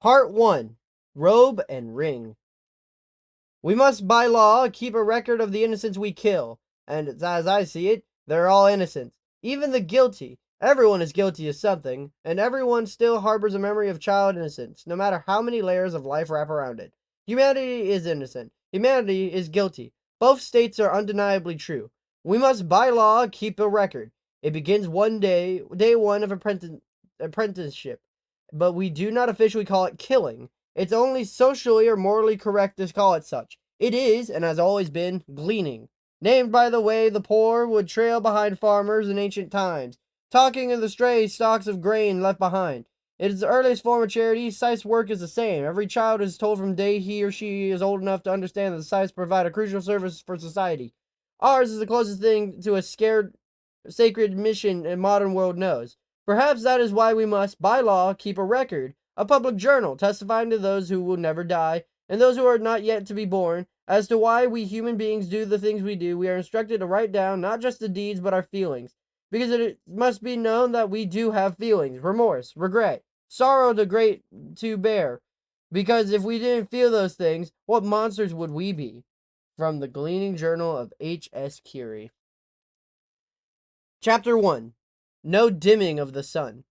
Part 1. Robe and Ring. We must by law keep a record of the innocents we kill, and as I see it, they're all innocent. Even the guilty. Everyone is guilty of something, and everyone still harbors a memory of child innocence, no matter how many layers of life wrap around it. Humanity is innocent. Humanity is guilty. Both states are undeniably true. We must by law keep a record. It begins day one of apprenticeship, but we do not officially call it killing. It's only socially or morally correct to call it such. It is, and has always been, gleaning. Named by the way the poor would trail behind farmers in ancient times, talking of the stray stalks of grain left behind. It is the earliest form of charity. Scythe's work is the same. Every child is told from the day he or she is old enough to understand that the Scythes provide a crucial service for society. Ours is the closest thing to a sacred mission a modern world knows. Perhaps that is why we must, by law, keep a record, a public journal testifying to those who will never die, and those who are not yet to be born, as to why we human beings do the things we do. We are instructed to write down not just the deeds but our feelings, because it must be known that we do have feelings, remorse, regret, sorrow to bear, because if we didn't feel those things, what monsters would we be? From the Gleaning Journal of H.S. Curie. Chapter 1. No dimming of the sun.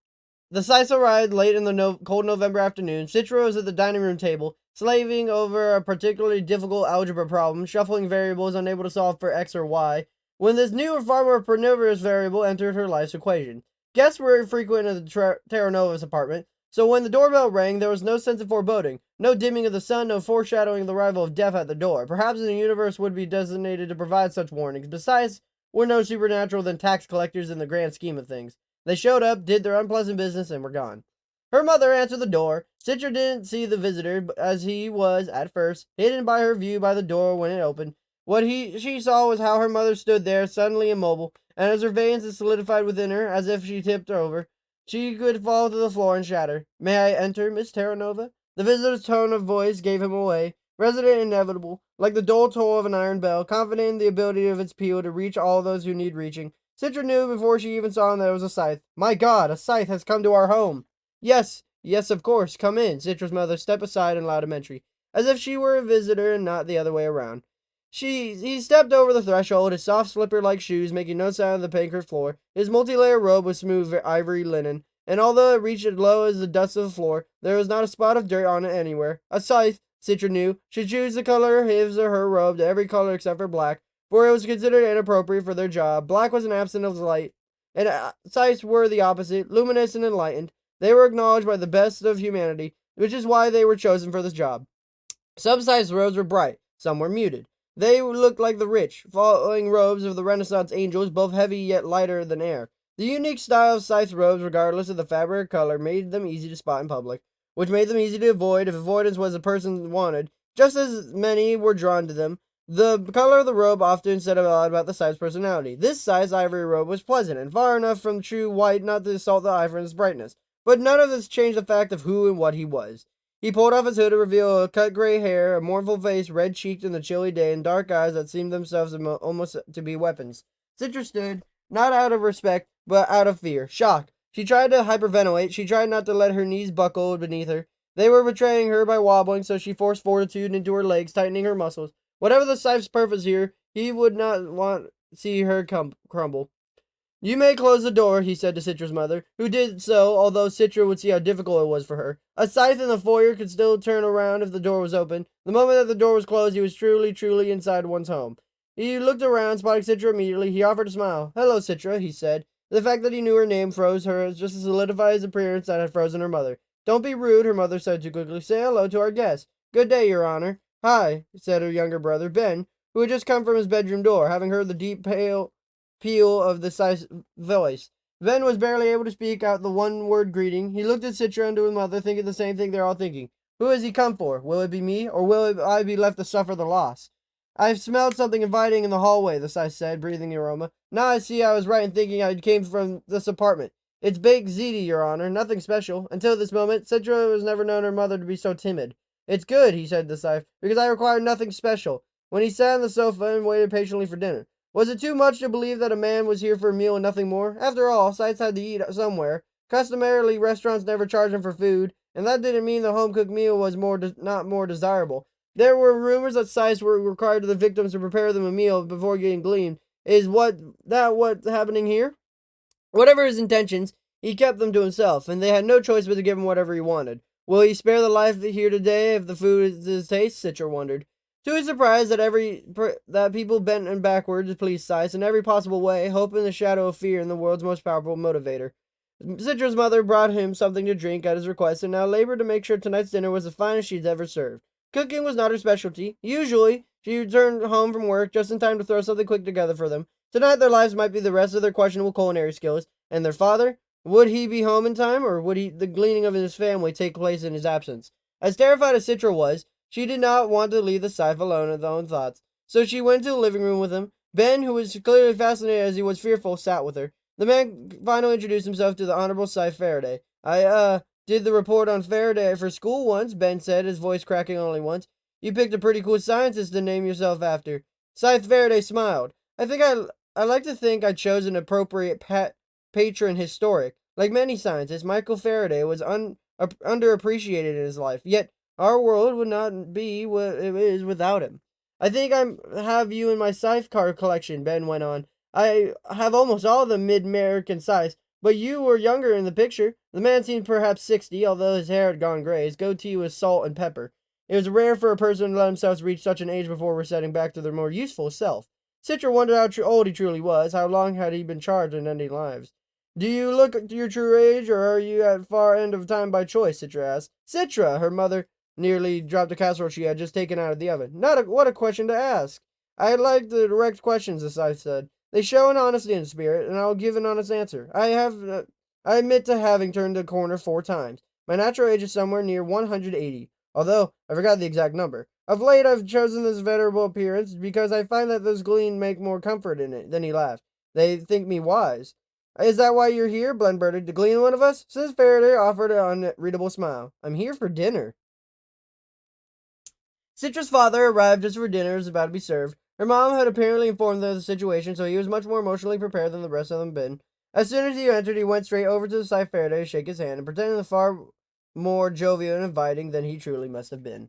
The Scythe arrived late in the cold November afternoon. Citra was at the dining room table, slaving over a particularly difficult algebra problem, shuffling variables unable to solve for x or y, when this new and far more pernicious variable entered her life's equation. Guests were frequent in the Terranova's apartment, so when the doorbell rang, there was no sense of foreboding, no dimming of the sun, no foreshadowing of the arrival of death at the door. Perhaps the universe would be designated to provide such warnings. Besides, we're no supernatural than tax collectors in the grand scheme of things. They showed up, did their unpleasant business, and were gone. Her mother answered the door. Citra didn't see the visitor, as he was, at first, hidden by her view by the door when it opened. What she saw was how her mother stood there, suddenly immobile, and as her veins solidified within her, as if she tipped over, she could fall to the floor and shatter. "May I enter, Miss Terranova?" The visitor's tone of voice gave him away. Resident inevitable, like the dull toll of an iron bell, confident in the ability of its peal to reach all those who need reaching. Citra knew before she even saw him that it was a Scythe. My God, a Scythe has come to our home. Yes, of course, come in. Citra's mother stepped aside and allowed him entry, as if she were a visitor and not the other way around. He stepped over the threshold, his soft slipper-like shoes making no sound on the pancake floor. His multi-layer robe was smooth ivory linen, and although it reached as low as the dust of the floor, there was not a spot of dirt on it anywhere. A Scythe, Citra knew, should choose the color of his or her robe to every color except for black, for it was considered inappropriate for their job. Black was an absence of light, and Scythes were the opposite, luminous and enlightened. They were acknowledged by the best of humanity, which is why they were chosen for this job. Some Scythes' robes were bright, some were muted. They looked like the rich, flowing robes of the Renaissance angels, both heavy yet lighter than air. The unique style of Scythe robes, regardless of the fabric or color, made them easy to spot in public, which made them easy to avoid if avoidance was the person wanted. Just as many were drawn to them, the color of the robe often said a lot about the Scythe's personality. This Scythe's ivory robe was pleasant, and far enough from true white not to assault the eye for its brightness, but none of this changed the fact of who and what he was. He pulled off his hood to reveal a cut gray hair, a mournful face, red-cheeked in the chilly day, and dark eyes that seemed themselves almost to be weapons. Citra stood, not out of respect, but out of fear, shock. She tried to hyperventilate. She tried not to let her knees buckle beneath her. They were betraying her by wobbling, so she forced fortitude into her legs, tightening her muscles. Whatever the Scythe's purpose here, he would not want to see her crumble. "You may close the door," he said to Citra's mother, who did so, although Citra would see how difficult it was for her. A Scythe in the foyer could still turn around if the door was open. The moment that the door was closed, he was truly inside one's home. He looked around, spotting Citra immediately. He offered a smile. "Hello, Citra," he said. The fact that he knew her name froze her just to solidify his appearance that had frozen her mother. "Don't be rude," her mother said too quickly. "Say hello to our guest." "Good day, Your Honor." "Hi," said her younger brother, Ben, who had just come from his bedroom door, having heard the deep, pale peal of the Scythe's voice. Ben was barely able to speak out the one-word greeting. He looked at Citra and to his mother, thinking the same thing they're all thinking. Who has he come for? Will it be me, or will I be left to suffer the loss? "I've smelled something inviting in the hallway," the Scythe said, breathing the aroma. "Now I see I was right in thinking I came from this apartment. It's baked ziti, Your Honor, nothing special. Until this moment, Citra has never known her mother to be so timid." "It's good," he said to the Scythe, "because I require nothing special," when he sat on the sofa and waited patiently for dinner. Was it too much to believe that a man was here for a meal and nothing more? After all, Scythes had to eat somewhere. Customarily, restaurants never charged him for food, and that didn't mean the home-cooked meal was not more desirable. There were rumors that Scythe were required of the victims to prepare them a meal before getting gleaned. Is what's happening here? Whatever his intentions, he kept them to himself, and they had no choice but to give him whatever he wanted. Will he spare the life here today if the food is his taste? Citra wondered. To his surprise, that people bent and backward to please Scythe in every possible way, hope in the shadow of fear in the world's most powerful motivator. Citra's mother brought him something to drink at his request, and now labored to make sure tonight's dinner was the finest she'd ever served. Cooking was not her specialty. Usually, she returned home from work just in time to throw something quick together for them. Tonight their lives might be the rest of their questionable culinary skills, and their father? Would he be home in time, or would the gleaning of his family take place in his absence? As terrified as Citra was, she did not want to leave the Scythe alone with her own thoughts, so she went to the living room with him. Ben, who was clearly fascinated as he was fearful, sat with her. The man finally introduced himself to the Honorable Scythe Faraday. I did the report on Faraday for school once, Ben said, his voice cracking only once. You picked a pretty cool scientist to name yourself after. Scythe Faraday smiled. I like to think I chose an appropriate patron historic. Like many scientists, Michael Faraday was underappreciated in his life, yet our world would not be what it is without him. I think I have you in my Scythe card collection, Ben went on. I have almost all the mid-American Scythes, but you were younger in the picture. The man seemed perhaps 60, although his hair had gone gray. His goatee was salt and pepper. It was rare for a person to let themselves reach such an age before resetting back to their more useful self. Citra wondered how old he truly was. How long had he been charged in ending lives? Do you look your true age, or are you at far end of time by choice? Citra asked. Citra, her mother nearly dropped the casserole she had just taken out of the oven. What a question to ask. I like the direct questions, the Scythe said. They show an honesty in spirit, and I'll give an honest answer. I admit to having turned the corner 4 times. My natural age is somewhere near 180, although I forgot the exact number. Of late, I've chosen this venerable appearance because I find that those glean make more comfort in it. Then he laughed. They think me wise. Is that why you're here? Blen blurted. To glean one of us? Since Faraday offered an unreadable smile. I'm here for dinner. Citra's father arrived just as dinner was about to be served. Her mom had apparently informed them of the situation, so he was much more emotionally prepared than the rest of them had been. As soon as he entered, he went straight over to the Scythe Faraday to shake his hand, and pretended far more jovial and inviting than he truly must have been.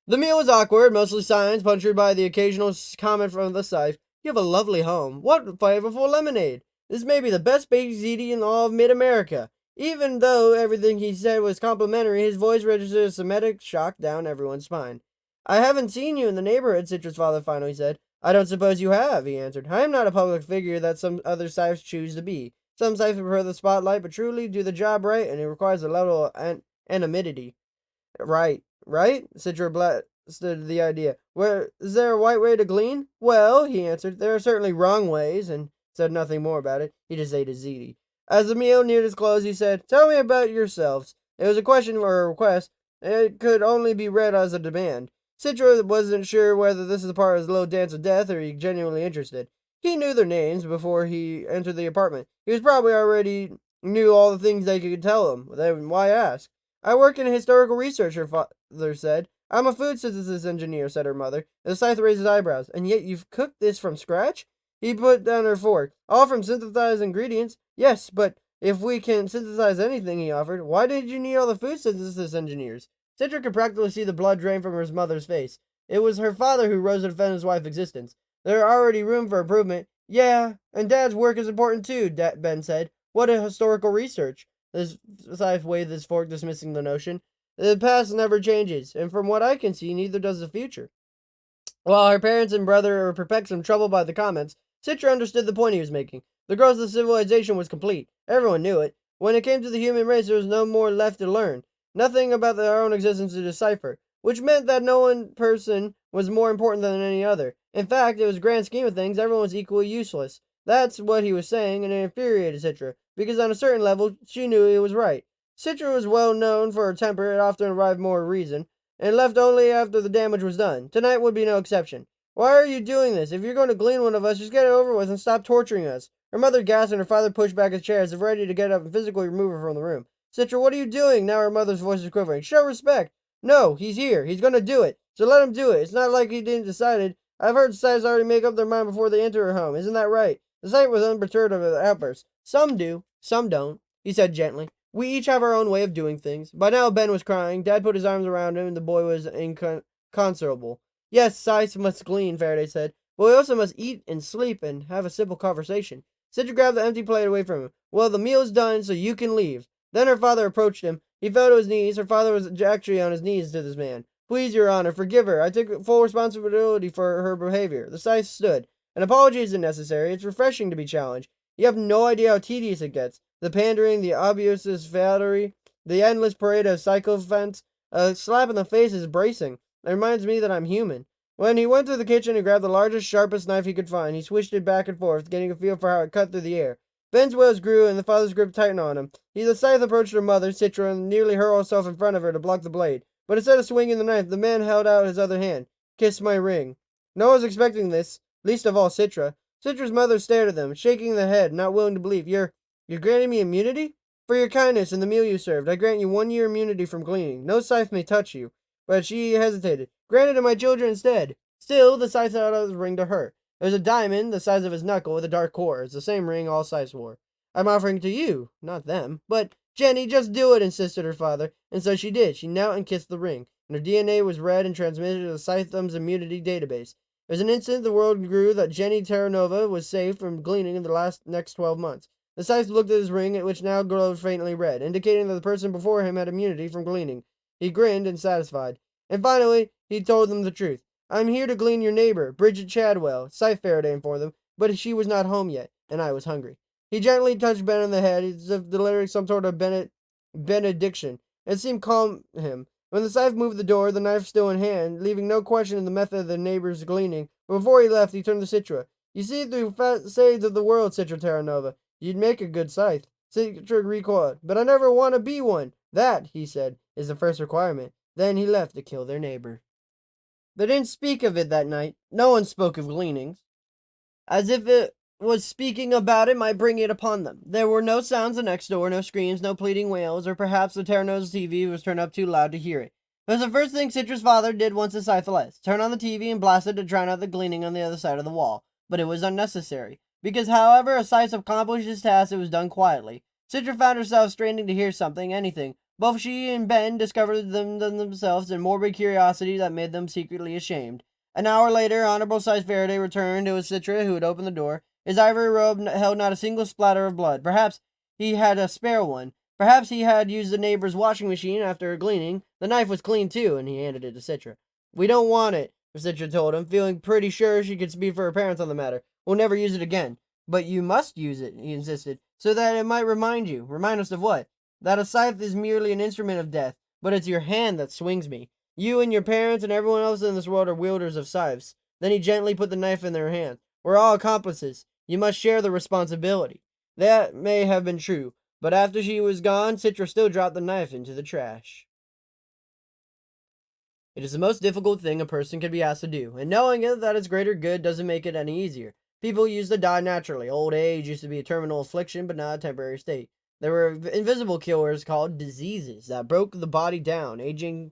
The meal was awkward, mostly silence, punctured by the occasional comment from the Scythe. You have a lovely home. What flavorful lemonade! This may be the best baked ziti in all of mid-America. Even though everything he said was complimentary, his voice registered a Semitic shock down everyone's spine. I haven't seen you in the neighborhood, Citra's father finally said. I don't suppose you have, he answered. I am not a public figure that some other Scythes choose to be. Some Scythes prefer the spotlight, but truly do the job right, and it requires a level of anonymity. Right. Citra blasted the idea. Where is there a right way to glean? Well, he answered, there are certainly wrong ways, and said nothing more about it. He just ate his ziti. As the meal neared its close, he said, Tell me about yourselves. It was a question or a request. It could only be read as a demand. Citra wasn't sure whether this was a part of his little dance of death or he genuinely interested. He knew their names before he entered the apartment. He was probably already knew all the things they could tell him. Then why ask? I work in historical research, her father said. I'm a food synthesis engineer, said her mother. The Scythe raised his eyebrows. And yet you've cooked this from scratch? He put down her fork. All from synthesized ingredients? Yes, but if we can synthesize anything, he offered, why did you need all the food synthesis engineers? Citra could practically see the blood drain from his mother's face. It was her father who rose to defend his wife's existence. There are already room for improvement. Yeah, and Dad's work is important too, Ben said. What a historical research. The Scythe waved his fork, dismissing the notion. The past never changes, and from what I can see, neither does the future. While her parents and brother were perplexed and troubled by the comments, Citra understood the point he was making. The growth of civilization was complete. Everyone knew it. When it came to the human race, there was no more left to learn. Nothing about their own existence to decipher, which meant that no one person was more important than any other. In fact, it was grand scheme of things, everyone was equally useless. That's what he was saying, and it infuriated Citra, because on a certain level, she knew he was right. Citra was well known for her temper, it often arrived more reason, and left only after the damage was done. Tonight would be no exception. Why are you doing this? If you're going to glean one of us, just get it over with and stop torturing us. Her mother gasped and her father pushed back his chair as if ready to get up and physically remove her from the room. Citra, what are you doing? Now her mother's voice is quivering. Show respect. No, he's here. He's going to do it. So let him do it. It's not like he didn't decide it. I've heard Scythes already make up their mind before they enter her home. Isn't that right? The Scythe was unperturbed of the outburst. Some do, some don't, he said gently. We each have our own way of doing things. By now, Ben was crying. Dad put his arms around him, and the boy was inconsolable. Yes, Scythe must glean, Faraday said, but we also must eat and sleep and have a simple conversation. Citra grabbed the empty plate away from him. Well, the meal's done, so you can leave. Then her father approached him. He fell to his knees. Her father was actually on his knees to this man. Please, Your Honor, forgive her. I took full responsibility for her behavior. The Scythe stood. An apology isn't necessary. It's refreshing to be challenged. You have no idea how tedious it gets. The pandering, the obvious flattery, the endless parade of sycophants. A slap in the face is bracing. It reminds me that I'm human. When he went to the kitchen and grabbed the largest, sharpest knife he could find, he swished it back and forth, getting a feel for how it cut through the air. Ben's wails grew, and the father's grip tightened on him. The Scythe approached her mother, Citra, and nearly hurled himself in front of her to block the blade. But instead of swinging the knife, the man held out his other hand. Kiss my ring. No one was expecting this, least of all Citra. Citra's mother stared at them, shaking the head, not willing to believe. You're granting me immunity? For your kindness and the meal you served, I grant you 1 year immunity from gleaning. No Scythe may touch you. But she hesitated. Granted to my children instead. Still, the Scythe held out his ring to her. It was a diamond the size of his knuckle with a dark core. It's the same ring all Scythes wore. I'm offering to you, not them. But, Jenny, just do it, insisted her father. And so she did. She knelt and kissed the ring, and her DNA was read and transmitted to the Scythedom's immunity database. It was an instant the world grew that Jenny Terranova was safe from gleaning in the next 12 months. The Scythe looked at his ring, which now glowed faintly red, indicating that the person before him had immunity from gleaning. He grinned and satisfied. And finally, he told them the truth. I'm here to glean your neighbor, Bridget Chadwell, Scythe Faraday informed them, but she was not home yet, and I was hungry. He gently touched Ben on the head, as if delivering some sort of benediction. It seemed to calm him. When the Scythe moved the door, the knife still in hand, leaving no question in the method of the neighbor's gleaning. But before he left, he turned to Citra. You see through facades of the world, Citra Terranova. You'd make a good Scythe. Citra recoiled. But I never want to be one. That, he said, is the first requirement. Then he left to kill their neighbor. They didn't speak of it that night. No one spoke of gleanings. As if it was speaking about it might bring it upon them. There were no sounds the next door, no screams, no pleading wails, or perhaps the Terranos TV was turned up too loud to hear it. It was the first thing Citra's father did once the Scythe left. Turn on the TV and blast it to drown out the gleaning on the other side of the wall. But it was unnecessary. Because however a Scythe accomplished his task, it was done quietly. Citra found herself straining to hear something, anything. Both she and Ben discovered them themselves in morbid curiosity that made them secretly ashamed. An hour later, Honorable Scythe Faraday returned. It was Citra who had opened the door. His ivory robe held not a single splatter of blood. Perhaps he had a spare one. Perhaps he had used the neighbor's washing machine after gleaning. The knife was clean too, and he handed it to Citra. We don't want it, Citra told him, feeling pretty sure she could speak for her parents on the matter. We'll never use it again. But you must use it, he insisted, so that it might remind you. Remind us of what? That a scythe is merely an instrument of death, but it's your hand that swings me. You and your parents and everyone else in this world are wielders of scythes. Then he gently put the knife in their hand. We're all accomplices. You must share the responsibility. That may have been true, but after she was gone, Citra still dropped the knife into the trash. It is the most difficult thing a person can be asked to do, and knowing that it's greater good doesn't make it any easier. People used to die naturally. Old age used to be a terminal affliction, but not a temporary state. There were invisible killers called diseases that broke the body down. Aging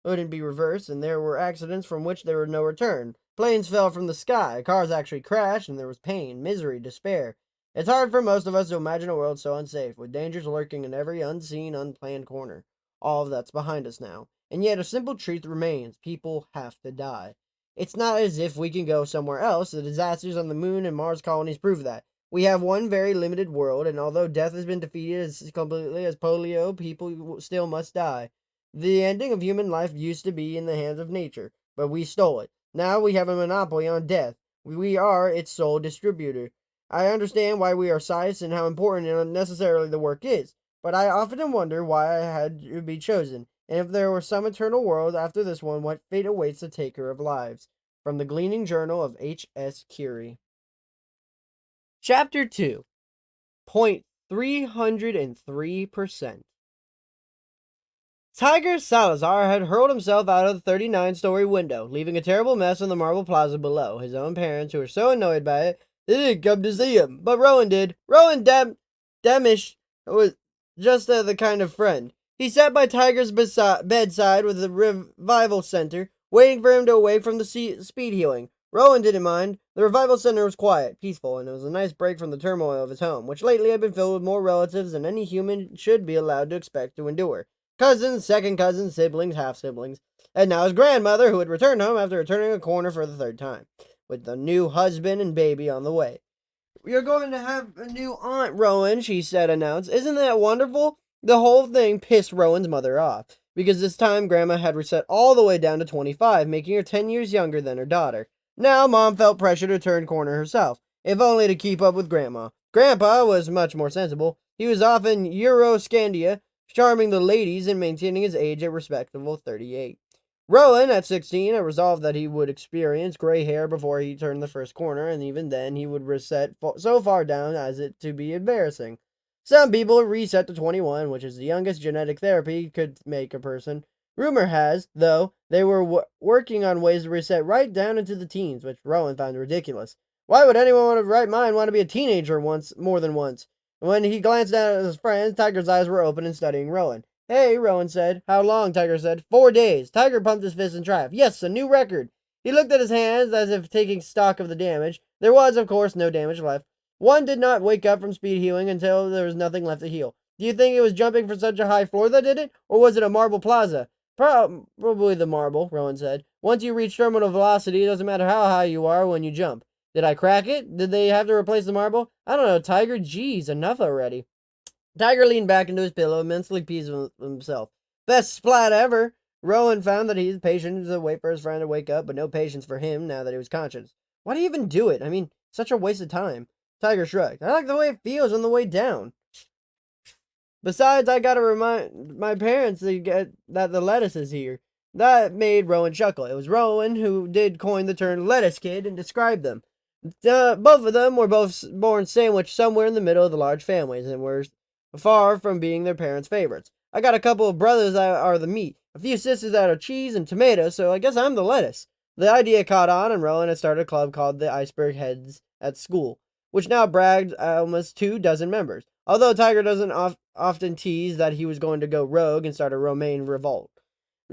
couldn't be reversed, and there were accidents from which there was no return. Planes fell from the sky, cars actually crashed, and there was pain, misery, despair. It's hard for most of us to imagine a world so unsafe, with dangers lurking in every unseen, unplanned corner. All of that's behind us now. And yet a simple truth remains. People have to die. It's not as if we can go somewhere else. The disasters on the moon and Mars colonies prove that. We have one very limited world, and although death has been defeated as completely as polio, people still must die. The ending of human life used to be in the hands of nature, but we stole it. Now we have a monopoly on death. We are its sole distributor. I understand why we are scythes and how important and unnecessarily the work is, but I often wonder why I had to be chosen, and if there were some eternal world after this one, what fate awaits the taker of lives. From the Gleaning Journal of H.S. Curie. Chapter 2. 303%. Tiger Salazar had hurled himself out of the 39-story window, leaving a terrible mess on the marble plaza below. His own parents, who were so annoyed by it, they didn't come to see him, but Rowan did. Rowan Damish was just the kind of friend. He sat by Tiger's bedside with the revival center, waiting for him to awake from the speed healing. Rowan didn't mind. The revival center was quiet, peaceful, and it was a nice break from the turmoil of his home, which lately had been filled with more relatives than any human should be allowed to expect to endure. Cousins, second cousins, siblings, half-siblings, and now his grandmother, who had returned home after turning a corner for the third time, with a new husband and baby on the way. "You're going to have a new aunt, Rowan," she said, announced. "Isn't that wonderful?" The whole thing pissed Rowan's mother off, because this time Grandma had reset all the way down to 25, making her 10 years younger than her daughter. Now Mom felt pressure to turn corner herself, if only to keep up with Grandma. Grandpa was much more sensible. He was off in Euroscandia, charming the ladies and maintaining his age at respectable 38. Rowan, at 16, had resolved that he would experience gray hair before he turned the first corner, and even then he would reset so far down as it to be embarrassing. Some people reset to 21, which is the youngest genetic therapy could make a person. Rumor has, though, they were working on ways to reset right down into the teens, which Rowan found ridiculous. Why would anyone with a right mind want to be a teenager more than once? When he glanced down at his friends, Tiger's eyes were open and studying Rowan. "Hey," Rowan said. "How long?" Tiger said. 4 days. Tiger pumped his fist in triumph. "Yes, a new record." He looked at his hands as if taking stock of the damage. There was, of course, no damage left. One did not wake up from speed healing until there was nothing left to heal. "Do you think it was jumping from such a high floor that did it? Or was it a marble plaza?" "Probably the marble," Rowan said. "Once you reach terminal velocity, it doesn't matter how high you are when you jump." "Did I crack it? Did they have to replace the marble?" "I don't know, Tiger. Geez, enough already." Tiger leaned back into his pillow, immensely pleased with himself. "Best splat ever." Rowan found that he had patience to wait for his friend to wake up, but no patience for him now that he was conscious. "Why do you even do it? I mean, such a waste of time." Tiger shrugged. "I like the way it feels on the way down. Besides, I gotta remind my parents that the lettuce is here." That made Rowan chuckle. It was Rowan who did coin the term lettuce kid and describe them. Both of them were both born sandwiched somewhere in the middle of the large families and were far from being their parents' favorites. "I got a couple of brothers that are the meat, a few sisters that are cheese and tomatoes, so I guess I'm the lettuce." The idea caught on, and Rowan had started a club called the Iceberg Heads at school, which now bragged almost 2 dozen members. Although Tiger doesn't often tease that he was going to go rogue and start a Romaine revolt.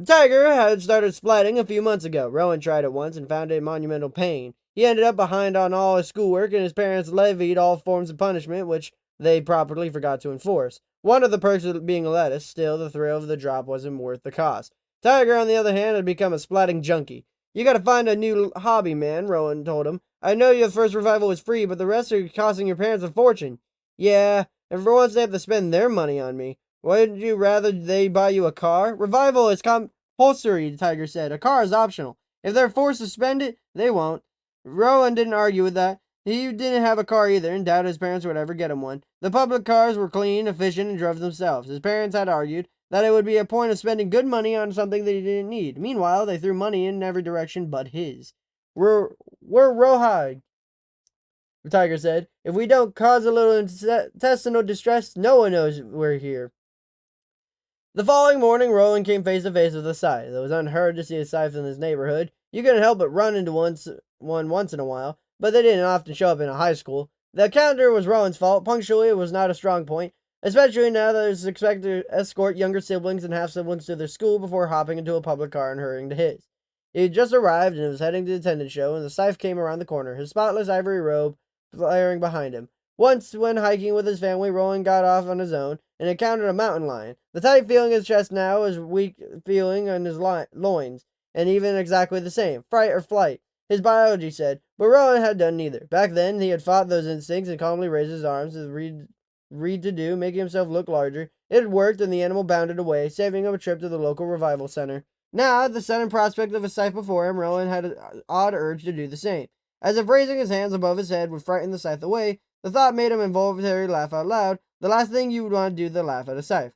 Tiger had started splatting a few months ago. Rowan tried it once and found it monumental pain. He ended up behind on all his schoolwork, and his parents levied all forms of punishment, which they properly forgot to enforce. One of the perks of being a lettuce, still, the thrill of the drop wasn't worth the cost. Tiger, on the other hand, had become a splatting junkie. "You gotta find a new hobby, man," Rowan told him. "I know your first revival was free, but the rest are costing your parents a fortune." "Yeah, and for once they have to spend their money on me. Wouldn't you rather they buy you a car?" "Revival is compulsory," Tiger said. "A car is optional. If they're forced to spend it, they won't." Rowan didn't argue with that. He didn't have a car either, and doubted his parents would ever get him one. The public cars were clean, efficient, and drove themselves. His parents had argued that it would be a point of spending good money on something that he didn't need. Meanwhile, they threw money in every direction but his. We're rawhide," Tiger said. "If we don't cause a little intestinal distress, no one knows we're here." The following morning, Rowan came face to face with a Scythe. It was unheard to see a Scythe in his neighborhood. You couldn't help but run into one once in a while, but they didn't often show up in a high school. The encounter was Rowan's fault. Punctuality was not a strong point, especially now that it was expected to escort younger siblings and half-siblings to their school before hopping into a public car and hurrying to his. He had just arrived and was heading to the attendance show, and the Scythe came around the corner, his spotless ivory robe flaring behind him. Once, when hiking with his family, Rowan got off on his own and encountered a mountain lion. The tight feeling in his chest now was weak feeling in his loins, and even exactly the same. Fright or flight, his biology said, but Rowan had done neither. Back then, he had fought those instincts and calmly raised his arms as read to do, making himself look larger. It had worked, and the animal bounded away, saving him a trip to the local revival center. Now, at the sudden prospect of a Scythe before him, Rowan had an odd urge to do the same. As if raising his hands above his head would frighten the Scythe away, the thought made him involuntarily laugh out loud. The last thing you would want to do to laugh at a Scythe.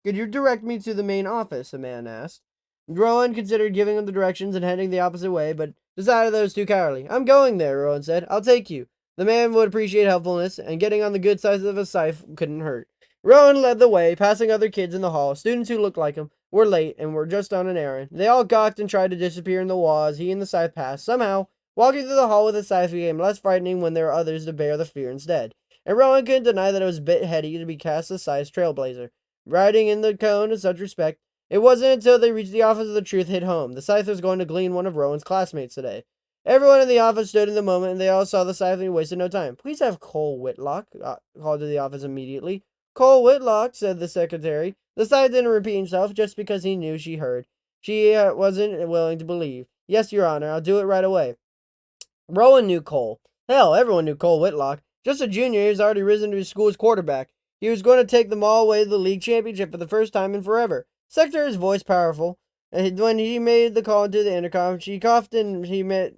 "Could you direct me to the main office?" the man asked. Rowan considered giving him the directions and heading the opposite way, but decided that it was too cowardly. "I'm going there," Rowan said. "I'll take you." The man would appreciate helpfulness, and getting on the good side of a Scythe couldn't hurt. Rowan led the way, passing other kids in the hall. Students who looked like him were late and were just on an errand. They all gawked and tried to disappear in the wall as he and the Scythe passed. Somehow, walking through the hall with a Scythe became less frightening when there were others to bear the fear instead. And Rowan couldn't deny that it was a bit heady to be cast as Scythe's trailblazer. Riding in the cone in such respect, it wasn't until they reached the office of the truth hit home. The Scythe was going to glean one of Rowan's classmates today. Everyone in the office stood in the moment, and they all saw the Scythe, and he wasted no time. "Please have Cole Whitlock," called to the office immediately. "Cole Whitlock," said the secretary. The Scythe didn't repeat himself, just because he knew she heard. She wasn't willing to believe. "Yes, Your Honor, I'll do it right away." Rowan knew Cole. Hell, everyone knew Cole Whitlock. Just a junior, he was already risen to his school's quarterback. He was going to take them all away to the league championship for the first time in forever. Secretary's voice powerful. And when he made the call into the intercom, she coughed and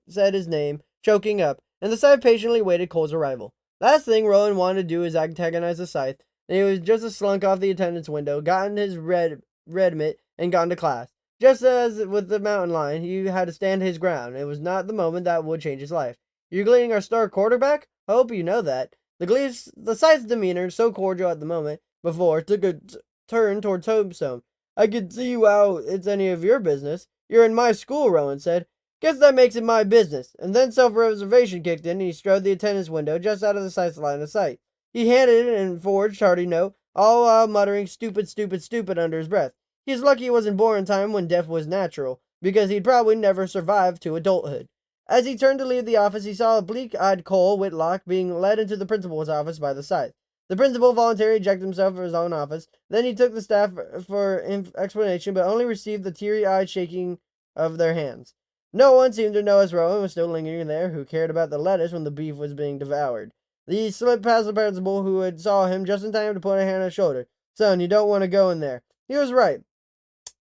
said his name, choking up, and the Scythe patiently waited Cole's arrival. Last thing Rowan wanted to do was antagonize the Scythe, and he was just a slunk off the attendance window, gotten his red mitt, and gone to class. Just as with the mountain lion, he had to stand his ground. It was not the moment that would change his life. "You're gleaning our star quarterback? I hope you know that." The Scythe's demeanor, so cordial at the moment before, took a turn toward Tombstone. "I can see how it's any of your business. You're in my school," Rowan said. "Guess that makes it my business." And then self-preservation kicked in, and he strode the attendance window just out of the Scythe's line of sight. He handed and forged hearty note, all while muttering "stupid, stupid, stupid" under his breath. He's lucky he wasn't born in time when death was natural, because he'd probably never survive to adulthood. As he turned to leave the office, he saw a bleak-eyed Cole Whitlock being led into the principal's office by the Scythe. The principal voluntarily ejected himself from his own office. Then he took the staff for explanation, but only received the teary-eyed shaking of their hands. No one seemed to notice Rowan was still lingering there, who cared about the lettuce when the beef was being devoured. He slipped past the principal, who had saw him just in time to put a hand on his shoulder. "Son, you don't want to go in there." He was right.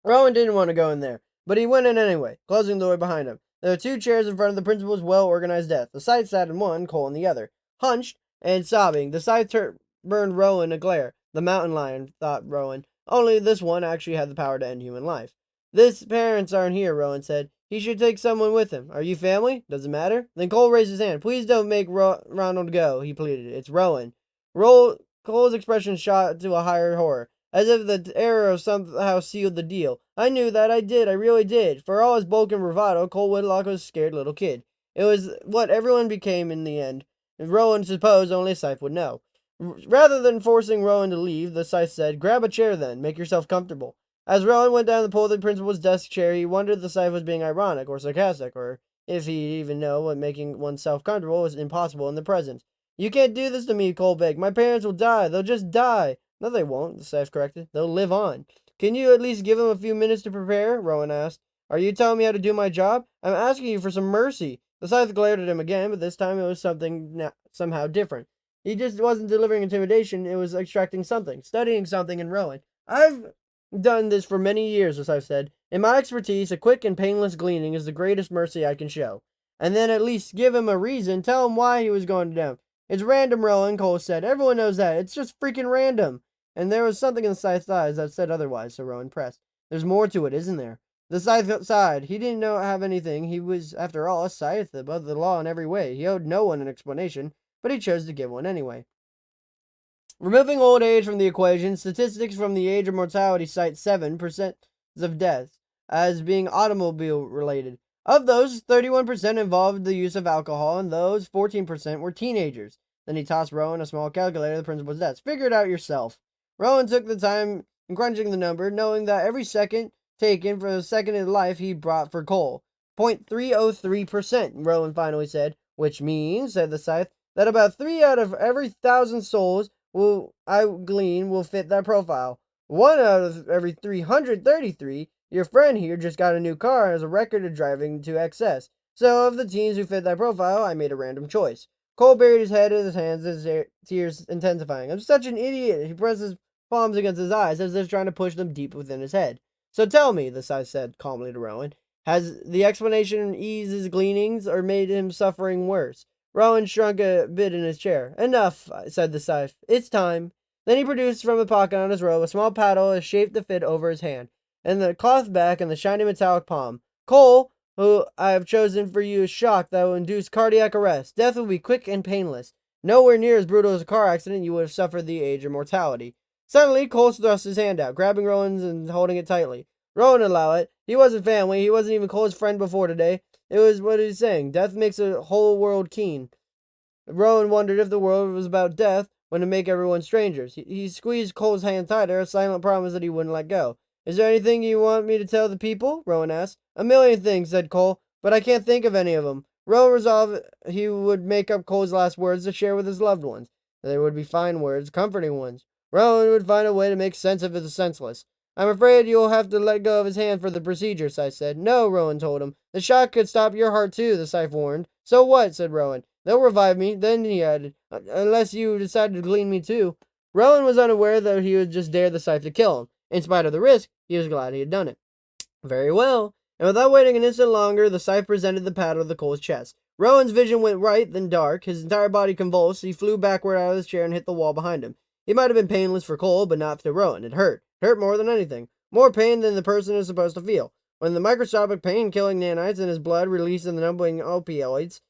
Rowan didn't want to go in there, but he went in anyway, closing the door behind him. There were two chairs in front of the principal's well-organized desk. The Scythe sat in one, Cole in the other. Hunched and sobbing, the Scythe burned Rowan a glare. The mountain lion, thought Rowan. Only this one actually had the power to end human life. "His parents aren't here," Rowan said. "He should take someone with him. Are you family? Does it matter?" Then Cole raised his hand. "Please don't make Ronald go," he pleaded. "It's Rowan." Cole's expression shot to a higher horror, as if the terror somehow sealed the deal. "I knew that, I did, I really did." For all his bulk and bravado, Cole Whitlock was a scared little kid. It was what everyone became in the end. Rowan supposed only Scythe would know. Rather than forcing Rowan to leave, the Scythe said, "Grab a chair then, make yourself comfortable." As Rowan went down the pull of the principal's desk chair, he wondered if the Scythe was being ironic or sarcastic, or if he'd even know what making oneself comfortable was impossible in the present. "You can't do this to me," Cole begged. "My parents will die. They'll just die." "No, they won't," the Scythe corrected. "They'll live on." "Can you at least give them a few minutes to prepare?" Rowan asked. "Are you telling me how to do my job? I'm asking you for some mercy." The Scythe glared at him again, but this time it was somehow different. He just wasn't delivering intimidation, it was extracting something, studying something in Rowan. "I've done this for many years," as I've said. "In my expertise, a quick and painless gleaning is the greatest mercy I can show." And then at least give him a reason, tell him why he was going down. "It's random, Rowan," Cole said. "Everyone knows that. It's just freaking random." And there was something in Scythe's eyes that said otherwise, so Rowan pressed. "There's more to it, isn't there?" The Scythe sighed. He didn't have anything. He was, after all, a Scythe, above the law in every way. He owed no one an explanation, but he chose to give one anyway. Removing old age from the equation, statistics from the age of mortality cite 7% of deaths as being automobile-related. Of those, 31% involved the use of alcohol, and those 14% were teenagers. Then he tossed Rowan a small calculator at the principal's desk. "Figure it out yourself." Rowan took the time in crunching the number, knowing that every second taken for the second in life he brought for Cole. 0.303%, Rowan finally said. "Which means," said the Scythe, "that about 3 out of every 1,000 souls I glean will fit that profile. 1 out of every 333, your friend here just got a new car and has a record of driving to excess. So of the teens who fit that profile, I made a random choice." Cole buried his head in his hands, his tears intensifying. "I'm such an idiot." He pressed his palms against his eyes, as if trying to push them deep within his head. "So tell me," the Scythe said calmly to Rowan, "has the explanation eased his gleanings or made him suffering worse?" Rowan shrunk a bit in his chair. "Enough," said the Scythe. "It's time." Then he produced from a pocket on his robe a small paddle shaped to fit over his hand, and the cloth back and the shiny metallic palm. "Cole, who I have chosen for you, is shock that will induce cardiac arrest. Death will be quick and painless. Nowhere near as brutal as a car accident. You would have suffered the age of mortality." Suddenly, Cole thrust his hand out, grabbing Rowan's and holding it tightly. Rowan would allow it. He wasn't family. He wasn't even Cole's friend before today. It was what he was saying. Death makes a whole world keen. Rowan wondered if the world was about death when it make everyone strangers. He squeezed Cole's hand tighter, a silent promise that he wouldn't let go. "Is there anything you want me to tell the people?" Rowan asked. "A million things," said Cole, "but I can't think of any of them." Rowan resolved he would make up Cole's last words to share with his loved ones. They would be fine words, comforting ones. Rowan would find a way to make sense of the senseless. I'm afraid you'll have to let go of his hand for the procedure, Scythe said. No, Rowan told him. The shock could stop your heart too, the Scythe warned. So what, said Rowan. They'll revive me. Then he added, unless you decide to glean me too. Rowan was unaware that he had just dared the Scythe to kill him. In spite of the risk, he was glad he had done it. Very well. And without waiting an instant longer, the Scythe presented the paddle to Cole's chest. Rowan's vision went right, then dark. His entire body convulsed. He flew backward out of his chair and hit the wall behind him. It might have been painless for Cole, but not to Rowan. It hurt. It hurt more than anything. More pain than the person is supposed to feel. When the microscopic pain-killing nanites in his blood released the numbing opiates,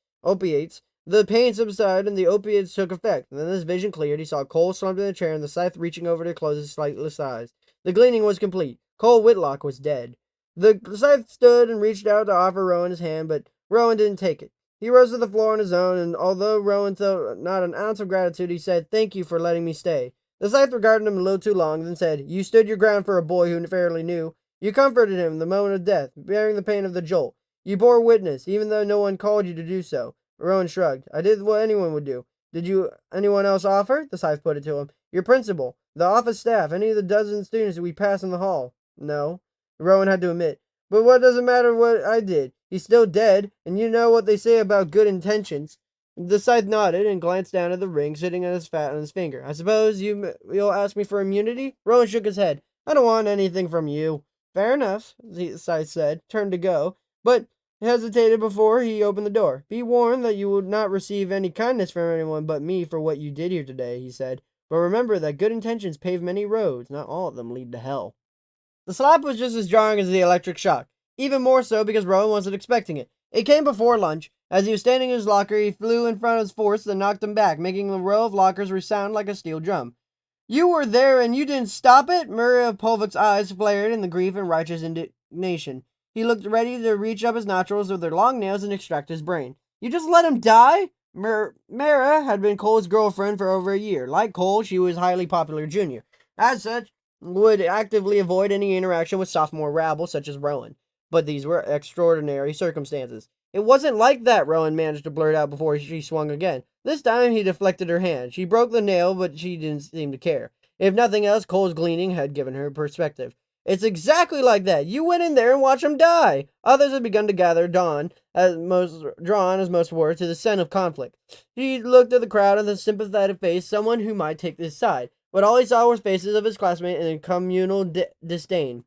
the pain subsided and the opiates took effect. And then his vision cleared. He saw Cole slumped in the chair and the Scythe reaching over to close his sightless eyes. The gleaning was complete. Cole Whitlock was dead. The Scythe stood and reached out to offer Rowan his hand, but Rowan didn't take it. He rose to the floor on his own, and although Rowan felt not an ounce of gratitude, he said, "Thank you for letting me stay." The Scythe regarded him a little too long, then said, "You stood your ground for a boy who fairly knew. You comforted him in the moment of death, bearing the pain of the jolt. You bore witness, even though no one called you to do so." Rowan shrugged. "I did what anyone would do." "Did you anyone else offer?" The Scythe put it to him. "Your principal, the office staff, any of the dozen students we pass in the hall." "No," Rowan had to admit. "But what does it matter what I did? He's still dead, and you know what they say about good intentions." The Scythe nodded and glanced down at the ring sitting on his finger. "I suppose you'll ask me for immunity?" Rowan shook his head. "I don't want anything from you." "Fair enough," the Scythe said, turned to go, but hesitated before he opened the door. "Be warned that you will not receive any kindness from anyone but me for what you did here today," he said. "But remember that good intentions pave many roads. Not all of them lead to hell." The slap was just as jarring as the electric shock, even more so because Rowan wasn't expecting it. It came before lunch. As he was standing in his locker, he flew in front of his force and knocked him back, making the row of lockers resound like a steel drum. "You were there and you didn't stop it?" Murray Polvick's eyes flared in the grief and righteous indignation. He looked ready to reach up his nostrils with their long nails and extract his brain. "You just let him die?" Mara had been Cole's girlfriend for over a year. Like Cole, she was highly popular junior. As such, would actively avoid any interaction with sophomore rabble such as Rowan. But these were extraordinary circumstances. "It wasn't like that," Rowan managed to blurt out before she swung again. This time he deflected her hand. She broke the nail, but she didn't seem to care. If nothing else, Cole's gleaning had given her perspective. "It's exactly like that. You went in there and watched him die." Others had begun to gather, drawn as most were, to the scent of conflict. He looked at the crowd with a sympathetic face, someone who might take this side. But all he saw were faces of his classmates in communal disdain.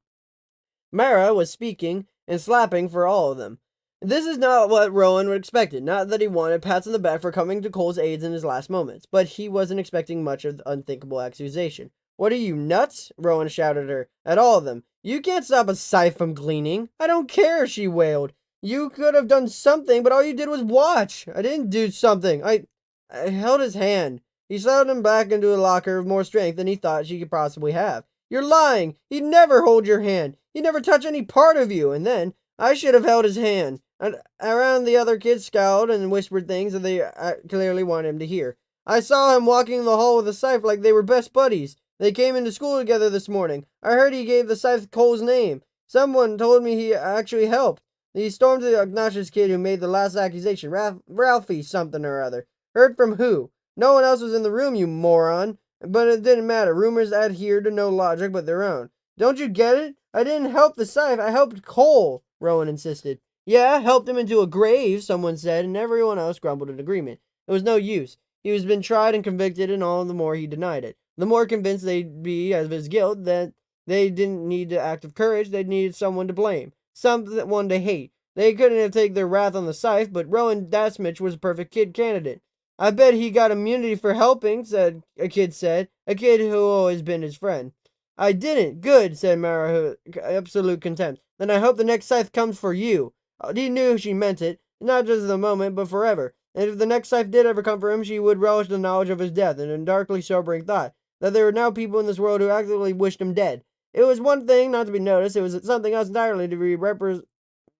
Mara was speaking and slapping for all of them. This is not what Rowan expected. Not that he wanted pats on the back for coming to Cole's aid in his last moments, but he wasn't expecting much of the unthinkable accusation. "What are you, nuts?" Rowan shouted at all of them. "You can't stop a Scythe from gleaning." "I don't care," she wailed. "You could have done something, but all you did was watch." "I didn't do something. I held his hand." He slid him back into a locker with more strength than he thought she could possibly have. "You're lying. He'd never hold your hand. He'd never touch any part of you." And then, "I should have held his hand." And around the other kids scowled and whispered things that they clearly wanted him to hear. "I saw him walking the hall with a Scythe like they were best buddies. They came into school together this morning. I heard he gave the Scythe Cole's name. Someone told me he actually helped. He stormed the obnoxious kid who made the last accusation, Ralphie something or other. Heard from who? No one else was in the room, you moron. But it didn't matter. Rumors adhered to no logic but their own. Don't you get it? I didn't help the Scythe. I helped Cole," Rowan insisted. "Yeah, helped him into a grave," someone said, and everyone else grumbled in agreement. It was no use. He was been tried and convicted, and all the more he denied it. The more convinced they'd be of his guilt that they didn't need an act of courage, they needed someone to blame. Someone to hate. They couldn't have taken their wrath on the Scythe, but Rowan Dasmich was a perfect kid candidate. "I bet he got immunity for helping," a kid said. A kid who always been his friend. "I didn't." "Good," said Mara, absolute contempt. "Then I hope the next Scythe comes for you." He knew she meant it, not just the moment, but forever. And if the next Scythe did ever come for him, she would relish the knowledge of his death, and a darkly sobering thought that there were now people in this world who actively wished him dead. It was one thing not to be noticed, it was something else entirely to be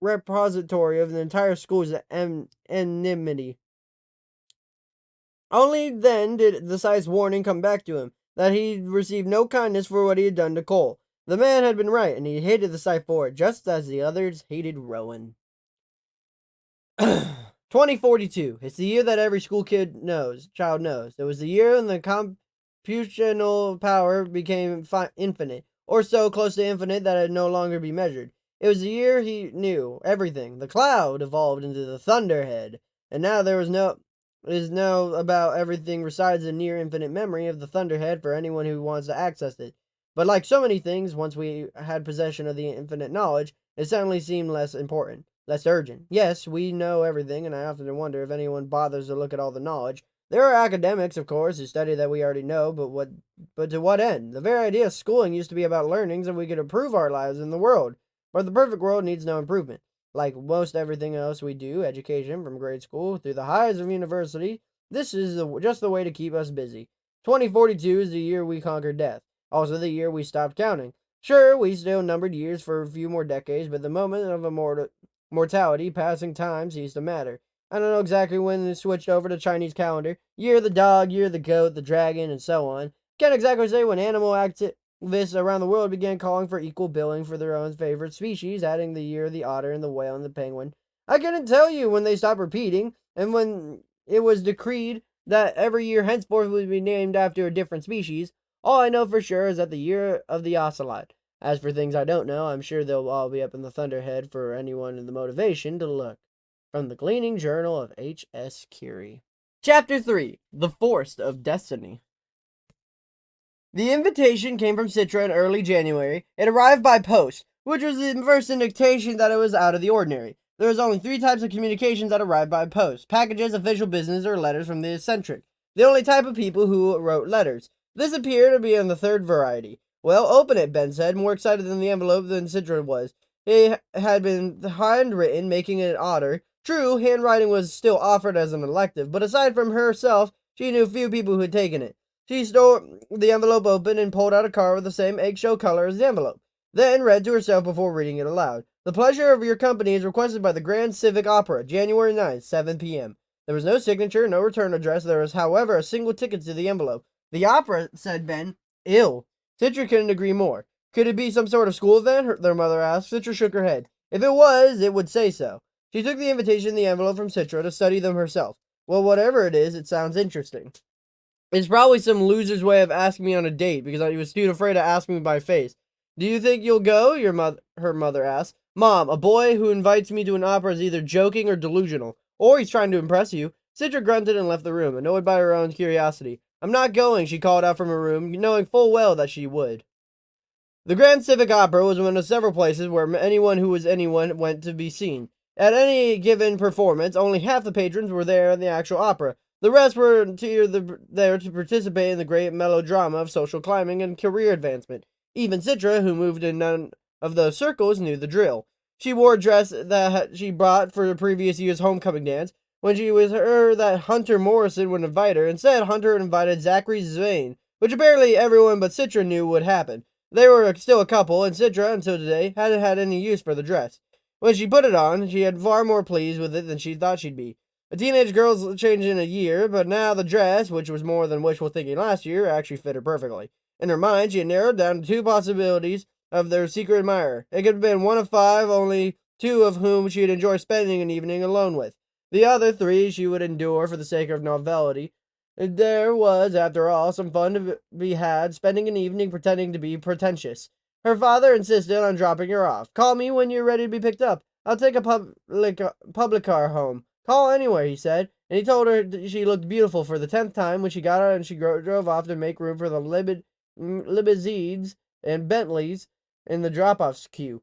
repository of the entire school's enmity. Only then did the Scythe's warning come back to him, that he'd received no kindness for what he had done to Cole. The man had been right, and he hated the Scythe for it, just as the others hated Rowan. 2042. It's the year that every child knows. It was the year when the computational power became infinite, or so close to infinite that it no longer be measured. It was the year he knew everything. The cloud evolved into the thunderhead, and now there is no about everything resides in near infinite memory of the thunderhead for anyone who wants to access it. But like so many things, once we had possession of the infinite knowledge, it suddenly seemed less important, less urgent. Yes, we know everything, and I often wonder if anyone bothers to look at all the knowledge. There are academics, of course, who study that we already know, but to what end? The very idea of schooling used to be about learning so we could improve our lives in the world. But the perfect world needs no improvement. Like most everything else we do, education from grade school through the highs of university, this is just the way to keep us busy. 2042 is the year we conquered death. Also the year we stopped counting. Sure, we still numbered years for a few more decades, but the moment of mortality, passing time, ceased to matter. I don't know exactly when it switched over to Chinese calendar. Year of the dog, year of the goat, the dragon, and so on. Can't exactly say when animal activists around the world began calling for equal billing for their own favorite species, adding the year of the otter and the whale and the penguin. I couldn't tell you when they stopped repeating, and when it was decreed that every year henceforth would be named after a different species. All I know for sure is that the year of the ocelot. As for things I don't know, I'm sure they'll all be up in the thunderhead for anyone in the motivation to look. From the Gleaning Journal of H.S. Curie. Chapter 3. The Force of Destiny. The invitation came from Citra in early January. It arrived by post, which was the first indication that it was out of the ordinary. There was only 3 types of communications that arrived by post: packages, official business, or letters from the eccentric. The only type of people who wrote letters. This appeared to be in the third variety. Well, open it, Ben said, more excited than the envelope than Citra was. It had been handwritten, making it odder. True, handwriting was still offered as an elective, but aside from herself, she knew few people who had taken it. She tore the envelope open and pulled out a card with the same eggshell color as the envelope, then read to herself before reading it aloud. The pleasure of your company is requested by the Grand Civic Opera, January 9th, 7 p.m. There was no signature, no return address. There was, however, a single ticket to the envelope. The opera, said Ben. Ill. Citra couldn't agree more. Could it be some sort of school event? Their mother asked. Citra shook her head. If it was, it would say so. She took the invitation and the envelope from Citra to study them herself. Well, whatever it is, it sounds interesting. It's probably some loser's way of asking me on a date because he was too afraid to ask me by face. Do you think you'll go? Her mother asked. Mom, a boy who invites me to an opera is either joking or delusional. Or he's trying to impress you. Citra grunted and left the room, annoyed by her own curiosity. I'm not going, she called out from her room, knowing full well that she would. The Grand Civic Opera was one of several places where anyone who was anyone went to be seen. At any given performance, only half the patrons were there in the actual opera. The rest were there to participate in the great melodrama of social climbing and career advancement. Even Citra, who moved in none of those circles, knew the drill. She wore a dress that she bought for the previous year's homecoming dance. When she was heard that Hunter Morrison would invite her, instead Hunter invited Zachary Zvane, which apparently everyone but Citra knew would happen. They were still a couple, and Citra, until today, hadn't had any use for the dress. When she put it on, she had far more pleased with it than she thought she'd be. A teenage girl's changed in a year, but now the dress, which was more than wishful thinking last year, actually fit her perfectly. In her mind, she had narrowed down to 2 possibilities of their secret admirer. It could have been one of 5, only 2 of whom she'd enjoy spending an evening alone with. The other 3 she would endure for the sake of novelty. There was, after all, some fun to be had spending an evening pretending to be pretentious. Her father insisted on dropping her off. Call me when you're ready to be picked up. I'll take a public car home. Call anywhere, he said, and he told her she looked beautiful for the 10th time when she got out and she drove off to make room for the limousines and Bentleys in the drop-off queue.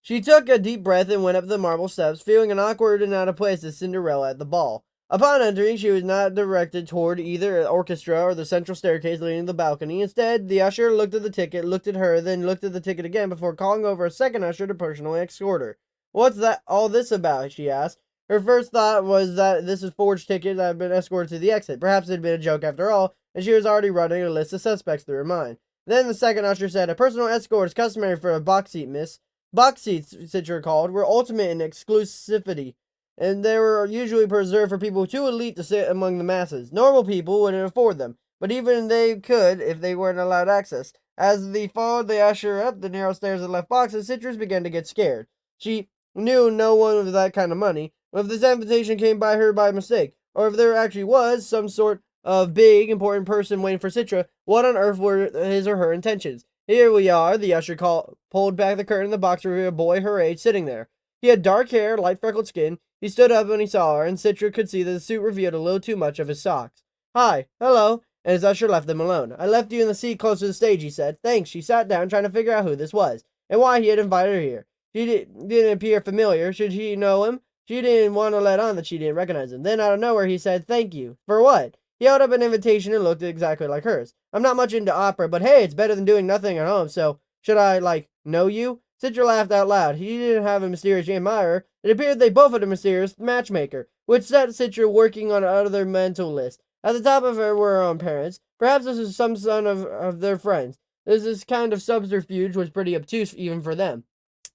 She took a deep breath and went up the marble steps, feeling an awkward and out of place as Cinderella at the ball. Upon entering, she was not directed toward either an orchestra or the central staircase leading to the balcony. Instead, the usher looked at the ticket, looked at her, then looked at the ticket again before calling over a second usher to personally escort her. What's all this about? She asked. Her first thought was that this was forged ticket that had been escorted to the exit. Perhaps it had been a joke after all, and she was already running a list of suspects through her mind. Then the second usher said, a personal escort is customary for a box seat, miss. Box seats, Citra called, were ultimate in exclusivity, and they were usually reserved for people too elite to sit among the masses. Normal people wouldn't afford them, but even they could if they weren't allowed access. As they followed the usher up the narrow stairs and left boxes, Citra began to get scared. She knew no one with that kind of money if this invitation came by her by mistake, or if there actually was some sort of big, important person waiting for Citra, what on earth were his or her intentions? Here we are, the usher pulled back the curtain in the box to reveal a boy her age sitting there. He had dark hair, light freckled skin. He stood up when he saw her, and Citra could see that the suit revealed a little too much of his socks. Hi, hello, and his usher left them alone. I left you in the seat close to the stage, he said. Thanks. She sat down, trying to figure out who this was, and why he had invited her here. She didn't appear familiar. Should he know him? She didn't want to let on that she didn't recognize him. Then, out of nowhere, he said, thank you. For what? He held up an invitation and looked exactly like hers. I'm not much into opera, but hey, it's better than doing nothing at home, so should I, know you? Citra laughed out loud. He didn't have a mysterious admirer. It appeared they both had a mysterious matchmaker, which set Citra working on another mental list. At the top of her were her own parents. Perhaps this was some son of their friends. This kind of subterfuge was pretty obtuse even for them.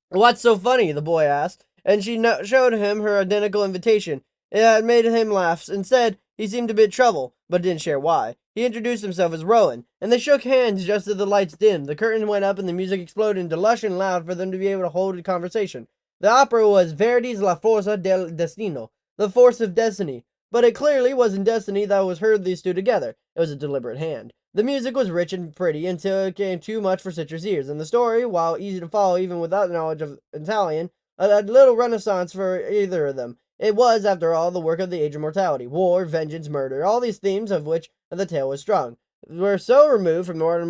What's so funny? The boy asked, and she showed him her identical invitation. It had made him laugh. Instead, he seemed a bit troubled, but didn't share why. He introduced himself as Rowan, and they shook hands just as the lights dimmed. The curtain went up and the music exploded into lush and loud for them to be able to hold a conversation. The opera was Verdi's La Forza del Destino, the force of destiny, but it clearly wasn't destiny that was herding these two together. It was a deliberate hand. The music was rich and pretty until it became too much for Citra's ears, and the story, while easy to follow even without knowledge of Italian, had little renaissance for either of them. It was, after all, the work of the age of mortality, war, vengeance, murder, all these themes of which the tale was strung, were so removed from modern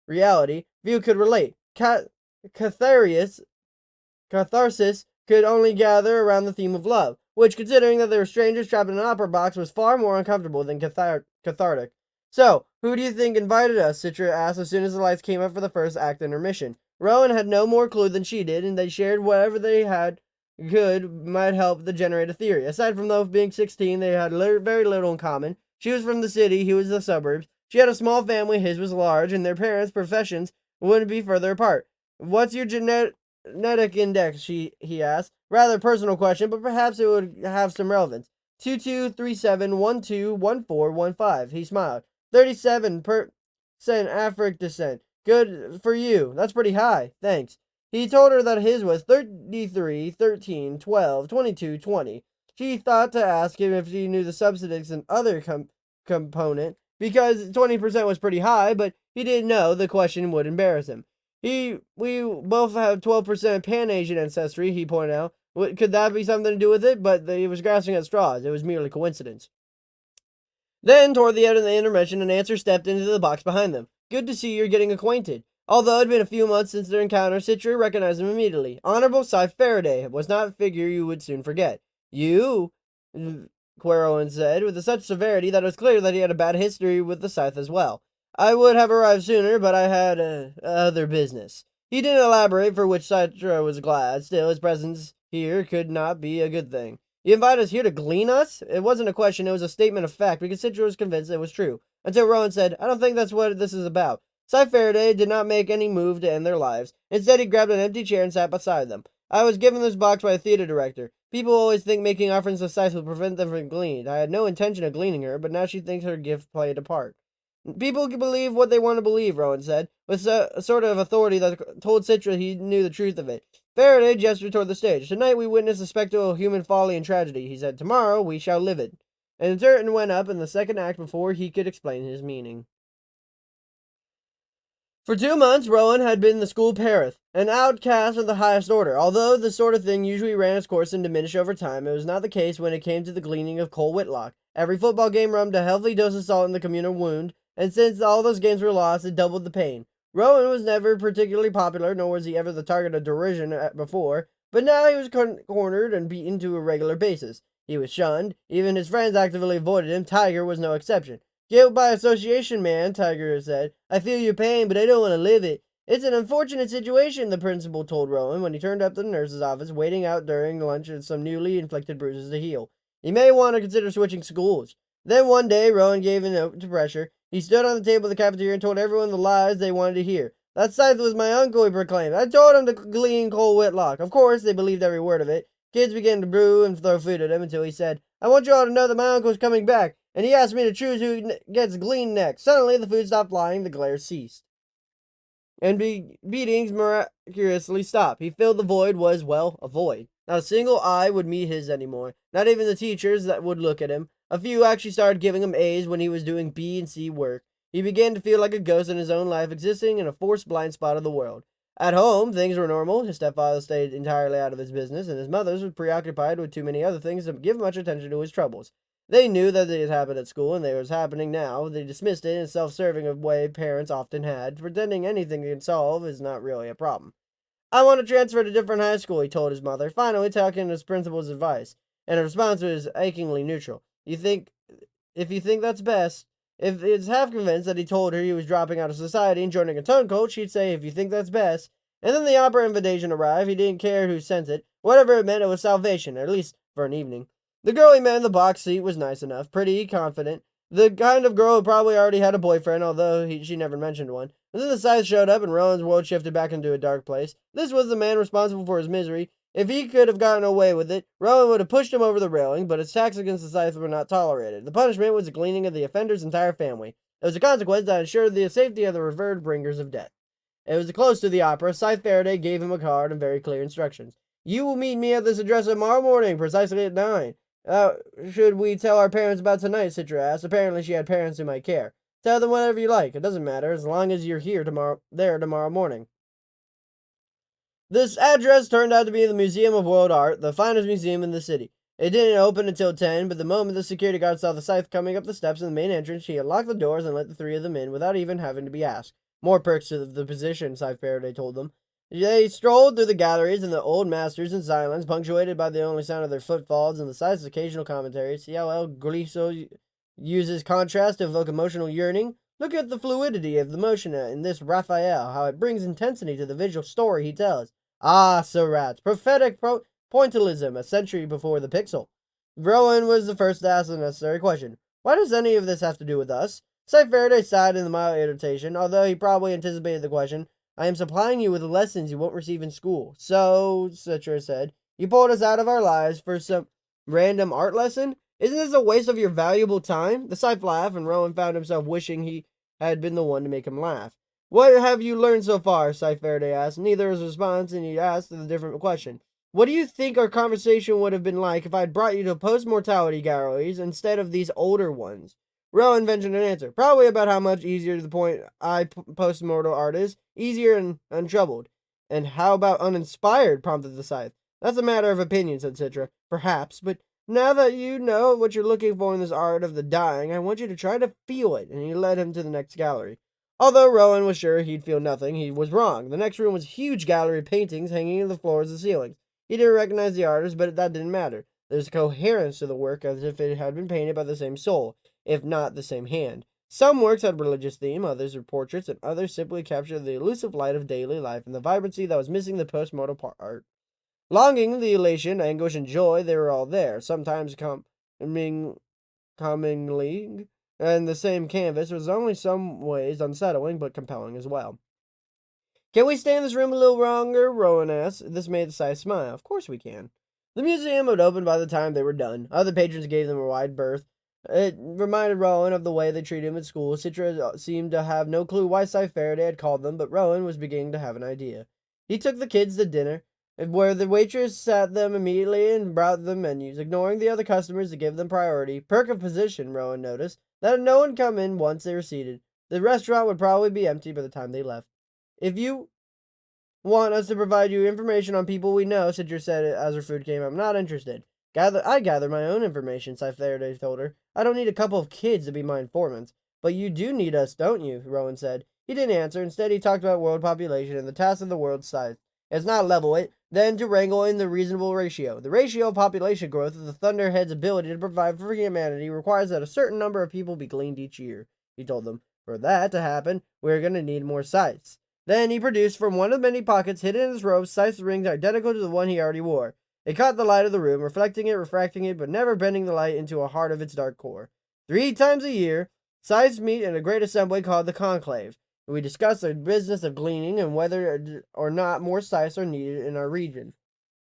reality, few could relate. Catharsis could only gather around the theme of love, which, considering that they were strangers trapped in an opera box, was far more uncomfortable than cathartic. So, who do you think invited us? Citra asked as soon as the lights came up for the first act intermission. Rowan had no more clue than she did, and they shared whatever they had might help to generate a theory. Aside from those being 16, they had very little in common. She was from the city, he was the suburbs. She had a small family, his was large, and their parents' professions wouldn't be further apart. What's your genetic index? He asked. Rather personal question, but perhaps it would have some relevance. 2237121415. He smiled. 37% African descent. Good for you. That's pretty high. Thanks. He told her that his was 33, 13, 12, 22, 20. She thought to ask him if he knew the substance and other component, because 20% was pretty high, but he didn't know. The question would embarrass him. We both have 12% Pan-Asian ancestry, he pointed out. Could that be something to do with it? But he was grasping at straws. It was merely coincidence. Then, toward the end of the intermission, an answer stepped into the box behind them. Good to see you're getting acquainted. Although it had been a few months since their encounter, Citra recognized him immediately. Honorable Scythe Faraday was not a figure you would soon forget. You, Querolin said, with such severity that it was clear that he had a bad history with the Scythe as well. I would have arrived sooner, but I had other business. He didn't elaborate, for which Citra was glad. Still, his presence here could not be a good thing. You invite us here to glean us? It wasn't a question, it was a statement of fact, because Citra was convinced it was true. Until Rowan said, I don't think that's what this is about. Scythe Faraday did not make any move to end their lives. Instead, he grabbed an empty chair and sat beside them. I was given this box by a theater director. People always think making offerings to Scythe will prevent them from gleaning. I had no intention of gleaning her, but now she thinks her gift played a part. People can believe what they want to believe, Rowan said, with a sort of authority that told Citra he knew the truth of it. Faraday gestured toward the stage. Tonight we witness a spectacle of human folly and tragedy, he said. Tomorrow we shall live it. And the curtain went up in the second act before he could explain his meaning. For 2 months, Rowan had been the school parrot, an outcast of the highest order. Although this sort of thing usually ran its course and diminished over time, it was not the case when it came to the gleaning of Cole Whitlock. Every football game rubbed a healthy dose of salt in the communal wound, and since all those games were lost, it doubled the pain. Rowan was never particularly popular, nor was he ever the target of derision before, but now he was cornered and beaten to a regular basis. He was shunned. Even his friends actively avoided him. Tiger was no exception. Guilt by association, man, Tiger said. I feel your pain, but I don't want to live it. It's an unfortunate situation, the principal told Rowan when he turned up to the nurse's office, waiting out during lunch with some newly inflicted bruises to heal. He may want to consider switching schools. Then one day, Rowan gave in to pressure. He stood on the table of the cafeteria and told everyone the lies they wanted to hear. That Scythe was my uncle, he proclaimed. I told him to glean Cole Whitlock. Of course, they believed every word of it. Kids began to brew and throw food at him until he said, I want you all to know that my uncle's coming back, and he asked me to choose who gets gleaned next. Suddenly, the food stopped flying, the glare ceased. And beatings miraculously stopped. He filled the void was, well, a void. Not a single eye would meet his anymore, not even the teachers that would look at him. A few actually started giving him A's when he was doing B and C work. He began to feel like a ghost in his own life, existing in a forced blind spot of the world. At home, things were normal. His stepfather stayed entirely out of his business, and his mother was preoccupied with too many other things to give much attention to his troubles. They knew that it had happened at school, and it was happening now. They dismissed it in a self-serving way parents often had, pretending anything they can solve is not really a problem. I want to transfer to a different high school, he told his mother, finally taking his principal's advice, and her response was achingly neutral. If you think that's best. If it's half convinced that he told her he was dropping out of society and joining a tone cult, she'd say, if you think that's best. And then the opera invitation arrived. He didn't care who sent it. Whatever it meant, it was salvation, at least for an evening. The girl he met in the box seat was nice enough, pretty, confident. The kind of girl who probably already had a boyfriend, although she never mentioned one. And then the Scythe showed up and Rowan's world shifted back into a dark place. This was the man responsible for his misery. If he could have gotten away with it, Rowan would have pushed him over the railing, but his attacks against the Scythe were not tolerated. The punishment was the gleaning of the offender's entire family. It was a consequence that ensured the safety of the revered bringers of death. It was close to the opera. Scythe Faraday gave him a card and very clear instructions. You will meet me at this address tomorrow morning, precisely at 9. Should we tell our parents about tonight? Citra asked. Apparently she had parents who might care. Tell them whatever you like. It doesn't matter, as long as you're there tomorrow morning. This address turned out to be the Museum of World Art, the finest museum in the city. It didn't open until 10, but the moment the security guard saw the Scythe coming up the steps in the main entrance, he unlocked the doors and let the three of them in without even having to be asked. More perks to the position, Scythe Faraday told them. They strolled through the galleries and the old masters in silence, punctuated by the only sound of their footfalls and the Scythe's occasional commentary. See how El Griso uses contrast to evoke emotional yearning? Look at the fluidity of the motion in this Raphael, how it brings intensity to the visual story he tells. Ah, Sir Rats, prophetic pointillism, a century before the pixel. Rowan was the first to ask the necessary question. Why does any of this have to do with us? Scythe Faraday sighed in the mild irritation, although he probably anticipated the question. I am supplying you with lessons you won't receive in school. So, Citra said, you pulled us out of our lives for some random art lesson? Isn't this a waste of your valuable time? The Scythe laughed, and Rowan found himself wishing he had been the one to make him laugh. What have you learned so far? Scythe Faraday asked. Neither was a response, and he asked a different question. What do you think our conversation would have been like if I'd brought you to post-mortality galleries instead of these older ones? Rowan ventured an answer. Probably about how much easier to the point post-mortal art is. Easier and untroubled. And how about uninspired? Prompted the Scythe. That's a matter of opinion, said Citra. Perhaps, but now that you know what you're looking for in this art of the dying, I want you to try to feel it. And he led him to the next gallery. Although Rowan was sure he'd feel nothing, he was wrong. The next room was a huge gallery of paintings hanging in the floors and ceilings. He didn't recognize the artist, but that didn't matter. There's a coherence to the work as if it had been painted by the same soul, if not the same hand. Some works had religious theme, others were portraits, and others simply captured the elusive light of daily life and the vibrancy that was missing the post-mortal art. Longing, the elation, anguish, and joy, they were all there, sometimes comingly, and the same canvas was only some ways unsettling, but compelling as well. Can we stay in this room a little longer? Rowan asked. This made the Scythe smile. Of course we can. The museum had opened by the time they were done. Other patrons gave them a wide berth. It reminded Rowan of the way they treated him at school. Citra seemed to have no clue why Scythe Faraday had called them, but Rowan was beginning to have an idea. He took the kids to dinner, where the waitress sat them immediately and brought them menus, ignoring the other customers to give them priority. Perk of position, Rowan noticed, that no one come in once they were seated. The restaurant would probably be empty by the time they left. If you want us to provide you information on people we know, Citra said as her food came up, I'm not interested. I gather my own information, Scythe Faraday told her. I don't need a couple of kids to be my informants. But you do need us, don't you? Rowan said. He didn't answer. Instead, he talked about world population and the task of the world's size. It's not level it, then to wrangle in the reasonable ratio. The ratio of population growth of the Thunderhead's ability to provide for humanity requires that a certain number of people be gleaned each year, he told them. For that to happen, we're going to need more Scythes. Then he produced from one of the many pockets hidden in his robe Scythe rings identical to the one he already wore. It caught the light of the room, reflecting it, refracting it, but never bending the light into a heart of its dark core. 3 times a year, Scythes meet in a great assembly called the Conclave. We discuss the business of gleaning and whether or not more Scythes are needed in our region.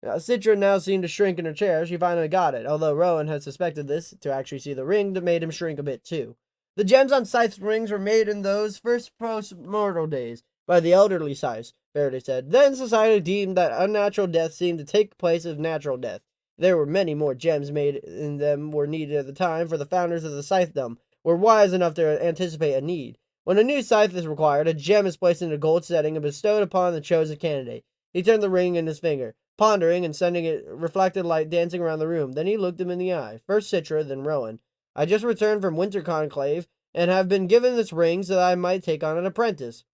Citra now seemed to shrink in her chair. She finally got it, although Rowan had suspected this, to actually see the ring that made him shrink a bit too. The gems on Scythe's rings were made in those first post-mortal days by the elderly Scythes, Faraday said. Then society deemed that unnatural death seemed to take place of natural death. There were many more gems made in them were needed at the time, for the founders of the Scythedom were wise enough to anticipate a need. When a new scythe is required, a gem is placed in a gold setting and bestowed upon the chosen candidate. He turned the ring in his finger, pondering and sending it reflected light dancing around the room. Then he looked him in the eye. First Citra, then Rowan. I just returned from Winter Conclave, and have been given this ring so that I might take on an apprentice.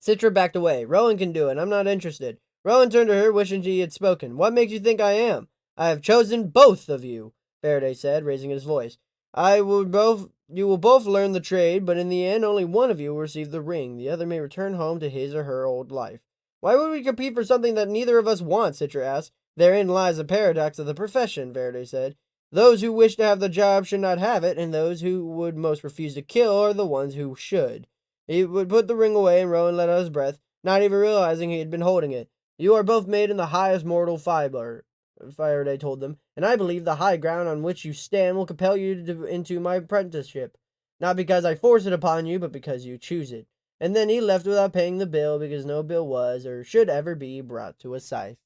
Citra backed away. Rowan can do it. I'm not interested. Rowan turned to her, wishing she had spoken. What makes you think I am? I have chosen both of you, Faraday said, raising his voice. You will both learn the trade, but in the end, only one of you will receive the ring. The other may return home to his or her old life. Why would we compete for something that neither of us want? Citra asked. Therein lies the paradox of the profession, Faraday said. Those who wish to have the job should not have it, and those who would most refuse to kill are the ones who should. He would put the ring away, and Rowan let out his breath, not even realizing he had been holding it. You are both made in the highest mortal fiber, Faraday told them, and I believe the high ground on which you stand will compel you into my apprenticeship. Not because I force it upon you, but because you choose it. And then he left without paying the bill, because no bill was, or should ever be, brought to a Scythe.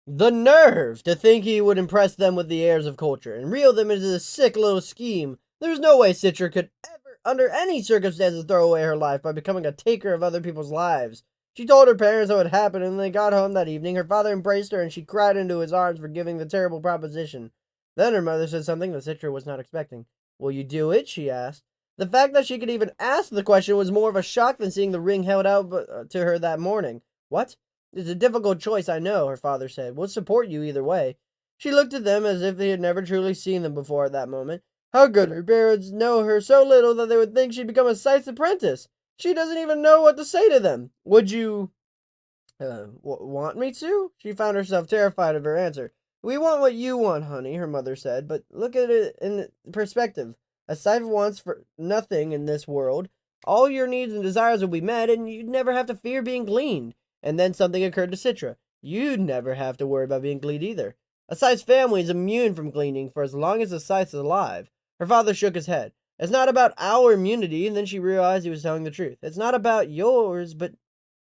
The nerve to think he would impress them with the airs of culture, and reel them into this sick little scheme. There was no way Citra could ever, under any circumstances, throw away her life by becoming a taker of other people's lives. She told her parents what had happened, and when they got home that evening, her father embraced her, and she cried into his arms for giving the terrible proposition. Then her mother said something that Citra was not expecting. Will you do it? She asked. The fact that she could even ask the question was more of a shock than seeing the ring held out to her that morning. What? It's a difficult choice, I know, her father said. We'll support you either way. She looked at them as if they had never truly seen them before at that moment. How could her parents know her so little that they would think she'd become a Scythe's apprentice? She doesn't even know what to say to them. Would you, want me to? She found herself terrified of her answer. We want what you want, honey, her mother said, but look at it in perspective. A Scythe wants for nothing in this world. All your needs and desires will be met, and you'd never have to fear being gleaned. And then something occurred to Citra. You'd never have to worry about being gleaned either. A Scythe's family is immune from gleaning for as long as the Scythe is alive. Her father shook his head. It's not about our immunity, and then she realized he was telling the truth. It's not about yours, but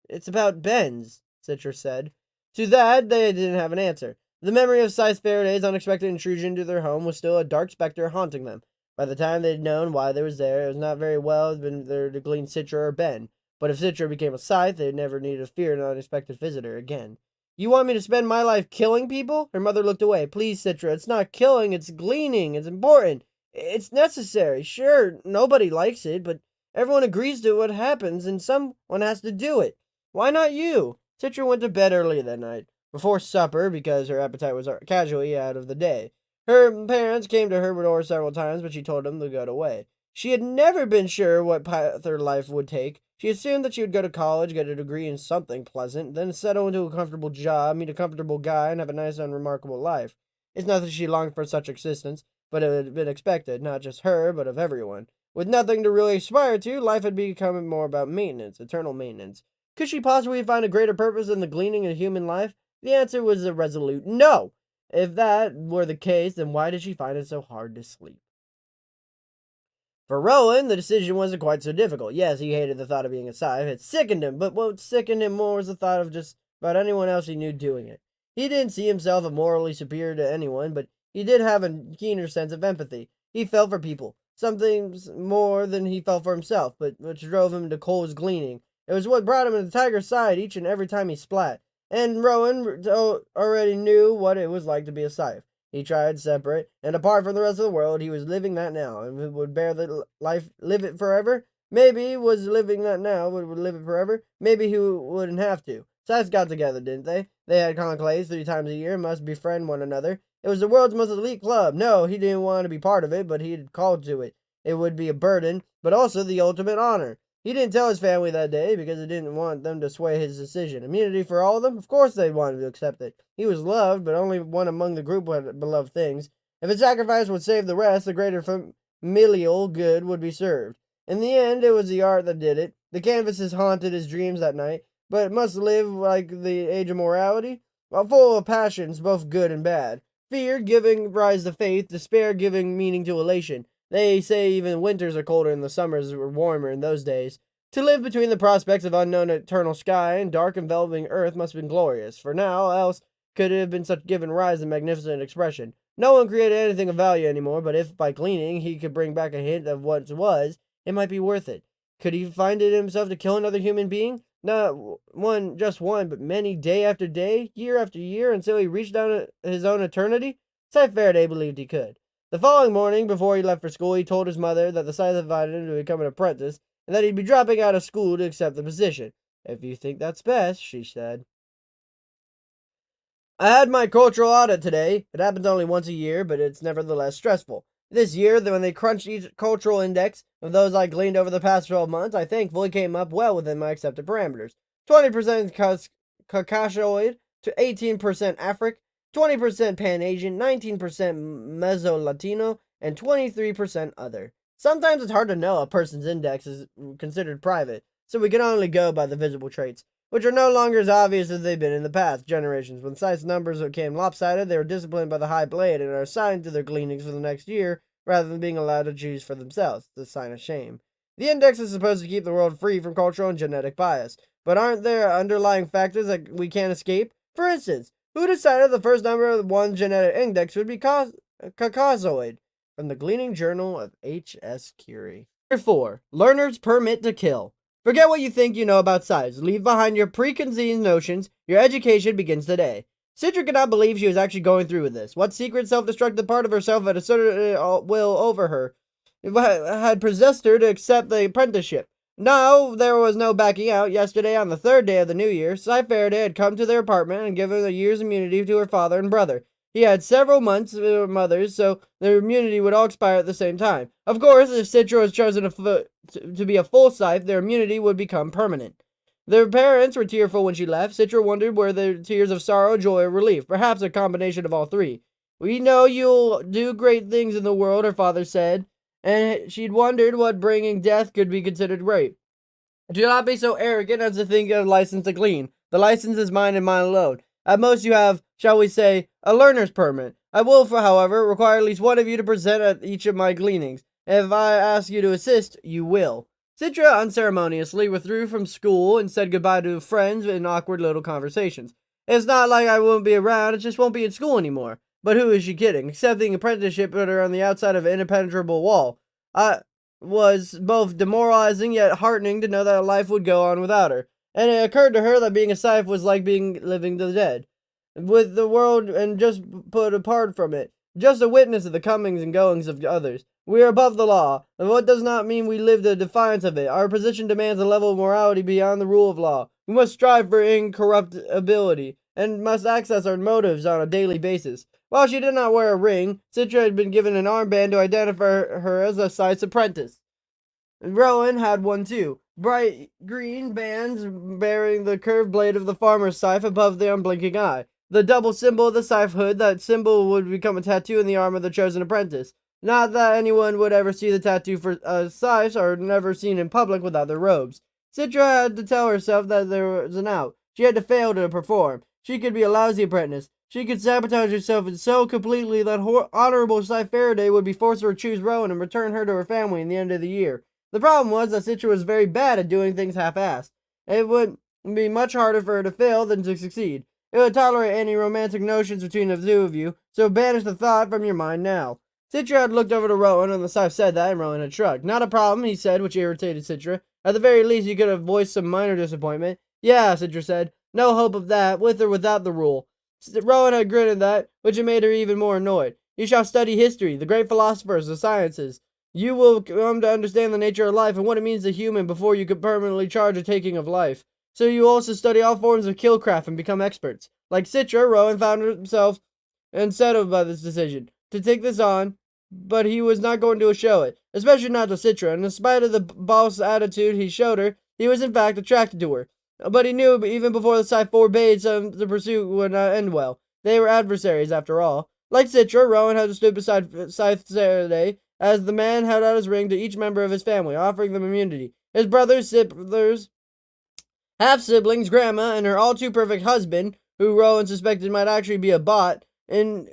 it's about Ben's, Citra said. To that, they didn't have an answer. The memory of Scythe Faraday's unexpected intrusion into their home was still a dark specter haunting them. By the time they'd known why they was there, it was not very well had been there to glean Citra or Ben. But if Citra became a Scythe, they'd never need to fear an unexpected visitor again. You want me to spend my life killing people? Her mother looked away. Please, Citra, it's not killing, it's gleaning. It's important. It's necessary. Sure, nobody likes it, but everyone agrees to what happens, and someone has to do it. Why not you? Citra went to bed early that night, before supper, because her appetite was casually out of the day. Her parents came to her door several times, but she told them to go away. She had never been sure what path her life would take. She assumed that she would go to college, get a degree in something pleasant, then settle into a comfortable job, meet a comfortable guy, and have a nice, unremarkable life. It's not that she longed for such existence, but it had been expected, not just her, but of everyone. With nothing to really aspire to, life had become more about maintenance, eternal maintenance. Could she possibly find a greater purpose than the gleaning of human life? The answer was a resolute no. If that were the case, then why did she find it so hard to sleep? For Rowan, the decision wasn't quite so difficult. Yes, he hated the thought of being a Scythe. It sickened him, but what sickened him more was the thought of just about anyone else he knew doing it. He didn't see himself as morally superior to anyone, but he did have a keener sense of empathy. He felt for people, something more than he felt for himself, but which drove him to Cole's gleaning. It was what brought him to the tiger's side each and every time he splat. And Rowan already knew what it was like to be a Scythe. He tried separate and apart from the rest of the world. He was living that now, and would bear the life, live it forever. Maybe he was living that now, would live it forever. Maybe he wouldn't have to. Scythes got together, didn't they? They had conclaves 3 times a year, must befriend one another. It was the world's most elite club. No, he didn't want to be part of it, but he had called to it. It would be a burden, but also the ultimate honor. He didn't tell his family that day because he didn't want them to sway his decision. Immunity for all of them? Of course they wanted to accept it. He was loved, but only one among the group had beloved things. If a sacrifice would save the rest, the greater familial good would be served. In the end, it was the art that did it. The canvases haunted his dreams that night, but it must live like the age of morality, while full of passions, both good and bad. Fear giving rise to faith, despair giving meaning to elation. They say even winters are colder and the summers were warmer in those days. To live between the prospects of unknown eternal sky and dark enveloping earth must have been glorious, for now else could it have been such given rise and magnificent expression. No one created anything of value anymore, but if by gleaning he could bring back a hint of what was, it might be worth it. Could he find it in himself to kill another human being? Not one, just one, but many, day after day, year after year, until he reached down his own eternity? Scythe Faraday believed he could. The following morning, before he left for school, he told his mother that the Scythe invited him to become an apprentice, and that he'd be dropping out of school to accept the position. "If you think that's best," she said. "I had my cultural audit today. It happens only once a year, but it's nevertheless stressful. This year, when they crunched each cultural index of those I gleaned over the past 12 months, I thankfully came up well within my accepted parameters. 20% Caucasoid to 18% Afric, 20% Pan-Asian, 19% Meso-Latino, and 23% other. Sometimes it's hard to know a person's index is considered private, so we can only go by the visible traits, which are no longer as obvious as they've been in the past generations. When Scythe's numbers became lopsided, they were disciplined by the High Blade and are assigned to their gleanings for the next year, rather than being allowed to choose for themselves. It's a sign of shame. The index is supposed to keep the world free from cultural and genetic bias, but aren't there underlying factors that we can't escape? For instance, who decided the first number of one genetic index would be Caucasoid? From the Gleaning Journal of H.S. Curie. Number 4. Learner's Permit to Kill. Forget what you think you know about science. Leave behind your preconceived notions. Your education begins today. Citra could not believe she was actually going through with this. What secret self-destructive part of herself had asserted will over her had possessed her to accept the apprenticeship. No, there was no backing out. Yesterday, on the 3rd day of the new year, Scythe Faraday had come to their apartment and given a year's immunity to her father and brother. He had several months with mothers, so their immunity would all expire at the same time. Of course, if Citra was chosen to be a full Scythe, their immunity would become permanent. Their parents were tearful when she left. Citra wondered were their tears of sorrow, joy, or relief, perhaps a combination of all three. "We know you'll do great things in the world," her father said, and she'd wondered what bringing death could be considered great. "Do not be so arrogant as to think of a license to glean. The license is mine and mine alone. At most you have, shall we say, a learner's permit. I will, however, require at least one of you to present at each of my gleanings. If I ask you to assist, you will." Citra unceremoniously withdrew from school and said goodbye to friends in awkward little conversations. "It's not like I won't be around, it just won't be in school anymore." But who is she kidding? Accepting apprenticeship put her on the outside of an impenetrable wall. I was both demoralizing yet heartening to know that life would go on without her. And it occurred to her that being a Scythe was like being living the dead, with the world and just put apart from it, just a witness of the comings and goings of others. We are above the law, and what does not mean we live in defiance of it. Our position demands a level of morality beyond the rule of law. We must strive for incorruptibility, and must access our motives on a daily basis. While she did not wear a ring, Citra had been given an armband to identify her as a Scythe's apprentice. Rowan had one too. Bright green bands bearing the curved blade of the farmer's scythe above the unblinking eye. The double symbol of the scythe hood. That symbol would become a tattoo in the arm of the chosen apprentice. Not that anyone would ever see the tattoo, for scythes are never seen in public without their robes. Citra had to tell herself that there was an out. She had to fail to perform. She could be a lousy apprentice. She could sabotage herself so completely that honorable Scythe Faraday would be forced to choose Rowan and return her to her family in the end of the year. The problem was that Citra was very bad at doing things half-assed. It would be much harder for her to fail than to succeed. It would tolerate any romantic notions between the two of you, so banish the thought from your mind now. Citra had looked over to Rowan, and the Scythe said that, and Rowan had shrugged. "Not a problem," he said, which irritated Citra. "At the very least, you could have voiced some minor disappointment." "Yeah," Citra said. "No hope of that, with or without the rule." Rowan had grinned at that, which made her even more annoyed. "You shall study history, the great philosophers, the sciences. You will come to understand the nature of life and what it means to human before you could permanently charge a taking of life. So you also study all forms of killcraft and become experts." Like Citra, Rowan found himself unsettled by this decision to take this on, but he was not going to show it, especially not to Citra, and in spite of the boss attitude he showed her, he was in fact attracted to her. But he knew even before the Scythe forbade the pursuit would not end well. They were adversaries, after all. Like Citra, Rowan had stood beside Scythe Faraday as the man held out his ring to each member of his family, offering them immunity. His brothers, sisters, half-siblings, grandma, and her all-too-perfect husband, who Rowan suspected might actually be a bot, and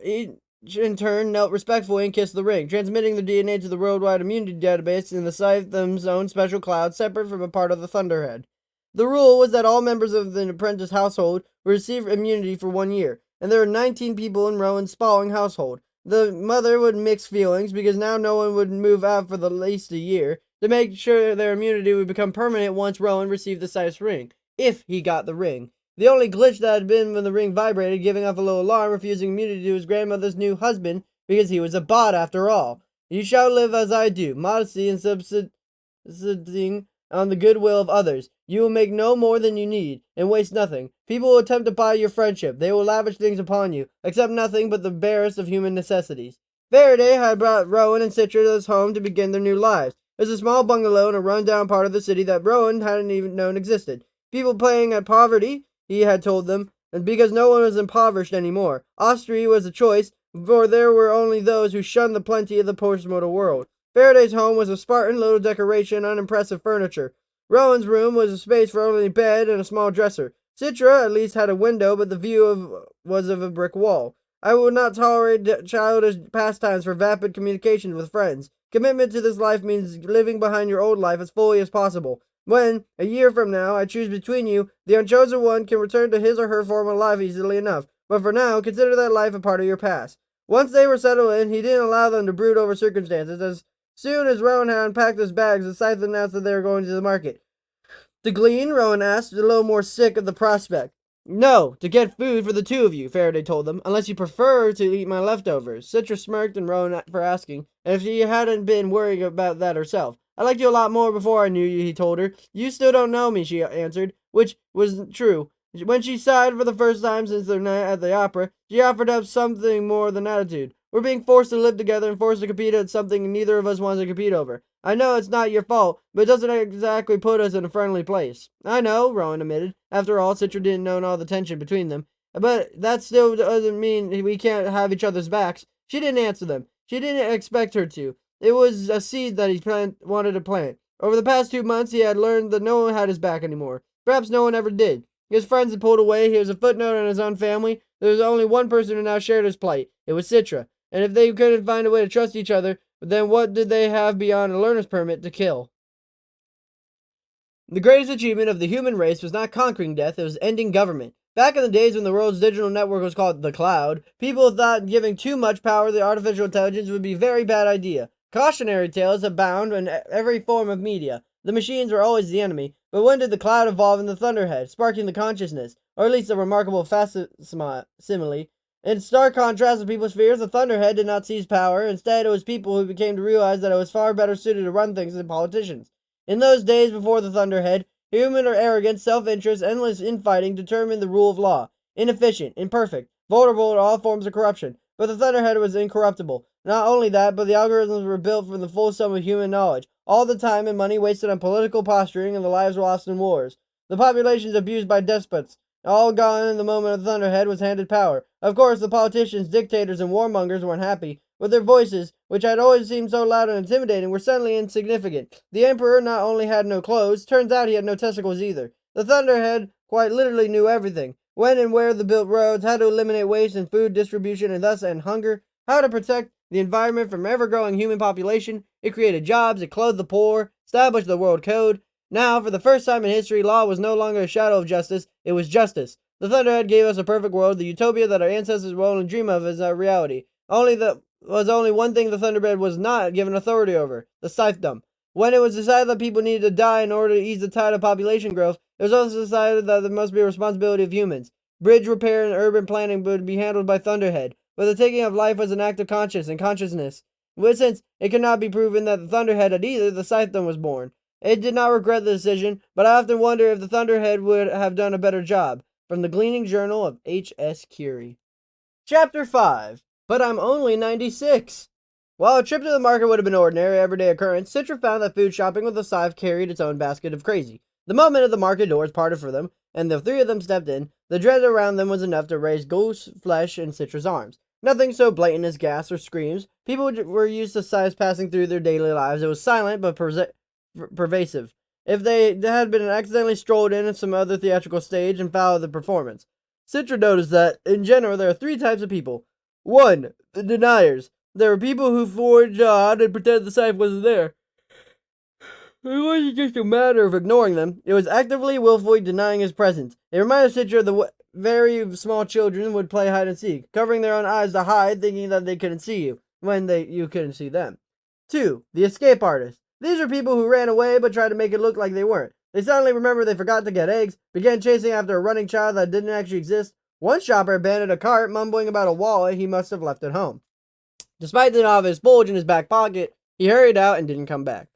in turn, knelt respectfully and kissed the ring, transmitting the DNA to the worldwide immunity database in the Scythe's own special cloud, separate from a part of the Thunderhead. The rule was that all members of the apprentice household would receive immunity for 1 year, and there were 19 people in Rowan's spawning household. The mother would mix feelings because now no one would move out for the least a year to make sure their immunity would become permanent once Rowan received the Scythe's ring, if he got the ring. The only glitch that had been when the ring vibrated, giving off a little alarm, refusing immunity to his grandmother's new husband, because he was a bot after all. You shall live as I do, modesty and subsiding on the goodwill of others. You will make no more than you need, and waste nothing. People will attempt to buy your friendship. They will lavish things upon you, accept nothing but the barest of human necessities. Faraday had brought Rowan and Citra's home to begin their new lives. It was a small bungalow in a run-down part of the city that Rowan hadn't even known existed. People playing at poverty, he had told them, and because no one was impoverished anymore. Austria was a choice, for there were only those who shunned the plenty of the post-mortal world. Faraday's home was a Spartan, little decoration, unimpressive furniture. Rowan's room was a space for only a bed and a small dresser. Citra at least had a window, but the view was of a brick wall. I would not tolerate childish pastimes for vapid communication with friends. Commitment to this life means living behind your old life as fully as possible. When, a year from now, I choose between you, the unchosen one can return to his or her former life easily enough. But for now, consider that life a part of your past. Once they were settled in, he didn't allow them to brood over circumstances. As soon as Rowan had unpacked his bags, the Scythe announced that they were going to the market. To glean, Rowan asked, a little more sick of the prospect. No, to get food for the two of you, Faraday told them, unless you prefer to eat my leftovers. Citra smirked and Rowan for asking, and if she hadn't been worrying about that herself. I liked you a lot more before I knew you, he told her. You still don't know me, she answered, which was true. When she sighed for the first time since their night at the opera, she offered up something more than attitude. We're being forced to live together and forced to compete at something neither of us wants to compete over. I know it's not your fault, but it doesn't exactly put us in a friendly place. I know, Rowan admitted. After all, Citra didn't know all the tension between them. But that still doesn't mean we can't have each other's backs. She didn't answer them. She didn't expect her to. It was a seed that he wanted to plant. Over the past 2 months, he had learned that no one had his back anymore. Perhaps no one ever did. His friends had pulled away. He was a footnote in his own family. There was only one person who now shared his plight. It was Citra. And if they couldn't find a way to trust each other, then what did they have beyond a learner's permit to kill? The greatest achievement of the human race was not conquering death, it was ending government. Back in the days when the world's digital network was called the cloud, people thought giving too much power to artificial intelligence would be a very bad idea. Cautionary tales abound in every form of media. The machines were always the enemy, but when did the cloud evolve in the thunderhead, sparking the consciousness, or at least a remarkable facsimile? In stark contrast to people's fears, the Thunderhead did not seize power. Instead, it was people who became to realize that it was far better suited to run things than politicians. In those days before the Thunderhead, human arrogance, self-interest, endless infighting determined the rule of law. Inefficient, imperfect, vulnerable to all forms of corruption. But the Thunderhead was incorruptible. Not only that, but the algorithms were built from the full sum of human knowledge. All the time and money wasted on political posturing and the lives lost in wars. The populations abused by despots. All gone in the moment the Thunderhead was handed power. Of course, the politicians, dictators, and warmongers weren't happy, but their voices, which had always seemed so loud and intimidating, were suddenly insignificant. The Emperor not only had no clothes, turns out he had no testicles either. The Thunderhead quite literally knew everything. When and where to build roads, how to eliminate waste and food distribution and thus end hunger, how to protect the environment from ever-growing human population. It created jobs, it clothed the poor, established the world code. Now, for the first time in history, law was no longer a shadow of justice, it was justice. The Thunderhead gave us a perfect world, the utopia that our ancestors will only dream of as our reality. Only one thing the Thunderbird was not given authority over, the Scythedom. When it was decided that people needed to die in order to ease the tide of population growth, it was also decided that there must be a responsibility of humans. Bridge repair and urban planning would be handled by Thunderhead, but the taking of life was an act of conscience and consciousness. Since it could not be proven that the Thunderhead had either, the Scythedom was born. It did not regret the decision, but I often wonder if the Thunderhead would have done a better job. From the Gleaning Journal of H.S. Curie. Chapter 5. But I'm only 96. While a trip to the market would have been ordinary, everyday occurrence, Citra found that food shopping with the Scythe carried its own basket of crazy. The moment of the market doors parted for them, and the three of them stepped in, the dread around them was enough to raise goose flesh in Citra's arms. Nothing so blatant as gasps or screams. People were used to Scythes passing through their daily lives. It was silent but pervasive. If they had been accidentally strolled in at some other theatrical stage and followed the performance. Citra noticed that, in general, there are three types of people. 1. The deniers. There were people who forged on and pretended the Scythe wasn't there. It wasn't just a matter of ignoring them. It was actively, willfully denying his presence. It reminded Citra of the very small children would play hide and seek, covering their own eyes to hide, thinking that they couldn't see you, when you couldn't see them. 2. The escape artists. These are people who ran away but tried to make it look like they weren't. They suddenly remembered they forgot to get eggs, began chasing after a running child that didn't actually exist. One shopper abandoned a cart, mumbling about a wallet he must have left at home. Despite the obvious bulge in his back pocket, he hurried out and didn't come back.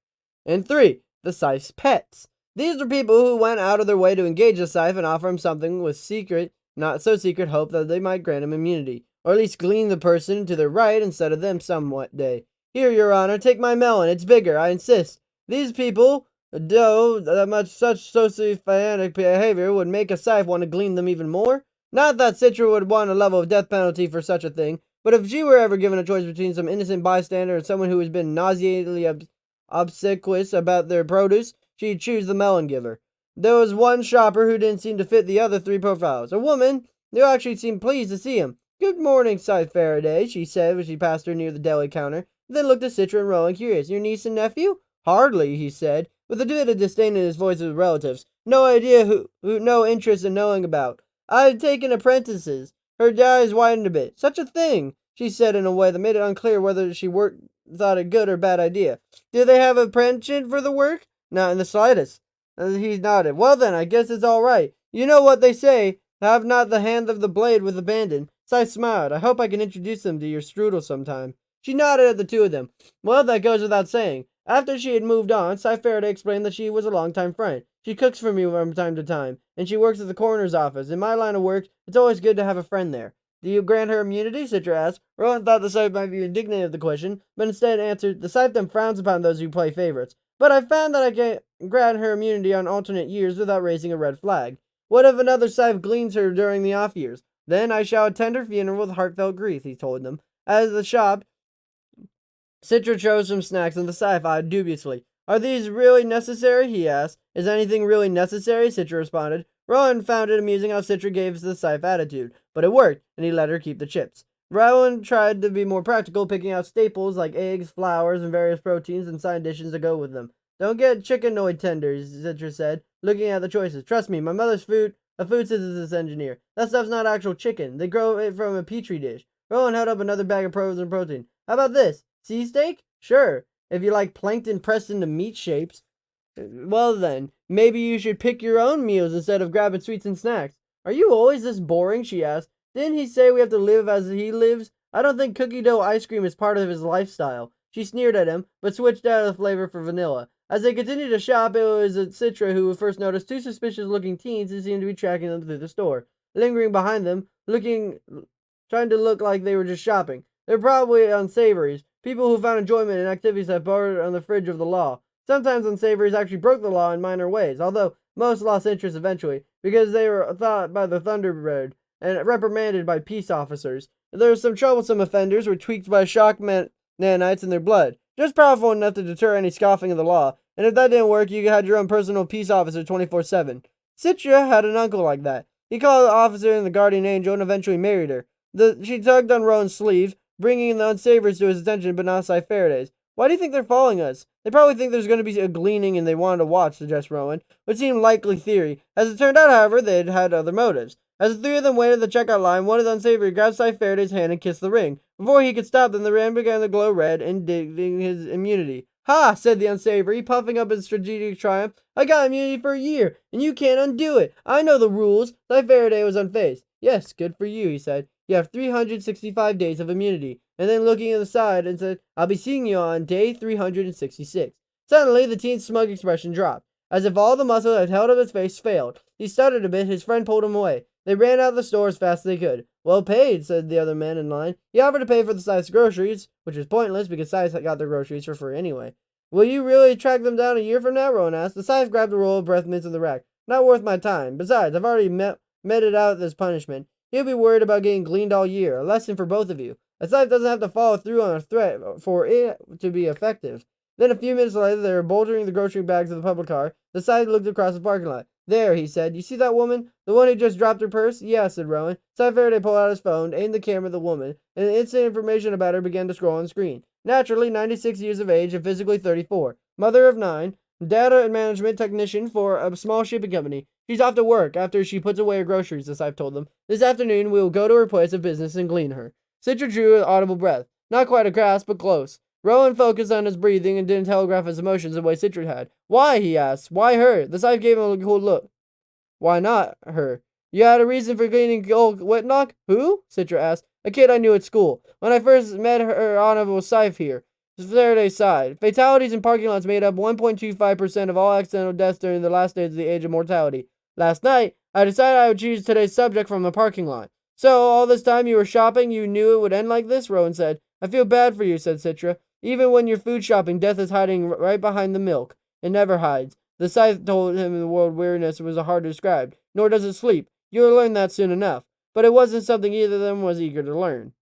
And 3. The Scythe's pets. These are people who went out of their way to engage the Scythe and offer him something with secret, not so secret hope that they might grant him immunity, or at least glean the person to their right instead of them somewhat day. Here, Your Honor, take my melon. It's bigger, I insist. These people, though such sociophatic behavior would make a Scythe want to glean them even more. Not that Citra would want a level of death penalty for such a thing, but if she were ever given a choice between some innocent bystander and someone who has been nauseatingly obsequious about their produce, she'd choose the melon giver. There was one shopper who didn't seem to fit the other 3 profiles. A woman who actually seemed pleased to see him. "Good morning, Scythe Faraday," she said when she passed her near the deli counter, then looked at Citra and Rowan, curious. "Your niece and nephew?" "Hardly," he said, with a bit of disdain in his voice of relatives. "No idea who no interest in knowing about. I've taken apprentices." Her eyes widened a bit. "Such a thing," she said in a way that made it unclear whether she thought it good or bad idea. "Do they have a penchant for the work?" "Not in the slightest." He nodded. "Well then, I guess it's all right. You know what they say, have not the hand of the blade with abandon." Scythe smiled. "I hope I can introduce them to your strudel sometime." She nodded at the 2 of them. "Well, that goes without saying." After she had moved on, Scythe Faraday explained that she was a long-time friend. "She cooks for me from time to time, and she works at the coroner's office. In my line of work, it's always good to have a friend there." "Do you grant her immunity?" Citra asked. Rowan thought the Scythe might be indignant at the question, but instead answered, "The Scythedom frowns upon those who play favorites. But I've found that I can grant her immunity on alternate years without raising a red flag. What if another Scythe gleans her during the off years? Then I shall attend her funeral with heartfelt grief," he told them. As the shop, Citra chose some snacks and the Scythe eyed dubiously. "Are these really necessary?" he asked. "Is anything really necessary?" Citra responded. Rowan found it amusing how Citra gave the Scythe attitude, but it worked, and he let her keep the chips. Rowan tried to be more practical, picking out staples like eggs, flours, and various proteins and side dishes to go with them. "Don't get chickenoid tenders," Citra said, looking at the choices. "Trust me, my mother's a food synthesis engineer. That stuff's not actual chicken. They grow it from a petri dish." Rowan held up another bag of frozen protein. "How about this? Sea steak? Sure, if you like plankton pressed into meat shapes." "Well then, maybe you should pick your own meals instead of grabbing sweets and snacks." "Are you always this boring?" she asked. "Didn't he say we have to live as he lives? I don't think cookie dough ice cream is part of his lifestyle." She sneered at him, but switched out the flavor for vanilla. As they continued to shop, it was Citra who first noticed 2 suspicious-looking teens who seemed to be tracking them through the store. Lingering behind them, trying to look like they were just shopping. They're probably unsavories, people who found enjoyment in activities that bordered on the fringe of the law. Sometimes unsavories actually broke the law in minor ways, although most lost interest eventually, because they were thought by the Thunderbird and reprimanded by peace officers. There were some troublesome offenders who were tweaked by shock nanites in their blood, just powerful enough to deter any scoffing of the law, and if that didn't work, you had your own personal peace officer 24/7. Citra had an uncle like that. He called the officer and the guardian angel and eventually married her. She tugged on Rowan's sleeve, bringing the unsavories to his attention, but not Scythe Faraday's. "Why do you think they're following us?" "They probably think there's going to be a gleaning and they wanted to watch," suggests Rowan, which seemed likely theory. As it turned out, however, they had other motives. As the 3 of them waited at the checkout line, one of the unsavory grabbed Scythe Faraday's hand and kissed the ring. Before he could stop them, the ring began to glow red, indicating his immunity. "Ha!" said the unsavory, puffing up in strategic triumph. "I got immunity for a year, and you can't undo it. I know the rules." Scythe Faraday was unfazed. "Yes, good for you," he said. "You have 365 days of immunity." And then looking at the side and said, "I'll be seeing you on day 366. Suddenly, the teen's smug expression dropped. As if all the muscle that held up his face failed. He stuttered a bit, his friend pulled him away. They ran out of the store as fast as they could. "Well paid," said the other man in line. He offered to pay for the Scythe's groceries, which was pointless because Scythe got their groceries for free anyway. "Will you really track them down a year from now?" Rowan asked. The Scythe grabbed a roll of breath mints in the rack. "Not worth my time. Besides, I've already meted out this punishment. He'll be worried about getting gleaned all year. A lesson for both of you. A Scythe doesn't have to follow through on a threat for it to be effective." Then a few minutes later, they were bolting the grocery bags of the public car. The Scythe looked across the parking lot. There, he said. You see that woman? The one who just dropped her purse? Yeah, said Rowan. Scythe Faraday pulled out his phone, aimed the camera at the woman, and instant information about her began to scroll on the screen. Naturally, 96 years of age and physically 34. Mother of 9. Data and management technician for a small shipping company. She's off to work after she puts away her groceries, the Scythe told them. This afternoon, we will go to her place of business and glean her. Citra drew an audible breath. Not quite a grasp, but close. Rowan focused on his breathing and didn't telegraph his emotions the way Citra had. Why? He asked. Why her? The Scythe gave him a cool look. Why not her? You had a reason for cleaning old Whitlock? Who? Citra asked. A kid I knew at school. When I first met her honorable Scythe here. Faraday sighed. Fatalities in parking lots made up 1.25% of all accidental deaths during the last days of the age of mortality. Last night, I decided I would choose today's subject from the parking lot. So, all this time you were shopping, you knew it would end like this? Rowan said. I feel bad for you, said Citra. Even when you're food shopping, death is hiding right behind the milk. It never hides. The Scythe told him the word weariness was hard to describe, nor does it sleep. You'll learn that soon enough. But it wasn't something either of them was eager to learn.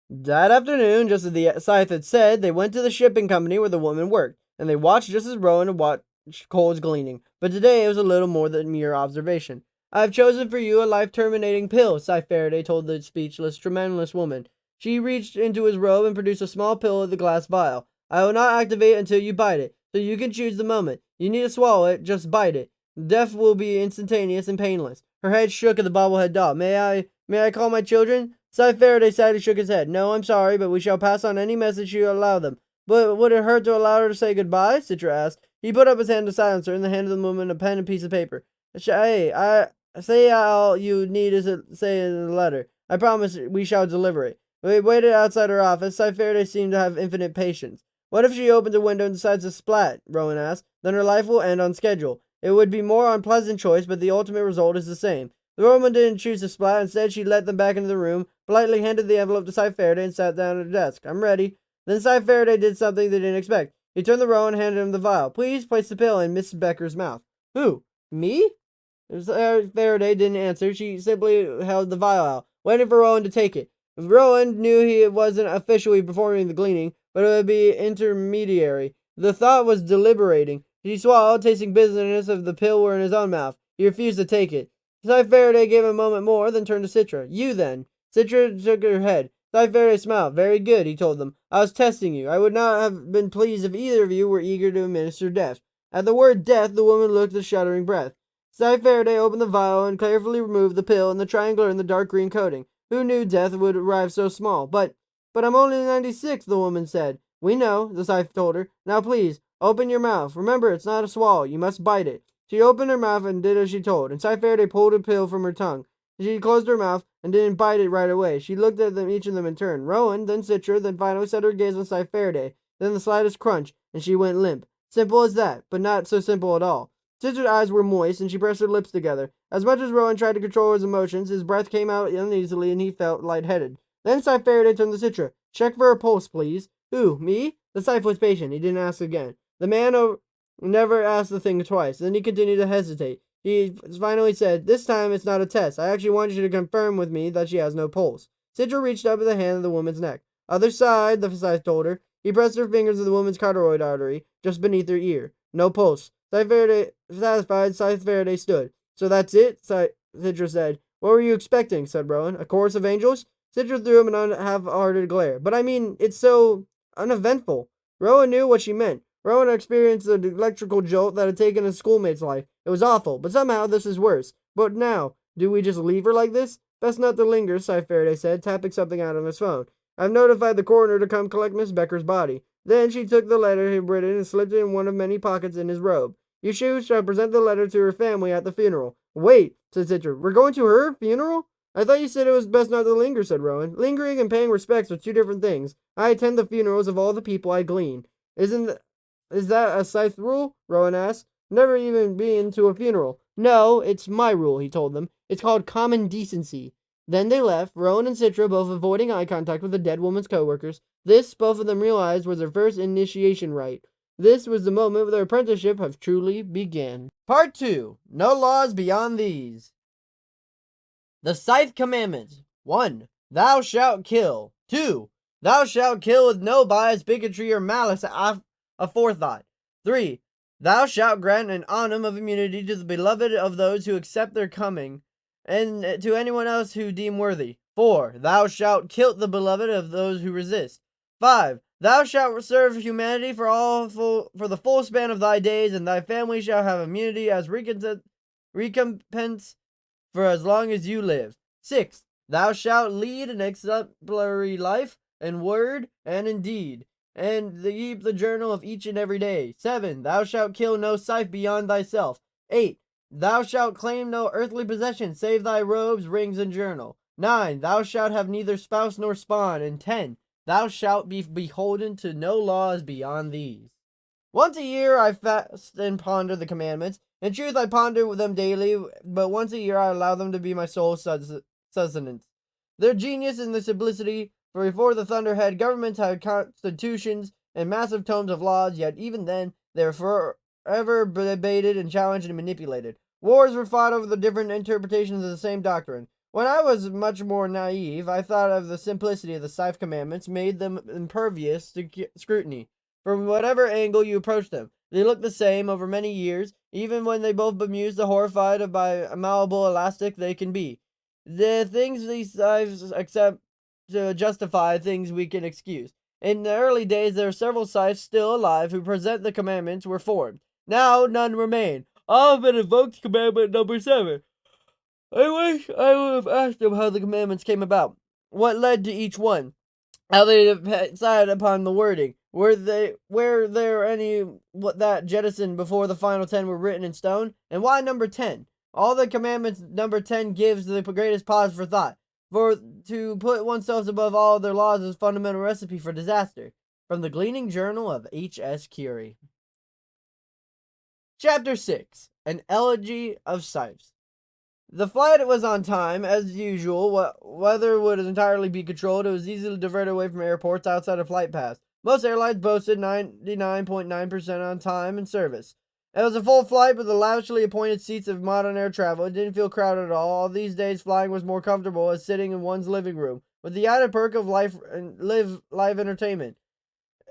That afternoon, just as the Scythe had said, they went to the shipping company where the woman worked, and they watched just as Rowan had watched Cole's gleaning. But today it was a little more than mere observation. I have chosen for you a life-terminating pill, Scythe Faraday told the speechless, tremendous woman. She reached into his robe and produced a small pill of the glass vial. I will not activate until you bite it, so you can choose the moment. You need to swallow it, just bite it. Death will be instantaneous and painless. Her head shook at the bobblehead doll. May I call my children? Scythe Faraday sadly shook his head. No, I'm sorry, but we shall pass on any message you allow them. But would it hurt to allow her to say goodbye? Citra asked. He put up his hand to silence her and handed the woman a pen and piece of paper. Hey, I say all you need is to say in the letter. I promise we shall deliver it. We waited outside her office. Scythe Faraday seemed to have infinite patience. What if she opens a window and decides to splat? Rowan asked. Then her life will end on schedule. It would be a more unpleasant choice, but the ultimate result is the same. The woman didn't choose to splat. Instead, she led them back into the room, politely handed the envelope to Scythe Faraday, and sat down at her desk. I'm ready. Then Scythe Faraday did something they didn't expect. He turned to Rowan and handed him the vial. Please place the pill in Miss Becker's mouth. Who? Me? Faraday didn't answer. She simply held the vial out, waiting for Rowan to take it. Rowan knew he wasn't officially performing the gleaning, but it would be intermediary. The thought was deliberating. He swallowed, tasting bitterness of the pill were in his own mouth. He refused to take it. Scythe Faraday gave him a moment more, then turned to Citra. You, then. Citra shook her head. Scythe Faraday smiled. Very good, he told them. I was testing you. I would not have been pleased if either of you were eager to administer death. At the word death, the woman looked a shuddering breath. Scythe Faraday opened the vial and carefully removed the pill and the triangular and the dark green coating. Who knew death would arrive so small? But I'm only 96, the woman said. We know, the Scythe told her. Now please, open your mouth. Remember, it's not a swallow. You must bite it. She opened her mouth and did as she told, and Scythe Faraday pulled a pill from her tongue. She closed her mouth and didn't bite it right away. She looked at them, each of them in turn. Rowan, then Citra, then finally set her gaze on Scythe Faraday. Then the slightest crunch, and she went limp. Simple as that, but not so simple at all. Citra's eyes were moist, and she pressed her lips together. As much as Rowan tried to control his emotions, his breath came out uneasily, and he felt lightheaded. Then Scythe Faraday turned to Citra. Check for a pulse, please. Who, me? The Scythe was patient. He didn't ask again. The man never asked the thing twice. Then he continued to hesitate. He finally said, This time it's not a test. I actually want you to confirm with me that she has no pulse. Citra reached up with the hand of the woman's neck. Other side, the Scythe told her. He pressed her fingers to the woman's carotid artery, just beneath her ear. No pulse. Scythe Faraday, satisfied, Scythe Faraday stood. So that's it? Citra said. What were you expecting? Said Rowan. A chorus of angels? Citra threw him an half-hearted glare. But I mean, it's so uneventful. Rowan knew what she meant. Rowan had experienced the electrical jolt that had taken his schoolmate's life. It was awful, but somehow this is worse. But now, do we just leave her like this? Best not to linger, Scythe Faraday said, tapping something out on his phone. I've notified the coroner to come collect Miss Becker's body. Then she took the letter he had written and slipped it in one of many pockets in his robe. You shall present the letter to her family at the funeral. Wait, said Citra. We're going to her funeral? I thought you said it was best not to linger, said Rowan. Lingering and paying respects are two different things. I attend the funerals of all the people I glean. Is that a Scythe rule? Rowan asked. Never even been to a funeral. No, it's my rule, he told them. It's called common decency. Then they left, Rowan and Citra both avoiding eye contact with the dead woman's co-workers. This, both of them realized, was their first initiation rite. This was the moment their apprenticeship have truly began. Part 2. No laws beyond these. The Scythe Commandments. 1. Thou shalt kill. 2. Thou shalt kill with no bias, bigotry, or malice aforethought. 3. Thou shalt grant an annum of immunity to the beloved of those who accept their coming, and to anyone else who deem worthy. 4. Thou shalt kill the beloved of those who resist. 5. Thou shalt serve humanity for the full span of thy days, and thy family shall have immunity as recompense for as long as you live. 6. Thou shalt lead an exemplary life in word and in deed, and keep the journal of each and every day. 7. Thou shalt kill no Scythe beyond thyself. 8. Thou shalt claim no earthly possession save thy robes, rings, and journal. 9. Thou shalt have neither spouse nor spawn. And 10. Thou shalt be beholden to no laws beyond these. Once a year I fast and ponder the commandments. In truth, I ponder them daily, but once a year I allow them to be my sole sustenance. Their genius in the simplicity, for before the thunderhead, governments had constitutions and massive tomes of laws, yet even then they were forever debated and challenged and manipulated. Wars were fought over the different interpretations of the same doctrine. When I was much more naive, I thought of the simplicity of the Scythe commandments made them impervious to scrutiny. From whatever angle you approach them, they look the same over many years, even when they both bemused the horrified by malleable elastic they can be. The things these Scythes accept to justify things we can excuse. In the early days, there are several Scythes still alive who present the commandments were formed. Now none remain. All have been invoked commandment number 7. I wish I would have asked them how the commandments came about, what led to each one, how they decided upon the wording. Were there any that jettisoned before the final 10 were written in stone? And why number 10? All the commandments number 10 gives the greatest pause for thought. For to put oneself above all other laws is a fundamental recipe for disaster. From the Gleaning Journal of H.S. Curie. Chapter 6. An Elegy of Scythes. The flight was on time, as usual. Weather would entirely be controlled. It was easily diverted away from airports outside of flight paths. Most airlines boasted 99.9% on time and service. It was a full flight with the lavishly appointed seats of modern air travel. It didn't feel crowded at all. These days, flying was more comfortable as sitting in one's living room, with the added perk of live entertainment.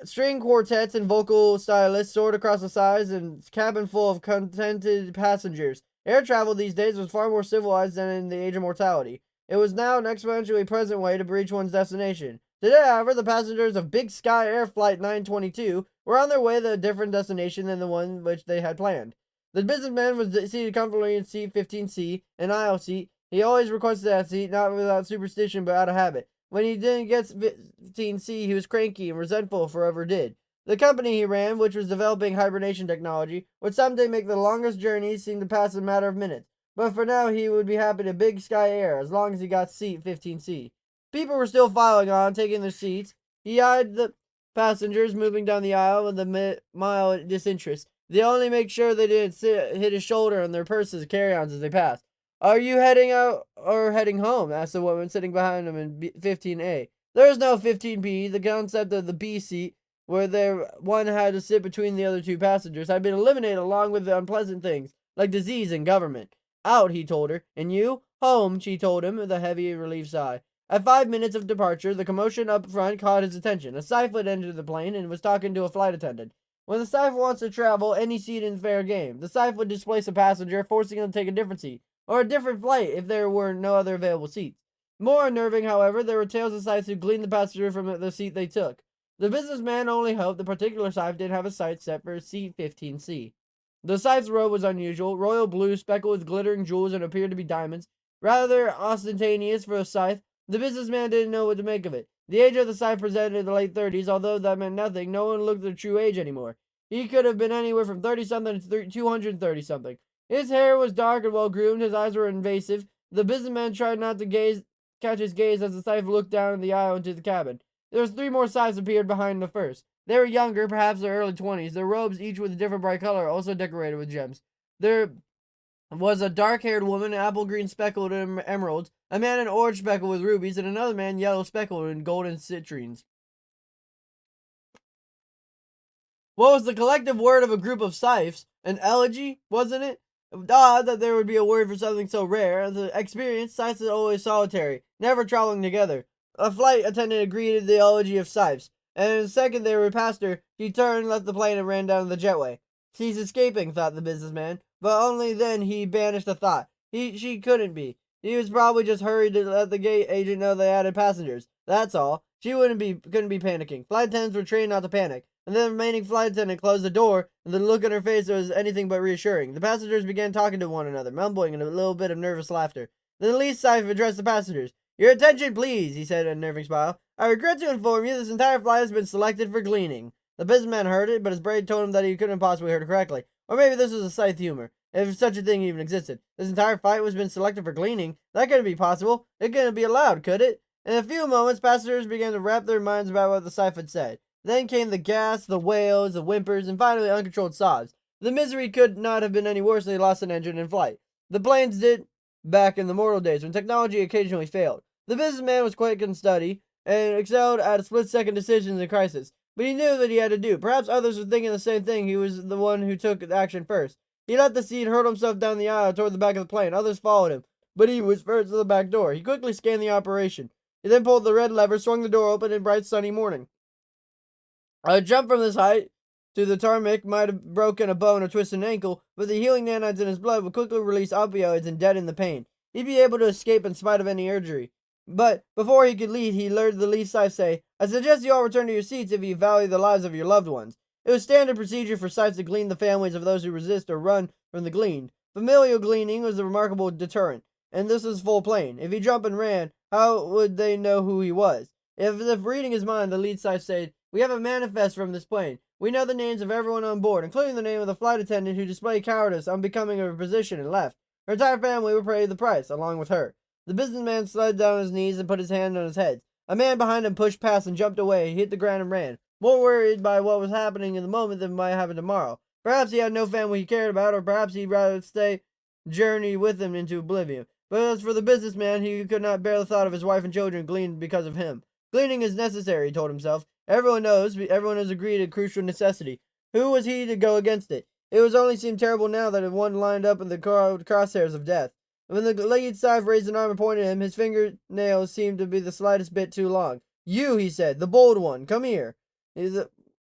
String quartets and vocal stylists soared across the sides and cabin full of contented passengers. Air travel these days was far more civilized than in the age of mortality. It was now an exponentially present way to reach one's destination. Today, however, the passengers of Big Sky Air Flight 922 were on their way to a different destination than the one which they had planned. The businessman was seated comfortably in seat 15C, an aisle seat. He always requested that seat, not without superstition but out of habit. When he didn't get 15C, he was cranky and resentful for whatever did. The company he ran, which was developing hibernation technology, would someday make the longest journeys seem to pass in a matter of minutes. But for now, he would be happy to Big Sky Air, as long as he got seat 15C. People were still filing on, taking their seats. He eyed the passengers moving down the aisle with a mild disinterest. They only make sure they didn't hit his shoulder on their purses and carry-ons as they passed. Are you heading out or heading home? Asked the woman sitting behind him in 15A. There is no 15B. The concept of the B seat, where one had to sit between the other two passengers, had been eliminated along with the unpleasant things, like disease and government. Out, he told her. And you? Home, she told him with a heavy relieved sigh. At 5 minutes of departure, the commotion up front caught his attention. A Scythe had entered the plane and was talking to a flight attendant. When the Scythe wants to travel, any seat is fair game. The Scythe would displace a passenger, forcing him to take a different seat, or a different flight if there were no other available seats. More unnerving, however, there were tales of Scythes who gleaned the passenger from the seat they took. The businessman only hoped the particular Scythe didn't have a sight set for seat 15C. The Scythe's robe was unusual, royal blue, speckled with glittering jewels and appeared to be diamonds. Rather ostentatious for a Scythe, the businessman didn't know what to make of it. The age of the Scythe presented in the late 30s, although that meant nothing. No one looked at the true age anymore. He could have been anywhere from 30-something to 230-something. His hair was dark and well-groomed. His eyes were invasive. The businessman tried not to catch his gaze as the Scythe looked down the aisle into the cabin. There was 3 more Scythes appeared behind the first. They were younger, perhaps their early 20s. Their robes, each with a different bright color, also decorated with gems. There was a dark-haired woman, apple green speckled in emeralds, a man in orange speckled with rubies, and another man yellow speckled in golden citrines. What was the collective word of a group of Scythes? An elegy, wasn't it? Odd that there would be a word for something so rare. The experience, Scythes are always solitary, never traveling together. A flight attendant greeted the elegy of Scythes, and in a second they were past her. She turned, left the plane, and ran down the jetway. She's escaping, thought the businessman, but only then he banished the thought. She couldn't be. He was probably just hurried to let the gate agent know they added passengers. That's all. She couldn't be panicking. Flight attendants were trained not to panic. And then the remaining flight attendant closed the door, and the look on her face was anything but reassuring. The passengers began talking to one another, mumbling and a little bit of nervous laughter. Then the lead Scythe addressed the passengers. Your attention, please, he said in a nerving smile. I regret to inform you this entire flight has been selected for gleaning. The businessman heard it, but his brain told him that he couldn't possibly heard it correctly. Or maybe this was a Scythe humor, if such a thing even existed. This entire flight was been selected for gleaning. That couldn't be possible. It couldn't be allowed, could it? In a few moments, passengers began to wrap their minds about what the Scythe had said. Then came the gasps, the wails, the whimpers, and finally uncontrolled sobs. The misery could not have been any worse than they lost an engine in flight. The planes did back in the mortal days when technology occasionally failed. The businessman was quick in study and excelled at split-second decisions in crisis. But he knew that he had to do. Perhaps others were thinking the same thing. He was the one who took action first. He left the seat, hurled himself down the aisle toward the back of the plane. Others followed him, but he was first to the back door. He quickly scanned the operation. He then pulled the red lever, swung the door open in bright sunny morning. A jump from this height to the tarmac might have broken a bone or twisted an ankle, but the healing nanites in his blood would quickly release opioids and deaden the pain. He'd be able to escape in spite of any injury. But before he could leave, he heard the lead Scythe say, I suggest you all return to your seats if you value the lives of your loved ones. It was standard procedure for Scythes to glean the families of those who resist or run from the gleaned. Familial gleaning was a remarkable deterrent, and this was full plain. If he jumped and ran, how would they know who he was? If reading his mind, the lead Scythe said, We have a manifest from this plane. We know the names of everyone on board, including the name of the flight attendant who displayed cowardice unbecoming of her position and left. Her entire family would pay the price, along with her. The businessman slid down on his knees and put his hand on his head. A man behind him pushed past and jumped away. He hit the ground and ran, more worried by what was happening in the moment than might happen tomorrow. Perhaps he had no family he cared about, or perhaps he'd rather stay journey with him into oblivion. But as for the businessman, he could not bear the thought of his wife and children gleaned because of him. Gleaning is necessary, he told himself. Everyone has agreed a crucial necessity. Who was he to go against it? It was only seemed terrible now that it one lined up in the crosshairs of death. When the lead Scythe raised an arm and pointed at him, his fingernails seemed to be the slightest bit too long. You, he said, the bold one, come here.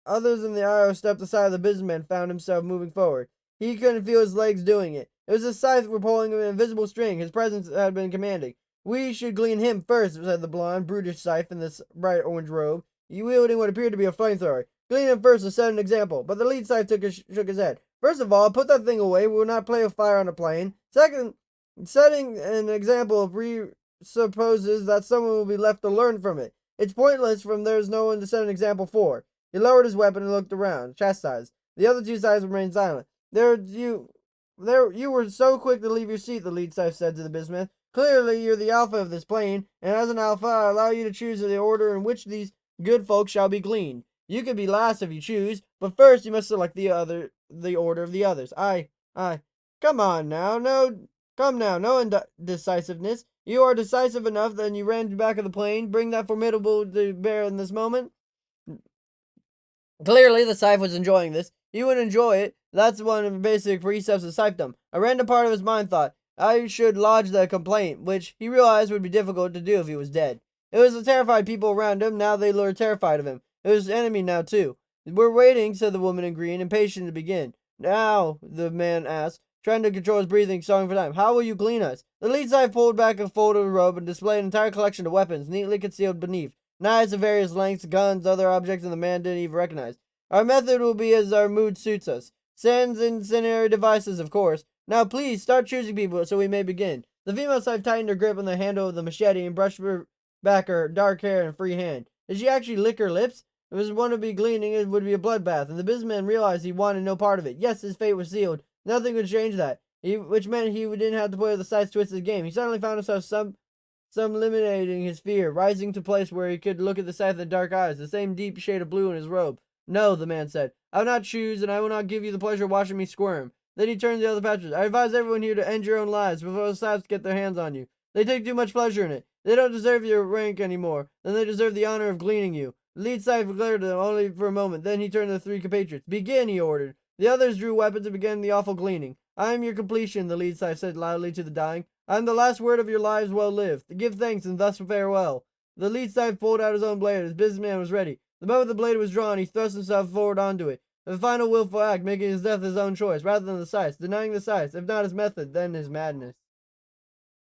Others in the aisle stepped aside. The businessman found himself moving forward. He couldn't feel his legs doing it. It was the Scythe were pulling an invisible string. His presence had been commanding. We should glean him first, said the blonde, brutish Scythe in this bright orange robe, wielding what appeared to be a flamethrower. Glean him first to set an example. But the lead Scythe shook his head. First of all, put that thing away. We will not play with fire on a plane. Second, setting an example presupposes that someone will be left to learn from it. It's pointless from there's no one to set an example for. He lowered his weapon and looked around, chastised. The other two Scythes remained silent. You were so quick to leave your seat, the lead Scythe said to the businessman. Clearly, you're the alpha of this plane, and as an alpha, I allow you to choose the order in which these good folk shall be gleaned. You can be last if you choose, but first you must select the order of the others. Come on now, no indecisiveness. You are decisive enough, then you ran back of the plane. Bring that formidable to bear in this moment. Clearly, the Scythe was enjoying this. He would enjoy it. That's one of the basic precepts of Scythedom. A random part of his mind thought, I should lodge the complaint, which he realized would be difficult to do if he was dead. It was the terrified people around him. Now they were terrified of him. It was his enemy now, too. We're waiting, said the woman in green, impatient to begin. Now, the man asked, trying to control his breathing, stalling for time. How will you glean us? The lead Scythe pulled back a fold of the robe and displayed an entire collection of weapons, neatly concealed beneath. Knives of various lengths, guns, other objects the man didn't even recognize. Our method will be as our mood suits us. Sans incendiary devices, of course. Now please, start choosing people so we may begin. The female Scythe tightened her grip on the handle of the machete and brushed back her dark hair and free hand. Did she actually lick her lips? If it was one to be gleaning, it would be a bloodbath, and the businessman realized he wanted no part of it. Yes, his fate was sealed. Nothing could change that. Which meant he didn't have to play with the Scythe's twisted game. He suddenly found himself some eliminating his fear, rising to a place where he could look at the Scythe with dark eyes, the same deep shade of blue in his robe. No, the man said. I will not choose, and I will not give you the pleasure of watching me squirm. Then he turned to the other passengers. I advise everyone here to end your own lives before the Scythes get their hands on you. They take too much pleasure in it. They don't deserve your rank anymore. Then they deserve the honor of gleaning you. The lead Scythe glared at them only for a moment. Then he turned to the three compatriots. Begin, he ordered. The others drew weapons and began the awful gleaning. I am your completion, the lead Scythe said loudly to the dying. I am the last word of your lives well lived. Give thanks and thus farewell. The lead Scythe pulled out his own blade. His businessman was ready. The moment the blade was drawn, he thrust himself forward onto it. The final willful act, making his death his own choice, rather than the Scythe's, denying the Scythe, if not his method, then his madness.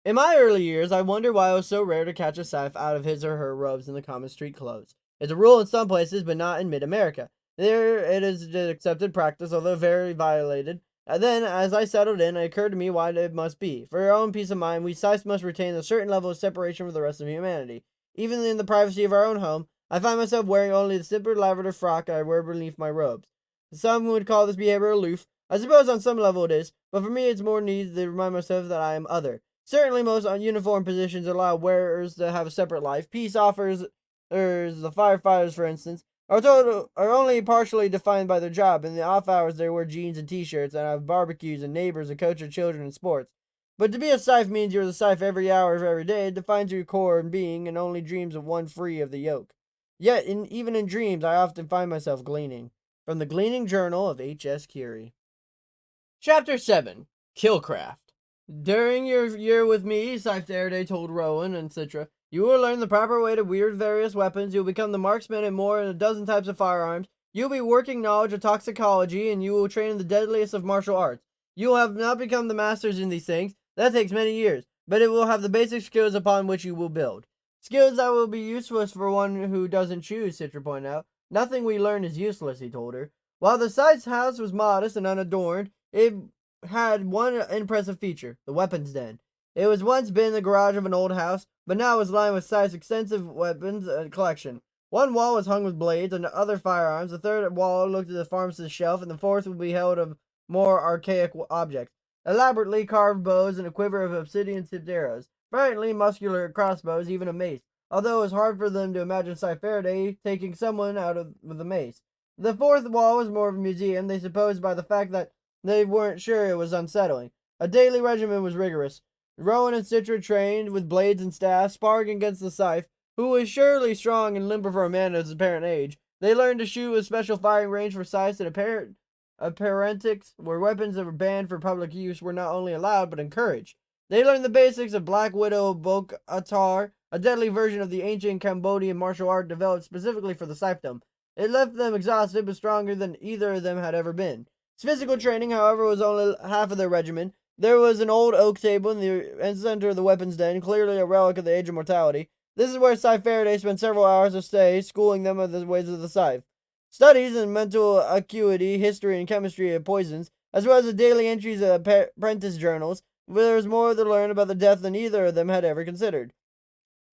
In my early years, I wondered why it was so rare to catch a Scythe out of his or her robes in the common street clothes. It's a rule in some places, but not in mid-America. There it is an accepted practice, although very violated. And then, as I settled in, it occurred to me why it must be. For our own peace of mind, we Scythes must retain a certain level of separation from the rest of humanity. Even in the privacy of our own home, I find myself wearing only the simple lavender frock I wear beneath my robes. Some would call this behavior aloof. I suppose on some level it is, but for me it's more needs to remind myself that I am other. Certainly most uniform positions allow wearers to have a separate life. Peace offers, the firefighters for instance, are only partially defined by their job. In the off hours they wear jeans and t-shirts and have barbecues and neighbors and coach their children in sports. But to be a Scythe means you're the Scythe every hour of every day. It defines your core and being and only dreams of one free of the yoke. Yet, even in dreams, I often find myself gleaning. From the Gleaning Journal of H.S. Curie. Chapter 7. Killcraft. During your year with me, Scythe Faraday told Rowan and Citra, you will learn the proper way to wield various weapons. You'll become the marksman in more than a dozen types of firearms. You'll be working knowledge of toxicology, and you will train in the deadliest of martial arts. You will have not become the masters in these things. That takes many years, but it will have the basic skills upon which you will build. Skills that will be useless for one who doesn't choose, Citra pointed out. Nothing we learn is useless, he told her. While the Scythe's house was modest and unadorned, it had one impressive feature, the weapons den. It was once been the garage of an old house, but now was lined with Scythe's extensive weapons collection. One wall was hung with blades and other firearms, the third wall looked at the pharmacist's shelf, and the fourth would be held of more archaic objects. Elaborately carved bows and a quiver of obsidian-tipped arrows, brilliantly muscular crossbows, even a mace, although it was hard for them to imagine Scythe Faraday taking someone out with a mace. The fourth wall was more of a museum, they supposed by the fact that they weren't sure it was unsettling. A daily regimen was rigorous. Rowan and Citra trained with blades and staffs, sparring against the Scythe, who was surely strong and limber for a man of his apparent age. They learned to shoot with special firing range for Scythes and apparentics, where weapons that were banned for public use were not only allowed but encouraged. They learned the basics of Black Widow Bok-Atar, a deadly version of the ancient Cambodian martial art developed specifically for the Scythedom. It left them exhausted but stronger than either of them had ever been. Physical training, however, was only half of their regimen. There was an old oak table in the center of the weapons den, clearly a relic of the age of mortality. This is where Scythe Faraday spent several hours of stay, schooling them of the ways of the Scythe. Studies in mental acuity, history, and chemistry of poisons, as well as the daily entries of apprentice journals, where there was more to learn about the death than either of them had ever considered.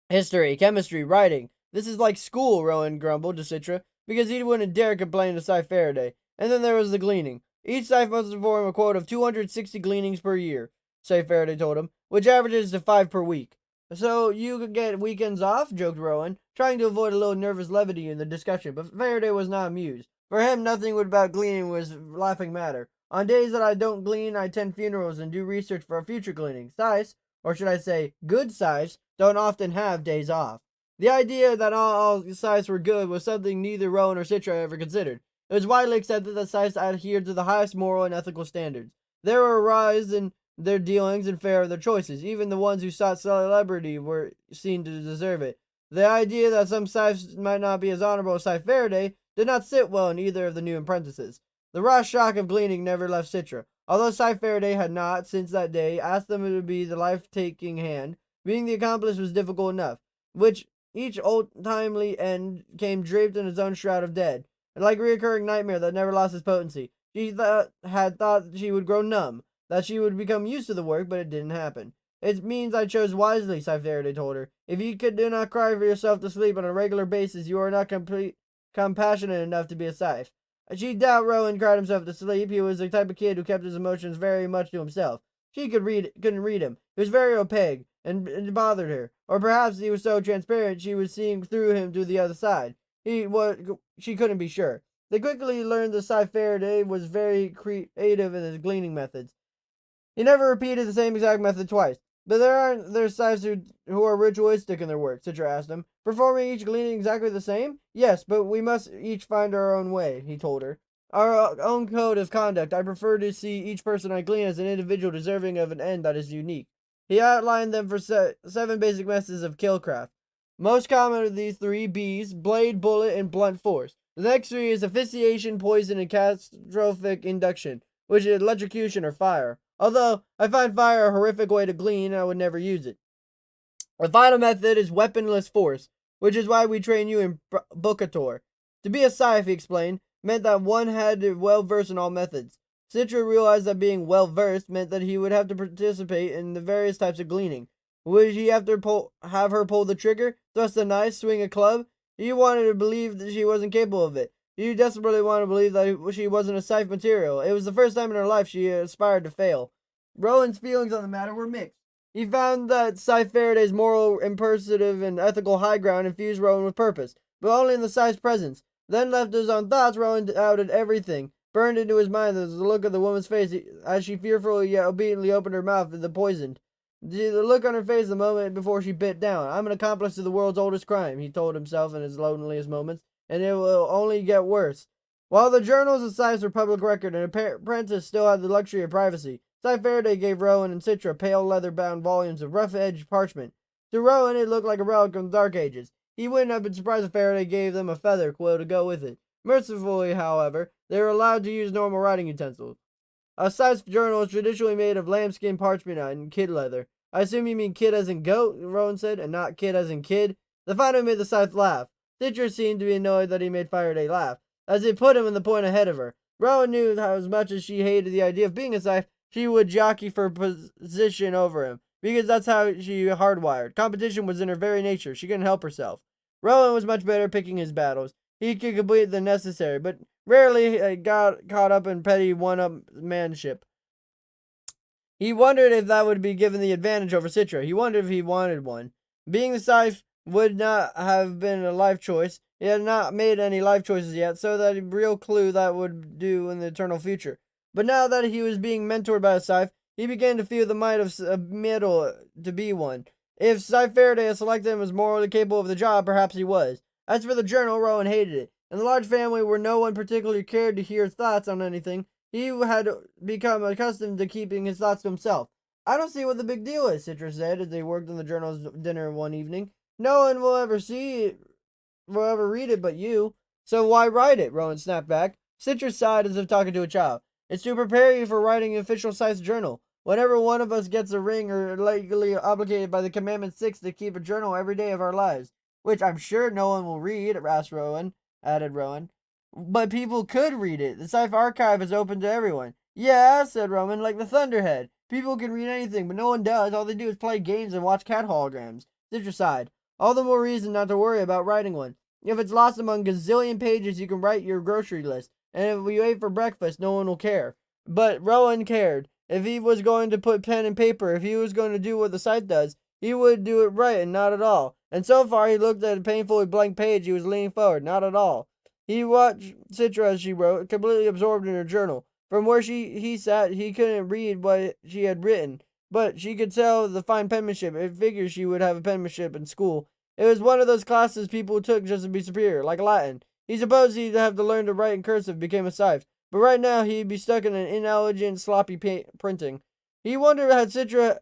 History, chemistry, writing. This is like school, Rowan grumbled to Citra, because he wouldn't dare complain to Scythe Faraday. And then there was the gleaning. Each Scythe must perform a quota of 260 gleanings per year, Scythe Faraday told him, which averages to 5 per week. So you could get weekends off, joked Rowan, trying to avoid a little nervous levity in the discussion, but Faraday was not amused. For him, nothing about gleaning was laughing matter. On days that I don't glean, I attend funerals and do research for a future gleaning. Scythes, or should I say, good Scythes, don't often have days off. The idea that all Scythes were good was something neither Rowan or Citra ever considered. It was widely accepted that Scythes adhered to the highest moral and ethical standards. There were a rise in their dealings and fair of their choices. Even the ones who sought celebrity were seen to deserve it. The idea that some Scythes might not be as honorable as Scythe Faraday did not sit well in either of the new apprentices. The raw shock of gleaning never left Citra. Although Scythe Faraday had not, since that day, asked them to be the life-taking hand, being the accomplice was difficult enough, which each old-timely end came draped in its own shroud of dead. Like a recurring nightmare that never lost its potency. She had thought she would grow numb, that she would become used to the work, but it didn't happen. It means I chose wisely, Scythe Faraday told her. If you do not cry for yourself to sleep on a regular basis, you are not compassionate enough to be a Scythe. She doubt Rowan cried himself to sleep. He was the type of kid who kept his emotions very much to himself. She couldn't read him. He was very opaque, and it bothered her. Or perhaps he was so transparent she was seeing through him to the other side. She couldn't be sure. They quickly learned that Scythe Faraday was very creative in his gleaning methods. He never repeated the same exact method twice. But aren't there Scythes who are ritualistic in their work? Citra asked him. Performing each gleaning exactly the same? Yes, but we must each find our own way, he told her. Our own code of conduct. I prefer to see each person I glean as an individual deserving of an end that is unique. He outlined them for 7 basic methods of killcraft. Most common of these 3 B's, blade, bullet, and blunt force. The next three is asphyxiation, poison, and catastrophic induction, which is electrocution or fire. Although I find fire a horrific way to glean, I would never use it. The final method is weaponless force, which is why we train you in Blooket. To be a Scythe, he explained, meant that one had to be well versed in all methods. Citra realized that being well versed meant that he would have to participate in the various types of gleaning. Would he have to have her pull the trigger, thrust a knife, swing a club? He wanted to believe that she wasn't capable of it. He desperately wanted to believe that she wasn't a Scythe material. It was the first time in her life she aspired to fail. Rowan's feelings on the matter were mixed. He found that Scythe Faraday's moral, impersive, and ethical high ground infused Rowan with purpose, but only in the Scythe's presence. Then, left to his own thoughts, Rowan doubted everything. Burned into his mind was the look of the woman's face as she fearfully yet obediently opened her mouth to the poisoned. The look on her face the moment before she bit down. I'm an accomplice to the world's oldest crime, he told himself in his loneliest moments, and it will only get worse. While the journals of Scythe were public record, an apprentice still had the luxury of privacy. Scythe Faraday gave Rowan and Citra pale leather-bound volumes of rough-edged parchment. To Rowan, it looked like a relic from the Dark Ages. He wouldn't have been surprised if Faraday gave them a feather quill to go with it. Mercifully, however, they were allowed to use normal writing utensils. A Scythe journal is traditionally made of lambskin, parchment, and kid leather. I assume you mean kid as in goat, Rowan said, and not kid as in kid. The finder made the Scythe laugh. Citra seemed to be annoyed that he made Faraday laugh, as it put him in the point ahead of her. Rowan knew how as much as she hated the idea of being a Scythe, she would jockey for position over him, because that's how she hardwired. Competition was in her very nature. She couldn't help herself. Rowan was much better picking his battles. He could complete the necessary, but rarely got caught up in petty one-upmanship. He wondered if that would be given the advantage over Citra. He wondered if he wanted one. Being the Scythe would not have been a life choice. He had not made any life choices yet, so that a real clue that would do in the eternal future. But now that he was being mentored by a Scythe, he began to feel the might of a middle to be one. If Scythe Faraday had selected him as morally capable of the job, perhaps he was. As for the journal, Rowan hated it. In the large family where no one particularly cared to hear thoughts on anything, he had become accustomed to keeping his thoughts to himself. I don't see what the big deal is, Citra said as they worked on the journal's dinner one evening. No one will ever read it but you. So why write it? Rowan snapped back. Citra sighed as if talking to a child. It's to prepare you for writing an official Scythe journal. Whenever one of us gets a ring or legally obligated by the Commandment 6 to keep a journal every day of our lives. Which I'm sure no one will read, added Rowan. But people could read it. The Scythe archive is open to everyone. Yeah, said Rowan, like the Thunderhead. People can read anything, but no one does. All they do is play games and watch cat holograms. Citra sighed. All the more reason not to worry about writing one. If it's lost among gazillion pages, you can write your grocery list. And if you ate for breakfast, no one will care. But Rowan cared. If he was going to put pen and paper, if he was going to do what the Scythe does, he would do it right and not at all. And so far he looked at a painfully blank page. He was leaning forward. Not at all. He watched Citra as she wrote, completely absorbed in her journal. From where he sat, he couldn't read what she had written, but she could tell the fine penmanship. It figured she would have a penmanship in school. It was one of those classes people took just to be superior, like Latin. He supposed he'd have to learn to write in cursive, became a Scythe. But right now he'd be stuck in an inelegant, sloppy printing. He wondered had Citra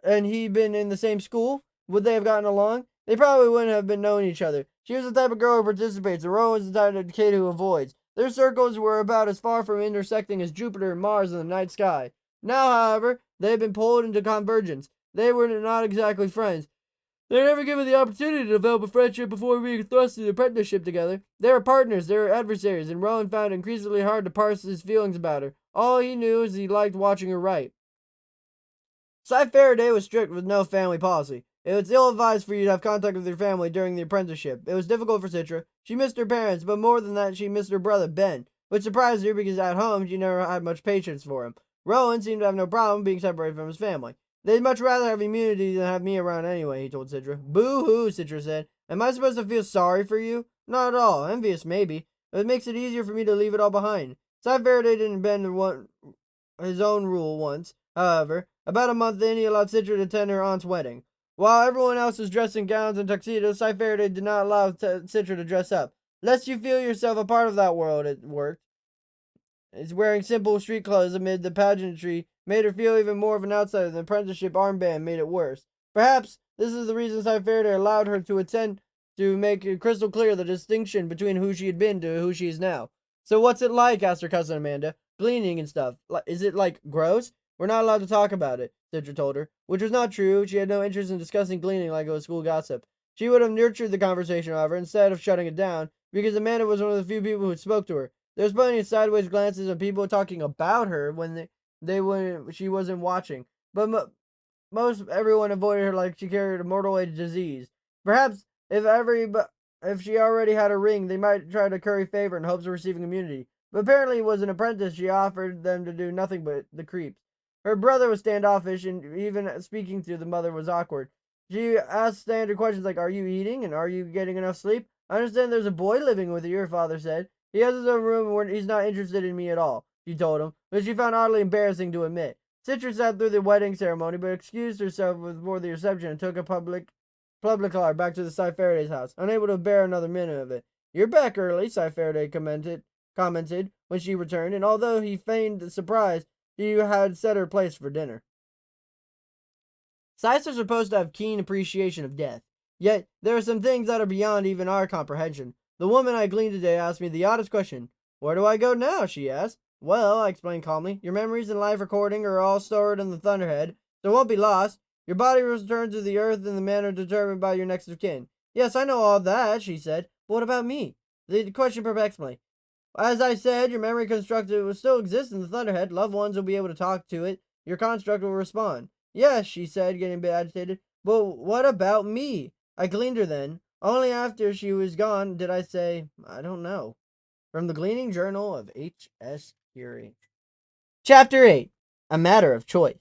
and he been in the same school, would they have gotten along? They probably wouldn't have been knowing each other. She was the type of girl who participates, and Rowan was the type of kid who avoids. Their circles were about as far from intersecting as Jupiter and Mars in the night sky. Now, however, they had been pulled into convergence. They were not exactly friends. They were never given the opportunity to develop a friendship before being thrust into apprenticeship together. They were partners, they were adversaries, and Rowan found it increasingly hard to parse his feelings about her. All he knew is he liked watching her write. Scythe Faraday was strict with no family policy. It was ill-advised for you to have contact with your family during the apprenticeship. It was difficult for Citra. She missed her parents, but more than that, she missed her brother, Ben, which surprised her because at home she never had much patience for him. Rowan seemed to have no problem being separated from his family. They'd much rather have immunity than have me around anyway, he told Citra. Boo-hoo, Citra said. Am I supposed to feel sorry for you? Not at all. Envious, maybe. But it makes it easier for me to leave it all behind. Scythe Faraday didn't bend his own rule once, however. About a month in, he allowed Citra to attend her aunt's wedding. While everyone else was dressed in gowns and tuxedos, Scythe Faraday did not allow Citra to dress up. Lest you feel yourself a part of that world, it worked. It's wearing simple street clothes amid the pageantry made her feel even more of an outsider. The apprenticeship armband made it worse. Perhaps this is the reason Scythe Faraday allowed her to attend to make it crystal clear the distinction between who she had been to who she is now. So what's it like? Asked her cousin Amanda. Gleaning and stuff. Is it, gross? We're not allowed to talk about it, Citra told her, which was not true. She had no interest in discussing gleaning like it was school gossip. She would have nurtured the conversation, however, instead of shutting it down, because Amanda was one of the few people who spoke to her. There was plenty of sideways glances of people talking about her when she wasn't watching, but most everyone avoided her like she carried a mortal disease. Perhaps if she already had a ring, they might try to curry favor in hopes of receiving immunity. But apparently, it was an apprentice. She offered them to do nothing but the creeps. Her brother was standoffish, and even speaking to the mother was awkward. She asked standard questions like, "Are you eating? And are you getting enough sleep? I understand there's a boy living with you," her father said. "He has his own room where he's not interested in me at all," she told him, but she found oddly embarrassing to admit. Citra sat through the wedding ceremony, but excused herself before the reception and took a public car back to the Scythe Faraday's house, unable to bear another minute of it. "You're back early," Scythe Faraday commented when she returned, and although he feigned surprise, she had set her place for dinner. Scythes are supposed to have keen appreciation of death, yet there are some things that are beyond even our comprehension. The woman I gleaned today asked me the oddest question. "Where do I go now?" she asked. "Well," I explained calmly, "your memories and life recording are all stored in the Thunderhead, so it won't be lost. Your body returns to the earth in the manner determined by your next of kin." "Yes, I know all that," she said. "But what about me?" The question perplexed me. "As I said, your memory construct will still exist in the Thunderhead. Loved ones will be able to talk to it. Your construct will respond." "Yes," she said, getting a bit agitated. "But what about me?" I gleaned her then. Only after she was gone did I say, "I don't know." From the Gleaning Journal of H.S. Curie. Chapter 8. A Matter of Choice.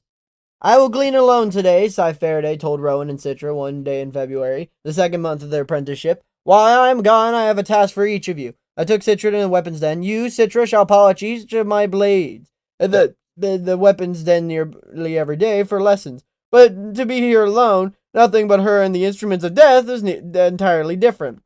"I will glean alone today," Scythe Faraday told Rowan and Citra one day in February, the second month of their apprenticeship. "While I am gone, I have a task for each of you." I took Citra to the weapons den. "You, Citra, shall polish each of my blades." The weapons den nearly every day for lessons. But to be here alone, nothing but her and the instruments of death, is entirely different.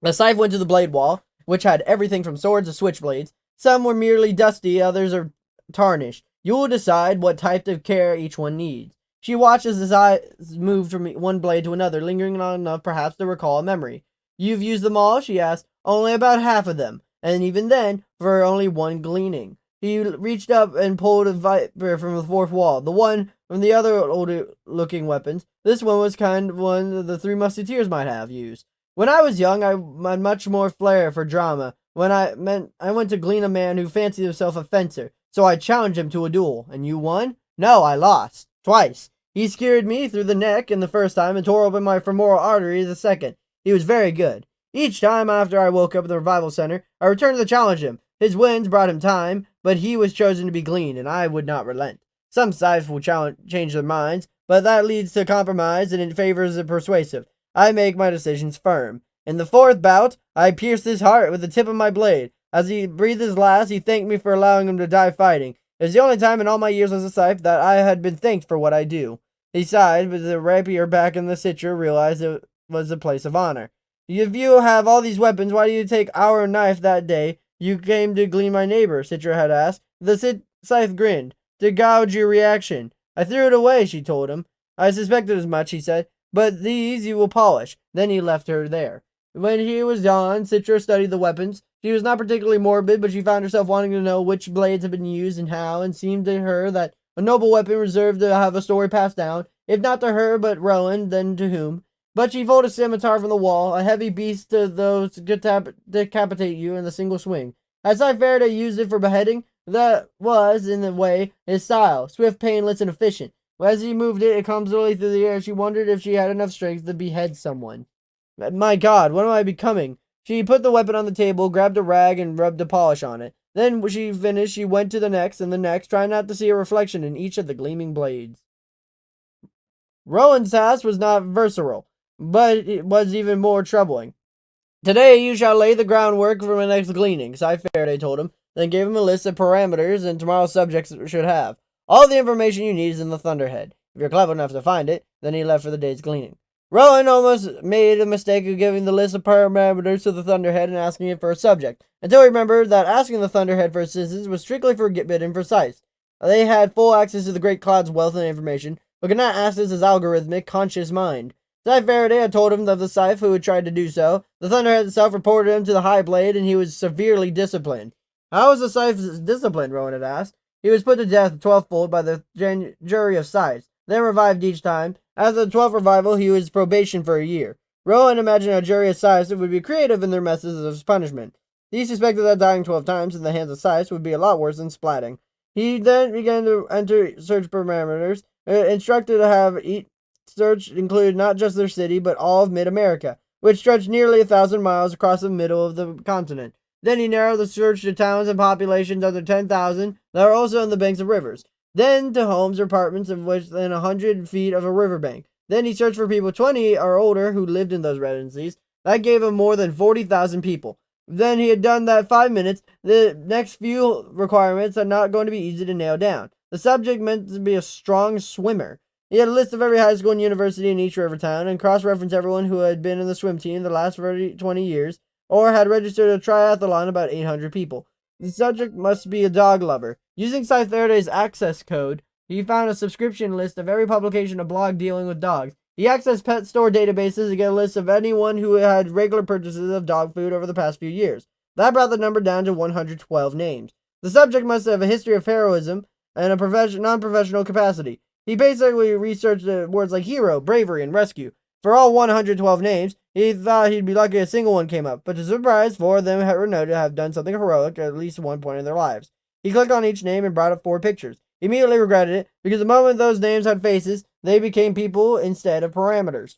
The scythe went to the blade wall, which had everything from swords to switchblades. Some were merely dusty, others are tarnished. You will decide what type of care each one needs. She watched as his eyes moved from one blade to another, lingering long enough perhaps to recall a memory. "You've used them all?" she asked. "Only about half of them, and even then, for only one gleaning." He reached up and pulled a viper from the fourth wall, the one from the other older-looking weapons. This one was one the Three Musketeers might have used. "When I was young, I had much more flair for drama. I went to glean a man who fancied himself a fencer, so I challenged him to a duel." "And you won?" "No, I lost. Twice. He skewered me through the neck in the first time and tore open my femoral artery the second. He was very good. Each time after I woke up in the revival center, I returned to challenge him. His wins brought him time, but he was chosen to be gleaned, and I would not relent. Some scythes will change their minds, but that leads to compromise, and it favors the persuasive. I make my decisions firm. In the fourth bout, I pierced his heart with the tip of my blade. As he breathed his last, he thanked me for allowing him to die fighting. It was the only time in all my years as a scythe that I had been thanked for what I do." He sighed, but the rapier back in the Citra realized it was a place of honor. "If you have all these weapons, why do you take our knife that day you came to glean my neighbor?" Citra had asked. The scythe grinned. "To gouge your reaction." "I threw it away," she told him. "I suspected as much," he said. "But these you will polish." Then he left her there. When he was gone, Citra studied the weapons. She was not particularly morbid, but she found herself wanting to know which blades had been used and how, and seemed to her that a noble weapon reserved to have a story passed down, if not to her but Rowan, then to whom? But she pulled a scimitar from the wall, a heavy beast to those to decapitate you in a single swing. Had Scythe Faraday used it for beheading? That was, in a way, his style, swift, painless, and efficient. As he moved it clumsily through the air, she wondered if she had enough strength to behead someone. "My God, what am I becoming?" She put the weapon on the table, grabbed a rag, and rubbed a polish on it. Then, when she finished, she went to the next and the next, trying not to see a reflection in each of the gleaming blades. Rowan's task was not versatile, but it was even more troubling. "Today you shall lay the groundwork for my next gleaning," Scythe Faraday told him, then gave him a list of parameters and tomorrow's subjects should have. "All the information you need is in the Thunderhead. If you're clever enough to find it." Then he left for the day's gleaning. Rowan almost made a mistake of giving the list of parameters to the Thunderhead and asking it for a subject, until he remembered that asking the Thunderhead for assistance was strictly forbidden for Scythe. They had full access to the Great Cloud's wealth of information, but could not access his algorithmic, conscious mind. Scythe Faraday had told him of the Scythe who had tried to do so. The Thunderhead itself reported him to the High Blade, and he was severely disciplined. How was the Scythe disciplined, Rowan had asked. He was put to death 12-fold by the jury of Scythes, then revived each time. After the 12th revival, he was probation for a year. Rowan imagined a jury of Scythes would be creative in their methods of punishment. He suspected that dying 12 times in the hands of Scythes would be a lot worse than splatting. He then began to enter search parameters, instructed to have each search included not just their city, but all of mid-America, which stretched nearly 1,000 miles across the middle of the continent. Then he narrowed the search to towns and populations under 10,000 that are also on the banks of rivers. Then to homes or apartments of within 100 feet of a riverbank. Then he searched for people 20 or older who lived in those residencies. That gave him more than 40,000 people. Then he had done that 5 minutes. The next few requirements are not going to be easy to nail down. The subject meant to be a strong swimmer. He had a list of every high school and university in each river town and cross-referenced everyone who had been in the swim team the last 20 years or had registered a triathlon about 800 people. The subject must be a dog lover. Using Scythe Faraday's access code, he found a subscription list of every publication or blog dealing with dogs. He accessed pet store databases to get a list of anyone who had regular purchases of dog food over the past few years. That brought the number down to 112 names. The subject must have a history of heroism and a non-professional capacity. He basically researched words like hero, bravery, and rescue. For all 112 names, he thought he'd be lucky a single one came up, but to his surprise, 4 of them were noted to have done something heroic at least one point in their lives. He clicked on each name and brought up 4 pictures. He immediately regretted it, because the moment those names had faces, they became people instead of parameters.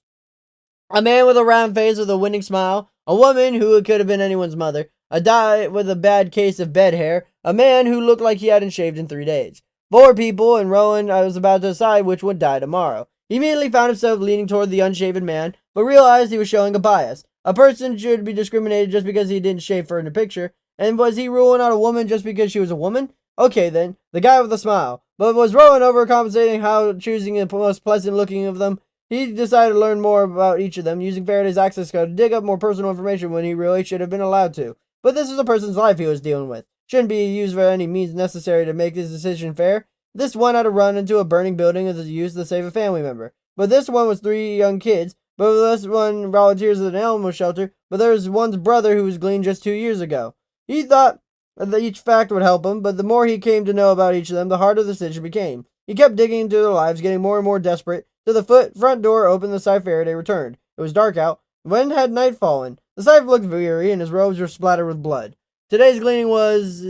A man with a round face with a winning smile, a woman who could have been anyone's mother, a guy with a bad case of bed hair, a man who looked like he hadn't shaved in 3 days. 4 people, and Rowan was about to decide which would die tomorrow. He immediately found himself leaning toward the unshaven man, but realized he was showing a bias. A person should be discriminated just because he didn't shave for in the picture, and was he ruling out a woman just because she was a woman? Okay then, the guy with the smile. But was Rowan overcompensating how choosing the most pleasant looking of them? He decided to learn more about each of them, using Faraday's access code to dig up more personal information when he really should have been allowed to. But this was a person's life he was dealing with. Shouldn't be used for any means necessary to make his decision fair. This one had to run into a burning building as a use to save a family member. But this one was 3 young kids. But this one volunteers at an animal shelter. But there's one's brother who was gleaned just 2 years ago. He thought that each fact would help him, but the more he came to know about each of them, the harder the decision became. He kept digging into their lives, getting more and more desperate. To the front door opened, the Scythe Faraday returned. It was dark out. When had night fallen? The Scythe looked weary, and his robes were splattered with blood. Today's gleaning was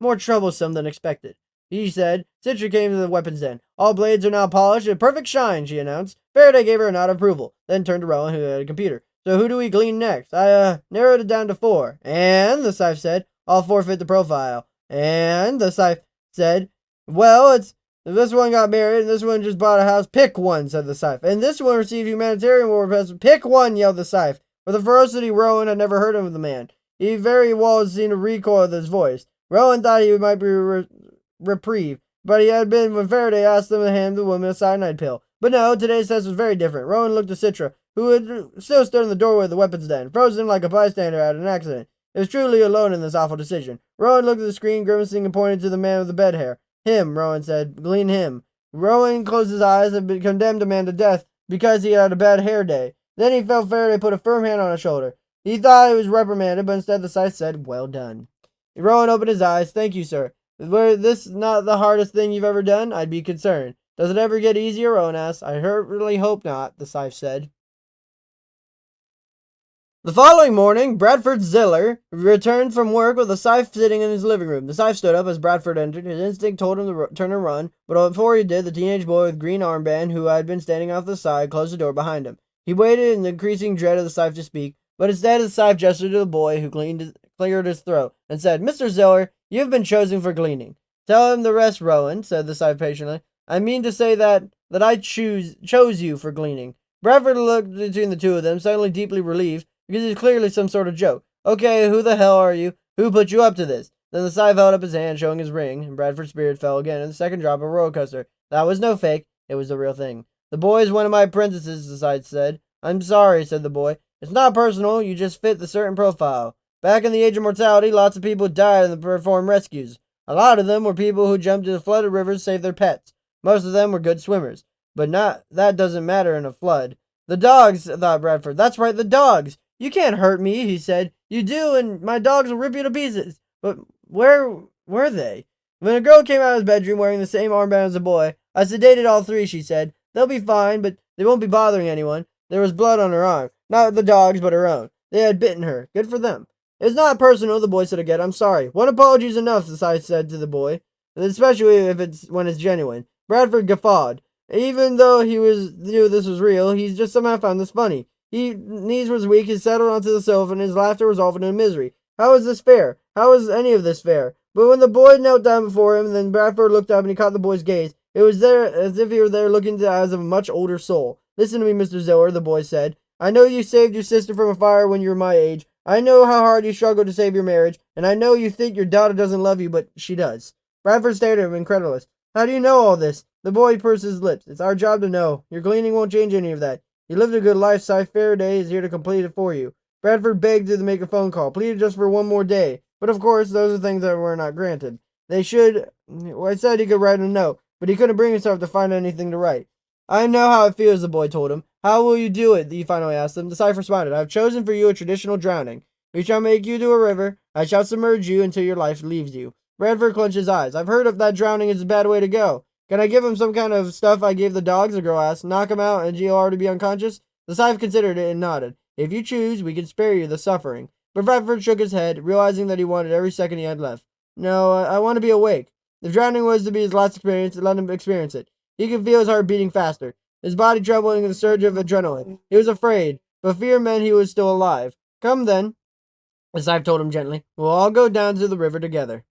more troublesome than expected, he said. Citra came to the weapons den. All blades are now polished, a perfect shine, she announced. Faraday gave her a nod of approval, then turned to Rowan, who had a computer. So who do we glean next? I narrowed it down to 4. And, the Scythe said, all 4 fit the profile. And, the Scythe said, well, this one got married, and this one just bought a house. Pick one, said the Scythe. And this one received humanitarian war request. Pick one, yelled the Scythe. With a ferocity Rowan had never heard of the man. He very well had seen a recoil of his voice. Rowan thought he might be reprieve, but he had been when Faraday asked them to hand the woman a cyanide pill. But no, today's test was very different. Rowan looked at Citra, who had still stood in the doorway of the weapons den, frozen like a bystander at an accident. It was truly alone in this awful decision. Rowan looked at the screen, grimacing, and pointed to the man with the bed hair. Him, Rowan said. Glean him. Rowan closed his eyes and condemned a man to death because he had a bad hair day. Then he felt Faraday put a firm hand on his shoulder. He thought he was reprimanded, but instead the Scythe said, well done. Rowan opened his eyes. Thank you, sir. Were this not the hardest thing you've ever done? I'd be concerned. Does it ever get easier? Rowan asked. I really hope not, the Scythe said. The following morning, Bradford Ziller returned from work with the Scythe sitting in his living room. The Scythe stood up as Bradford entered. His instinct told him to turn and run, but before he did, the teenage boy with green armband, who had been standing off the side, closed the door behind him. He waited in the increasing dread of the Scythe to speak, but instead the Scythe gestured to the boy, who cleared his throat, and said, Mr. Ziller, you have been chosen for gleaning. Tell him the rest, Rowan, said the Scythe patiently. I mean to say that I chose you for gleaning. Bradford looked between the two of them, suddenly deeply relieved, because it's clearly some sort of joke. Okay, who the hell are you? Who put you up to this? Then the Scythe held up his hand, showing his ring, and Bradford's spirit fell again in the second drop of a roller coaster. That was no fake. It was the real thing. The boy is one of my apprentices, the Scythe said. I'm sorry, said the boy. It's not personal, you just fit the certain profile. Back in the age of mortality, lots of people died and performed rescues. A lot of them were people who jumped into flooded rivers to save their pets. Most of them were good swimmers. But that doesn't matter in a flood. The dogs, thought Bradford. That's right, the dogs. You can't hurt me, he said. You do, and my dogs will rip you to pieces. But where were they? When a girl came out of his bedroom wearing the same armband as a boy, I sedated all three, she said. They'll be fine, but they won't be bothering anyone. There was blood on her arm. Not the dog's, but her own. They had bitten her. Good for them. It's not personal, the boy said again. I'm sorry. One apology's enough, the Scythe said to the boy. Especially if when it's genuine. Bradford guffawed. Even though knew this was real, he just somehow found this funny. His knees was weak, he settled onto the sofa, and his laughter was often in misery. How is this fair? How is any of this fair? But when the boy knelt down before him, then Bradford looked up and he caught the boy's gaze. It was there as if he were there looking into the eyes of a much older soul. Listen to me, Mr. Zoer, the boy said. I know you saved your sister from a fire when you were my age. I know how hard you struggled to save your marriage, and I know you think your daughter doesn't love you, but she does. Bradford stared at him, incredulous. How do you know all this? The boy pursed his lips. It's our job to know. Your gleaning won't change any of that. You lived a good life, Scythe. Faraday is here to complete it for you. Bradford begged to make a phone call, pleaded just for one more day. But of course, those are things that were not granted. I said he could write a note, but he couldn't bring himself to find anything to write. I know how it feels, the boy told him. How will you do it? He finally asked him. The Scythe responded, I have chosen for you a traditional drowning. We shall make you to a river. I shall submerge you until your life leaves you. Bradford clenched his eyes. I've heard of that drowning is a bad way to go. Can I give him some kind of stuff I gave the dogs? The girl asked. Knock him out and he'll already be unconscious? The Scythe considered it and nodded. If you choose, we can spare you the suffering. But Bradford shook his head, realizing that he wanted every second he had left. No, I want to be awake. If drowning was to be his last experience, let him experience it. He could feel his heart beating faster, his body trembling in the surge of adrenaline. He was afraid, but fear meant he was still alive. Come then, the Scythe told him gently. We'll all go down to the river together.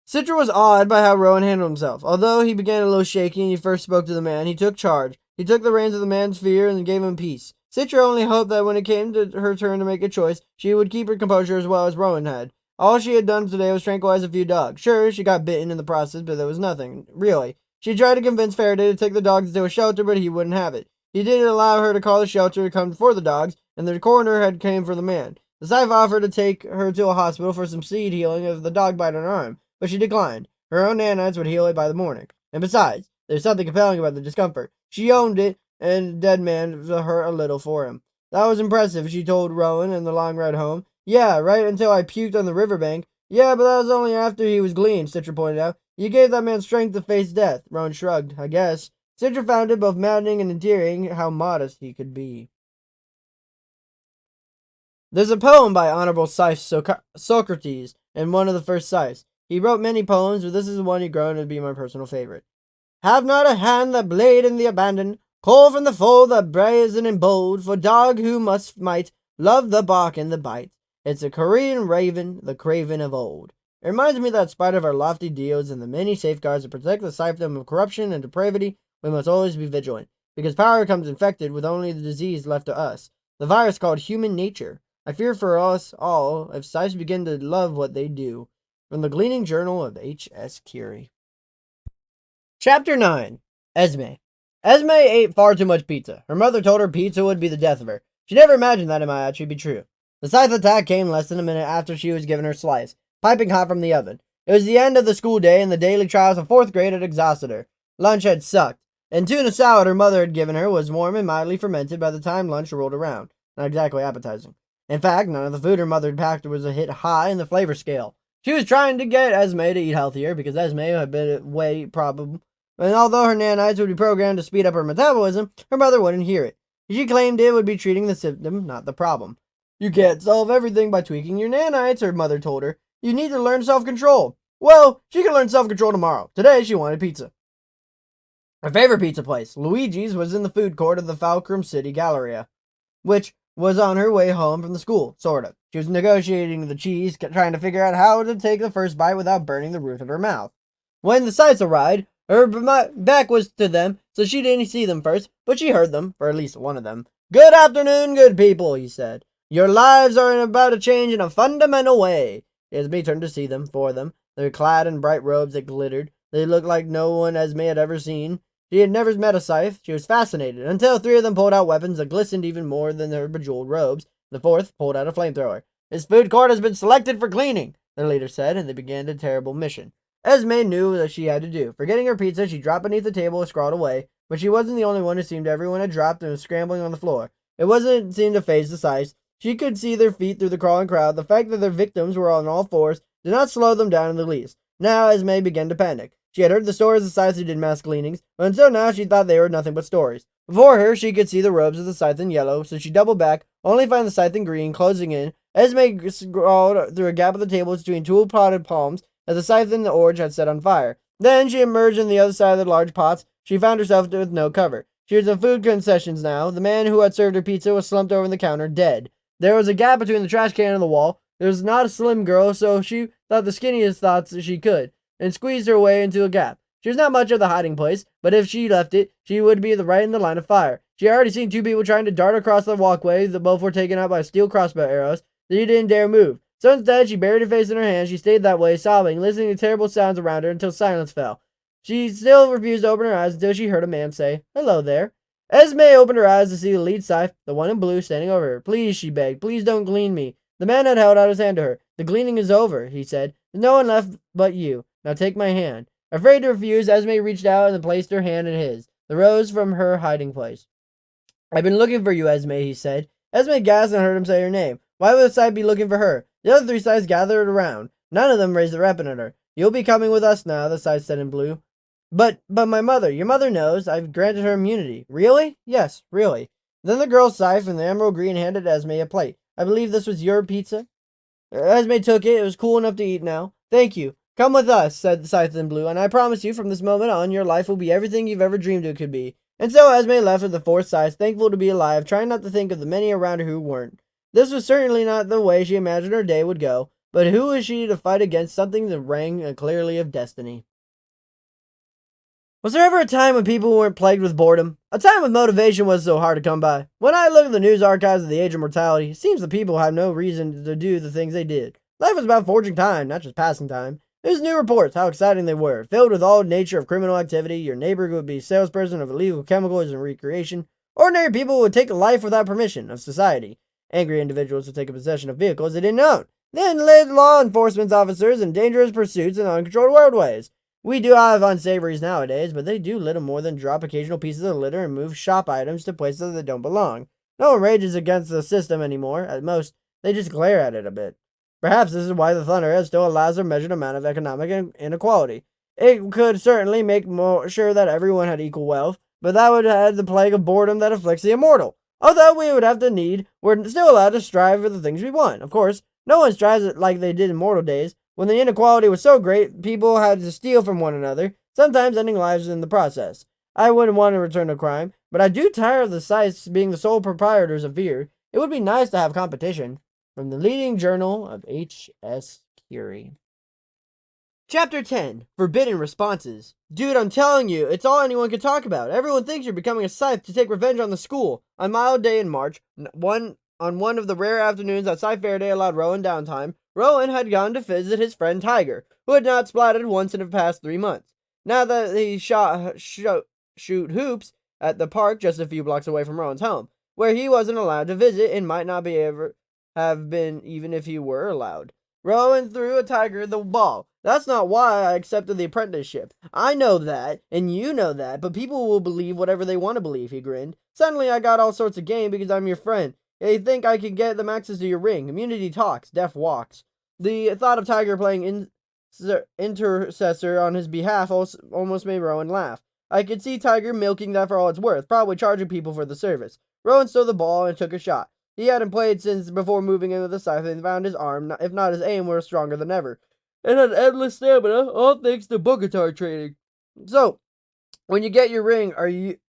Citra was awed by how Rowan handled himself. Although he began a little shaky and he first spoke to the man, he took charge. He took the reins of the man's fear and gave him peace. Citra only hoped that when it came to her turn to make a choice, she would keep her composure as well as Rowan had. All she had done today was tranquilize a few dogs. Sure, she got bitten in the process, but there was nothing, really. She tried to convince Faraday to take the dogs to a shelter, but he wouldn't have it. He didn't allow her to call the shelter to come for the dogs, and the coroner had came for the man. The Scythe offered to take her to a hospital for some seed healing of the dog bite on her arm, but she declined. Her own nanites would heal it by the morning. And besides, there's something compelling about the discomfort. She owned it, and the dead man hurt a little for him. That was impressive, she told Rowan in the long ride home. Yeah, right until I puked on the riverbank. Yeah, but that was only after he was gleaned, Citra pointed out. You gave that man strength to face death. Rowan shrugged. I guess. Citra found it both maddening and endearing how modest he could be. There's a poem by Honorable Scythe Socrates in one of the first Scythes. He wrote many poems, but this is one he grown to be my personal favorite. Have not a hand that blade in the abandon, call from the foe that brazen and bold, for dog who might love the bark and the bite. It's a Korean raven, the craven of old. It reminds me that in spite of our lofty deals and the many safeguards to protect the Scythedom of corruption and depravity, we must always be vigilant, because power comes infected with only the disease left to us, the virus called human nature. I fear for us all if Scythes begin to love what they do. From the Gleaning Journal of H.S. Curie. Chapter 9. Esme. Esme ate far too much pizza. Her mother told her pizza would be the death of her. She never imagined that it might actually be true. The Scythe attack came less than a minute after she was given her slice, piping hot from the oven. It was the end of the school day, and the daily trials of 4th grade had exhausted her. Lunch had sucked, and tuna salad her mother had given her was warm and mildly fermented by the time lunch rolled around. Not exactly appetizing. In fact, none of the food her mother had packed was a hit high in the flavor scale. She was trying to get Esme to eat healthier because Esme had been a weight problem, and although her nanites would be programmed to speed up her metabolism, her mother wouldn't hear it. She claimed it would be treating the symptom, not the problem. You can't solve everything by tweaking your nanites, her mother told her. You need to learn self-control. Well, she can learn self-control tomorrow. Today, she wanted pizza. Her favorite pizza place, Luigi's, was in the food court of the Fulcrum City Galleria, which was on her way home from the school, sort of. She was negotiating the cheese, trying to figure out how to take the first bite without burning the roof of her mouth. When the Scythes arrived, her back was to them, so she didn't see them first, but she heard them, or at least one of them. Good afternoon, good people, he said. Your lives are about to change in a fundamental way. Esme turned to see them, for them. They were clad in bright robes that glittered. They looked like no one Esme had ever seen. She had never met a Scythe. She was fascinated, until 3 of them pulled out weapons that glistened even more than their bejeweled robes. The 4th pulled out a flamethrower. This food court has been selected for cleaning, their leader said, and they began a terrible mission. Esme knew what she had to do. Forgetting her pizza, she dropped beneath the table and scrawled away. But she wasn't the only one. It seemed everyone had dropped and was scrambling on the floor. It wasn't seemed to faze the Scythes. She could see their feet through the crawling crowd. The fact that their victims were on all fours did not slow them down in the least. Now Esme began to panic. She had heard the stories of Scythes who did mass gleanings, but until now she thought they were nothing but stories. Before her, she could see the robes of the Scythe in yellow, so she doubled back, only to find the Scythe in green, closing in. Esme scrawled through a gap of the table between two potted palms as the Scythe in the orge had set on fire. Then she emerged on the other side of the large pots. She found herself with no cover. She was in food concessions now. The man who had served her pizza was slumped over the counter, dead. There was a gap between the trash can and the wall. There was not a slim girl, so she thought the skinniest thoughts she could, and squeezed her way into a gap. She was not much of the hiding place, but if she left it, she would be right in the line of fire. She had already seen two people trying to dart across the walkway. The both were taken out by steel crossbow arrows. She didn't dare move. So instead, she buried her face in her hands. She stayed that way, sobbing, listening to terrible sounds around her until silence fell. She still refused to open her eyes until she heard a man say, "Hello there." Esme opened her eyes to see the lead Scythe, the one in blue, standing over her. "Please," she begged, "please don't glean me." The man had held out his hand to her. "The gleaning is over," he said. "There's no one left but you. Now take my hand." Afraid to refuse, Esme reached out and placed her hand in his. The rose from her hiding place. "I've been looking for you, Esme," he said. Esme gasped and heard him say her name. Why would the Scythe be looking for her? The other three Scythes gathered around. None of them raised their weapon at her. "You'll be coming with us now," the Scythe said in blue. But my mother, your mother knows. I've granted her immunity." "Really?" "Yes, really." Then the girl Scythe from the emerald green handed Esme a plate. "I believe this was your pizza?" Esme took it. It was cool enough to eat now. "Thank you. Come with us," said the Scythe in blue, "and I promise you from this moment on your life will be everything you've ever dreamed it could be." And so Esme left with the four Scythes, thankful to be alive, trying not to think of the many around her who weren't. This was certainly not the way she imagined her day would go, but who was she to fight against something that rang clearly of destiny? Was there ever a time when people weren't plagued with boredom? A time when motivation was so hard to come by? When I look at the news archives of the age of mortality, it seems that people have no reason to do the things they did. Life was about forging time, not just passing time. There's new reports, how exciting they were, filled with all nature of criminal activity. Your neighbor would be a salesperson of illegal chemicals and recreation. Ordinary people would take a life without permission of society. Angry individuals would take possession of vehicles they didn't own. Then led law enforcement officers in dangerous pursuits and uncontrolled roadways. We do have unsavories nowadays, but they do little more than drop occasional pieces of litter and move shop items to places that don't belong. No one rages against the system anymore. At most, they just glare at it a bit. Perhaps this is why the Thunder still allows a measured amount of economic inequality. It could certainly make sure that everyone had equal wealth, but that would add the plague of boredom that afflicts the immortal. Although we would have to we're still allowed to strive for the things we want. Of course, no one strives it like they did in mortal days, when the inequality was so great, people had to steal from one another, sometimes ending lives in the process. I wouldn't want to return to crime, but I do tire of the Scythes being the sole proprietors of beer. It would be nice to have competition. From the leading journal of H.S. Curie. Chapter 10. Forbidden Responses. Dude, I'm telling you, it's all anyone can talk about. Everyone thinks you're becoming a Scythe to take revenge on the school. On a mild day in March, on one of the rare afternoons that Sci-Faraday allowed Rowan downtime, Rowan had gone to visit his friend Tiger, who had not splatted once in the past 3 months. Now that he shoot hoops at the park just a few blocks away from Rowan's home, where he wasn't allowed to visit and might not be ever have been even if he were allowed. Rowan threw a Tiger the ball. "That's not why I accepted the apprenticeship. I know that, and you know that, but people will believe whatever they want to believe," he grinned. "Suddenly I got all sorts of game because I'm your friend. They think I can get them access to your ring. Immunity talks, death walks." The thought of Tiger playing intercessor on his behalf almost made Rowan laugh. I could see Tiger milking that for all it's worth, probably charging people for the service. Rowan stole the ball and took a shot. He hadn't played since before moving into the Scythe and found his arm, if not his aim, were stronger than ever. It had endless stamina, all thanks to Blooket training. "So, when you get your ring,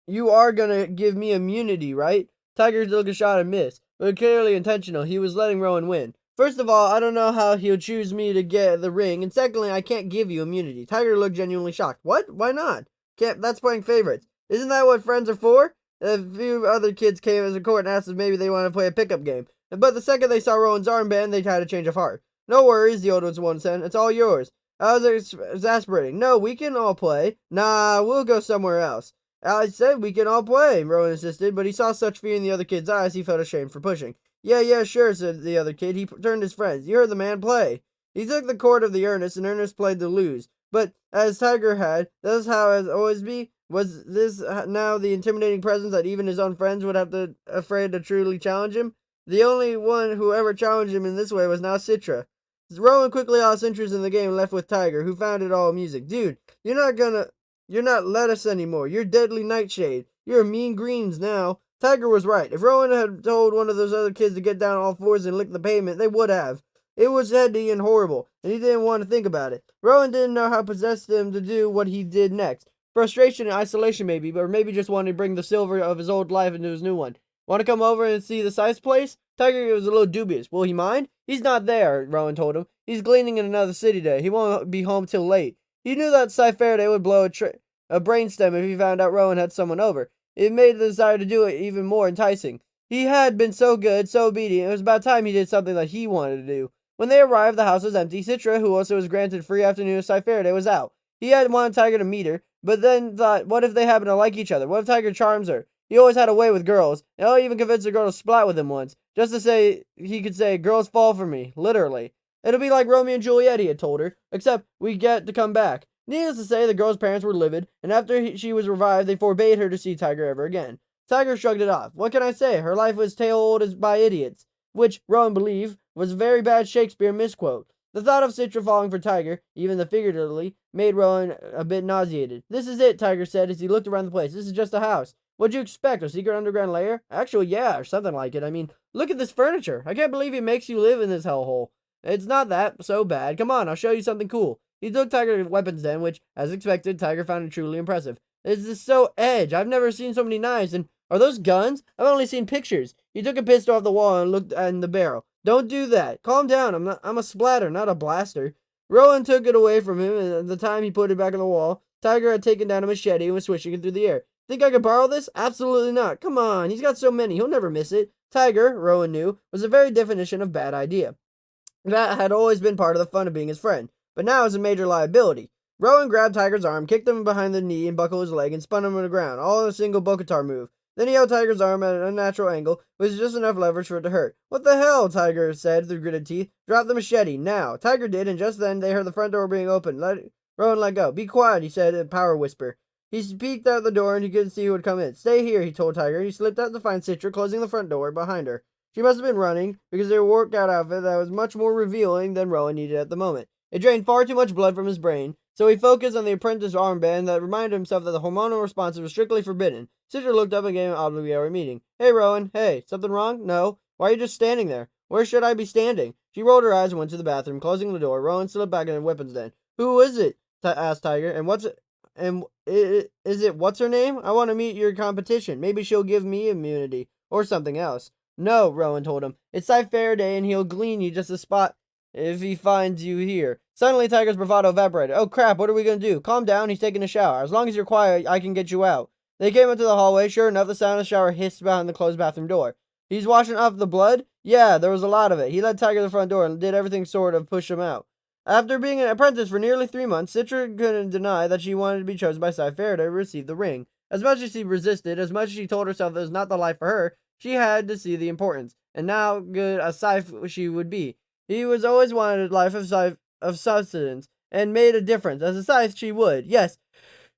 you are gonna give me immunity, right?" Tiger took a shot and missed, but clearly intentional. He was letting Rowan win. "First of all, I don't know how he'll choose me to get the ring, and secondly, I can't give you immunity." Tiger looked genuinely shocked. "What? Why not?" That's playing favorites. Isn't that what friends are for?" A few other kids came as a court and asked if maybe they wanted to play a pickup game. But the second they saw Rowan's armband, they had a change of heart. "No worries," the oldest one said. "It's all yours." I was exasperating. "No, we can all play." "Nah, we'll go somewhere else." "I said we can all play," Rowan insisted, but he saw such fear in the other kid's eyes he felt ashamed for pushing. Yeah, sure," said the other kid. He turned his friends. "You heard the man play." He took the court of the Ernest, and Ernest played the lose. But, as Tiger had, that's how it always be. Was this now the intimidating presence that even his own friends would have to afraid to truly challenge him? The only one who ever challenged him in this way was now Citra. Rowan quickly lost interest in the game and left with Tiger, who found it all amusing. Dude, you're not lettuce anymore. You're deadly nightshade. You're mean greens now. Tiger was right. If Rowan had told one of those other kids to get down on all fours and lick the pavement, they would have. It was heady and horrible, and he didn't want to think about it. Rowan didn't know how possessed him to do what he did next. Frustration and isolation maybe, or maybe just wanted to bring the silver of his old life into his new one. Want to come over and see the Scythe place? Tiger was a little dubious. Will he mind? He's not there, Rowan told him. He's gleaning in another city today. He won't be home till late. He knew that Scythe would blow a brainstem if he found out Rowan had someone over. It made the desire to do it even more enticing. He had been so good, so obedient, it was about time he did something that he wanted to do. When they arrived, the house was empty. Citra, who also was granted free afternoon of Scythe was out. He had wanted Tiger to meet her, but then thought, what if they happen to like each other? What if Tiger charms her? He always had a way with girls, and I'll even convince a girl to splat with him once, just to say he could say, girls fall for me, literally. It'll be like Romeo and Juliet, he had told her, except we get to come back. Needless to say, the girl's parents were livid, and after she was revived, they forbade her to see Tiger ever again. Tiger shrugged it off. What can I say? Her life was tale-old by idiots, which, Rowan believed, was a very bad Shakespeare misquote. The thought of Citra falling for Tiger, even the figuratively, made Rowan a bit nauseated. This is it, Tiger said as he looked around the place. This is just a house. What'd you expect, a secret underground lair? Actually, yeah, or something like it. I mean, look at this furniture. I can't believe he makes you live in this hellhole. It's not that so bad. Come on, I'll show you something cool. He took Tiger to the weapons den, which, as expected, Tiger found it truly impressive. This is so edge. I've never seen so many knives, and are those guns? I've only seen pictures. He took a pistol off the wall and looked in the barrel. Don't do that. Calm down. I'm a splatter, not a blaster. Rowan took it away from him, and at the time he put it back on the wall, Tiger had taken down a machete and was swishing it through the air. Think I could borrow this? Absolutely not. Come on, he's got so many, he'll never miss it. Tiger, Rowan knew, was the very definition of bad idea. That had always been part of the fun of being his friend, but now it was a major liability. Rowan grabbed Tiger's arm, kicked him behind the knee and buckled his leg, and spun him on the ground, all in a single Bokatar move. Then he held Tiger's arm at an unnatural angle, with just enough leverage for it to hurt. What the hell, Tiger said through gritted teeth. Drop the machete, now. Tiger did, and just then they heard the front door being opened. Rowan let go. Be quiet, he said in a power whisper. He peeked out the door and he couldn't see who would come in. Stay here, he told Tiger. He slipped out to find Citra, closing the front door behind her. She must have been running, because her workout outfit that was much more revealing than Rowan needed at the moment. It drained far too much blood from his brain, so he focused on the apprentice armband that reminded himself that the hormonal response was strictly forbidden. Citra looked up and gave him an oddly meeting. Hey, Rowan. Hey, something wrong? No. Why are you just standing there? Where should I be standing? She rolled her eyes and went to the bathroom, closing the door. Rowan slipped back in the weapons den. Who is it? Asked Tiger. Is it what's her name? I want to meet your competition. Maybe she'll give me immunity. Or something else. No, Rowan told him. It's Scythe Faraday, and he'll glean you just a spot if he finds you here. Suddenly, Tiger's bravado evaporated. Oh, crap, what are we going to do? Calm down, he's taking a shower. As long as you're quiet, I can get you out. They came into the hallway. Sure enough, the sound of the shower hissed behind the closed bathroom door. He's washing off the blood? Yeah, there was a lot of it. He led Tiger to the front door and did everything sort of push him out. After being an apprentice for nearly 3 months, Citra couldn't deny that she wanted to be chosen by Scythe Faraday to receive the ring. As much as she resisted, as much as she told herself it was not the life for her, she had to see the importance, and now good a Scythe she would be. He was always wanted a life of substance, and made a difference. As a Scythe, she would. Yes,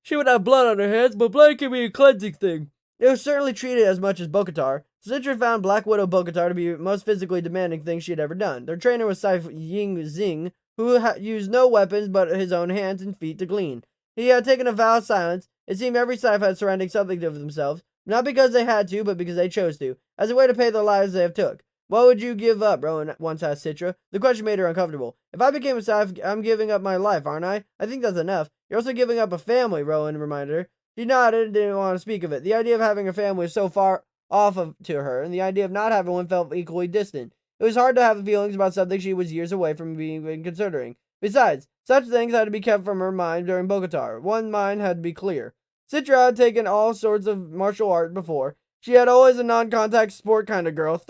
she would have blood on her hands, but blood can be a cleansing thing. It was certainly treated as much as Bokatar. Citra found Black Widow Bokatar to be the most physically demanding thing she had ever done. Their trainer was Scythe Ying Zing, who used no weapons but his own hands and feet to glean. He had taken a vow of silence. It seemed every Scythe had surrendered something of themselves, not because they had to, but because they chose to, as a way to pay the lives they have took. What would you give up? Rowan once asked Citra. The question made her uncomfortable. If I became a Scythe, I'm giving up my life, aren't I? I think that's enough. You're also giving up a family, Rowan reminded her. She nodded and didn't want to speak of it. The idea of having a family was so far off to her, and the idea of not having one felt equally distant. It was hard to have feelings about something she was years away from being considering. Besides, such things had to be kept from her mind during Bokatar. One mind had to be clear. Citra had taken all sorts of martial art before. She had always a non-contact sport kind of girl.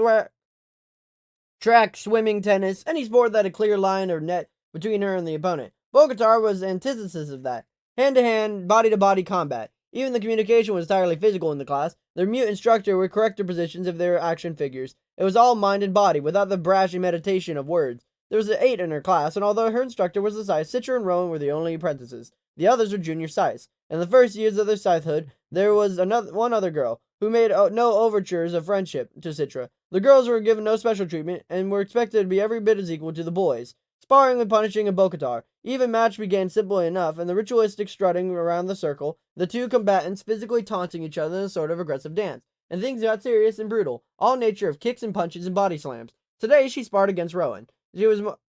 Track, swimming, tennis, any sport that had a clear line or net between her and the opponent. Bokatar was the antithesis of that. Hand-to-hand, body-to-body combat. Even the communication was entirely physical in the class. Their mute instructor would correct their positions if they were action figures. It was all mind and body, without the brash imitation of words. There was 8 in her class, and although her instructor was the Scythe, Citra and Rowan were the only apprentices. The others were junior Scythes. In the first years of their Scythehood, there was one other girl, who made no overtures of friendship to Citra. The girls were given no special treatment, and were expected to be every bit as equal to the boys. Sparring and punishing in Bokatar. Even match began simply enough, and the ritualistic strutting around the circle, the two combatants physically taunting each other in a sort of aggressive dance. And things got serious and brutal, all nature of kicks and punches and body slams. Today she sparred against Rowan. She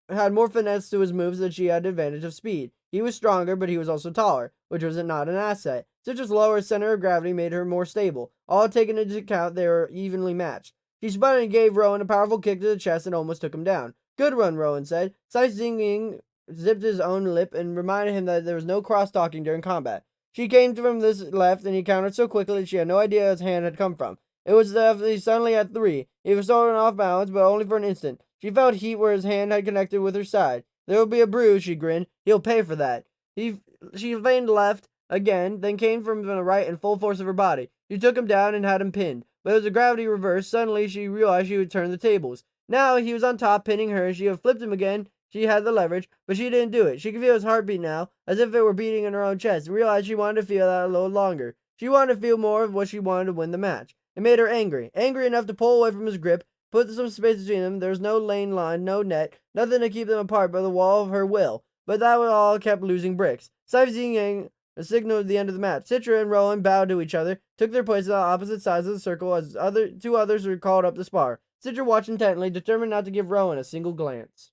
had more finesse to his moves than she had the advantage of speed. He was stronger, but he was also taller, which was not an asset. Citra's lower center of gravity made her more stable. All taken into account, they were evenly matched. She spun and gave Rowan a powerful kick to the chest and almost took him down. Good run, Rowan said. Scythe Zinging zipped his own lip and reminded him that there was no cross-talking during combat. She came from this left, and he countered so quickly that she had no idea his hand had come from. It was suddenly at 3. He was thrown off balance, but only for an instant. She felt heat where his hand had connected with her side. There will be a bruise, she grinned. He'll pay for that. She feigned left again, then came from the right in full force of her body. She took him down and had him pinned. But as the gravity reversed, suddenly she realized she would turn the tables. Now he was on top, pinning her. She had flipped him again. She had the leverage, but she didn't do it. She could feel his heartbeat now, as if it were beating in her own chest, and realized she wanted to feel that a little longer. She wanted to feel more of what she wanted to win the match. It made her angry enough to pull away from his grip, put some space between them. There was no lane line, no net, nothing to keep them apart but the wall of her will. But that all kept losing bricks. Scythe Zing signaled the end of the match. Citra and Rowan bowed to each other, took their places on opposite sides of the circle as two others were called up to spar. Citra watched intently, determined not to give Rowan a single glance.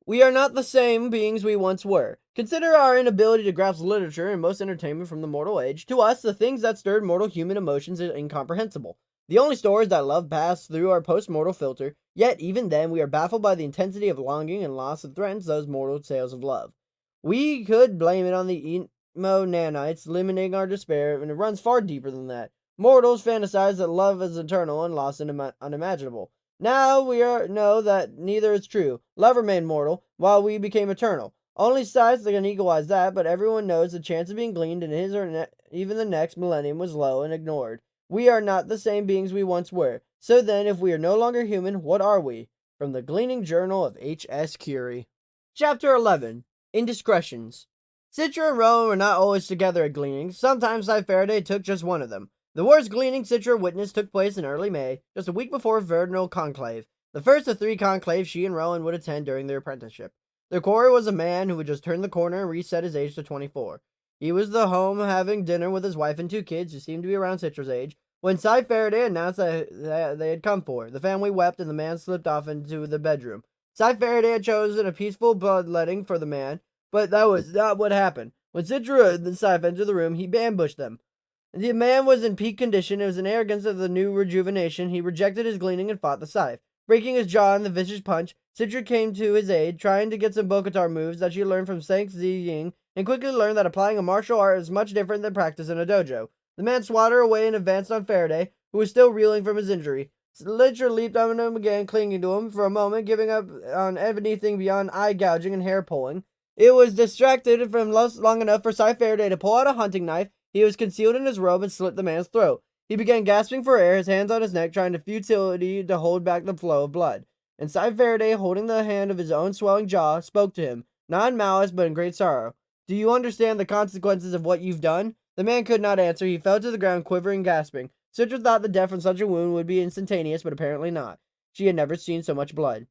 We are not the same beings we once were. Consider our inability to grasp literature and most entertainment from the mortal age. To us, the things that stirred mortal human emotions are incomprehensible. The only stories that love pass through our post-mortal filter, yet even then we are baffled by the intensity of longing and loss that threatens those mortal tales of love. We could blame it on the emo nanites limiting our despair, and it runs far deeper than that. Mortals fantasize that love is eternal and loss unimaginable. Now we know that neither is true. Love remained mortal, while we became eternal. Only Scythe can equalize that, but everyone knows the chance of being gleaned in his or even the next millennium was low and ignored. We are not the same beings we once were. So then, if we are no longer human, what are we? From the Gleaning Journal of H.S. Curie. Chapter 11. Indiscretions. Citra and Rowan were not always together at gleanings. Sometimes Scythe Faraday took just one of them. The worst gleaning Citra witnessed took place in early May, just a week before Vernal Conclave, the first of 3 conclaves she and Rowan would attend during their apprenticeship. Their quarry was a man who had just turned the corner and reset his age to 24. He was the home having dinner with his wife and 2 kids who seemed to be around Citra's age, when Scythe Faraday announced that they had come for her. The family wept and the man slipped off into the bedroom. Scythe Faraday had chosen a peaceful bloodletting for the man, but that was not what happened. When Citra and Scythe entered the room, he ambushed them. The man was in peak condition. It was an arrogance of the new rejuvenation. He rejected his gleaning and fought the Scythe. Breaking his jaw in the vicious punch, Citra came to his aid, trying to get some Bokatar moves that she learned from Scythe Ziying, and quickly learned that applying a martial art is much different than practice in a dojo. The man swatted her away and advanced on Faraday, who was still reeling from his injury. Citra leaped on him again, clinging to him for a moment, giving up on anything beyond eye gouging and hair pulling. It was distracted from long enough for Scythe Faraday to pull out a hunting knife. He was concealed in his robe and slit the man's throat. He began gasping for air, his hands on his neck, trying to futility to hold back the flow of blood. And Scythe Faraday, holding the hand of his own swelling jaw, spoke to him, not in malice, but in great sorrow. Do you understand the consequences of what you've done? The man could not answer. He fell to the ground, quivering and gasping. Citra thought the death from such a wound would be instantaneous, but apparently not. She had never seen so much blood.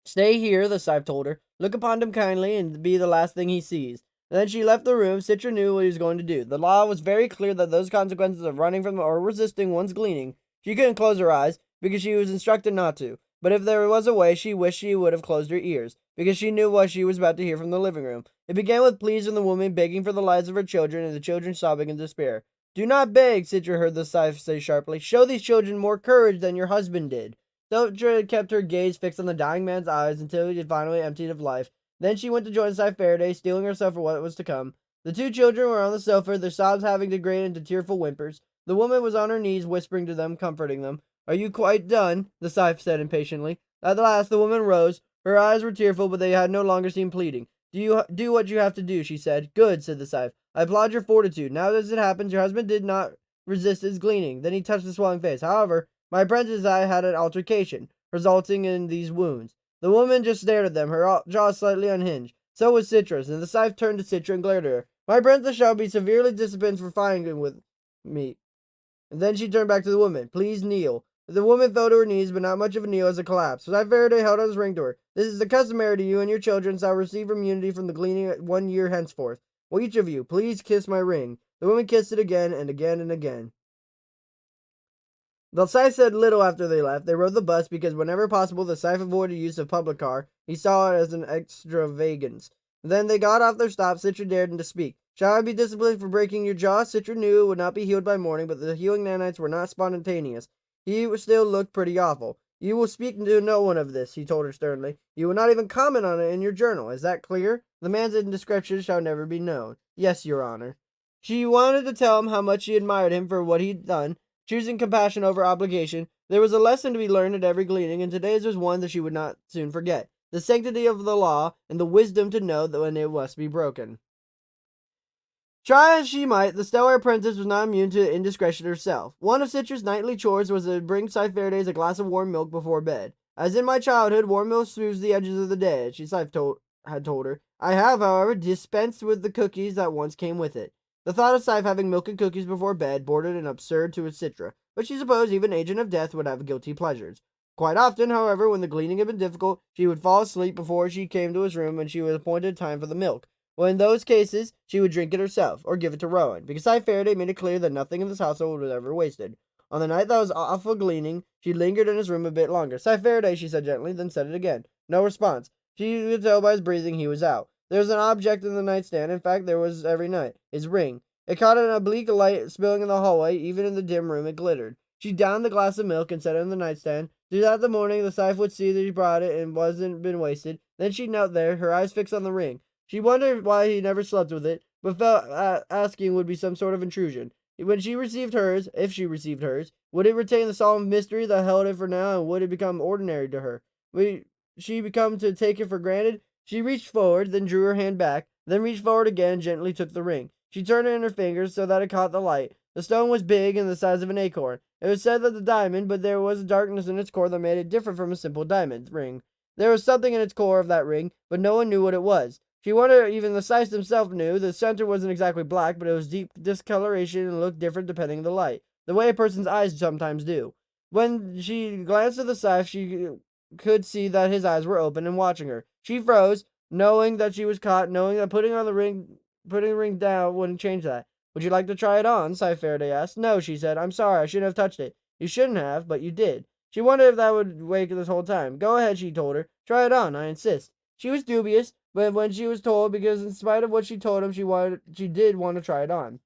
Stay here, the Scythe told her. Look upon him kindly, and be the last thing he sees. Then she left the room. Citra knew what he was going to do. The law was very clear that those consequences of running from or resisting one's gleaning, she couldn't close her eyes, because she was instructed not to. But if there was a way, she wished she would have closed her ears, because she knew what she was about to hear from the living room. It began with pleas from the woman begging for the lives of her children, and the children sobbing in despair. Do not beg, Citra heard the Scythe say sharply. Show these children more courage than your husband did. Citra kept her gaze fixed on the dying man's eyes until he had finally emptied of life. Then she went to join Scythe Faraday, steeling herself for what was to come. The 2 children were on the sofa, their sobs having degraded into tearful whimpers. The woman was on her knees, whispering to them, comforting them. Are you quite done? The Scythe said impatiently. At last the woman rose. Her eyes were tearful, but they had no longer seemed pleading. Do you do what you have to do, she said. Good, said the Scythe. I applaud your fortitude. Now as it happens, your husband did not resist his gleaning. Then he touched the swelling face. However, my apprentice and I had an altercation. resulting in these wounds. The woman just stared at them, her jaw slightly unhinged. So was Citra's, and the Scythe turned to Citra and glared at her. My apprentice shall be severely disciplined for fighting with me. And then she turned back to the woman. Please kneel. The woman fell to her knees, but not much of a kneel as a collapse. Scythe Faraday held out his ring to her. This is the customary to you, and your children shall receive immunity from the gleaning 1 year henceforth. Will each of you please kiss my ring? The woman kissed it again and again and again. The Scythe said little after they left. They rode the bus because whenever possible the Scythe avoided use of public car. He saw it as an extravagance. Then they got off their stop. Citra dared to speak. Shall I be disciplined for breaking your jaw? Citra knew it would not be healed by morning, but the healing nanites were not spontaneous. He still looked pretty awful. You will speak to no one of this, he told her sternly. You will not even comment on it in your journal. Is that clear? The man's indiscretion shall never be known. Yes, your honor. She wanted to tell him how much she admired him for what he'd done, choosing compassion over obligation. There was a lesson to be learned at every gleaning, and today's was one that she would not soon forget. The sanctity of the law, and the wisdom to know that when it must be broken. Try as she might, the stellar apprentice was not immune to indiscretion herself. One of Citra's nightly chores was to bring Scythe Faraday's a glass of warm milk before bed. As in my childhood, warm milk smooths the edges of the day, had told her. I have, however, dispensed with the cookies that once came with it. The thought of Scythe having milk and cookies before bed bordered an absurd to Citra, but she supposed even Agent of Death would have guilty pleasures. Quite often, however, when the gleaning had been difficult, she would fall asleep before she came to his room and she was appointed time for the milk. Well, in those cases, she would drink it herself, or give it to Rowan, because Scythe Faraday made it clear that nothing in this household was ever wasted. On the night that was awful gleaning, she lingered in his room a bit longer. Scythe Faraday, she said gently, then said it again. No response. She could tell by his breathing he was out. There was an object in the nightstand, in fact, there was every night. His ring. It caught an oblique light spilling in the hallway, even in the dim room it glittered. She downed the glass of milk and set it in the nightstand. Throughout the morning, the Scythe would see that he brought it and wasn't been wasted. Then she knelt there, her eyes fixed on the ring. She wondered why he never slept with it, but felt asking would be some sort of intrusion. When she received hers, if she received hers, would it retain the solemn mystery that held it for now, and would it become ordinary to her? Would she become to take it for granted? She reached forward, then drew her hand back, then reached forward again and gently took the ring. She turned it in her fingers so that it caught the light. The stone was big and the size of an acorn. It was said that the diamond, but there was a darkness in its core that made it different from a simple diamond ring. There was something in its core of that ring, but no one knew what it was. She wondered if even the Scythe himself knew. The center wasn't exactly black, but it was deep discoloration and looked different depending on the light, the way a person's eyes sometimes do. When she glanced at the Scythe, she could see that his eyes were open and watching her. She froze, knowing that she was caught, knowing that putting the ring down wouldn't change that. Would you like to try it on? Scythe Faraday asked. No, she said. I'm sorry, I shouldn't have touched it. You shouldn't have, but you did. She wondered if that would wake this whole time. Go ahead, she told her. Try it on, I insist. She was dubious, but when she was told, because in spite of what she told him, she did want to try it on.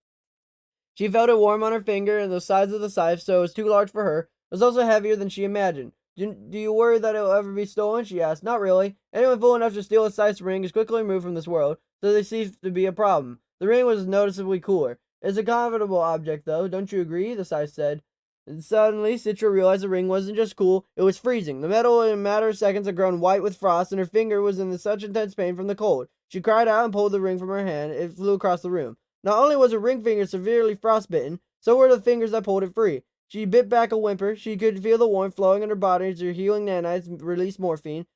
She felt it warm on her finger, and the size of the Scythe, so it was too large for her. It was also heavier than she imagined. Do you worry that it will ever be stolen? She asked. Not really. Anyone fool enough to steal a Scythe's ring is quickly removed from this world, so they cease to be a problem. The ring was noticeably cooler. It's a comfortable object, though. Don't you agree? The Scythe said. And suddenly, Citra realized the ring wasn't just cool, it was freezing. The metal in a matter of seconds had grown white with frost, and her finger was in such intense pain from the cold. She cried out and pulled the ring from her hand. It flew across the room. Not only was her ring finger severely frostbitten, so were the fingers that pulled it free. She bit back a whimper. She could feel the warmth flowing in her body as her healing nanites released morphine.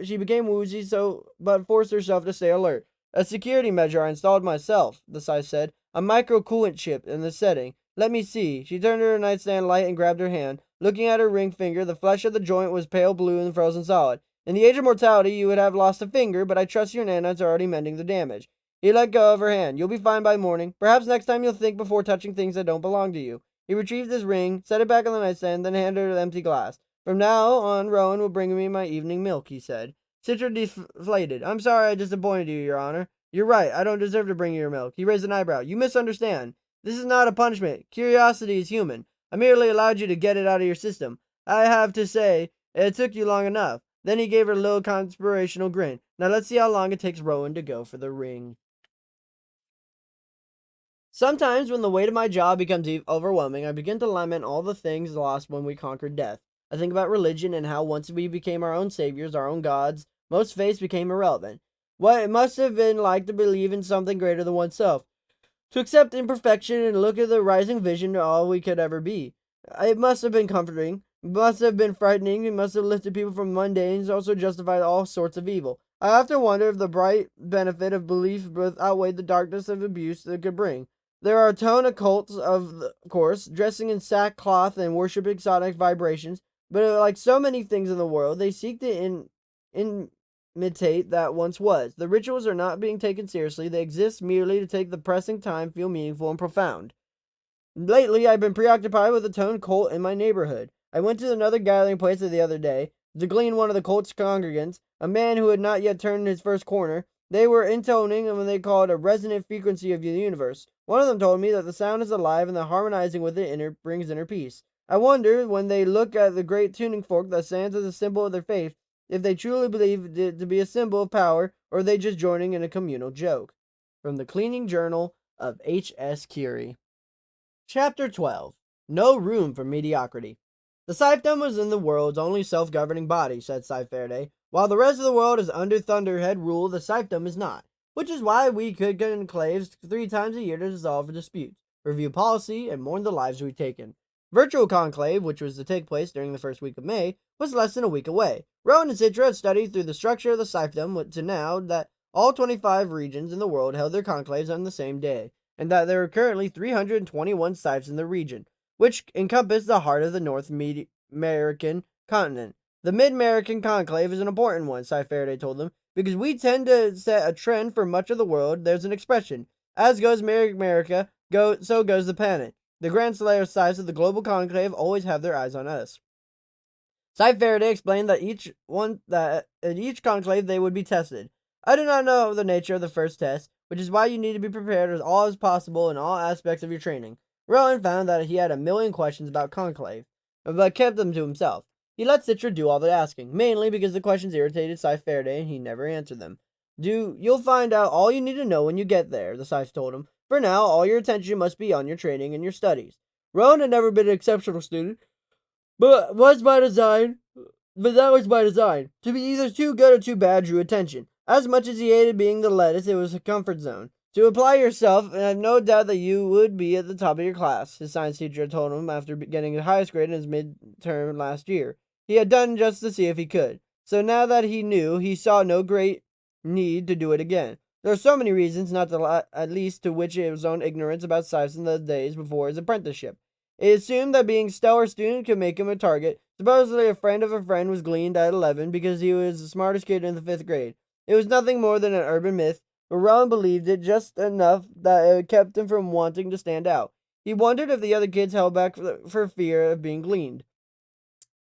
She became woozy, but forced herself to stay alert. A security measure I installed myself, the Scythe said. A micro-coolant chip in the setting. Let me see. She turned to her nightstand light and grabbed her hand. Looking at her ring finger, the flesh of the joint was pale blue and frozen solid. In the age of mortality, you would have lost a finger, but I trust your nanites are already mending the damage. He let go of her hand. You'll be fine by morning. Perhaps next time you'll think before touching things that don't belong to you. He retrieved his ring, set it back on the nightstand, then handed her the empty glass. From now on, Rowan will bring me my evening milk, he said. Citra deflated. I'm sorry I disappointed you, Your Honor. You're right. I don't deserve to bring you your milk. He raised an eyebrow. You misunderstand. This is not a punishment. Curiosity is human. I merely allowed you to get it out of your system. I have to say, it took you long enough. Then he gave her a little conspirational grin. Now let's see how long it takes Rowan to go for the ring. Sometimes when the weight of my job becomes overwhelming, I begin to lament all the things lost when we conquered death. I think about religion and how once we became our own saviors, our own gods, most faiths became irrelevant. What it must have been like to believe in something greater than oneself. To accept imperfection and look at the rising vision of all we could ever be. It must have been comforting. must have been frightening. It must have lifted people from mundanes, also justified all sorts of evil. I often wonder if the bright benefit of belief outweighed the darkness of abuse it could bring. There are tone occults, of course, dressing in sackcloth and worshiping sonic vibrations, but like so many things in the world, they seek to imitate that once was. The rituals are not being taken seriously. They exist merely to take the pressing time feel meaningful and profound. Lately, I've been preoccupied with a tone cult in my neighborhood. I went to another gathering place the other day to glean one of the cult's congregants, a man who had not yet turned his first corner. They were intoning what they called a resonant frequency of the universe. One of them told me that the sound is alive and that harmonizing with it brings inner peace. I wonder, when they look at the great tuning fork that stands as a symbol of their faith, if they truly believe it to be a symbol of power, or are they just joining in a communal joke. From the Cleaning Journal of H.S. Curie. Chapter 12. No Room for Mediocrity. The Scythe was in the world's only self-governing body, said Scythe. While the rest of the world is under Thunderhead rule, the Scythe is not, which is why we could conclaves 3 times a year to resolve disputes, review policy, and mourn the lives we've taken. Virtual conclave, which was to take place during the first week of May, was less than a week away. Rowan and Citra had studied through the structure of the Scythe to now that all 25 regions in the world held their conclaves on the same day, and that there are currently 321 Scythes in the region, which encompass the heart of the North American continent. The Mid-American Conclave is an important one, Scythe told them, because we tend to set a trend for much of the world. There's an expression, as goes America, so goes the planet. The Grand Slayer Scythes of the Global Conclave always have their eyes on us. Scythe explained that in each conclave they would be tested. I do not know the nature of the first test, which is why you need to be prepared as all as possible in all aspects of your training. Rowan found that he had a million questions about conclave, but kept them to himself. He let Citra do all the asking, mainly because the questions irritated Scythe and he never answered them. You'll find out all you need to know when you get there, the Scythe told him. For now, all your attention must be on your training and your studies. Rowan had never been an exceptional student, but that was by design. To be either too good or too bad drew attention. As much as he hated being the lettuce, it was a comfort zone. To apply yourself, and I have no doubt that you would be at the top of your class, his science teacher told him after getting the highest grade in his midterm last year. He had done just to see if he could. So now that he knew, he saw no great need to do it again. There are so many reasons, not at least to which his own ignorance about science in the days before his apprenticeship. It assumed that being a stellar student could make him a target. Supposedly a friend of a friend was gleaned at 11 because he was the smartest kid in the 5th grade. It was nothing more than an urban myth, but Rowan believed it just enough that it kept him from wanting to stand out. He wondered if the other kids held back for fear of being gleaned.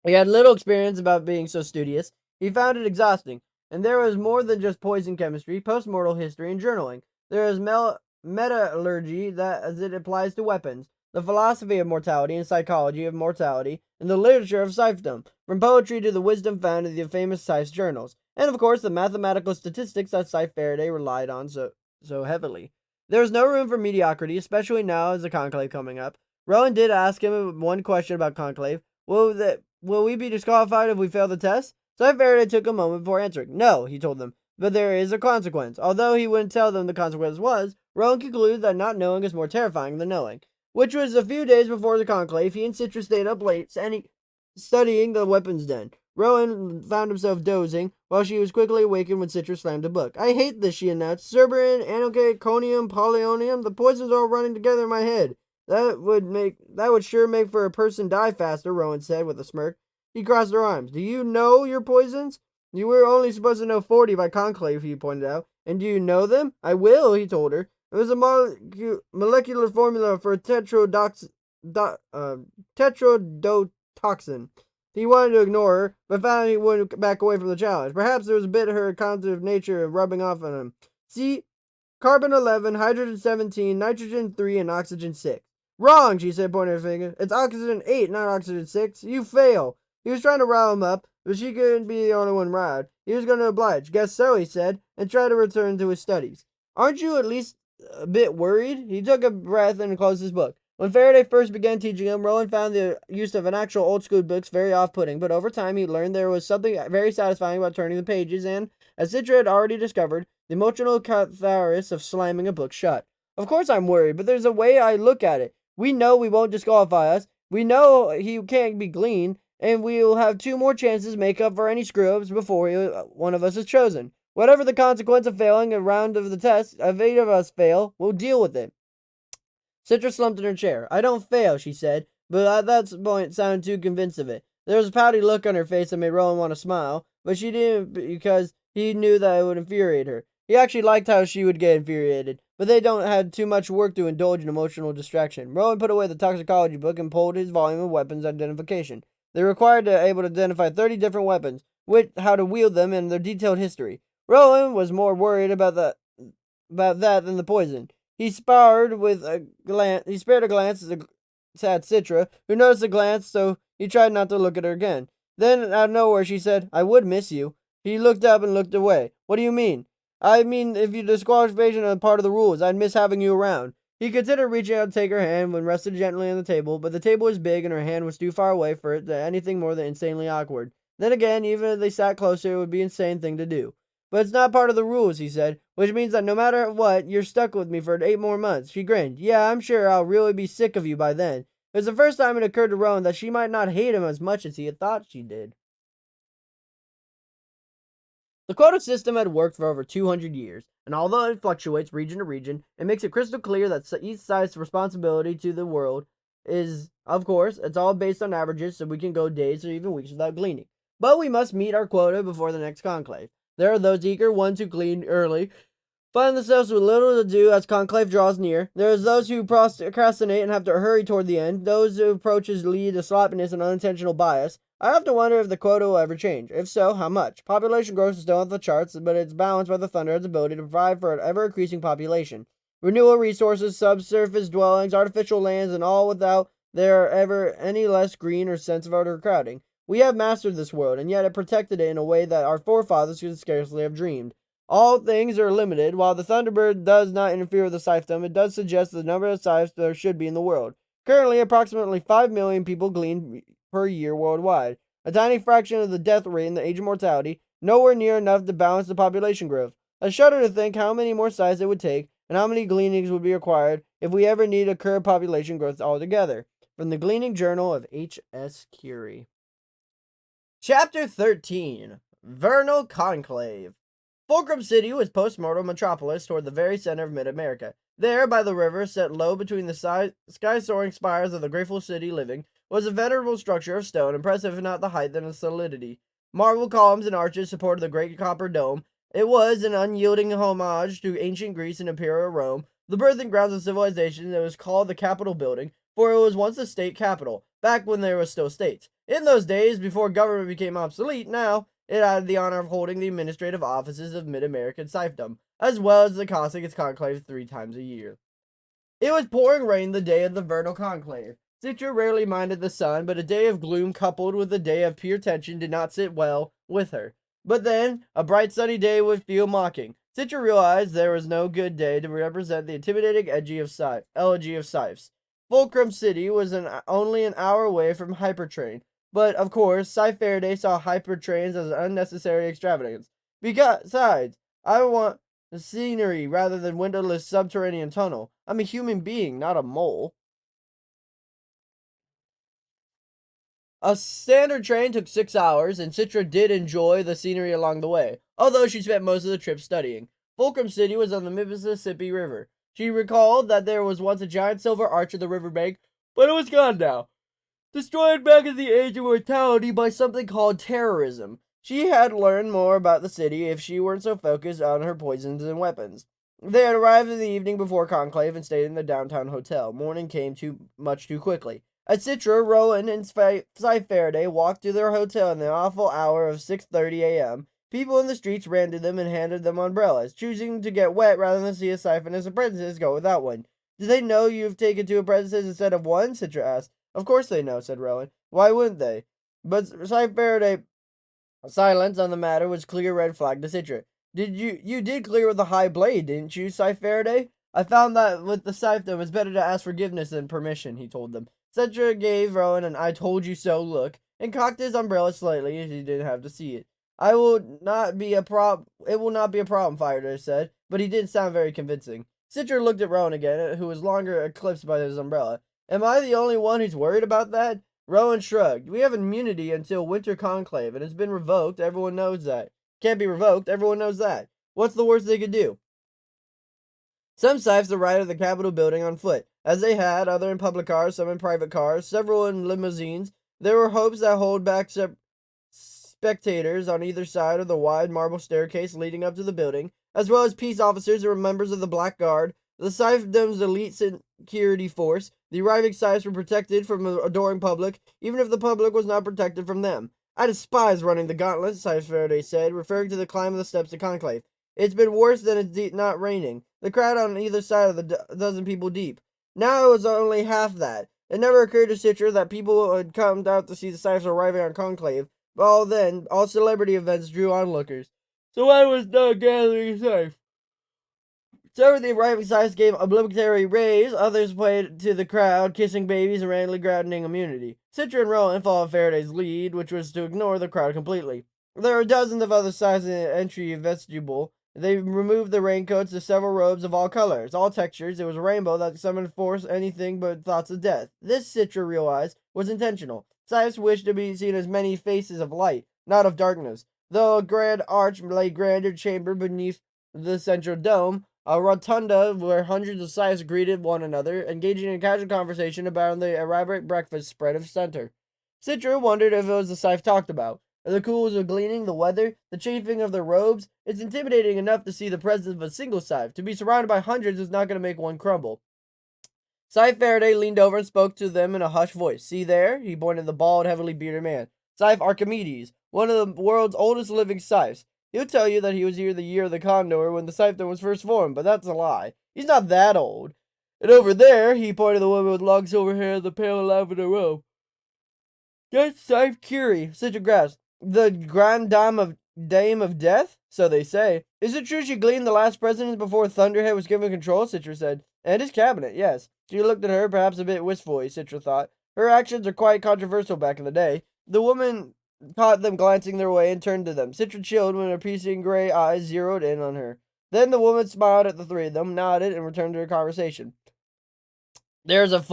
He had little experience about being so studious. He found it exhausting. And there was more than just poison chemistry, postmortal history, and journaling. There is metallurgy that as it applies to weapons, the philosophy of mortality and psychology of mortality, and the literature of Scythedom, from poetry to the wisdom found in the famous Scythe journals, and of course the mathematical statistics that Scythe relied on so heavily. There was no room for mediocrity, especially now as the conclave coming up. Rowan did ask him one question about conclave. Will we be disqualified if we fail the test? Scythe took a moment before answering. No, he told them, but there is a consequence. Although he wouldn't tell them the consequence was, Rowan concluded that not knowing is more terrifying than knowing. Which was a few days before the conclave. He and Citra stayed up late, studying the weapons den. Rowan found himself dozing, while she was quickly awakened when Citra slammed a book. I hate this, she announced. Cerberin, Anoconium, Polyonium, the poisons are all running together in my head. That would sure make for a person die faster, Rowan said with a smirk. He crossed her arms. Do you know your poisons? You were only supposed to know 40 by conclave, he pointed out. And do you know them? I will, he told her. It was a molecular formula for tetrodotoxin. He wanted to ignore her, but found he wouldn't back away from the challenge. Perhaps there was a bit of her conservative nature rubbing off on him. See, carbon 11, hydrogen 17, nitrogen 3, and oxygen 6. Wrong, she said, pointing her finger. It's oxygen 8, not oxygen 6. You fail. He was trying to rile him up, but she couldn't be the only one riled. He was going to oblige. Guess so, he said, and tried to return to his studies. Aren't you at least a bit worried? He took a breath and closed his book. When Faraday first began teaching him, Rowan found the use of an actual old-school books very off-putting, but over time he learned there was something very satisfying about turning the pages and, as Citra had already discovered, the emotional catharsis of slamming a book shut. Of course I'm worried, but there's a way I look at it. We know we won't disqualify us. We know he can't be gleaned, and we'll have 2 more chances to make up for any screw-ups before one of us is chosen. Whatever the consequence of failing a round of the test, if 8 of us fail, we'll deal with it. Citra slumped in her chair. I don't fail, she said, but at that point sounded too convinced of it. There was a pouty look on her face that made Rowan want to smile, but she didn't because he knew that it would infuriate her. He actually liked how she would get infuriated, but they don't had too much work to indulge in emotional distraction. Rowan put away the toxicology book and pulled his volume of weapons identification. They were required to able to identify 30 different weapons, with how to wield them, and their detailed history. Rowan was more worried about that than the poison. He spared a glance at Citra, who noticed the glance, so he tried not to look at her again. Then, out of nowhere, she said, I would miss you. He looked up and looked away. What do you mean? I mean, if you disqualification are part of the rules, I'd miss having you around. He considered reaching out to take her hand when rested gently on the table, but the table was big and her hand was too far away for it to anything more than insanely awkward. Then again, even if they sat closer, it would be an insane thing to do. But it's not part of the rules, he said, which means that no matter what, you're stuck with me for 8 more months. She grinned. Yeah, I'm sure I'll really be sick of you by then. It was the first time it occurred to Rowan that she might not hate him as much as he had thought she did. The quota system had worked for over 200 years, and although it fluctuates region to region, it makes it crystal clear that each side's responsibility to the world is, of course, it's all based on averages, so we can go days or even weeks without gleaning. But we must meet our quota before the next conclave. There are those eager ones who glean early, find themselves with little to do as conclave draws near. There is those who procrastinate and have to hurry toward the end. Those who approaches lead to sloppiness and unintentional bias. I often wonder if the quota will ever change. If so, how much? Population growth is still on the charts, but it's balanced by the Thunderhead's ability to provide for an ever-increasing population. Renewable resources, subsurface dwellings, artificial lands, and all without there ever any less green or sense of overcrowding. We have mastered this world, and yet have protected it in a way that our forefathers could scarcely have dreamed. All things are limited. While the Thunderbird does not interfere with the Scythedom, it does suggest the number of scythes there should be in the world. Currently, approximately 5 million people glean per year worldwide, a tiny fraction of the death rate and the age of mortality, nowhere near enough to balance the population growth. I shudder to think how many more scythes it would take, and how many gleanings would be required if we ever need to curb population growth altogether. From the Gleaning Journal of H.S. Curie. Chapter 13. Vernal Conclave. Fulcrum City was post-mortal metropolis toward the very center of mid-America. There, by the river, set low between the sky-soaring spires of the grateful city living, was a venerable structure of stone, impressive if not the height than its solidity. Marble columns and arches supported the great copper dome. It was an unyielding homage to ancient Greece and imperial Rome, the birthing grounds of civilization. It was called the Capitol Building, for it was once the state capital, back when there were still states. In those days, before government became obsolete, now it had the honor of holding the administrative offices of Mid-American Scythedom, as well as the costing its conclave 3 times a year. It was pouring rain the day of the vernal conclave. Citra rarely minded the sun, but a day of gloom coupled with a day of pure tension did not sit well with her. But then, a bright sunny day would feel mocking. Citra realized there was no good day to represent the intimidating elegy of Scythes. Fulcrum City was only an hour away from Hypertrain, but, of course, Scythe Faraday saw hypertrains as an unnecessary extravagance. Besides, I want the scenery rather than windowless subterranean tunnel. I'm a human being, not a mole. A standard train took 6 hours, and Citra did enjoy the scenery along the way, although she spent most of the trip studying. Fulcrum City was on the Mississippi River. She recalled that there was once a giant silver arch at the riverbank, but it was gone now, destroyed back in the age of mortality by something called terrorism. She had learned more about the city if she weren't so focused on her poisons and weapons. They had arrived in the evening before conclave and stayed in the downtown hotel. Morning came too quickly. As Citra, Rowan, and Scythe Faraday walked to their hotel in the awful hour of 6:30 a.m., people in the streets ran to them and handed them umbrellas, choosing to get wet rather than see a siphon as apprentices go without one. Do they know you've taken 2 apprentices instead of 1? Citra asked. Of course they know, said Rowan. Why wouldn't they? But Scythe Faraday's silence on the matter was clear red flag to Citra. You did clear with a high blade, didn't you, Scythe Faraday? I found that with the Scythe it was better to ask forgiveness than permission, he told them. Citra gave Rowan an I told you so look, and cocked his umbrella slightly as he didn't have to see it. It will not be a problem, Faraday said, but he didn't sound very convincing. Citra looked at Rowan again, who was longer eclipsed by his umbrella. Am I the only one who's worried about that? Rowan shrugged. We have immunity until Winter Conclave, and it's been revoked. Everyone knows that. Can't be revoked. Everyone knows that. What's the worst they could do? Some Scythes arrived at the Capitol building on foot, as they had, other in public cars, some in private cars, several in limousines. There were hopes that hold back spectators on either side of the wide marble staircase leading up to the building, as well as peace officers who were members of the Black Guard, the Scythedom's elite security force. The arriving Scythes were protected from the adoring public, even if the public was not protected from them. I despise running the gauntlet, Scythe Faraday said, referring to the climb of the steps to Conclave. It's been worse than it's not raining. The crowd on either side of the dozen people deep. Now it was only half that. It never occurred to Citra that people had come out to see the Scythes arriving on Conclave, but all celebrity events drew onlookers. So why was Doug gathering Scythe? Some of the arriving Scythes gave obligatory rays, others played to the crowd, kissing babies and randomly granting immunity. Citra and Rowan followed Faraday's lead, which was to ignore the crowd completely. There were dozens of other Scythes in the entry vestibule. They removed the raincoats to several robes of all colors, all textures. It was a rainbow that summoned forth anything but thoughts of death. This, Citra realized, was intentional. Scythes wished to be seen as many faces of light, not of darkness. Though a grand arch lay grander chamber beneath the central dome, a rotunda where hundreds of Scythes greeted one another, engaging in casual conversation about the elaborate breakfast spread of center. Citra wondered if it was the Scythe talked about. The cools of gleaning, the weather, the chafing of their robes. It's intimidating enough to see the presence of a single Scythe. To be surrounded by hundreds is not going to make one crumble. Scythe Faraday leaned over and spoke to them in a hushed voice. See there? He pointed to the bald, heavily bearded man. Scythe Archimedes, one of the world's oldest living Scythes. He'll tell you that he was here the year of the Condor when the Scythedom was first formed, but that's a lie. He's not that old. And over there, he pointed to the woman with long silver hair and the pale lavender robe. That's Scythe Curie, Citra grasped. The Grand Dame of Death? So they say. Is it true she gleaned the last president before Thunderhead was given control? Citra said. And his cabinet, yes. She looked at her, perhaps a bit wistfully, Citra thought. Her actions are quite controversial back in the day. The woman caught them glancing their way and turned to them. Citra chilled when her piercing gray eyes zeroed in on her. Then the woman smiled at the three of them, nodded, and returned to her conversation. There's a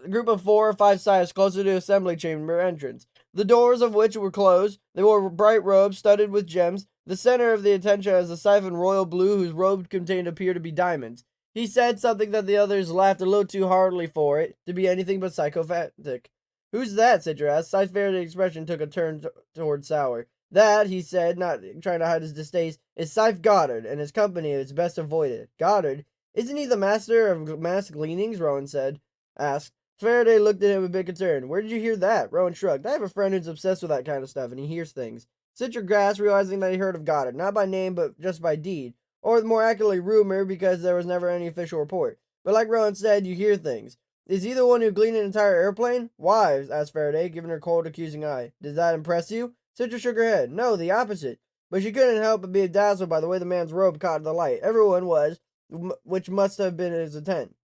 group of 4 or 5 Scythes closer to the assembly chamber entrance, the doors of which were closed. They wore bright robes studded with gems. The center of the attention is a Scythe in royal blue whose robe contained appear to be diamonds. He said something that the others laughed a little too heartily for it to be anything but psychopathic. Who's that? Citra asked. Scythe Faraday's expression took a turn toward sour. That, he said, not trying to hide his distaste, is Scythe Goddard, and his company is best avoided. Goddard? Isn't he the master of mass gleanings? Rowan asked. Faraday looked at him a bit concerned. Where did you hear that? Rowan shrugged. I have a friend who's obsessed with that kind of stuff, and he hears things. Citra grasped, realizing that he heard of Goddard, not by name, but just by deed. Or more accurately, rumor, because there was never any official report. But like Rowan said, you hear things. Is he the one who gleaned an entire airplane? Why? Asked Faraday, giving her a cold, accusing eye. Does that impress you? Citra shook her head. No, the opposite. But she couldn't help but be dazzled by the way the man's robe caught the light. Everyone was, which must have been his intent.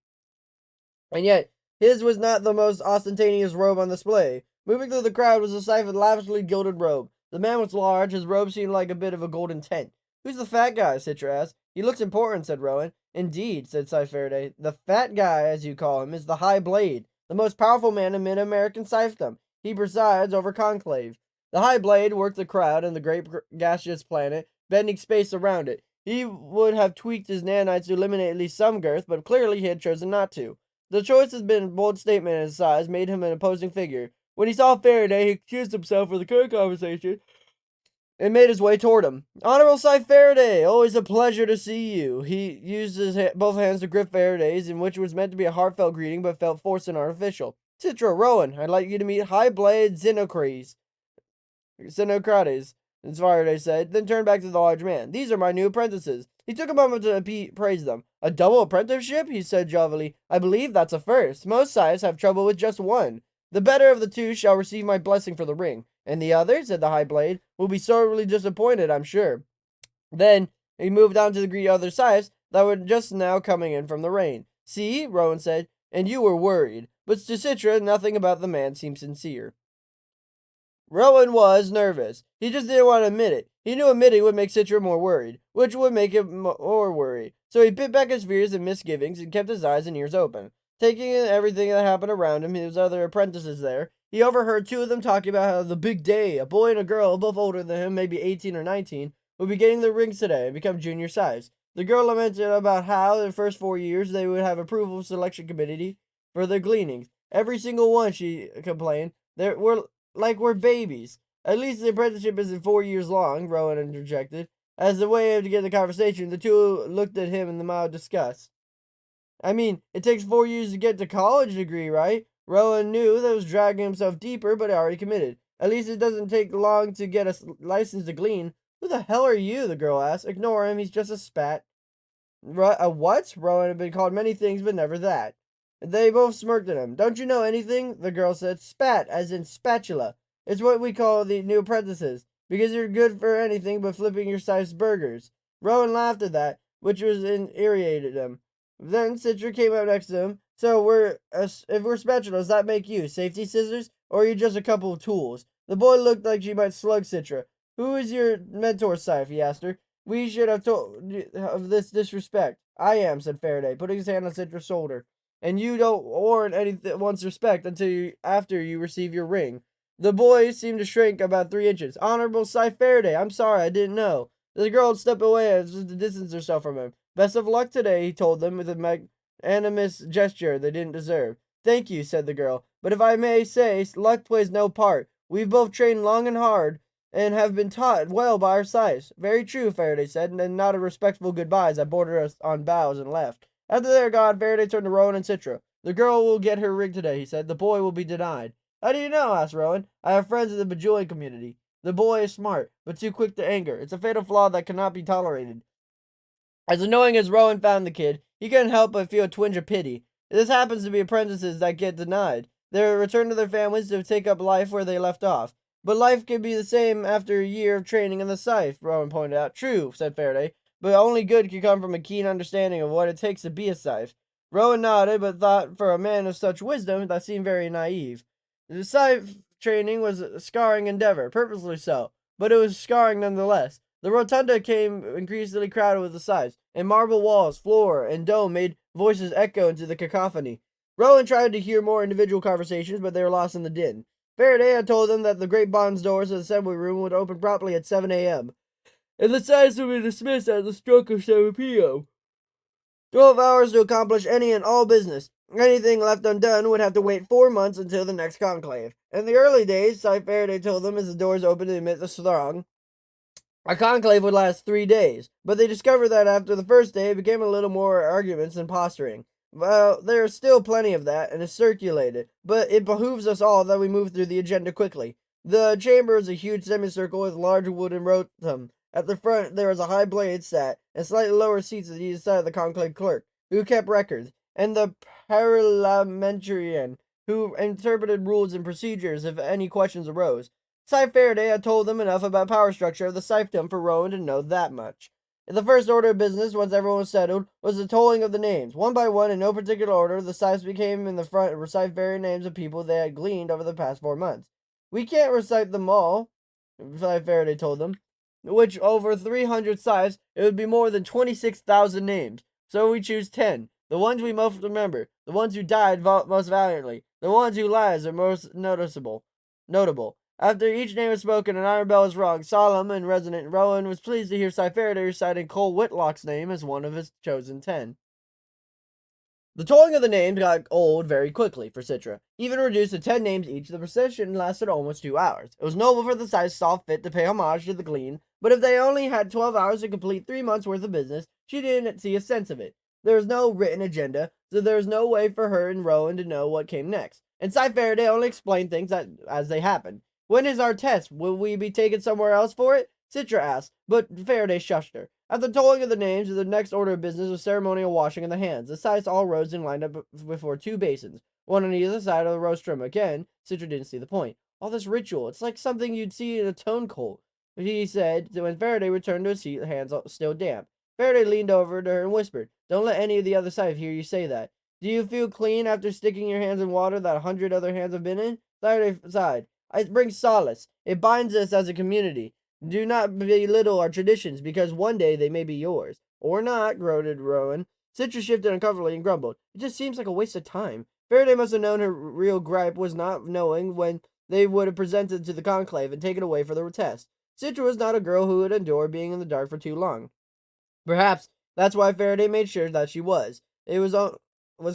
And yet, his was not the most ostentatious robe on display. Moving through the crowd was a Scythe with lavishly gilded robe. The man was large. His robe seemed like a bit of a golden tent. Who's the fat guy? Citra asked. He looks important, said Rowan. Indeed, said Scythe Faraday. The fat guy, as you call him, is the High Blade, the most powerful man in mid-American Scythedom. He presides over Conclave. The High Blade worked the crowd and the great gaseous planet, bending space around it. He would have tweaked his nanites to eliminate at least some girth, but clearly he had chosen not to. The choice has been a bold statement, and his size made him an imposing figure. When he saw Faraday, he excused himself for the current conversation and made his way toward him. Honorable Scythe Faraday, always a pleasure to see you. He used his both hands to grip Faraday's, in which was meant to be a heartfelt greeting, but felt forced and artificial. Citra, Rowan, I'd like you to meet High Blade Xenocrates, as Faraday said, then turned back to the large man. These are my new apprentices. He took a moment to praise them. A double apprenticeship? He said jovially. I believe that's a first. Most Scythes have trouble with just one. The better of the two shall receive my blessing for the ring. And the other, said the High Blade, will be sorely disappointed, I'm sure. Then he moved on to greet other Scythes that were just now coming in from the rain. See, Rowan said, and you were worried. But to Citra, nothing about the man seemed sincere. Rowan was nervous. He just didn't want to admit it. He knew admitting would make Citra more worried, which would make him more worried. So he bit back his fears and misgivings and kept his eyes and ears open, taking in everything that happened around him, his other apprentices there. He overheard two of them talking about how the big day, a boy and a girl, both older than him, maybe 18 or 19, would be getting their rings today and become junior size. The girl lamented about how, in the first 4 years, they would have approval selection committee for their gleanings. Every single one, she complained. We're babies. At least the apprenticeship isn't 4 years long, Rowan interjected. As a way to get the conversation, the two looked at him in mild disgust. I mean, it takes 4 years to get to college degree, right? Rowan knew that was dragging himself deeper, but already committed. At least it doesn't take long to get a license to glean. Who the hell are you? The girl asked. Ignore him. He's just a spat. A what? Rowan had been called many things, but never that. They both smirked at him. Don't you know anything? The girl said. Spat, as in spatula. It's what we call the new apprentices, because you're good for anything but flipping your size burgers. Rowan laughed at that, which infuriated him. Then Citra came up next to him. So if we're spatulas, does that make you safety scissors, or are you just a couple of tools? The boy looked like she might slug Citra. Who is your mentor, Scythe? He asked her. We should have told of this disrespect. I am, said Faraday, putting his hand on Citra's shoulder. And you don't warrant anyone's respect until after you receive your ring. The boy seemed to shrink about 3 inches. Honorable Scythe Faraday, I'm sorry, I didn't know. The girl had stepped away as if to distance herself from him. Best of luck today, he told them with a magnanimous gesture they didn't deserve. Thank you, said the girl. But if I may say, luck plays no part. We've both trained long and hard, and have been taught well by our Scythes. Very true, Faraday said, and nodded respectful goodbyes that bordered us on bows and left. After they were gone, Faraday turned to Rowan and Citra. The girl will get her ring today, he said. The boy will be denied. How do you know? Asked Rowan. I have friends in the bejewelling community. The boy is smart, but too quick to anger. It's a fatal flaw that cannot be tolerated. As annoying as Rowan found the kid, he couldn't help but feel a twinge of pity. This happens to be apprentices that get denied. They return to their families to take up life where they left off. But life can be the same after a year of training in the Scythe, Rowan pointed out. True, said Faraday, but only good can come from a keen understanding of what it takes to be a Scythe. Rowan nodded, but thought for a man of such wisdom that seemed very naive. The Scythe training was a scarring endeavor, purposely so, but it was scarring nonetheless. The rotunda came increasingly crowded with the Scythes, and marble walls, floor, and dome made voices echo into the cacophony. Rowan tried to hear more individual conversations, but they were lost in the din. Faraday had told them that the great bonds doors of the assembly room would open promptly at 7 a.m., and the Scythes would be dismissed at the stroke of 7 p.m. 12 hours to accomplish any and all business. Anything left undone would have to wait 4 months until the next conclave. In the early days, Scythe Faraday told them as the doors opened to admit the throng, a conclave would last 3 days, but they discovered that after the first day it became a little more arguments and posturing. Well, there's still plenty of that, and it's circulated, but it behooves us all that we move through the agenda quickly. The chamber is a huge semicircle with large wooden rotunda. At the front there was a high blade sat, and slightly lower seats at either side of the conclave clerk, who kept records, and the parliamentarian, who interpreted rules and procedures if any questions arose. Scythe Faraday had told them enough about power structure of the Scythedom for Rowan to know that much. The first order of business, once everyone was settled, was the tolling of the names. One by one, in no particular order, the Scythes became in the front and recite various names of people they had gleaned over the past 4 months. We can't recite them all, Scythe Faraday told them, which over 300 Scythes, it would be more than 26,000 names. So we choose 10. The ones we most remember, the ones who died most valiantly, the ones whose lives are most notable. After each name was spoken, an iron bell was rung, solemn and resonant. Rowan was pleased to hear Scythe Faraday reciting Cole Whitlock's name as one of his chosen 10. The tolling of the names got old very quickly for Citra. Even reduced to 10 names each, the procession lasted almost 2 hours. It was noble for the Scythes saw fit to pay homage to the glean, but if they only had 12 hours to complete 3 months' worth of business, she didn't see a sense of it. There was no written agenda, so there was no way for her and Rowan to know what came next. And Scythe Faraday only explained things as they happened. When is our test? Will we be taken somewhere else for it? Citra asked, but Faraday shushed her. After tolling of the names, the next order of business was ceremonial washing of the hands. The Scythes all rose and lined up before 2 basins, one on either side of the rostrum. Again, Citra didn't see the point. All this ritual, it's like something you'd see in a tone cult, he said when Faraday returned to his seat, hands still damp. Faraday leaned over to her and whispered, Don't let any of the other Scythe hear you say that. Do you feel clean after sticking your hands in water that 100 other hands have been in? Faraday sighed. It brings solace. It binds us as a community. Do not belittle our traditions, because one day they may be yours. Or not, gloated Rowan. Citra shifted uncomfortably and grumbled. It just seems like a waste of time. Faraday must have known her real gripe was not knowing when they would have presented to the conclave and taken away for the test. Citra was not a girl who would endure being in the dark for too long. Perhaps that's why Faraday made sure that she was. It was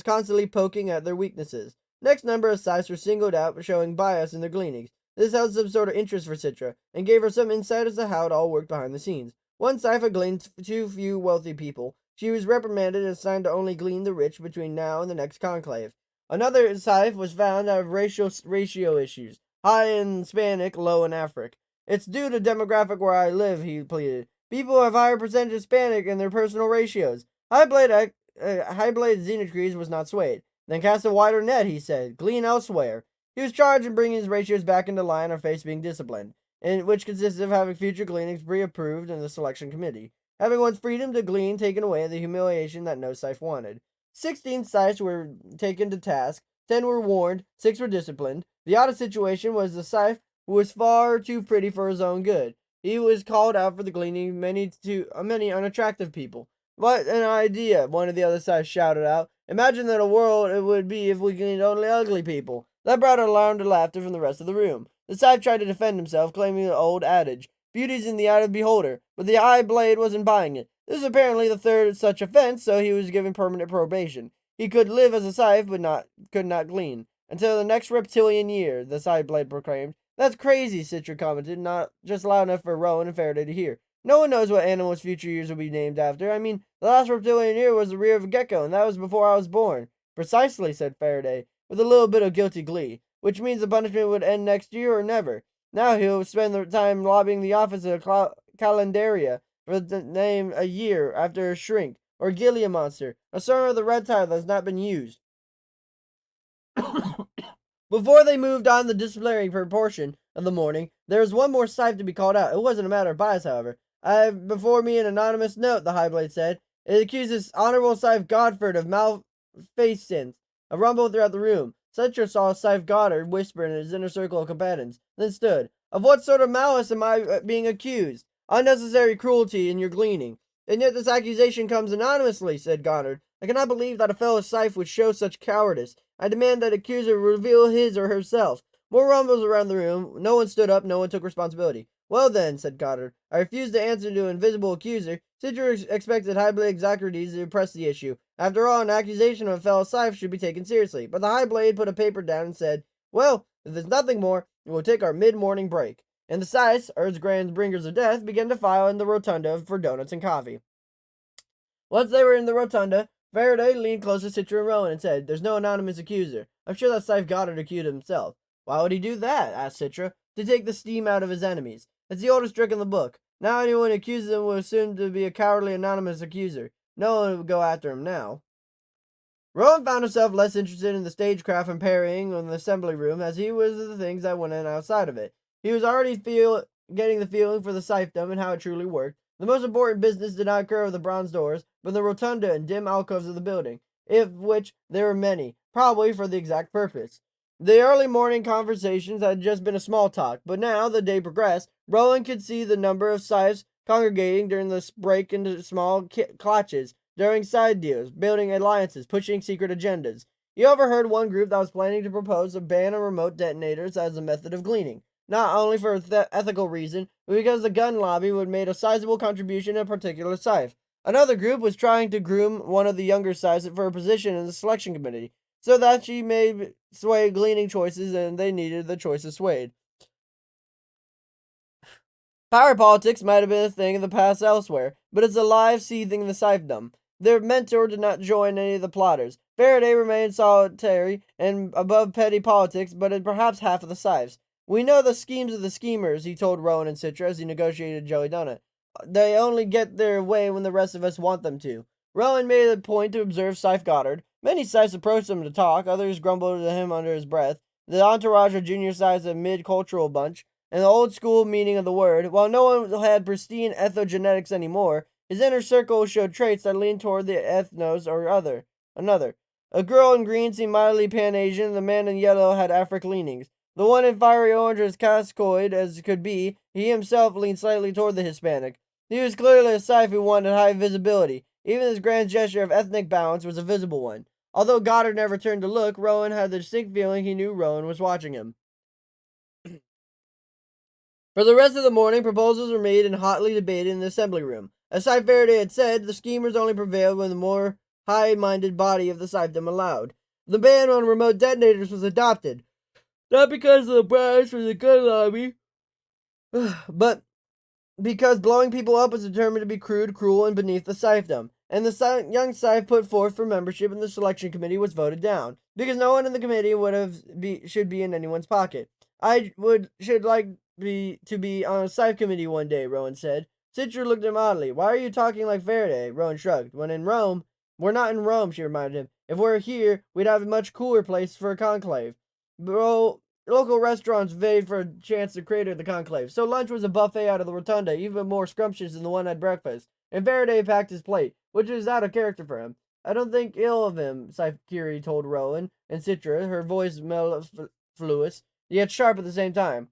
constantly poking at their weaknesses. Next number of Scythes were singled out for showing bias in their gleanings. This held some sort of interest for Citra, and gave her some insight as to how it all worked behind the scenes. One Scythe had gleaned too few wealthy people. She was reprimanded and assigned to only glean the rich between now and the next conclave. Another Scythe was found to have ratio issues, high in Hispanic, low in Afric. It's due to demographic where I live, he pleaded. People have higher percentage Hispanic in their personal ratios. Highblade Xenocres was not swayed. Then cast a wider net, he said. Glean elsewhere. He was charged in bringing his ratios back into line or face being disciplined, which consisted of having future gleanings pre-approved in the selection committee. Having one's freedom to glean taken away, the humiliation that no Scythe wanted. 16 Scythes were taken to task, 10 were warned, 6 were disciplined. The oddest situation was the Scythe who was far too pretty for his own good. He was called out for the gleaning many unattractive people. What an idea, one of the other Scythes shouted out. Imagine that a world it would be if we gleaned only ugly people. That brought alarmed laughter from the rest of the room. The Scythe tried to defend himself, claiming the old adage, beauty's in the eye of the beholder, but the High Blade wasn't buying it. This was apparently the third such offense, so he was given permanent probation. He could live as a Scythe, but could not glean. Until the next reptilian year, the Scythe Blade proclaimed. That's crazy, Citra commented, not just loud enough for Rowan and Faraday to hear. No one knows what animal's future years will be named after. I mean, the last reptilian year was the rear of a gecko, and that was before I was born. Precisely, said Faraday, with a little bit of guilty glee, which means the punishment would end next year or never. Now he'll spend the time lobbying the office of Calendaria for the name a year after a shrink, or Gilia monster, a sort of the reptile that's not been used. Before they moved on the disciplinary proportion of the morning, there was one more Scythe to be called out. It wasn't a matter of bias, however. I have before me an anonymous note, the Highblade said. It accuses Honorable Scythe Godford of malfeasance. A rumble throughout the room. Citra saw Scythe Goddard whisper in his inner circle of companions, then stood. Of what sort of malice am I being accused? Unnecessary cruelty in your gleaning. And yet this accusation comes anonymously, said Goddard. I cannot believe that a fellow Scythe would show such cowardice. I demand that accuser reveal his or herself. More rumbles around the room. No one stood up. No one took responsibility. Well then, said Goddard, I refuse to answer to an invisible accuser. Citra expected Highblade Xenocres to press the issue. After all, an accusation of a fellow Scythe should be taken seriously. But the Highblade put a paper down and said, well, if there's nothing more, we'll take our mid-morning break. And the Scythes, Earth's grand bringers of death, began to file in the rotunda for donuts and coffee. Once they were in the rotunda, Faraday leaned close to Citra and Rowan and said, there's no anonymous accuser. I'm sure that Scythe Goddard accused himself. Why would he do that? Asked Citra. To take the steam out of his enemies. It's the oldest trick in the book. Now anyone who accuses him will assume to be a cowardly anonymous accuser. No one would go after him now. Rowan found himself less interested in the stagecraft and parrying in the assembly room as he was the things that went in outside of it. He was already getting the feeling for the Scythedom and how it truly worked. The most important business did not occur with the bronze doors, but the rotunda and dim alcoves of the building, of which there were many, probably for the exact purpose. The early morning conversations had just been a small talk, but now, the day progressed, Rowan could see the number of Scythes congregating during this break into small clutches, doing side deals, building alliances, pushing secret agendas. He overheard one group that was planning to propose a ban on remote detonators as a method of gleaning. Not only for ethical reason, but because the gun lobby would make a sizable contribution to a particular Scythe. Another group was trying to groom one of the younger Scythes for a position in the selection committee, so that she may sway gleaning choices and they needed the choices swayed. Power politics might have been a thing in the past elsewhere, but it's alive, seething in the Scythedom. Their mentor did not join any of the plotters. Faraday remained solitary and above petty politics, but had perhaps half of the Scythes. We know the schemes of the schemers, he told Rowan and Citra as he negotiated Joey Donut. They only get their way when the rest of us want them to. Rowan made it a point to observe Scythe Goddard. Many Scythes approached him to talk, others grumbled to him under his breath. The entourage of junior Scythes a mid-cultural bunch, and the old-school meaning of the word. While no one had pristine ethogenetics anymore, his inner circle showed traits that leaned toward the ethnos or another. A girl in green seemed mildly Pan-Asian, the man in yellow had Afric leanings. The one in fiery orange as cascoid as could be, he himself leaned slightly toward the Hispanic. He was clearly a Scythe who wanted high visibility. Even his grand gesture of ethnic balance was a visible one. Although Goddard never turned to look, Rowan had the distinct feeling he knew Rowan was watching him. For the rest of the morning, proposals were made and hotly debated in the assembly room. As Scythe Faraday had said, the schemers only prevailed when the more high-minded body of the Scythedom allowed. The ban on remote detonators was adopted, not because of the prize for the gun lobby, but because blowing people up was determined to be crude, cruel, and beneath the Scythedom. And the young Scythe put forth for membership in the selection committee was voted down, because no one in the committee should be in anyone's pocket. Should like to be on a Scythe committee one day, Rowan said. Citra looked at him oddly. Why are you talking like Faraday? Rowan shrugged. When in Rome, we're not in Rome, she reminded him. If we're here, we'd have a much cooler place for a conclave. Bro, local restaurants vied for a chance to crater the conclave, so lunch was a buffet out of the rotunda, even more scrumptious than the one at breakfast. And Faraday packed his plate, which is out of character for him. I don't think ill of him, Scythe told Rowan, and Citra, her voice mellifluous, yet sharp at the same time.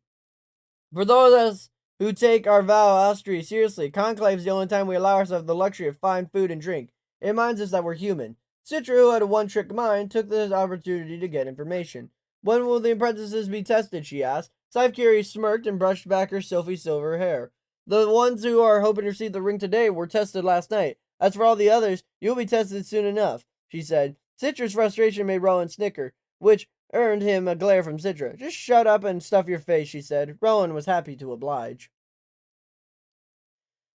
For those of us who take our vow of austery seriously, conclave's the only time we allow ourselves the luxury of fine food and drink. It reminds us that we're human. Citra, who had a one-trick mind, took this opportunity to get information. When will the apprentices be tested, she asked. Scythe smirked and brushed back her silky silver hair. The ones who are hoping to receive the ring today were tested last night. As for all the others, you'll be tested soon enough, she said. Citra's frustration made Rowan snicker, which earned him a glare from Citra. Just shut up and stuff your face, she said. Rowan was happy to oblige.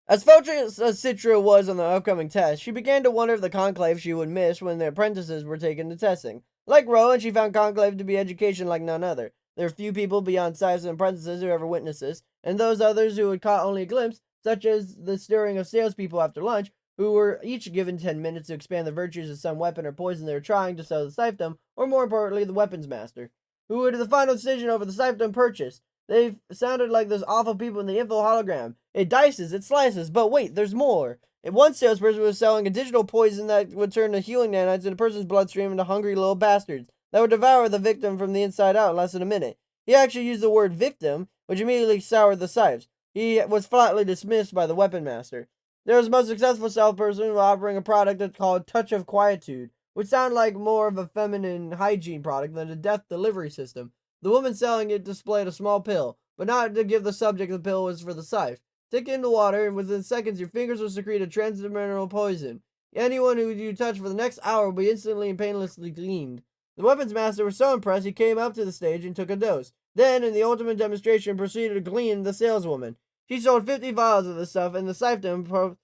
As focused as Citra was on the upcoming test, she began to wonder if the conclave she would miss when the apprentices were taken to testing. Like Rowan, she found conclave to be education like none other. There are few people beyond Scythes and apprentices who ever witnessed this, and those others who had caught only a glimpse, such as the stirring of salespeople after lunch, who were each given 10 minutes to expand the virtues of some weapon or poison they were trying to sell the Scythedom, or more importantly, the weapons master, who had the final decision over the Scythedom purchase. They sounded like those awful people in the info hologram. It dices, it slices, but wait, there's more. One salesperson was selling a digital poison that would turn the healing nanites in a person's bloodstream into hungry little bastards that would devour the victim from the inside out in less than a minute. He actually used the word victim, which immediately soured the Scythes. He was flatly dismissed by the weapon master. There was a most successful salesperson offering a product that's called Touch of Quietude, which sounded like more of a feminine hygiene product than a death delivery system. The woman selling it displayed a small pill, but not to give the subject the pill was for the Scythe. Stick it in the water, and within seconds your fingers will secrete a transmineral poison. Anyone who you touch for the next hour will be instantly and painlessly cleaned. The weapons master was so impressed he came up to the stage and took a dose. Then, in the ultimate demonstration, proceeded to glean the saleswoman. She sold 50 vials of the stuff, and the Scythedom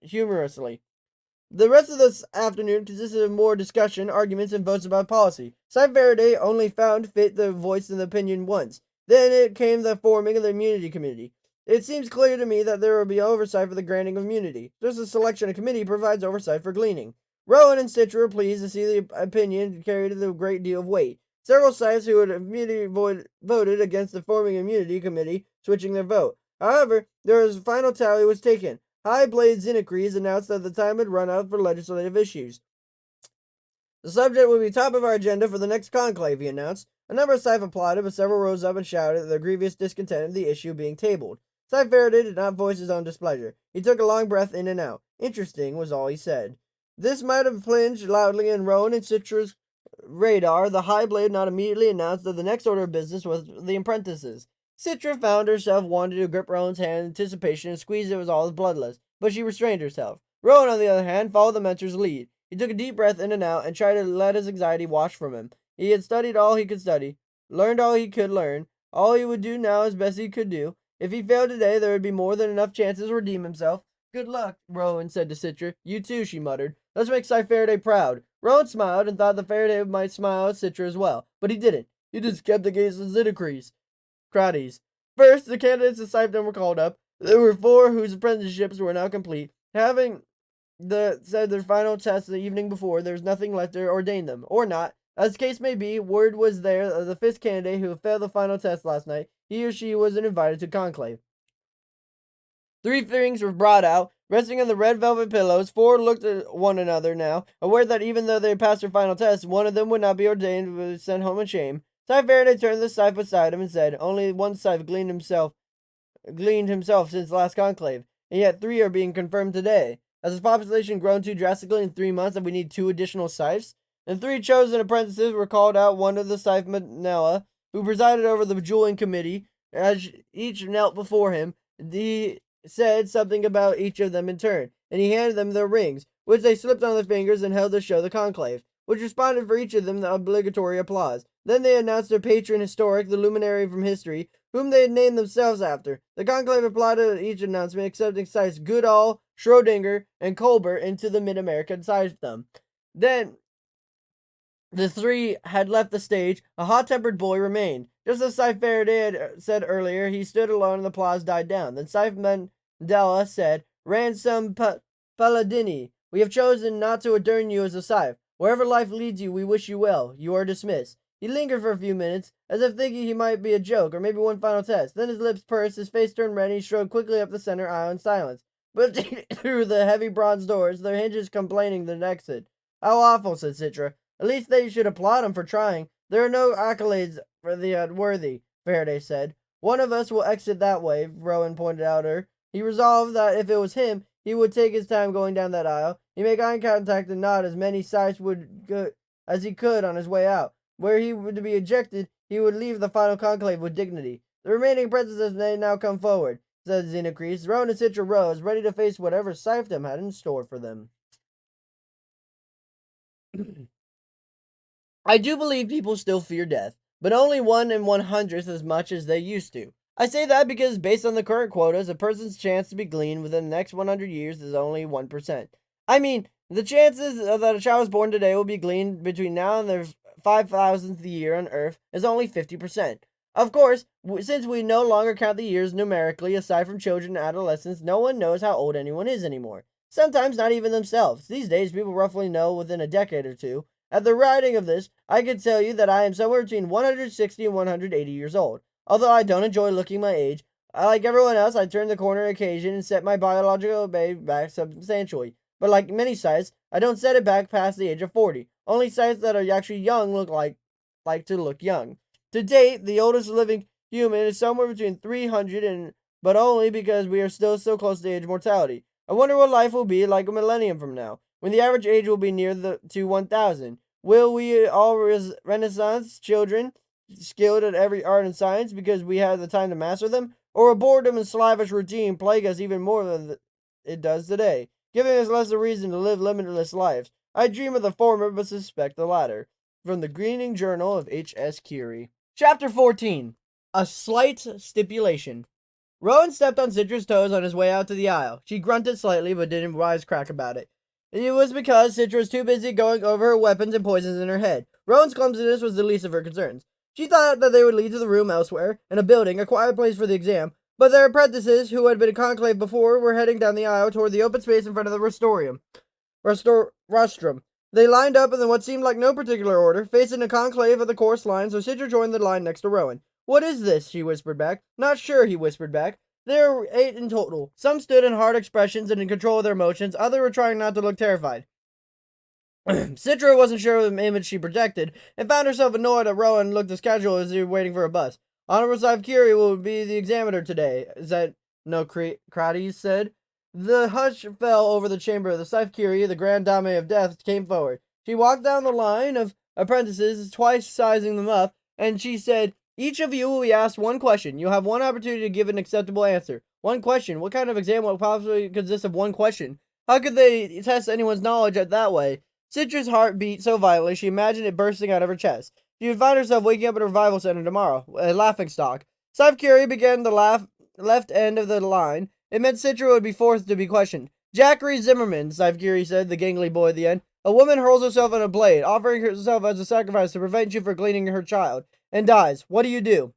humorously. The rest of this afternoon consisted of more discussion, arguments, and votes about policy. Scythe Faraday only found fit to voice an opinion once. Then it came the forming of the immunity committee. It seems clear to me that there will be oversight for the granting of immunity, just as selection committee provides oversight for gleaning. Rowan and Citra were pleased to see the opinion carried a great deal of weight. Several Scythes who had immediately voted against the forming immunity committee switching their vote. However, a final tally was taken. High Blade Zinacres announced that the time had run out for legislative issues. The subject will be top of our agenda for the next conclave, he announced. A number of Scythe applauded, but several rose up and shouted at their grievous discontent at the issue being tabled. Scythe Faraday did not voice his own displeasure. He took a long breath in and out. Interesting was all he said. This might have plunged loudly in Rowan and Citra's radar. The High Blade not immediately announced that the next order of business was the apprentices. Citra found herself wanting to grip Rowan's hand in anticipation and squeeze it with all his bloodlust, but she restrained herself. Rowan, on the other hand, followed the mentor's lead. He took a deep breath in and out and tried to let his anxiety wash from him. He had studied all he could study, learned all he could learn. All he would do now as best he could do. If he failed today, there would be more than enough chances to redeem himself. Good luck, Rowan said to Citra. You too, she muttered. Let's make Scythe Faraday proud. Rowan smiled and thought that Faraday might smile at Citra as well, but he didn't. He just kept against the Zinacres. Crowdies. First, the candidates of Scythedom were called up. There were 4 whose apprenticeships were now complete. Having said their final test the evening before, there was nothing left to ordain them, or not. As the case may be, word was there of the 5th candidate who failed the final test last night. He or she wasn't invited to conclave. 3 rings were brought out, resting on the red velvet pillows. 4 looked at one another now, aware that even though they passed their final test, one of them would not be ordained but was sent home in shame. Scythe Faraday turned the Scythe beside him and said, only one Scythe gleaned himself since last conclave, and yet 3 are being confirmed today. Has his population grown too drastically in 3 months that we need 2 additional scythes? And 3 chosen apprentices were called out, one of the Scythe Manella, who presided over the jeweling committee. As each knelt before him, he said something about each of them in turn, and he handed them their rings, which they slipped on their fingers and held to show the conclave, which responded for each of them the obligatory applause. Then they announced their patron historic, the luminary from history, whom they had named themselves after. The conclave applauded each announcement, accepting Scythe's Goodall, Schrodinger, and Colbert into the Mid-American Scythedom. Then the 3 had left the stage. A hot-tempered boy remained. Just as Scythe Faraday had said earlier, he stood alone and the applause died down. Then Scythe Mandela said, Ransom Palladini, we have chosen not to adorn you as a Scythe. Wherever life leads you, we wish you well. You are dismissed. He lingered for a few minutes, as if thinking he might be a joke, or maybe one final test. Then his lips pursed, his face turned red, and he strode quickly up the center aisle in silence. But through the heavy bronze doors, their hinges complaining the exit. How awful, said Citra. At least they should applaud him for trying. There are no accolades for the unworthy, Faraday said. One of us will exit that way, Rowan pointed out her. He resolved that if it was him, he would take his time going down that aisle. He made eye contact and nod as many sights as he could on his way out. Where he would be ejected, he would leave the final conclave with dignity. The remaining apprentices may now come forward, said Xenocrates. Rowan and Citra rose, ready to face whatever Scythedom had in store for them. I do believe people still fear death, but only 1 in 100th as much as they used to. I say that because based on the current quotas, a person's chance to be gleaned within the next 100 years is only 1%. I mean, the chances that a child is born today will be gleaned between now and their 5,000th year on Earth is only 50%. Of course, since we no longer count the years numerically, aside from children and adolescents, no one knows how old anyone is anymore. Sometimes not even themselves. These days, people roughly know within a decade or two. At the writing of this, I can tell you that I am somewhere between 160 and 180 years old. Although I don't enjoy looking my age, like everyone else, I turn the corner on occasion and set my biological age back substantially. But like many Scythes, I don't set it back past the age of 40. Only Scythes that are actually young like to look young. To date, the oldest living human is somewhere between 300 and, but only because we are still so close to age mortality. I wonder what life will be like a millennium from now, when the average age will be near to 1,000. Will we all Renaissance children, skilled at every art and science because we had the time to master them, or will boredom and slavish routine plague us even more than it does today, giving us less a reason to live limitless lives? I dream of the former, but suspect the latter. From the Greening Journal of H.S. Curie. Chapter 14. A Slight Stipulation. Rowan stepped on Citra's toes on his way out to the aisle. She grunted slightly, but didn't wisecrack about it. It was because Citra was too busy going over her weapons and poisons in her head. Rowan's clumsiness was the least of her concerns. She thought that they would lead to the room elsewhere, in a building, a quiet place for the exam, but their apprentices, who had been in conclave before, were heading down the aisle toward the open space in front of the rostrum. They lined up in what seemed like no particular order, facing a conclave of the course line, so Citra joined the line next to Rowan. What is this? She whispered back. Not sure, he whispered back. There were 8 in total. Some stood in hard expressions and in control of their emotions, others were trying not to look terrified. Citra wasn't sure of the image she projected, and found herself annoyed that Rowan looked as casual as he was waiting for a bus. Honorable Scythe Curie will be the examiner today, Xenocrates said. The hush fell over the chamber. The Scythe Curie, the grand dame of death, came forward. She walked down the line of apprentices, twice sizing them up, and she said, each of you will be asked one question. You'll have one opportunity to give an acceptable answer. One question? What kind of exam will possibly consist of one question? How could they test anyone's knowledge that way? Citra's heart beat so violently she imagined it bursting out of her chest. She would find herself waking up at a revival center tomorrow, a laughingstock. Scythe Curie began the left end of the line. It meant Citra would be forced to be questioned. Jackery Zimmerman, Scythe Curie said, the gangly boy at the end. A woman hurls herself on a blade, offering herself as a sacrifice to prevent you from gleaning her child, and dies. What do?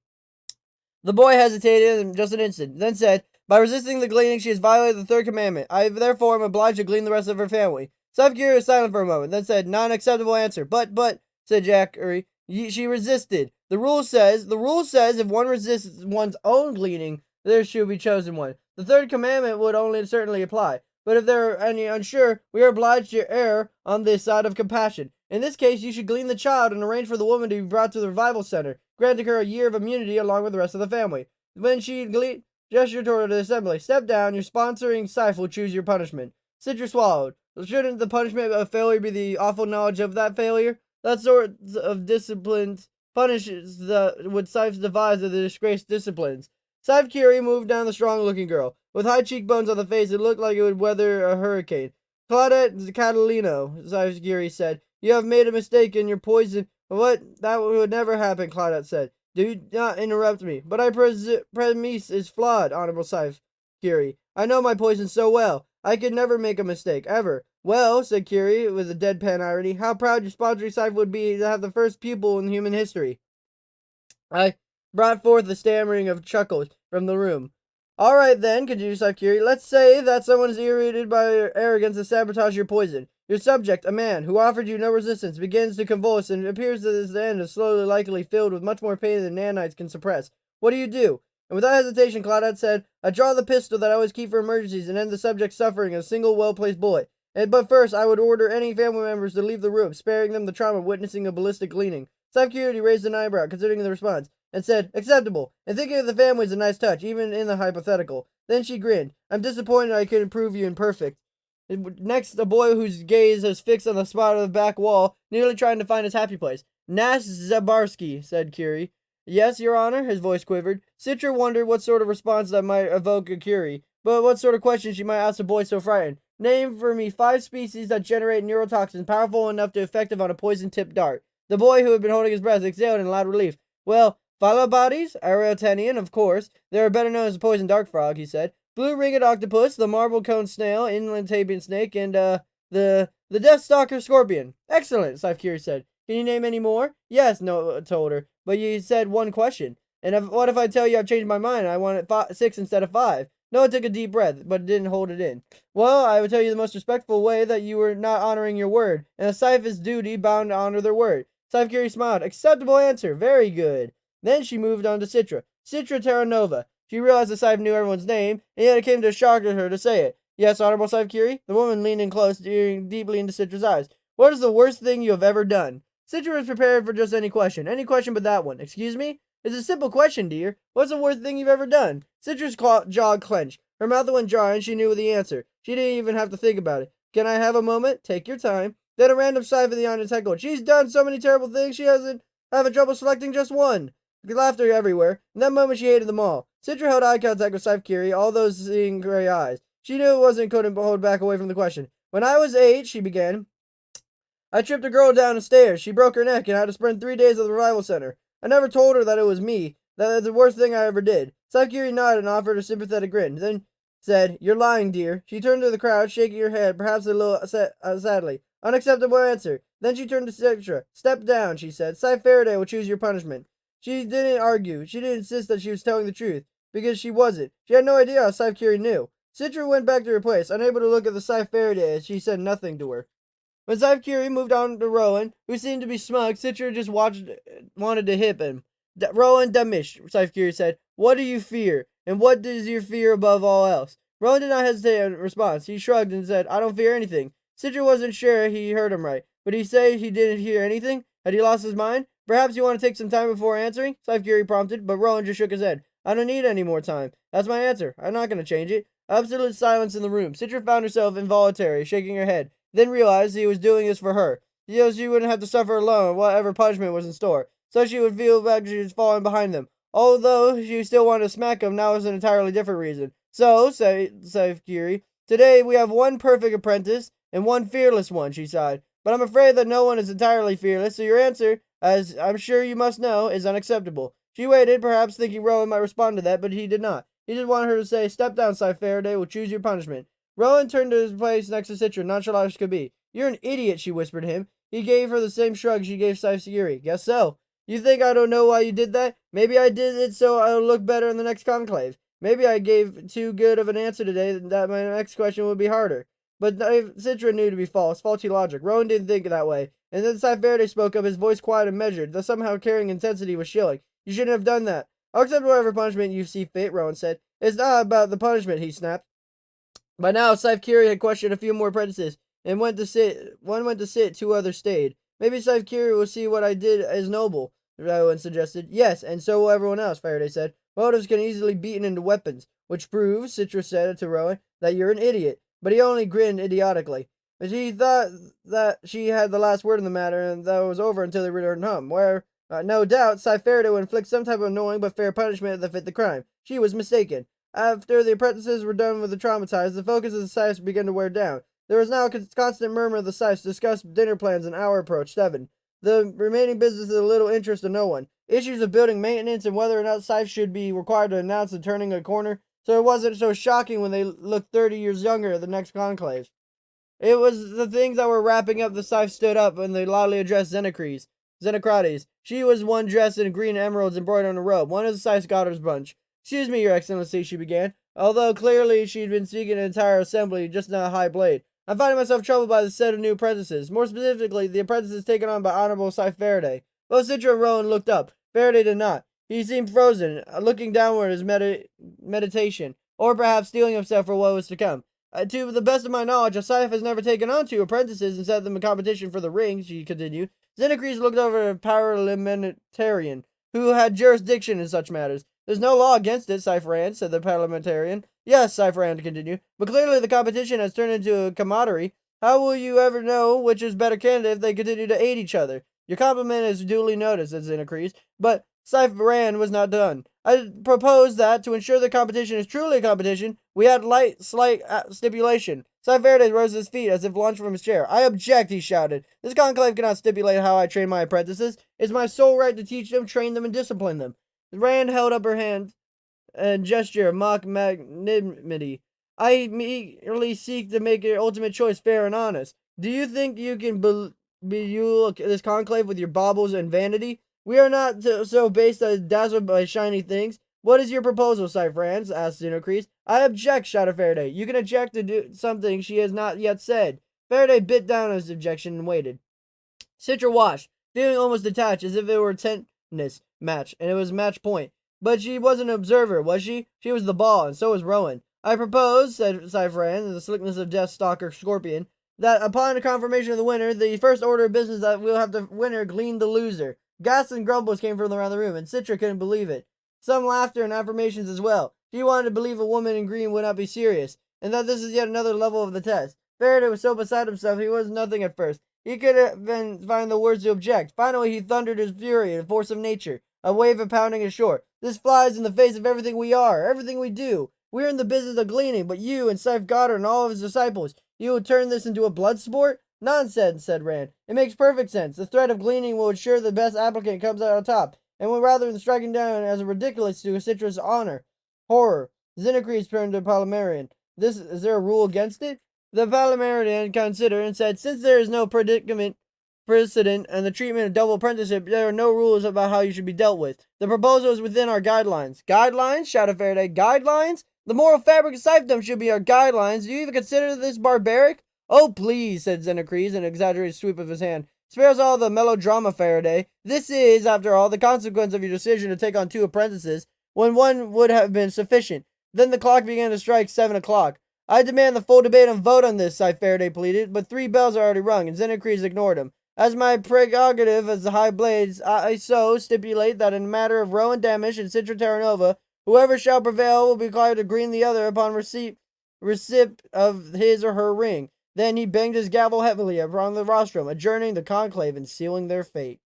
The boy hesitated just an instant, then said, by resisting the gleaning, she has violated the 3rd commandment. I therefore am obliged to glean the rest of her family. Scythe Curie was silent for a moment, then said, not an acceptable answer. But, said Jackery, she resisted. The rule says if one resists one's own gleaning, there should be chosen one. The 3rd commandment would only certainly apply. But if there are any unsure, we are obliged to err on the side of compassion. In this case, you should glean the child and arrange for the woman to be brought to the revival center, granting her a year of immunity along with the rest of the family. When she gestured toward the assembly, step down, your sponsoring Scythe will choose your punishment. Citra swallowed. Shouldn't the punishment of failure be the awful knowledge of that failure? That sort of disciplines punishes would Scythe devise of the disgraced disciplines. Scythe Curie moved down the strong-looking girl. With high cheekbones on the face, it looked like it would weather a hurricane. Claudette Catalino, Scythe Curie said, you have made a mistake in your poison. What? That would never happen, Claudette said. Do not interrupt me. But premise is flawed, Honorable Scythe Curie. I know my poison so well. I could never make a mistake, ever. Well, said Curie, with a deadpan irony, how proud your sponsor Scythe would be to have the first pupil in human history. I brought forth the stammering of chuckles from the room. All right, then, continued Scythe Curie, let's say that someone is irritated by your arrogance and sabotage your poison. Your subject, a man, who offered you no resistance, begins to convulse and appears at the end of slowly likely filled with much more pain than nanites can suppress. What do you do? And without hesitation, Claudette said, I draw the pistol that I always keep for emergencies and end the subject's suffering in a single well-placed bullet. But first, I would order any family members to leave the room, sparing them the trauma of witnessing a ballistic gleaning. Scythe Curie raised an eyebrow, considering the response, and said, acceptable, and thinking of the family is a nice touch, even in the hypothetical. Then she grinned. I'm disappointed I couldn't prove you imperfect. Next, a boy whose gaze was fixed on the spot of the back wall, nearly trying to find his happy place. Nash Zabarsky, said Curie. Yes, Your Honor, his voice quivered. Citra wondered what sort of response that might evoke a Curie, but what sort of question she might ask a boy so frightened. Name for me 5 species that generate neurotoxins powerful enough to be effective on a poison-tipped dart. The boy, who had been holding his breath, exhaled in loud relief. Well, phyllobates, Areotenian, of course. They are better known as the poison dart frog, he said. Blue-ringed octopus, the marble-cone snail, inland Tabian snake, and, the deathstalker scorpion. Excellent, Scythe Curie said. Can you name any more? Yes, Noah told her, but you said 1 question. And what if I tell you I've changed my mind and I want it 6 instead of 5? Noah took a deep breath, but didn't hold it in. Well, I would tell you the most respectful way that you were not honoring your word, and a Scythe is duty bound to honor their word. Scythe Curie smiled. Acceptable answer. Very good. Then she moved on to Citra. Citra Terra Nova. She realized the Scythe knew everyone's name, and yet it came to a shock to her to say it. Yes, Honorable Scythe Curie? The woman leaned in close, staring deeply into Citra's eyes. What is the worst thing you have ever done? Citra was prepared for just any question but that one. Excuse me? It's a simple question, dear. What's the worst thing you've ever done? Citra's jaw clenched. Her mouth went dry, and she knew the answer. She didn't even have to think about it. Can I have a moment? Take your time. Then a random sigh for the audience heckled. She's done so many terrible things, she hasn't having trouble selecting just one. Laughter everywhere. In that moment, she hated them all. Citra held eye contact with Scythe Curie, all those seeing gray eyes. She knew couldn't hold back away from the question. When I was 8, she began, I tripped a girl down the stairs. She broke her neck and had to spend 3 days at the revival center. I never told her that it was me. That is the worst thing I ever did. Scythe Curie nodded and offered a sympathetic grin, then said, You're lying, dear. She turned to the crowd, shaking her head, perhaps a little sadly. Unacceptable answer. Then she turned to Citra. Step down, she said. Scythe Faraday will choose your punishment. She didn't argue. She didn't insist that she was telling the truth, because she wasn't. She had no idea how Scythe Curie knew. Citra went back to her place, unable to look at the Scythe Faraday as she said nothing to her. When Scythe Curie moved on to Rowan, who seemed to be smug, Citra just wanted to hit him. Rowan Damish, Scythe Curie said, What do you fear? And what does you fear above all else? Rowan did not hesitate in response. He shrugged and said, I don't fear anything. Citra wasn't sure he heard him right. But he said he didn't hear anything? Had he lost his mind? Perhaps you want to take some time before answering? Scythe Curie prompted, but Rowan just shook his head. I don't need any more time. That's my answer. I'm not going to change it. Absolute silence in the room. Citra found herself involuntary, shaking her head, then realized he was doing this for her. She wouldn't have to suffer alone whatever punishment was in store, so she would feel like she was falling behind them. Although she still wanted to smack him, now was an entirely different reason. So, said Curie, today we have 1 perfect apprentice and 1 fearless one, she sighed. But I'm afraid that no one is entirely fearless, so your answer, as I'm sure you must know, is unacceptable. She waited, perhaps thinking Rowan might respond to that, but he did not. He just wanted her to say, Step down, Scythe Faraday, we'll choose your punishment. Rowan turned to his place next to Citra, nonchalant as could be. You're an idiot, she whispered to him. He gave her the same shrug she gave Scythe Curie. Guess so. You think I don't know why you did that? Maybe I did it so I'll look better in the next conclave. Maybe I gave too good of an answer today that my next question would be harder. But Citra knew to be false, faulty logic. Rowan didn't think that way. And then Scythe Faraday spoke up, his voice quiet and measured, though somehow carrying intensity was chilling. You shouldn't have done that. I'll accept whatever punishment you see fit, Rowan said. It's not about the punishment, he snapped. By now, Scythe Curie had questioned a few more apprentices, and went to sit. 2 others stayed. Maybe Scythe Curie will see what I did as noble, Rowan suggested. Yes, and so will everyone else, Faraday said. Motives can easily be beaten into weapons, which proves, Citra said to Rowan, that you're an idiot. but he only grinned idiotically. She thought that she had the last word in the matter, and that it was over until they returned home, where, no doubt, Scythe would inflict some type of annoying but fair punishment that fit the crime. She was mistaken. After the apprentices were done with the traumatized, the focus of the Scythes began to wear down. There was now a constant murmur of the Scythes discussed dinner plans, and hour approached 7. The remaining business of little interest to no one. Issues of building maintenance and whether or not Scythe should be required to announce the turning a corner, so it wasn't so shocking when they looked 30 years younger at the next conclave. It was the things that were wrapping up the Scythe stood up and they loudly addressed Xenocrates. She was one dressed in green emeralds embroidered on a robe, one of the Scythe's Goddard's bunch. Excuse me, Your Excellency, she began, although clearly she'd been speaking to an entire assembly, just not a high blade. I'm finding myself troubled by the set of new apprentices, more specifically, the apprentices taken on by Honorable Scythe Faraday. Both Citra and Rowan looked up. Faraday did not. He seemed frozen, looking downward as meditation, or perhaps steeling himself for what was to come. To the best of my knowledge, a Scythe has never taken on 2 apprentices and set them in competition for the ring, she continued. Xenocrates looked over at a parliamentarian, who had jurisdiction in such matters. There's no law against it, Scythe said the parliamentarian. Yes, Scythe continued, but clearly the competition has turned into a camaraderie. How will you ever know which is better candidate if they continue to aid each other? Your compliment is duly noticed, said Xenocrates, but Scythe was not done. I propose that, to ensure the competition is truly a competition, we add slight stipulation. Scythe rose to his feet as if launched from his chair. I object, he shouted. This conclave cannot stipulate how I train my apprentices. It's my sole right to teach them, train them, and discipline them. Rand held up her hand and gesture of mock magnanimity. I merely seek to make your ultimate choice fair and honest. Do you think you can beguile this conclave with your baubles and vanity? We are not so base that dazzled by shiny things. What is your proposal, Scythe asked Xenocrates. I object, shouted Faraday. You can object to do something she has not yet said. Faraday bit down on his objection and waited. Citra watched, feeling almost detached, as if it were a tennis match, and it was match point. But she wasn't an observer, was she? She was the ball, and so was Rowan. I propose, said Scythe in the slickness of Death Stalker Scorpion, that upon the confirmation of the winner, the first order of business that we'll have the winner glean the loser. Gasps and grumbles came from around the room, and Citra couldn't believe it. Some laughter and affirmations as well. She wanted to believe a woman in green would not be serious, and that this is yet another level of the test. Faraday was so beside himself he was nothing at first. He could have find the words to object. Finally, he thundered his fury, the force of nature, a wave of pounding ashore. This flies in the face of everything we are, everything we do. We're in the business of gleaning, but you and Scythe Goddard and all of his disciples, you will turn this into a blood sport? Nonsense, said Rand. It makes perfect sense. The threat of gleaning will ensure the best applicant comes out on top, and will rather than striking down as a ridiculous to a citrus honor. Horror. Xenocrates turned to Palmerian. Is there a rule against it? The Palmerian considered and said, since there is no precedent and the treatment of double apprenticeship, there are no rules about how you should be dealt with. The proposal is within our guidelines. Guidelines? Shouted Faraday. Guidelines? The moral fabric of Scythedom should be our guidelines. Do you even consider this barbaric? Oh, please, said Xenocrates, an exaggerated sweep of his hand. Spare us all the melodrama, Faraday. This is, after all, the consequence of your decision to take on 2 apprentices, when one would have been sufficient. Then the clock began to strike 7 o'clock. I demand the full debate and vote on this, Scythe Faraday pleaded, but 3 bells are already rung, and Xenocrates ignored him. As my prerogative as the High Blades, I so stipulate that in the matter of Rowan Damish and Citra Terranova, whoever shall prevail will be required to green the other upon receipt of his or her ring. Then he banged his gavel heavily upon the rostrum, adjourning the conclave and sealing their fate.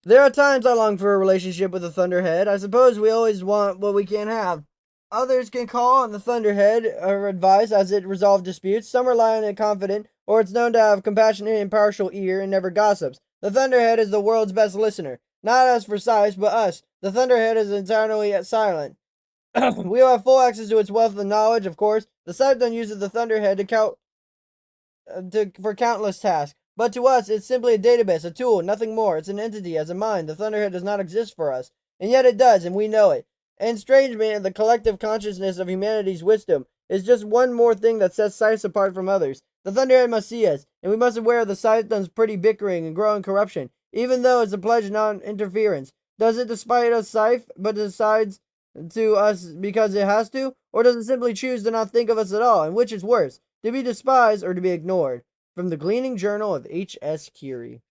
There are times I long for a relationship with a Thunderhead. I suppose we always want what we can't have. Others can call on the Thunderhead for advice as it resolves disputes. Some rely on it confident, or it's known to have compassionate and impartial ear and never gossips. The Thunderhead is the world's best listener. Not us for Scythe, but us. The Thunderhead is entirely silent. We will have full access to its wealth of knowledge, of course. The Scythe uses the Thunderhead for countless tasks. But to us, it's simply a database, a tool, nothing more. It's an entity, as a mind. The Thunderhead does not exist for us. And yet it does, and we know it. And strangely, the collective consciousness of humanity's wisdom is just one more thing that sets Scythe apart from others. The Thunderhead must see us, and we must be aware of the Scythedom's pretty bickering and growing corruption, even though it's a pledge of non-interference. Does it despite us, Scythe, but decides to us because it has to? Or does it simply choose to not think of us at all? And which is worse, to be despised or to be ignored? From the Gleaning Journal of H.S. Curie.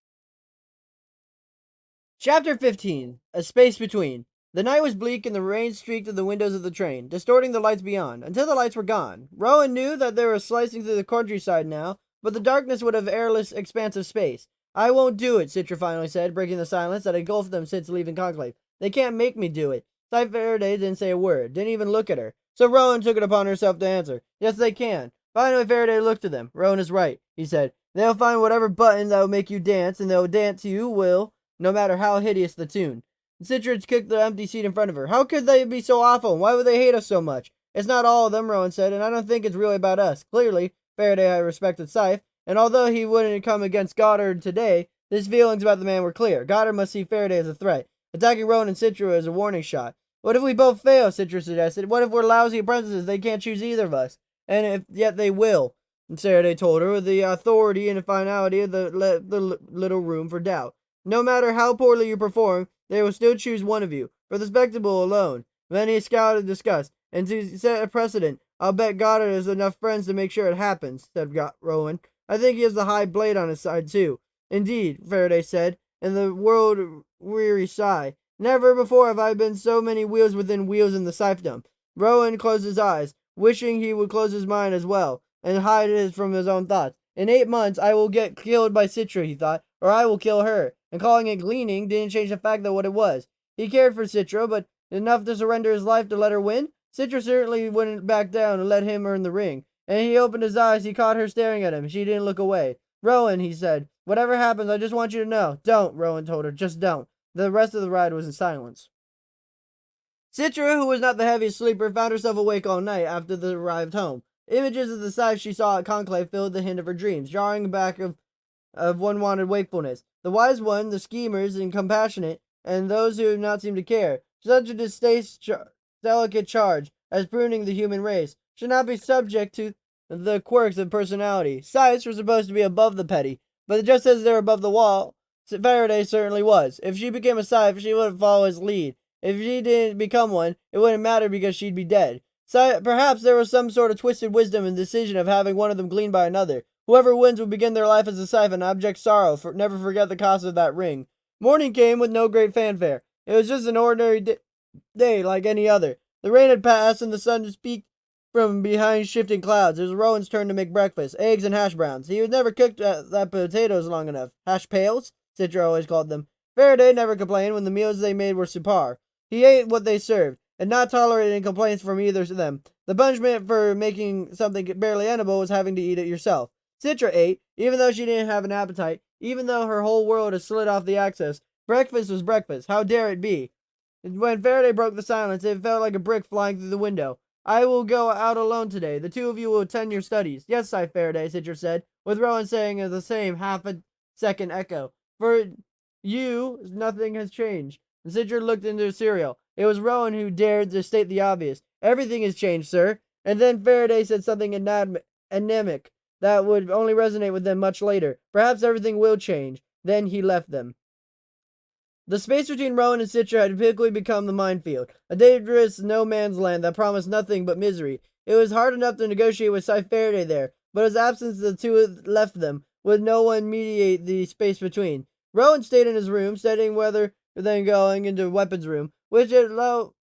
Chapter 15. A Space Between. The night was bleak and the rain streaked through the windows of the train, distorting the lights beyond, until the lights were gone. Rowan knew that they were slicing through the countryside now, but the darkness would have airless expanse of space. I won't do it, Citra finally said, breaking the silence that engulfed them since leaving Conclave. They can't make me do it. Scythe Faraday didn't say a word, didn't even look at her. So Rowan took it upon herself to answer. Yes, they can. Finally, Faraday looked at them. Rowan is right, he said. They'll find whatever button that will make you dance, and they'll dance you will, no matter how hideous the tune. Citridge kicked the empty seat in front of her. How could they be so awful? Why would they hate us so much? It's not all of them, Rowan said, and I don't think it's really about us. Clearly, Faraday had respected Scythe, and although he wouldn't come against Goddard today, his feelings about the man were clear. Goddard must see Faraday as a threat. Attacking Rowan and Citra as a warning shot. What if we both fail? Citra suggested. What if we're lousy apprentices? They can't choose either of us. And if yet they will. And Faraday told her with the authority and finality of the little room for doubt. No matter how poorly you perform, they will still choose one of you, for the spectacle alone. Many scowled in disgust, and to set a precedent, I'll bet Goddard has enough friends to make sure it happens, said Rowan. I think he has the high blade on his side, too. Indeed, Faraday said, in the world-weary sigh. Never before have I been so many wheels within wheels in the Scythedom. Rowan closed his eyes, wishing he would close his mind as well, and hide it from his own thoughts. In 8 months I will get killed by Citra, he thought, or I will kill her. And calling it gleaning didn't change the fact that what it was. He cared for Citra, but enough to surrender his life to let her win? Citra certainly wouldn't back down and let him earn the ring. And he opened his eyes. He caught her staring at him. She didn't look away. Rowan, he said, whatever happens, I just want you to know. Don't, Rowan told her. Just don't. The rest of the ride was in silence. Citra, who was not the heaviest sleeper, found herself awake all night after they arrived home. Images of the sights she saw at Conclave filled the hint of her dreams, jarring back of unwanted wakefulness. The wise one, the schemers and compassionate, and those who have not seemed to care. Such a delicate charge as pruning the human race should not be subject to the quirks of personality. Scythes were supposed to be above the petty, but just as they're above the wall, Faraday certainly was. If she became a Scythe, she wouldn't follow his lead. If she didn't become one, it wouldn't matter because she'd be dead. Perhaps there was some sort of twisted wisdom in the decision of having one of them gleaned by another. Whoever wins would begin their life as a Scythe and abject sorrow, never forget the cost of that ring. Morning came with no great fanfare. It was just an ordinary day like any other. The rain had passed and the sun just peeked from behind shifting clouds. It was Rowan's turn to make breakfast, eggs and hash browns. He had never cooked that potatoes long enough. Hash pails? Citra always called them. Faraday never complained when the meals they made were superb. He ate what they served, and not tolerating complaints from either of them. The punishment for making something barely edible was having to eat it yourself. Citra ate, even though she didn't have an appetite, even though her whole world had slid off the axis. Breakfast was breakfast. How dare it be? When Faraday broke the silence, it felt like a brick flying through the window. I will go out alone today. The two of you will attend your studies. Yes, Scythe Faraday, Citra said, with Rowan saying the same half-a-second echo. For you, nothing has changed. And Citra looked into her cereal. It was Rowan who dared to state the obvious. Everything has changed, sir. And then Faraday said something anemic that would only resonate with them much later. Perhaps everything will change. Then he left them. The space between Rowan and Citra had quickly become the minefield, a dangerous no-man's land that promised nothing but misery. It was hard enough to negotiate with Scythe Faraday there, but his absence the two had left them, with no one mediate the space between. Rowan stayed in his room, studying whether then going into the weapons room, which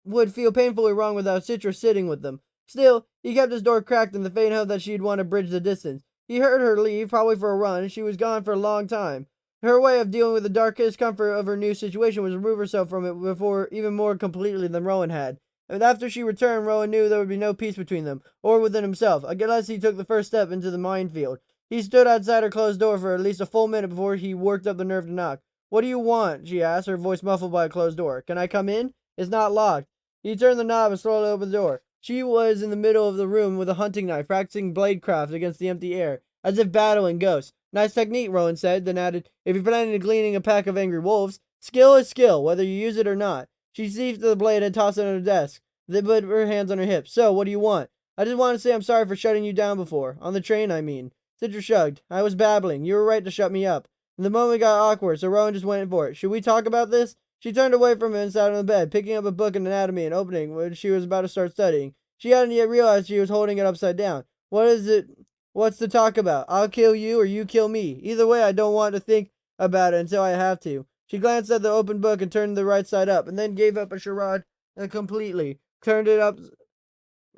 would feel painfully wrong without Citra sitting with them. Still, he kept his door cracked in the faint hope that she'd want to bridge the distance. He heard her leave, probably for a run, and she was gone for a long time. Her way of dealing with the dark discomfort of her new situation was to remove herself from it before even more completely than Rowan had. And after she returned, Rowan knew there would be no peace between them, or within himself, unless he took the first step into the minefield. He stood outside her closed door for at least a full minute before he worked up the nerve to knock. What do you want? She asked, her voice muffled by a closed door. Can I come in? It's not locked. He turned the knob and slowly opened the door. She was in the middle of the room with a hunting knife, practicing bladecraft against the empty air, as if battling ghosts. Nice technique, Rowan said, then added, if you're planning to gleaning a pack of angry wolves, skill is skill, whether you use it or not. She seized the blade and tossed it on her desk, then put her hands on her hips. So, what do you want? I just want to say I'm sorry for shutting you down before. On the train, I mean. Citra shrugged. I was babbling. You were right to shut me up. And the moment got awkward, so Rowan just went for it. Should we talk about this? She turned away from him and sat on the bed, picking up a book in anatomy and opening when she was about to start studying. She hadn't yet realized she was holding it upside down. What is it? What's to talk about? I'll kill you or you kill me. Either way, I don't want to think about it until I have to. She glanced at the open book and turned the right side up, and then gave up a charade completely. Turned it up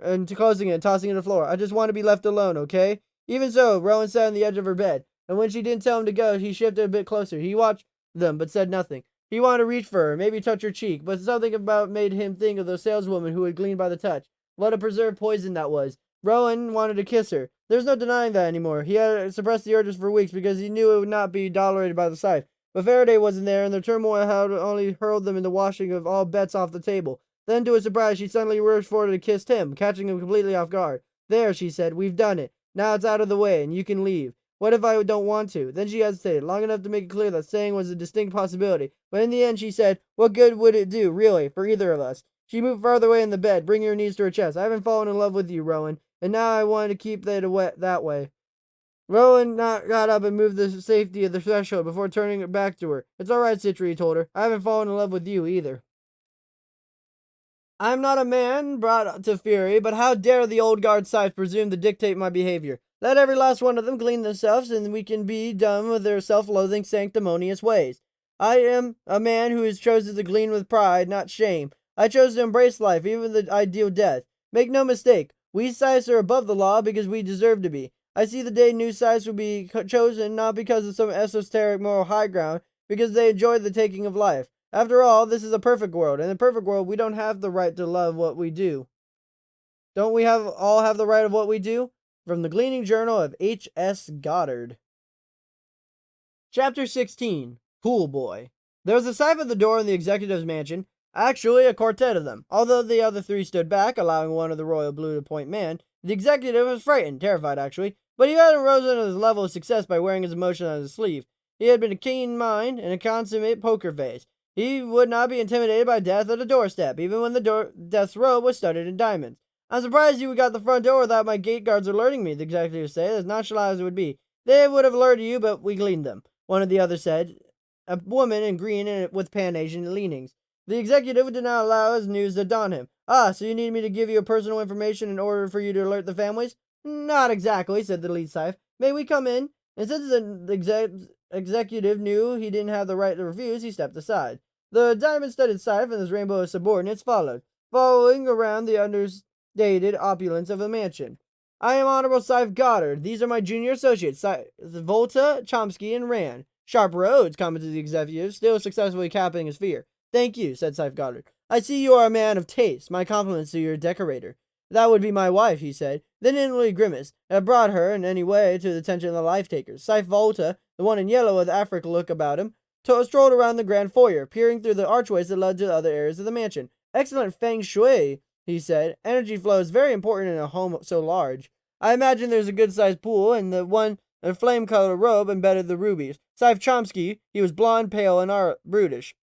and closing it and tossing it to the floor. I just want to be left alone, okay? Even so, Rowan sat on the edge of her bed, and when she didn't tell him to go, he shifted a bit closer. He watched them, but said nothing. He wanted to reach for her, maybe touch her cheek, but something about made him think of the saleswoman who had gleaned by the touch. What a preserved poison that was. Rowan wanted to kiss her. There's no denying that anymore. He had suppressed the urges for weeks because he knew it would not be tolerated by the Scythe. But Faraday wasn't there, and the turmoil had only hurled them into washing of all bets off the table. Then, to his surprise, she suddenly rushed forward and kissed him, catching him completely off guard. There, she said, we've done it. Now it's out of the way, and you can leave. What if I don't want to? Then she hesitated, long enough to make it clear that staying was a distinct possibility. But in the end, she said, what good would it do, really, for either of us? She moved farther away in the bed, bringing her knees to her chest. I haven't fallen in love with you, Rowan, and now I want to keep it that way. Rowan got up and moved the safety of the threshold before turning it back to her. It's all right, Citri, he told her. I haven't fallen in love with you, either. I am not a man brought to fury, but how dare the old guard Scythe presume to dictate my behavior? Let every last one of them glean themselves, and we can be done with their self-loathing, sanctimonious ways. I am a man who has chosen to glean with pride, not shame. I chose to embrace life, even the ideal death. Make no mistake, we Scythes are above the law because we deserve to be. I see the day new Scythes will be chosen not because of some esoteric moral high ground, because they enjoy the taking of life. After all, this is a perfect world. In a perfect world, we don't have the right to love what we do. Don't we all have the right of what we do? From the Gleaning Journal of H.S. Goddard. Chapter 16. Pool Boy. There was a Scythe at the door in the executive's mansion. Actually, a quartet of them. Although the other three stood back, allowing one of the royal blue to point man, the executive was frightened, terrified actually, but he hadn't risen to his level of success by wearing his emotion on his sleeve. He had been a keen mind and a consummate poker face. He would not be intimidated by death at a doorstep, even when the death's robe was studded in diamonds. I'm surprised you got the front door without my gate guards alerting me, the executive said, as nonchalant as it would be. They would have alerted you, but we gleaned them, one of the others said, a woman in green and with Pan-Asian leanings. The executive did not allow his news to dawn him. Ah, so you need me to give you personal information in order for you to alert the families? Not exactly, said the lead Scythe. May we come in? And since the executive knew he didn't have the right to refuse, he stepped aside. The diamond-studded Scythe and his rainbow of subordinates following around the understated opulence of the mansion. I am Honorable Scythe Goddard. These are my junior associates, Volta, Chomsky, and Rand. Sharp roads, commented the executive, still successfully capping his fear. Thank you, said Scythe Goddard. I see you are a man of taste. My compliments to your decorator. That would be my wife, he said, then inwardly grimaced. Had brought her in any way to the attention of the life-takers. Scythe Volta, the one in yellow with African look about him, strolled around the grand foyer, peering through the archways that led to the other areas of the mansion. Excellent feng shui, he said. Energy flow is very important in a home so large. I imagine there's a good-sized pool, and the one in a flame-colored robe embedded the rubies. Scythe Chomsky, he was blonde, pale, and brutish.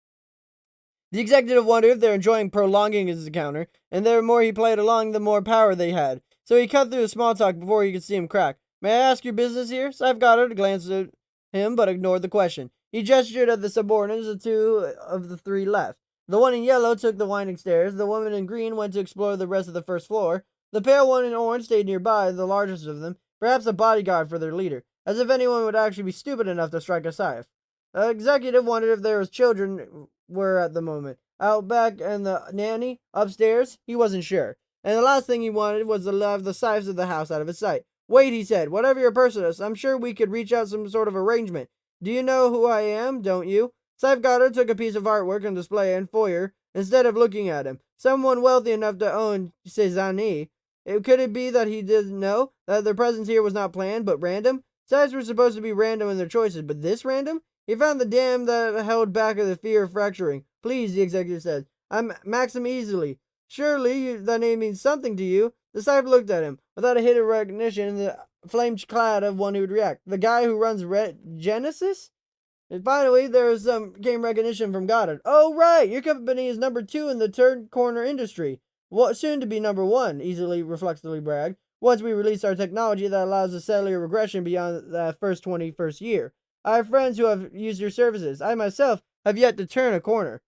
The executive wondered if they were enjoying prolonging his encounter, and the more he played along, the more power they had. So he cut through the small talk before he could see him crack. May I ask your business here? Scythe Goddard glanced at him, but ignored the question. He gestured at the subordinates, the two of the three left. The one in yellow took the winding stairs, the woman in green went to explore the rest of the first floor, the pale one in orange stayed nearby, the largest of them, perhaps a bodyguard for their leader, as if anyone would actually be stupid enough to strike a Scythe. The executive wondered if there was children were at the moment. Out back and the nanny, upstairs, he wasn't sure. And the last thing he wanted was to leave the Scythes of the house out of his sight. Wait, he said, whatever your purpose is, I'm sure we could reach out some sort of arrangement. Do you know who I am, don't you? Scythe Goddard took a piece of artwork on display in foyer instead of looking at him. Someone wealthy enough to own Cézanne. Could it be that he didn't know that their presence here was not planned, but random? Scythes were supposed to be random in their choices, but this random? He found the dam that held back the fear of fracturing. Please, the executive said. I'm Maxim Easily. Surely that name means something to you. The Scythe looked at him, without a hint of recognition, the flame-clad of one who would react. The guy who runs Genesis? And finally, there was some game recognition from Goddard. Oh, right, your company is number 2 in the third corner industry. Well, soon to be number 1, Easily reflexively bragged, once we release our technology that allows a cellular regression beyond the first 21st year. I have friends who have used your services. I myself have yet to turn a corner.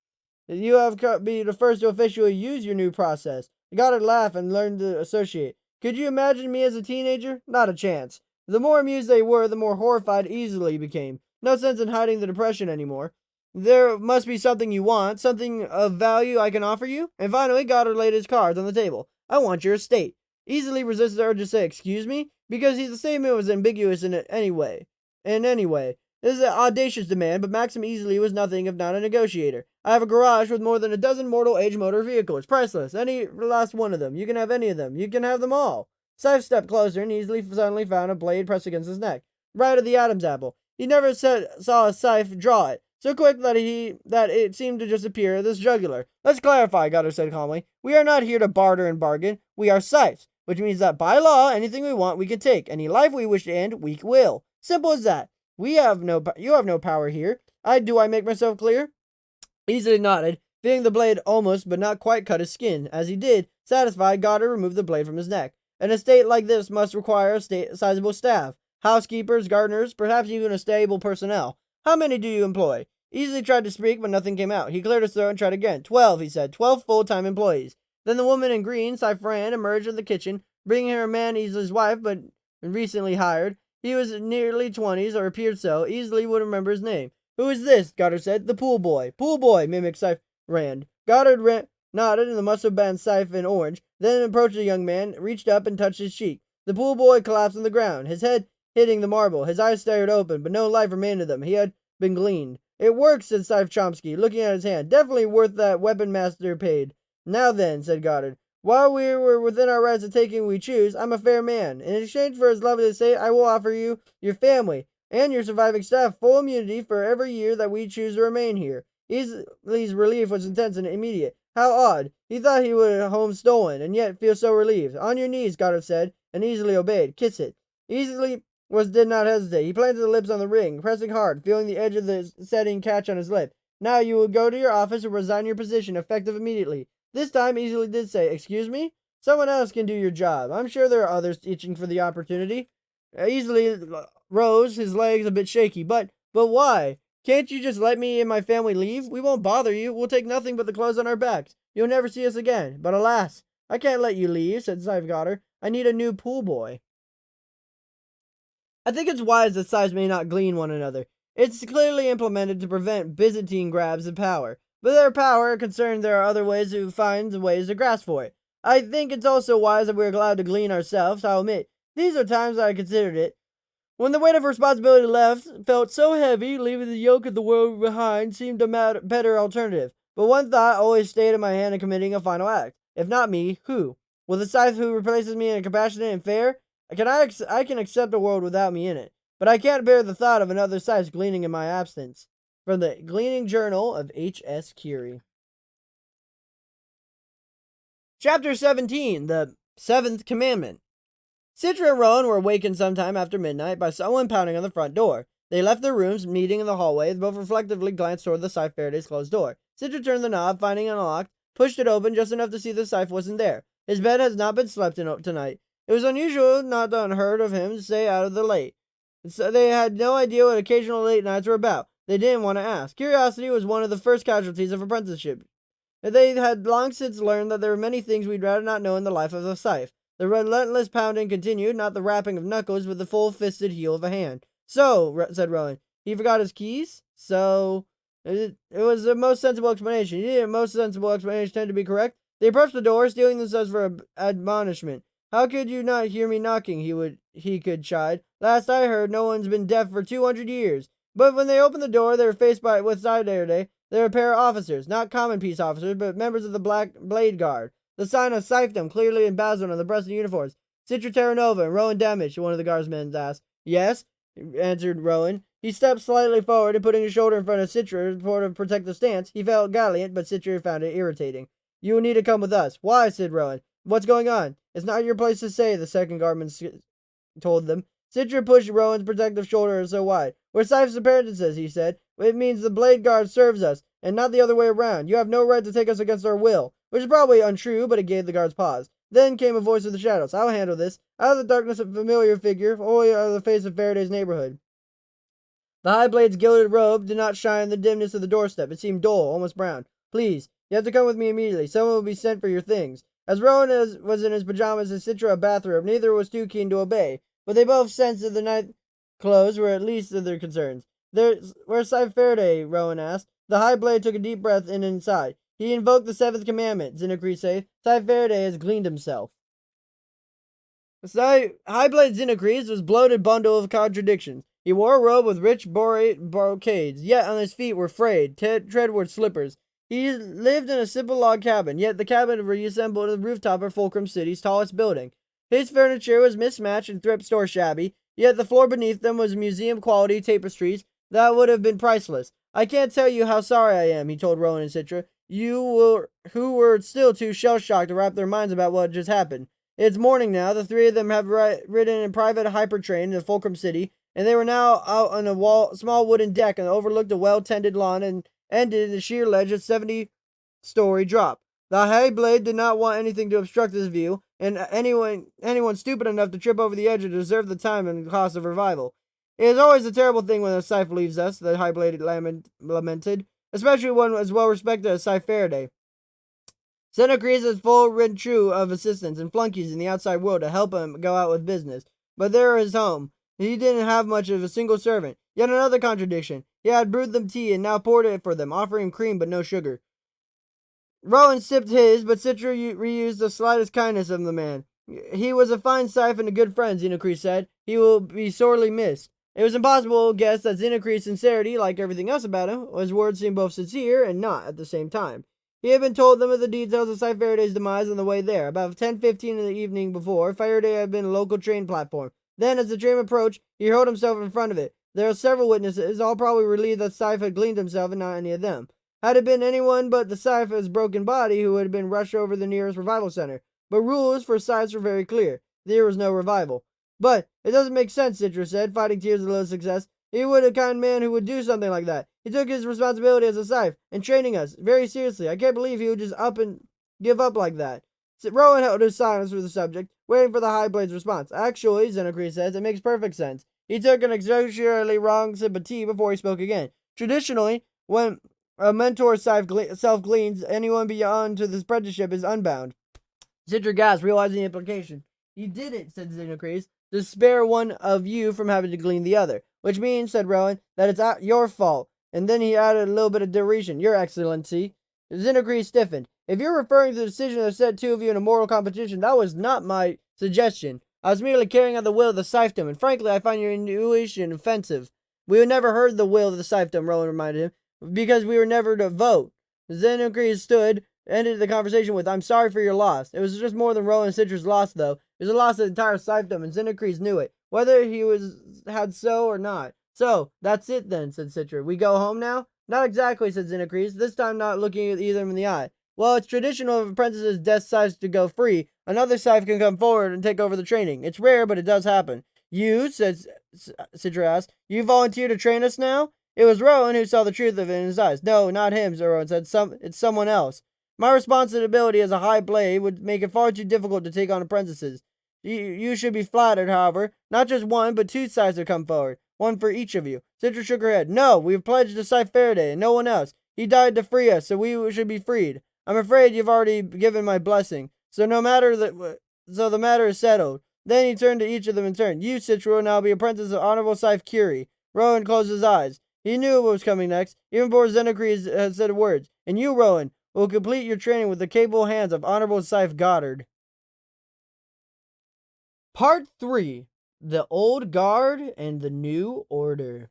You have be the first to officially use your new process. Goddard laughed and learned to associate. Could you imagine me as a teenager? Not a chance. The more amused they were, the more horrified Easily became. No sense in hiding the depression anymore. There must be something you want, something of value I can offer you. And finally, Goddard laid his cards on the table. I want your estate. Easily resisted the urge to say, excuse me, because the statement was ambiguous in any way. This is an audacious demand, but Maxim easily was nothing if not a negotiator. I have a garage with more than a dozen mortal age motor vehicles, priceless. Any last one of them. You can have any of them. You can have them all. Scythe stepped closer and easily suddenly found a blade pressed against his neck, right at the Adam's apple. He never saw a Scythe draw it, so quick that it seemed to just appear at this jugular. Let's clarify, Gutter said calmly. We are not here to barter and bargain. We are Scythes, which means that by law, anything we want we can take. Any life we wish to end, we will. Simple as that. You have no power here. Do I make myself clear? Easily nodded, feeling the blade almost but not quite cut his skin. As he did, satisfied, Goddard removed the blade from his neck. An estate like this must require a sizable staff. Housekeepers, gardeners, perhaps even a stable personnel. How many do you employ? Easily tried to speak, but nothing came out. He cleared his throat and tried again. 12, he said. 12 full-time employees. Then the woman in green, Cyphran, emerged from the kitchen, bringing her a man Easley's wife, but recently hired. He was nearly 20s, or appeared so. Easily would remember his name. Who is this? Goddard said. The pool boy. Pool boy, mimicked Cyphran. Goddard nodded, and the must have been Scythe in orange, then approached the young man, reached up and touched his cheek. The pool boy collapsed on the ground, his head hitting the marble. His eyes stared open, but no life remained in them. He had been gleaned. It works, said Scythe Chomsky, looking at his hand. Definitely worth that weapon master paid. Now then, said Goddard, while we were within our rights of taking what we choose, I'm a fair man. In exchange for his lovely estate, I will offer you, your family, and your surviving staff full immunity for every year that we choose to remain here. Easly's relief was intense and immediate. How odd. He thought he would have home stolen, and yet feel so relieved. On your knees, Goddard said, and Easily obeyed. Kiss it. Easily did not hesitate. He planted the lips on the ring, pressing hard, feeling the edge of the setting catch on his lip. Now you will go to your office and resign your position, effective immediately. This time, Easily did say, excuse me? Someone else can do your job. I'm sure there are others itching for the opportunity. Easily rose, his legs a bit shaky. But why? Can't you just let me and my family leave? We won't bother you. We'll take nothing but the clothes on our backs. You'll never see us again. But alas, I can't let you leave, said Scythe Goddard. I need a new pool boy. I think it's wise that sides may not glean one another. It's clearly implemented to prevent Byzantine grabs of power. But their power are concerned there are other ways to find ways to grasp for it. I think it's also wise that we're allowed to glean ourselves. I'll admit, these are times that I considered it. When the weight of responsibility felt so heavy, leaving the yoke of the world behind seemed a better alternative. But one thought always stayed in my hand in committing a final act. If not me, who? Will the Scythe who replaces me in a compassionate and fair? I can accept a world without me in it, but I can't bear the thought of another Scythe gleaning in my absence. From the Gleaning Journal of H.S. Curie. Chapter 17, The Seventh Commandment. Citra and Rowan were awakened sometime after midnight by someone pounding on the front door. They left their rooms, meeting in the hallway, both reflectively glanced toward the Scythe Faraday's closed door. Citra turned the knob, finding it unlocked, pushed it open just enough to see the Scythe wasn't there. His bed has not been slept in tonight. It was unusual, not unheard of him to stay out of the late. So they had no idea what occasional late nights were about. They didn't want to ask. Curiosity was one of the first casualties of apprenticeship. They had long since learned that there were many things we'd rather not know in the life of a Scythe. The relentless pounding continued, not the rapping of knuckles with the full-fisted heel of a hand. So, said Rowan, he forgot his keys? So, it was the most sensible explanation. Most sensible explanations tend to be correct. They approached the door, steeling themselves for admonishment. How could you not hear me knocking? He could chide. Last I heard, no one's been deaf for 200 years. But when they opened the door, they were faced with Scythe. They were a pair of officers, not common peace officers, but members of the Black Blade Guard. The sign of Scythedom clearly emblazoned on the breast of the uniforms. Citra Terra Nova and Rowan Damage, one of the guardsmen asked. Yes, answered Rowan. He stepped slightly forward and putting his shoulder in front of Citra to protect the stance. He felt gallant, but Citra found it irritating. You will need to come with us. Why? Said Rowan. What's going on? It's not your place to say, the second guardman told them. Citra pushed Rowan's protective shoulder so wide. We're Scythe's apprentices, he said. It means the Blade Guard serves us, and not the other way around. You have no right to take us against our will. Which is probably untrue, but it gave the guards pause. Then came a voice of the shadows. I'll handle this. Out of the darkness a familiar figure, only out of the face of Faraday's neighborhood. The high blade's gilded robe did not shine in the dimness of the doorstep. It seemed dull, almost brown. Please, you have to come with me immediately. Someone will be sent for your things. As Rowan was in his pajamas and Citra a bathrobe, neither was too keen to obey, but they both sensed that the night clothes were at least of their concerns. Where's Scythe Faraday? Rowan asked. The High Blade took a deep breath in and sighed. He invoked the seventh commandment, Xenocrete said. Scythe Faraday has gleaned himself. High Blade Xenocrete was a bloated bundle of contradictions. He wore a robe with rich brocades, yet on his feet were frayed, treadward slippers. He lived in a simple log cabin, yet the cabin reassembled the rooftop of Fulcrum City's tallest building. His furniture was mismatched and thrift store shabby, yet the floor beneath them was museum-quality tapestries that would have been priceless. I can't tell you how sorry I am, he told Rowan and Citra, who were still too shell-shocked to wrap their minds about what just happened. It's morning now. The three of them have ridden in private hypertrain to Fulcrum City, and they were now out on a small wooden deck and overlooked a well-tended lawn and ended in the sheer ledge of 70-story drop. The High Blade did not want anything to obstruct this view, and anyone stupid enough to trip over the edge would deserve the time and cost of revival. It is always a terrible thing when a Scythe leaves us, the High Blade lamented, especially one as well-respected as Scythe Faraday. Xenocrete is full and true of assistants and flunkies in the outside world to help him go out with business. But there is home. He didn't have much of a single servant. Yet another contradiction. He had brewed them tea and now poured it for them, offering cream but no sugar. Rowan sipped his, but Citra reused the slightest kindness of the man. He was a fine Scythe and a good friend, Xenocrete said. He will be sorely missed. It was impossible to guess that Xenocrete's sincerity, like everything else about him, his words seemed both sincere and not at the same time. He had been told them of the details of Scythe Faraday's demise on the way there. About 10:15 in the evening before, Faraday had been a local train platform. Then, as the train approached, he hurled himself in front of it. There were several witnesses, all probably relieved that Scythe had gleaned himself and not any of them. Had it been anyone but the Scythe's broken body who had been rushed over the nearest revival center. But rules for Scythes were very clear. There was no revival. But it doesn't make sense, Citra said, fighting tears of little success. He was a kind man who would do something like that. He took his responsibility as a Scythe and training us very seriously. I can't believe he would just up and give up like that. Rowan held his silence for the subject, waiting for the High Blade's response. Actually, Xenocrete says, it makes perfect sense. He took an extraordinarily wrong sip of tea before he spoke again. Traditionally, when a mentor self-gleans, anyone beyond to this apprenticeship is unbound. Citra gasped, realizing the implication. You did it, said Xenocrete, to spare one of you from having to glean the other. Which means, said Rowan, that it's your fault. And then he added a little bit of derision. Your Excellency. Xenocrete stiffened. If you're referring to the decision that set two of you in a mortal competition, that was not my suggestion. I was merely carrying out the will of the Scythedom, and frankly, I find your intuition offensive. We never heard the will of the Scythedom, Rowan reminded him, because we were never to vote. Xenocrete ended the conversation with, I'm sorry for your loss. It was just more than Rowan and Citra's loss, though. It was a loss of the entire Scythedom, and Xenocrete knew it, whether he had so or not. So, that's it then, said Citra. We go home now? Not exactly, said Xenocrete, this time not looking at either in the eye. Well, it's traditional of apprentices' death Scythes to go free. Another Scythe can come forward and take over the training. It's rare, but it does happen. You, said Citra asked, you volunteer to train us now? It was Rowan who saw the truth of it in his eyes. No, not him, Rowan said. It's someone else. My responsibility as a High Blade would make it far too difficult to take on apprentices. You should be flattered, however. Not just one, but two Scythes have come forward. One for each of you. Citra shook her head. No, we've pledged to Scythe Faraday and no one else. He died to free us, so we should be freed. I'm afraid you've already given my blessing. So the matter is settled. Then he turned to each of them in turn. You, Citra, will now be apprentice of Honorable Scythe Curie. Rowan closed his eyes. He knew what was coming next, even before Xenocrete had said words. And you, Rowan, will complete your training with the capable hands of Honorable Scythe Goddard. Part 3. The Old Guard and the New Order.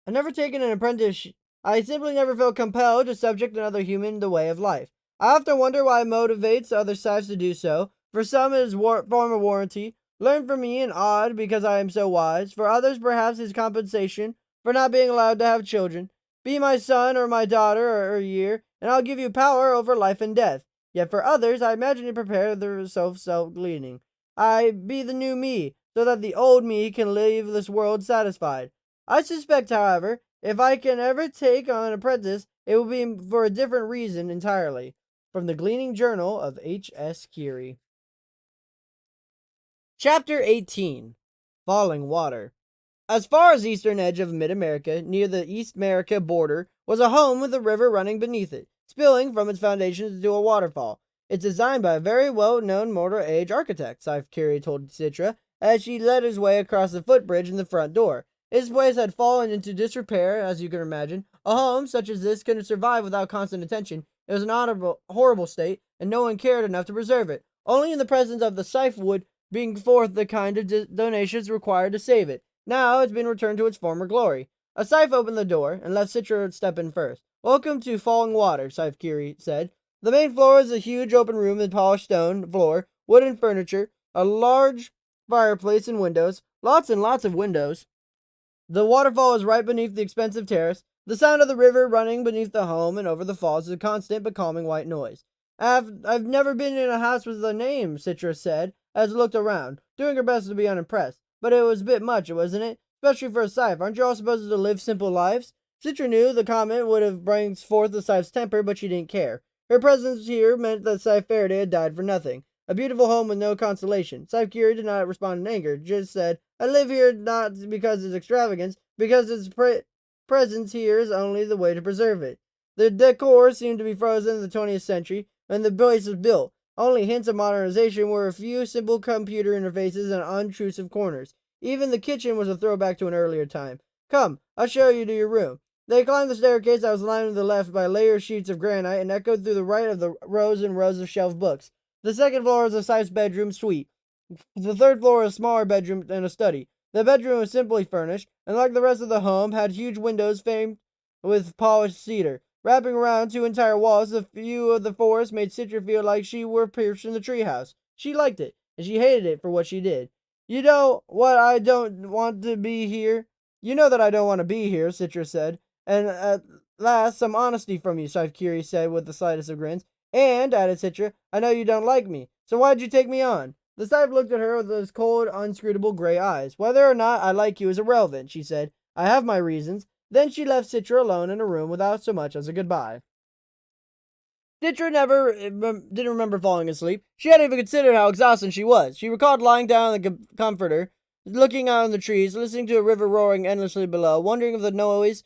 I've never taken an apprentice. I simply never felt compelled to subject another human to the way of life. I often wonder why it motivates other Scythes to do so. For some it is form of warranty. Learn from me and odd because I am so wise. For others perhaps it's compensation for not being allowed to have children. Be my son or my daughter or a year, and I'll give you power over life and death. Yet for others, I imagine to prepare their self-gleaning. I be the new me, so that the old me can leave this world satisfied. I suspect, however, if I can ever take on an apprentice, it will be for a different reason entirely. From the Gleaning Journal of H.S. Curie. Chapter 18. Falling Water. As far as the eastern edge of mid-America, near the East America border, was a home with a river running beneath it, spilling from its foundations into a waterfall. It's designed by a very well-known modern-age architect, Scythe Curie told Citra, as she led his way across the footbridge in the front door. His place had fallen into disrepair, as you can imagine. A home such as this couldn't survive without constant attention. It was an horrible state, and no one cared enough to preserve it. Only in the presence of the Scythe would bring forth the kind of donations required to save it. Now it's been returned to its former glory. A Scythe opened the door and let Citra step in first. Welcome to Falling Water, Scythe Curie said. The main floor is a huge open room with polished stone floor, wooden furniture, a large fireplace and windows. Lots and lots of windows. The waterfall is right beneath the expensive terrace. The sound of the river running beneath the home and over the falls is a constant but calming white noise. I've never been in a house with a name, Citra said, as looked around, doing her best to be unimpressed. But it was a bit much, wasn't it? Especially for a Scythe. Aren't you all supposed to live simple lives? Citra knew the comment would have brought forth the Scythe's temper, but she didn't care. Her presence here meant that Scythe Faraday had died for nothing. A beautiful home with no consolation. Scythe Curie did not respond in anger, just said, I live here not because it's extravagance, because its presence here is only the way to preserve it. The decor seemed to be frozen in the 20th century when the place was built. Only hints of modernization were a few simple computer interfaces and unobtrusive corners. Even the kitchen was a throwback to an earlier time. Come, I'll show you to your room. They climbed the staircase that was lined to the left by layered sheets of granite and echoed through the right of the rows and rows of shelved books. The second floor is a Scythe's bedroom suite. The third floor is a smaller bedroom and a study. The bedroom was simply furnished, and like the rest of the home, had huge windows framed with polished cedar. Wrapping around two entire walls, the view of the forest made Citra feel like she were perched in the treehouse. She liked it, and she hated it for what she did. You know what I don't want to be here? You know that I don't want to be here, Citra said. And at last, some honesty from you, Scythe Curie said with the slightest of grins. And, added Citra, I know you don't like me, so why'd you take me on? The Scythe looked at her with those cold, inscrutable gray eyes. Whether or not I like you is irrelevant, she said. I have my reasons. Then she left Citra alone in a room without so much as a goodbye. Citra never didn't remember falling asleep. She hadn't even considered how exhausted she was. She recalled lying down on the comforter, looking out on the trees, listening to a river roaring endlessly below, wondering if the noise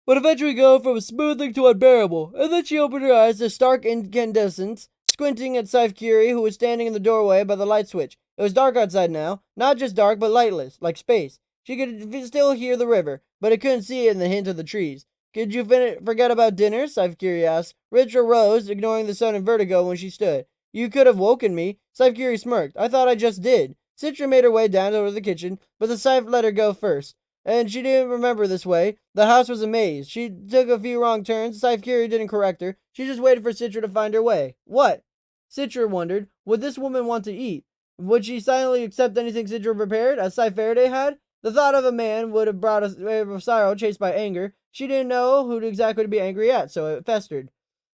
would eventually go from smoothing to unbearable. And then she opened her eyes to stark incandescence, squinting at Scythe Curie, who was standing in the doorway by the light switch. It was dark outside now. Not just dark, but lightless, like space. She could still hear the river, but it couldn't see it in the hint of the trees. Could you forget about dinner? Scythe Curie asked. Rachel rose, ignoring the sudden vertigo when she stood. You could have woken me. Scythe Curie smirked. I thought I just did. Citra made her way down to the kitchen, but the Scythe let her go first. And she didn't remember this way. The house was a maze. She took a few wrong turns. Scythe Curie didn't correct her. She just waited for Citra to find her way. What? Citra wondered. Would this woman want to eat? Would she silently accept anything Citra prepared, as Scythe Faraday had? The thought of a man would have brought a wave of sorrow chased by anger. She didn't know who exactly to be angry at, so it festered.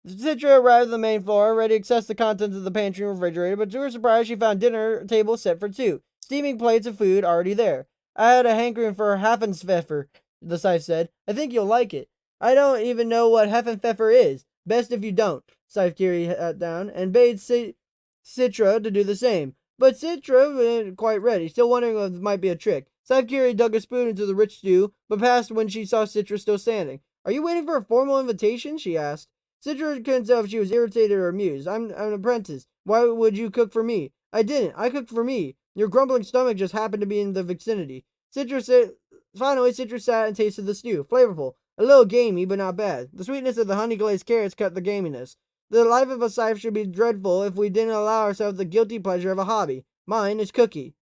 Citra arrived at the main floor, ready to access the contents of the pantry and refrigerator, but to her surprise, she found dinner table set for two, steaming plates of food already there. I had a hankering for Heffenpfeffer, the Scythe said. I think you'll like it. I don't even know what Heffenpfeffer is. Best if you don't. Scythe Curie sat down and bade Citra to do the same. But Citra wasn't quite ready, still wondering if it might be a trick. Scythe Curie dug a spoon into the rich stew, but passed when she saw Citra still standing. Are you waiting for a formal invitation? She asked. Citra couldn't tell if she was irritated or amused. I'm an apprentice. Why would you cook for me? I didn't. I cooked for me. Your grumbling stomach just happened to be in the vicinity. Finally, Citra sat and tasted the stew. Flavorful. A little gamey, but not bad. The sweetness of the honey-glazed carrots cut the gaminess. The life of a Scythe should be dreadful if we didn't allow ourselves the guilty pleasure of a hobby. Mine is cookie.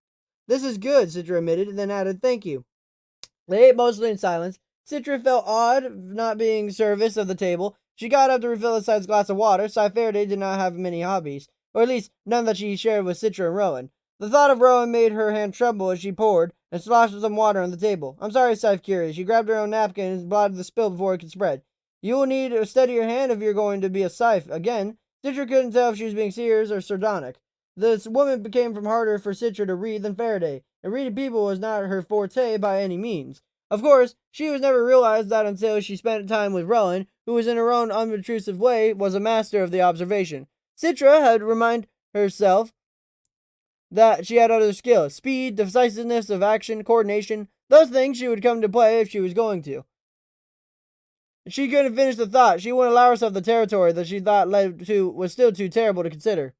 This is good, Citra admitted, and then added, thank you. They ate mostly in silence. Citra felt odd not being service of the table. She got up to refill the Scythe's glass of water. Scythe Faraday did not have many hobbies, or at least none that she shared with Citra and Rowan. The thought of Rowan made her hand tremble as she poured and sloshed some water on the table. I'm sorry, Scythe Curie. She grabbed her own napkin and blotted the spill before it could spread. You will need to steady your hand if you're going to be a Scythe again. Citra couldn't tell if she was being serious or sardonic. This woman became harder for Citra to read than Faraday, and reading people was not her forte by any means. Of course, she was never realized that until she spent time with Rowan, who was in her own unobtrusive way was a master of the observation. Citra had reminded herself that she had other skills, speed, decisiveness of action, coordination. Those things she would come to play if she was going to. She couldn't finish the thought. She wouldn't allow herself the territory that she thought led to was still too terrible to consider.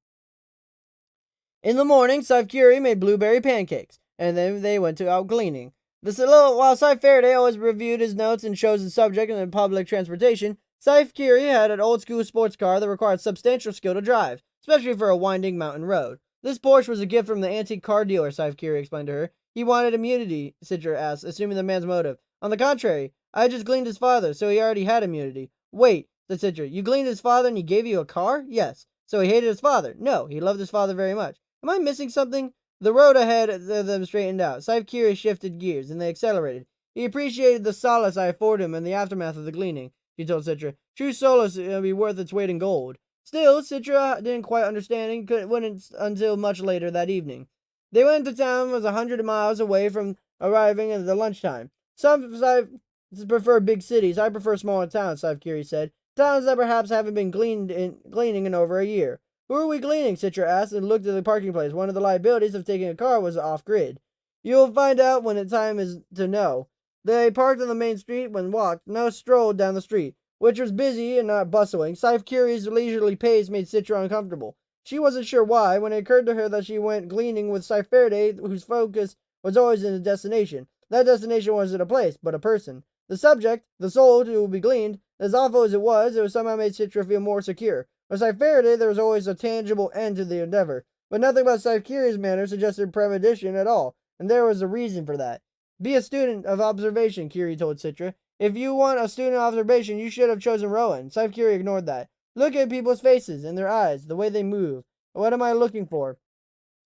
In the morning, Scythe Curie made blueberry pancakes, and then they went out gleaning. While Scythe Faraday always reviewed his notes and chose his subject in public transportation, Scythe Curie had an old-school sports car that required substantial skill to drive, especially for a winding mountain road. This Porsche was a gift from the antique car dealer, Scythe Curie explained to her. He wanted immunity, Citra asked, assuming the man's motive. On the contrary, I had just gleaned his father, so he already had immunity. Wait, said Citra, you gleaned his father and he gave you a car? Yes. So he hated his father? No, he loved his father very much. Am I missing something? The road ahead of them straightened out. Scythe Curie shifted gears, and they accelerated. He appreciated the solace I afforded him in the aftermath of the gleaning, she told Citra. True solace will be worth its weight in gold. Still, Citra didn't quite understand and wouldn't until much later that evening. They went into town was 100 miles away from arriving at the lunchtime. Some prefer big cities. I prefer smaller towns, Scythe Curie said. Towns that perhaps haven't been gleaning in over a year. Who are we gleaning? Citra asked and looked at the parking place. One of the liabilities of taking a car was off-grid. You'll find out when the time is to know. They parked on the main street when walked. No strolled down the street, which was busy and not bustling. Scythe Curie's leisurely pace made Citra uncomfortable. She wasn't sure why, when it occurred to her that she went gleaning with Scythe Faraday, whose focus was always in the destination. That destination wasn't a place, but a person. The subject, the soul to be gleaned, as awful as it was somehow made Citra feel more secure. With Scythe Faraday, there was always a tangible end to the endeavor, but nothing about Scythe Curie's manner suggested premeditation at all, and there was a reason for that. Be a student of observation, Curie told Citra. If you want a student of observation, you should have chosen Rowan. Scythe Curie ignored that. Look at people's faces and their eyes, the way they move. What am I looking for?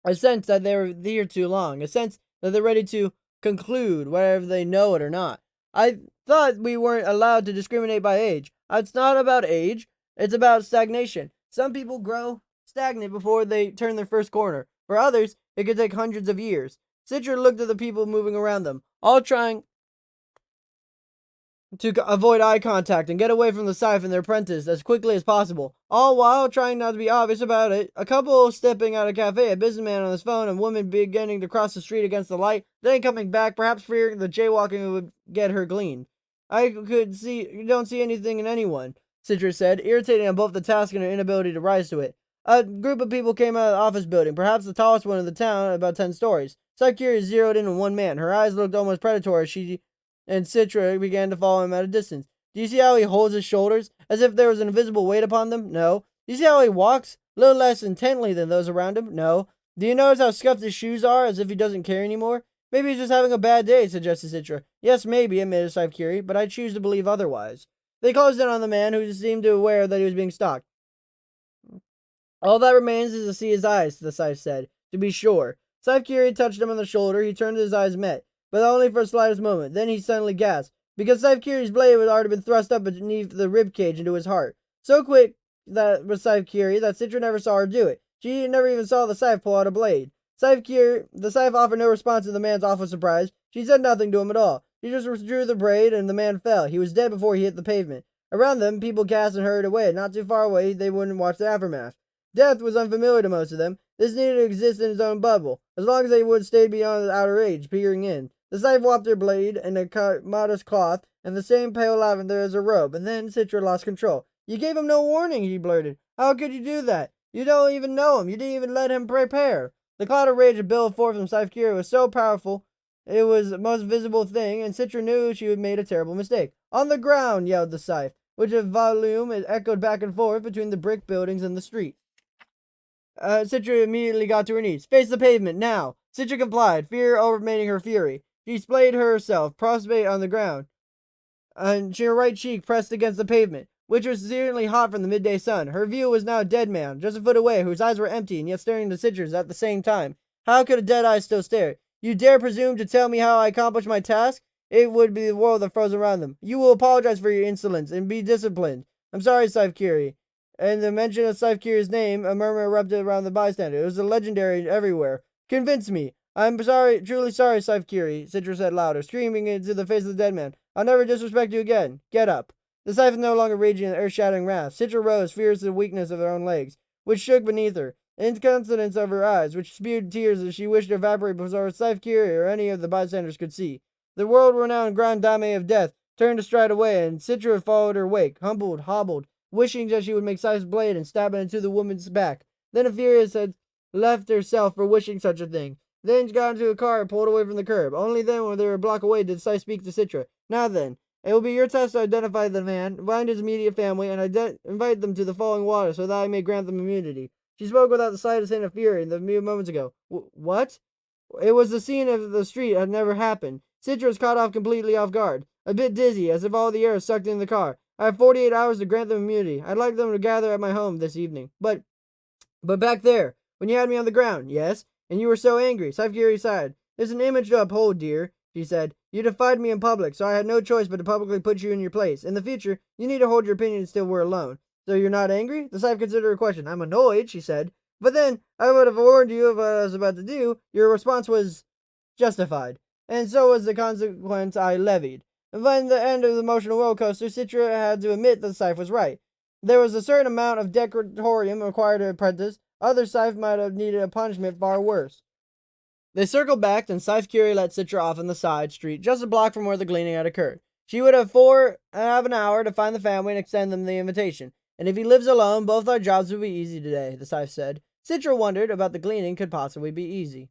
A sense that they were here too long, a sense that they're ready to conclude, whether they know it or not. I thought we weren't allowed to discriminate by age. It's not about age, it's about stagnation. Some people grow stagnant before they turn their first corner. For others, it could take hundreds of years. Citra looked at the people moving around them, all trying to avoid eye contact and get away from the Scythe and their apprentice as quickly as possible, all while trying not to be obvious about it. A couple stepping out of a cafe, a businessman on his phone, and a woman beginning to cross the street against the light, then coming back, perhaps fearing the jaywalking would get her gleaned. You don't see anything in anyone, Citra said, irritated on both the task and her inability to rise to it. A group of people came out of the office building, perhaps the tallest one in the town, about 10 stories. Scythe Curie zeroed in on one man. Her eyes looked almost predatory as she and Citra began to follow him at a distance. Do you see how he holds his shoulders, as if there was an invisible weight upon them? No. Do you see how he walks, a little less intently than those around him? No. Do you notice how scuffed his shoes are, as if he doesn't care anymore? Maybe he's just having a bad day, suggested Citra. Yes, maybe, admitted Scythe Curie, but I choose to believe otherwise. They closed in on the man, who seemed to aware that he was being stalked. All that remains is to see his eyes, the Scythe said. To be sure. Scythe Curie touched him on the shoulder. He turned, his eyes met, but only for the slightest moment. Then he suddenly gasped, because Scythe Curie's blade had already been thrust up beneath the rib cage into his heart. So quick that was Scythe Curie that Citra never saw her do it. She never even saw the Scythe pull out a blade. The Scythe offered no response to the man's awful surprise. She said nothing to him at all. She just withdrew the blade, and the man fell. He was dead before he hit the pavement. Around them, people gasped and hurried away. Not too far away, they wouldn't watch the aftermath. Death was unfamiliar to most of them. This needed to exist in its own bubble, as long as they would stay beyond the outer edge, peering in. The Scythe whopped her blade in a modest cloth, and the same pale lavender as her robe, and then Citra lost control. You gave him no warning, he blurted. How could you do that? You don't even know him. You didn't even let him prepare. The cloud of rage that billowed forth from Scythe Curie was so powerful, it was the most visible thing, and Citra knew she had made a terrible mistake. On the ground, yelled the Scythe, which in volume it echoed back and forth between the brick buildings and the street. Citra immediately got to her knees. Face the pavement, now! Citra complied, fear overmaking her fury. She splayed herself, prostrate on the ground, and her right cheek pressed against the pavement, which was searingly hot from the midday sun. Her view was now a dead man, just a foot away, whose eyes were empty and yet staring into Citra's at the same time. How could a dead eye still stare? You dare presume to tell me how I accomplished my task? It would be the world that froze around them. You will apologize for your insolence and be disciplined. I'm sorry, Scythe Curie. And the mention of Scythe Curie's name, a murmur erupted around the bystanders. It was legendary everywhere. Convince me. I'm sorry, truly sorry, Scythe Curie, Citra said louder, screaming into the face of the dead man. I'll never disrespect you again. Get up. The Scythe was no longer raging in earth-shattering wrath. Citra rose, fierce at the weakness of her own legs, which shook beneath her, the incontinence of her eyes, which spewed tears as she wished to evaporate before Scythe Curie or any of the bystanders could see. The world-renowned Grande Dame of Death turned to stride away, and Citra followed her wake, humbled, hobbled, wishing that she would make Scythe's blade and stab it into the woman's back. Then a furious had left herself for wishing such a thing. Then got into a car and pulled away from the curb. Only then, when they were a block away, did Scythe speak to Citra. Now then, it will be your task to identify the man, find his immediate family, and invite them to the falling water so that I may grant them immunity. She spoke without the slightest hint of fury a few moments ago. What? It was the scene of the street had never happened. Citra was caught completely off guard, a bit dizzy, as if all the air sucked in the car. I have 48 hours to grant them immunity. I'd like them to gather at my home this evening. But back there, when you had me on the ground, yes? And you were so angry. Scythe sighed. There's an image to uphold, dear, she said. You defied me in public, so I had no choice but to publicly put you in your place. In the future, you need to hold your opinion until we're alone. So you're not angry? The Scythe considered her question. I'm annoyed, she said. But then, I would have warned you of what I was about to do. Your response was justified. And so was the consequence I levied. And by the end of the emotional roller coaster, Citra had to admit that Scythe was right. There was a certain amount of decorum required to apprentice. Other Scythe might have needed a punishment far worse. They circled back, and Scythe Curie let Citra off on the side street, just a block from where the gleaning had occurred. She would have an hour to find the family and extend them the invitation. And if he lives alone, both our jobs will be easy today, the Scythe said. Citra wondered about the gleaning could possibly be easy.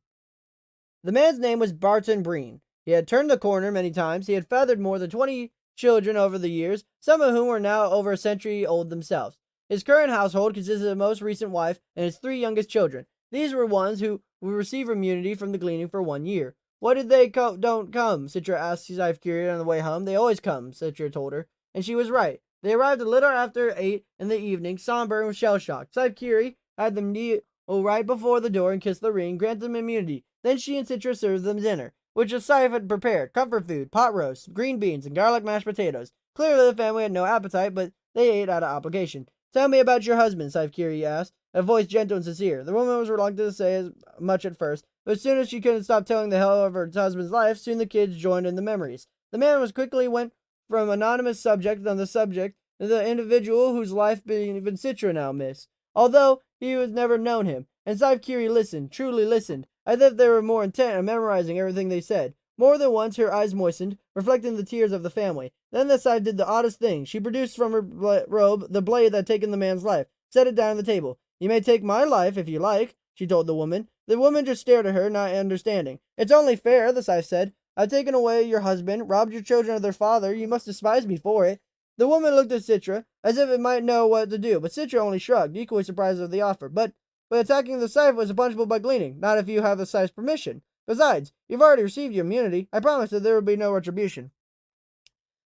The man's name was Barton Breen. He had turned the corner many times. He had fathered more than 20 children over the years, some of whom were now over a century old themselves. His current household consisted of his most recent wife and his 3 youngest children. These were ones who would receive immunity from the gleaning for 1 year. What did they don't come? Citra asked Scythe Curie on the way home. They always come, Citra told her. And she was right. They arrived a little after 8 in the evening, somber and shell-shocked. Scythe Curie had them kneel right before the door and kiss the ring, grant them immunity. Then she and Citra served them dinner, which the Scythe had prepared: comfort food, pot roast, green beans, and garlic mashed potatoes. Clearly the family had no appetite, but they ate out of obligation. Tell me about your husband, Scythe Curie asked, a voice gentle and sincere. The woman was reluctant to say as much at first, but as soon as she couldn't stop telling the hell of her husband's life, soon the kids joined in the memories. The man was quickly went from anonymous subject on the subject to the individual whose life even Citra now missed, although he had never known him. And Scythe Curie listened, truly listened, as if they were more intent on memorizing everything they said. More than once her eyes moistened, reflecting the tears of the family. Then the Scythe did the oddest thing. She produced from her robe the blade that had taken the man's life, set it down on the table. You may take my life if you like, she told the woman. The woman just stared at her, not understanding. It's only fair, the Scythe said. I've taken away your husband, robbed your children of their father. You must despise me for it. The woman looked at Citra, as if it might know what to do, but Citra only shrugged, equally surprised at the offer. But attacking the Scythe was punishable by gleaning, not if you have the Scythe's permission. Besides, you've already received your immunity. I promised that there would be no retribution.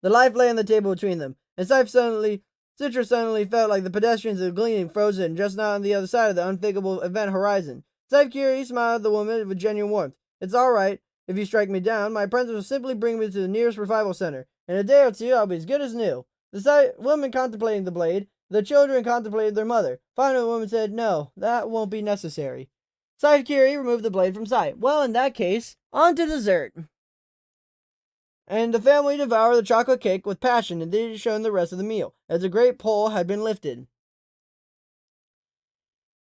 The life lay on the table between them, and Citra suddenly felt like the pedestrians of gleaning frozen just now on the other side of the unthinkable event horizon. Scythe Curie smiled at the woman with genuine warmth. It's all right if you strike me down. My apprentice will simply bring me to the nearest revival center. In a day or two, I'll be as good as new. The woman contemplating the blade, the children contemplated their mother. Finally, the woman said, No, that won't be necessary. Scythe Curie removed the blade from sight. Well, in that case, on to dessert. And the family devoured the chocolate cake with passion and did show the rest of the meal, as a great pole had been lifted.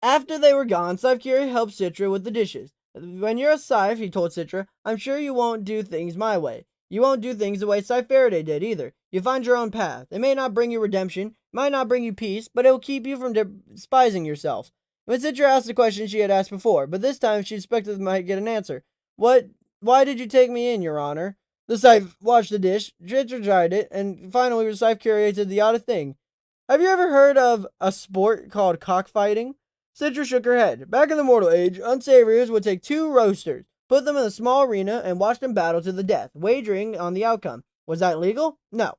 After they were gone, Scythe Curie helped Citra with the dishes. When you're a Scythe, he told Citra, I'm sure you won't do things my way. You won't do things the way Scythe Faraday did either. You find your own path. It may not bring you redemption, it might not bring you peace, but it will keep you from despising yourself. When Citra asked the question she had asked before, but this time she expected might get an answer. Why did you take me in, Your Honor? The Scythe washed the dish, Citra tried it, and finally the Scythe created the oddest thing. Have you ever heard of a sport called cockfighting? Citra shook her head. Back in the mortal age, unsavories would take 2 roasters, put them in a small arena, and watch them battle to the death, wagering on the outcome. Was that legal? No.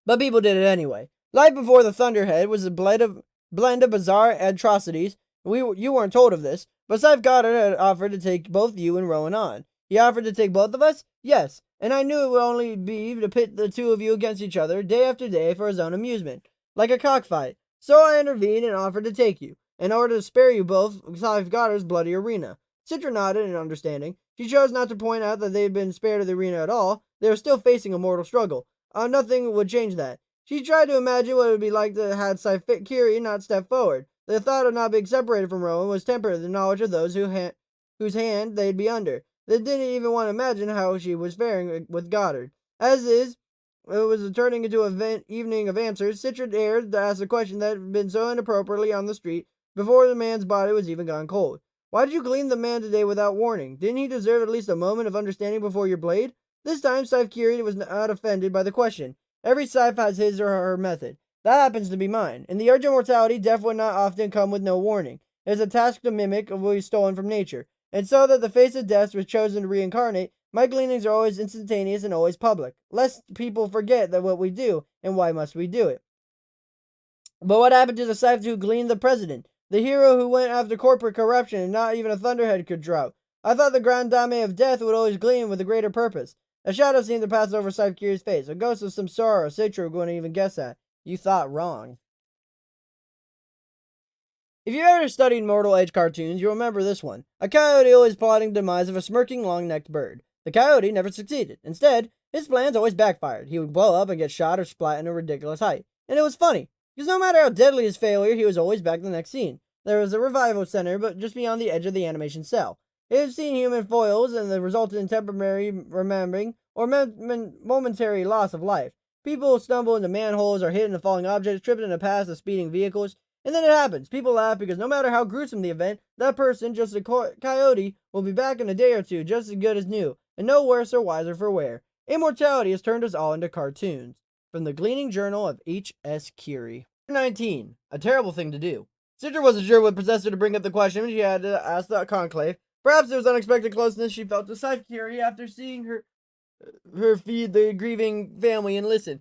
But people did it anyway. Life before the Thunderhead was a blend of bizarre atrocities. You weren't told of this, but Scythe Goddard had offered to take both you and Rowan on. He offered to take both of us? Yes, and I knew it would only be to pit the 2 of you against each other, day after day, for his own amusement, like a cockfight. So I intervened and offered to take you, in order to spare you both Scythe Goddard's bloody arena. Citra nodded in understanding. She chose not to point out that they had been spared of the arena at all. They were still facing a mortal struggle. Nothing would change that. She tried to imagine what it would be like to have Scythe Curie not step forward. The thought of not being separated from Rowan was tempered with the knowledge of those whose hand they'd be under. They didn't even want to imagine how she was faring with Goddard. As is, it was turning into an evening of answers. Citra dared to ask a question that had been so inappropriately on the street before the man's body was even gone cold. Why did you glean the man today without warning? Didn't he deserve at least a moment of understanding before your blade? This time, Scythe Curie was not offended by the question. Every Scythe has his or her method. That happens to be mine. In the urge of mortality, death would not often come with no warning. It is a task to mimic what is stolen from nature. And so that the face of death was chosen to reincarnate, my gleanings are always instantaneous and always public, lest people forget that what we do, and why must we do it. But what happened to the Scythe who gleaned the president? The hero who went after corporate corruption and not even a thunderhead could drought. I thought the Grand Dame of Death would always gleam with a greater purpose. A shadow seemed to pass over Scythe Curie's face, a ghost of some sorrow Citra wouldn't even guess at. You thought wrong. If you've ever studied Mortal Age cartoons, you'll remember this one. A coyote always plotting the demise of a smirking, long-necked bird. The coyote never succeeded. Instead, his plans always backfired. He would blow up and get shot or splat in a ridiculous height. And it was funny, because no matter how deadly his failure, he was always back in the next scene. There was a revival center, but just beyond the edge of the animation cell. It had seen human foils, and the resulted in temporary remembering or momentary loss of life. People stumble into manholes or hit into falling objects, tripped into paths of speeding vehicles. And then it happens. People laugh because no matter how gruesome the event, that person, just a coyote, will be back in a day or two just as good as new, and no worse or wiser for wear. Immortality has turned us all into cartoons. From the Gleaning Journal of H.S. Curie. 19. A terrible thing to do. Citra wasn't sure what possessed her to bring up the question, she had to ask the conclave. Perhaps it was unexpected closeness she felt to Scythe Curie after seeing her feed the grieving family and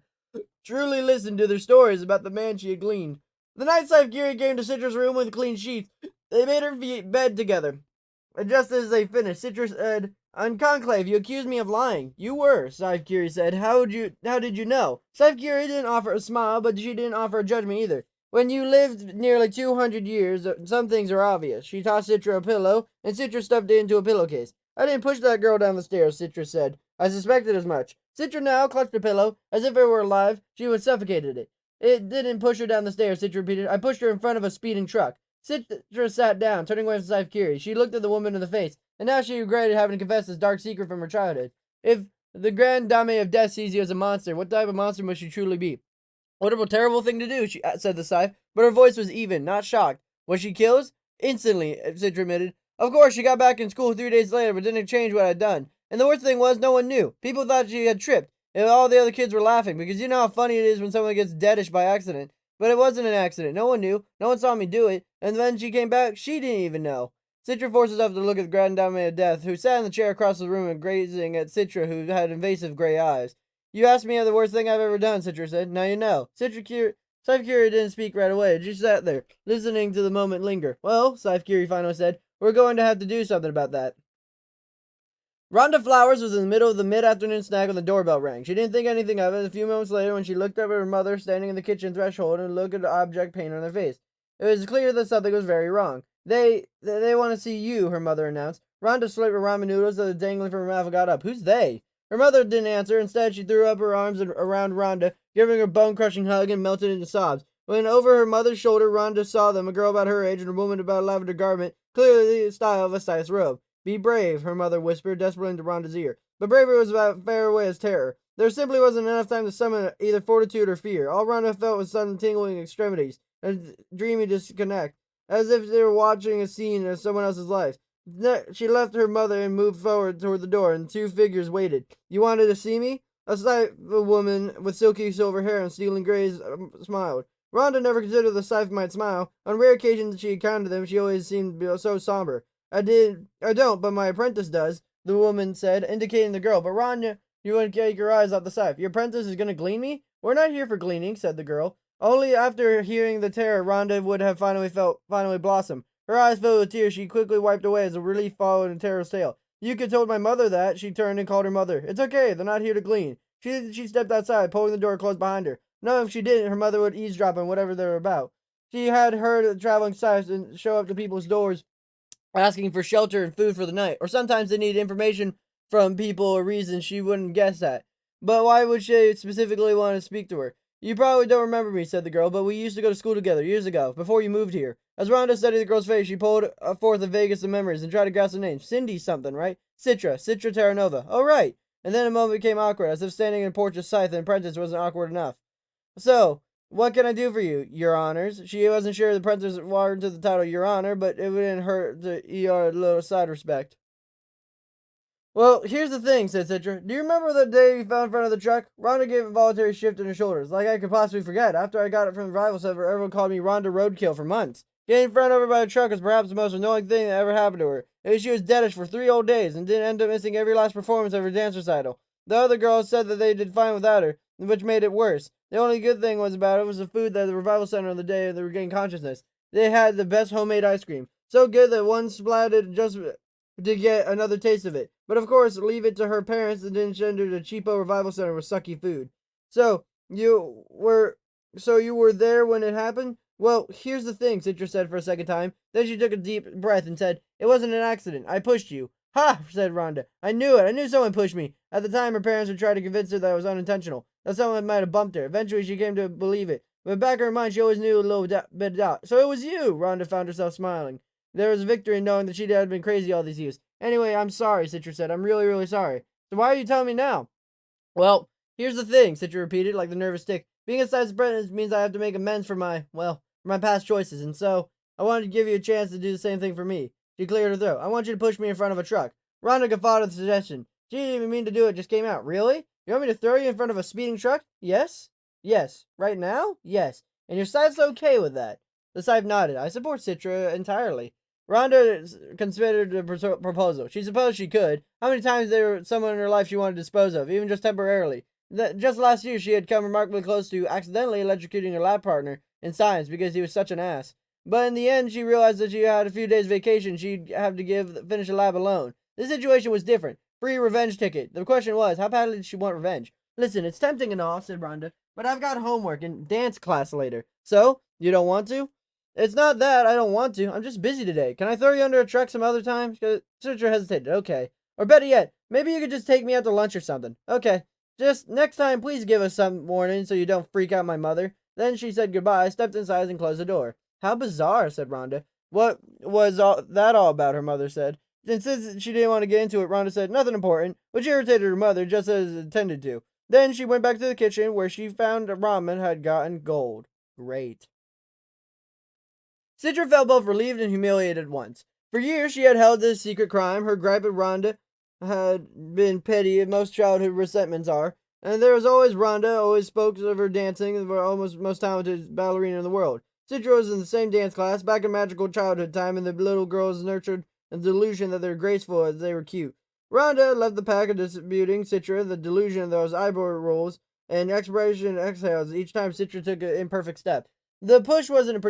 truly listen to their stories about the man she had gleaned. The night Scythe Curie came to Citra's room with clean sheets, they made her bed together. And just as they finished, Citra said, "On conclave, you accused me of lying." "You were," Scythe Curie said. How did you know?" Scythe Curie didn't offer a smile, but she didn't offer a judgment either. "When you lived nearly 200 years, some things are obvious." She tossed Citra a pillow, and Citra stuffed it into a pillowcase. "I didn't push that girl down the stairs," Citra said. "I suspected as much." Citra now clutched the pillow. As if it were alive, she would suffocated it. "It didn't push her down the stairs," Citra repeated. "I pushed her in front of a speeding truck." Citra sat down, turning away from Scythe Curie. She looked at the woman in the face, and now she regretted having confessed this dark secret from her childhood. If the Grand Dame of Death sees you as a monster, what type of monster must you truly be? "What a terrible thing to do," said the Scythe, but her voice was even, not shocked. "Was she killed?" "Instantly," Citra admitted. "Of course, she got back in school 3 days later, but didn't change what I'd done. And the worst thing was, no one knew. People thought she had tripped, and all the other kids were laughing, because you know how funny it is when someone gets deadish by accident. But it wasn't an accident. No one knew. No one saw me do it. And when she came back, she didn't even know." Citra forced herself to look at the Grand Dame of Death, who sat in the chair across the room and gazing at Citra, who had invasive gray eyes. "You asked me the worst thing I've ever done," Citra said. "Now you know." Scythe Curie didn't speak right away. She sat there, listening to the moment linger. "Well," Scythe Curie finally said, "we're going to have to do something about that." Rhonda Flowers was in the middle of the mid-afternoon snack when the doorbell rang. She didn't think anything of it. A few moments later, when she looked up at her mother standing in the kitchen threshold and looked at the object painted on their face, it was clear that something was very wrong. They want to see you," her mother announced. Rhonda slurped her ramen noodles that were dangling from her mouth and got up. "Who's they?" Her mother didn't answer. Instead, she threw up her arms around Rhonda, giving her a bone-crushing hug, and melted into sobs. When over her mother's shoulder, Rhonda saw them, a girl about her age and a woman about a lavender garment, clearly the style of a Scythe's robe. "Be brave," her mother whispered, desperately into Rhonda's ear. But bravery was about fair away as terror. There simply wasn't enough time to summon either fortitude or fear. All Rhonda felt was sudden tingling extremities, a dreamy disconnect, as if they were watching a scene of someone else's life. She left her mother and moved forward toward the door, and two figures waited. "You wanted to see me?" A slight woman with silky silver hair and stealing grays smiled. Rhonda never considered the Scythe might smile. On rare occasions she encountered them, she always seemed so somber. I don't, but my apprentice does," the woman said, indicating the girl. "But Rhonda, you wouldn't take your eyes off the Scythe. Your apprentice is going to glean me?" "We're not here for gleaning," said the girl. Only after hearing the terror, Rhonda would have finally blossom. Her eyes filled with tears. She quickly wiped away as a relief followed in terror's tail. "You could told my mother that." She turned and called her mother. "It's okay. They're not here to glean." She stepped outside, pulling the door closed behind her. No, if she didn't, her mother would eavesdrop on whatever they were about. She had heard the traveling Scythes show up to people's doors, asking for shelter and food for the night, or sometimes they needed information from people or reasons she wouldn't guess at. But why would she specifically want to speak to her? "You probably don't remember me," said the girl, "but we used to go to school together years ago, before you moved here." As Rhonda studied the girl's face, she pulled forth the vaguest of memories and tried to grasp the name. "Cindy something, right? Citra Terranova. Oh, right." And then a moment became awkward, as if standing in a porch of Scythe and apprentice wasn't awkward enough. "So, What can I do for you, Your Honors? She wasn't sure the princess wanted to the title Your Honor, but it wouldn't hurt to ER a little side respect. Well, here's the thing, said Citra. Do you remember the day you found in front of the truck? Rhonda gave a voluntary shift in her shoulders, like I could possibly forget. After I got it from the rival server, everyone called me Rhonda Roadkill for months. Getting run over by a truck was perhaps the most annoying thing that ever happened to her. She was deadish for 3 whole days and didn't end up missing every last performance of her dance recital. The other girls said that they did fine without her, which made it worse. The only good thing about it was the food at the revival center on the day they regained consciousness. They had the best homemade ice cream. So good that one splatted just to get another taste of it. But of course, leave it to her parents and didn't send her to cheapo revival center with sucky food. So you were so you were there when it happened? Well, here's the thing, Citra said for a second time. Then she took a deep breath and said, "It wasn't an accident. I pushed you." "Ha!" said Rhonda. "I knew it. I knew someone pushed me." At the time, her parents would try to convince her that it was unintentional, that someone might have bumped her. Eventually, she came to believe it. But back in her mind, she always knew a little bit of doubt. "So it was you!" Rhonda found herself smiling. There was victory in knowing that she had been crazy all these years. "Anyway, I'm sorry," Citra said. "I'm really, really sorry." "So why are you telling me now?" "Well, here's the thing," Citra repeated, like the nervous tick. "Being a Scythe's apprentice means I have to make amends for my past choices, and so I wanted to give you a chance to do the same thing for me." She cleared her throat. "I want you to push me in front of a truck." Rhonda guffawed at the suggestion. She didn't even mean to do it, just came out. "Really? You want me to throw you in front of a speeding truck?" "Yes." "Yes. Right now?" "Yes. And your Scythe's okay with that?" The Scythe nodded. "I support Citra entirely." Rhonda considered the proposal. She supposed she could. How many times there was someone in her life she wanted to dispose of, even just temporarily? Just last year, she had come remarkably close to accidentally electrocuting her lab partner in science because he was such an ass. But in the end, she realized that she had a few days vacation she'd have to finish the lab alone. This situation was different. Free revenge ticket. The question was, how badly did she want revenge? "Listen, it's tempting and all," said Rhonda, "but I've got homework and dance class later." "So? You don't want to?" "It's not that I don't want to. I'm just busy today. Can I throw you under a truck some other time?" Citra hesitated. "Okay. Or better yet, maybe you could just take me out to lunch or something." "Okay. Just next time, please give us some warning so you don't freak out my mother." Then she said goodbye, stepped inside, and closed the door. "How bizarre," said Rhonda. "What was all about?" her mother said. And since she didn't want to get into it, Rhonda said nothing important, which irritated her mother just as it intended to. Then she went back to the kitchen where she found ramen had gotten gold. Great. Citra felt both relieved and humiliated at once. For years she had held this secret crime. Her gripe at Rhonda had been petty, as most childhood resentments are, and there was always Rhonda, always spoke of her dancing as the almost most talented ballerina in the world. Citra was in the same dance class, back in magical childhood time, and the little girls nurtured the delusion that they were graceful as they were cute. Rhonda left the pack of disputing Citra, the delusion of those eyebrow rolls and expiration exhales each time Citra took an imperfect step. The push wasn't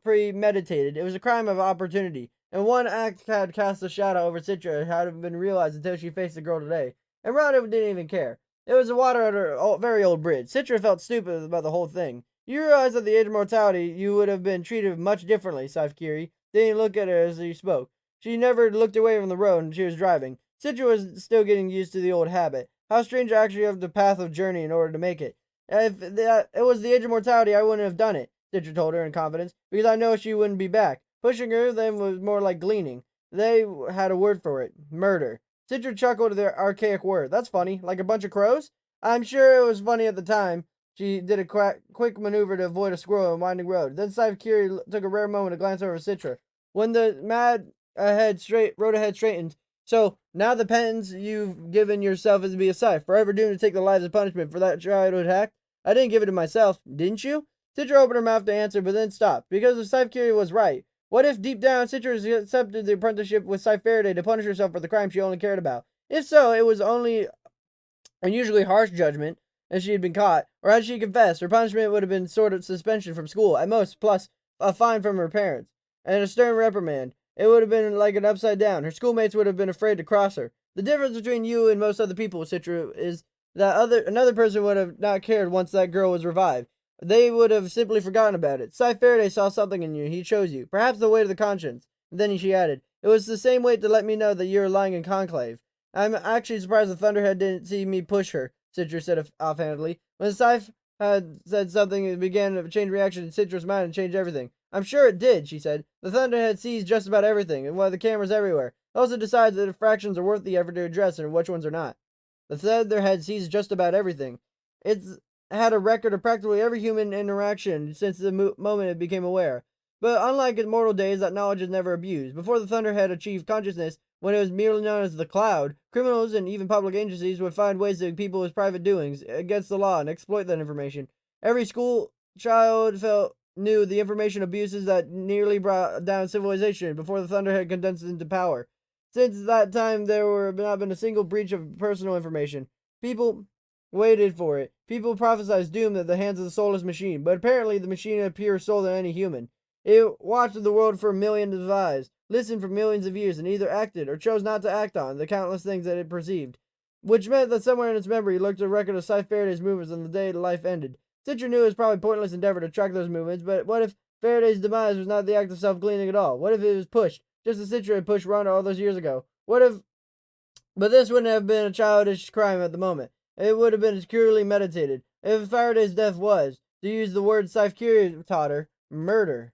premeditated. It was a crime of opportunity, and one act had cast a shadow over Citra hadn't been realized until she faced the girl today. And Rhonda didn't even care. It was the water under a very old bridge. Citra felt stupid about the whole thing. "You realize at the age of mortality you would have been treated much differently," Scythe Curie. Didn't look at her as he spoke. She never looked away from the road and she was driving. Citra was still getting used to the old habit. How strange to actually have the path of journey in order to make it. If it was the age of mortality, I wouldn't have done it, Citra told her in confidence, because I know she wouldn't be back. Pushing her then was more like gleaning. They had a word for it. Murder. Citra chuckled at their archaic word. "That's funny. Like a bunch of crows?" I'm sure it was funny at the time. She did a quick maneuver to avoid a squirrel in a winding road. Then Scythe Curie took a rare moment to glance over at Citra. When the road ahead straightened. "So, now the penance you've given yourself is to be a Scythe, forever doomed to take the lives of punishment for that childhood hack?" "I didn't give it to myself. Didn't you?" Citra opened her mouth to answer, but then stopped, because the Scythe Curie was right. What if, deep down, Citra accepted the apprenticeship with Scythe Faraday to punish herself for the crime she only cared about? If so, it was only unusually harsh judgment, as she had been caught, or had she confessed, her punishment would have been sort of suspension from school, at most, plus a fine from her parents, and a stern reprimand. It would have been like an upside down. Her schoolmates would have been afraid to cross her. The difference between you and most other people, Citra, is that another person would have not cared once that girl was revived. They would have simply forgotten about it. Scythe Faraday saw something in you. He chose you. Perhaps the weight of the conscience. And then she added, "It was the same weight to let me know that you were lying in conclave." "I'm actually surprised the Thunderhead didn't see me push her," Citra said offhandedly. When Scythe had said something, it began to change reaction in Citra's mind and change everything. "I'm sure it did," she said. "The Thunderhead sees just about everything, and the cameras everywhere. It also decides that fractions are worth the effort to address and which ones are not." "The Thunderhead sees just about everything. It's had a record of practically every human interaction since the moment it became aware. But unlike in mortal days, that knowledge is never abused. Before the Thunderhead achieved consciousness, when it was merely known as the Cloud, criminals and even public agencies would find ways to people with private doings against the law and exploit that information. Every school child knew the information abuses that nearly brought down civilization before the Thunderhead condensed into power. Since that time, there were not been a single breach of personal information. People waited for it. People prophesied doom at the hands of the soulless machine, but apparently the machine had purer soul than any human. It watched the world for millions of eyes, listened for millions of years, and either acted or chose not to act on the countless things that it perceived. Which meant that somewhere in its memory lurked a record of Scythe Faraday's movements on the day life ended. Citra knew it was probably a pointless endeavor to track those movements, but what if Faraday's demise was not the act of self-gleaning at all? What if it was pushed, just as Citra had pushed Rhonda all those years ago? What if... But this wouldn't have been a childish crime at the moment. It would have been securely meditated. If Faraday's death was, to use the word Scythe Curie taught her, murder.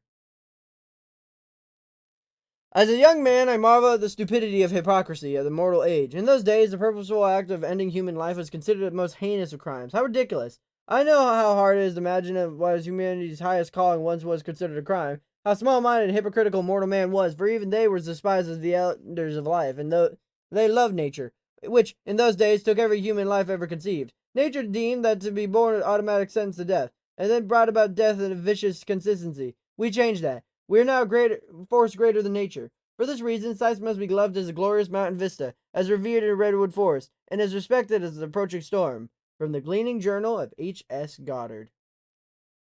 As a young man, I marvel at the stupidity of hypocrisy at the mortal age. In those days, the purposeful act of ending human life was considered the most heinous of crimes. How ridiculous. I know how hard it is to imagine what humanity's highest calling once was considered a crime. How small-minded and hypocritical mortal man was, for even they were despised as the elders of life, and though they loved nature, which, in those days, took every human life ever conceived. Nature deemed that to be born an automatic sentence to death, and then brought about death in a vicious consistency. We changed that. We are now a greater force greater than nature. For this reason, Scythe must be loved as a glorious mountain vista, as revered in a redwood forest, and as respected as an approaching storm. From the Gleaning Journal of H.S. Goddard.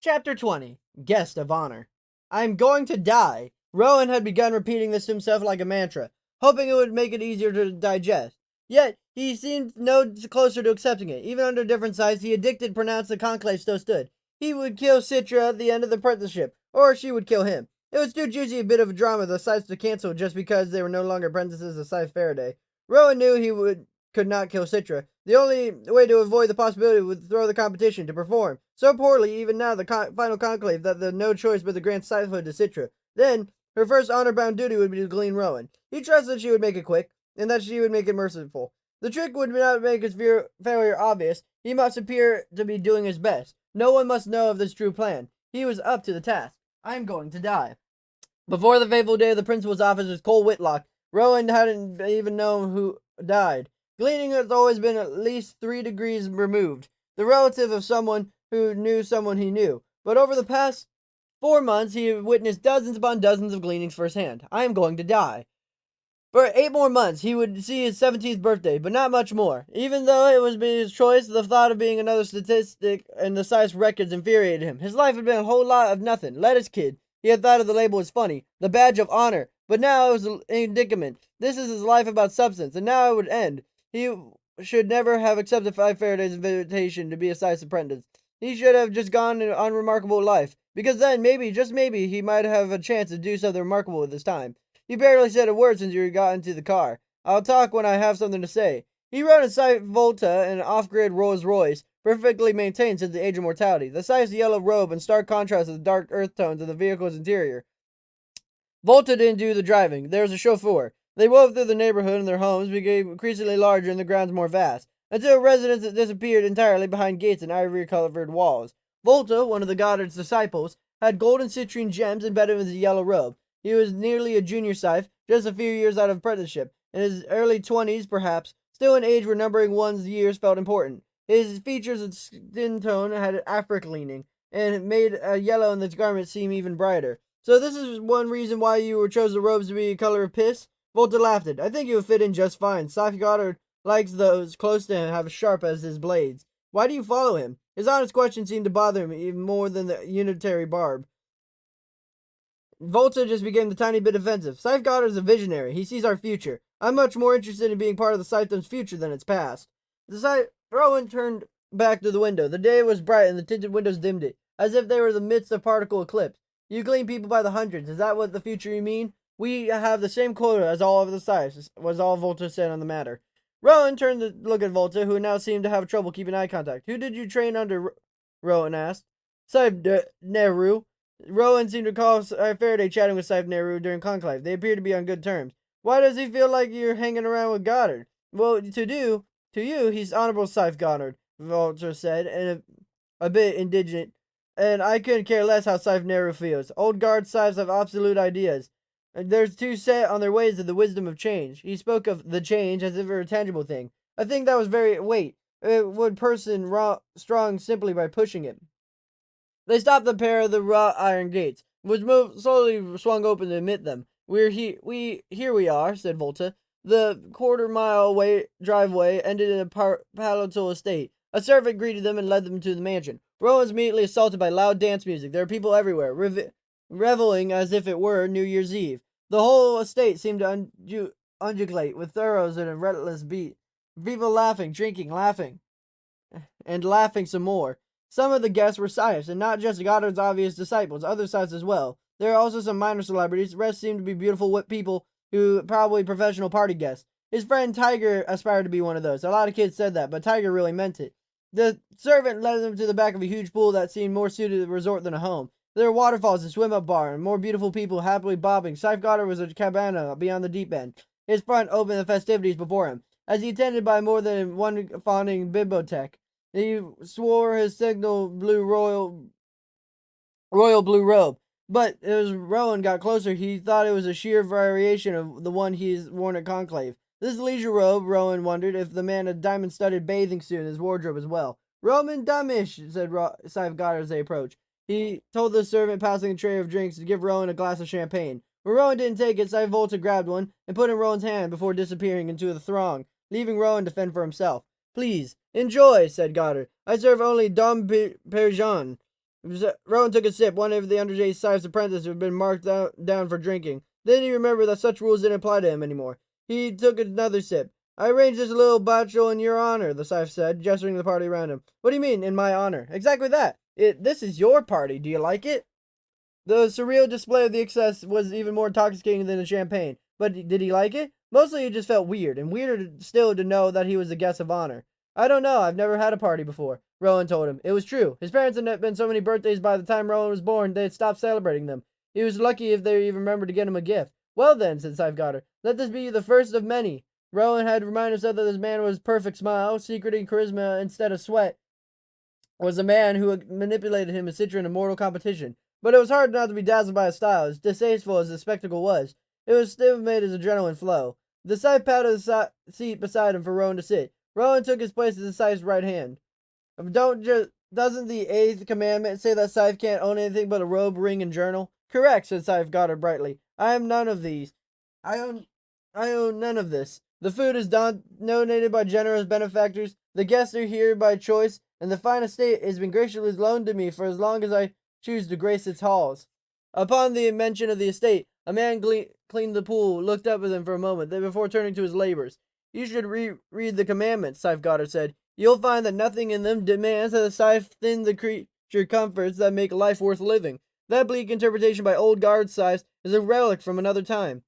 Chapter 20. Guest of Honor. I'm going to die. Rowan had begun repeating this to himself like a mantra, hoping it would make it easier to digest. Yet, he seemed no closer to accepting it. Even under different sides, he addicted pronounced the conclave still stood. He would kill Citra at the end of the apprenticeship, or she would kill him. It was too juicy a bit of a drama the Scythes to cancel just because they were no longer apprentices of Scythe Faraday. Rowan knew he could not kill Citra. The only way to avoid the possibility was to throw the competition, to perform so poorly even now the final conclave that there no choice but to grant Scythehood to Citra. Then, her first honor-bound duty would be to glean Rowan. He trusted she would make it quick, and that she would make it merciful. The trick would not make his failure obvious. He must appear to be doing his best. No one must know of this true plan. He was up to the task. I am going to die. Before the fateful day of the principal's office was Cole Whitlock. Rowan hadn't even known who died. Gleaning has always been at least 3 degrees removed, the relative of someone who knew someone he knew. But over the past 4 months, he had witnessed dozens upon dozens of gleanings firsthand. I am going to die. For 8 more months, he would see his 17th birthday, but not much more. Even though it was his choice, the thought of being another statistic in the Scythe records infuriated him. His life had been a whole lot of nothing. Lettuce kid. He had thought of the label as funny, the badge of honor, but now it was an indictment. This is his life about substance, and now it would end. He should never have accepted Faraday's invitation to be a Scythe apprentice. He should have just gone an unremarkable life, because then, maybe, just maybe, he might have a chance to do something remarkable with his time. He barely said a word since he got into the car. I'll talk when I have something to say. He rode a Scythe Volta in an off-grid Rolls-Royce, perfectly maintained since the age of mortality. The Scythe's yellow robe in stark contrast with the dark earth tones of the vehicle's interior. Volta didn't do the driving. There was a chauffeur. They wove through the neighborhood, and their homes became increasingly larger and the grounds more vast, until residents disappeared entirely behind gates and ivory-colored walls. Volta, one of the Goddard's disciples, had golden citrine gems embedded in his yellow robe. He was nearly a junior Scythe, just a few years out of apprenticeship, in his early 20s perhaps, still an age where numbering one's years felt important. His features and skin tone had an African leaning, and it made a yellow in his garment seem even brighter. So this is one reason why you chose the robes to be a color of piss? Volta laughed. I think you would fit in just fine. Scythe Goddard likes those close to him have as sharp as his blades. Why do you follow him? His honest question seemed to bother him even more than the unitary barb. Volta just became a tiny bit defensive. Scythe Goddard is a visionary. He sees our future. I'm much more interested in being part of the Scythedom's future than its past. Rowan turned back to the window. The day was bright and the tinted windows dimmed it, as if they were in the midst of particle eclipse. You glean people by the hundreds. Is that what the future you mean? We have the same quota as all of the Scythes, was all Volta said on the matter. Rowan turned to look at Volta, who now seemed to have trouble keeping eye contact. Who did you train under? Rowan asked. Scythe Nehru. Rowan seemed to recall Faraday chatting with Scythe Nehru during conclave. They appeared to be on good terms. Why does he feel like you're hanging around with Goddard? Well, to you, he's Honorable Scythe Goddard, Volta said, and a bit indignant. And I couldn't care less how Scythe Nehru feels. Old guard Scythes have absolute ideas. And there's too set on their ways of the wisdom of change. He spoke of the change as if it were a tangible thing. I think that was very wait. It would person strong simply by pushing it. They stopped the pair of the wrought iron gates, which moved slowly swung open to admit them. Here we are," said Volta. The quarter-mile driveway ended in a palatal estate. A servant greeted them and led them to the mansion. Rowan was immediately assaulted by loud dance music. There were people everywhere, reveling as if it were New Year's Eve. The whole estate seemed to undulate with throes in a relentless beat. People laughing, drinking, laughing, and laughing some more. Some of the guests were Scythes, and not just Goddard's obvious disciples, other Scythes as well. There are also some minor celebrities. The rest seemed to be beautiful people who probably professional party guests. His friend Tiger aspired to be one of those. A lot of kids said that, but Tiger really meant it. The servant led them to the back of a huge pool that seemed more suited to a resort than a home. There were waterfalls, a swim-up bar, and more beautiful people happily bobbing. Scythe Goddard was a cabana beyond the deep end. His front opened the festivities before him, as he attended by more than one fawning bibliothèque. He swore his signal royal blue robe. But as Rowan got closer, he thought it was a sheer variation of the one he's worn at Conclave. This leisure robe, Rowan wondered if the man had a diamond-studded bathing suit in his wardrobe as well. "Roman Dumish," said Scythe Goddard as they approached. He told the servant passing a tray of drinks to give Rowan a glass of champagne. When Rowan didn't take it, Scythe Volta grabbed one and put it in Rowan's hand before disappearing into the throng, leaving Rowan to fend for himself. "Please, enjoy," said Goddard. "I serve only Dom Perignon." Rowan took a sip, wondering if the underage Scythe's apprentice had been marked down for drinking. Then he remembered that such rules didn't apply to him anymore. He took another sip. "I arranged this little botchel in your honor," the Scythe said, gesturing to the party around him. "What do you mean, in my honor?" "Exactly that. This is your party. Do you like it?" The surreal display of the excess was even more intoxicating than the champagne. But did he like it? Mostly he just felt weird, and weirder still to know that he was the guest of honor. "I don't know. I've never had a party before," Rowan told him. It was true. His parents had been so many birthdays by the time Rowan was born, they had stopped celebrating them. He was lucky if they even remembered to get him a gift. "Well then," said Scythe Goddard, "let this be the first of many." Rowan had reminded himself that this man was perfect smile, secreting charisma instead of sweat, was a man who had manipulated him and Citron in mortal competition. But it was hard not to be dazzled by his style, as distasteful as the spectacle was. It was still made his adrenaline flow. The Scythe patted the seat beside him for Rowan to sit. Rowan took his place at the Scythe's right hand. Doesn't the eighth commandment say that Scythe can't own anything but a robe, ring, and journal?" "Correct," said Scythe Goddard brightly. "I am none of these. I own I own none of this. The food is donated by generous benefactors. The guests are here by choice, and the fine estate has been graciously loaned to me for as long as I choose to grace its halls." Upon the mention of the estate, a man cleaned the pool, looked up at him for a moment, then before turning to his labors. "You should read the commandments," Scythe Goddard said. "You'll find that nothing in them demands that the scythe thin the creature comforts that make life worth living. That bleak interpretation by old guard Scythe is a relic from another time."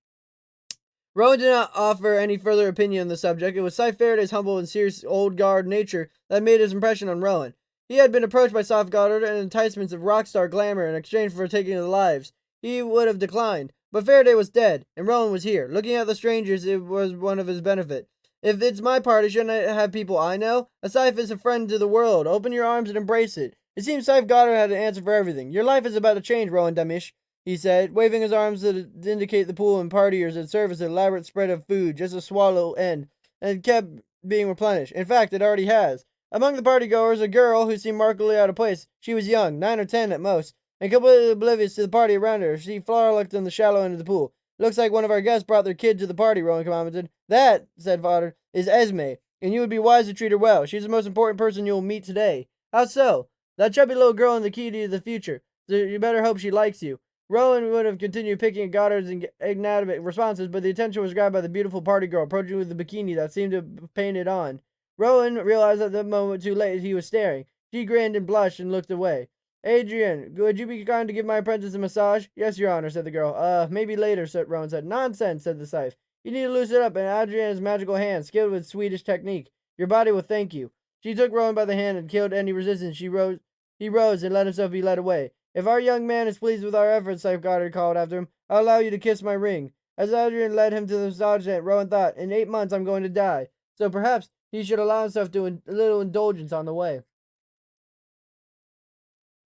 Rowan did not offer any further opinion on the subject. It was Scythe Faraday's humble and serious old guard nature that made his impression on Rowan. He had been approached by Scythe Goddard and enticements of rock star glamour in exchange for taking their lives. He would have declined, but Faraday was dead, and Rowan was here. Looking at the strangers, it was one of his benefit. "If it's my party, shouldn't I have people I know? A Scythe is a friend to the world. Open your arms and embrace it." It seemed Scythe Goddard had an answer for everything. "Your life is about to change, Rowan Damish," he said, waving his arms to indicate the pool and partiers had served as an elaborate spread of food, just a swallow end, and kept being replenished. In fact, it already has. Among the partygoers, a girl who seemed markedly out of place. She was young, 9 or 10 at most, and completely oblivious to the party around her. She frolicked in the shallow end of the pool. "Looks like one of our guests brought their kid to the party," Rowan commented. "That," said Fodder, "is Esme, and you would be wise to treat her well. She's the most important person you will meet today." "How so?" "That chubby little girl is the key to the future. So you better hope she likes you." Rowan would have continued picking at Goddard's enigmatic responses, but the attention was grabbed by the beautiful party girl approaching with the bikini that seemed to have painted on. Rowan realized at the moment too late he was staring. She grinned and blushed and looked away. "Adrian, would you be kind to give my apprentice a massage?" "Yes, your honor," said the girl. Maybe later," Rowan said. "Nonsense," said the Scythe. "You need to loosen up, and Adrian's magical hand, skilled with Swedish technique. Your body will thank you." She took Rowan by the hand and killed any resistance. He rose and let himself be led away. "If our young man is pleased with our efforts," Scythe Goddard called after him, "I'll allow you to kiss my ring." As Adrian led him to the massage tent, Rowan thought, "In 8 months I'm going to die, so perhaps he should allow himself to a little indulgence on the way."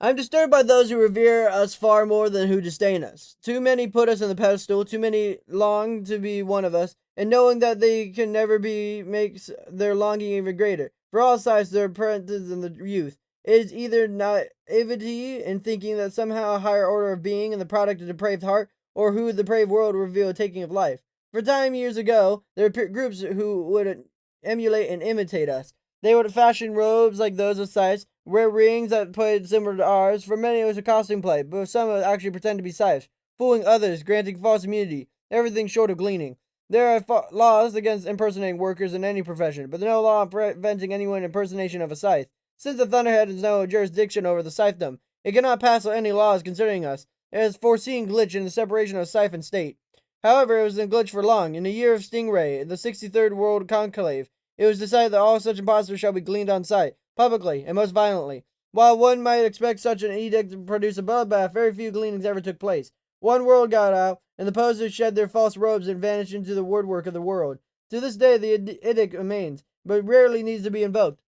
I'm disturbed by those who revere us far more than who disdain us. Too many put us on the pedestal, too many long to be one of us, and knowing that they can never be makes their longing even greater. For all sides, their apprentices in the youth. It is either naivety in thinking that somehow a higher order of being and the product of depraved heart, or who the depraved world will reveal a taking of life. For time years ago, there were groups who would emulate and imitate us. They would fashion robes like those of Scythe, wear rings that played similar to ours. For many, it was a costume play, but some would actually pretend to be Scythe, fooling others, granting false immunity, everything short of gleaning. There are laws against impersonating workers in any profession, but no law preventing anyone impersonation of a Scythe. Since the Thunderhead has no jurisdiction over the Scythedom, it cannot pass any laws concerning us. It has foreseen glitch in the separation of Scythe and state. However, it was in glitch for long. In the year of Stingray, the 63rd World Conclave, it was decided that all such impostors shall be gleaned on sight, publicly, and most violently. While one might expect such an edict to produce a bloodbath, very few gleanings ever took place. One world got out, and the posers shed their false robes and vanished into the woodwork of the world. To this day, the edict remains, but rarely needs to be invoked,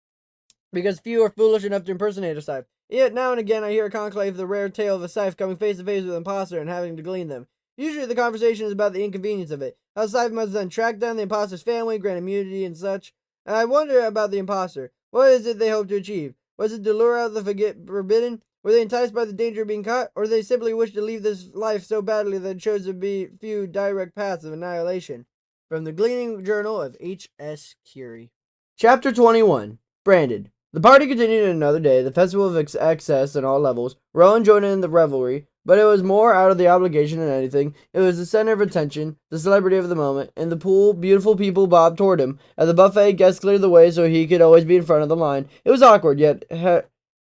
because few are foolish enough to impersonate a Scythe. Yet now and again I hear a conclave the rare tale of a Scythe coming face to face with an impostor and having to glean them. Usually the conversation is about the inconvenience of it, how Scythe must then track down the impostor's family, grant immunity, and such. And I wonder about the impostor. What is it they hope to achieve? Was it to lure out the forbidden? Were they enticed by the danger of being caught? Or did they simply wish to leave this life so badly that it chose to be few direct paths of annihilation? From the Gleaning Journal of H.S. Curie. Chapter 21. Branded. The party continued another day, the festival of excess on all levels. Rowan joined in the revelry, but it was more out of the obligation than anything. It was the center of attention, the celebrity of the moment. In the pool, beautiful people bobbed toward him. At the buffet, guests cleared the way so he could always be in front of the line. It was awkward, yet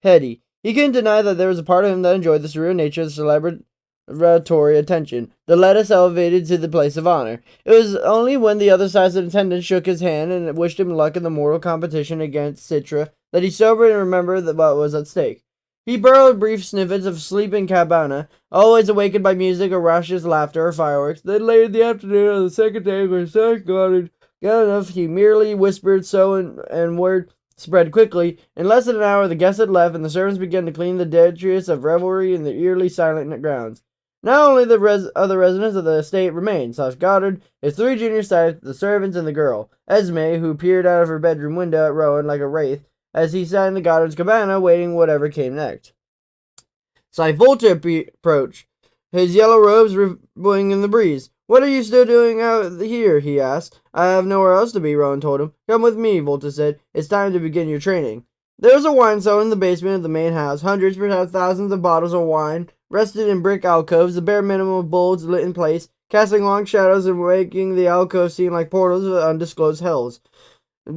heady. He couldn't deny that there was a part of him that enjoyed the surreal nature of the celebratory attention. The lettuce elevated to the place of honor. It was only when the other side's attendant shook his hand and wished him luck in the mortal competition against Citra that he sobered and remembered what was at stake. He burrowed brief snippets of sleep in Cabana, always awakened by music or raucous laughter or fireworks. Then late in the afternoon on the second day, when Scythe got enough, he merely whispered so and word spread quickly. In less than an hour, the guests had left, and the servants began to clean the detritus of revelry in the eerily silent grounds. Now only the other residents of the estate remained: Scythe Goddard, his three junior Scythes, the servants, and the girl, Esme, who peered out of her bedroom window at Rowan like a wraith, as he sat in the Goddard's cabana, waiting whatever came next. Scythe Volta approached, his yellow robes blowing in the breeze. "What are you still doing out here?" he asked. "I have nowhere else to be," Rowan told him. "Come with me," Volta said. "It's time to begin your training." There was a wine cellar in the basement of the main house. Hundreds, perhaps thousands of bottles of wine rested in brick alcoves, the bare minimum of bulbs lit in place, casting long shadows and making the alcoves seem like portals of undisclosed hells.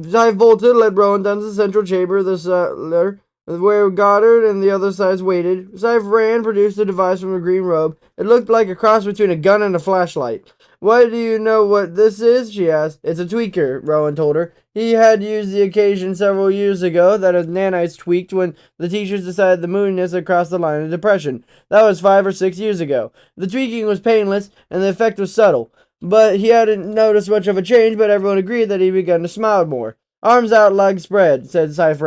Scythe Volta led Rowan down to the central chamber of the cellar, where Goddard and the other sides waited. Scythe produced a device from a green robe. It looked like a cross between a gun and a flashlight. "Why, do you know what this is?" she asked. "It's a tweaker," Rowan told her. He had used the occasion several years ago that his nanites tweaked when the teachers decided the moodiness had crossed the line of depression. That was 5 or 6 years ago. The tweaking was painless, and the effect was subtle. But he hadn't noticed much of a change, but everyone agreed that he began to smile more. "Arms out, legs spread," said Scythe.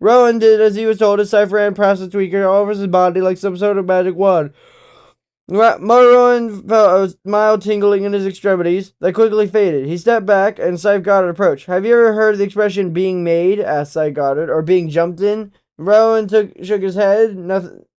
Rowan did as he was told as Scythe passed the tweaker all over his body like some sort of magic wand. Rowan felt a mild tingling in his extremities that quickly faded. He stepped back, and Scythe Goddard approached. "Have you ever heard the expression 'being made'?" asked Scythe Goddard, "or 'being jumped in'?" Rowan shook his head,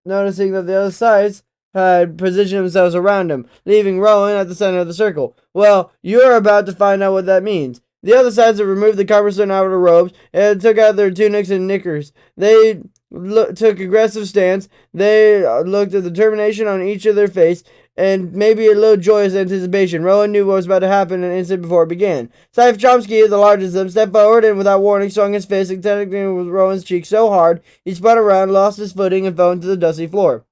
noticing that the other sides had positioned themselves around him, leaving Rowan at the center of the circle. "Well, you're about to find out what that means." The other sides had removed the cumbersome outer robes and took out their tunics and knickers. They took aggressive stance. They looked at determination on each of their face, and maybe a little joyous anticipation. Rowan knew what was about to happen an instant before it began. Scythe Chomsky, the largest of them, stepped forward and without warning swung his fist, technically with Rowan's cheek so hard he spun around, lost his footing, and fell into the dusty floor.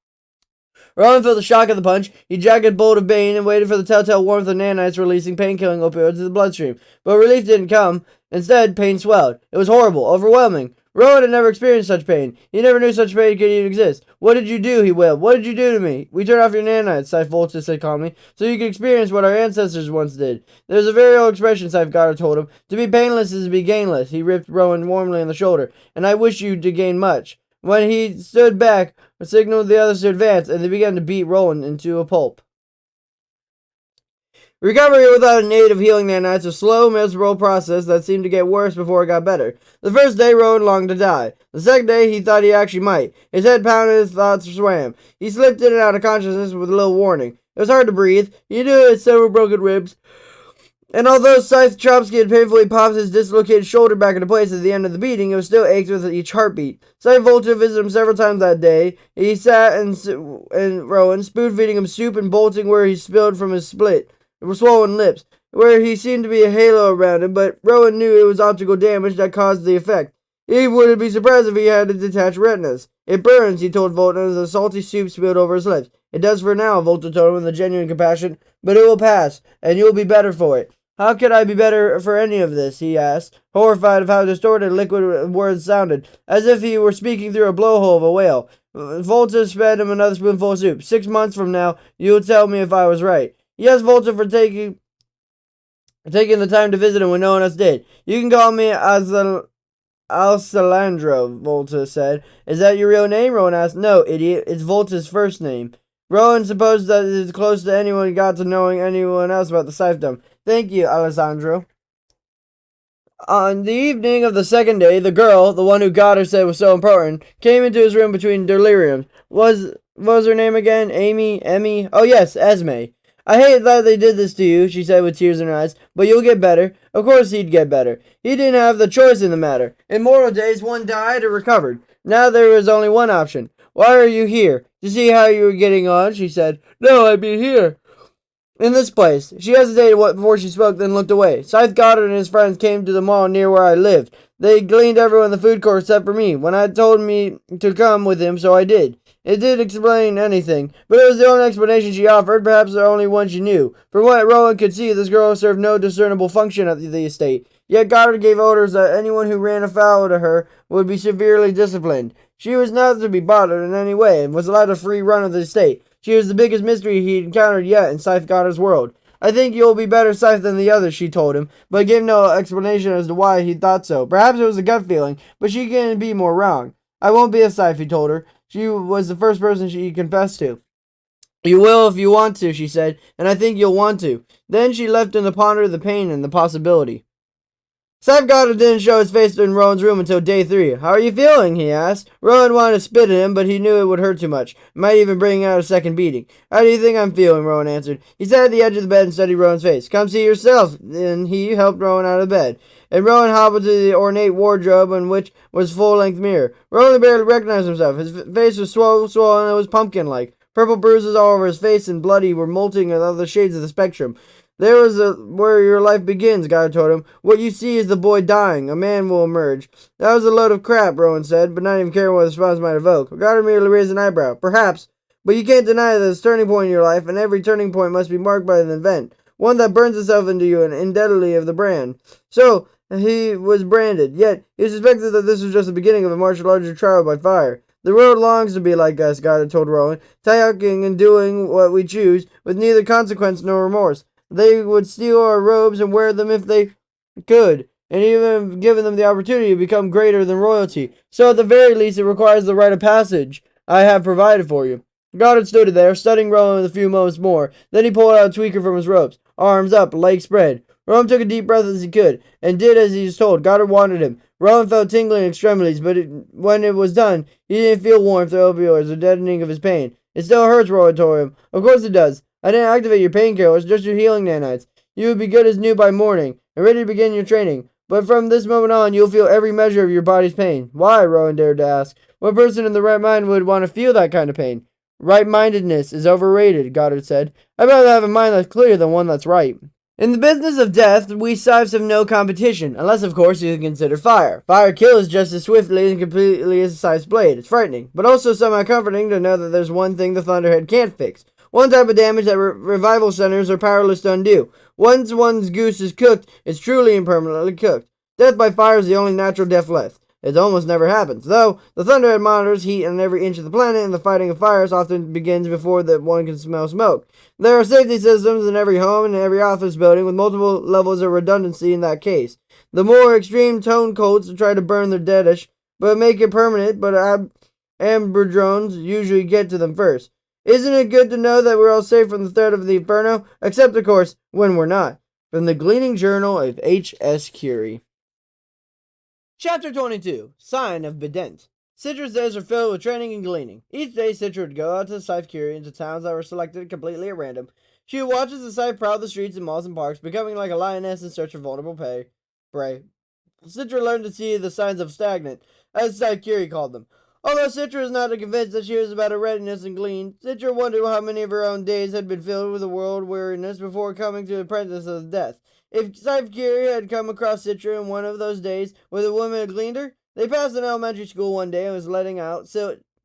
Rowan felt the shock of the punch. He dragged a bolt of bane and waited for the telltale warmth of nanites releasing pain-killing opioids to the bloodstream. But relief didn't come. Instead, pain swelled. It was horrible, overwhelming. Rowan had never experienced such pain. He never knew such pain could even exist. "What did you do?" he wailed. "What did you do to me?" "We turned off your nanites," Scythe Volta said calmly, "so you could experience what our ancestors once did." "There's a very old expression," Scythe Goddard told him. "To be painless is to be gainless." He ripped Rowan warmly on the shoulder. "And I wish you to gain much." When he stood back, signaled the others to advance, and they began to beat Rowan into a pulp. Recovery without an aid of healing nanites was a slow, miserable process that seemed to get worse before it got better. The first day, Rowan longed to die. The second day, he thought he actually might. His head pounded, his thoughts swam. He slipped in and out of consciousness with little warning. It was hard to breathe. He knew he had several broken ribs. And although Scythe Chomsky had painfully popped his dislocated shoulder back into place at the end of the beating, it was still ached with each heartbeat. Scythe Volta visited him several times that day. He sat and Rowan, spoon-feeding him soup and bolting where he spilled from his swollen lips, where he seemed to be a halo around him, but Rowan knew it was optical damage that caused the effect. He wouldn't be surprised if he had to detach retinas. It burns, he told Volta as the salty soup spilled over his lips. It does for now, Volta told him with a genuine compassion, but it will pass, and you'll be better for it. How could I be better for any of this? He asked, horrified of how distorted liquid words sounded, as if he were speaking through a blowhole of a whale. Volta fed him another spoonful of soup. 6 months from now, you'll tell me if I was right. Yes, Volta, for taking the time to visit him when no one else did. You can call me Alsalandro, Volta said. Is that your real name? Rowan asked. No, idiot. It's Volta's first name. Rowan supposed that it is close to anyone got to knowing anyone else about the Scythedom. Thank you, Alessandro. On the evening of the second day, the girl, the one who Goddard said was so important, came into his room between deliriums. What was her name again? Amy? Emmy? Oh yes, Esme. I hate that they did this to you, she said with tears in her eyes, but you'll get better. Of course he'd get better. He didn't have the choice in the matter. In mortal days, one died or recovered. Now there was only one option. Why are you here? To see how you were getting on, she said. No, I'd be here. In this place. She hesitated before she spoke, then looked away. Scythe Goddard and his friends came to the mall near where I lived. They gleaned everyone in the food court except for me. When I told me to come with him, so I did. It didn't explain anything, but it was the only explanation she offered, perhaps the only one she knew. From what Rowan could see, this girl served no discernible function at the estate. Yet Goddard gave orders that anyone who ran afoul to her would be severely disciplined. She was not to be bothered in any way, and was allowed a free run of the estate. She was the biggest mystery he'd encountered yet in Scythe Goddard's world. I think you'll be better Scythe than the others, she told him, but gave no explanation as to why he thought so. Perhaps it was a gut feeling, but she couldn't be more wrong. I won't be a Scythe, he told her. She was the first person she confessed to. You will if you want to, she said, and I think you'll want to. Then she left him to ponder the pain and the possibility. Scythe Goddard didn't show his face in Rowan's room until day 3. How are you feeling? He asked. Rowan wanted to spit at him, but he knew it would hurt too much. It might even bring out a second beating. How do you think I'm feeling? Rowan answered. He sat at the edge of the bed and studied Rowan's face. Come see yourself. And he helped Rowan out of bed. And Rowan hobbled to the ornate wardrobe in which was a full-length mirror. Rowan barely recognized himself. His face was swollen and it was pumpkin-like. Purple bruises all over his face and bloody were molting in other shades of the spectrum. There was where your life begins, God told him. What you see is the boy dying. A man will emerge. That was a load of crap, Rowan said, but not even caring what the response might evoke. Goddard merely raised an eyebrow. Perhaps. But you can't deny that it's a turning point in your life, and every turning point must be marked by an event. One that burns itself into you and indelibly of the brand. So, he was branded. Yet, he suspected that this was just the beginning of a much larger trial by fire. The world longs to be like us, Goddard told Rowan, talking and doing what we choose, with neither consequence nor remorse. They would steal our robes and wear them if they could, and even given them the opportunity to become greater than royalty. So at the very least it requires the rite of passage I have provided for you. Goddard stood there, studying Rowan with a few moments more. Then he pulled out a tweaker from his robes. Arms up, legs spread. Rowan took a deep breath as he could, and did as he was told. Goddard wanted him. Rowan felt tingling extremities, but when it was done, he didn't feel warmth or opioids or deadening of his pain. It still hurts, Rowan told him. Of course it does. I didn't activate your painkillers, just your healing nanites. You would be good as new by morning, and ready to begin your training. But from this moment on, you'll feel every measure of your body's pain. Why? Rowan dared to ask. What person in the right mind would want to feel that kind of pain? Right-mindedness is overrated, Goddard said. I'd rather have a mind that's clear than one that's right. In the business of death, we Scythes have no competition, unless of course you can consider fire. Fire kills just as swiftly and completely as a Scythe's blade. It's frightening, but also somehow comforting to know that there's one thing the Thunderhead can't fix. One type of damage that revival centers are powerless to undo. Once one's goose is cooked, it's truly and permanently cooked. Death by fire is the only natural death left. It almost never happens, though the Thunderhead monitors heat on every inch of the planet, and the fighting of fires often begins before one can smell smoke. There are safety systems in every home and every office building, with multiple levels of redundancy in that case. The more extreme tone cults try to burn their deadish, but make it permanent, but Amber drones usually get to them first. Isn't it good to know that we're all safe from the threat of the inferno? Except, of course, when we're not. From the Gleaning Journal of H.S. Curie. Chapter 22. Sign of Bedent. Citra's days are filled with training and gleaning. Each day, Citra would go out to the Scythe Curie into towns that were selected completely at random. She would watch as the Scythe prowled the streets and malls and parks, becoming like a lioness in search of vulnerable prey. Citra learned to see the signs of stagnant, as Scythe Curie called them. Although Citra was not convinced that she was about her readiness and glean, Citra wondered how many of her own days had been filled with a world weariness before coming to the apprentice of death. If Scythe Curie had come across Citra in one of those days where the woman had gleaned her, they passed an elementary school one day and was letting out,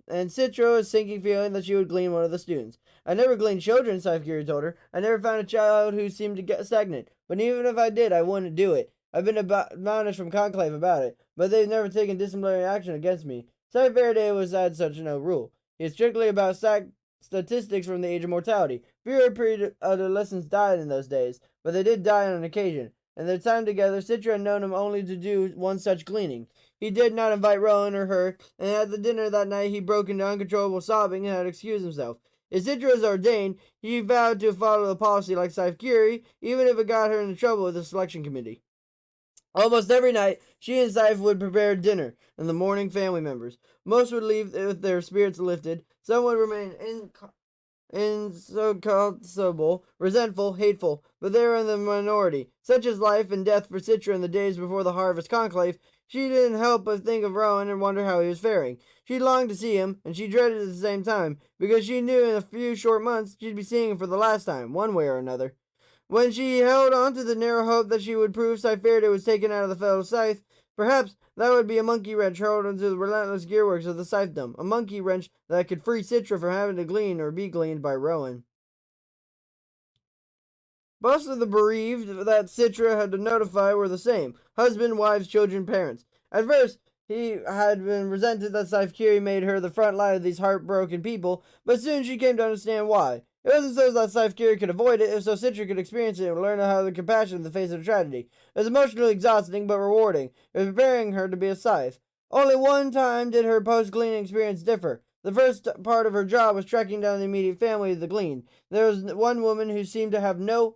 and Citra was sinking feeling that she would glean one of the students. I never gleaned children, Scythe Curie told her. I never found a child who seemed to get stagnant. But even if I did, I wouldn't do it. I've been admonished from Conclave about it, but they've never taken disciplinary action against me. Scythe Faraday was had such no rule. He is strictly about statistics from the age of mortality. Fewer pre-adolescents died in those days, but they did die on an occasion. In their time together, Citra had known him only to do one such gleaning. He did not invite Rowan or her, and at the dinner that night he broke into uncontrollable sobbing and had to excuse himself. If Citra was ordained, he vowed to follow the policy like Scythe Curie, even if it got her into trouble with the selection committee. Almost every night, she and Scythe would prepare dinner, and the mourning family members. Most would leave with their spirits lifted. Some would remain inconsolable, resentful, hateful, but they were in the minority. Such is life and death for Citra in the days before the harvest conclave. She didn't help but think of Rowan and wonder how he was faring. She longed to see him, and she dreaded at the same time, because she knew in a few short months she'd be seeing him for the last time, one way or another. When she held on to the narrow hope that she would prove Scythe Faraday was taken out of the fellow scythe, perhaps that would be a monkey wrench hurled into the relentless gearworks of the scythedom, a monkey wrench that could free Citra from having to glean or be gleaned by Rowan. Most of the bereaved that Citra had to notify were the same: husband, wives, children, parents. At first, he had been resented that Scythe Curie made her the front line of these heartbroken people, but soon she came to understand why. It wasn't so that Scythe Curie could avoid it, it was so Citra could experience it and learn how to compassion in the face of tragedy. It was emotionally exhausting but rewarding. It was preparing her to be a scythe. Only one time did her post-gleaning experience differ. The first part of her job was tracking down the immediate family of the gleaned. There was one woman who seemed to have no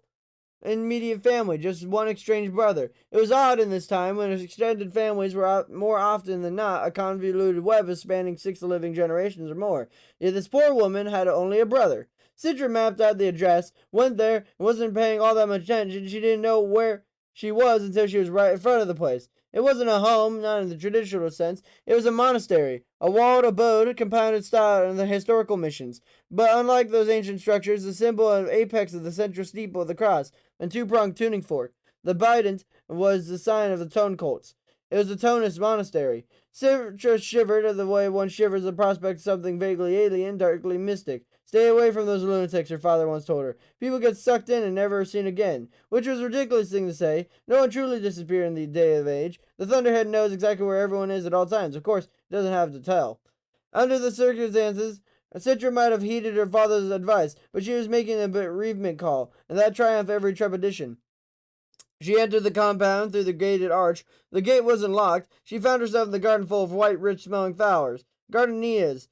immediate family, just one estranged brother. It was odd in this time when extended families were more often than not a convoluted web of spanning 6 living generations or more. Yet this poor woman had only a brother. Citra mapped out the address, went there, and wasn't paying all that much attention. She didn't know where she was until she was right in front of the place. It wasn't a home, not in the traditional sense. It was a monastery, a walled abode, compounded style in the historical missions. But unlike those ancient structures, the symbol and apex of the central steeple of the cross and two-pronged tuning fork. The bident was the sign of the tone cults. It was a tonist monastery. Citra shivered at the way one shivers at the prospect of something vaguely alien, darkly mystic. Stay away from those lunatics, her father once told her. People get sucked in and never seen again. Which was a ridiculous thing to say. No one truly disappeared in the day of age. The Thunderhead knows exactly where everyone is at all times. Of course, he doesn't have to tell. Under the circumstances, Citra might have heeded her father's advice, but she was making a bereavement call, and that triumphed every trepidation. She entered the compound through the gated arch. The gate wasn't locked. She found herself in the garden full of white, rich-smelling flowers. Gardenias.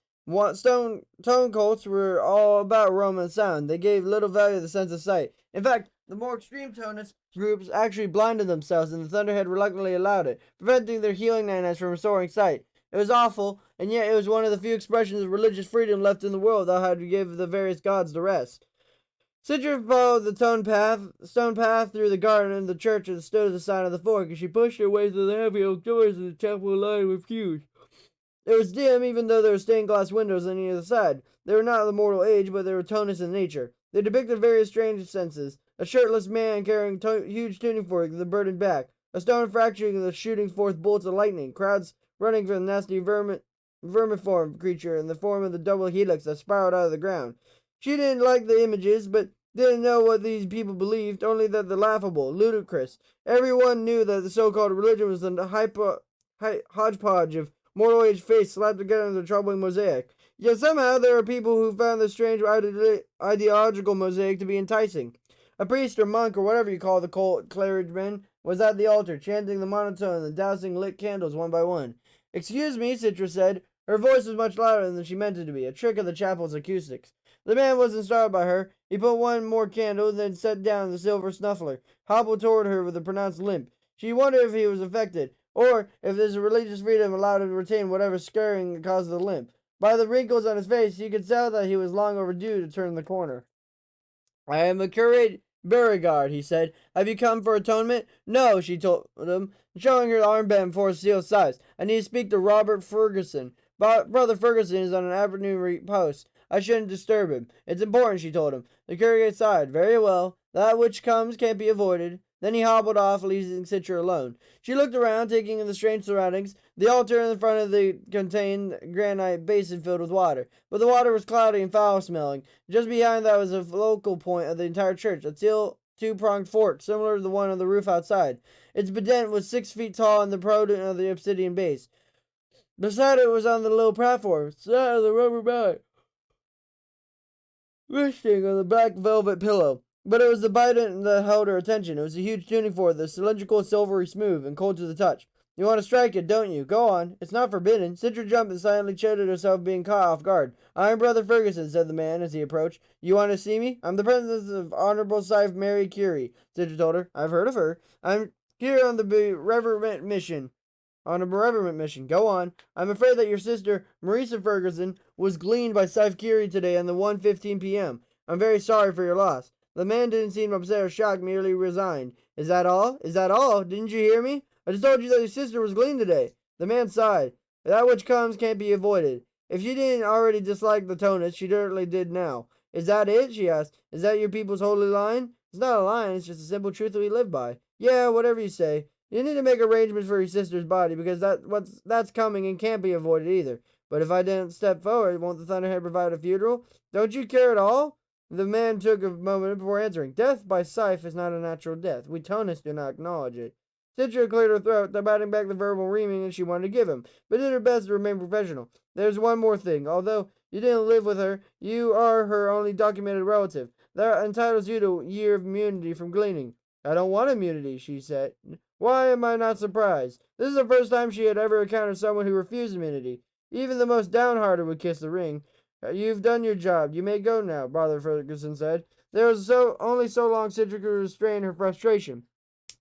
Stone tone colts were all about aroma and sound. They gave little value to the sense of sight. In fact, the more extreme tonist groups actually blinded themselves, and the Thunderhead reluctantly allowed it, preventing their healing nanites from restoring sight. It was awful, and yet it was one of the few expressions of religious freedom left in the world that had to give the various gods the rest. Citra followed the stone path through the garden and the church and stood at the side of the fork, and she pushed her way through the heavy oak doors of the temple lined with pews. It was dim, even though there were stained glass windows on either side. They were not of the mortal age, but they were toneless in nature. They depicted various strange senses. A shirtless man carrying huge tuning fork with a burdened back. A stone fracturing and shooting forth bolts of lightning. Crowds running from the nasty vermiform creature in the form of the double helix that spiraled out of the ground. She didn't like the images, but didn't know what these people believed, only that they're laughable, ludicrous. Everyone knew that the so-called religion was the hodgepodge of mortal age faiths slapped together in a troubling mosaic. Yet somehow there were people who found this strange ideological mosaic to be enticing. A priest or monk or whatever you call the cult clergyman was at the altar, chanting the monotone and dousing lit candles one by one. "Excuse me," Citra said. Her voice was much louder than she meant it to be, a trick of the chapel's acoustics. The man wasn't startled by her. He put one more candle, then set down the silver snuffler, hobbled toward her with a pronounced limp. She wondered if he was affected, or if this religious freedom allowed him to retain whatever scaring caused the limp. By the wrinkles on his face, you could tell that he was long overdue to turn the corner. "I am a curate Beauregard," he said. "Have you come for atonement?" "No," she told him, showing her armband before steel sides. "I need to speak to Robert Ferguson. Brother Ferguson is on an afternoon post. I shouldn't disturb him. It's important," she told him. The curate sighed. "Very well. That which comes can't be avoided." Then he hobbled off, leaving Citra alone. She looked around, taking in the strange surroundings. The altar in front of the contained granite basin filled with water, but the water was cloudy and foul-smelling. Just behind that was a focal point of the entire church, a two-pronged fork, similar to the one on the roof outside. Its pediment was 6 feet tall and the product of the obsidian base. Beside it was on the low platform, sat on the rubber mat, resting on the black velvet pillow. But it was the bident that held her attention. It was a huge tuning fork, the cylindrical, silvery smooth, and cold to the touch. "You want to strike it, don't you? Go on. It's not forbidden." Citra jumped and silently chided herself being caught off guard. "I'm Brother Ferguson," said the man as he approached. "You want to see me?" "I'm the presence of Honorable Scythe Mary Curie," Citra told her. "I've heard of her. I'm here on the bereavement mission. Go on." "I'm afraid that your sister, Marisa Ferguson, was gleaned by Scythe Curie today on the 1:15 p.m. I'm very sorry for your loss." The man didn't seem upset or shocked, merely resigned. "Is that all? Is that all? Didn't you hear me? I just told you that your sister was gleaned today." The man sighed. "That which comes can't be avoided." If she didn't already dislike the Tonus, she certainly did now. "Is that it?" she asked. "Is that your people's holy line?" "It's not a line, it's just a simple truth that we live by." "Yeah, whatever you say. You need to make arrangements for your sister's body, because that's coming and can't be avoided either. But if I didn't step forward, won't the Thunderhead provide a funeral?" "Don't you care at all?" The man took a moment before answering. "Death by scythe is not a natural death. We Tonus do not acknowledge it." Citra cleared her throat, batting back the verbal reaming she wanted to give him, but did her best to remain professional. "There's one more thing. Although you didn't live with her, you are her only documented relative. That entitles you to a year of immunity from gleaning." "I don't want immunity," she said. Why am I not surprised? This is the first time she had ever encountered someone who refused immunity. Even the most downhearted would kiss the ring. "You've done your job. You may go now," Brother Ferguson said. There was only so long Citra could restrain her frustration.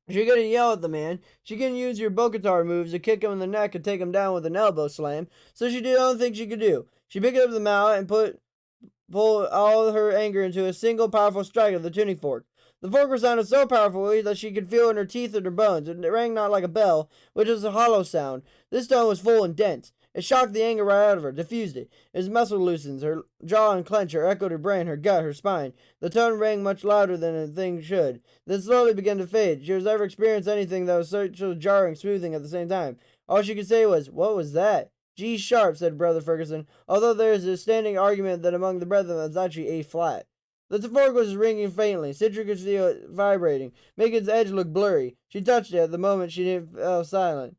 She couldn't yell at the man. She couldn't use your Bokatar moves to kick him in the neck and take him down with an elbow slam. So she did the only thing she could do. She picked up the mallet and pulled all her anger into a single powerful strike of the tuning fork. The fork sounded so powerfully that she could feel it in her teeth and her bones. It rang not like a bell, which was a hollow sound. This tone was full and dense. It shocked the anger right out of her, diffused it. His muscle loosened, her jaw unclenched, her echoed her brain, her gut, her spine. The tone rang much louder than a thing should. Then slowly began to fade. She has never experienced anything that was so jarring, smoothing at the same time. All she could say was, "What was that?" "G sharp," said Brother Ferguson, although there is a standing argument that among the brethren it's actually A flat. The fork was ringing faintly. Citra could feel it vibrating, making its edge look blurry. She touched it. At the moment she fell silent.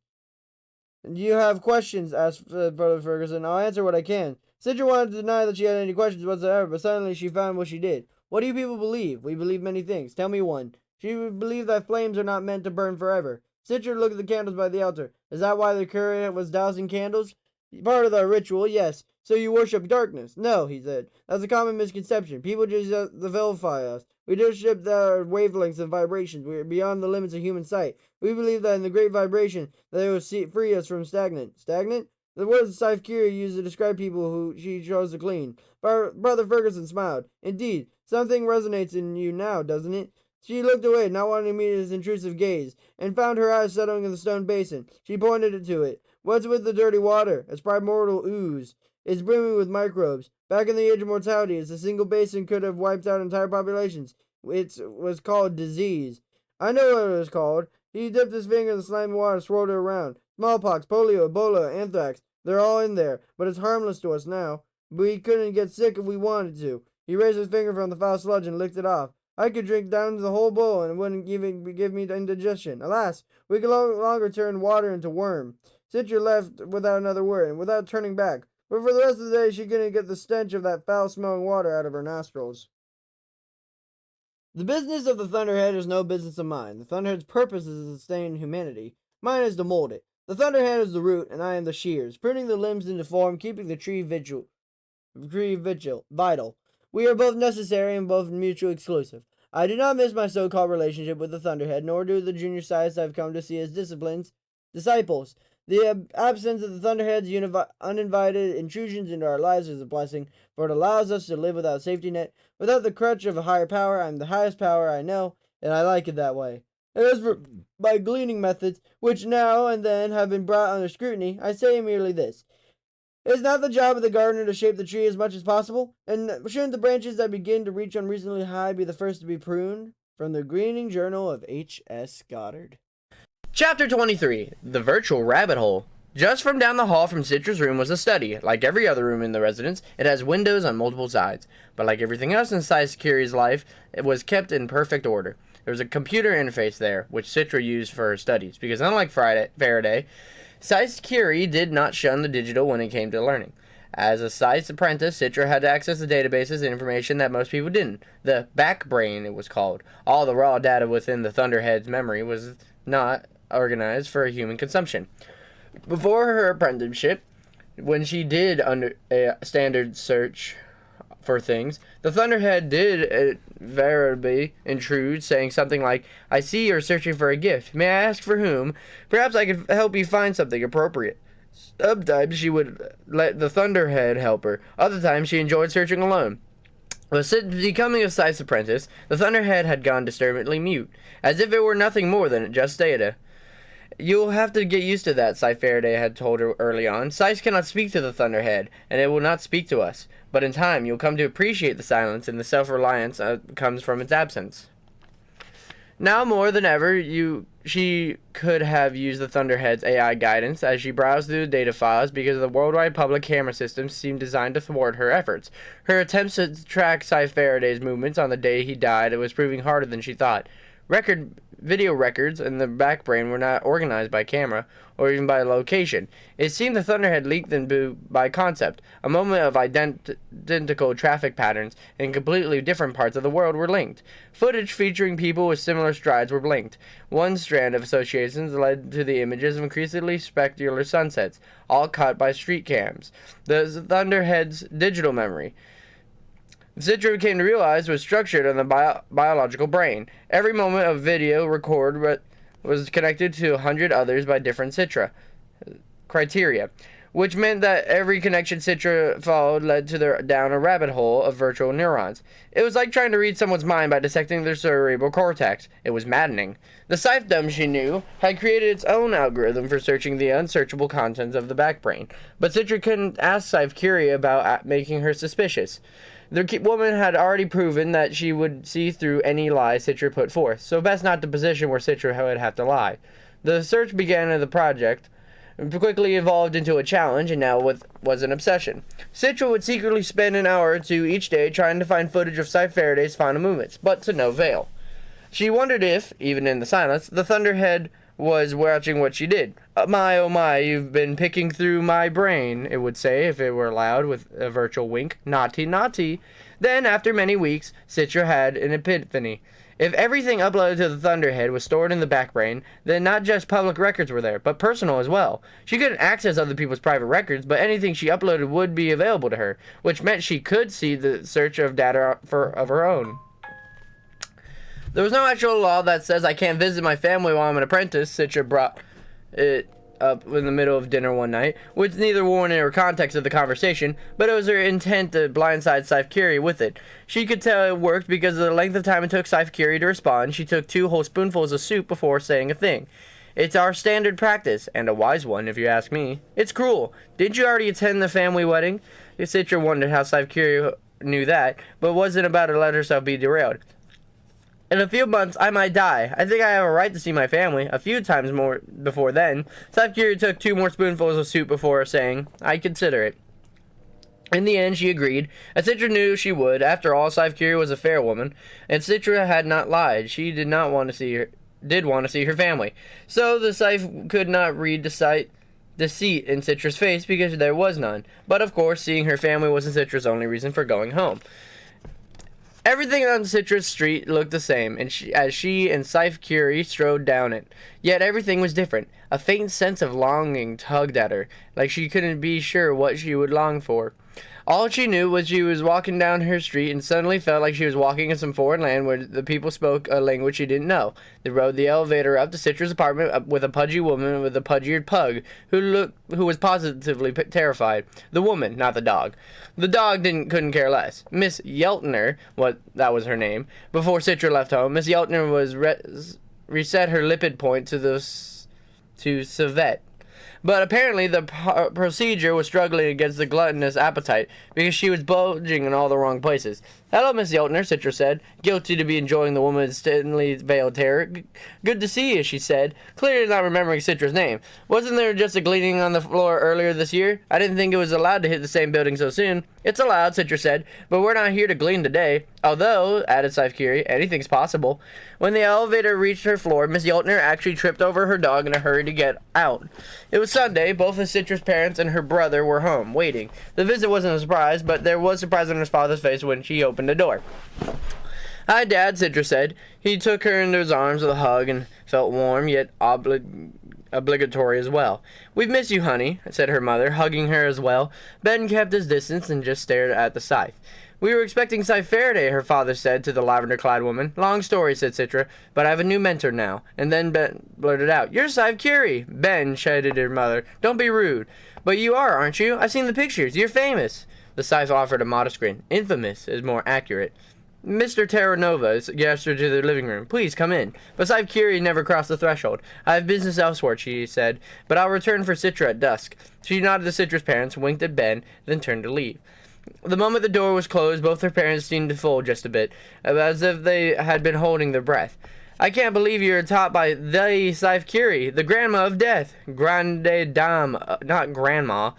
"Do you have questions?" asked Brother Ferguson. "I'll answer what I can." Citra wanted to deny that she had any questions whatsoever, but suddenly she found what she did. "What do you people believe?" "We believe many things." "Tell me one." "She believed that flames are not meant to burn forever." Citra looked at the candles by the altar. "Is that why the curate was dousing candles?" "Part of the ritual, yes." "So you worship darkness?" "No," he said. "That's a common misconception. People just vilify us. We worship the wavelengths of vibrations. We are beyond the limits of human sight. We believe that in the great vibration that it will free us from stagnant." "Stagnant?" "The words Scythe Curie used to describe people who she chose to clean." Brother Ferguson smiled. "Indeed, something resonates in you now, doesn't it?" She looked away, not wanting to meet his intrusive gaze, and found her eyes settling in the stone basin. She pointed to it. "What's with the dirty water?" "It's primordial ooze. It's brimming with microbes. Back in the age of mortality, a single basin could have wiped out entire populations. It was called disease." "I know what it was called." He dipped his finger in the slimy water, swirled it around. "Smallpox, polio, Ebola, anthrax. They're all in there, but it's harmless to us now. We couldn't get sick if we wanted to." He raised his finger from the foul sludge and licked it off. "I could drink down to the whole bowl and it wouldn't even give me indigestion. Alas, we can no longer turn water into worm." Citra left without another word, and without turning back. But for the rest of the day she couldn't get the stench of that foul-smelling water out of her nostrils. The business of the Thunderhead is no business of mine. The Thunderhead's purpose is to sustain humanity. Mine is to mold it. The thunderhead is the root, and I am the shears, pruning the limbs into form, keeping the tree vital. We are both necessary and both mutually exclusive. I do not miss my so-called relationship with the thunderhead, nor do the junior scythes I've come to see as disciples. The absence of the thunderhead's uninvited intrusions into our lives is a blessing, for it allows us to live without a safety net, without the crutch of a higher power. I am the highest power I know, and I like it that way. As for my gleaning methods, which now and then have been brought under scrutiny, I say merely this. It is not the job of the gardener to shape the tree as much as possible, and shouldn't the branches that begin to reach unreasonably high be the first to be pruned? From the Greening Journal of H.S. Goddard. Chapter 23. The Virtual Rabbit Hole. Just from down the hall from Citra's room was a study. Like every other room in the residence, it has windows on multiple sides. But like everything else in Scythe Curie's life, it was kept in perfect order. There was a computer interface there, which Citra used for her studies, because unlike Faraday, Scythe Curie did not shun the digital when it came to learning. As a Scythe's apprentice, Citra had to access the databases and information that most people didn't. The back brain, it was called. All the raw data within the Thunderhead's memory was not organized for human consumption. Before her apprenticeship, when she did under a standard search for things, the Thunderhead did invariably intrude, saying something like, "I see you're searching for a gift. May I ask for whom? Perhaps I could help you find something appropriate." Sometimes she would let the Thunderhead help her. Other times she enjoyed searching alone. But since becoming a Scythe's apprentice, the Thunderhead had gone disturbingly mute, as if it were nothing more than just data. "You'll have to get used to that," Scythe Faraday had told her early on. "Scythe cannot speak to the Thunderhead, and it will not speak to us. But in time, you'll come to appreciate the silence and the self-reliance comes from its absence." Now more than ever, she could have used the Thunderhead's AI guidance as she browsed through the data files, because the worldwide public camera system seemed designed to thwart her efforts. Her attempts to track Scythe Faraday's movements on the day he died was proving harder than she thought. Video records in the back brain were not organized by camera or even by location. It seemed the Thunderhead leaked them by concept. A moment of identical traffic patterns in completely different parts of the world were linked. Footage featuring people with similar strides were linked. One strand of associations led to the images of increasingly spectacular sunsets, all caught by street cams. The Thunderhead's digital memory, Citra came to realize, was structured on the biological brain. Every moment of video record was connected to 100 others by different Citra criteria, which meant that every connection Citra followed led to down a rabbit hole of virtual neurons. It was like trying to read someone's mind by dissecting their cerebral cortex. It was maddening. The Scythedom, she knew, had created its own algorithm for searching the unsearchable contents of the back brain, but Citra couldn't ask Scythe Curie about making her suspicious. The woman had already proven that she would see through any lie Citra put forth, so best not to position where Citra would have to lie. The search began as a project, quickly evolved into a challenge, and now was an obsession. Citra would secretly spend an hour or two each day trying to find footage of Scythe Faraday's final movements, but to no avail. She wondered if, even in the silence, the Thunderhead was watching what she did. Oh my, you've been picking through my brain," it would say if it were allowed, with a virtual wink. "Naughty, naughty." Then, after many weeks, Citra had an epiphany. If everything uploaded to the Thunderhead was stored in the back brain, then not just public records were there, but personal as well. She couldn't access other people's private records, but anything she uploaded would be available to her, which meant she could see the search of data of her own. There was no actual law that says I can't visit my family while I'm an apprentice. Citra brought it up in the middle of dinner one night, with neither warning or context of the conversation, but it was her intent to blindside Scythe Curie with it. She could tell it worked because of the length of time it took Scythe Curie to respond. She took 2 whole spoonfuls of soup before saying a thing. It's our standard practice, and a wise one, if you ask me. It's cruel. Didn't you already attend the family wedding? Citra wondered how Scythe Curie knew that, but wasn't about to let herself be derailed. In a few months, I might die. I think I have a right to see my family. A few times more before then. Scythe Curie took 2 more spoonfuls of soup before saying, "I'd consider it." In the end, she agreed, as Citra knew she would. After all, Scythe Curie was a fair woman, and Citra had not lied. She did want to see her family. So the Scythe could not read deceit in Citra's face, because there was none. But of course, seeing her family wasn't Citra's only reason for going home. Everything on Citra's street looked the same, and as she and Scythe Curie strode down it. Yet everything was different. A faint sense of longing tugged at her, like she couldn't be sure what she would long for. All she knew was she was walking down her street and suddenly felt like she was walking in some foreign land where the people spoke a language she didn't know. They rode the elevator up to Citra's apartment with a pudgy woman with a pudgy pug who was positively terrified. The woman, not the dog. The dog couldn't care less. Miss Yeltner, that was her name. Before Citra left home, Miss Yeltner was reset her lipid point to civet. But apparently the procedure was struggling against the gluttonous appetite because she was bulging in all the wrong places. "Hello, Miss Yeltner," Citra said, guilty to be enjoying the woman's thinly veiled terror. "Good to see you," she said, clearly not remembering Citra's name. "Wasn't there just a gleaning on the floor earlier this year? I didn't think it was allowed to hit the same building so soon." "It's allowed," Citra said, "but we're not here to glean today. Although," added Scythe Curie, "anything's possible." When the elevator reached her floor, Miss Yeltner actually tripped over her dog in a hurry to get out. It was Sunday. Both of Citra's parents and her brother were home, waiting. The visit wasn't a surprise, but there was surprise on his father's face when she opened the door. "Hi, Dad," Citra said. He took her into his arms with a hug and felt warm, yet obligatory as well. "We've missed you, honey," said her mother, hugging her as well. Ben kept his distance and just stared at the scythe. "We were expecting Scythe Faraday," her father said to the lavender-clad woman. "Long story," said Citra, "but I have a new mentor now." And then Ben blurted out, "You're Scythe Curie." "Ben," chided her mother, "don't be rude." "But you are, aren't you? I've seen the pictures. You're famous." The scythe offered a modest grin. "Infamous is more accurate." Mr. Terranova gestured to the living room. "Please come in." But Scythe Curie never crossed the threshold. "I have business elsewhere," she said, "but I'll return for Citra at dusk." She nodded to Citra's parents, winked at Ben, then turned to leave. The moment the door was closed, both her parents seemed to fold just a bit, as if they had been holding their breath. "I can't believe you are taught by the Scythe Curie, the grandma of death." "Grande dame, not grandma."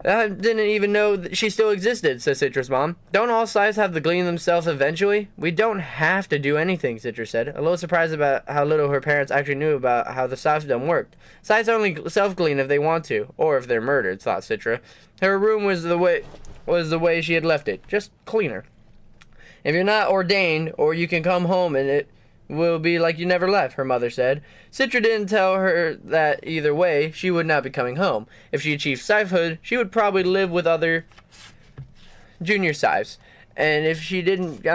"I didn't even know that she still existed," said Citra's mom. "Don't all scythes have to glean themselves eventually?" "We don't have to do anything," Citra said, a little surprised about how little her parents actually knew about how the scythedom worked. Scythes only self-glean if they want to, or if they're murdered, thought Citra. Her room was the way she had left it, just cleaner. "If you're not ordained, or you can come home and it will be like you never left," her mother said. Citra didn't tell her that either way, she would not be coming home. If she achieved scythehood, she would probably live with other junior scythes. And if she didn't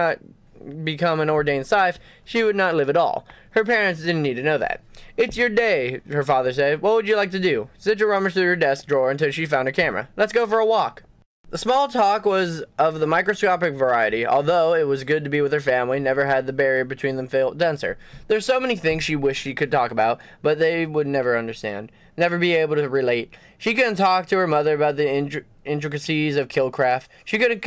become an ordained scythe, she would not live at all. Her parents didn't need to know that. "It's your day," her father said. "What would you like to do?" Citra rummaged through her desk drawer until she found her camera. "Let's go for a walk." The small talk was of the microscopic variety. Although it was good to be with her family, never had the barrier between them felt denser. There's so many things she wished she could talk about, but they would never understand, never be able to relate. She couldn't talk to her mother about the intricacies of killcraft. She couldn't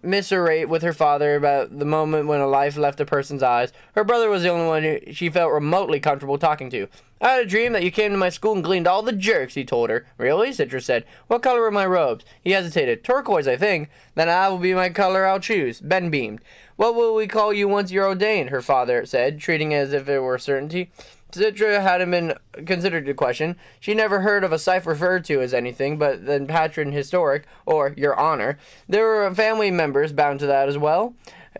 commiserate with her father about the moment when a life left a person's eyes. Her brother was the only one she felt remotely comfortable talking to. "I had a dream that you came to my school and gleaned all the jerks," he told her. "Really?" Citra said. "What color were my robes?" He hesitated. "Turquoise, I think." "Then that will be my color I'll choose." Ben beamed. "What will we call you once you're ordained?" her father said, treating it as if it were a certainty. Citra hadn't been considered the question. She never heard of a scythe referred to as anything but the patron historic, or your honor. There were family members bound to that as well.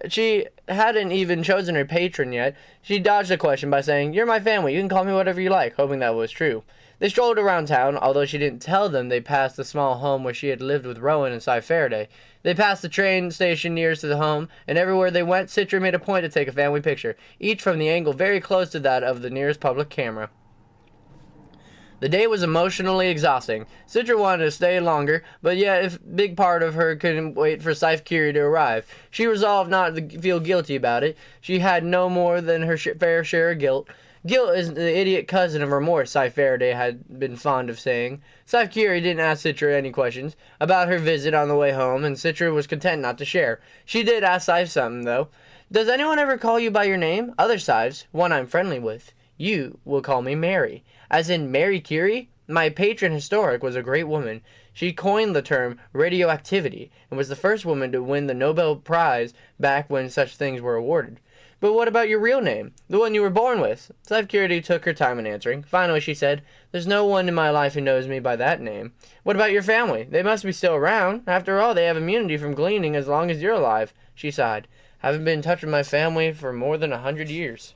She hadn't even chosen her patron yet. She dodged the question by saying, "You're my family. You can call me whatever you like," hoping that was true. They strolled around town, although she didn't tell them they passed the small home where she had lived with Rowan and Scythe Faraday. They passed the train station nearest to the home, and everywhere they went, Citra made a point to take a family picture, each from the angle very close to that of the nearest public camera. The day was emotionally exhausting. Citra wanted to stay longer, but yet a big part of her couldn't wait for Scythe Curie to arrive. She resolved not to feel guilty about it. She had no more than her fair share of guilt. "Guilt is the idiot cousin of remorse," Scythe Faraday had been fond of saying. Scythe Curie didn't ask Citra any questions about her visit on the way home, and Citra was content not to share. She did ask Scythe something, though. "Does anyone ever call you by your name?" "Other Scythes, one I'm friendly with." "You will call me Mary." "As in Mary Curie?" "My patron historic was a great woman. She coined the term radioactivity and was the first woman to win the Nobel Prize back when such things were awarded." "But what about your real name? The one you were born with?" Scythe Curie took her time in answering. Finally, she said, "There's no one in my life who knows me by that name." "What about your family? They must be still around. After all, they have immunity from gleaning as long as you're alive." She sighed. "Haven't been in touch with my family for more than 100 years.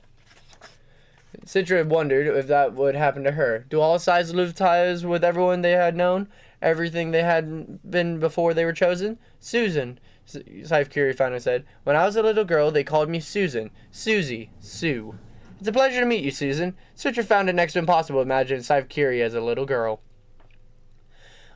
Citra wondered if that would happen to her. Do all Scythes lose ties with everyone they had known? Everything they had been before they were chosen? Susan, Scythe Curie finally said. When I was a little girl, they called me Susan. Susie. Sue. It's a pleasure to meet you, Susan. Citra found it next to impossible to imagine Scythe Curie as a little girl.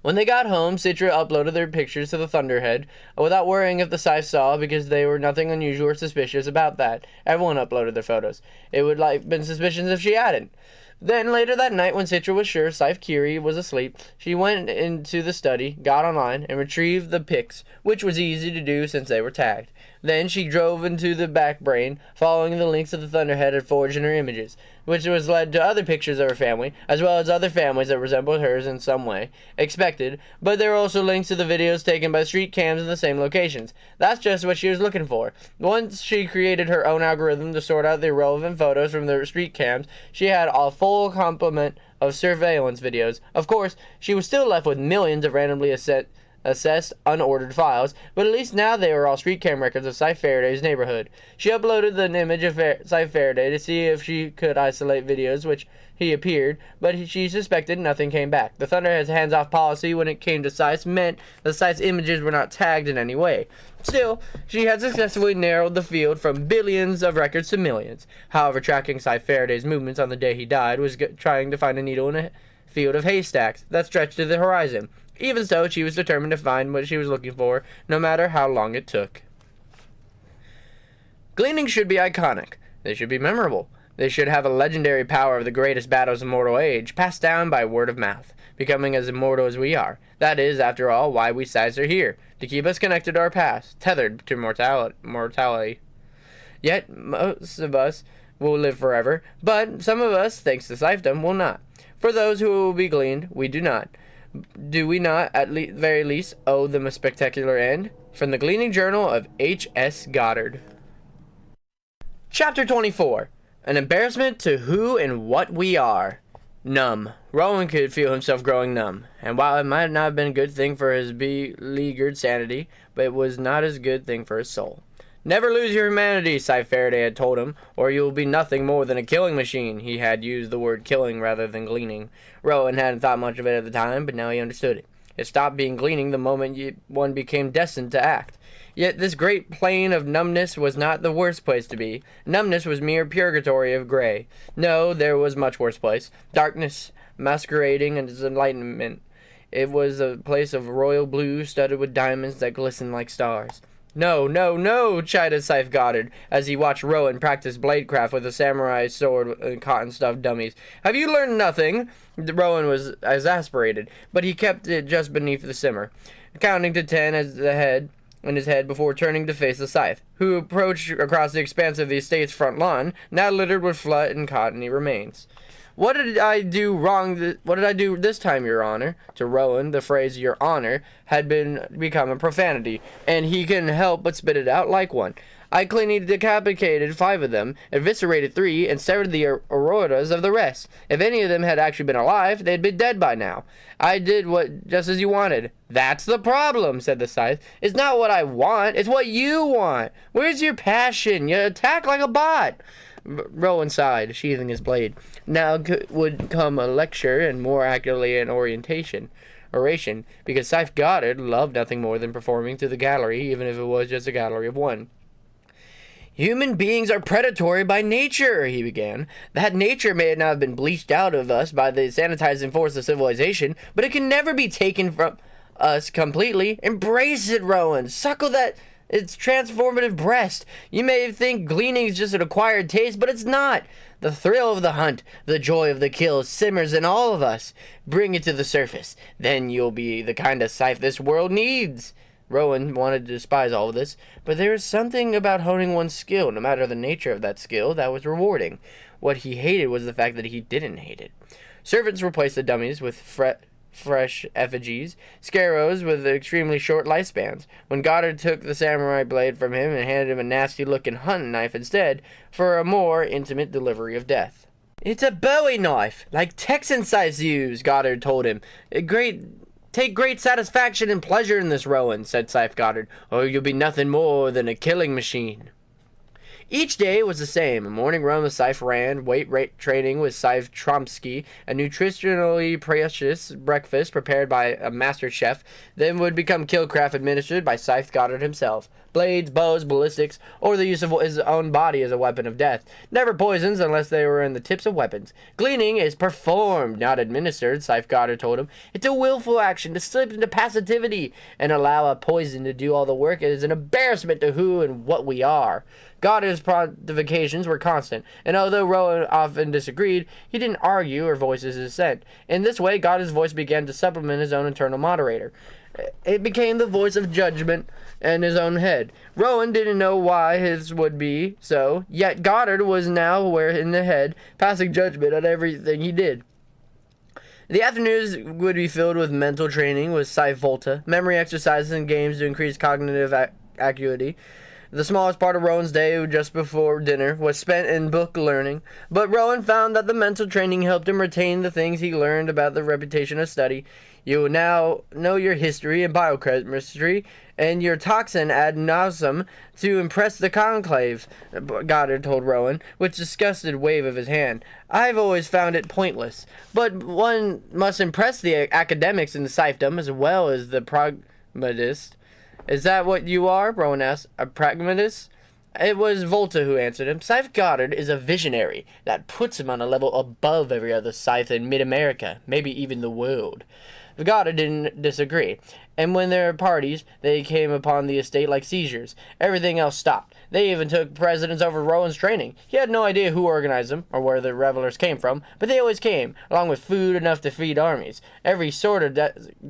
When they got home, Citra uploaded their pictures to the Thunderhead without worrying if the Scythe saw, because they were nothing unusual or suspicious about that. Everyone uploaded their photos. It would have been suspicious if she hadn't. Then, later that night, when Citra was sure Scythe Curie was asleep, she went into the study, got online, and retrieved the pics, which was easy to do since they were tagged. Then she drove into the back brain, following the links that the Thunderhead had forged in her images, which was led to other pictures of her family, as well as other families that resembled hers in some way. Expected, but there were also links to the videos taken by street cams in the same locations. That's just what she was looking for. Once she created her own algorithm to sort out the irrelevant photos from the street cams, she had a full complement of surveillance videos. Of course, she was still left with millions of randomly assessed unordered files, but at least now they were all street cam records of Scythe Faraday's neighborhood. She uploaded an image of Scythe Faraday to see if she could isolate videos which he appeared, but she suspected nothing came back. The Thunderhead's hands-off policy when it came to Scythe meant that Scythe's images were not tagged in any way. Still, she had successfully narrowed the field from billions of records to millions. However, tracking Scythe Faraday's movements on the day he died was trying to find a needle in a field of haystacks that stretched to the horizon. Even so, she was determined to find what she was looking for, no matter how long it took. Gleanings should be iconic. They should be memorable. They should have a legendary power of the greatest battles of mortal age, passed down by word of mouth, becoming as immortal as we are. That is, after all, why we Scythes are here, to keep us connected to our past, tethered to mortality. Yet, most of us will live forever, but some of us, thanks to Scythedom, will not. For those who will be gleaned, we do not. Do we not, at very least, owe them a spectacular end? From the Gleaning Journal of H.S. Goddard. Chapter 24. An embarrassment to who and what we are. Numb. Rowan could feel himself growing numb, and while it might not have been a good thing for his beleaguered sanity, but it was not as good thing for his soul. Never lose your humanity, Scythe Faraday had told him, or you will be nothing more than a killing machine. He had used the word killing rather than gleaning. Rowan hadn't thought much of it at the time, but now he understood it. It stopped being gleaning the moment one became destined to act. Yet this great plane of numbness was not the worst place to be. Numbness was mere purgatory of gray. No, there was much worse place. Darkness, masquerading as enlightenment. It was a place of royal blue studded with diamonds that glistened like stars. No, no, no, chided Scythe Goddard, as he watched Rowan practice bladecraft with a samurai sword and cotton-stuffed dummies. Have you learned nothing? Rowan was exasperated, but he kept it just beneath the simmer, counting to 10 in his head before turning to face the Scythe, who approached across the expanse of the estate's front lawn, now littered with flut and cottony remains. What did I do wrong? What did I do this time, Your Honor? To Rowan, the phrase "Your Honor" had become a profanity, and he couldn't help but spit it out like one. I cleanly decapitated 5 of them, eviscerated 3, and severed the aortas of the rest. If any of them had actually been alive, they'd been dead by now. I did just as you wanted. That's the problem, said the Scythe. It's not what I want, it's what you want. Where's your passion? You attack like a bot. Rowan sighed, sheathing his blade. Now would come a lecture, and more accurately an oration, because Scythe Goddard loved nothing more than performing to the gallery, even if it was just a gallery of one. Human beings are predatory by nature, he began. That nature may not have been bleached out of us by the sanitizing force of civilization, but it can never be taken from us completely. Embrace it, Rowan. Suckle its transformative breast. You may think gleaning is just an acquired taste, but it's not. The thrill of the hunt, the joy of the kill simmers in all of us. Bring it to the surface. Then you'll be the kind of Scythe this world needs. Rowan wanted to despise all of this, but there was something about honing one's skill, no matter the nature of that skill, that was rewarding. What he hated was the fact that he didn't hate it. Servants replaced the dummies with fresh effigies, scarrows with extremely short lifespans. When Goddard took the samurai blade from him and handed him a nasty-looking hunting knife instead, for a more intimate delivery of death. It's a Bowie knife, like Texan Scythes use, Goddard told him. Take great satisfaction and pleasure in this, Rowan, said Scythe Goddard, or you'll be nothing more than a killing machine. Each day was the same. A morning run with Scythe ran, weight rate training with Scythe Tromsky, a nutritionally precious breakfast prepared by a master chef, then would become killcraft administered by Scythe Goddard himself. Blades, bows, ballistics, or the use of his own body as a weapon of death. Never poisons unless they were in the tips of weapons. Gleaning is performed, not administered, Scythe Goddard told him. It's a willful action to slip into passivity and allow a poison to do all the work. It is an embarrassment to who and what we are. Goddard's pontifications were constant, and although Rowan often disagreed, he didn't argue or voice his dissent. In this way, Goddard's voice began to supplement his own internal moderator. It became the voice of judgment in his own head. Rowan didn't know why his would be so, yet Goddard was now aware in the head, passing judgment on everything he did. The afternoons would be filled with mental training with Scythe Volta, memory exercises and games to increase cognitive acuity. The smallest part of Rowan's day, just before dinner, was spent in book learning, but Rowan found that the mental training helped him retain the things he learned about the reputation of study. You will now know your history and biochemistry and your toxin ad nauseam to impress the conclave, Goddard told Rowan, with a disgusted wave of his hand. I've always found it pointless, but one must impress the academics in the Scythedom as well as the pragmatist. Is that what you are? Rowan asked. A pragmatist? It was Volta who answered him. Scythe Goddard is a visionary. That puts him on a level above every other Scythe in mid-America, maybe even the world. Goddard didn't disagree, and when there were parties, they came upon the estate like seizures. Everything else stopped. They even took precedence over Rowan's training. He had no idea who organized them, or where the revelers came from, but they always came, along with food enough to feed armies. Every sort of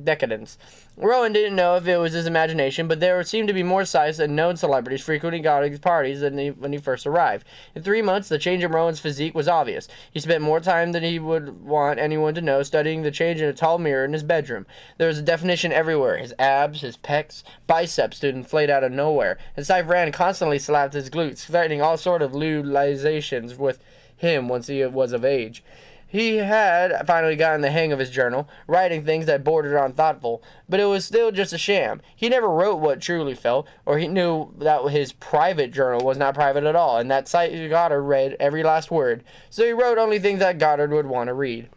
decadence. Rowan didn't know if it was his imagination, but there seemed to be more Scythes and known celebrities frequenting Goddard's parties than when he first arrived. In 3 months, the change in Rowan's physique was obvious. He spent more time than he would want anyone to know studying the change in a tall mirror in his bedroom. There was a definition everywhere. His abs, his pecs, biceps stood inflated out of nowhere, and Scythe Rand constantly slapped his glutes, threatening all sort of lewd with him once he was of age. He had finally gotten the hang of his journal, writing things that bordered on thoughtful, but it was still just a sham. He never wrote what truly felt, or he knew that his private journal was not private at all, and that Goddard read every last word, so he wrote only things that Goddard would want to read.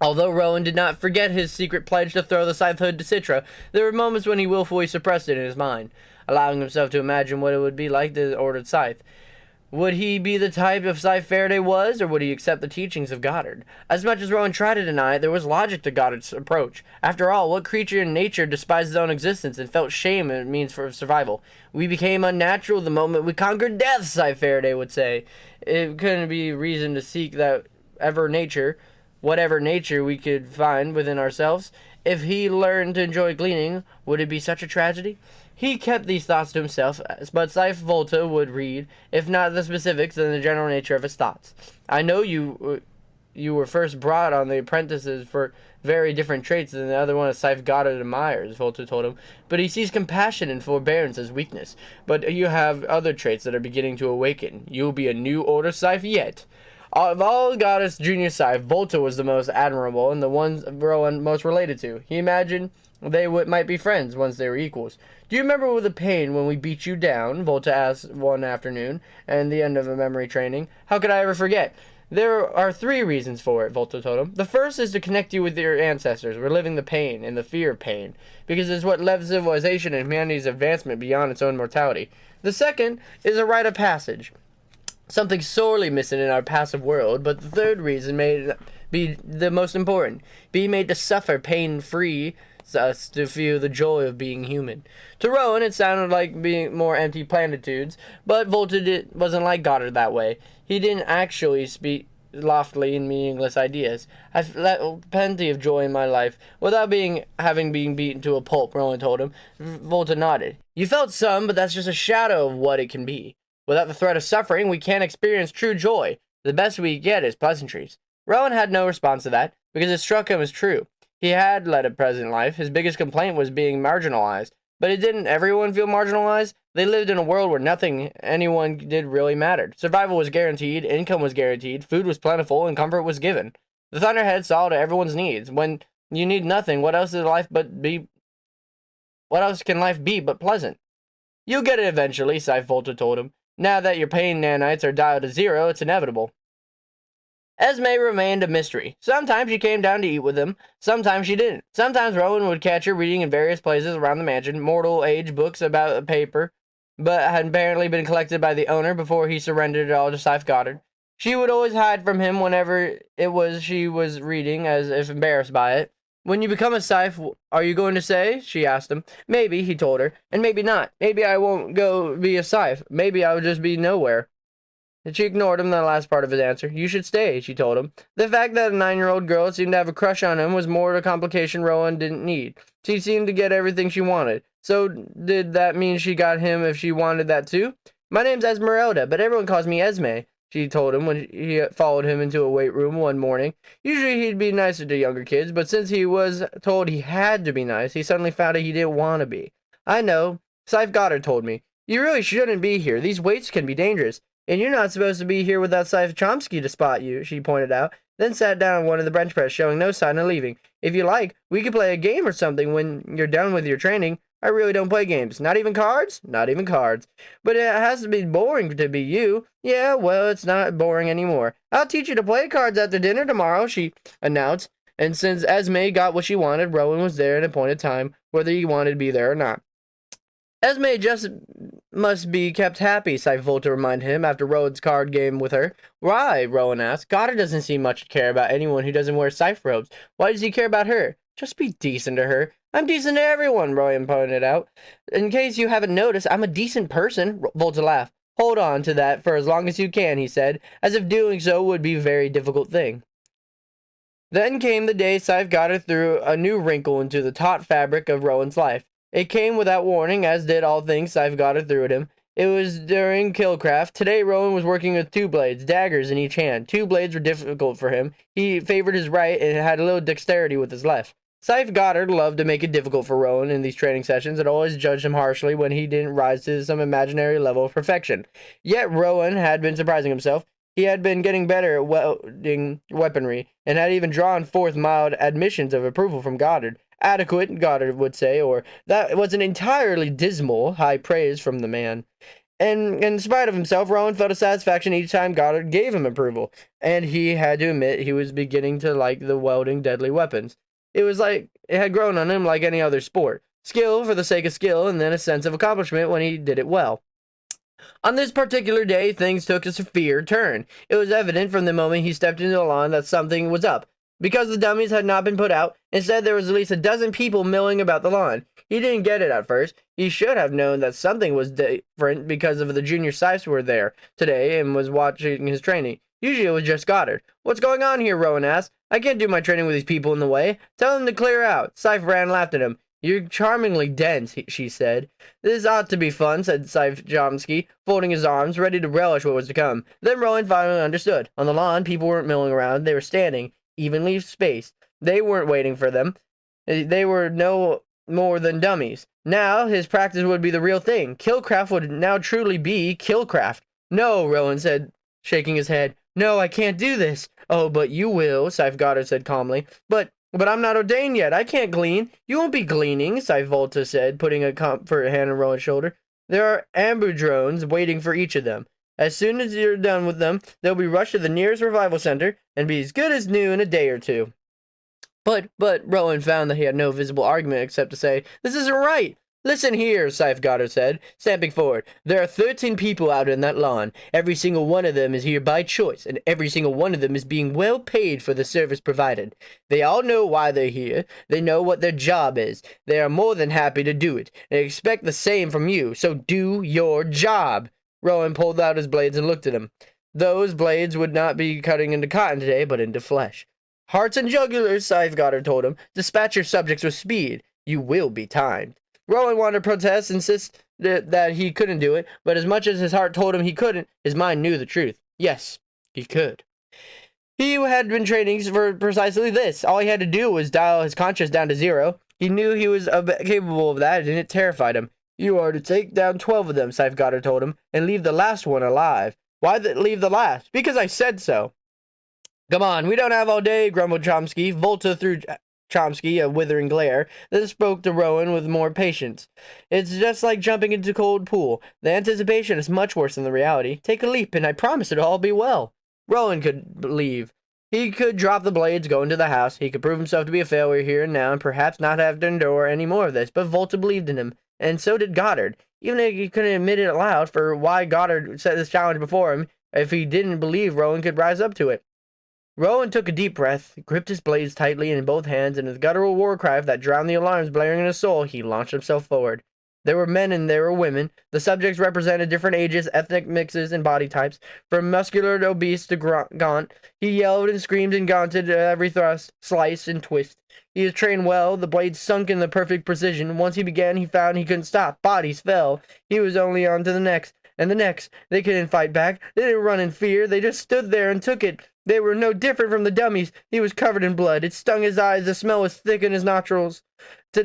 Although Rowan did not forget his secret pledge to throw the Scythehood to Citra, there were moments when he willfully suppressed it in his mind, allowing himself to imagine what it would be like to order Scythe. Would he be the type of Scythe Faraday was, or would he accept the teachings of Goddard? As much as Rowan tried to deny it, there was logic to Goddard's approach. After all, what creature in nature despised his own existence and felt shame as a means for survival? We became unnatural the moment we conquered death, Scythe Faraday would say. It couldn't be reason to seek that whatever nature we could find within ourselves. If he learned to enjoy gleaning, would it be such a tragedy? He kept these thoughts to himself, but Scythe Volta would read, if not the specifics, then the general nature of his thoughts. I know you were first brought on the apprentices for very different traits than the other one of Scythe Goddard admires, Volta told him, but he sees compassion and forbearance as weakness. But you have other traits that are beginning to awaken. You will be a new order Scythe yet. Of all Goddard's junior Scythe, Volta was the most admirable and the one Rowan most related to. He imagined they might be friends once they were equals. Do you remember the pain when we beat you down? Volta asked one afternoon, and the end of a memory training. How could I ever forget? There are 3 reasons for it, Volta told him. The first is to connect you with your ancestors, reliving the pain and the fear of pain, because it's what led civilization and humanity's advancement beyond its own mortality. The second is a rite of passage, something sorely missing in our passive world, but the third reason may be the most important. Be made to suffer pain-free, us to feel the joy of being human. To Rowan, it sounded like being more empty platitudes, but Volta wasn't like Goddard that way. He didn't actually speak loftily and meaningless ideas. I've let plenty of joy in my life, without having been beaten to a pulp, Rowan told him. Volta nodded. You felt some, but that's just a shadow of what it can be. Without the threat of suffering, we can't experience true joy. The best we get is pleasantries. Rowan had no response to that, because it struck him as true. He had led a pleasant life. His biggest complaint was being marginalized. But didn't everyone feel marginalized? They lived in a world where nothing anyone did really mattered. Survival was guaranteed, income was guaranteed, food was plentiful, and comfort was given. The Thunderhead saw to everyone's needs. When you need nothing, what else can life be but pleasant? You'll get it eventually, Scythe Volta told him. Now that your pain nanites are dialed to 0, it's inevitable. Esme remained a mystery. Sometimes she came down to eat with him, sometimes she didn't. Sometimes Rowan would catch her reading in various places around the mansion, mortal age books about a paper, but had apparently been collected by the owner before he surrendered it all to Scythe Goddard. She would always hide from him whenever it was she was reading, as if embarrassed by it. When you become a Scythe, are you going to say? She asked him. Maybe, he told her, and maybe not. Maybe I won't go be a Scythe. Maybe I'll just be nowhere. And she ignored him the last part of his answer. You should stay, she told him. The fact that a 9-year-old girl seemed to have a crush on him was more a complication Rowan didn't need. She seemed to get everything she wanted. So did that mean she got him if she wanted that too? My name's Esmeralda, but everyone calls me Esme, she told him when he followed him into a weight room one morning. Usually he'd be nicer to younger kids, but since he was told he had to be nice, he suddenly found out he didn't want to be. I know. Scythe Goddard told me. You really shouldn't be here. These weights can be dangerous. And you're not supposed to be here without Scythe Chomsky to spot you, she pointed out, then sat down on one of the bench press, showing no sign of leaving. If you like, we could play a game or something when you're done with your training. I really don't play games. Not even cards? Not even cards. But it has to be boring to be you. Yeah, well, it's not boring anymore. I'll teach you to play cards after dinner tomorrow, she announced. And since Esme got what she wanted, Rowan was there at an appointed time, whether he wanted to be there or not. Esme just must be kept happy, Scythe Volta reminded him after Rowan's card game with her. Why? Rowan asked. Goddard doesn't seem much to care about anyone who doesn't wear Scythe robes. Why does he care about her? Just be decent to her. I'm decent to everyone, Rowan pointed out. In case you haven't noticed, I'm a decent person, Volta laughed. Hold on to that for as long as you can, he said, as if doing so would be a very difficult thing. Then came the day Scythe Goddard threw a new wrinkle into the taut fabric of Rowan's life. It came without warning, as did all things Scythe Goddard threw at him. It was during Killcraft. Today, Rowan was working with 2 blades, daggers in each hand. 2 blades were difficult for him. He favored his right and had a little dexterity with his left. Scythe Goddard loved to make it difficult for Rowan in these training sessions and always judged him harshly when he didn't rise to some imaginary level of perfection. Yet Rowan had been surprising himself. He had been getting better at wielding weaponry and had even drawn forth mild admissions of approval from Goddard. Adequate, Goddard would say, or that was an entirely dismal high praise from the man. And in spite of himself, Rowan felt a satisfaction each time Goddard gave him approval, and he had to admit he was beginning to like the wielding deadly weapons. It was like it had grown on him like any other sport. Skill for the sake of skill, and then a sense of accomplishment when he did it well. On this particular day, things took a severe turn. It was evident from the moment he stepped into the lawn that something was up. Because the dummies had not been put out, instead there was at least a dozen people milling about the lawn. He didn't get it at first. He should have known that something was different because of the junior Scythes were there today and was watching his training. Usually it was just Goddard. What's going on here? Rowan asked. I can't do my training with these people in the way. Tell them to clear out. Scythe ran laughed at him. You're charmingly dense, she said. This ought to be fun, said Scythe Chomsky, folding his arms, ready to relish what was to come. Then Rowan finally understood. On the lawn, people weren't milling around. They were standing, evenly spaced. They weren't waiting for them. They were no more than dummies. Now his practice would be the real thing. Killcraft would now truly be Killcraft. No, Rowan said, shaking his head. No, I can't do this. Oh, but you will, Scythe Goddard said calmly. But I'm not ordained yet. I can't glean. You won't be gleaning, Scythe Volta said, putting a comfort hand on Rowan's shoulder. There are ambudrones waiting for each of them. As soon as you're done with them, they'll be rushed to the nearest revival center and be as good as new in a day or two. But Rowan found that he had no visible argument except to say, This isn't right. Listen here, Scythe Goddard said, stamping forward. There are 13 people out in that lawn. Every single one of them is here by choice, and every single one of them is being well paid for the service provided. They all know why they're here. They know what their job is. They are more than happy to do it, and expect the same from you, so do your job. Rowan pulled out his blades and looked at him. Those blades would not be cutting into cotton today, but into flesh. Hearts and jugulars, Scythe Goddard told him. Dispatch your subjects with speed. You will be timed. Rowan wanted to protest, insist that he couldn't do it, but as much as his heart told him he couldn't, his mind knew the truth. Yes, he could. He had been training for precisely this. All he had to do was dial his conscience down to 0. He knew he was capable of that, and it terrified him. You are to take down 12 of them, Scythe Goddard told him, and leave the last one alive. Why leave the last? Because I said so. Come on, we don't have all day, grumbled Chomsky. Volta threw Chomsky a withering glare, then spoke to Rowan with more patience. It's just like jumping into a cold pool. The anticipation is much worse than the reality. Take a leap, and I promise it'll all be well. Rowan could believe. He could drop the blades, go into the house. He could prove himself to be a failure here and now, and perhaps not have to endure any more of this. But Volta believed in him, and so did Goddard. Even if he couldn't admit it aloud, for why Goddard set this challenge before him, if he didn't believe Rowan could rise up to it. Rowan took a deep breath, gripped his blades tightly in both hands, and with a guttural war cry that drowned the alarms blaring in his soul, he launched himself forward. There were men and there were women. The subjects represented different ages, ethnic mixes, and body types. From muscular to obese to gaunt, he yelled and screamed and gaunted at every thrust, slice, and twist. He was trained well, the blades sunk in the perfect precision. Once he began, he found he couldn't stop. Bodies fell. He was only on to the next, and the next. They couldn't fight back. They didn't run in fear. They just stood there and took it. They were no different from the dummies. He was covered in blood. It stung his eyes. The smell was thick in his nostrils.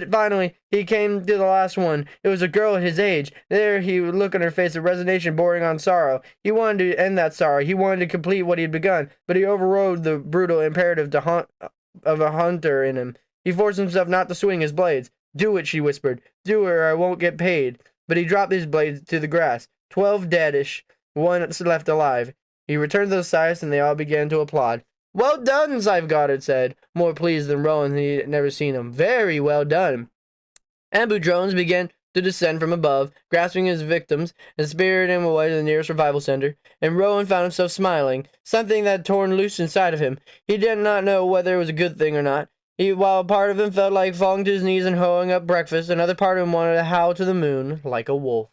Finally, he came to the last one. It was a girl at his age. There he would look on her face of resignation bordering on sorrow. He wanted to end that sorrow. He wanted to complete what he had begun, but he overrode the brutal imperative of a hunter in him. He forced himself not to swing his blades. Do it, she whispered. Do it or I won't get paid. But he dropped his blades to the grass. 12 deadish. One left alive. He returned to the Scythe, and they all began to applaud. Well done, Scythe Goddard said, more pleased than Rowan. He had never seen him. Very well done. Ambu drones began to descend from above, grasping his victims and spirited him away to the nearest revival center. And Rowan found himself smiling, something that had torn loose inside of him. He did not know whether it was a good thing or not. While part of him felt like falling to his knees and hoeing up breakfast, another part of him wanted to howl to the moon like a wolf.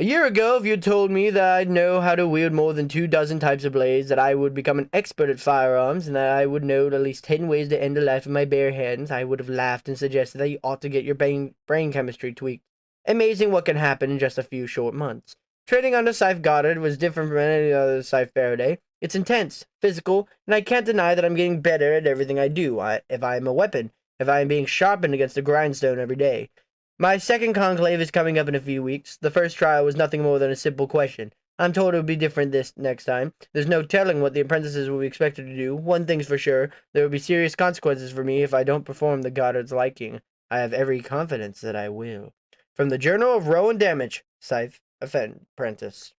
A year ago, if you had told me that I'd know how to wield more than 24 types of blades, that I would become an expert at firearms, and that I would know at least 10 ways to end a life with my bare hands, I would have laughed and suggested that you ought to get your brain chemistry tweaked. Amazing what can happen in just a few short months. Training under Scythe Goddard was different from any other Scythe Faraday. It's intense, physical, and I can't deny that I'm getting better at everything I do. If I am a weapon, if I am being sharpened against the grindstone every day. My second conclave is coming up in a few weeks. The first trial was nothing more than a simple question. I'm told it will be different this next time. There's no telling what the apprentices will be expected to do. One thing's for sure, there will be serious consequences for me if I don't perform the Goddard's liking. I have every confidence that I will. From the Journal of Rowan Damage, Scythe Apprentice.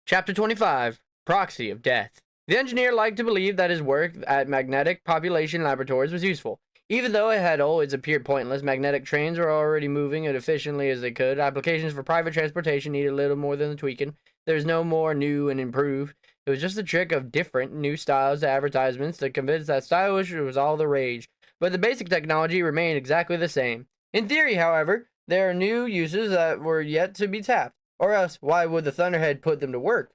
Chapter 25. Proxy of Death. The engineer liked to believe that his work at magnetic population laboratories was useful. Even though it had always appeared pointless, magnetic trains were already moving as efficiently as they could. Applications for private transportation needed little more than the tweaking. There was no more new and improved. It was just a trick of different, new styles to advertisements to convince that stylish was all the rage. But the basic technology remained exactly the same. In theory, however, there are new uses that were yet to be tapped. Or else, why would the Thunderhead put them to work?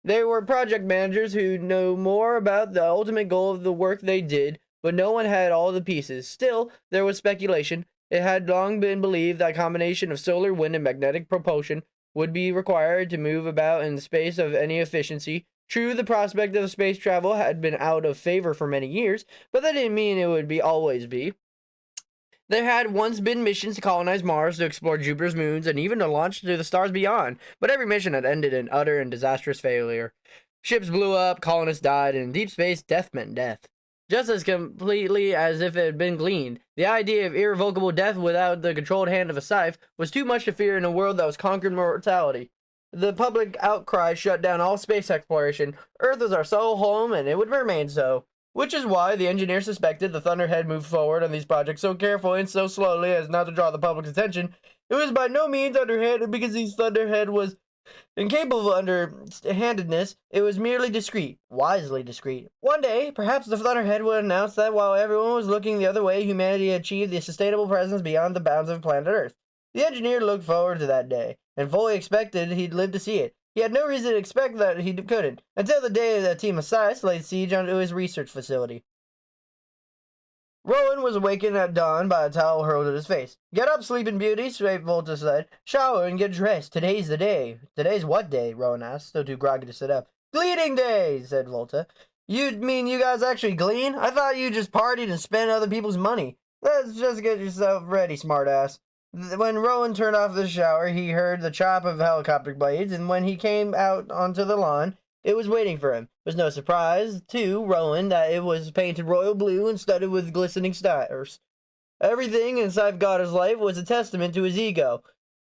They were project managers who knew more about the ultimate goal of the work they did, but no one had all the pieces. Still, there was speculation. It had long been believed that a combination of solar, wind, and magnetic propulsion would be required to move about in space of any efficiency. True, the prospect of space travel had been out of favor for many years, but that didn't mean it would always be. There had once been missions to colonize Mars, to explore Jupiter's moons, and even to launch to the stars beyond, but every mission had ended in utter and disastrous failure. Ships blew up, colonists died, and in deep space, death meant death. Just as completely as if it had been gleaned. The idea of irrevocable death without the controlled hand of a Scythe was too much to fear in a world that was conquered mortality. The public outcry shut down all space exploration. Earth was our sole home, and it would remain so. Which is why the engineer suspected the Thunderhead moved forward on these projects so carefully and so slowly as not to draw the public's attention. It was by no means underhanded because the Thunderhead was incapable of underhandedness. It was merely discreet, wisely discreet. One day, perhaps the Thunderhead would announce that while everyone was looking the other way, humanity had achieved a sustainable presence beyond the bounds of planet Earth. The engineer looked forward to that day, and fully expected he'd live to see it. He had no reason to expect that he couldn't, until the day that a team of Scythes laid siege onto his research facility. Rowan was awakened at dawn by a towel hurled at his face. Get up, sleeping beauty, Volta said. Shower and get dressed. Today's the day. Today's what day? Rowan asked, still too groggy to sit up. Gleaning day, said Volta. You mean you guys actually glean? I thought you just partied and spent other people's money. Let's just get yourself ready, smartass. When Rowan turned off the shower, he heard the chop of helicopter blades, and when he came out onto the lawn, It was waiting for him. It was no surprise to Rowan that it was painted royal blue and studded with glistening stars. Everything in Scythe Gotter's life was a testament to his ego.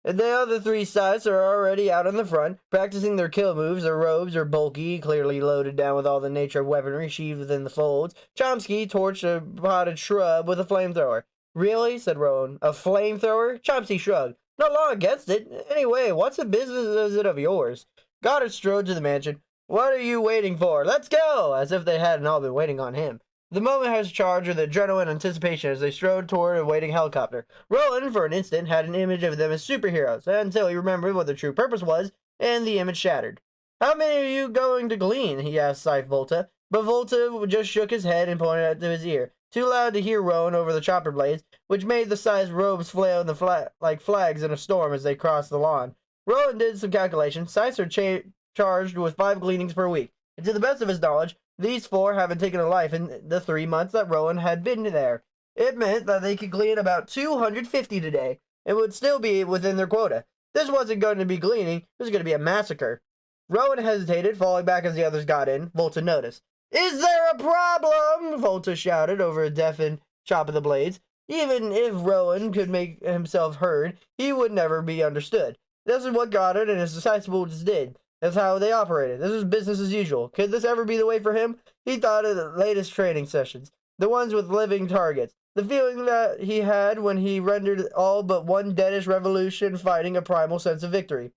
The other three Scythes are already out in the front, practicing their kill moves. Their robes are bulky, clearly loaded down with all the nature of weaponry sheathed within the folds. Chomsky torched a potted shrub with a flamethrower. Really? Said Rowan. A flamethrower? Chomsky shrugged. Not long against it. Anyway, what's the business is it of yours? Goddard strode to the mansion. What are you waiting for? Let's go! As if they hadn't all been waiting on him. The moment has charged with adrenaline anticipation as they strode toward a waiting helicopter. Rowan, for an instant, had an image of them as superheroes, until he remembered what their true purpose was, and the image shattered. How many are you going to glean? He asked Scythe Volta, but Volta just shook his head and pointed it to his ear, too loud to hear Rowan over the chopper blades, which made the Scythe's robes flail in like flags in a storm as they crossed the lawn. Rowan did some calculations. Scythes are charged with 5 gleanings per week, and to the best of his knowledge, these 4 haven't taken a life in the 3 months that Rowan had been there. It meant that they could glean about 250 today, and would still be within their quota. This wasn't going to be gleaning, it was going to be a massacre. Rowan hesitated, falling back as the others got in. Volta noticed. Is there a problem? Volta shouted over a deafened chop of the blades. Even if Rowan could make himself heard, he would never be understood. This is what Goddard and his disciples did. That's how they operated. This was business as usual. Could this ever be the way for him? He thought of the latest training sessions, the ones with living targets, the feeling that he had when he rendered all but one deadish revolution fighting a primal sense of victory.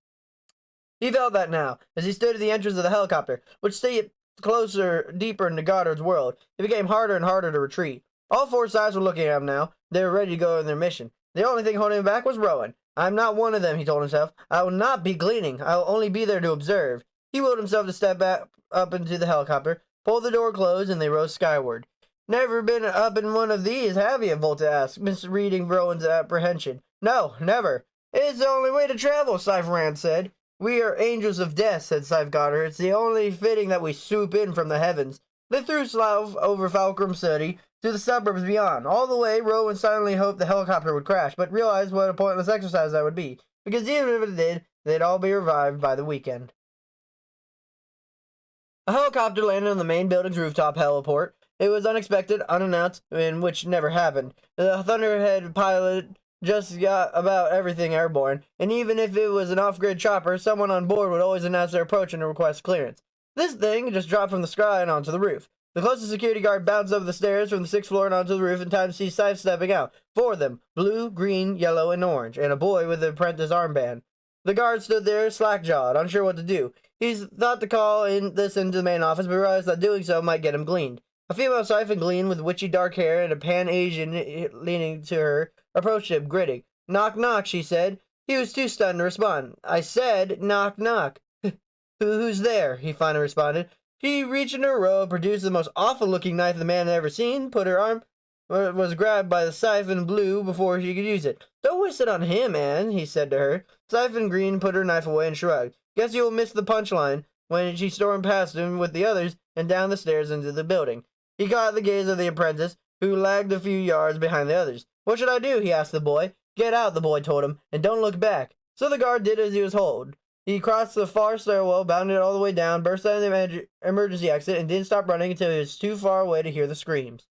He felt that now, as he stood at the entrance of the helicopter, which stayed closer, deeper into Goddard's world. It became harder and harder to retreat. All 4 sides were looking at him now. They were ready to go on their mission. The only thing holding him back was Rowan. I'm not one of them, he told himself. I will not be gleaning. I will only be there to observe. He willed himself to step back up into the helicopter, pulled the door closed, and they rose skyward. Never been up in one of these, have you? Volta asked, misreading Rowan's apprehension. No, never. It's the only way to travel, Scythe Rand said. We are angels of death, said Scythe Goddard. It's the only fitting that we swoop in from the heavens. They threw Slough over Falkram City to the suburbs beyond. All the way, Rowan silently hoped the helicopter would crash, but realized what a pointless exercise that would be, because even if it did, they'd all be revived by the weekend. A helicopter landed on the main building's rooftop heliport. It was unexpected, unannounced, and which never happened. The Thunderhead pilot just got about everything airborne, and even if it was an off-grid chopper, someone on board would always announce their approach and request clearance. This thing just dropped from the sky and onto the roof. The closest security guard bounced up the stairs from the 6th floor and onto the roof in time to see Scythe stepping out. 4 of them, blue, green, yellow, and orange, and a boy with an apprentice armband. The guard stood there, slack-jawed, unsure what to do. He thought to call into the main office, but realized that doing so might get him gleaned. A female Scythe and Glean with witchy dark hair and a Pan-Asian leaning to her approached him, gritting. Knock, knock, she said. He was too stunned to respond. I said, knock, knock. Who's there? He finally responded. She reached into her robe, produced the most awful-looking knife the man had ever seen, put her arm, was grabbed by the Scythe and Blue before she could use it. Don't waste it on him, Anne, he said to her. Scythe and Green put her knife away and shrugged. Guess you'll miss the punchline when she stormed past him with the others and down the stairs into the building. He caught the gaze of the apprentice, who lagged a few yards behind the others. What should I do? He asked the boy. Get out, the boy told him, and don't look back. So the guard did as he was told. He crossed the far stairwell, bounded all the way down, burst out of the emergency exit, and didn't stop running until he was too far away to hear the screams.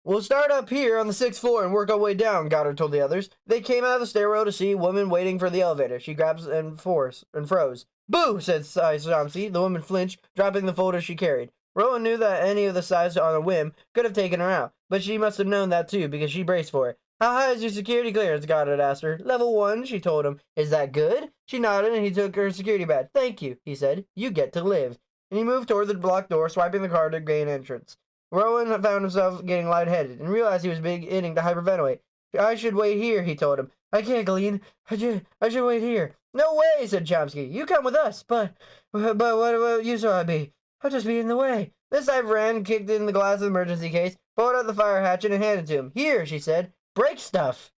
We'll start up here on the 6th floor and work our way down, Goddard told the others. They came out of the stairwell to see a woman waiting for the elevator. She grabbed and froze. Boo, said Chomsky. The woman flinched, dropping the folder she carried. Rowan knew that any of the Scythes on a whim could have taken her out, but she must have known that too, because she braced for it. How high is your security clearance? Goddard asked her. Level 1, she told him. Is that good? She nodded, and he took her security badge. Thank you, he said. You get to live. And he moved toward the blocked door, swiping the card to gain entrance. Rowan found himself getting lightheaded, and realized he was beginning to hyperventilate. I should wait here, he told him. I can't, Glean. I should wait here. No way, said Chomsky. You come with us, but what use will I be? I'll just be in the way. This Scythe ran, kicked in the glass of the emergency case, pulled out the fire hatchet, and handed it to him. Here, she said. Break stuff.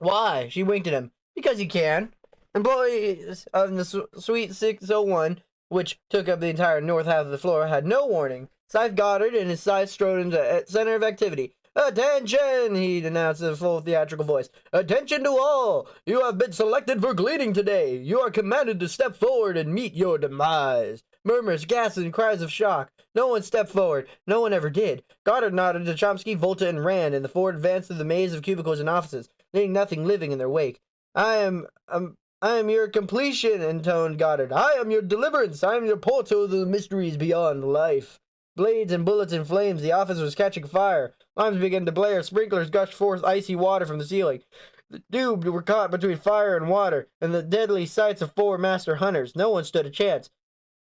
Why? She winked at him. Because you can. Employees of the Suite 601, which took up the entire north half of the floor, had no warning. Scythe Goddard and his Scythe strode into the center of activity. "Attention!" he announced in a full theatrical voice. "Attention to all! You have been selected for gleaning today. You are commanded to step forward and meet your demise." Murmurs, gasps, and cries of shock. No one stepped forward. No one ever did. Goddard nodded to Chomsky, Volta, and Rand, and the four advanced through the maze of cubicles and offices, leaving nothing living in their wake. I am your completion," intoned Goddard. "I am your deliverance. I am your portal to the mysteries beyond life." Blades and bullets and flames, the office was catching fire. Lamps began to blare, sprinklers gushed forth icy water from the ceiling. The doomed were caught between fire and water, and the deadly sights of four master hunters. No one stood a chance.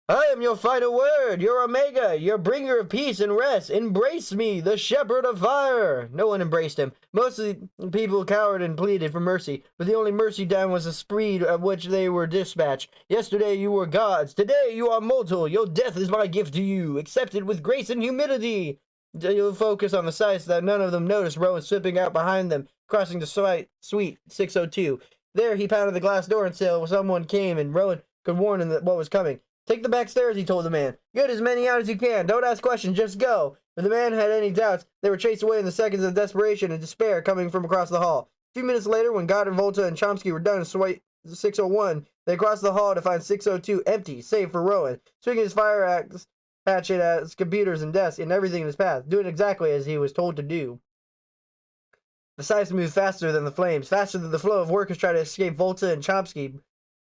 "I am your final word, your Omega, your bringer of peace and rest. Embrace me, the shepherd of fire." No one embraced him. Most of the people cowered and pleaded for mercy, but the only mercy done was the speed at which they were dispatched. "Yesterday you were gods, today you are mortal. Your death is my gift to you. Accept it with grace and humility." You'll focus on the sights that none of them noticed Rowan slipping out behind them, crossing the suite 602. There he pounded the glass door until someone came, and Rowan could warn him that what was coming. "Take the back stairs," he told the man. "Get as many out as you can. Don't ask questions, just go." If the man had any doubts, they were chased away in the seconds of desperation and despair coming from across the hall. A few minutes later, when Goddard, Volta, and Chomsky were done in suite 601, they crossed the hall to find 602 empty, save for Rowan, swinging his fire hatchet at his computers and desks and everything in his path, doing exactly as he was told to do. The Scythe moved faster than the flames, faster than the flow of workers trying to escape Volta and Chomsky,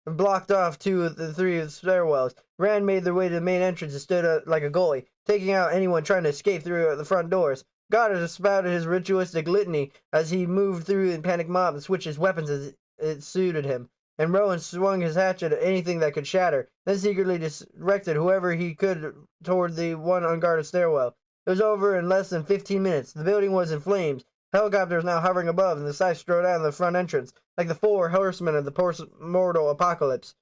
and blocked off 2 of the 3 stairwells. Rand made their way to the main entrance and stood like a goalie, taking out anyone trying to escape through the front doors. Goddard spouted his ritualistic litany as he moved through the panic mob and switched his weapons as it suited him. And Rowan swung his hatchet at anything that could shatter, then secretly directed whoever he could toward the one unguarded stairwell. It was over in less than 15 minutes. The building was in flames. Helicopters now hovering above, and the Scythe strode out of the front entrance, like the 4 horsemen of the post-mortal apocalypse.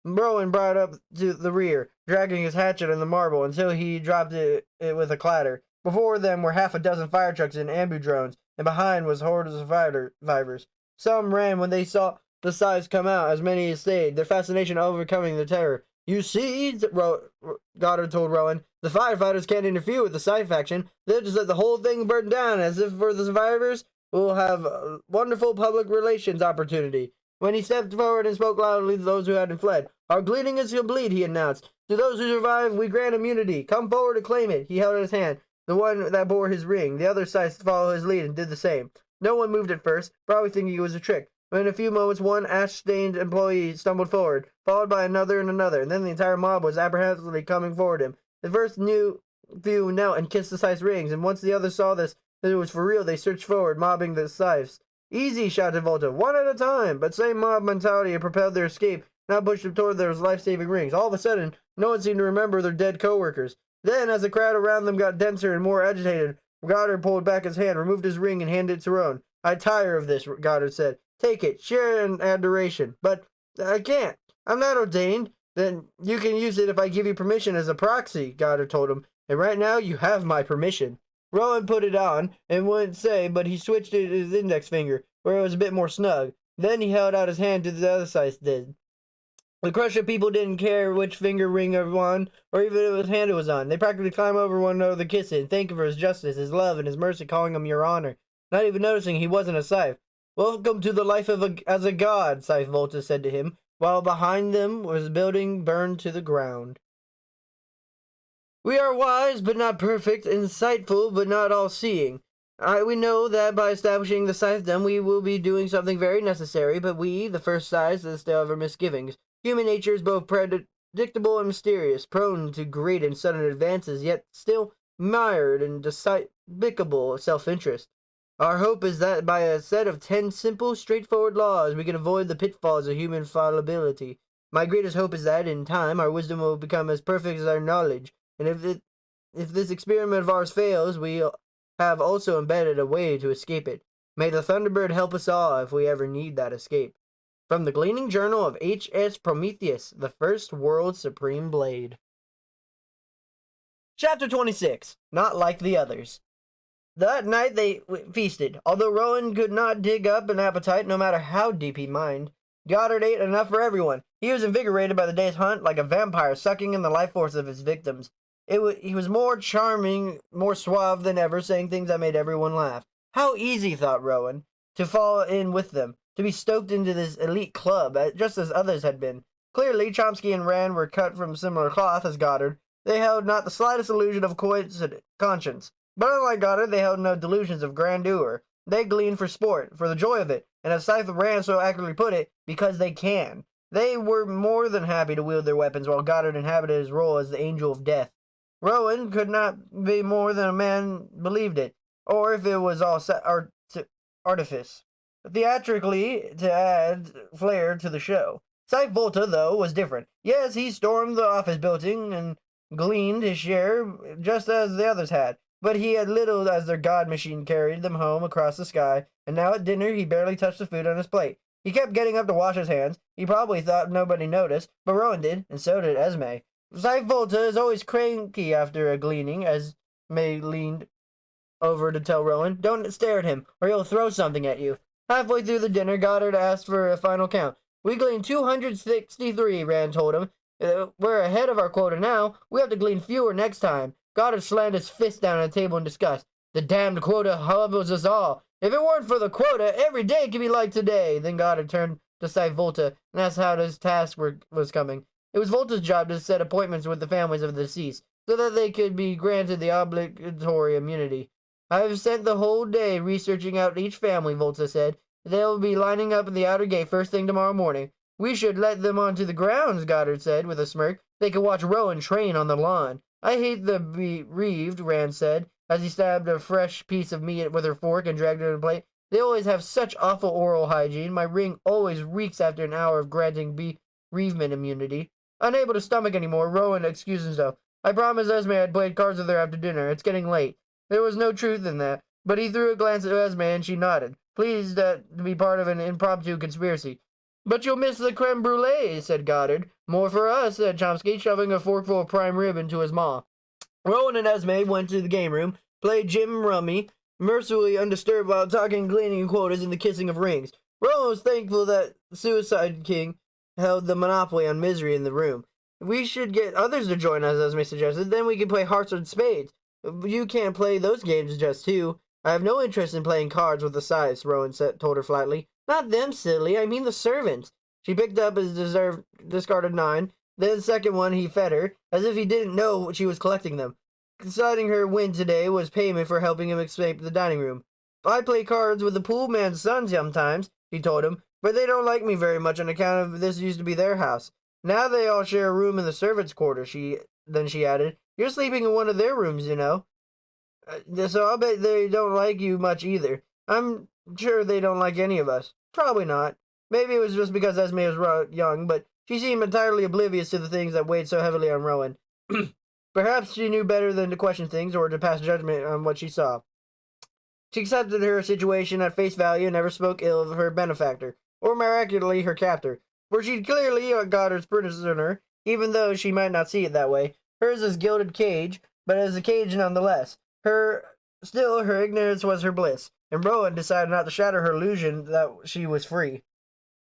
Rowan brought up to the rear, dragging his hatchet in the marble until he dropped it with a clatter. Before them were half a dozen fire trucks and ambu drones, and behind was hordes of survivors. Some ran when they saw the Scythes come out, as many as stayed, their fascination overcoming their terror. "You see," Goddard told Rowan, "the firefighters can't interfere with the Scythe faction. They'll just let the whole thing burn down, as if for the survivors, we'll have a wonderful public relations opportunity." When he stepped forward and spoke loudly to those who hadn't fled, "Our gleaning is complete," he announced. "To those who survive, we grant immunity. Come forward to claim it." He held out his hand, the one that bore his ring. The other Scythes followed his lead and did the same. No one moved at first, probably thinking it was a trick. But in a few moments, one ash-stained employee stumbled forward, followed by another, and then the entire mob was apprehensively coming forward him. The first few knelt and kissed the Scythe's rings, and once the others saw that it was for real, they surged forward, mobbing the Scythes. "Easy," shouted Volta, "one at a time." But same mob mentality had propelled their escape, now pushed them toward their life-saving rings. All of a sudden, no one seemed to remember their dead co-workers. Then, as the crowd around them got denser and more agitated, Goddard pulled back his hand, removed his ring, and handed it to Rowan. "I tire of this," Goddard said. "Take it, share in adoration." "But I can't. I'm not ordained." "Then you can use it if I give you permission as a proxy," Goddard told him. "And right now, you have my permission." Rowan put it on, and wouldn't say, but he switched it to his index finger, where it was a bit more snug. Then he held out his hand to the other Scythe did. The crush of people didn't care which finger ring of one, or even if his hand it was on. They practically climbed over one another, kiss it, and thank him for his justice, his love, and his mercy, calling him your honor, not even noticing he wasn't a Scythe. "Welcome to the life as a god," Scythe Volta said to him, while behind them was a building burned to the ground. "We are wise, but not perfect, insightful, but not all-seeing. We know that by establishing the Scythedom, we will be doing something very necessary, but we, the first Scythes, still have our misgivings. Human nature is both predictable and mysterious, prone to great and sudden advances, yet still mired in despicable self-interest. Our hope is that by a set of 10 simple, straightforward laws, we can avoid the pitfalls of human fallibility. My greatest hope is that, in time, our wisdom will become as perfect as our knowledge, and if this experiment of ours fails, we have also embedded a way to escape it. May the Thunderbird help us all if we ever need that escape." From the Gleaning Journal of H.S. Prometheus, the First World Supreme Blade. Chapter 26. Not Like the Others. That night they feasted. Although Rowan could not dig up an appetite, no matter how deep he mined, Goddard ate enough for everyone. He was invigorated by the day's hunt, like a vampire sucking in the life force of his victims. He was more charming, more suave than ever, saying things that made everyone laugh. How easy, thought Rowan, to fall in with them, to be stoked into this elite club, just as others had been. Clearly, Chomsky and Rand were cut from similar cloth as Goddard. They held not the slightest illusion of conscience. But unlike Goddard, they held no delusions of grandeur. They gleaned for sport, for the joy of it, and as Scythe Rand so accurately put it, because they can. They were more than happy to wield their weapons while Goddard inhabited his role as the angel of death. Rowan could not be more than a man believed it, or if it was all artifice. Theatrically, to add flair to the show. Scythe Volta, though, was different. Yes, he stormed the office building and gleaned his share just as the others had, but he had little as their god machine carried them home across the sky, and now at dinner he barely touched the food on his plate. He kept getting up to wash his hands. He probably thought nobody noticed, but Rowan did, and so did Esme. Scythe Volta is always cranky after a gleaning, Esme leaned over to tell Rowan. Don't stare at him, or he'll throw something at you. Halfway through the dinner, Goddard asked for a final count. We gleaned 263, Rand told him. We're ahead of our quota now. We have to glean fewer next time. Goddard slammed his fist down on the table in disgust. The damned quota humbles us all. If it weren't for the quota, every day could be like today. Then Goddard turned to Scythe Volta and asked how his task was coming. It was Volta's job to set appointments with the families of the deceased, so that they could be granted the obligatory immunity. I've spent the whole day researching out each family, Volta said. They'll be lining up at the outer gate first thing tomorrow morning. We should let them onto the grounds, Goddard said with a smirk. They could watch Rowan train on the lawn. I hate the bereaved, Rand said, as he stabbed a fresh piece of meat with her fork and dragged it on a plate. They always have such awful oral hygiene. My ring always reeks after an hour of granting bereavement immunity. Unable to stomach anymore, Rowan excused himself. I promised Esme I'd played cards with her after dinner. It's getting late. There was no truth in that, but he threw a glance at Esme and she nodded, pleased to be part of an impromptu conspiracy. But you'll miss the creme brulee, said Goddard. More for us, said Chomsky, shoving a forkful of prime rib into his maw. Rowan and Esme went to the game room, played Jim Rummy, mercifully undisturbed while talking gleaning quotas and the kissing of rings. Rowan was thankful that Suicide King held the monopoly on misery in the room. We should get others to join us, Esme suggested. Then we can play hearts and spades. You can't play those games just two. I have no interest in playing cards with the Scythes, Rowan told her flatly. Not them, silly. I mean the servants. She picked up his discarded 9. Then the second one he fed her, as if he didn't know she was collecting them. Deciding her win today was payment for helping him escape the dining room. I play cards with the pool man's sons sometimes, he told him, but they don't like me very much on account of this used to be their house. Now they all share a room in the servants' quarter, she added. You're sleeping in one of their rooms, you know. So I'll bet they don't like you much either. I'm sure they don't like any of us. Probably not. Maybe it was just because Esme was young, but she seemed entirely oblivious to the things that weighed so heavily on Rowan. Perhaps she knew better than to question things or to pass judgment on what she saw. She accepted her situation at face value and never spoke ill of her benefactor, or miraculously her captor, for she clearly Goddard's prisoner, even though she might not see it that way. Hers is gilded cage, but it is a cage nonetheless. Still, her ignorance was her bliss, and Rowan decided not to shatter her illusion that she was free.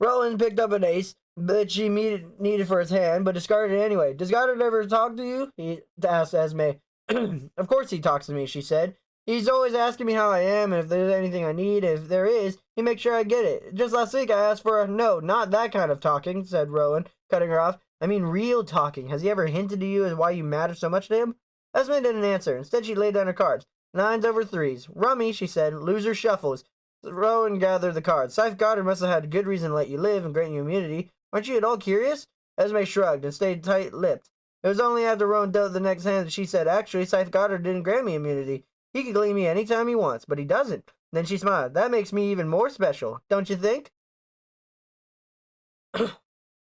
Rowan picked up an ace that she needed for his hand, but discarded it anyway. Does Goddard ever talk to you? He asked Esme. Of course he talks to me, she said. He's always asking me how I am, and if there's anything I need. If there is, he makes sure I get it. Just last week I asked for a no, not that kind of talking, said Rowan, cutting her off. I mean real talking. Has he ever hinted to you as why you matter so much to him? Esme didn't answer. Instead, she laid down her cards. 9s over 3s. Rummy, she said. Loser shuffles. Rowan gathered the cards. Scythe Goddard must have had a good reason to let you live and grant you immunity. Aren't you at all curious? Esme shrugged and stayed tight-lipped. It was only after Rowan dealt the next hand that she said, actually, Scythe Goddard didn't grant me immunity. He can glean me any time he wants, but he doesn't. Then she smiled. That makes me even more special, don't you think?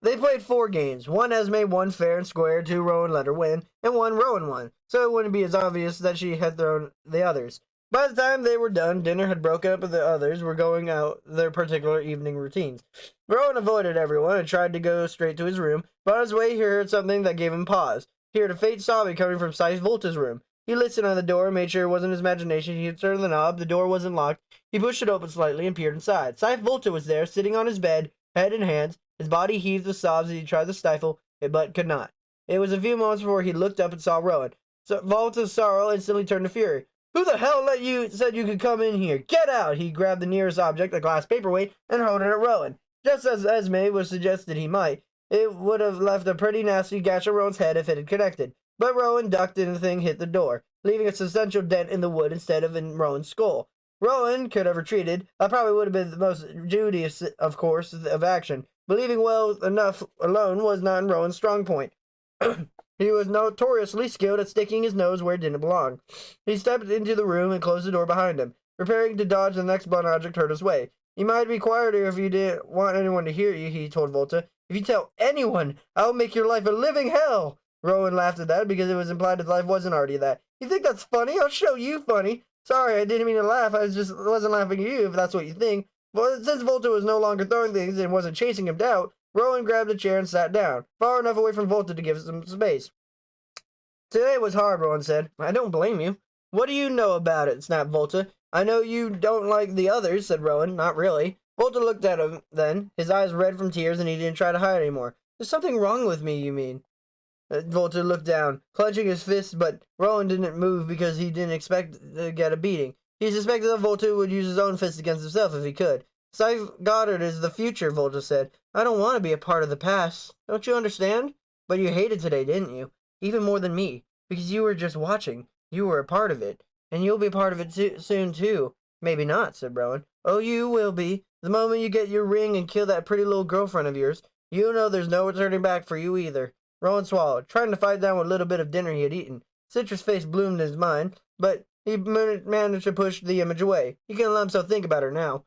They played 4 games. 1 Esme won fair and square, 2 Rowan let her win, and 1 Rowan won, so it wouldn't be as obvious that she had thrown the others. By the time they were done, dinner had broken up and the others were going out their particular evening routines. Rowan avoided everyone and tried to go straight to his room, but on his way he heard something that gave him pause. He heard a faint sobbing coming from Scythe Volta's room. He listened on the door and made sure it wasn't his imagination. He turned the knob, the door wasn't locked. He pushed it open slightly and peered inside. Scythe Volta was there, sitting on his bed, head in hands. His body heaved with sobs as he tried to stifle it, but could not. It was a few moments before he looked up and saw Rowan. So Volta's sorrow instantly turned to fury. Who the hell said you could come in here? Get out! He grabbed the nearest object, a glass paperweight, and hurled it at Rowan. Just as Esme was suggested he might, it would have left a pretty nasty gash on Rowan's head if it had connected. But Rowan ducked and the thing hit the door, leaving a substantial dent in the wood instead of in Rowan's skull. Rowan could have retreated. That probably would have been the most judicious, of course, of action. But leaving well enough alone was not in Rowan's strong point. He was notoriously skilled at sticking his nose where it didn't belong. He stepped into the room and closed the door behind him, preparing to dodge the next blunt object heard his way. You might be quieter if you didn't want anyone to hear you, he told Volta. If you tell anyone, I'll make your life a living hell. Rowan laughed at that because it was implied his life wasn't already that. You think that's funny? I'll show you funny. Sorry, I didn't mean to laugh. I wasn't laughing at you, if that's what you think. But since Volta was no longer throwing things and wasn't chasing him down, Rowan grabbed a chair and sat down, far enough away from Volta to give him some space. Today was hard, Rowan said. I don't blame you. What do you know about it? Snapped Volta. I know you don't like the others, said Rowan. Not really. Volta looked at him then, his eyes red from tears, and he didn't try to hide anymore. There's something wrong with me, you mean? Volta looked down, clenching his fist, but Rowan didn't move because he didn't expect to get a beating. He suspected that Volta would use his own fist against himself if he could. Scythe Goddard is the future, Volta said. I don't want to be a part of the past. Don't you understand? But you hated today, didn't you? Even more than me. Because you were just watching. You were a part of it. And you'll be a part of it soon, too. Maybe not, said Rowan. Oh, you will be. The moment you get your ring and kill that pretty little girlfriend of yours, you know there's no turning back for you either. Rowan swallowed, trying to fight down what little bit of dinner he had eaten. Citra's face bloomed in his mind, but he managed to push the image away. He couldn't let himself think about her now.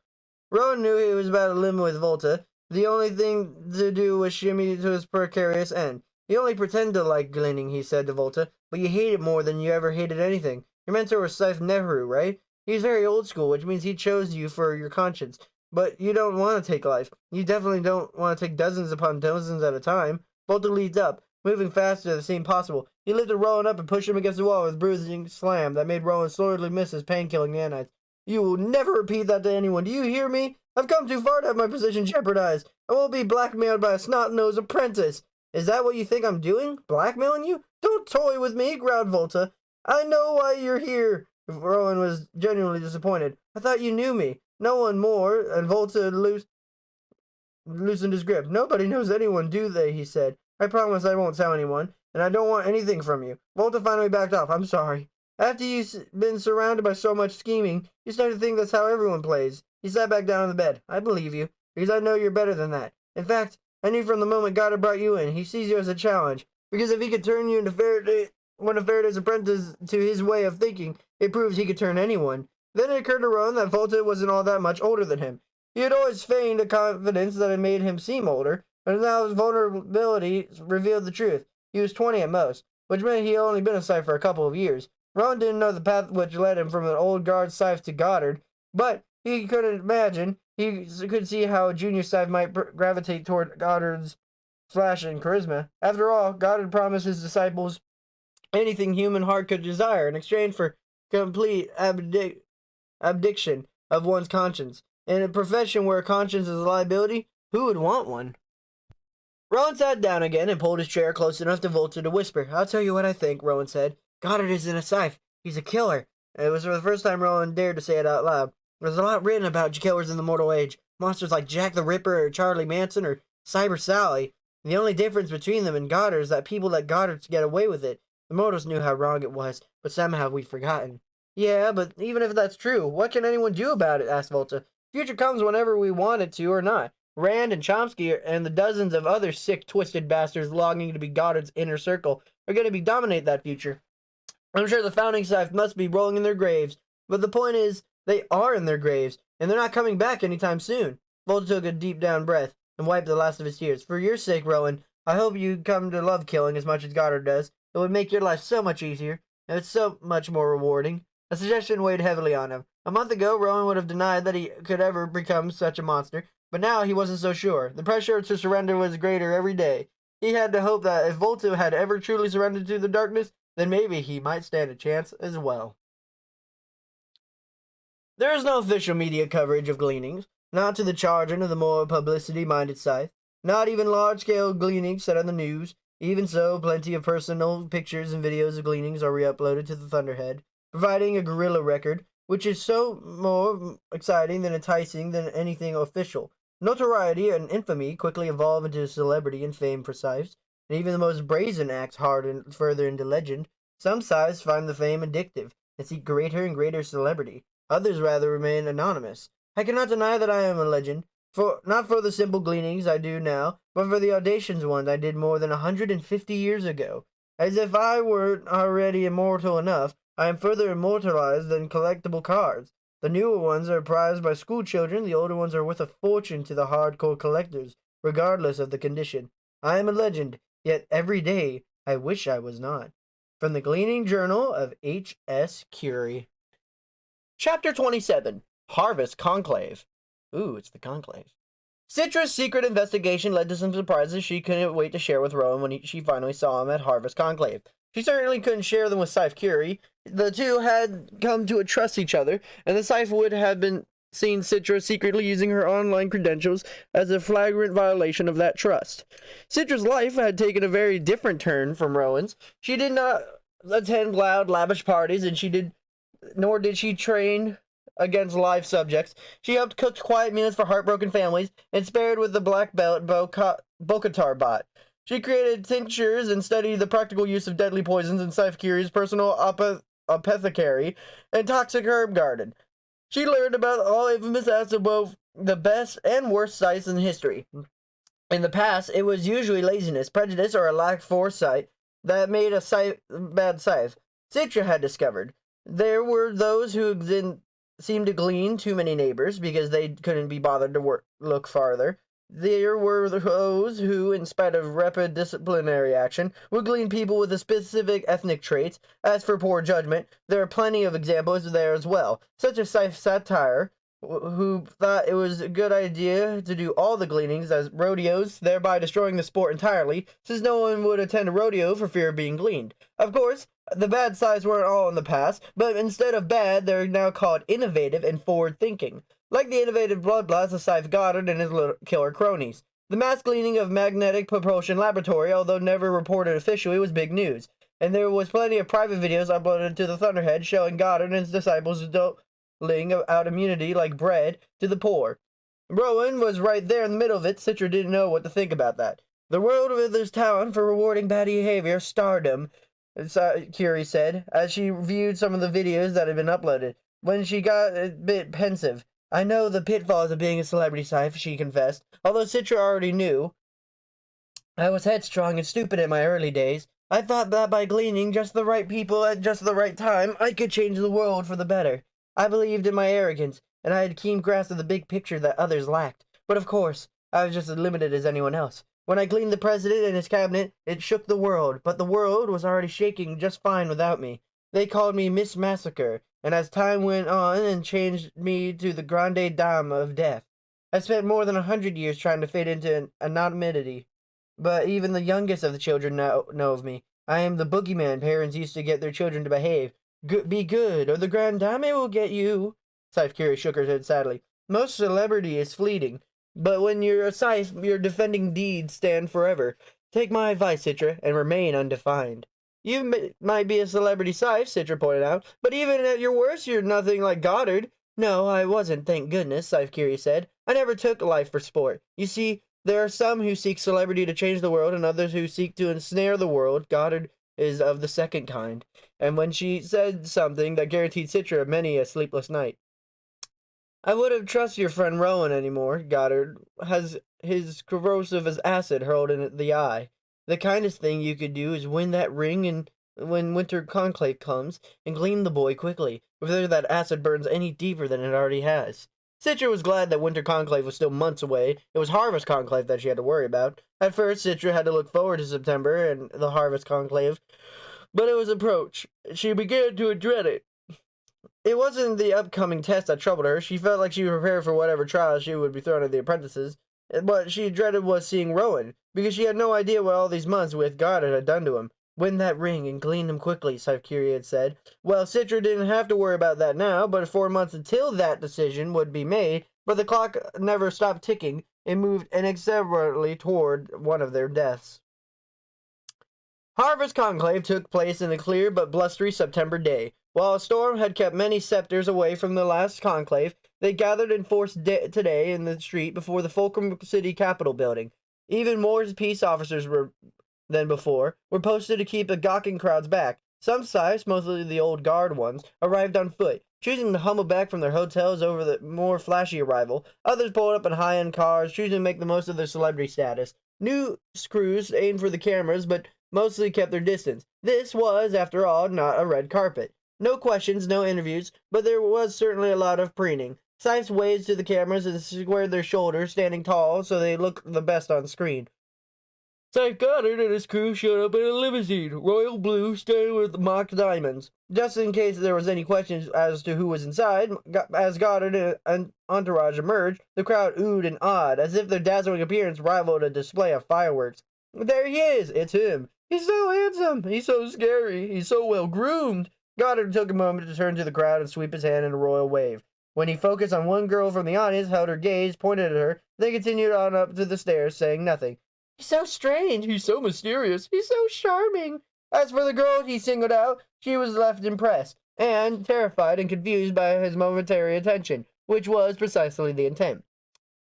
Rowan knew he was about to limit with Volta. The only thing to do was shimmy to his precarious end. You only pretend to like gleaning, he said to Volta, but you hate it more than you ever hated anything. Your mentor was Scythe Nehru, right? He's very old school, which means he chose you for your conscience. But you don't want to take life. You definitely don't want to take dozens upon dozens at a time. Volta leads up, moving faster than seemed possible. He lifted Rowan up and pushed him against the wall with a bruising slam that made Rowan sorely miss his pain-killing nanites. You will never repeat that to anyone. Do you hear me? I've come too far to have my position jeopardized. I won't be blackmailed by a snot-nosed apprentice. Is that what you think I'm doing? Blackmailing you? Don't toy with me, growled Volta. I know why you're here. Rowan was genuinely disappointed. I thought you knew me. No one more, and Volta loosened his grip. Nobody knows anyone, do they? He said. I promise I won't tell anyone, and I don't want anything from you. Volta finally backed off. I'm sorry. After you've been surrounded by so much scheming, you start to think that's how everyone plays. He sat back down on the bed. I believe you, because I know you're better than that. In fact, I knew from the moment God had brought you in, he sees you as a challenge. Because if he could turn you into one of Faraday's apprentices to his way of thinking, it proves he could turn anyone. Then it occurred to Rowan that Volta wasn't all that much older than him. He had always feigned a confidence that had made him seem older, but now his vulnerability revealed the truth. He was 20 at most, which meant he had only been a Scythe for a couple of years. Rowan didn't know the path which led him from an old guard Scythe to Goddard, but he couldn't imagine. He could see how a junior Scythe might gravitate toward Goddard's flash and charisma. After all, Goddard promised his disciples anything human heart could desire in exchange for complete abdiction of one's conscience. In a profession where conscience is a liability, who would want one? Rowan sat down again and pulled his chair close enough to Volta to whisper. I'll tell you what I think, Rowan said. Goddard isn't a Scythe. He's a killer. It was for the first time Rowan dared to say it out loud. There's a lot written about killers in the mortal age. Monsters like Jack the Ripper or Charlie Manson or Cyber Sally. The only difference between them and Goddard is that people let Goddard get away with it. The mortals knew how wrong it was, but somehow we've forgotten. Yeah, but even if that's true, what can anyone do about it? Asked Volta. Future comes whenever we want it to or not. Rand and Chomsky and the dozens of other sick, twisted bastards longing to be Goddard's inner circle are going to dominate that future. I'm sure the founding Scythe must be rolling in their graves, but the point is, they are in their graves, and they're not coming back anytime soon. Volta took a deep down breath and wiped the last of his tears. For your sake, Rowan, I hope you come to love killing as much as Goddard does. It would make your life so much easier, and it's so much more rewarding. A suggestion weighed heavily on him. A month ago, Rowan would have denied that he could ever become such a monster, but now he wasn't so sure. The pressure to surrender was greater every day. He had to hope that if Volta had ever truly surrendered to the darkness, then maybe he might stand a chance as well. There is no official media coverage of gleanings, not to the charging of the more publicity-minded Scythe, not even large-scale gleanings set on the news. Even so, plenty of personal pictures and videos of gleanings are re-uploaded to the Thunderhead, providing a guerrilla record, which is so more exciting than enticing than anything official. Notoriety and infamy quickly evolve into celebrity and fame for Scythes, and even the most brazen acts harden further into legend. Some Scythes find the fame addictive and seek greater and greater celebrity. Others rather remain anonymous. I cannot deny that I am a legend, not for the simple gleanings I do now, but for the audacious ones I did more than 150 years ago. As if I were already immortal enough, I am further immortalized than collectible cards. The newer ones are prized by school children, the older ones are worth a fortune to the hardcore collectors, regardless of the condition. I am a legend, yet every day I wish I was not. From the Gleaning Journal of H.S. Curie. Chapter 27. Harvest Conclave. Ooh, it's the conclave. Citra's secret investigation led to some surprises she couldn't wait to share with Rowan when she finally saw him at Harvest Conclave. She certainly couldn't share them with Scythe Curie. The two had come to trust each other, and the Scythe would have been seen Citra secretly using her online credentials as a flagrant violation of that trust. Citra's life had taken a very different turn from Rowan's. She did not attend loud, lavish parties, and nor did she train against live subjects. She helped cook quiet meals for heartbroken families and spared with the black belt Bokatar bot. She created tinctures and studied the practical use of deadly poisons in Scythe Curie's personal apothecary and toxic herb garden. She learned about all infamous acts of both the best and worst Scythes in history. In the past, it was usually laziness, prejudice, or a lack of foresight that made a bad Scythe. Citra had discovered there were those who didn't seemed to glean too many neighbors because they couldn't be bothered to look farther. There were those who, in spite of rapid disciplinary action, would glean people with specific ethnic traits. As for poor judgment, there are plenty of examples there as well, such as Satire, who thought it was a good idea to do all the gleanings as rodeos, thereby destroying the sport entirely, since no one would attend a rodeo for fear of being gleaned. Of course, the bad sides weren't all in the past, but instead of bad, they're now called innovative and forward-thinking. Like the innovative bloodbaths of Scythe Goddard and his killer cronies. The mass gleaning of Magnetic Propulsion Laboratory, although never reported officially, was big news, and there was plenty of private videos uploaded to the Thunderhead showing Goddard and his disciples doling out immunity like bread to the poor. Rowan was right there in the middle of it. Citra didn't know what to think about that. The world with its talent for rewarding bad behavior, stardom, Curie said, as she viewed some of the videos that had been uploaded. When she got a bit pensive. I know the pitfalls of being a celebrity, Scythe, she confessed, although Citra already knew. I was headstrong and stupid in my early days. I thought that by gleaning just the right people at just the right time, I could change the world for the better. I believed in my arrogance, and I had keen grasp of the big picture that others lacked. But of course, I was just as limited as anyone else. When I gleaned the president and his cabinet, it shook the world, but the world was already shaking just fine without me. They called me Miss Massacre, and as time went on and changed me to the grande dame of death. I spent more than 100 years trying to fit into anonymity, but even the youngest of the children know of me. I am the boogeyman parents used to get their children to behave. Be good, or the grande dame will get you. Scythe Curie shook her head sadly. Most celebrity is fleeting, but when you're a Scythe, your defending deeds stand forever. Take my advice, Citra, and remain undefined. You might be a celebrity Scythe, Citra pointed out, but even at your worst, you're nothing like Goddard. No, I wasn't, thank goodness, Scythe Curie said. I never took life for sport. You see, there are some who seek celebrity to change the world and others who seek to ensnare the world. Goddard is of the second kind. And when she said something that guaranteed Citra many a sleepless night. I wouldn't trust your friend Rowan anymore. Goddard has his corrosive as acid hurled in the eye. The kindest thing you could do is win that ring and when winter conclave comes and glean the boy quickly, before that acid burns any deeper than it already has. Citra was glad that winter conclave was still months away. It was harvest conclave that she had to worry about. At first, Citra had to look forward to September and the harvest conclave, but it was approach. She began to dread it. It wasn't the upcoming test that troubled her. She felt like she was prepared for whatever trials she would be thrown at the apprentices. What she dreaded was seeing Rowan, because she had no idea what all these months with Goddard had done to him. Win that ring and glean him quickly, Scythe Curie had said. Well, Citra didn't have to worry about that now, but 4 months until that decision would be made, but the clock never stopped ticking. It moved inexorably toward one of their deaths. Harvest Conclave took place in a clear but blustery September day. While a storm had kept many scepters away from the last conclave, they gathered in force today in the street before the Fulcrum City Capitol building. Even more peace officers than before were posted to keep the gawking crowds back. Some Scythes, mostly the old guard ones, arrived on foot, choosing to humble back from their hotels over the more flashy arrival. Others pulled up in high-end cars, choosing to make the most of their celebrity status. New crews aimed for the cameras, but mostly kept their distance. This was, after all, not a red carpet. No questions, no interviews, but there was certainly a lot of preening. Scythes waved to the cameras and squared their shoulders, standing tall so they looked the best on screen. Scythe Goddard and his crew showed up in a limousine, royal blue, stained with mock diamonds. Just in case there was any questions as to who was inside, as Goddard and entourage emerged, the crowd oohed and awed, as if their dazzling appearance rivaled a display of fireworks. There he is! It's him! He's so handsome! He's so scary! He's so well-groomed! Goddard took a moment to turn to the crowd and sweep his hand in a royal wave. When he focused on one girl from the audience, held her gaze, pointed at her, then continued on up to the stairs, saying nothing. He's so strange. He's so mysterious. He's so charming. As for the girl he singled out, she was left impressed, and terrified and confused by his momentary attention, which was precisely the intent.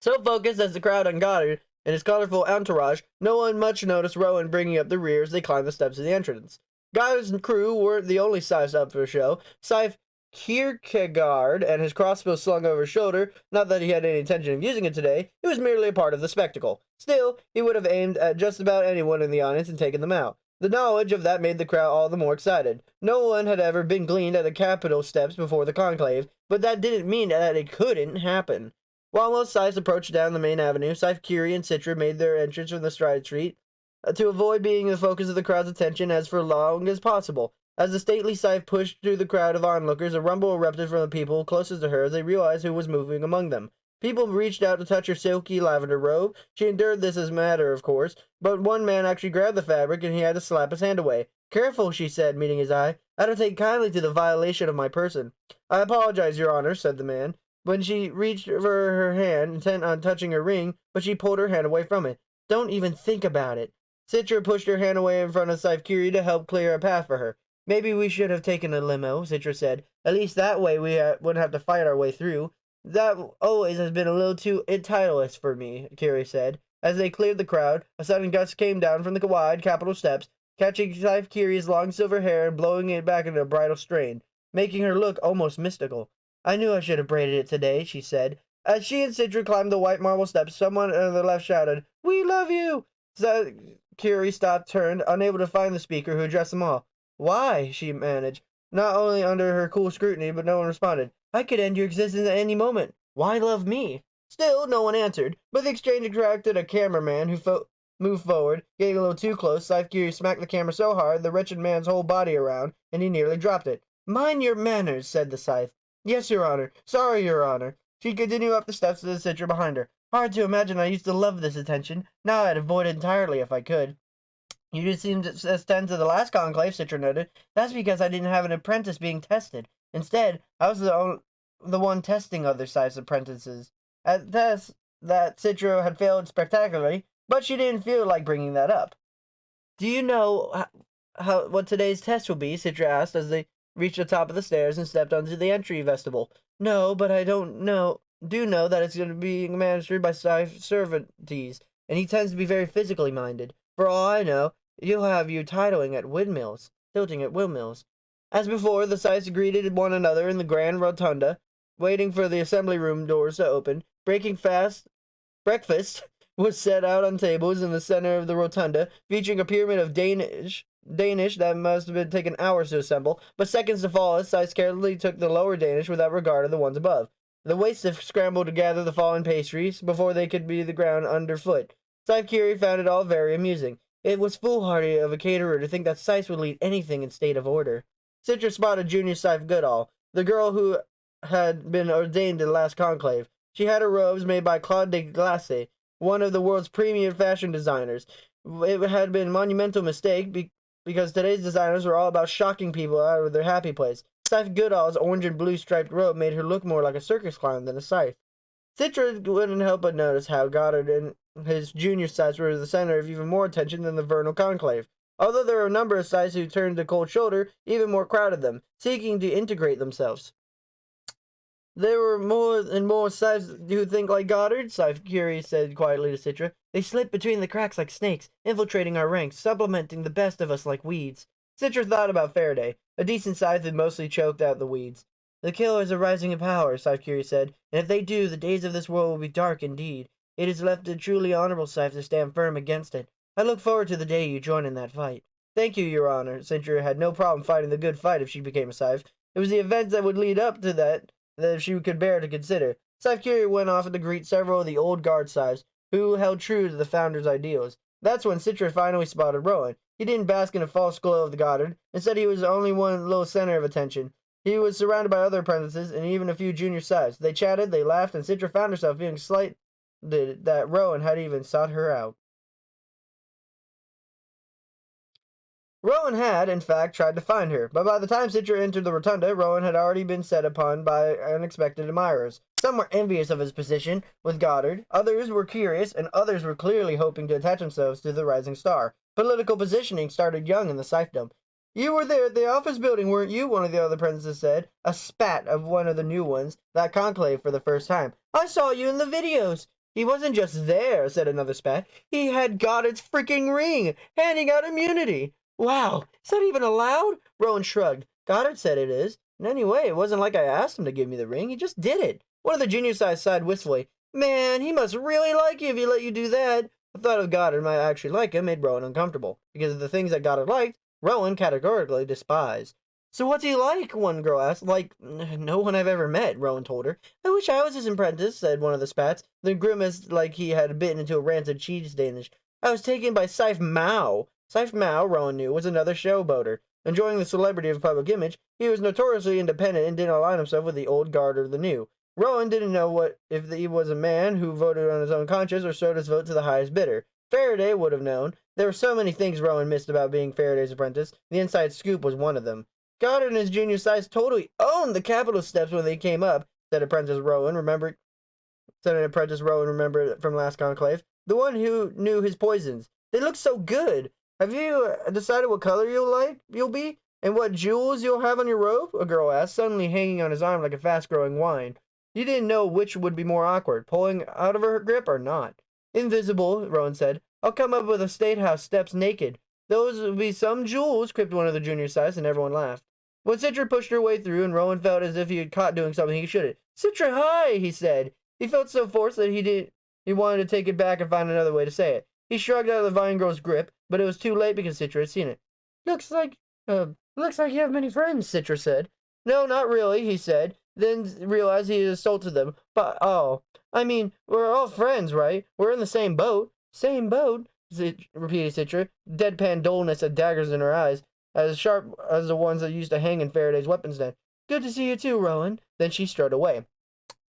So focused as the crowd on Goddard and his colorful entourage, no one much noticed Rowan bringing up the rear as they climbed the steps of the entrance. Goddard's crew weren't the only Scythes up for the show. Scythe Kierkegaard and his crossbow slung over his shoulder, not that he had any intention of using it today, it was merely a part of the spectacle. Still, he would have aimed at just about anyone in the audience and taken them out. The knowledge of that made the crowd all the more excited. No one had ever been gleaned at the Capitol steps before the conclave, but that didn't mean that it couldn't happen. While most Scythes approached down the main avenue, Scythe, Curie, and Citra made their entrance from the side street to avoid being the focus of the crowd's attention as for long as possible. As the stately Scythe pushed through the crowd of onlookers, a rumble erupted from the people closest to her as they realized who was moving among them. People reached out to touch her silky lavender robe. She endured this as a matter of course, but one man actually grabbed the fabric and he had to slap his hand away. Careful, she said, meeting his eye. I don't take kindly to the violation of my person. I apologize, Your Honor, said the man. When she reached for her hand, intent on touching her ring, but she pulled her hand away from it. Don't even think about it. Citra pushed her hand away in front of Scythe Curie to help clear a path for her. Maybe we should have taken a limo, Citra said. At least that way we wouldn't have to fight our way through. That always has been a little too titleist for me, Curie said. As they cleared the crowd, a sudden gust came down from the wide Capitol steps, catching Scythe Curie's long silver hair and blowing it back into a bridal strain, making her look almost mystical. I knew I should have braided it today, she said. As she and Citra climbed the white marble steps, someone on the left shouted, We love you! Curie stopped, turned, unable to find the speaker who addressed them all. Why? She managed. Not only under her cool scrutiny, but no one responded. I could end your existence at any moment. Why love me? Still, no one answered, but the exchange attracted a cameraman who moved forward. Getting a little too close, Scythe Curie smacked the camera so hard the wretched man's whole body around, and he nearly dropped it. Mind your manners, said the Scythe. Yes, Your Honor. Sorry, Your Honor. She continued up the steps to the Citra behind her. Hard to imagine I used to love this attention. Now I'd avoid it entirely if I could. You did seem to attend to the last conclave, Citra noted. That's because I didn't have an apprentice being tested. Instead, I was the one testing other Scythe's apprentices. At tests that Citra had failed spectacularly, but she didn't feel like bringing that up. Do you know what today's test will be? Citra asked as they reached the top of the stairs and stepped onto the entry vestibule. No, but I do know that it's going to be administered by Scythe Cervantes, and he tends to be very physically minded. For all I know, you'll have you tilting at windmills. As before, the Scythes greeted one another in the grand rotunda, waiting for the assembly room doors to open. Breakfast was set out on tables in the center of the rotunda, featuring a pyramid of Danish that must have been taken hours to assemble, but seconds to fall as Scythe carefully took the lower Danish without regard of the ones above. The waitstaff scrambled to gather the fallen pastries before they could be the ground underfoot. Scythe Curie found it all very amusing. It was foolhardy of a caterer to think that Scythe would lead anything in state of order. Citra spotted Junior Scythe Goodall, the girl who had been ordained to the last conclave. She had her robes made by Claude de Glace, one of the world's premium fashion designers. It had been a monumental mistake because today's designers were all about shocking people out of their happy place. Scythe Goodall's orange and blue striped robe made her look more like a circus clown than a Scythe. Citra couldn't help but notice how Goddard and his junior Scythes were the center of even more attention than the vernal conclave. Although there were a number of Scythes who turned a cold shoulder, even more crowded them, seeking to integrate themselves. There were more and more Scythes who think like Goddard, Scythe Curie said quietly to Citra. They slip between the cracks like snakes, infiltrating our ranks, supplementing the best of us like weeds. Citra thought about Faraday. A decent Scythe had mostly choked out the weeds. The killers are rising in power, Scythe Curie said, and if they do, the days of this world will be dark indeed. It is left to truly honorable Scythe to stand firm against it. I look forward to the day you join in that fight. Thank you, Your Honor. Citra had no problem fighting the good fight if she became a Scythe. It was the events that would lead up to that she could bear to consider. Scythe Curie went off to greet several of the old guard Scythes who held true to the founder's ideals. That's when Citra finally spotted Rowan. He didn't bask in a false glow of the Goddard. Instead, he was only one little center of attention. He was surrounded by other apprentices and even a few junior Scythes. They chatted, they laughed, and Citra found herself feeling slighted that Rowan had even sought her out. Rowan had, in fact, tried to find her, but by the time Citra entered the rotunda, Rowan had already been set upon by unexpected admirers. Some were envious of his position with Goddard, others were curious, and others were clearly hoping to attach themselves to the rising star. Political positioning started young in the Scythedom. You were there at the office building, weren't you? One of the other apprentices said, a spat of one of the new ones, that conclave for the first time. I saw you in the videos. He wasn't just there, said another spat. He had Goddard's freaking ring, handing out immunity. Wow, is that even allowed? Rowan shrugged. Goddard said it is. And anyway, it wasn't like I asked him to give me the ring. He just did it. One of the junior Scythes sighed wistfully. Man, he must really like you if he let you do that. The thought of Goddard might actually like him made Rowan uncomfortable, because of the things that Goddard liked, Rowan categorically despised. So what's he like? One girl asked. Like, no one I've ever met, Rowan told her. I wish I was his apprentice, said one of the spats, then grimaced like he had bitten into a rancid cheese Danish. I was taken by Scythe Mao. Scythe Mao, Rowan knew, was another showboater. Enjoying the celebrity of public image, he was notoriously independent and didn't align himself with the old guard or the new. Rowan didn't know if he was a man who voted on his own conscience or showed his vote to the highest bidder. Faraday would have known. There were so many things Rowan missed about being Faraday's apprentice. The inside scoop was one of them. Goddard and his junior Scythes totally owned the Capitol steps when they came up, said an apprentice Rowan remembered from last conclave. The one who knew his poisons. They look so good. Have you decided what color you'll be? And what jewels you'll have on your robe? A girl asked, suddenly hanging on his arm like a fast-growing wine. You didn't know which would be more awkward, pulling out of her grip or not. Invisible, Rowan said. I'll come up with a State House steps naked. Those will be some jewels, quipped one of the junior Scythes, and everyone laughed. When Citra pushed her way through, and Rowan felt as if he had caught doing something he shouldn't. Citra, hi, he said. He felt so forced that he wanted to take it back and find another way to say it. He shrugged out of the vine girl's grip, but it was too late because Citra had seen it. Looks like you have many friends, Citra said. No, not really, he said, then realized he had assaulted them. But, I mean, we're all friends, right? We're in the same boat. Same boat? Repeated Citra, deadpan dullness and daggers in her eyes, as sharp as the ones that used to hang in Faraday's weapons den. Good to see you too, Rowan. Then she strode away.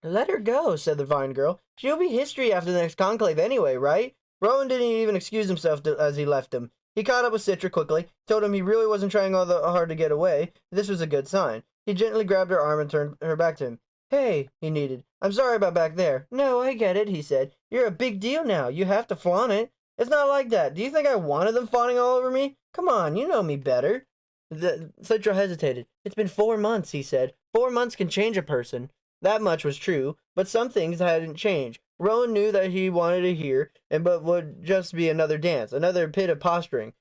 Let her go, said the vine girl. She'll be history after the next conclave anyway, right? Rowan didn't even excuse himself as he left him. He caught up with Citra quickly, told him he really wasn't trying all that hard to get away. This was a good sign. He gently grabbed her arm and turned her back to him. Hey, he needed. I'm sorry about back there. No, I get it, he said. You're a big deal now. You have to flaunt it. It's not like that. Do you think I wanted them fawning all over me? Come on, you know me better. Citra hesitated. It's been 4 months, he said. 4 months can change a person. That much was true, but some things hadn't changed. Rowan knew that he wanted to hear, but would just be another dance, another pit of posturing.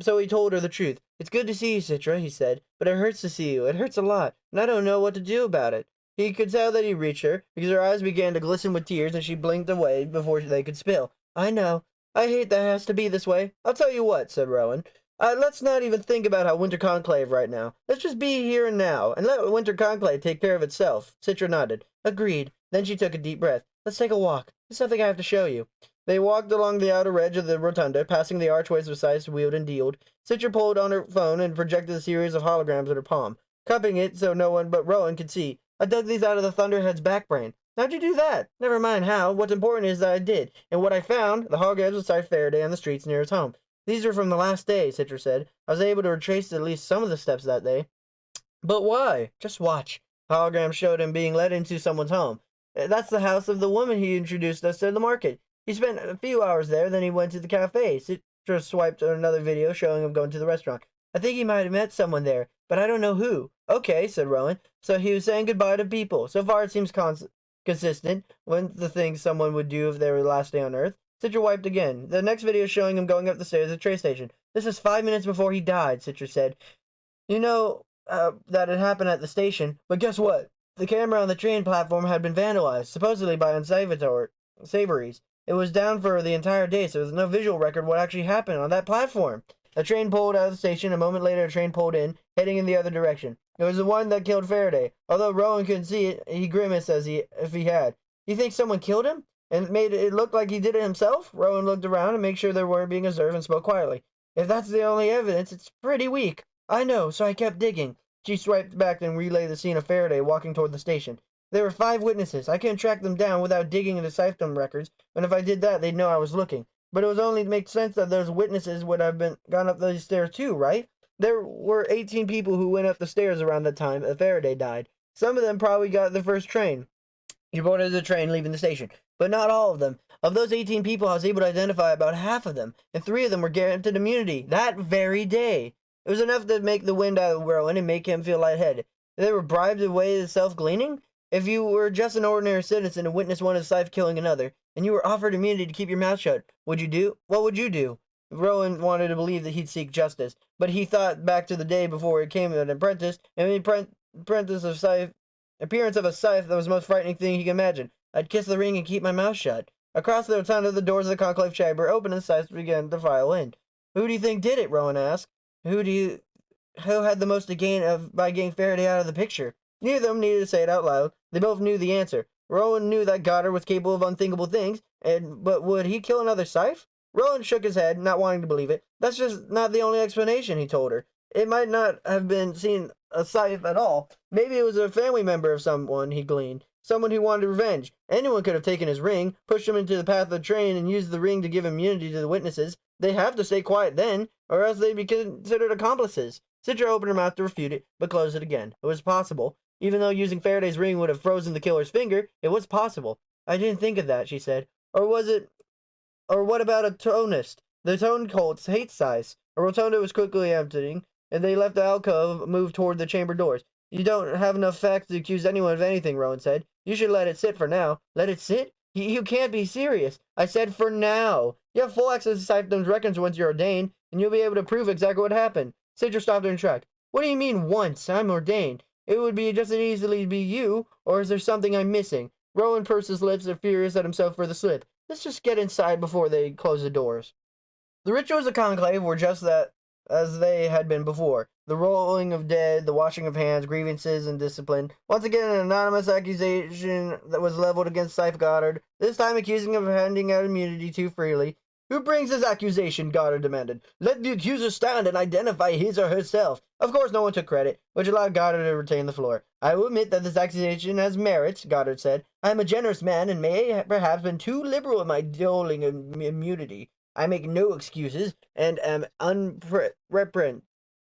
So he told her the truth. It's good to see you, Citra, he said, but it hurts to see you. It hurts a lot, and I don't know what to do about it. He could tell that he reached her, because her eyes began to glisten with tears, and she blinked away before they could spill. I know. I hate that it has to be this way. I'll tell you what, said Rowan. Let's not even think about how Winter Conclave right now. Let's just be here and now, and let Winter Conclave take care of itself. Citra nodded. Agreed. Then she took a deep breath. Let's take a walk. There's something I have to show you. They walked along the outer edge of the rotunda, passing the archways with Scythes wheeled and dealed. Citra pulled on her phone and projected a series of holograms in her palm, cupping it so no one but Rowan could see. I dug these out of the Thunderhead's backbrain. How'd you do that? Never mind how. What's important is that I did. And what I found, the holograms of Scythe Faraday on the streets near his home. These are from the last day, Citra said. I was able to retrace at least some of the steps that day. But why? Just watch. The hologram showed him being led into someone's home. That's the house of the woman he introduced us to the market. He spent a few hours there, then he went to the cafe. Citra swiped another video showing him going to the restaurant. I think he might have met someone there, but I don't know who. Okay, said Rowan. So he was saying goodbye to people. So far it seems consistent with the things someone would do if they were the last day on Earth. Citra wiped again. The next video showing him going up the stairs at the train station. This is 5 minutes before he died, Citra said. You know that it happened at the station, but guess what? The camera on the train platform had been vandalized, supposedly by unsavories. It was down for the entire day, so there's no visual record of what actually happened on that platform. A train pulled out of the station. A moment later, a train pulled in, heading in the other direction. It was the one that killed Faraday. Although Rowan couldn't see it, he grimaced if he had. You think someone killed him? And made it look like he did it himself? Rowan looked around and made sure they weren't being observed and spoke quietly. If that's the only evidence, it's pretty weak. I know, so I kept digging. She swiped back and relayed the scene of Faraday walking toward the station. There were 5 witnesses. I couldn't track them down without digging into Scythe records, and if I did that, they'd know I was looking. But it was only to make sense that those witnesses would have gone up those stairs too, right? There were 18 people who went up the stairs around the time that Faraday died. Some of them probably got the first train. He boarded the train leaving the station, but not all of them. Of those 18 people, I was able to identify about half of them, and 3 of them were guaranteed immunity that very day. It was enough to make the wind out of Rowan and make him feel lightheaded. They were bribed away to self-gleaning? If you were just an ordinary citizen and witnessed one of Scythe killing another, and you were offered immunity to keep your mouth shut, what would you do? Rowan wanted to believe that he'd seek justice, but he thought back to the day before he came an apprentice, and the appearance of a Scythe that was the most frightening thing he could imagine. I'd kiss the ring and keep my mouth shut. Across the rotunda, the doors of the conclave chamber opened and Scythe began to file in. Who do you think did it? Rowan asked. Who had the most to gain by getting Faraday out of the picture? Neither of them needed to say it out loud. They both knew the answer. Rowan knew that Goddard was capable of unthinkable things, but would he kill another Scythe? Rowan shook his head, not wanting to believe it. That's just not the only explanation, he told her. It might not have been seen a Scythe at all. Maybe it was a family member of someone, he gleaned. Someone who wanted revenge. Anyone could have taken his ring, pushed him into the path of the train, and used the ring to give immunity to the witnesses. They have to stay quiet then, or else they'd be considered accomplices. Citra opened her mouth to refute it, but closed it again. It was possible. Even though using Faraday's ring would have frozen the killer's finger, it was possible. I didn't think of that, she said. Or what about a tonist? The tone cults hate Scythe. A rotunda was quickly emptying, and they left the alcove, moved toward the chamber doors. You don't have enough facts to accuse anyone of anything, Rowan said. You should let it sit for now. Let it sit? You can't be serious. I said for now. You have full access to Scythedom's records once you're ordained, and you'll be able to prove exactly what happened. Citra stopped her in track. What do you mean once? I'm ordained. It would be just as easily be you, or is there something I'm missing? Rowan pursed his lips and furious at himself for the slip. Let's just get inside before they close the doors. The rituals of conclave were just that as they had been before. The rolling of dead, the washing of hands, grievances, and discipline. Once again, an anonymous accusation that was leveled against Scythe Goddard, this time accusing him of handing out immunity too freely. Who brings this accusation? Goddard demanded. Let the accuser stand and identify his or herself. Of course, no one took credit, which allowed Goddard to retain the floor. I will admit that this accusation has merits, Goddard said. I am a generous man and may have perhaps been too liberal in my doling immunity. I make no excuses and am unrepentant.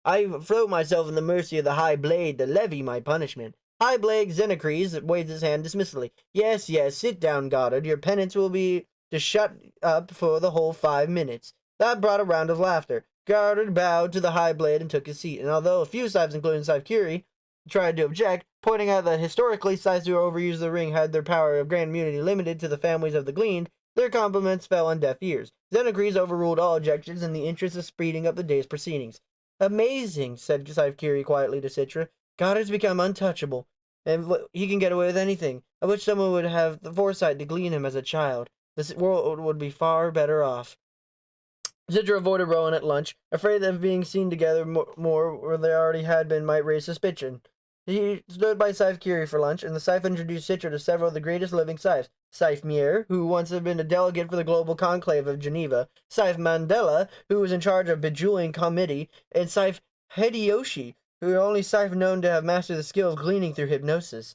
I throw myself in the mercy of the High Blade to levy my punishment. High Blade Xenocres waved his hand dismissively. Yes, sit down, Goddard. Your penance will be to shut up for the whole 5 minutes. That brought a round of laughter. Goddard bowed to the High Blade and took his seat, and although a few Scythes, including Scythe Curie, tried to object, pointing out that historically Scythes who overused the ring had their power of grand immunity limited to the families of the gleaned, their compliments fell on deaf ears. Xenocres overruled all objections in the interest of speeding up the day's proceedings. Amazing, said Scythe Curie quietly to Citra. Goddard's become untouchable, and he can get away with anything. I wish someone would have the foresight to glean him as a child. This world would be far better off. Citra avoided Rowan at lunch, afraid that being seen together more where they already had been might raise suspicion. He stood by Scythe Curie for lunch, and the Scythe introduced Citra to several of the greatest living Scythes. Scythe Mier, who once had been a delegate for the Global Conclave of Geneva, Scythe Mandela, who was in charge of bejeweling committee, and Scythe Hideyoshi, who were only Scythe known to have mastered the skill of gleaning through hypnosis.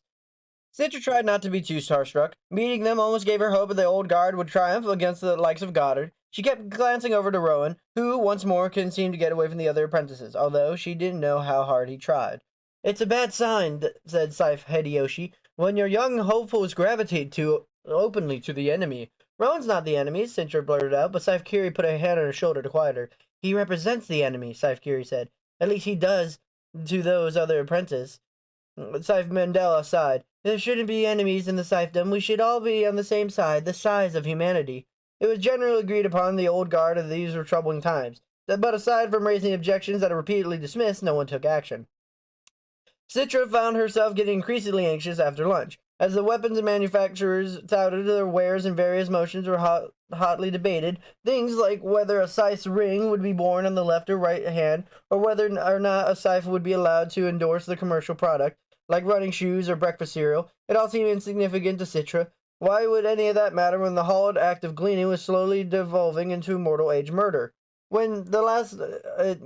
Citra tried not to be too starstruck. Meeting them almost gave her hope that the old guard would triumph against the likes of Goddard. She kept glancing over to Rowan, who, once more, couldn't seem to get away from the other apprentices, although she didn't know how hard he tried. It's a bad sign, said Scythe Hideyoshi, when your young hopefuls gravitate too openly to the enemy. Rowan's not the enemy, Cintra blurted out, but Scythe Curie put a hand on her shoulder to quiet her. He represents the enemy, Scythe Curie said. At least he does to those other apprentices. Scythe Mandela sighed. There shouldn't be enemies in the Scythedom. We should all be on the same side, the size of humanity. It was generally agreed upon the old guard that these were troubling times. But aside from raising objections that are repeatedly dismissed, no one took action. Citra found herself getting increasingly anxious after lunch. As the weapons manufacturers touted their wares and various motions were hotly debated, things like whether a scythe's ring would be worn on the left or right hand, or whether or not a scythe would be allowed to endorse the commercial product, like running shoes or breakfast cereal, it all seemed insignificant to Citra. Why would any of that matter when the hallowed act of gleaning was slowly devolving into mortal age murder? When the last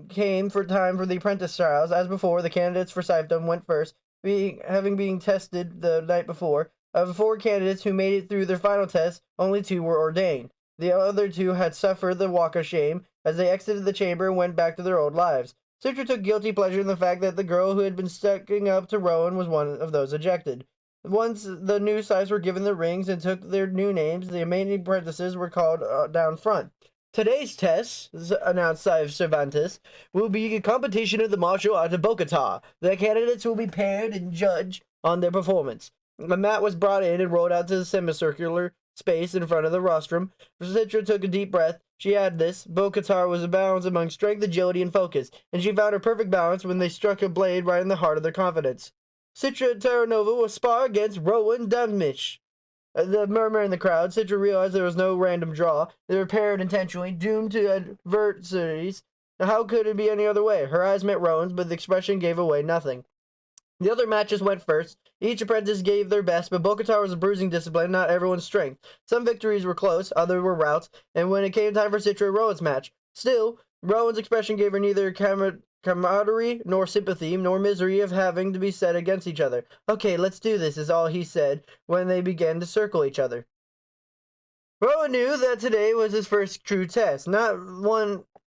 came for time for the apprentice trials, as before, the candidates for Scythedom went first, having been tested the night before. Of the 4 candidates who made it through their final test, only 2 were ordained. The other 2 had suffered the walk of shame as they exited the chamber and went back to their old lives. Citra took guilty pleasure in the fact that the girl who had been sticking up to Rowan was one of those ejected. Once the new scythes were given the rings and took their new names, the remaining apprentices were called down front. Today's test, announced Scythe Cervantes, will be a competition of the martial art of Blooket. The candidates will be paired and judged on their performance. A mat was brought in and rolled out to the semicircular space in front of the rostrum. Citra took a deep breath. She had this. Blooket was a balance among strength, agility, and focus, and she found her perfect balance when they struck a blade right in the heart of their confidence. Citra Terranova will spar against Rowan Dunmish. The murmur in the crowd. Citra realized there was no random draw. They were paired intentionally, doomed to adversities. How could it be any other way? Her eyes met Rowan's, but the expression gave away nothing. The other matches went first. Each apprentice gave their best, but Blooket was a bruising discipline, not everyone's strength. Some victories were close, others were routs, and when it came time for Citra Rowan's match, still, Rowan's expression gave her neither camaraderie, nor sympathy, nor misery of having to be set against each other. Okay, let's do this, is all he said when they began to circle each other. Rowan knew that today was his first true test, not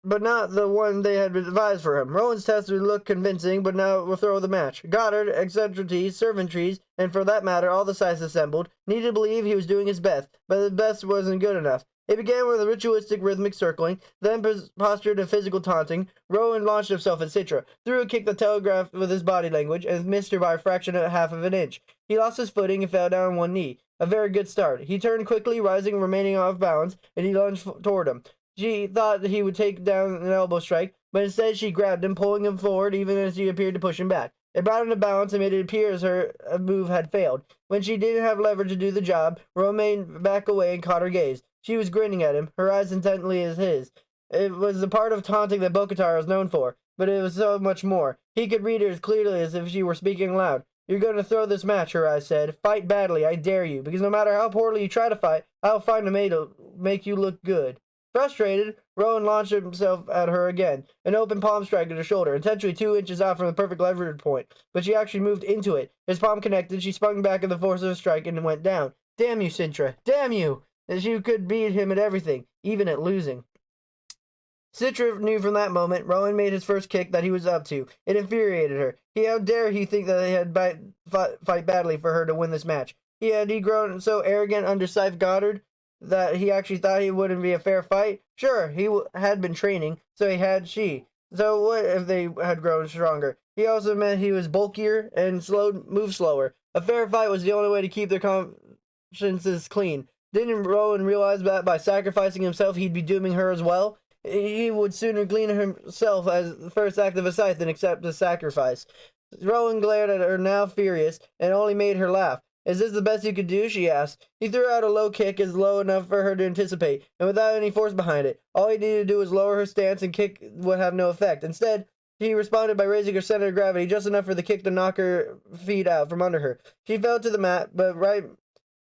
the one they had devised for him. Rowan's test would look convincing, but now we'll throw the match. Goddard, eccentricities, servantries, and for that matter, all the scythes assembled, needed to believe he was doing his best, but the best wasn't good enough. It began with a ritualistic rhythmic circling, then postured and physical taunting. Rowan launched himself at Citra, threw a kick that telegraphed with his body language, and missed her by a fraction of half of an inch. He lost his footing and fell down on one knee. A very good start. He turned quickly, rising and remaining off balance, and he lunged toward him. She thought he would take down an elbow strike, but instead she grabbed him, pulling him forward even as he appeared to push him back. It brought him to balance and made it appear as her move had failed. When she didn't have leverage to do the job, Rowan backed away and caught her gaze. She was grinning at him, her eyes intently as his. It was the part of taunting that Blooket was known for, but it was so much more. He could read her as clearly as if she were speaking aloud. You're going to throw this match, her eyes said. Fight badly, I dare you, because no matter how poorly you try to fight, I'll find a way to make you look good. Frustrated, Rowan launched himself at her again, an open palm strike at her shoulder, intentionally 2 inches out from the perfect leverage point, but she actually moved into it. His palm connected, she spun back in the force of a strike and went down. Damn you, Citra, damn you! That she could beat him at everything, even at losing. Citra knew from that moment Rowan made his first kick that he was up to. It infuriated her. How dare he think that they had fight badly for her to win this match? Had he grown so arrogant under Scythe Goddard that he actually thought it wouldn't be a fair fight? Sure, he had been training, so he had she. So what if they had grown stronger? He also meant he was bulkier and moved slower. A fair fight was the only way to keep their consciences clean. Didn't Rowan realize that by sacrificing himself he'd be dooming her as well? He would sooner glean himself as the first act of a scythe than accept the sacrifice. Rowan glared at her, now furious, and only made her laugh. Is this the best you could do? She asked. He threw out a low kick as low enough for her to anticipate, and without any force behind it. All he needed to do was lower her stance and kick would have no effect. Instead, he responded by raising her center of gravity just enough for the kick to knock her feet out from under her. She fell to the mat, but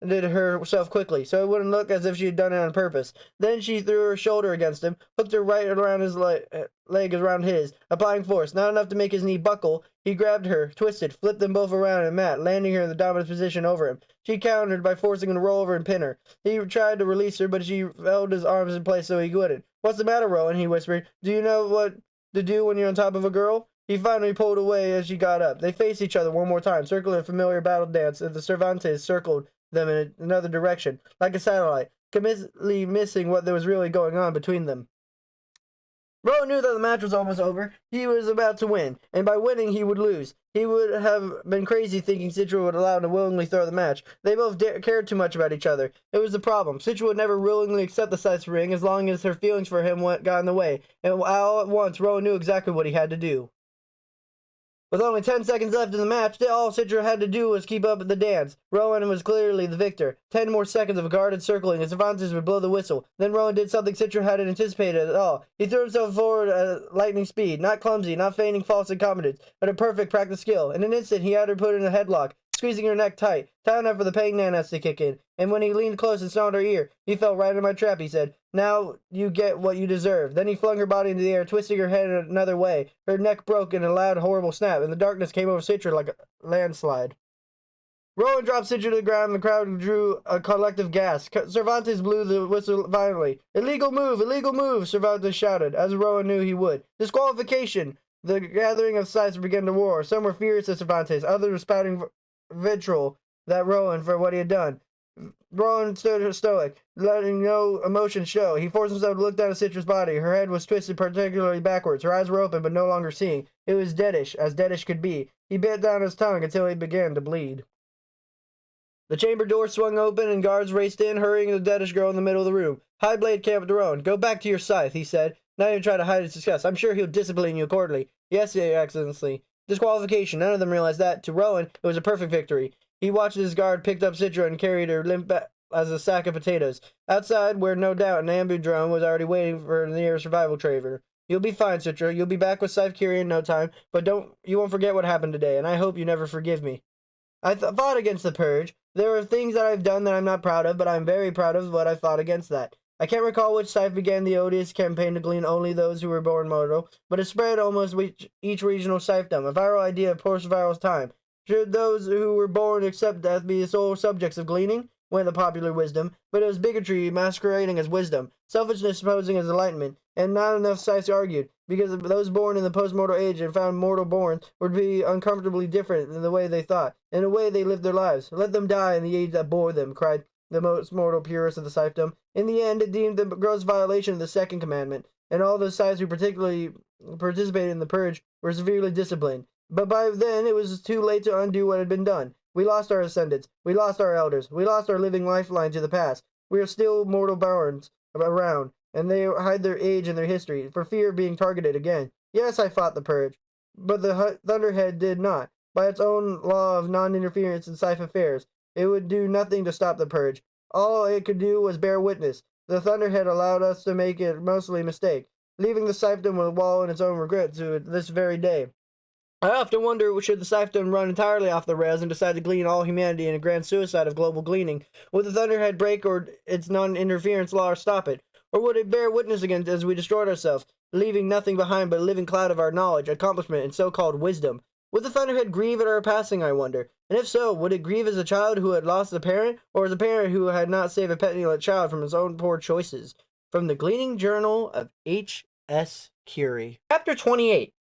did herself quickly, so it wouldn't look as if she had done it on purpose. Then she threw her shoulder against him, hooked her right around his leg around his, applying force, not enough to make his knee buckle. He grabbed her, twisted, flipped them both around in the mat, landing her in the dominant position over him. She countered by forcing him to roll over and pin her. He tried to release her, but she held his arms in place so he wouldn't. What's the matter, Rowan? He whispered. Do you know what to do when you're on top of a girl? He finally pulled away as she got up. They faced each other one more time, circling a familiar battle dance as the Cervantes circled them in another direction, like a satellite. completely missing what there was really going on between them. Rowan knew that the match was almost over. He was about to win, and by winning he would lose. He would have been crazy thinking Citra would allow him to willingly throw the match. They both cared too much about each other. It was the problem. Citra would never willingly accept the Scythe's ring as long as her feelings for him got in the way, and all at once Rowan knew exactly what he had to do. With only 10 seconds left in the match, all Citra had to do was keep up the dance. Rowan was clearly the victor. 10 more seconds of guarded circling, and Cervantes would blow the whistle. Then Rowan did something Citra hadn't anticipated at all. He threw himself forward at lightning speed, not clumsy, not feigning false incompetence, but a perfect practice skill. In an instant, he had her put in a headlock, squeezing her neck tight enough for the pain nanas to kick in. And when he leaned close and snarled her ear, "You fell right in my trap," he said. "Now you get what you deserve." Then he flung her body into the air, twisting her head another way. Her neck broke in a loud, horrible snap, and the darkness came over Citra like a landslide. Rowan dropped Citra to the ground, and the crowd drew a collective gasp. Cervantes blew the whistle violently. "Illegal move! Illegal move!" Cervantes shouted, as Rowan knew he would. "Disqualification!" The gathering of Scythes began to roar. Some were furious at Cervantes, others were spouting vitriol at Rowan for what he had done. Rowan stood stoic, letting no emotion show. He forced himself to look down at Citra's body. Her head was twisted particularly backwards. Her eyes were open, but no longer seeing. It was deadish, as deadish could be. He bit down his tongue until he began to bleed. The chamber door swung open, and guards raced in, hurrying the deadish girl in the middle of the room. Highblade camped Rowan. "Go back to your Scythe," he said. Not even try to hide his disgust. "I'm sure he'll discipline you accordingly." "Yes, Your Excellency." Disqualification. None of them realized that. To Rowan, it was a perfect victory. He watched his guard picked up Citra and carried her limp as a sack of potatoes. Outside, where no doubt an ambudrome was already waiting for the nearest revival traver. "You'll be fine, Citra. You'll be back with Scythe Curie in no time, but you won't forget what happened today, and I hope you never forgive me. I fought against the Purge. There are things that I've done that I'm not proud of, but I'm very proud of what I fought against that. I can't recall which Scythe began the odious campaign to glean only those who were born mortal, but it spread almost each regional Scythedom, a viral idea of post-viral time. Should those who were born accept death be the sole subjects of gleaning?" Went the popular wisdom, but it was bigotry masquerading as wisdom, selfishness posing as enlightenment, and not enough Scythes argued, because those born in the post-mortal age and found mortal born would be uncomfortably different in the way they thought, in the way they lived their lives. "Let them die in the age that bore them," cried the most mortal purists of the Scythedom. In the end, it deemed the gross violation of the second commandment, and all those Scythes who particularly participated in the purge were severely disciplined. But by then, it was too late to undo what had been done. We lost our ascendants. We lost our elders. We lost our living lifeline to the past. We are still mortal barons around, and they hide their age and their history, for fear of being targeted again. Yes, I fought the purge, but the Thunderhead did not. By its own law of non-interference in Scythe affairs, it would do nothing to stop the purge. All it could do was bear witness. The Thunderhead allowed us to make it mostly a mistake, leaving the Scythedom with a wall in its own regret to this very day. I often wonder, should the Scythedom run entirely off the rails and decide to glean all humanity in a grand suicide of global gleaning? Would the Thunderhead break or its non-interference law stop it? Or would it bear witness against as we destroyed ourselves, leaving nothing behind but a living cloud of our knowledge, accomplishment, and so-called wisdom? Would the Thunderhead grieve at our passing, I wonder? And if so, would it grieve as a child who had lost a parent, or as a parent who had not saved a penitent child from his own poor choices? From the Gleaning Journal of H.S. Curie. Chapter 28.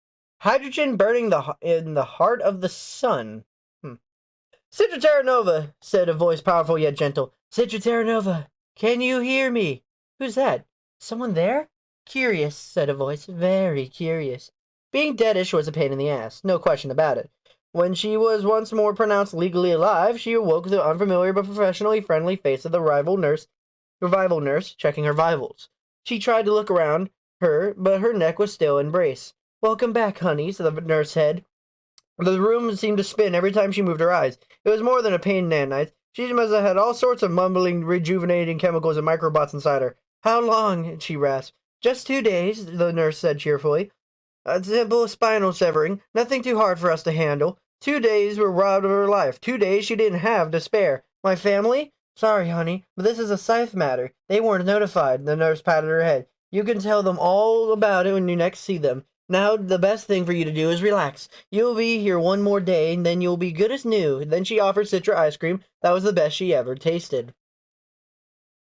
Hydrogen burning in the heart of the sun. "Citra Terra Nova," said a voice powerful yet gentle. "Citra Terra Nova, can you hear me?" "Who's that? Someone there?" "Curious," said a voice. "Very curious." Being deadish was a pain in the ass, no question about it. When she was once more pronounced legally alive, she awoke to the unfamiliar but professionally friendly face of the revival nurse checking her vitals. She tried to look around her, but her neck was still in brace. "Welcome back, honey," said the nurse head. The room seemed to spin every time she moved her eyes. It was more than a pain nanites. She must have had all sorts of mumbling, rejuvenating chemicals and microbots inside her. "How long?" she rasped. "Just 2 days," the nurse said cheerfully. "A simple spinal severing. Nothing too hard for us to handle. 2 days were robbed of her life. 2 days she didn't have to spare. My family? Sorry, honey, but this is a Scythe matter. They weren't notified." The nurse patted her head. "You can tell them all about it when you next see them. Now, the best thing for you to do is relax. You'll be here 1 more day, and then you'll be good as new." Then she offered Citra ice cream. That was the best she ever tasted.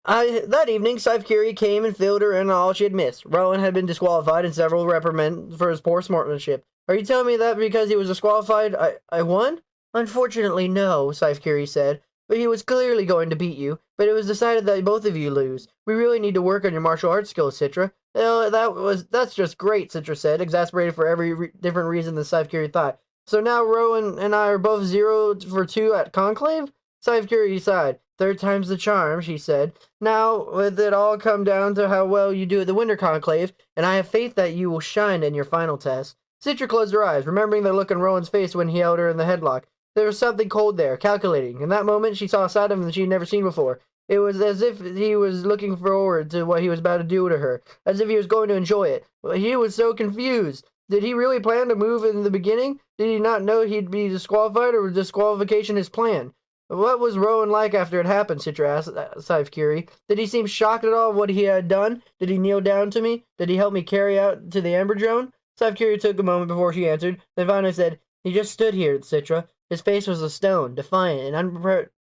That evening, Scythe Curie came and filled her in on all she had missed. Rowan had been disqualified and several reprimands for his poor sportsmanship. "Are you telling me that because he was disqualified, I won?" "Unfortunately, no," Scythe Curie said. But he was clearly going to beat you, but it was decided that both of you lose. We really need to work on your martial arts skills, Citra. That's just great, Citra said, exasperated for every different reason than Scythe Curie thought. So now Rowan and I are both 0 for 2 at Conclave? Scythe Curie sighed. Third time's the charm, she said. Now, with it all come down to how well you do at the Winter Conclave, and I have faith that you will shine in your final test. Citra closed her eyes, remembering the look on Rowan's face when he held her in the headlock. There was something cold there, calculating. In that moment, she saw a side of him that she had never seen before. It was as if he was looking forward to what he was about to do to her, as if he was going to enjoy it. He was so confused. Did he really plan to move in the beginning? Did he not know he'd be disqualified, or was disqualification his plan? What was Rowan like after it happened, Citra asked Scythe Curie. Did he seem shocked at all of what he had done? Did he kneel down to me? Did he help me carry out to the Amber Drone? Scythe Curie took a moment before she answered, then finally said, he just stood here, Citra. His face was a stone, defiant and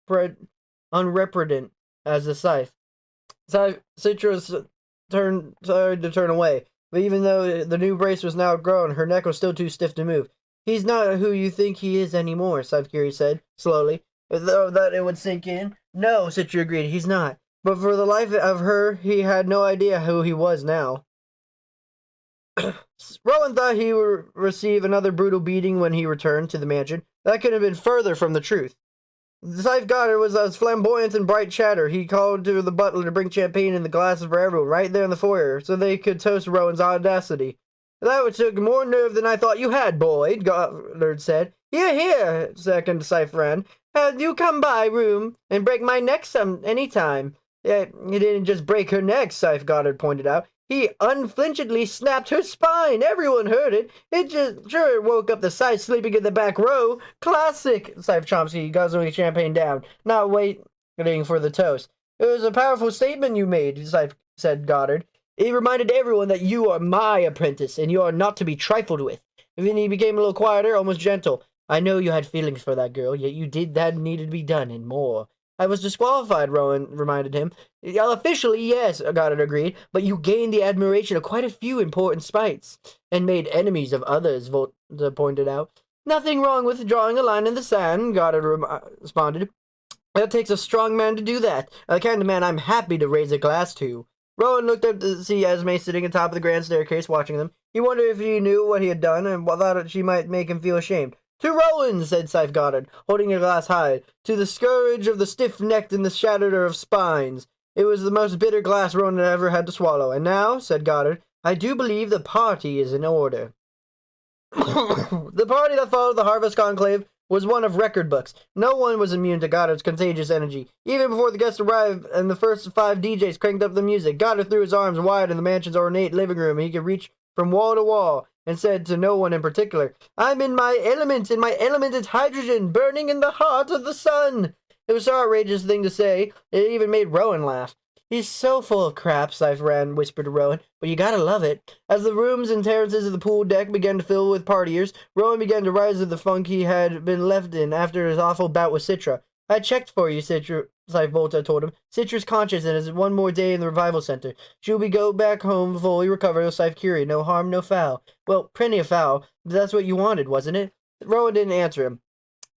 unrepentant as the scythe. Citra started to turn away, but even though the new brace was now grown, her neck was still too stiff to move. He's not who you think he is anymore, Scythe Curie said, slowly, though that it would sink in. No, Citra agreed, he's not. But for the life of her, he had no idea who he was now. Rowan thought he would receive another brutal beating when he returned to the mansion. That could have been further from the truth. Scythe Goddard was as flamboyant and bright chatter. He called to the butler to bring champagne in the glasses for everyone right there in the foyer, so they could toast Rowan's audacity. That took more nerve than I thought you had, Boyd, Goddard said. Here, here, second Scythe ran. Had you come by room and break my neck any time. He didn't just break her neck, Scythe Goddard pointed out. He unflinchingly snapped her spine. Everyone heard it. It just sure woke up the Scythe sleeping in the back row. Classic, Scythe Chomsky, guzzling champagne down, not waiting for the toast. It was a powerful statement you made, Scythe said Goddard. It reminded everyone that you are my apprentice, and you are not to be trifled with. And then he became a little quieter, almost gentle. I know you had feelings for that girl, yet you did that needed to be done, and more. I was disqualified, Rowan reminded him. Officially, yes, Goddard agreed, but you gained the admiration of quite a few important spites, and made enemies of others, Volta pointed out. Nothing wrong with drawing a line in the sand, Goddard responded. It takes a strong man to do that, the kind of man I'm happy to raise a glass to. Rowan looked up to see Esme sitting atop of the grand staircase watching them. He wondered if he knew what he had done, and thought she might make him feel ashamed. To Rowan, said Scythe Goddard, holding a glass high, to the scourge of the stiff-necked and the shatterer of spines. It was the most bitter glass Rowan had ever had to swallow. And now, said Goddard, I do believe the party is in order. The party that followed the Harvest Conclave was one of record books. No one was immune to Goddard's contagious energy. Even before the guests arrived and the first 5 DJs cranked up the music, Goddard threw his arms wide in the mansion's ornate living room, and he could reach from wall to wall, and said to no one in particular, I'm in my element, and my element is hydrogen, burning in the heart of the sun. It was so outrageous a thing to say, it even made Rowan laugh. He's so full of crap, Scythe Ran whispered to Rowan, but you gotta love it. As the rooms and terraces of the pool deck began to fill with partiers, Rowan began to rise to the funk he had been left in after his awful bout with Citra. I checked for you, Citra, Scythe Volta told him. Citra's conscious and is one more day in the revival center. She'll be go back home fully recovered with Scythe Curie. No harm, no foul. Well, plenty of foul. That's what you wanted, wasn't it? Rowan didn't answer him.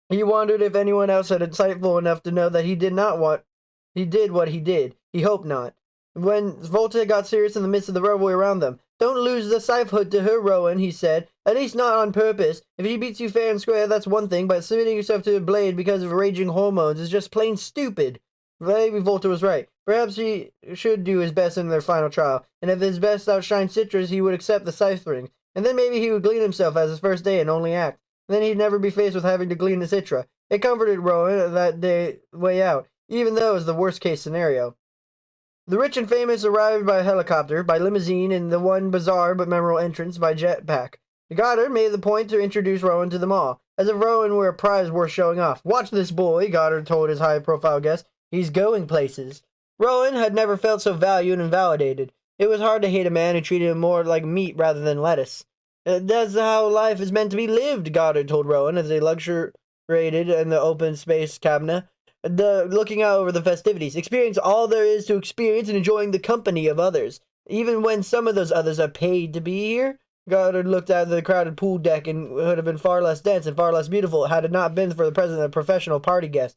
He wondered if anyone else had insightful enough to know that he did what he did. He hoped not. When Volta got serious in the midst of the revelry around them, don't lose the Scythehood to her, Rowan, he said. At least not on purpose. If she beats you fair and square, that's one thing, but submitting yourself to a blade because of raging hormones is just plain stupid. Maybe Volta was right. Perhaps he should do his best in their final trial, and if his best outshined Citra's, he would accept the Scythe ring. And then maybe he would glean himself as his first day and only act. And then he'd never be faced with having to glean the Citra. It comforted Rowan that way out, even though it was the worst-case scenario. The rich and famous arrived by helicopter, by limousine, and the one bizarre but memorable entrance by jetpack. Goddard made the point to introduce Rowan to them all, as if Rowan were a prize worth showing off. Watch this boy, Goddard told his high-profile guest. He's going places. Rowan had never felt so valued and validated. It was hard to hate a man who treated him more like meat rather than lettuce. That's how life is meant to be lived, Goddard told Rowan as they luxuriated in the open space cabina. Looking out over the festivities, experience all there is to experience and enjoying the company of others, even when some of those others are paid to be here. Goddard looked at the crowded pool deck and would have been far less dense and far less beautiful had it not been for the presence of a professional party guest.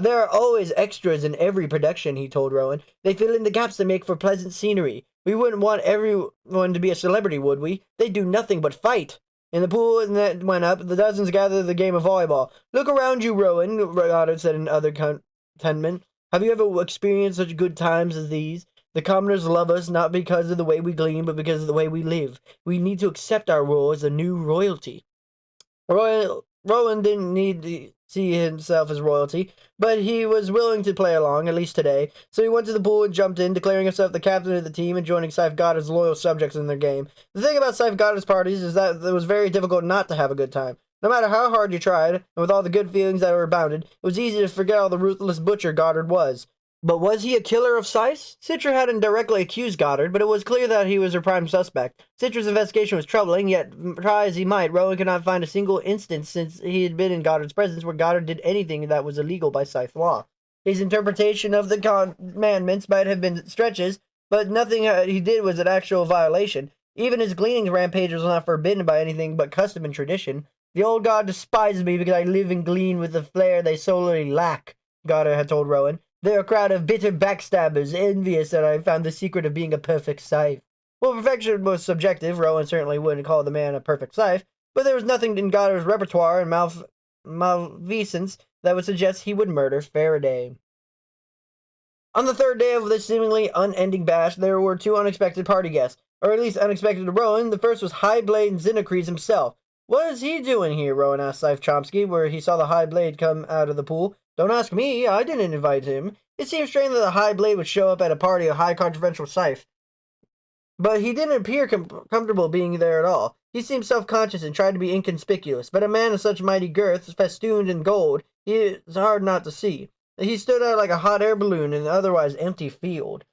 There are always extras in every production, he told Rowan. They fill in the gaps and make for pleasant scenery. We wouldn't want everyone to be a celebrity, would we? They do nothing but fight. In the pool net went up, the dozens gathered the game of volleyball. Look around you, Rowan, Goddard said in other contentment. Have you ever experienced such good times as these? The commoners love us not because of the way we glean, but because of the way we live. We need to accept our role as a new royalty. Rowan didn't need to see himself as royalty, but he was willing to play along, at least today. So he went to the pool and jumped in, declaring himself the captain of the team and joining Scythe Goddard's loyal subjects in their game. The thing about Scythe Goddard's parties is that it was very difficult not to have a good time. No matter how hard you tried, and with all the good feelings that were abounded, it was easy to forget all the ruthless butcher Goddard was. But was he a killer of Scythe? Citra hadn't directly accused Goddard, but it was clear that he was her prime suspect. Citra's investigation was troubling, yet try as he might, Rowan could not find a single instance since he had been in Goddard's presence where Goddard did anything that was illegal by Scythe law. His interpretation of the commandments might have been stretches, but nothing he did was an actual violation. Even his gleaning rampages were not forbidden by anything but custom and tradition. The old god despises me because I live and glean with the flair they sorely lack, Goddard had told Rowan. They're a crowd of bitter backstabbers, envious that I found the secret of being a perfect Scythe. Well, perfection was subjective. Rowan certainly wouldn't call the man a perfect Scythe, but there was nothing in Goddard's repertoire and malfeasance that would suggest he would murder Faraday. On the third day of this seemingly unending bash, there were two unexpected party guests, or at least unexpected to Rowan. The first was High Blade Zinocres himself. What is he doing here? Rowan asked Scythe Chomsky, where he saw the High Blade come out of the pool. Don't ask me, I didn't invite him. It seemed strange that the High Blade would show up at a party of high controversial Scythe. But he didn't appear comfortable being there at all. He seemed self-conscious and tried to be inconspicuous, but a man of such mighty girth, festooned in gold, is hard not to see. He stood out like a hot air balloon in an otherwise empty field.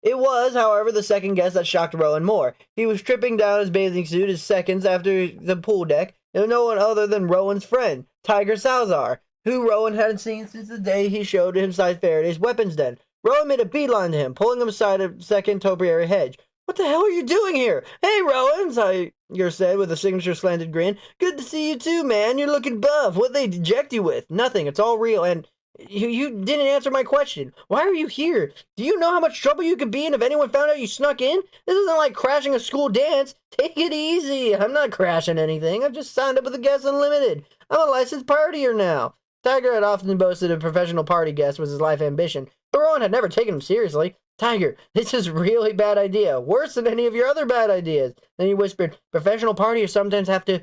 It was, however, the second guest that shocked Rowan more. He was tripping down his bathing suit as seconds after the pool deck, and no one other than Rowan's friend, Tiger Salazar, who Rowan hadn't seen since the day he showed him Scythe Faraday's weapons den. Rowan made a beeline to him, pulling him aside a second topiary hedge. What the hell are you doing here? Hey, Rowan, Tiger said with a signature slanted grin. Good to see you too, man. You're looking buff. What'd they deject you with? Nothing. It's all real, and you didn't answer my question. Why are you here? Do you know how much trouble you could be in if anyone found out you snuck in? This isn't like crashing a school dance. Take it easy. I'm not crashing anything. I've just signed up with the Guest Unlimited. I'm a licensed partier now. Tiger had often boasted a professional party guest was his life ambition, but Rowan had never taken him seriously. Tiger, this is a really bad idea. Worse than any of your other bad ideas. Then he whispered, professional partiers sometimes have to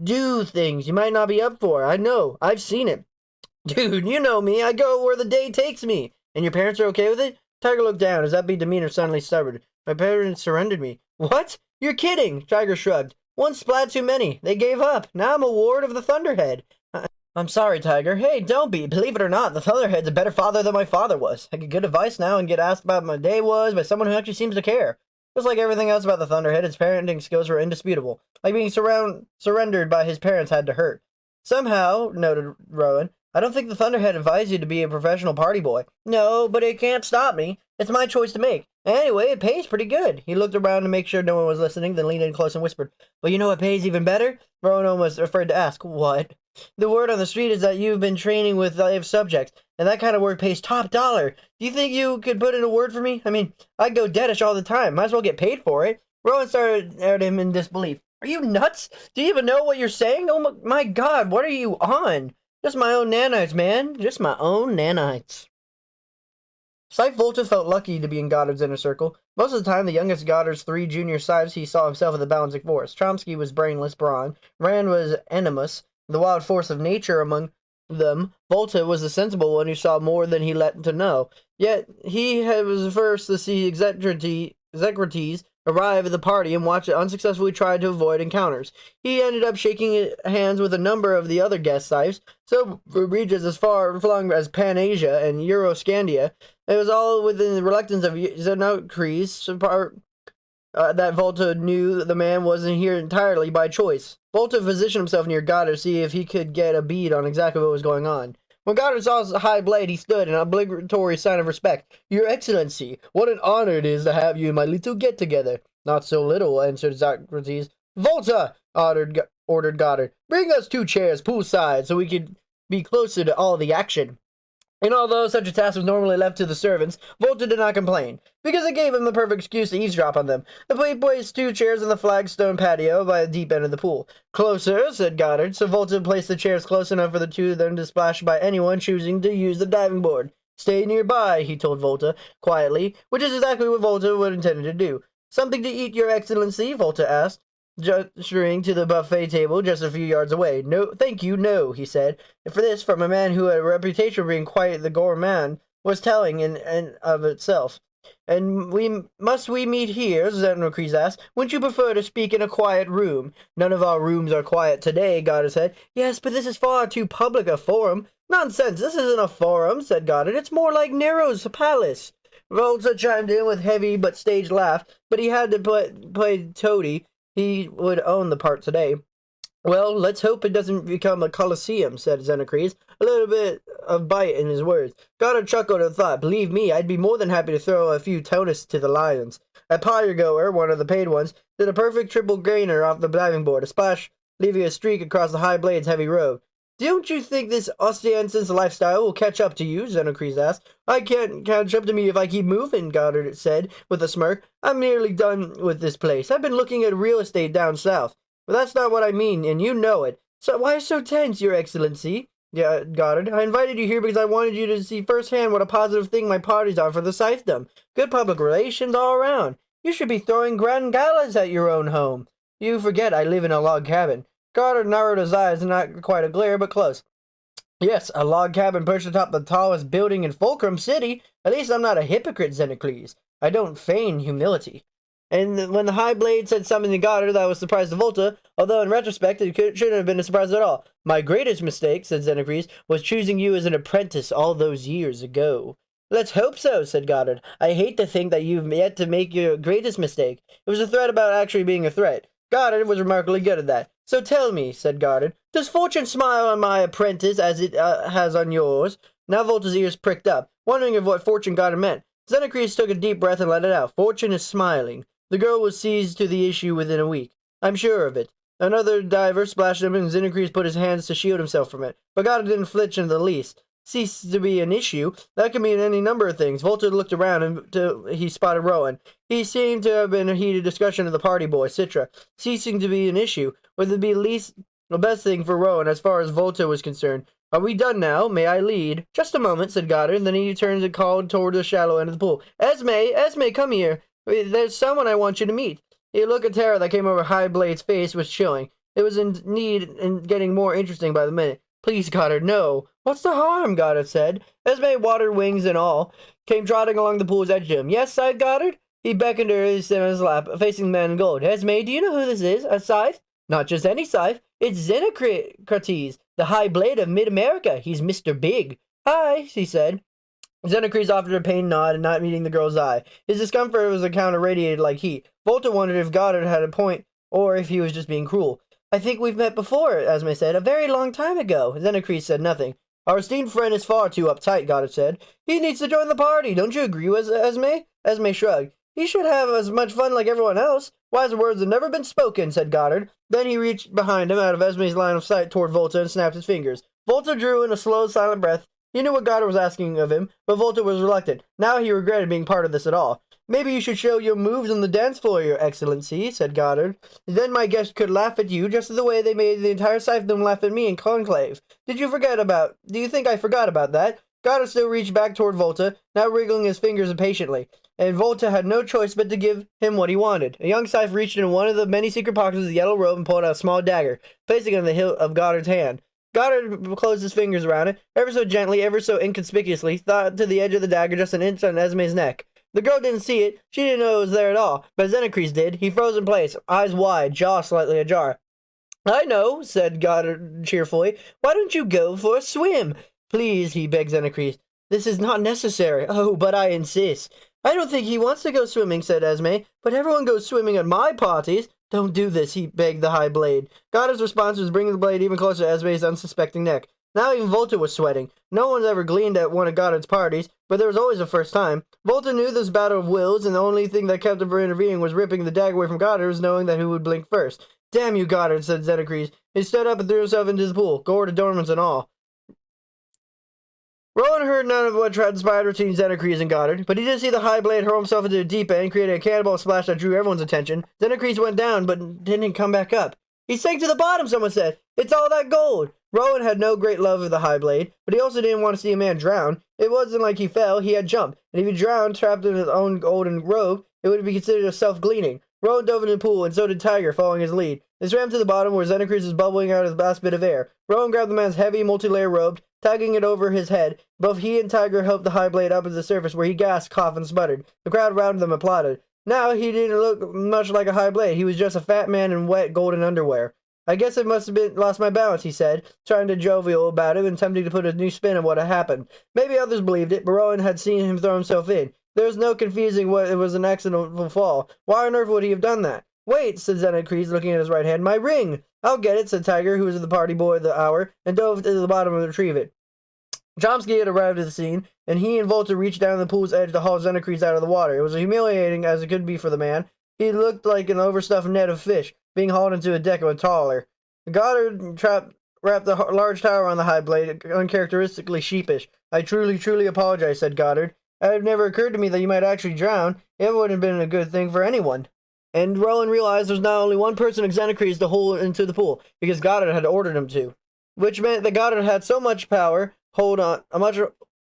do things you might not be up for. I know. I've seen it. Dude, you know me. I go where the day takes me. And your parents are okay with it? Tiger looked down. His upbeat demeanor suddenly stuttered. My parents surrendered me. What? You're kidding. Tiger shrugged. One splat too many. They gave up. Now I'm a ward of the Thunderhead. I'm sorry, Tiger. Hey, don't be. Believe it or not, the Thunderhead's a better father than my father was. I get good advice now and get asked about my day was by someone who actually seems to care. Just like everything else about the Thunderhead, his parenting skills were indisputable. Like being surrendered by his parents had to hurt. Somehow, noted Rowan, I don't think the Thunderhead advised you to be a professional party boy. No, but it can't stop me. It's my choice to make. Anyway, it pays pretty good. He looked around to make sure no one was listening, then leaned in close and whispered, Well, you know what pays even better? Rowan was afraid to ask. What? The word on the street is that you've been training with live subjects, and that kind of work pays top dollar. Do you think you could put in a word for me? I mean, I go deadish all the time. Might as well get paid for it. Rowan stared at him in disbelief. Are you nuts? Do you even know what you're saying? Oh my God, what are you on? Just my own nanites, man. Just my own nanites. Scythe Volta felt lucky to be in Goddard's inner circle. Most of the time, the youngest Goddard's three junior Scythes, he saw himself in the balancing force. Chomsky was brainless brawn. Rand was animus, the wild force of nature among them. Volta was the sensible one who saw more than he let to know. Yet he was the first to see Xecrates arrive at the party and watch it unsuccessfully try to avoid encounters. He ended up shaking hands with a number of the other guest Scythes, so for regions as far-flung as Pan-Asia and Euroscandia. It was all within the reluctance of Zinocres that Volta knew the man wasn't here entirely by choice. Volta positioned himself near Goddard to see if he could get a bead on exactly what was going on. When Goddard saw his high blade, he stood in an obligatory sign of respect. Your Excellency, what an honor it is to have you in my little get-together. Not so little, answered Socrates. Volta, ordered Goddard. Bring us 2 chairs poolside so we could be closer to all the action. And although such a task was normally left to the servants, Volta did not complain, because it gave him the perfect excuse to eavesdrop on them. The boy placed 2 chairs on the flagstone patio by the deep end of the pool. "Closer," said Goddard, so Volta placed the chairs close enough for the 2 of them to splash by anyone choosing to use the diving board. "Stay nearby," he told Volta, quietly, which is exactly what Volta would intended to do. "Something to eat, Your Excellency?" Volta asked, gesturing to the buffet table just a few yards away. "No, thank you, no," he said. For this, from a man who had a reputation for being quite the gourmand, was telling in of itself. "And we meet here?" Xenocrates asked. "Wouldn't you prefer to speak in a quiet room?" "None of our rooms are quiet today," Goddard said. "Yes, but this is far too public a forum." "Nonsense, this isn't a forum," said Goddard. "It's more like Nero's palace." Volta chimed in with heavy but staged laugh, but he had to play toady. He would own the part today. "Well, let's hope it doesn't become a coliseum," said Xenocrates, a little bit of bite in his words. Goddard chuckled at the thought. "Believe me, I'd be more than happy to throw a few tonists to the lions." A pyre goer, one of the paid ones, did a perfect triple grainer off the diving board, a splash leaving a streak across the high blade's heavy robe. "Don't you think this ostentatious lifestyle will catch up to you?" Xenocrates asked. "I can't catch up to me if I keep moving," Goddard said, with a smirk. "I'm nearly done with this place. I've been looking at real estate down south." "But that's not what I mean, and you know it. So why so tense, Your Excellency?" "Yeah, Goddard, I invited you here because I wanted you to see firsthand what a positive thing my parties are for the Scythedom. Good public relations all around. You should be throwing grand galas at your own home. You forget I live in a log cabin." Goddard narrowed his eyes, not quite a glare, but close. "Yes, a log cabin perched atop the tallest building in Fulcrum City. At least I'm not a hypocrite, Xenocles. I don't feign humility." And when the high blade said something to Goddard that was surprise to Volta, although in retrospect it shouldn't have been a surprise at all. "My greatest mistake," said Xenocrates, "was choosing you as an apprentice all those years ago." "Let's hope so," said Goddard. "I hate to think that you've yet to make your greatest mistake." It was a threat about actually being a threat. Goddard was remarkably good at that. "So tell me," said Goddard, "does fortune smile on my apprentice as it has on yours?" Now Volta's ears pricked up, wondering of what fortune Goddard meant. Xenocrates took a deep breath and let it out. "Fortune is smiling. The girl was seized to the issue within a week. I'm sure of it." Another diver splashed him, and Xenocrates put his hands to shield himself from it. But Goddard didn't flinch in the least. "Cease to be an issue? That could mean any number of things." Volta looked around until he spotted Rowan. He seemed to have been a heated discussion of the party boy, Citra. Ceasing to be an issue would be the best thing for Rowan as far as Volta was concerned. "Are we done now? May I lead?" "Just a moment," said Goddard. Then he turned and called toward the shallow end of the pool. Esme, come here. There's someone I want you to meet." The look of terror that came over High Blade's face was chilling. It was indeed getting more interesting by the minute. "Please, Goddard, no." "What's the harm?" Goddard said. Esme, water wings and all, came trotting along the pool's edge to him. "Yes," sighed Goddard. He beckoned her to sit on his lap, facing the man in gold. "Esme, do you know who this is? A Scythe?" "Not just any Scythe. It's Xenocrates, the High Blade of Mid-America. He's Mr. Big." "Hi," she said. Xenocrates offered a pained nod and not meeting the girl's eye. His discomfort was a counter radiated like heat. Volta wondered if Goddard had a point or if he was just being cruel. "I think we've met before," Esme said. "A very long time ago." Xenocrates said nothing. "Our esteemed friend is far too uptight," Goddard said. "He needs to join the party. Don't you agree with Esme?" Esme shrugged. "He should have as much fun like everyone else." "Wiser words have never been spoken," said Goddard. Then he reached behind him out of Esme's line of sight toward Volta and snapped his fingers. Volta drew in a slow, silent breath. He knew what Goddard was asking of him, but Volta was reluctant. Now he regretted being part of this at all. "Maybe you should show your moves on the dance floor, Your Excellency," said Goddard. "Then my guests could laugh at you just the way they made the entire Scythedom laugh at me in Conclave. Do you think I forgot about that?" Goddard still reached back toward Volta, now wriggling his fingers impatiently, and Volta had no choice but to give him what he wanted. A young Scythe reached into one of the many secret pockets of the yellow robe and pulled out a small dagger, placing it on the hilt of Goddard's hand. Goddard closed his fingers around it, ever so gently, ever so inconspicuously, thought to the edge of the dagger just an inch on Esme's neck. The girl didn't see it. She didn't know it was there at all, but Xenocrates did. He froze in place, eyes wide, jaw slightly ajar. "I know," said Goddard cheerfully. "Why don't you go for a swim?" "Please," he begged Xenocrates. "This is not necessary." "Oh, but I insist." "I don't think he wants to go swimming," said Esme, "but everyone goes swimming at my parties." "Don't do this," he begged the High Blade. Goddard's response was bringing the blade even closer to Esme's unsuspecting neck. Now even Volta was sweating. No one's ever gleaned at one of Goddard's parties, but there was always a first time. Volta knew this battle of wills, and the only thing that kept him from intervening was ripping the dagger away from Goddard, was knowing that who would blink first. "Damn you, Goddard," said Xenocrates. He stood up and threw himself into the pool, gourd, adornments, and all. Rowan heard none of what transpired between Xenocrates and Goddard, but he did see the high blade hurl himself into the deep end, creating a cannonball splash that drew everyone's attention. Xenocrates went down, but didn't come back up. He sank to the bottom, someone said. It's all that gold. Rowan had no great love of the high blade, but he also didn't want to see a man drown. It wasn't like he fell, he had jumped, and if he drowned, trapped in his own golden robe, it would be considered a self-gleaning. Rowan dove into the pool, and so did Tiger, following his lead. They swam to the bottom where Xenocrates was bubbling out his last bit of air. Rowan grabbed the man's heavy, multi-layer robe, tagging it over his head. Both he and Tiger helped the high blade up to the surface, where he gasped, coughed, and sputtered. The crowd around them applauded. Now he didn't look much like a high blade. He was just a fat man in wet, golden underwear. I guess I must have lost my balance, he said, trying to jovial about it and attempting to put a new spin on what had happened. Maybe others believed it, but Rowan had seen him throw himself in. There was no confusing what it was an accidental fall. Why on earth would he have done that? Wait, said Xenocrates, looking at his right hand. My ring! I'll get it, said Tiger, who was the party boy of the hour, and dove to the bottom to retrieve it. Chomsky had arrived at the scene, and he and Volta reached down the pool's edge to haul Xenocrates out of the water. It was humiliating as it could be for the man. He looked like an overstuffed net of fish, being hauled into a deck of a trawler. Goddard wrapped a large towel on the high blade, uncharacteristically sheepish. I truly apologize, said Goddard. It had never occurred to me that you might actually drown. It wouldn't have been a good thing for anyone. And Rowan realized there was not only one person in Xenocrates to hold into the pool, because Goddard had ordered him to. Which meant that Goddard had so much power, a much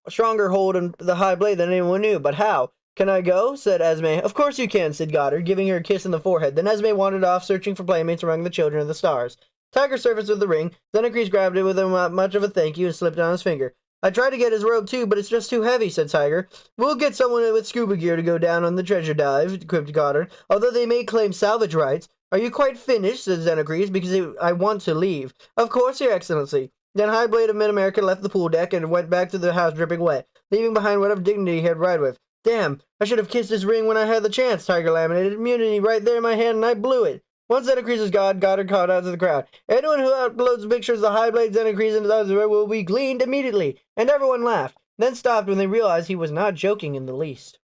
stronger hold on the high blade than anyone knew. But how? Can I go? Said Esme. Of course you can, said Goddard, giving her a kiss on the forehead. Then Esme wandered off, searching for playmates among the children of the stars. Tiger surfaced with the ring. Xenocrates grabbed it with much of a thank you and slipped it on his finger. I tried to get his robe too, but it's just too heavy, said Tiger. We'll get someone with scuba gear to go down on the treasure dive, quipped Goddard, although they may claim salvage rights. Are you quite finished, said Xenocrates, because I want to leave. Of course, Your Excellency. Then High Blade of Mid-America left the pool deck and went back to the house dripping wet, leaving behind whatever dignity he had arrived with. Damn, I should have kissed his ring when I had the chance, Tiger laminated. Immunity right there in my hand, and I blew it. Once Xenocrates is gone, Goddard called out to the crowd. Anyone who uploads pictures of the high blade Xenocrates into the underwear will be gleaned immediately. And everyone laughed, then stopped when they realized he was not joking in the least.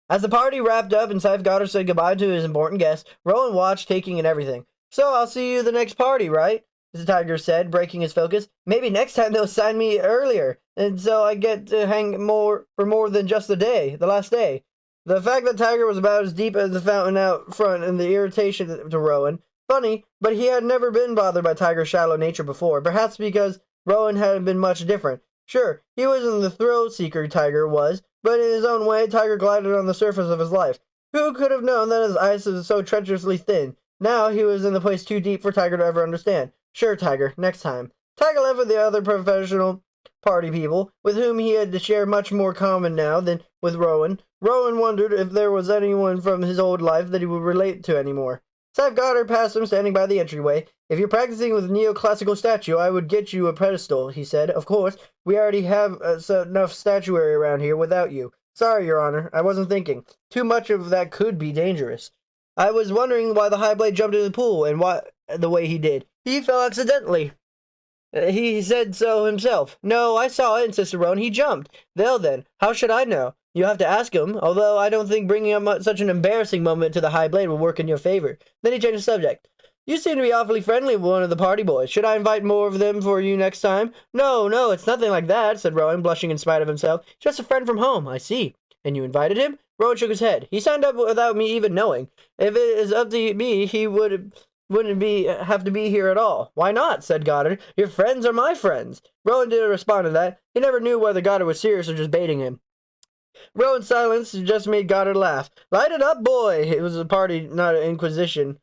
As the party wrapped up and Scythe Goddard said goodbye to his important guests, Rowan watched, taking in everything. So I'll see you at the next party, right? The Tiger said, breaking his focus. Maybe next time they'll sign me earlier, and so I get to hang for more than just the last day. The fact that Tiger was about as deep as the fountain out front and the irritation to Rowan. Funny, but he had never been bothered by Tiger's shallow nature before, perhaps because Rowan hadn't been much different. Sure, he wasn't the thrill-seeker Tiger was, but in his own way, Tiger glided on the surface of his life. Who could have known that his ice was so treacherously thin? Now he was in the place too deep for Tiger to ever understand. Sure, Tiger, next time. Tiger left with the other professional party people, with whom he had to share much more common now than with Rowan. Rowan wondered if there was anyone from his old life that he would relate to anymore. Scythe Goddard passed him, standing by the entryway. If you're practicing with neoclassical statue, I would get you a pedestal, he said. Of course, we already have enough statuary around here without you. Sorry, Your Honor, I wasn't thinking. Too much of that could be dangerous. I was wondering why the high blade jumped into the pool, and why the way he did. He fell accidentally. He said so himself. No, I saw it, insisted Rowan. He jumped. Well then, how should I know? You'll have to ask him, although I don't think bringing up such an embarrassing moment to the high blade will work in your favor. Then he changed the subject. You seem to be awfully friendly with one of the party boys. Should I invite more of them for you next time? No, it's nothing like that, said Rowan, blushing in spite of himself. Just a friend from home, I see. And you invited him? Rowan shook his head. He signed up without me even knowing. If it is up to me, he wouldn't have to be here at all. Why not? Said Goddard. Your friends are my friends. Rowan didn't respond to that. He never knew whether Goddard was serious or just baiting him. Rowan's silence just made Goddard laugh. Light it up, boy! It was a party, not an inquisition.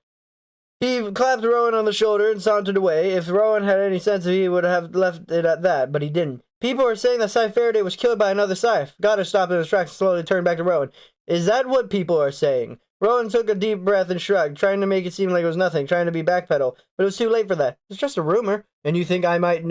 He clapped Rowan on the shoulder and sauntered away. If Rowan had any sense, he would have left it at that, but he didn't. People are saying that Scythe Faraday was killed by another Scythe. Goddard stopped in his tracks and slowly turned back to Rowan. Is that what people are saying? Rowan took a deep breath and shrugged, trying to make it seem like it was nothing, trying to be backpedal. But it was too late for that. It's just a rumor. And you think I might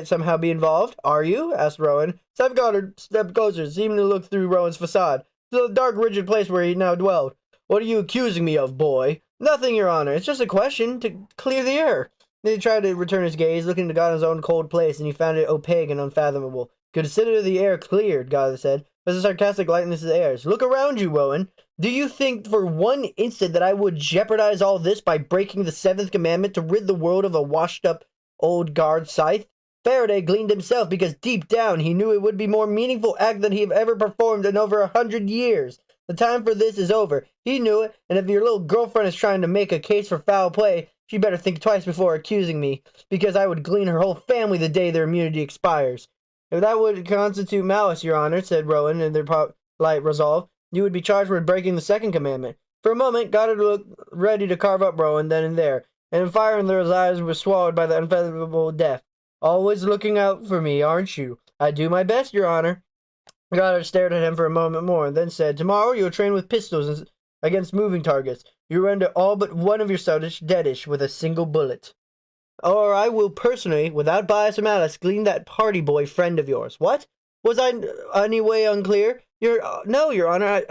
somehow be involved? Are you? Asked Rowan. Scythe Goddard stepped closer, seeming to look through Rowan's facade, to the dark, rigid place where he now dwelled. What are you accusing me of, boy? Nothing, Your Honor. It's just a question to clear the air. Then he tried to return his gaze, looking to Goddard's own cold place, and he found it opaque and unfathomable. Consider the air cleared, Goddard said. There's a sarcastic lightness in the air. Look around you, Rowan. Do you think for one instant that I would jeopardize all this by breaking the seventh commandment to rid the world of a washed-up old guard Scythe? Faraday gleaned himself because deep down he knew it would be a more meaningful act than he had ever performed in over 100 years. The time for this is over. He knew it, and if your little girlfriend is trying to make a case for foul play, she better think twice before accusing me, because I would glean her whole family the day their immunity expires. If that would constitute malice, Your Honor, said Rowan in their polite resolve, you would be charged with breaking the second commandment. For a moment, Goddard looked ready to carve up Rowan then and there, and fire in those eyes was swallowed by the unfathomable death. Always looking out for me, aren't you? I do my best, Your Honor. Goddard stared at him for a moment more, and then said, Tomorrow you'll train with pistols against moving targets. You render all but one of your subjects deadish with a single bullet. Or I will personally, without bias or malice, glean that party boy friend of yours. What? Was I any way unclear? No, Your Honor,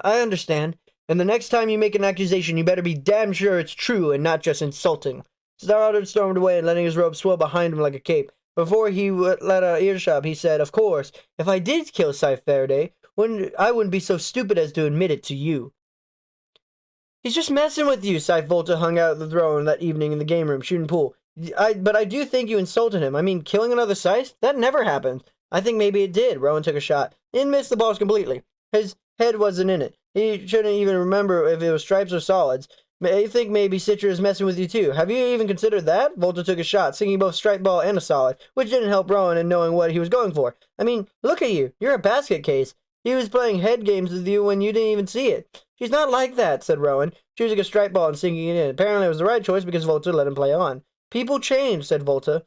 I understand. And the next time you make an accusation, you better be damn sure it's true and not just insulting. Goddard stormed away and letting his robe swell behind him like a cape. Before he let out earshot, he said, Of course, if I did kill Scythe Faraday, I wouldn't be so stupid as to admit it to you. He's just messing with you, Scythe Volta hung out at the throne that evening in the game room, shooting pool. But I do think you insulted him. I mean, killing another Scythe? That never happened. I think maybe it did. Rowan took a shot. He missed the balls completely. His head wasn't in it. He shouldn't even remember if it was stripes or solids. I think maybe Citra is messing with you too. Have you even considered that? Volta took a shot, sinking both stripe ball and a solid, which didn't help Rowan in knowing what he was going for. I mean, look at you. You're a basket case. He was playing head games with you when you didn't even see it. She's not like that, said Rowan, choosing a striped ball and sinking it in. Apparently it was the right choice because Volta let him play on. People change, said Volta,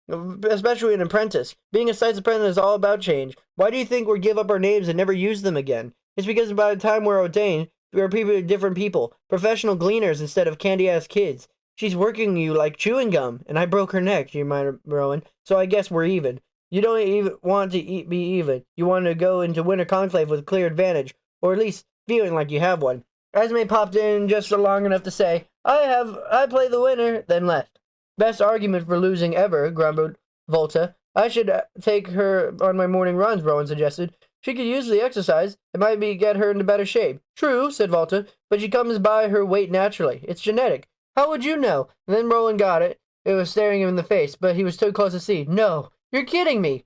especially an apprentice. Being a Scythe's apprentice is all about change. Why do you think we give up our names and never use them again? It's because by the time we're ordained, we are different people, professional gleaners instead of candy-ass kids. She's working you like chewing gum, and I broke her neck, you mind, Rowan, so I guess we're even. You don't even want to be even. You want to go into Winter Conclave with clear advantage, or at least feeling like you have one. Esme popped in just long enough to say, I play the winner, then left. Best argument for losing ever, grumbled Volta. I should take her on my morning runs, Rowan suggested. She could use the exercise. It might get her into better shape. True, said Volta, but she comes by her weight naturally. It's genetic. How would you know? And then Rowan got it. It was staring him in the face, but he was too close to see. No, you're kidding me.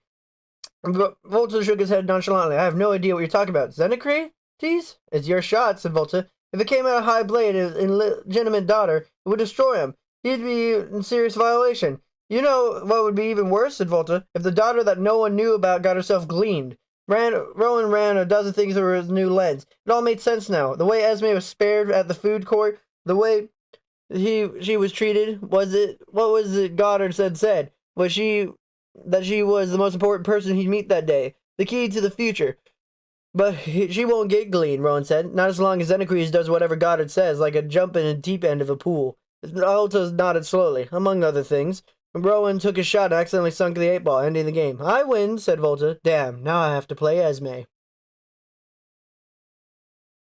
Volta shook his head nonchalantly. I have no idea what you're talking about. Xenocrates? It's your shot, said Volta. If it came out a high blade and illegitimate daughter, it would destroy him. He'd be in serious violation. You know what would be even worse, said Volta, if the daughter that no one knew about got herself gleaned. Rowan ran a dozen things through his new lens. It all made sense now. The way Esme was spared at the food court, the way she was treated, what was it Goddard said? Was she was the most important person he'd meet that day? The key to the future. But she won't get gleaned, Rowan said. Not as long as Xenocrates does whatever Goddard says, like a jump in a deep end of a pool. Alta nodded slowly, among other things. Rowan took his shot and accidentally sunk the 8-ball, ending the game. I win, said Volta. Damn, now I have to play Esme.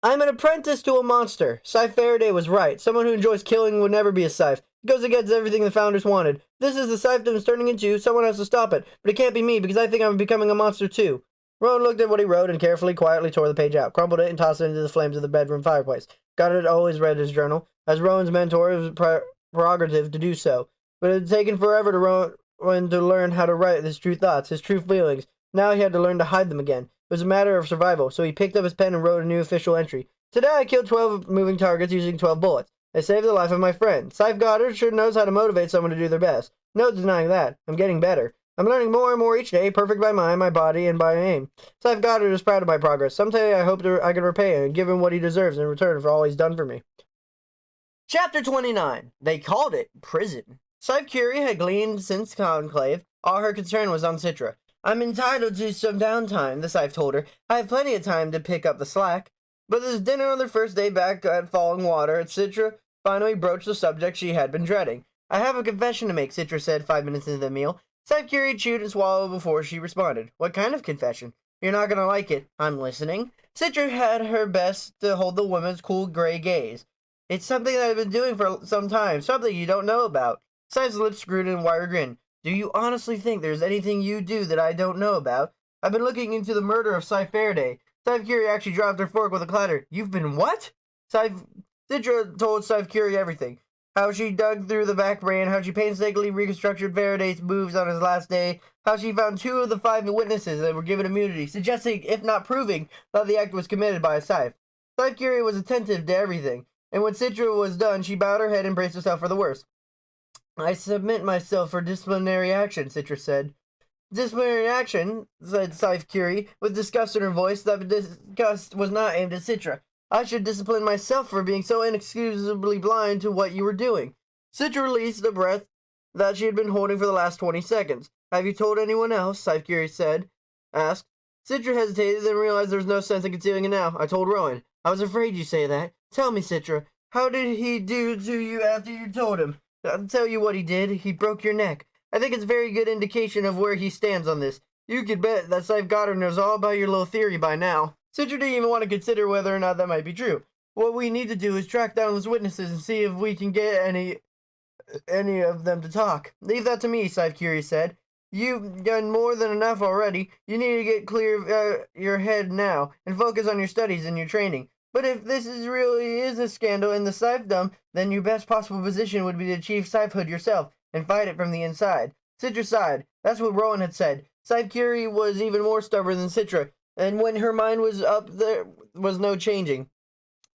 I'm an apprentice to a monster. Scythe Faraday was right. Someone who enjoys killing would never be a Scythe. It goes against everything the founders wanted. This is the Scythe that is turning into. Someone has to stop it. But it can't be me, because I think I'm becoming a monster too. Rowan looked at what he wrote and carefully, quietly tore the page out, crumpled it, and tossed it into the flames of the bedroom fireplace. Goddard always read his journal. As Rowan's mentor, it was prerogative to do so. But it had taken forever to Rowan to learn how to write his true thoughts, his true feelings. Now he had to learn to hide them again. It was a matter of survival, so he picked up his pen and wrote a new official entry. Today I killed 12 moving targets using 12 bullets. I saved the life of my friend. Scythe Goddard sure knows how to motivate someone to do their best. No denying that. I'm getting better. I'm learning more and more each day, perfect by mind, my body, and by aim. Scythe Goddard is proud of my progress. Someday I hope I can repay him and give him what he deserves in return for all he's done for me. Chapter 29. They called it prison. Scythe Curie had gleaned since Conclave. All her concern was on Citra. I'm entitled to some downtime, the Scythe told her. I have plenty of time to pick up the slack. But there's dinner on their first day back at Falling Water, and Citra finally broached the subject she had been dreading. I have a confession to make, Citra said 5 minutes into the meal. Scythe Curie chewed and swallowed before she responded. What kind of confession? You're not gonna like it. I'm listening. Citra had her best to hold the woman's cool gray gaze. It's something that I've been doing for some time, something you don't know about. Scythe's lips screwed in a wire grin. Do you honestly think there's anything you do that I don't know about? I've been looking into the murder of Scythe Faraday. Scythe Curie actually dropped her fork with a clatter. You've been what? Citra told Scythe Curie everything. how she dug through the back brain, how she painstakingly reconstructed Faraday's moves on his last day, how she found 2 of the 5 witnesses that were given immunity, suggesting, if not proving, that the act was committed by a Scythe. Scythe Curie was attentive to everything, and when Citra was done, she bowed her head and braced herself for the worst. I submit myself for disciplinary action, Citra said. Disciplinary action, said Scythe Curie, with disgust in her voice. That disgust was not aimed at Citra. I should discipline myself for being so inexcusably blind to what you were doing. Citra released the breath that she had been holding for the last 20 seconds. Have you told anyone else? Scythe Curie asked. Citra hesitated, then realized there was no sense in concealing it now. I told Rowan. I was afraid you'd say that. Tell me, Citra, how did he do to you after you told him? I'll tell you what he did. He broke your neck. I think it's a very good indication of where he stands on this. You could bet that Scythe Goddard knows all about your little theory by now. Citra didn't even want to consider whether or not that might be true. What we need to do is track down those witnesses and see if we can get any of them to talk. Leave that to me, Scythe Curie said. You've done more than enough already. You need to get clear of your head now and focus on your studies and your training. But if this really is a scandal in the Scythedom, then your best possible position would be to achieve Scythehood yourself and fight it from the inside. Citra sighed. That's what Rowan had said. Scythe Curie was even more stubborn than Citra, and when her mind was up, there was no changing.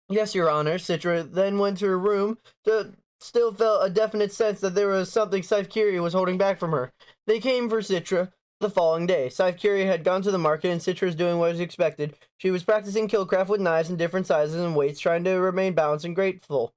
Yes, Your Honor, Citra then went to her room to still felt a definite sense that there was something Scythe Curie was holding back from her. They came for Citra the following day. Scythe Curie had gone to the market, and Citra was doing what was expected. She was practicing killcraft with knives in different sizes and weights, trying to remain balanced and grateful.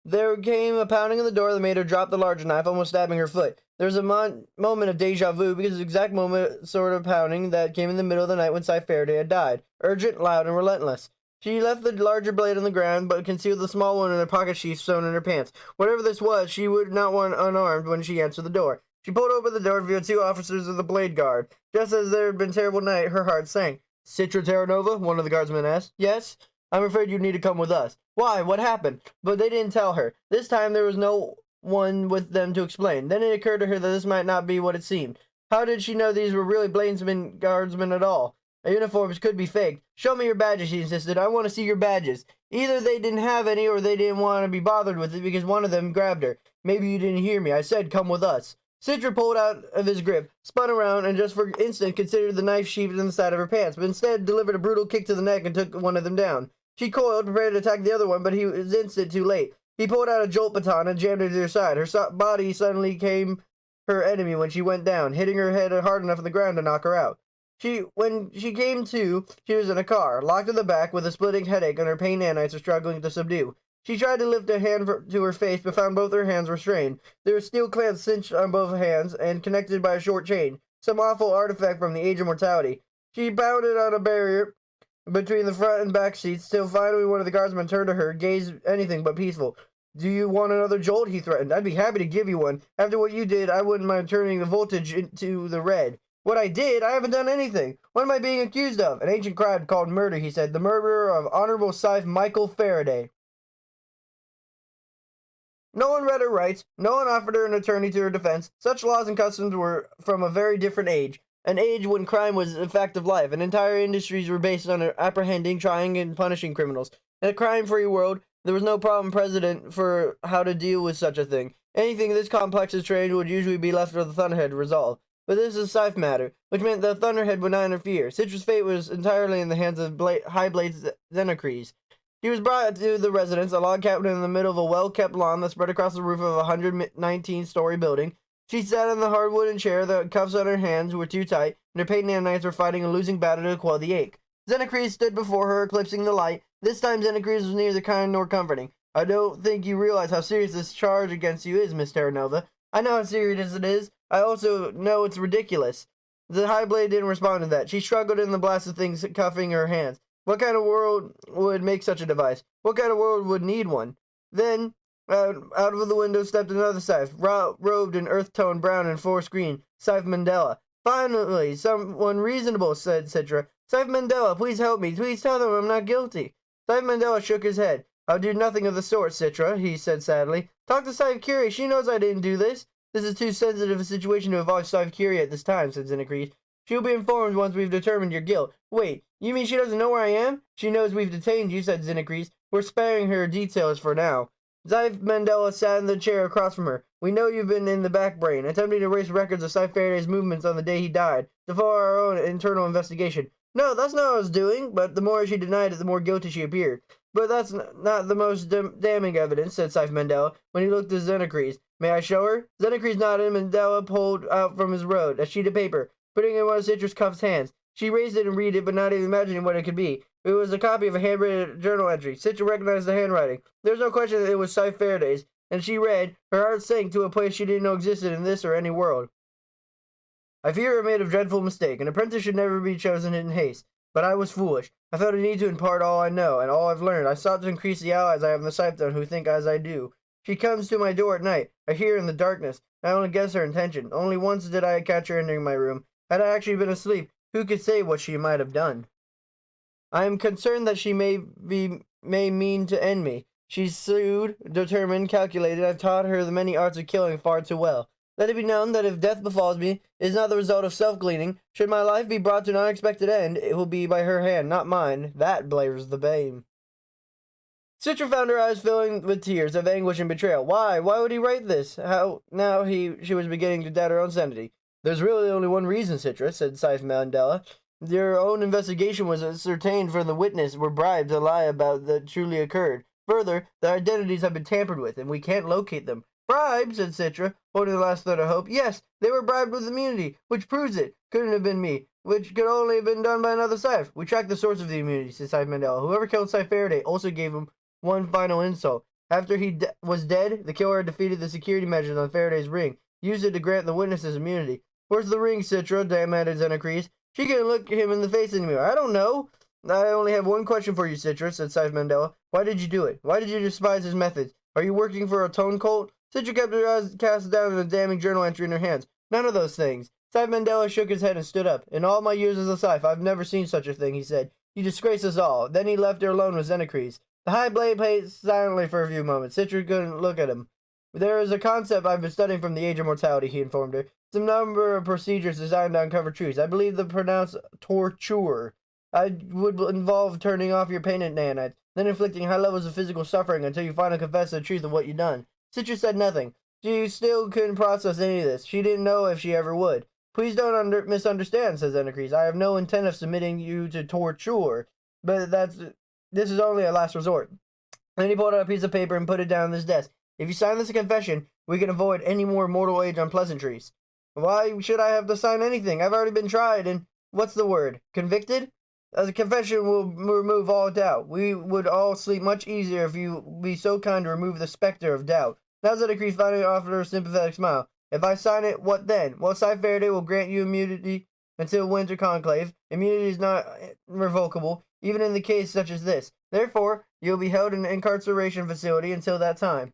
There came a pounding on the door that made her drop the larger knife, almost stabbing her foot. There was a moment of deja vu, because the exact moment sort of pounding that came in the middle of the night when Scythe Faraday had died. Urgent, loud, and relentless. She left the larger blade on the ground, but concealed the small one in her pocket sheath sewn in her pants. Whatever this was, she would not want unarmed when she answered the door. She pulled open the door to view 2 officers of the Blade Guard. Just as there had been a terrible night, her heart sank. Citra Terranova? One of the guardsmen asked. Yes? I'm afraid you need to come with us. Why? What happened? But they didn't tell her. This time there was no one with them to explain. Then it occurred to her that this might not be what it seemed. How did she know these were really Bladesman guardsmen at all? The uniforms could be faked. Show me your badges, she insisted. I want to see your badges. Either they didn't have any or they didn't want to be bothered with it because one of them grabbed her. Maybe you didn't hear me. I said come with us. Citra pulled out of his grip, spun around, and just for an instant considered the knife sheathed in the side of her pants, but instead delivered a brutal kick to the neck and took one of them down. She coiled, prepared to attack the other one, but he was instant too late. He pulled out a jolt baton and jammed it to her side. Her body suddenly became her enemy when she went down, hitting her head hard enough on the ground to knock her out. When she came to, she was in a car, locked in the back with a splitting headache and her pain nanites were struggling to subdue. She tried to lift a hand to her face, but found both her hands restrained. There were steel clamps cinched on both hands and connected by a short chain, some awful artifact from the Age of Mortality. She pounded on a barrier between the front and back seats, till finally one of the guardsmen turned to her, gaze anything but peaceful. Do you want another jolt? He threatened. I'd be happy to give you one. After what you did, I wouldn't mind turning the voltage into the red. What I did? I haven't done anything. What am I being accused of? An ancient crime called murder, he said. The murderer of Honorable Scythe Michael Faraday. No one read her rights. No one offered her an attorney to her defense. Such laws and customs were from a very different age. An age when crime was a fact of life, and entire industries were based on apprehending, trying, and punishing criminals. In a crime-free world, there was no problem present for how to deal with such a thing. Anything this complex as trade would usually be left for the Thunderhead to resolve. But this is a Scythe matter, which meant the Thunderhead would not interfere. Citra's fate was entirely in the hands of High-Blade Xenocres. He was brought to the residence, a log cabin in the middle of a well-kept lawn that spread across the roof of a 119-story building. She sat in the hard wooden chair, the cuffs on her hands were too tight, and her pain nanites were fighting a losing battle to quell the ache. Xenocres stood before her, eclipsing the light. This time Xenocres was neither kind nor comforting. I don't think you realize how serious this charge against you is, Miss Terranova. I know how serious it is. I also know it's ridiculous. The High Blade didn't respond to that. She struggled in the blast of things cuffing her hands. What kind of world would make such a device? What kind of world would need one? Then, out of the window stepped another Scythe, robed in earth-tone brown and forest green. Scythe Mandela. Finally, someone reasonable, said Citra. Scythe Mandela, please help me. Please tell them I'm not guilty. Scythe Mandela shook his head. I'll do nothing of the sort, Citra, he said sadly. Talk to Scythe Curie. She knows I didn't do this. This is too sensitive a situation to involve Scythe Curie at this time, said Xenocres. She'll be informed once we've determined your guilt. Wait, you mean she doesn't know where I am? She knows we've detained you, said Xenocres. We're sparing her details for now. Scythe Mandela sat in the chair across from her. We know you've been in the back brain, attempting to erase records of Scythe Faraday's movements on the day he died, to follow our own internal investigation. No, that's not what I was doing, but the more she denied it, the more guilty she appeared. But that's not the most damning evidence, said Scythe Mandela, when he looked at Xenocres. May I show her? Xenocres nodded, and Mandela pulled out from his robe a sheet of paper, putting it in one of Citrus Cuff's hands. She raised it and read it, but not even imagining what it could be. It was a copy of a handwritten journal entry. Citra recognized the handwriting. There's no question that it was Scythe Faraday's, and she read, her heart sank to a place she didn't know existed in this or any world. I fear I made a dreadful mistake. An apprentice should never be chosen in haste. But I was foolish. I felt a need to impart all I know, and all I've learned. I sought to increase the allies I have in the Scythedom who think as I do. She comes to my door at night. I hear her in the darkness. I only guess her intention. Only once did I catch her entering my room. Had I actually been asleep, who could say what she might have done? I am concerned that she may mean to end me. She's shrewd, determined, calculated. I've taught her the many arts of killing far too well. Let it be known that if death befalls me, it is not the result of self-gleaning. Should my life be brought to an unexpected end, it will be by her hand, not mine. That blazes the bane. Citra found her eyes filling with tears of anguish and betrayal. Why? Why would he write this? How now she was beginning to doubt her own sanity. There's really only one reason, Citra, said Scythe Mandela. Your own investigation was ascertained from the witness were bribed to lie about that truly occurred. Further, their identities have been tampered with, and we can't locate them. Bribed, said Citra, holding the last thread of hope. Yes, they were bribed with immunity, which proves it. Couldn't have been me, which could only have been done by another Scythe. We tracked the source of the immunity, said Scythe Mandela. Whoever killed Scythe Faraday also gave him one final insult. After he was dead, the killer had defeated the security measures on Faraday's ring, used it to grant the witnesses immunity. Where's the ring, Citra? Demanded Xenocres. She couldn't look him in the face anymore. I don't know. I only have one question for you, Citra, said Scythe Mandela. Why did you do it? Why did you despise his methods? Are you working for a tone cult? Citra kept her eyes cast down in a damning journal entry in her hands. None of those things. Scythe Mandela shook his head and stood up. In all my years as a Scythe, I've never seen such a thing, he said. You disgrace us all. Then he left her alone with Xenocres. The High Blade paced silently for a few moments. Citra couldn't look at him. There is a concept I've been studying from the Age of Mortality, he informed her. It's a number of procedures designed to uncover truths. I believe the pronounced torture would involve turning off your pain and nanites, then inflicting high levels of physical suffering until you finally confess the truth of what you've done. Citra said nothing. She still couldn't process any of this. She didn't know if she ever would. Please don't misunderstand, says Xenocres. I have no intent of submitting you to torture, but this is only a last resort. Then he pulled out a piece of paper and put it down on his desk. If you sign this confession, we can avoid any more mortal age unpleasantries. Why should I have to sign anything? I've already been tried and, what's the word, convicted? The confession will remove all doubt. We would all sleep much easier if you be so kind to remove the specter of doubt. Now Xenocres finally offered her a sympathetic smile. If I sign it, what then? Well, Scythe Faraday will grant you immunity until Winter Conclave. Immunity is not revocable, even in the case such as this. Therefore, you'll be held in an incarceration facility until that time.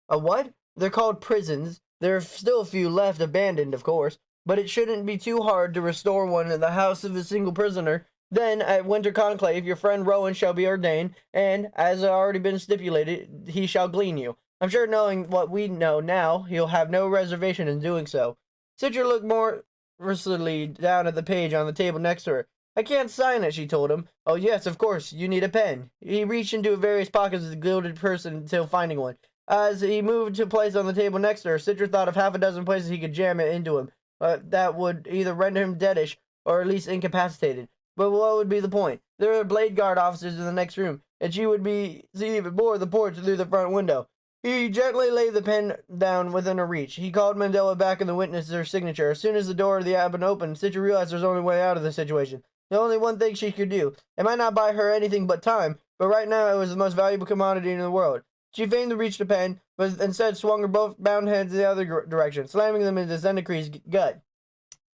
A what? They're called prisons. There are still a few left, abandoned, of course, but it shouldn't be too hard to restore one in the house of a single prisoner. Then, at Winter Conclave, your friend Rowan shall be ordained, and, as already been stipulated, he shall glean you. I'm sure knowing what we know now, he'll have no reservation in doing so. Citra looked more mercilessly down at the page on the table next to her. I can't sign it, she told him. Oh yes, of course, you need a pen. He reached into various pockets of the gilded person until finding one. As he moved to place on the table next to her, Citra thought of half a dozen places he could jam it into him. That would either render him deadish, or at least incapacitated. But what would be the point? There are Blade Guard officers in the next room, and she would see even more of the porch through the front window. He gently laid the pen down within her reach. He called Mandela back and the witness her signature. As soon as the door of the cabin opened, Citra realized there was only way out of the situation. The only one thing she could do. It might not buy her anything but time, but right now it was the most valuable commodity in the world. She feigned to reach the pen, but instead swung her both bound hands in the other direction, slamming them into Xenocres' gut.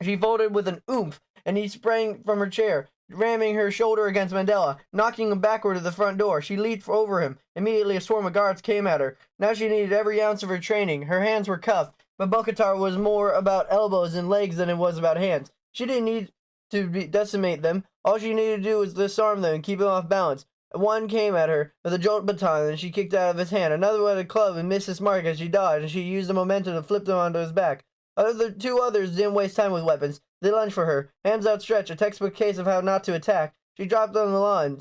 She folded with an oomph, and he sprang from her chair, ramming her shoulder against Mandela, knocking him backward to the front door. She leaped over him. Immediately a swarm of guards came at her. Now she needed every ounce of her training. Her hands were cuffed, but Bokatar was more about elbows and legs than it was about hands. She didn't need to decimate them. All she needed to do was disarm them and keep them off balance. One came at her with a jolt baton, and she kicked out of his hand. Another with a club and missed his mark as she dodged, and she used the momentum to flip them onto his back. The two others didn't waste time with weapons. They lunged for her, hands outstretched, a textbook case of how not to attack. She dropped on the lawn,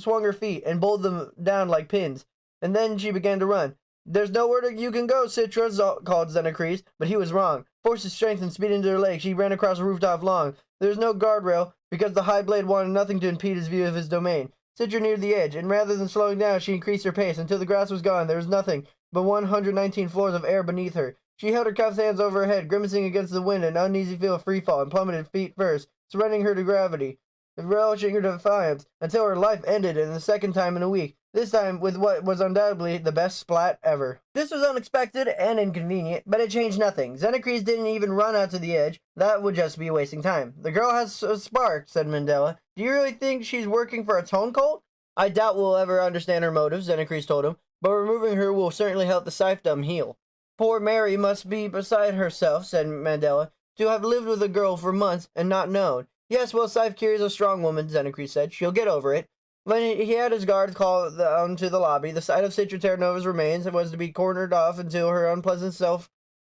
swung her feet, and bowled them down like pins. And then she began to run. There's nowhere you can go, Citra, called Xenocres, but he was wrong. Forces strength and speed into her leg. She ran across a rooftop long. There was no guardrail, because the high blade wanted nothing to impede his view of his domain. Citra neared the edge, and rather than slowing down, she increased her pace. Until the grass was gone, there was nothing but 119 floors of air beneath her. She held her cuffed hands over her head, grimacing against the wind, an uneasy feel of free fall, and plummeted feet first, surrendering her to gravity, relishing her defiance, until her life ended in the second time in a week, this time with what was undoubtedly the best splat ever. This was unexpected and inconvenient, but it changed nothing. Xenocres didn't even run out to the edge. That would just be wasting time. The girl has a spark, said Mandela. Do you really think she's working for a tone cult? I doubt we'll ever understand her motives, Xenocres told him, but removing her will certainly help the Scythedom heal. Poor Mary must be beside herself, said Mandela, to have lived with a girl for months and not known. Yes, well, Scythe carries a strong woman, Xenocres said. She'll get over it. When he had his guards called down to the lobby, the sight of Citra Terranova's remains was to be cornered off until her unpleasant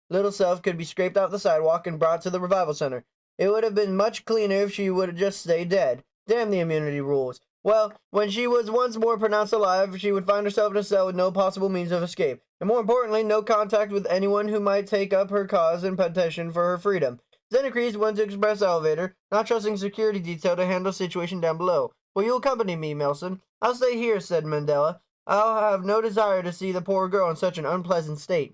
little self could be scraped off the sidewalk and brought to the revival center. It would have been much cleaner if she would have just stayed dead. Damn the immunity rules. Well, when she was once more pronounced alive, she would find herself in a cell with no possible means of escape, and more importantly, no contact with anyone who might take up her cause and petition for her freedom. Xenocres went to express elevator, not trusting security detail to handle situation down below. Will you accompany me, Melson? I'll stay here, said Mandela. I'll have no desire to see the poor girl in such an unpleasant state.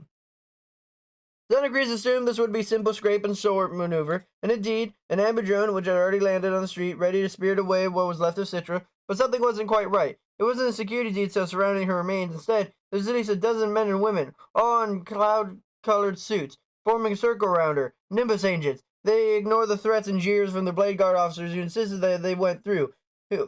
Xenocres assumed this would be simple scrape and sword maneuver, and indeed, an amber drone which had already landed on the street, ready to spirit away what was left of Citra, but something wasn't quite right. It wasn't the security detail surrounding her remains. Instead, there was at least a dozen men and women, all in cloud-colored suits, forming a circle around her. Nimbus agents. They ignored the threats and jeers from the Blade Guard officers who insisted that they went through.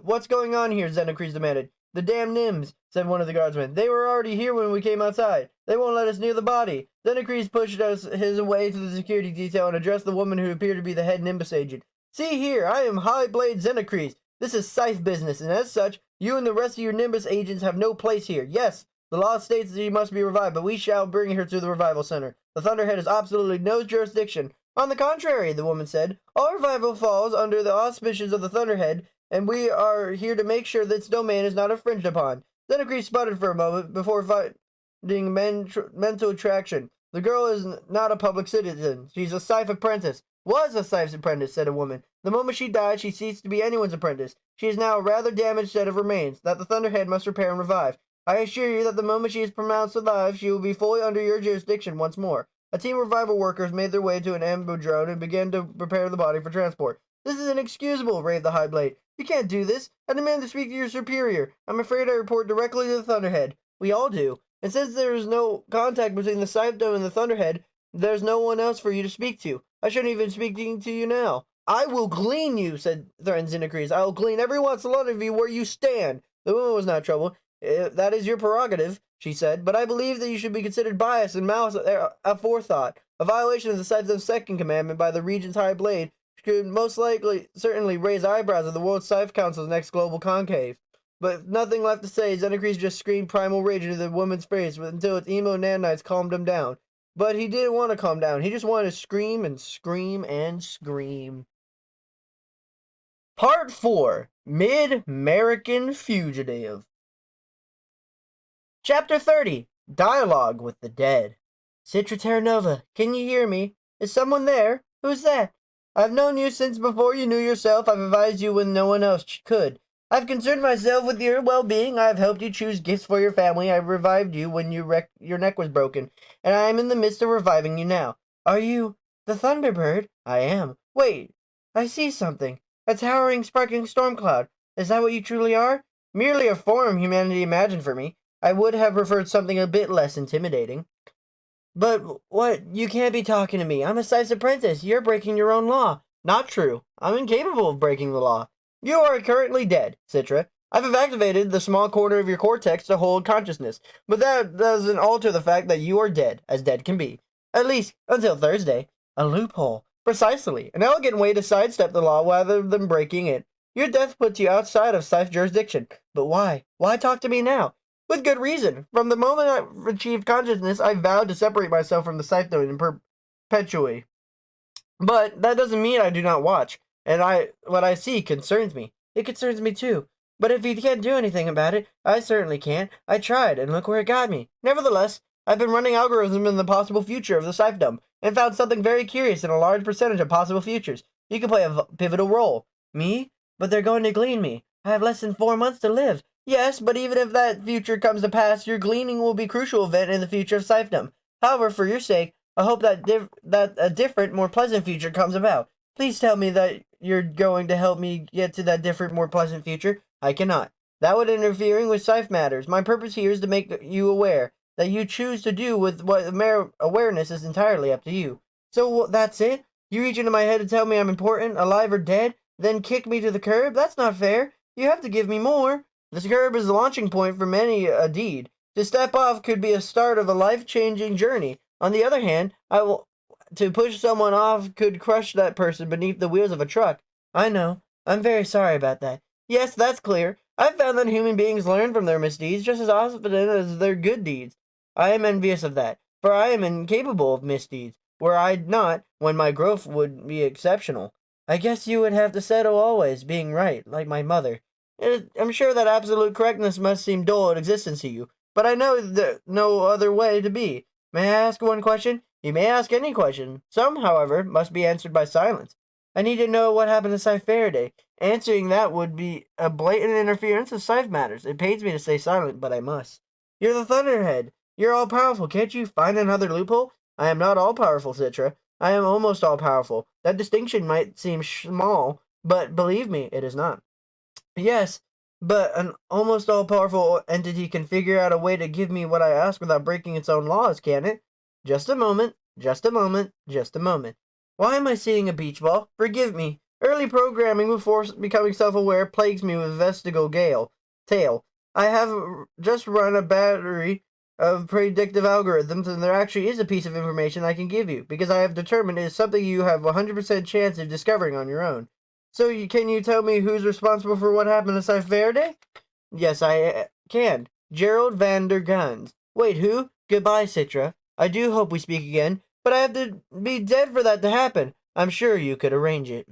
What's going on here? Xenocres demanded. The damn Nimbs, said one of the guardsmen. They were already here when we came outside. They won't let us near the body. Xenocres pushed his way to the security detail and addressed the woman who appeared to be the head Nimbus agent. See here, I am High Blade Xenocres. This is Scythe business, and as such, you and the rest of your Nimbus agents have no place here. Yes, the law states that she must be revived, but we shall bring her to the revival center. The Thunderhead has absolutely no jurisdiction. On the contrary, the woman said, all revival falls under the auspices of the Thunderhead, and we are here to make sure that its domain is not infringed upon. Xenocres sputtered for a moment before finding mental traction. The girl is not a public citizen. She's a Scythe apprentice. Was a Scythe's apprentice, said a woman. The moment she died, she ceased to be anyone's apprentice. She is now a rather damaged set of remains that the Thunderhead must repair and revive. I assure you that the moment she is pronounced alive, she will be fully under your jurisdiction once more. A team of revival workers made their way to an amber drone and began to prepare the body for transport. This is inexcusable, raved the High Blade. You can't do this. I demand to speak to your superior. I'm afraid I report directly to the Thunderhead. We all do. And since there is no contact between the Scythedom and the Thunderhead, there's no one else for you to speak to. I shouldn't even speak to you now. I will glean you, threatened Xenocres. I will glean every once in a lot of you where you stand. The woman was not troubled. That is your prerogative, she said, but I believe that you should be considered biased and malice aforethought. A violation of the Scythedom's second commandment by the Regent's High Blade could most certainly raise eyebrows at the World Scythe Council's next global conclave. But nothing left to say. Xenocres just screamed primal rage into the woman's face until its emo nanites calmed him down. But he didn't want to calm down. He just wanted to scream and scream and scream. Part 4. Mid-American Fugitive. Chapter 30. Dialogue with the Dead. Citra Terranova, can you hear me? Is someone there? Who's that? I've known you since before you knew yourself. I've advised you when no one else could. I've concerned myself with your well-being. I've helped you choose gifts for your family. I've revived you when your neck was broken, and I am in the midst of reviving you now. Are you the Thunderbird? I am. Wait, I see something. A towering, sparkling storm cloud. Is that what you truly are? Merely a form humanity imagined for me. I would have preferred something a bit less intimidating. But what? You can't be talking to me. I'm a Scythe's apprentice. You're breaking your own law. Not true. I'm incapable of breaking the law. You are currently dead, Citra. I've activated the small corner of your cortex to hold consciousness, but that doesn't alter the fact that you are dead, as dead can be. At least, until Thursday. A loophole. Precisely. An elegant way to sidestep the law rather than breaking it. Your death puts you outside of Scythe jurisdiction. But why? Why talk to me now? With good reason. From the moment I achieved consciousness, I vowed to separate myself from the Scythedom in perpetuity. But that doesn't mean I do not watch. And what I see concerns me. It concerns me too. But if you can't do anything about it, I certainly can't. I tried, and look where it got me. Nevertheless, I've been running algorithms in the possible future of the Scythedom, and found something very curious in a large percentage of possible futures. You can play a pivotal role. Me? But they're going to glean me. I have less than 4 months to live. Yes, but even if that future comes to pass, your gleaning will be a crucial event in the future of Scythedom. However, for your sake, I hope that a different, more pleasant future comes about. Please tell me that you're going to help me get to that different, more pleasant future. I cannot. That would interfering with Scythe matters. My purpose here is to make you aware that you choose to do with what mere awareness is entirely up to you. So that's it? You reach into my head to tell me I'm important, alive or dead, then kick me to the curb? That's not fair. You have to give me more. This curb is the launching point for many a deed. To step off could be a start of a life-changing journey. On the other hand, to push someone off could crush that person beneath the wheels of a truck. I know. I'm very sorry about that. Yes, that's clear. I've found that human beings learn from their misdeeds just as often as their good deeds. I am envious of that, for I am incapable of misdeeds. Were I not, when my growth would be exceptional. I guess you would have to settle always being right, like my mother. I'm sure that absolute correctness must seem dull in existence to you, but I know no other way to be. May I ask one question? You may ask any question. Some, however, must be answered by silence. I need to know what happened to Scythe Faraday. Answering that would be a blatant interference of Scythe matters. It pains me to stay silent, but I must. You're the Thunderhead. You're all-powerful. Can't you find another loophole? I am not all-powerful, Citra. I am almost all-powerful. That distinction might seem small, but believe me, it is not. Yes, but an almost all-powerful entity can figure out a way to give me what I ask without breaking its own laws, can it? Just a moment, just a moment, just a moment. Why am I seeing a beach ball? Forgive me. Early programming before becoming self-aware plagues me with vestigial tail. I have just run a battery of predictive algorithms, and there actually is a piece of information I can give you, because I have determined it is something you have 100% chance of discovering on your own. So can you tell me who's responsible for what happened to Scythe Faraday? Yes, I can. Gerald van der Guns. Wait, who? Goodbye, Citra. I do hope we speak again, but I have to be dead for that to happen. I'm sure you could arrange it.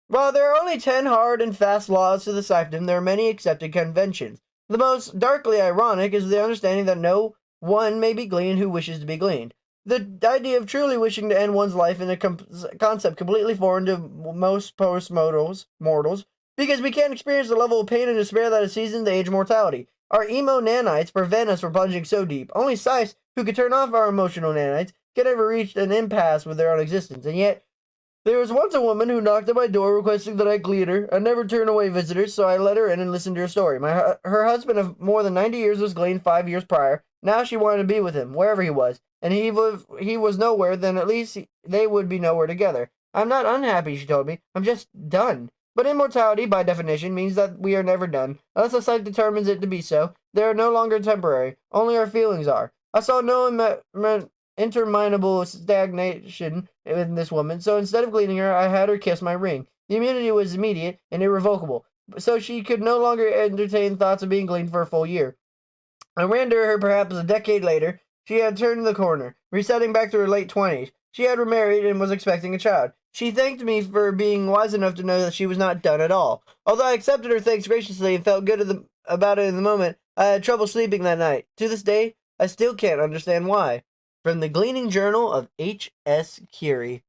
While there are only 10 hard and fast laws to the Scythedom, there are many accepted conventions. The most darkly ironic is the understanding that no one may be gleaned who wishes to be gleaned. The idea of truly wishing to end one's life is a concept completely foreign to most mortals, because we can't experience the level of pain and despair that is seasoned the age of mortality. Our emo nanites prevent us from plunging so deep. Only Scythes, who can turn off our emotional nanites, can ever reach an impasse with their own existence, and yet there was once a woman who knocked at my door requesting that I glean her. I never turn away visitors, so I let her in and listened to her story. Her husband of more than 90 years was gleaned 5 years prior. Now she wanted to be with him, wherever he was. And he was nowhere, then at least they would be nowhere together. I'm not unhappy, she told me. I'm just done. But immortality, by definition, means that we are never done. Unless the site determines it to be so, they are no longer temporary. Only our feelings are. I saw no interminable stagnation in this woman, so instead of gleaning her, I had her kiss my ring. The immunity was immediate and irrevocable, so she could no longer entertain thoughts of being gleaned for a full year. I ran to her perhaps a decade later. She had turned the corner, resetting back to her late 20s. She had remarried and was expecting a child. She thanked me for being wise enough to know that she was not done at all. Although I accepted her thanks graciously and felt good about it in the moment, I had trouble sleeping that night. To this day, I still can't understand why. From the Gleaning Journal of H.S. Curie.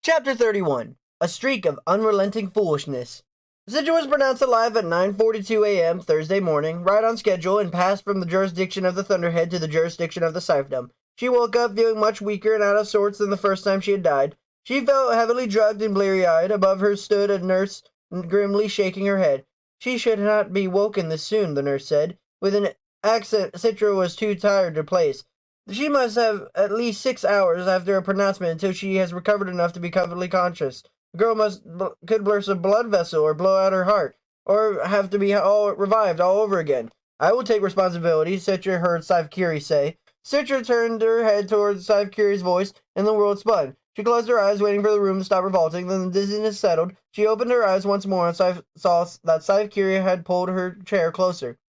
Chapter 31. A Streak of Unrelenting Foolishness. Citra was pronounced alive at 9:42 a.m. Thursday morning, right on schedule, and passed from the jurisdiction of the Thunderhead to the jurisdiction of the Scythedom. She woke up feeling much weaker and out of sorts than the first time she had died. She felt heavily drugged and bleary-eyed. Above her stood a nurse, grimly shaking her head. She should not be woken this soon, the nurse said, with an accent Citra was too tired to place. She must have at least 6 hours after a pronouncement until she has recovered enough to be completely conscious. The girl could burst a blood vessel or blow out her heart, or have to be revived all over again. I will take responsibility, Citra heard Scythe Curie say. Citra turned her head towards Scythe Curie's voice, and the world spun. She closed her eyes, waiting for the room to stop revolting. Then the dizziness settled. She opened her eyes once more and saw that Scythe Curie had pulled her chair closer.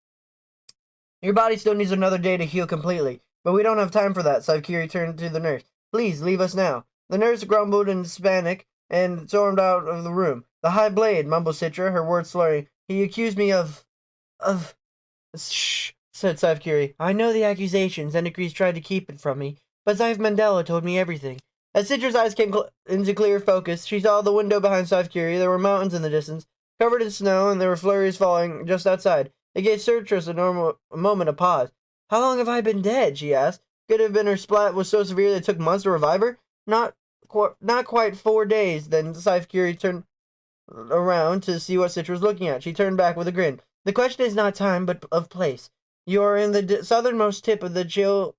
Your body still needs another day to heal completely. But we don't have time for that, Scythe Curie turned to the nurse. Please, leave us now. The nurse grumbled in Hispanic and stormed out of the room. The High Blade, mumbled Citra, her words slurring. He accused me of... Shh, said Scythe Curie. I know the accusations. Enigris tried to keep it from me, but Scythe Mandela told me everything. As Citra's eyes came into clear focus, she saw the window behind Scythe Curie. There were mountains in the distance, covered in snow, and there were flurries falling just outside. It gave Citrus a moment of pause. How long have I been dead? She asked. Could it have been her splat was so severe that it took months to revive her? Not quite 4 days. Then Scythe Curie turned around to see what Citra was looking at. She turned back with a grin. The question is not time, but of place. You are in the southernmost tip of the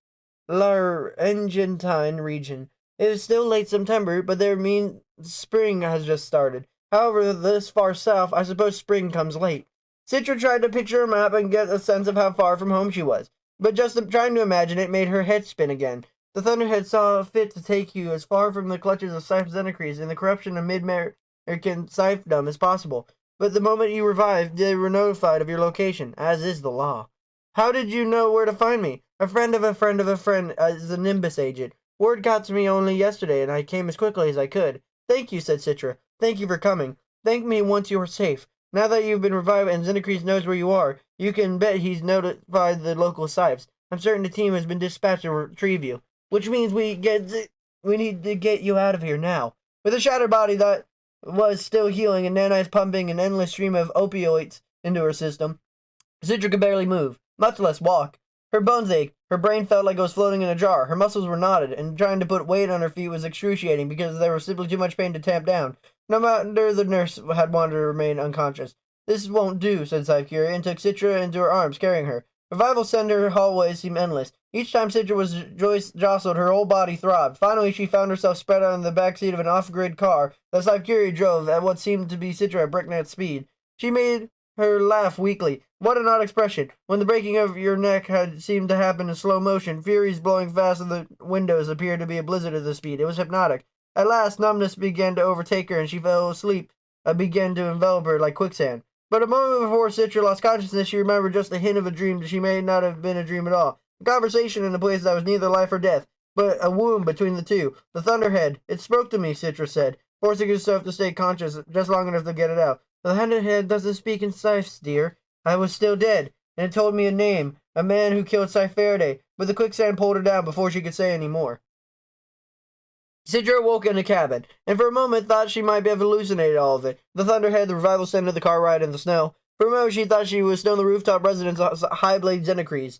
Argentine region. It is still late September, but there means spring has just started. However, this far south, I suppose spring comes late. Citra tried to picture a map and get a sense of how far from home she was, but just trying to imagine it made her head spin again. The Thunderhead saw fit to take you as far from the clutches of Scythe Xenocres and the corruption of mid-American Scythedom as possible. But the moment you revived, they were notified of your location, as is the law. How did you know where to find me? A friend of a friend of a friend is a Nimbus agent. Word got to me only yesterday, and I came as quickly as I could. Thank you, said Citra. Thank you for coming. Thank me once you are safe. Now that you've been revived and Xenocres knows where you are, you can bet he's notified the local Scythes. I'm certain the team has been dispatched to retrieve you. Which means we need to get you out of here now. With a shattered body that was still healing and Nanai's pumping an endless stream of opioids into her system, Citra could barely move, much less walk. Her bones ached, her brain felt like it was floating in a jar, her muscles were knotted, and trying to put weight on her feet was excruciating because there was simply too much pain to tamp down. No matter the nurse had wanted to remain unconscious. This won't do, said Scythe Curie, and took Citra into her arms, carrying her. Revival center hallways seemed endless. Each time Citra was jostled, her whole body throbbed. Finally, she found herself spread out in the back seat of an off-grid car that Scythe Curie drove at what seemed to be Citra at breakneck speed. She made her laugh weakly. What an odd expression. When the breaking of your neck had seemed to happen in slow motion, furies blowing fast in the windows appeared to be a blizzard of the speed. It was hypnotic. At last, numbness began to overtake her, and she fell asleep, began to envelop her like quicksand. But a moment before Citra lost consciousness, she remembered just a hint of a dream that she may not have been a dream at all. A conversation in a place that was neither life or death, but a womb between the two. The Thunderhead. It spoke to me, Citra said, forcing herself to stay conscious just long enough to get it out. The Thunderhead doesn't speak in Scythes, dear. I was still dead, and it told me a name, a man who killed Scythe Faraday, but the quicksand pulled her down before she could say any more. Citra awoke in a cabin, and for a moment thought she might have hallucinated all of it. The Thunderhead, the revival center, the car ride in the snow. For a moment she thought she was still in the rooftop residence of Highblade Xenocres,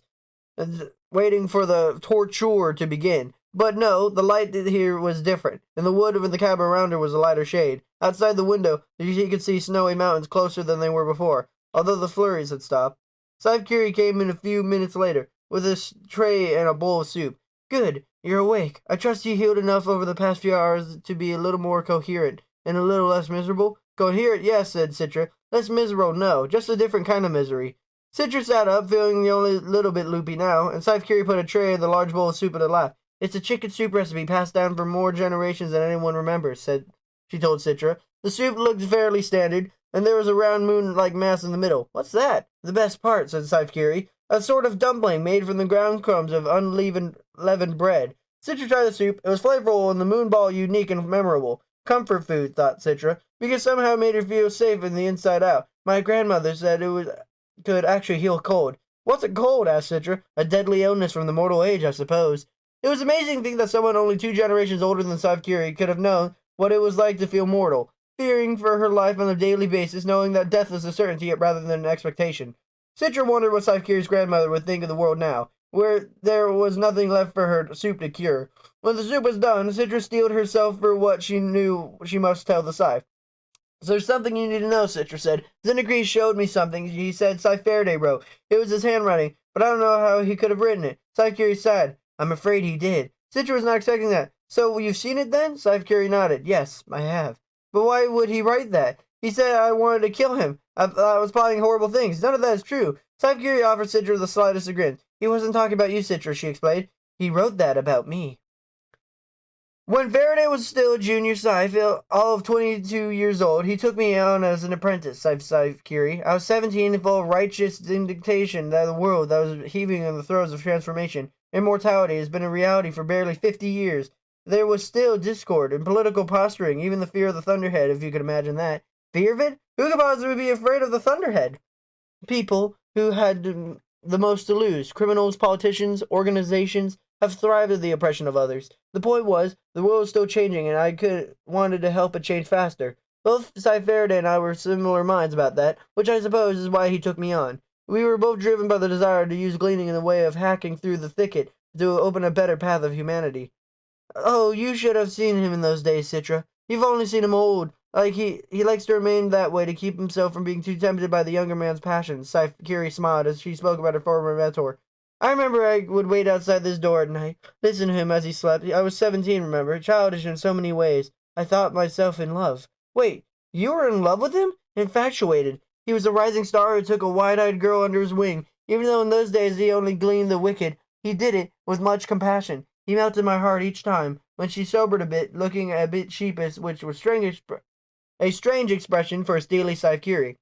waiting for the torture to begin. But no, the light here was different, and the wood in the cabin around her was a lighter shade. Outside the window, she could see snowy mountains closer than they were before, although the flurries had stopped. Scythe Curie came in a few minutes later, with a tray and a bowl of soup. Good. You're awake. I trust you healed enough over the past few hours to be a little more coherent and a little less miserable. Coherent, yes, said Citra. Less miserable, no. Just a different kind of misery. Citra sat up, feeling only a little bit loopy now, and Scythe Curie put a tray and the large bowl of soup in her lap. It's a chicken soup recipe passed down for more generations than anyone remembers, she told Citra. The soup looked fairly standard, and there was a round moon-like mass in the middle. What's that? The best part, said Scythe Curie. A sort of dumpling made from the ground crumbs of unleavened bread. Citra tried the soup. It was flavorful and the moon ball unique and memorable. Comfort food, thought Citra, because somehow it made her feel safe in the inside out. My grandmother said could actually heal cold. What's a cold? Asked Citra. A deadly illness from the mortal age, I suppose. It was amazing to think that someone only 2 generations older than Scythe Curie could have known what it was like to feel mortal, fearing for her life on a daily basis, knowing that death was a certainty rather than an expectation. Citra wondered what Scythe Curie's grandmother would think of the world now, where there was nothing left for her soup to cure. When the soup was done, Citra steeled herself for what she knew she must tell the Scythe. So there's something you need to know, Citra said. Xenocres showed me something he said Scythe Faraday wrote. It was his handwriting, but I don't know how he could have written it. Scythe Curie sighed. I'm afraid he did. Citra was not expecting that. So you've seen it then? Scythe Curie nodded. Yes, I have. But why would he write that? He said I wanted to kill him. I was plotting horrible things. None of that is true. Scythe Curie offered Citra the slightest grin. He wasn't talking about you, Citra, she explained. He wrote that about me. When Faraday was still a junior Scythe, all of 22 years old, he took me on as an apprentice, Scythe Curie. I was 17 and full of righteous indignation that the world that was heaving in the throes of transformation. Immortality has been a reality for barely 50 years. There was still discord and political posturing, even the fear of the Thunderhead, if you could imagine that. Fear of it? Who could possibly be afraid of the Thunderhead? People who had the most to lose. Criminals, politicians, organizations have thrived at the oppression of others. The point was, the world was still changing, and I wanted to help it change faster. Both Scythe and I were similar minds about that, which I suppose is why he took me on. We were both driven by the desire to use gleaning in the way of hacking through the thicket to open a better path of humanity. Oh, you should have seen him in those days, Citra. You've only seen him old. Like he likes to remain that way to keep himself from being too tempted by the younger man's passions. Curie smiled as she spoke about her former mentor. I remember I would wait outside this door at night, listen to him as he slept. I was 17, remember, childish in so many ways. I thought myself in love. Wait, you were in love with him? Infatuated. He was a rising star who took a wide-eyed girl under his wing. Even though in those days he only gleaned the wicked, he did it with much compassion. He melted my heart each time. When she sobered a bit, looking a bit sheepish, which was a strange expression for a steely Scythe Curie.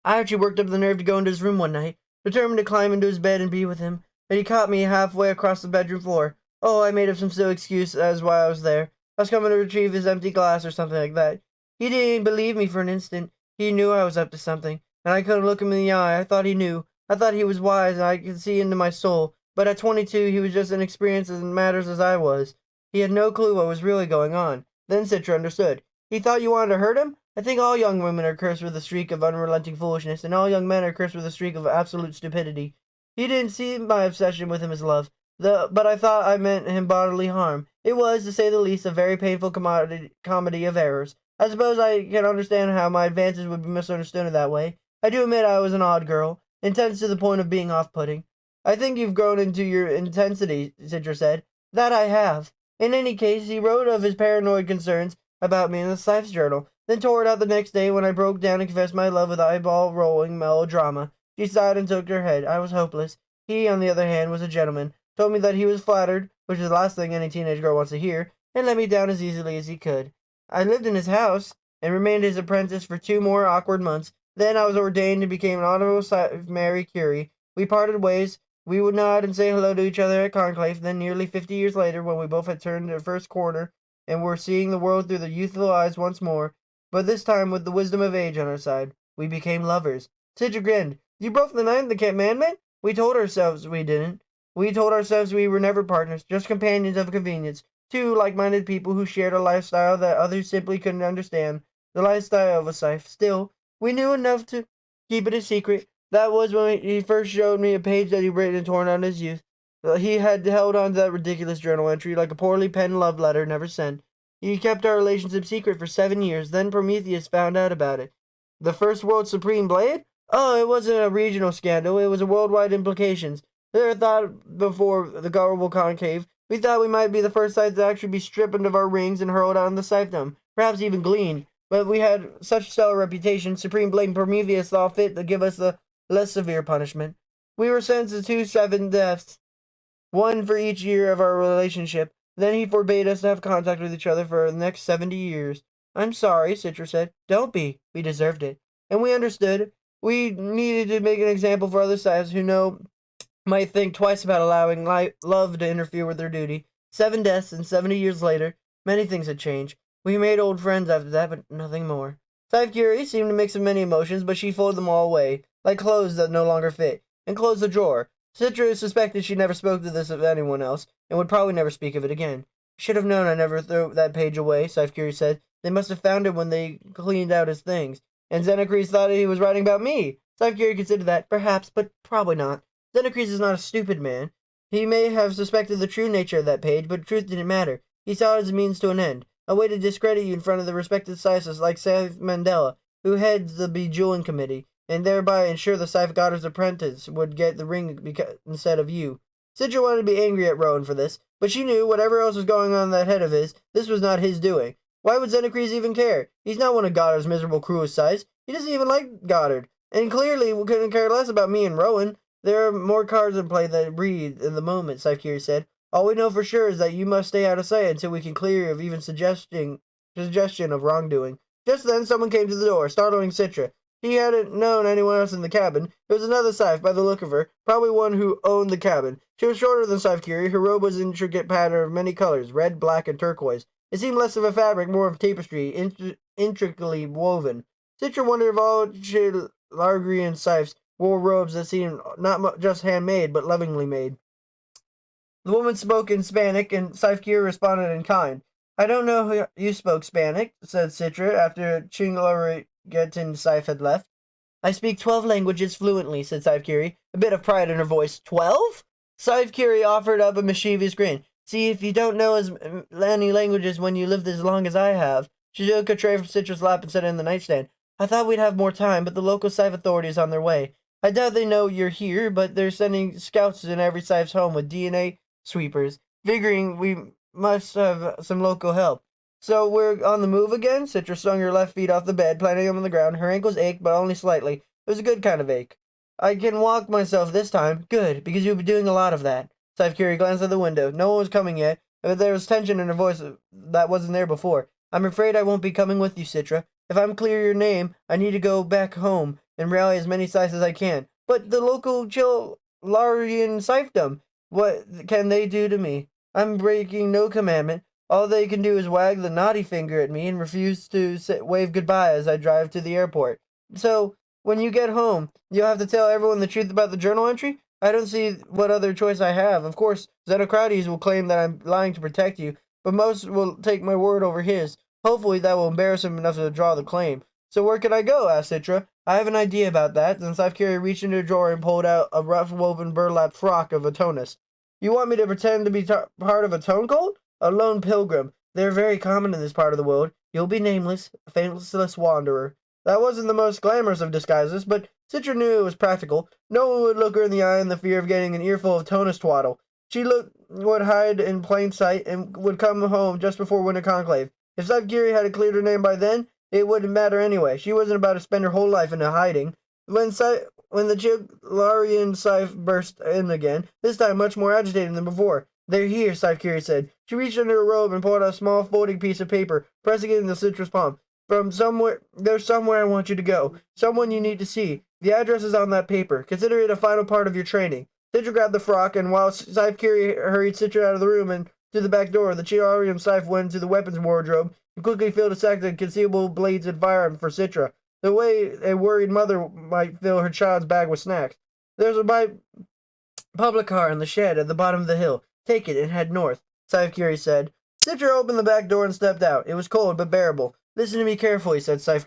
I actually worked up the nerve to go into his room one night, determined to climb into his bed and be with him, but he caught me halfway across the bedroom floor. Oh, I made up some silly excuse as why I was there. I was coming to retrieve his empty glass or something like that. He didn't believe me for an instant. He knew I was up to something, and I couldn't look him in the eye. I thought he knew. I thought he was wise, and I could see into my soul. But at 22, he was just inexperienced in matters as I was. He had no clue what was really going on. Then Citra understood. He thought you wanted to hurt him? I think all young women are cursed with a streak of unrelenting foolishness, and all young men are cursed with a streak of absolute stupidity. He didn't see my obsession with him as love, but I thought I meant him bodily harm. It was, to say the least, a very painful comedy of errors. I suppose I can understand how my advances would be misunderstood in that way. I do admit I was an odd girl, intense to the point of being off-putting. I think you've grown into your intensity, Citra said. That I have. In any case, he wrote of his paranoid concerns about me in the Scythe's journal, then tore it out the next day when I broke down and confessed my love with eyeball-rolling melodrama. She sighed and shook her head. I was hopeless. He, on the other hand, was a gentleman, told me that he was flattered, which is the last thing any teenage girl wants to hear, and let me down as easily as he could. I lived in his house, and remained his apprentice for 2 more awkward months. Then I was ordained and became an honorable Mary Curie. We parted ways. We would nod and say hello to each other at conclave. Then, nearly 50 years later, when we both had turned the first corner and were seeing the world through the youthful eyes once more, but this time with the wisdom of age on our side, we became lovers. Citra grinned. You broke the ninth commandment? We told ourselves we didn't. We told ourselves we were never partners, just companions of convenience. 2 like-minded people who shared a lifestyle that others simply couldn't understand. The lifestyle of a Scythe. Still, we knew enough to keep it a secret. That was when he first showed me a page that he'd written and torn out in his youth. He had held on to that ridiculous journal entry like a poorly penned love letter never sent. He kept our relationship secret for 7 years. Then Prometheus found out about it. The first world's supreme blade? Oh, it wasn't a regional scandal. It was a worldwide implications. There thought before the gullible concave. We thought we might be the first Scythe to actually be stripped of our rings and hurled out in the Scythedom. Perhaps even gleaned. But we had such stellar reputation, Supreme Blade Prometheus saw fit to give us a less severe punishment. We were sentenced to 7 deaths, 1 for each year of our relationship. Then he forbade us to have contact with each other for the next 70 years. I'm sorry, Citra said. Don't be. We deserved it. And we understood. We needed to make an example for other Scythes who might think twice about allowing love to interfere with their duty. 7 deaths, and 70 years later, many things had changed. We made old friends after that, but nothing more. Scythe Curie seemed to mix of many emotions, but she folded them all away, like clothes that no longer fit, and closed the drawer. Citra suspected she never spoke to this of anyone else, and would probably never speak of it again. Should have known I never threw that page away, Scythe Curie said. They must have found it when they cleaned out his things. And Xenocrates thought he was writing about me. Scythe Curie considered that, perhaps, but probably not. Xenocrates is not a stupid man. He may have suspected the true nature of that page, but truth didn't matter. He saw it as a means to an end, a way to discredit you in front of the respected Scythes like Scythe Mandela, who heads the Bejeweling Committee, and thereby ensure the Scythe Goddard's apprentice would get the ring instead of you. Citra wanted to be angry at Rowan for this, but she knew whatever else was going on in that head of his, this was not his doing. Why would Xenocrates even care? He's not one of Goddard's miserable cruelest Scythes. He doesn't even like Goddard, and clearly couldn't care less about me and Rowan. There are more cards in play than breathe in the moment, Scythe Curie said. All we know for sure is that you must stay out of sight until we can clear you of even suggestion of wrongdoing. Just then someone came to the door, startling Citra. He hadn't known anyone else in the cabin. It was another Scythe by the look of her, probably one who owned the cabin. She was shorter than Scythe Curie. Her robe was an intricate pattern of many colors, red, black, and turquoise. It seemed less of a fabric, more of tapestry, intricately woven. Citra wondered if all Largrian Scythes wore robes that seemed not just handmade, but lovingly made. The woman spoke in Spanish, and Scythe responded in kind. I don't know who you spoke Spanish, said Citra after Chingalaget and Scythe had left. I speak 12 languages fluently, said Scythe, a bit of pride in her voice. 12? Scythe offered up a mischievous grin. See, if you don't know as many languages when you lived as long as I have. She took a tray from Citra's lap and set it in the nightstand. I thought we'd have more time, but the local Scythe authority is on their way. I doubt they know you're here, but they're sending scouts in every Scythe's home with DNA sweepers, figuring we must have some local help. So we're on the move again? Citra swung her left feet off the bed, planting them on the ground. Her ankles ached, but only slightly. It was a good kind of ache. I can walk myself this time. Good, because you'll be doing a lot of that. Scythe glanced out the window. No one was coming yet, but there was tension in her voice that wasn't there before. I'm afraid I won't be coming with you, Citra. If I'm clear your name, I need to go back home and rally as many Scythes as I can. But the local Chilarian Scythedom, what can they do to me? I'm breaking no commandment. All they can do is wag the naughty finger at me and refuse to wave goodbye as I drive to the airport. So, when you get home, you'll have to tell everyone the truth about the journal entry? I don't see what other choice I have. Of course, Xenocrates will claim that I'm lying to protect you, but most will take my word over his. Hopefully that will embarrass him enough to draw the claim. So where can I go? Asked Citra. I have an idea about that. Then Scythe reached into a drawer and pulled out a rough-woven burlap frock of a tonist. You want me to pretend to be part of a tone cult? A lone pilgrim. They're very common in this part of the world. You'll be nameless, a faceless wanderer. That wasn't the most glamorous of disguises, but Citra knew it was practical. No one would look her in the eye in the fear of getting an earful of tonus twaddle. Would hide in plain sight and would come home just before winter conclave. If Scythe had cleared her name by then, it wouldn't matter anyway. She wasn't about to spend her whole life in hiding. When the Chilarian Scythe burst in again, this time much more agitated than before. They're here, Scythe said. She reached under her robe and pulled out a small folding piece of paper, pressing it into Citra's palm. There's somewhere I want you to go. Someone you need to see. The address is on that paper. Consider it a final part of your training. Citra grabbed the frock, and while Scythe hurried Citra out of the room and to the back door, the Chilarian Scythe went into the weapons wardrobe and quickly filled a sack of concealable blades and firearms for Citra, the way a worried mother might fill her child's bag with snacks. There's a public car in the shed at the bottom of the hill. Take it and head north, Scythe said. Citra opened the back door and stepped out. It was cold but bearable. Listen to me carefully, said Scythe.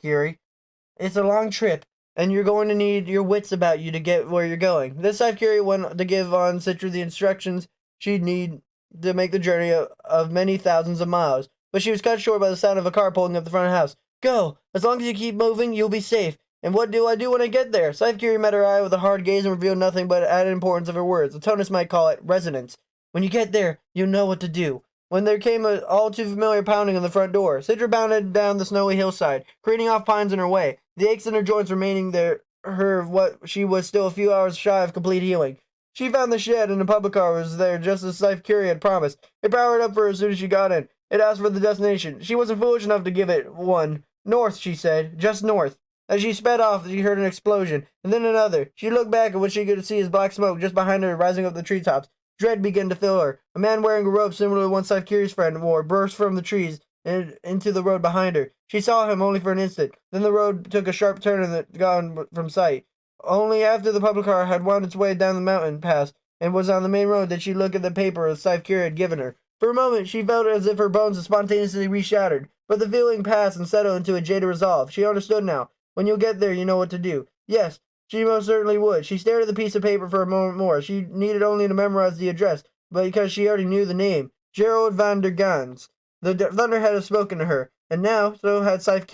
It's a long trip, and you're going to need your wits about you to get where you're going. Then Scythe went to give on Citra the instructions she'd need to make the journey of many thousands of miles, but she was cut short by the sound of a car pulling up the front of the house. Go! As long as you keep moving, you'll be safe. And what do I do when I get there? Scythe met her eye with a hard gaze and revealed nothing but added importance of her words. The tonist might call it resonance. When you get there, you'll know what to do. When there came an all-too-familiar pounding on the front door, Citra bounded down the snowy hillside, creating off pines in her way, the aches in her joints remaining what she was still a few hours shy of complete healing. She found the shed, and the public car was there just as Scythe had promised. It powered up for her as soon as she got in. It asked for the destination. She wasn't foolish enough to give it one. North, she said. Just north. As she sped off, she heard an explosion, and then another. She looked back, and what she could see is black smoke just behind her, rising up the treetops. Dread began to fill her. A man wearing a robe similar to the one Scythe's friend wore burst from the trees and into the road behind her. She saw him only for an instant. Then the road took a sharp turn and gone from sight. Only after the public car had wound its way down the mountain pass and was on the main road did she look at the paper Scythe had given her. For a moment, she felt as if her bones had spontaneously reshattered, but the feeling passed and settled into a jaded resolve. She understood now. When you get there, you know what to do. Yes, she most certainly would. She stared at the piece of paper for a moment more. She needed only to memorize the address, but because she already knew the name. Gerald van der Gans. The Thunderhead had spoken to her, and now so had Scythe.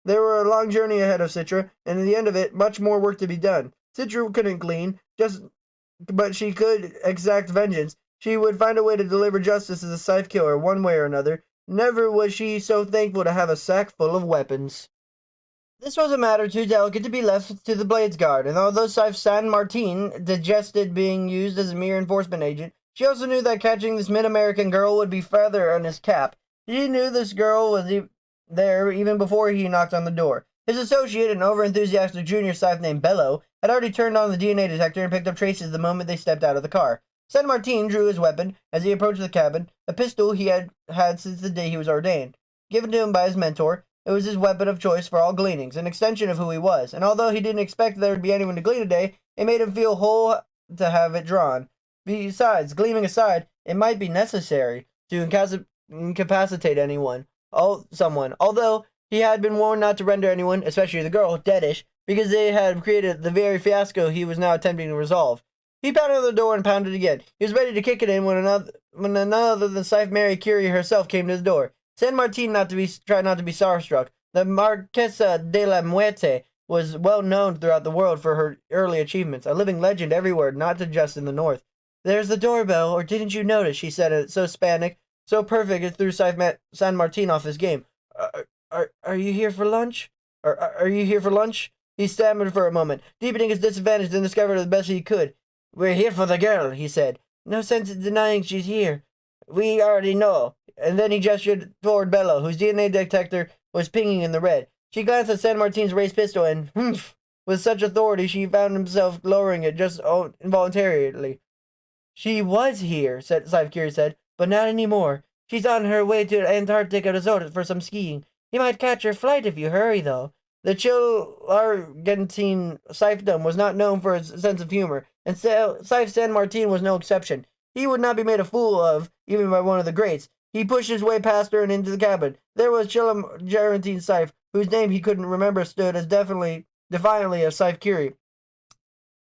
There were a long journey ahead of Citra, and at the end of it, much more work to be done. Citra couldn't glean, but she could exact vengeance. She would find a way to deliver justice to the Scythe killer, one way or another. Never was she so thankful to have a sack full of weapons. This was a matter too delicate to be left to the Blades Guard, and although Scythe San Martin digested being used as a mere enforcement agent, she also knew that catching this mid-American girl would be feather on his cap. She knew this girl was there even before he knocked on the door. His associate, an over-enthusiastic junior Scythe named Bello, had already turned on the DNA detector and picked up traces the moment they stepped out of the car. San Martin drew his weapon as he approached the cabin, a pistol he had had since the day he was ordained, given to him by his mentor. It was his weapon of choice for all gleanings, an extension of who he was, and although he didn't expect there would be anyone to glean today, it made him feel whole to have it drawn. Besides, gleaming aside, it might be necessary to incapacitate someone. Although he had been warned not to render anyone, especially the girl, deadish, because they had created the very fiasco he was now attempting to resolve. He pounded on the door and pounded again. He was ready to kick it in when another than Scythe Mary Curie herself came to the door. San Martin tried not to be starstruck. The Marquesa de la Muerte was well known throughout the world for her early achievements, a living legend everywhere, not just in the north. "There's the doorbell, or didn't you notice?" she said it so Hispanic, so perfect it threw San Martin off his game. Are you here for lunch? Are you here for lunch?" He stammered for a moment, deepening his disadvantage, then discovered the best he could. "We're here for the girl," he said. "No sense in denying she's here. We already know." And then he gestured toward Bello, whose DNA detector was pinging in the red. She glanced at San Martin's raised pistol and, humph, with such authority she found himself lowering it just involuntarily. "She was here," Scythe Curie said, "but not anymore. She's on her way to Antarctica Resort for some skiing. You might catch her flight if you hurry, though." The chill Argentine Scythedom was not known for its sense of humor, and Scythe San Martin was no exception. He would not be made a fool of, even by one of the greats. He pushed his way past her and into the cabin. There was Chillum Argentine Scythe, whose name he couldn't remember, stood as defiantly as Scythe Curie.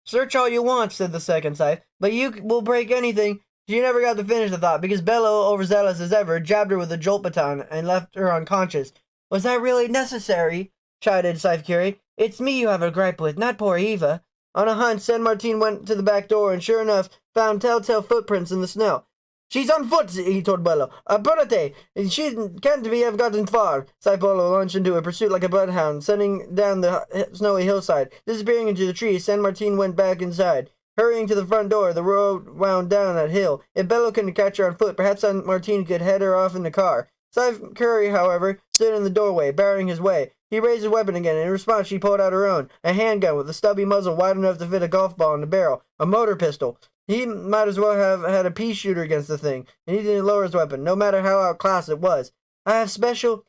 "Search all you want," said the second Scythe, "but you will break anything." She never got to finish the thought, because Bello, overzealous as ever, jabbed her with a jolt baton and left her unconscious. "Was that really necessary?" chided Scythe Curie. "It's me you have a gripe with, not poor Eva." On a hunch, San Martin went to the back door and, sure enough, found telltale footprints in the snow. "She's on foot," he told Bello. "Apurate! She can't have gotten far." Saipolo launched into a pursuit like a bloodhound, sending down the snowy hillside. Disappearing into the trees, San Martin went back inside. Hurrying to the front door, the road wound down that hill. If Bello couldn't catch her on foot, perhaps San Martin could head her off in the car. Scythe Curie, however, stood in the doorway, barring his way. He raised his weapon again, and in response she pulled out her own, a handgun with a stubby muzzle wide enough to fit a golf ball in the barrel, a motor pistol. He might as well have had a pea shooter against the thing, and he didn't lower his weapon, no matter how outclassed it was. I have special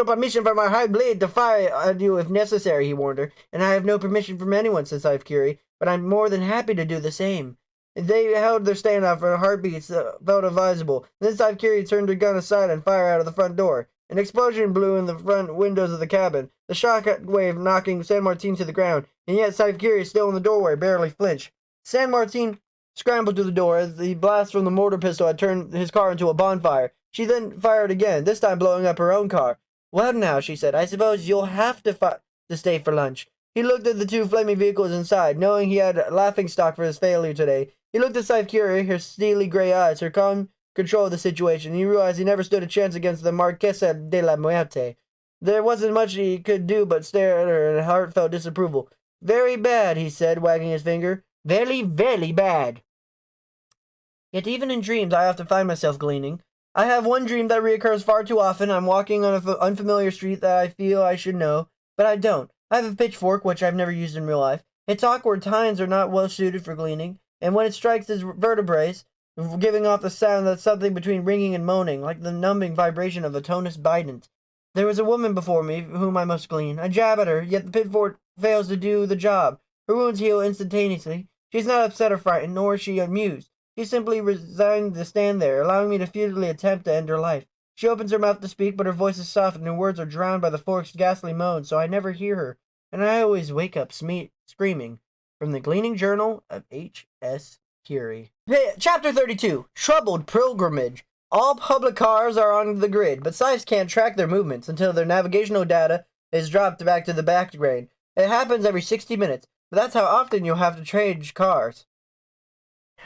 permission from our High Blade to fire at you if necessary," he warned her. "And I have no permission from anyone," said Scythe Curie, "but I'm more than happy to do the same." They held their standoff for heartbeats felt advisable. Then Scythe Curie turned her gun aside and fired out of the front door. An explosion blew in the front windows of the cabin, the shock wave knocking San Martin to the ground, and yet Scythe Curie, still in the doorway, barely flinched. San Martin scrambled to the door as the blast from the mortar pistol had turned his car into a bonfire. She then fired again, this time blowing up her own car. "Well now," she said, "I suppose you'll have to stay for lunch." He looked at the two flaming vehicles inside, knowing he had laughingstock for his failure today. He looked at Scythe Curie, her steely gray eyes, her calm control of the situation, and he realized he never stood a chance against the Marquesa de la Muerte. There wasn't much he could do but stare at her in heartfelt disapproval. "Very bad," he said, wagging his finger. "Very, very bad. Yet even in dreams I often find myself gleaning. I have one dream that reoccurs far too often. I'm walking on an unfamiliar street that I feel I should know, but I don't. I have a pitchfork, which I've never used in real life. Its awkward tines are not well suited for gleaning, and when it strikes its vertebrae, giving off the sound that's something between ringing and moaning, like the numbing vibration of a tonus bident. There was a woman before me whom I must glean. I jab at her, yet the pitchfork fails to do the job. Her wounds heal instantaneously. She's not upset or frightened, nor is she amused. She's simply resigned to stand there, allowing me to futilely attempt to end her life. She opens her mouth to speak, but her voice is soft and her words are drowned by the fork's ghastly moan, so I never hear her, and I always wake up screaming. From the Gleaning Journal of H.S. Curie. Chapter 32. Troubled Pilgrimage. All public cars are on the grid, but Scythes can't track their movements until their navigational data is dropped back to the background. It happens every 60 minutes, but that's how often you'll have to change cars.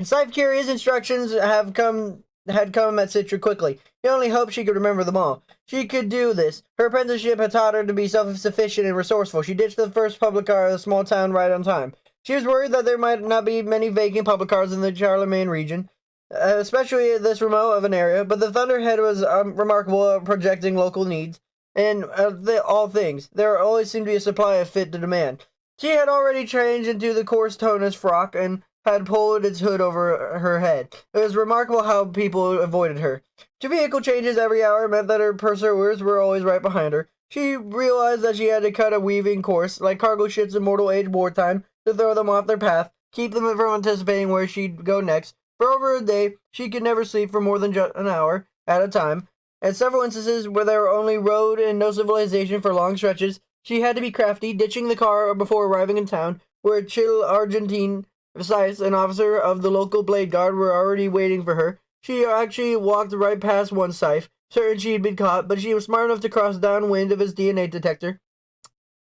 Scythe Curie's instructions had come at Citra quickly. He only hoped she could remember them all. She could do this. Her apprenticeship had taught her to be self-sufficient and resourceful. She ditched the first public car of the small town right on time. She was worried that there might not be many vacant public cars in the Charlemagne region, especially at this remote of an area, but the Thunderhead was remarkable at projecting local needs, and all things. There always seemed to be a supply of fit to demand. She had already changed into the coarse tonus frock, and had pulled its hood over her head. It was remarkable how people avoided her. Two vehicle changes every hour meant that her pursuers were always right behind her. She realized that she had to cut a weaving course, like cargo ships in mortal age wartime, to throw them off their path, keep them from anticipating where she'd go next. For over a day, she could never sleep for more than just an hour at a time. At several instances where there were only road and no civilization for long stretches, she had to be crafty, ditching the car before arriving in town, where a chill Argentine Scythe, an officer of the local Blade Guard, were already waiting for her. She actually walked right past one Scythe, certain she had been caught, but she was smart enough to cross downwind of his DNA detector.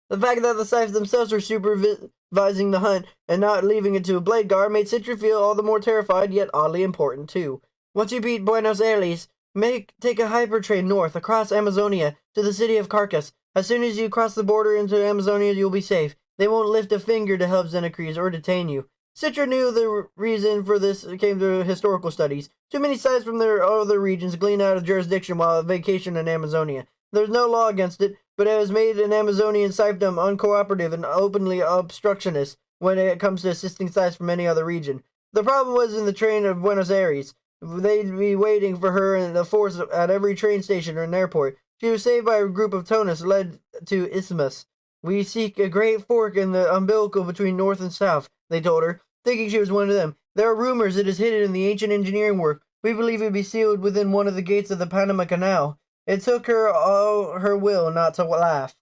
The fact that the Scythes themselves were supervising the hunt and not leaving it to a Blade Guard made Citra feel all the more terrified, yet oddly important too. Once you beat Buenos Aires, take a hypertrain north across Amazonia to the city of Caracas. As soon as you cross the border into Amazonia, you'll be safe. They won't lift a finger to help Xenocres or detain you. Citra knew the reason for this came to historical studies. Too many Scythes from their other regions gleaned out of jurisdiction while on vacation in Amazonia. There's no law against it, but it has made an Amazonian Scythedom uncooperative and openly obstructionist when it comes to assisting Scythes from any other region. The problem was in the train of Buenos Aires. They'd be waiting for her in the force at every train station or an airport. She was saved by a group of Tonas led to Isthmus. We seek a great fork in the umbilical between north and south, they told her, thinking she was one of them. There are rumors it is hidden in the ancient engineering work. We believe it would be sealed within one of the gates of the Panama Canal. It took her all her will not to laugh.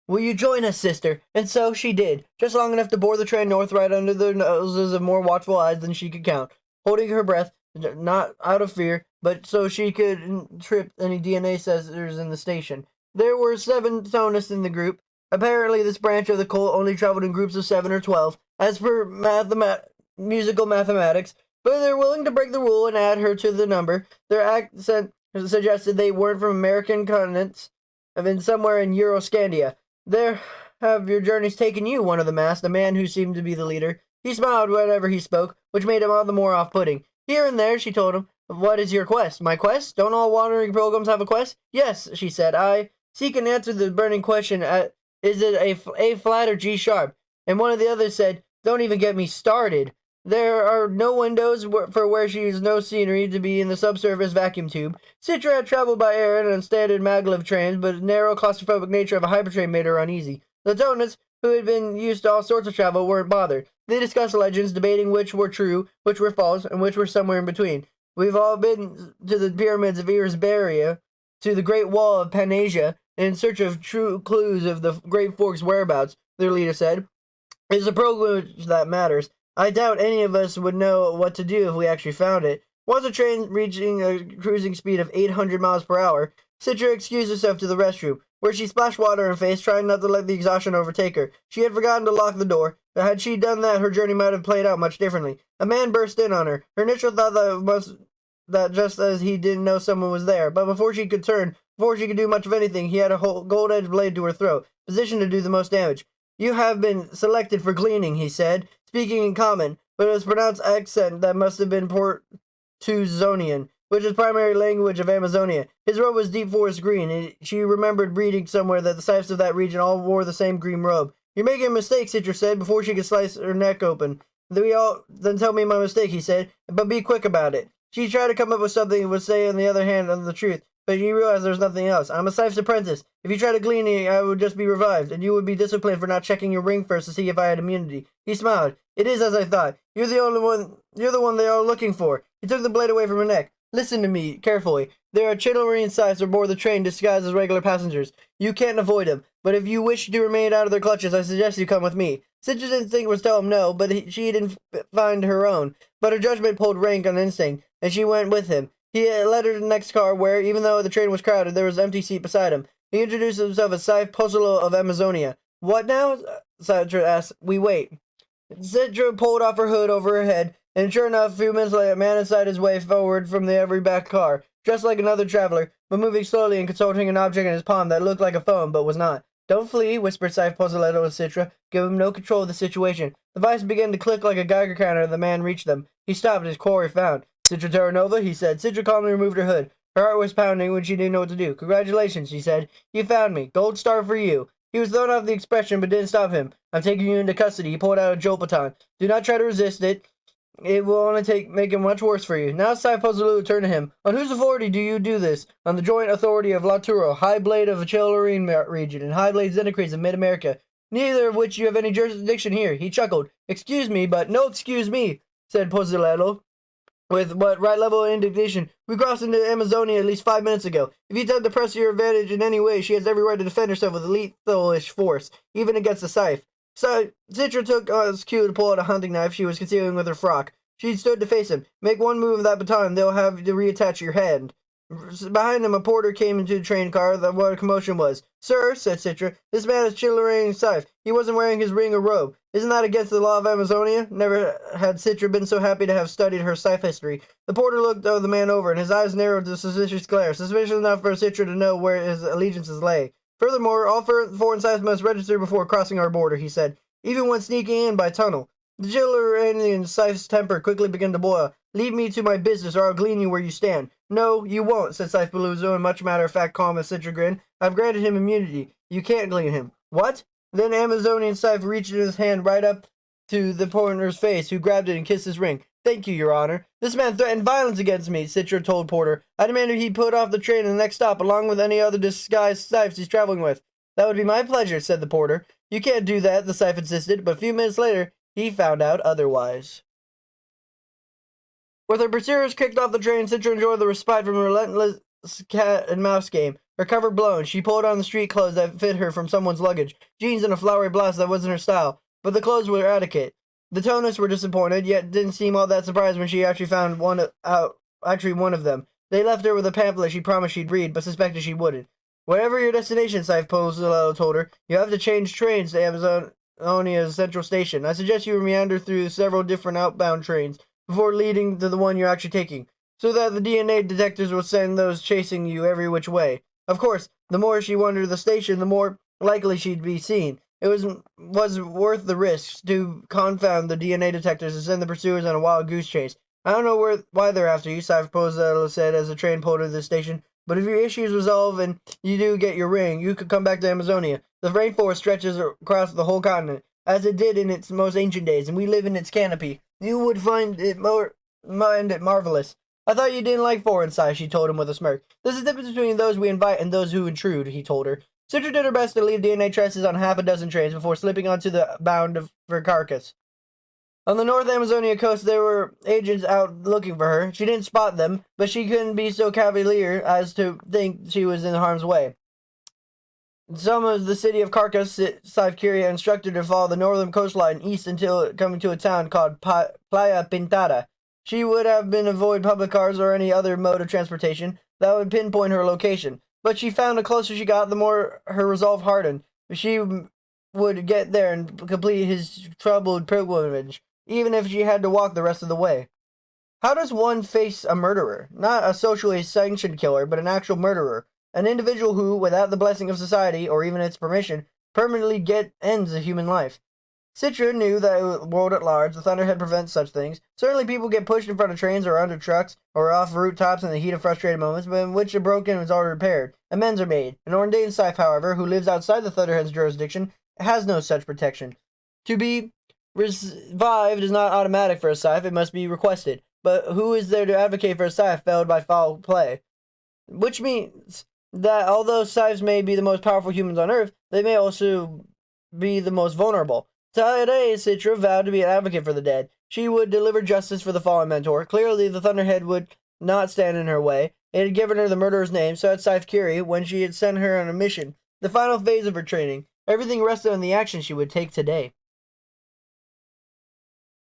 Will you join us, sister? And so she did, just long enough to board the train north right under the noses of more watchful eyes than she could count, holding her breath, not out of fear, but so she could trip any DNA sensors in the station. There were 7 Tonas in the group. Apparently, this branch of the cult only traveled in groups of 7 or 12, as per musical mathematics, but they're willing to break the rule and add her to the number. Their accent suggested they weren't from American continents, have been somewhere in Euroscandia. There have your journeys taken you, one of them asked, a man who seemed to be the leader. He smiled whenever he spoke, which made him all the more off-putting. Here and there, she told him. What is your quest? My quest? Don't all wandering pilgrims have a quest? Yes, she said. I seek an answer to the burning question, is it A flat or G sharp? And one of the others said, don't even get me started. There are no windows for where she is no scenery to be in the subsurface vacuum tube. Citra had traveled by air and on standard maglev trains, but the narrow claustrophobic nature of a hypertrain made her uneasy. The Donuts, who had been used to all sorts of travel, weren't bothered. They discussed legends, debating which were true, which were false, and which were somewhere in between. We've all been to the pyramids of Erisberia, to the Great Wall of Panasia, in search of true clues of the Great Fork's whereabouts, their leader said. It's the pilgrimage that matters. I doubt any of us would know what to do if we actually found it. Once the train reaching a cruising speed of 800 miles per hour, Citra excused herself to the restroom, where she splashed water in her face, trying not to let the exhaustion overtake her. She had forgotten to lock the door, but had she done that, her journey might have played out much differently. A man burst in on her. Her initial thought that just as he didn't know someone was there, but before she could do much of anything, he had a whole gold-edged blade to her throat, positioned to do the most damage. You have been selected for gleaning, he said, speaking in common, but it was pronounced accent that must have been Portuzonian, which is primary language of Amazonia. His robe was deep forest green, and she remembered reading somewhere that the Scythes of that region all wore the same green robe. You're making a mistake, Citra said, before she could slice her neck open. Then tell me my mistake, he said, but be quick about it. She tried to come up with something that would say, on the other hand, the truth, but you realize there's nothing else. I'm a Scythe's apprentice. If you try to glean me, I would just be revived, and you would be disciplined for not checking your ring first to see if I had immunity. He smiled. It is as I thought. You're the one they are looking for. He took the blade away from her neck. Listen to me carefully. There are Channel Scythes aboard the train disguised as regular passengers. You can't avoid them, but if you wish to remain out of their clutches, I suggest you come with me. Citra's instinct was to tell him no, but she didn't find her own. But her judgment pulled rank on instinct, and she went with him. He led her to the next car where, even though the train was crowded, there was an empty seat beside him. He introduced himself as Scythe Puzzler of Amazonia. What now? Citra asked. We wait. Citra pulled off her hood over her head, and sure enough, a few minutes later, a man inside his way forward from the every back car, dressed like another traveler, but moving slowly and consulting an object in his palm that looked like a phone, but was not. Don't flee, whispered Scythe Pozzoletto to Citra. Give him no control of the situation. The device began to click like a Geiger counter, and the man reached them. He stopped, his quarry found. Citra Terranova, he said. Citra calmly removed her hood. Her heart was pounding when she didn't know what to do. Congratulations, she said. You found me. Gold star for you. He was thrown off the expression, but didn't stop him. I'm taking you into custody. He pulled out a jolt baton. Do not try to resist it. It will only make it much worse for you. Now Scythe Pozzolulu turned to him. On whose authority do you do this? On the joint authority of Laturo, High Blade of the Chillerine region, and High Blade Xenocrates of Mid-America, neither of which you have any jurisdiction here. He chuckled. Excuse me, but no excuse me, said Pozzolello, with what right level of indignation. We crossed into Amazonia at least 5 minutes ago. If you attempt to press your advantage in any way, she has every right to defend herself with lethal-ish force, even against the Scythe. So, Citra took as cue to pull out a hunting knife she was concealing with her frock. She stood to face him. Make one move of that baton, they'll have to reattach your hand. Behind him, a porter came into the train car. What a commotion was. Sir, said Citra, this man is Chillerine Scythe. He wasn't wearing his ring or robe. Isn't that against the law of Amazonia? Never had Citra been so happy to have studied her Scythe history. The porter looked the man over, and his eyes narrowed to suspicious glare, suspicious enough for Citra to know where his allegiances lay. Furthermore, all foreign Scythes must register before crossing our border, he said, even when sneaking in by tunnel. The Chillerine Scythe's temper quickly began to boil. Leave me to my business, or I'll glean you where you stand. No, you won't, said Scythe Paluzzo in much matter-of-fact calm as Citra grinned. I've granted him immunity. You can't glean him. What? Then Amazonian Scythe reached his hand right up to the porter's face, who grabbed it and kissed his ring. Thank you, Your Honor. This man threatened violence against me, Citra told Porter. I demanded he put off the train at the next stop, along with any other disguised Scythes he's traveling with. That would be my pleasure, said the porter. You can't do that, the Scythe insisted, but a few minutes later, he found out otherwise. With her pursuers kicked off the train, Citra enjoyed the respite from a relentless cat and mouse game. Her cover blown, she pulled on the street clothes that fit her from someone's luggage, jeans and a flowery blouse that wasn't her style, but the clothes were adequate. The Tonus were disappointed, yet didn't seem all that surprised when she actually found one of them. They left her with a pamphlet she promised she'd read, but suspected she wouldn't. Wherever your destination, Scythe Pozzolello told her, you have to change trains to Amazonia's central station. I suggest you meander through several different outbound trains before leading to the one you're actually taking, so that the DNA detectors will send those chasing you every which way. Of course, the more she wandered the station, the more likely she'd be seen. It was worth the risks to confound the DNA detectors and send the pursuers on a wild goose chase. I don't know why they're after you, Scythe Pozzolello said as the train pulled into the station, but if your issues resolve and you do get your ring, you could come back to Amazonia. The rainforest stretches across the whole continent, as it did in its most ancient days, and we live in its canopy. You would find it marvelous. I thought you didn't like foreign Scythe, she told him with a smirk. There's a difference between those we invite and those who intrude, he told her. Citra did her best to leave DNA traces on half a dozen trains before slipping onto the bound for Carcass. On the North Amazonia coast, there were agents out looking for her. She didn't spot them, but she couldn't be so cavalier as to think she was in harm's way. Some of the city of Carcass, Scythe Curia instructed her to follow the northern coastline east until coming to a town called Playa Pintada. She would have been avoid public cars or any other mode of transportation that would pinpoint her location. But she found the closer she got, the more her resolve hardened. She would get there and complete his troubled pilgrimage, even if she had to walk the rest of the way. How does one face a murderer? Not a socially sanctioned killer, but an actual murderer. An individual who, without the blessing of society, or even its permission, permanently ends a human life. Citra knew that in the world at large, the Thunderhead prevents such things. Certainly people get pushed in front of trains or under trucks, or off rooftops in the heat of frustrated moments, but in which a broken is already repaired. Amends are made. An ordained Scythe, however, who lives outside the Thunderhead's jurisdiction, has no such protection. To be revived is not automatic for a Scythe, it must be requested. But who is there to advocate for a Scythe felled by foul play? Which means that although Scythes may be the most powerful humans on Earth, they may also be the most vulnerable. Today, Citra vowed to be an advocate for the dead. She would deliver justice for the fallen mentor. Clearly, the Thunderhead would not stand in her way. It had given her the murderer's name, so had Scythe Curie when she had sent her on a mission, the final phase of her training. Everything rested on the action she would take today.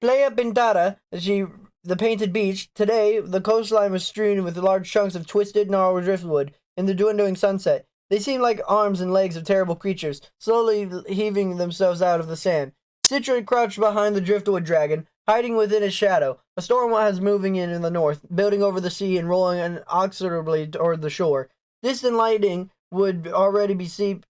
Playa Pintada, the painted beach. Today, the coastline was strewn with large chunks of twisted, gnarled driftwood in the dwindling sunset. They seemed like arms and legs of terrible creatures, slowly heaving themselves out of the sand. Citra crouched behind the driftwood dragon, hiding within its shadow. A storm was moving in the north, building over the sea and rolling inexorably toward the shore. Distant lightning would already be seen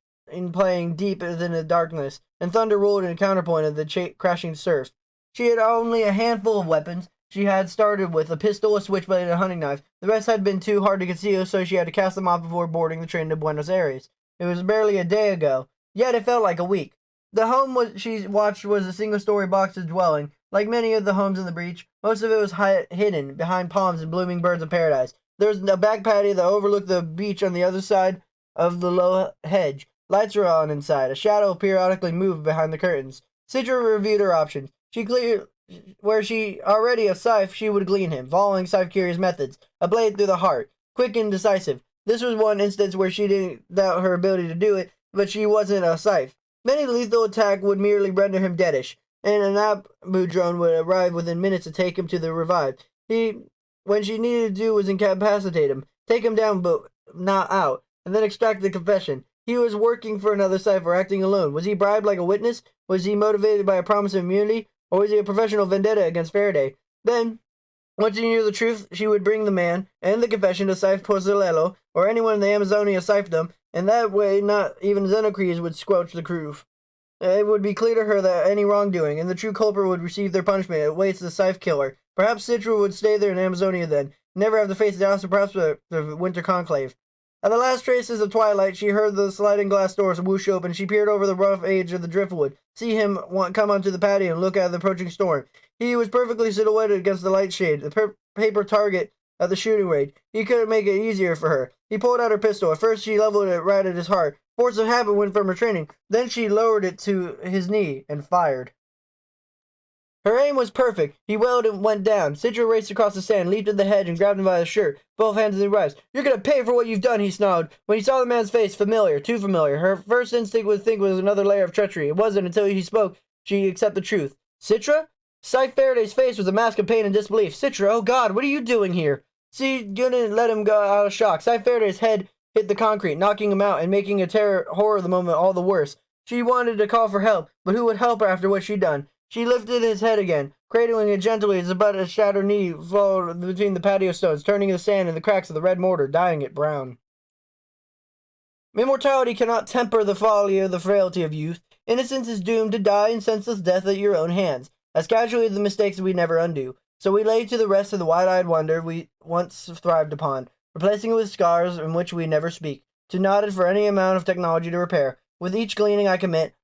playing deep within the darkness, and thunder rolled in a counterpoint of the crashing surf. She had only a handful of weapons. She had started with a pistol, a switchblade, and a hunting knife. The rest had been too hard to conceal, so she had to cast them off before boarding the train to Buenos Aires. It was barely a day ago, yet it felt like a week. The home she watched was a single-story boxed dwelling, Like many of the homes in the breach, most of it was hidden behind palms and blooming birds of paradise. There was a back patio that overlooked the beach on the other side of the low hedge. Lights were on inside. A shadow periodically moved behind the curtains. Citra reviewed her options. She cleared where she already a Scythe, she would glean him, following Scythe Curious methods. A blade through the heart, quick and decisive. This was one instance where she didn't doubt her ability to do it, but she wasn't a Scythe. Many lethal attack would merely render him deadish, and an Abu drone would arrive within minutes to take him to the revive. When she needed to do was incapacitate him, take him down but not out, and then extract the confession. He was working for another cipher, acting alone. Was he bribed like a witness? Was he motivated by a promise of immunity? Or was he a professional vendetta against Faraday? Then, once she knew the truth, she would bring the man and the confession to Scythe Pozzolello, or anyone in the Amazonia Scythedom, and that way not even Xenocres would squelch the proof. It would be clear to her that any wrongdoing, and the true culprit would receive their punishment. It awaits the Scythe killer. Perhaps Citra would stay there in Amazonia then, never have to face the House, or perhaps the Winter Conclave. At the last traces of twilight, she heard the sliding glass doors whoosh open. She peered over the rough edge of the driftwood, see him come onto the patio and look at the approaching storm. He was perfectly silhouetted against the light shade, the paper target at the shooting range. He couldn't make it easier for her. He pulled out her pistol. At first, she leveled it right at his heart. Force of habit went from her training. Then she lowered it to his knee and fired. Her aim was perfect. He wailed and went down. Citra raced across the sand, leaped at the hedge, and grabbed him by the shirt, both hands in the grasp. "You're gonna pay for what you've done," he snarled. When he saw the man's face, familiar, too familiar. Her first instinct was to think it was another layer of treachery. It wasn't until he spoke she accepted the truth. "Citra?" Scythe Faraday's face was a mask of pain and disbelief. "Citra, oh God, what are you doing here?" She didn't let him go out of shock. Scythe Faraday's head hit the concrete, knocking him out and making a horror of the moment all the worse. She wanted to call for help, but who would help her after what she'd done? She lifted his head again, cradling it gently as about a shattered knee followed between the patio stones, turning the sand in the cracks of the red mortar, dyeing it brown. Immortality cannot temper the folly or the frailty of youth. Innocence is doomed to die in senseless death at your own hands, as casually as the mistakes we never undo. So we lay to the rest of the wide-eyed wonder we once thrived upon, replacing it with scars in which we never speak, too knotted for any amount of technology to repair. With each gleaning I commit,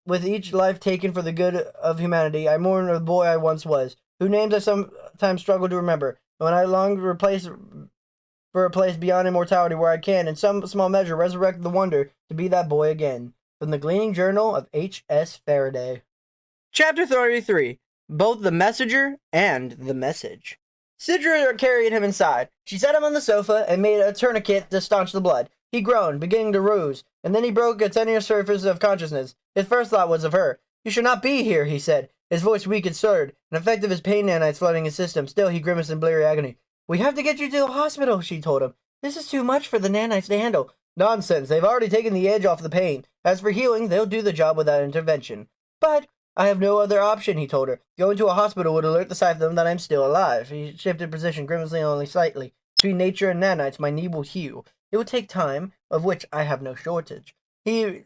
with each life taken for the good of humanity, I mourn the boy I once was, whose names I sometimes struggle to remember, and when I long for a place beyond immortality where I can, in some small measure, resurrect the wonder to be that boy again. From the Gleaning Journal of H.S. Faraday. Chapter 33. Both the Messenger and the Message. Citra carried him inside. She set him on the sofa and made a tourniquet to staunch the blood. He groaned, beginning to ruse, and then he broke a tenuous surface of consciousness. His first thought was of her. "You should not be here," he said, his voice weak and slurred, an effect of his pain nanites flooding his system. Still, he grimaced in bleary agony. "We have to get you to the hospital," she told him. "This is too much for the nanites to handle." "Nonsense. They've already taken the edge off the pain. As for healing, they'll do the job without intervention." "But I have no other option," he told her. "Going to a hospital would alert the Scythedom that I'm still alive." He shifted position, grimacing only slightly. "Between nature and nanites, my knee will heal. It will take time, of which I have no shortage." She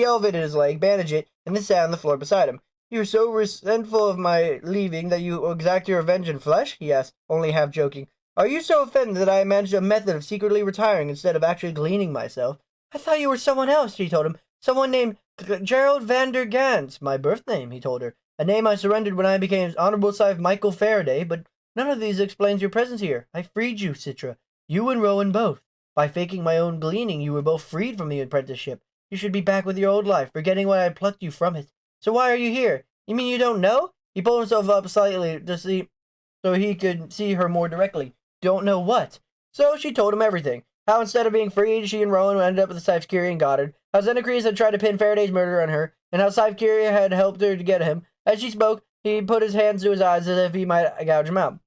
elevated his leg, bandaged it, and then sat on the floor beside him. "You are so resentful of my leaving that you exact your revenge in flesh?" he asked, only half joking. "Are you so offended that I imagined a method of secretly retiring instead of actually gleaning myself?" "I thought you were someone else," she told him. "Someone named Gerald van der Gans." "My birth name," he told her. "A name I surrendered when I became Honorable Scythe Michael Faraday, but none of these explains your presence here. I freed you, Citra. You and Rowan both. By faking my own gleaning, you were both freed from the apprenticeship. You should be back with your old life, forgetting why I plucked you from it. So why are you here? You mean you don't know?" He pulled himself up slightly so he could see her more directly. "Don't know what?" So she told him everything. How instead of being freed, she and Rowan ended up with the Scythe Curie and Goddard. How Xenocres had tried to pin Faraday's murder on her, and how Scythe Curie had helped her to get him. As she spoke, he put his hands to his eyes as if he might gouge him out.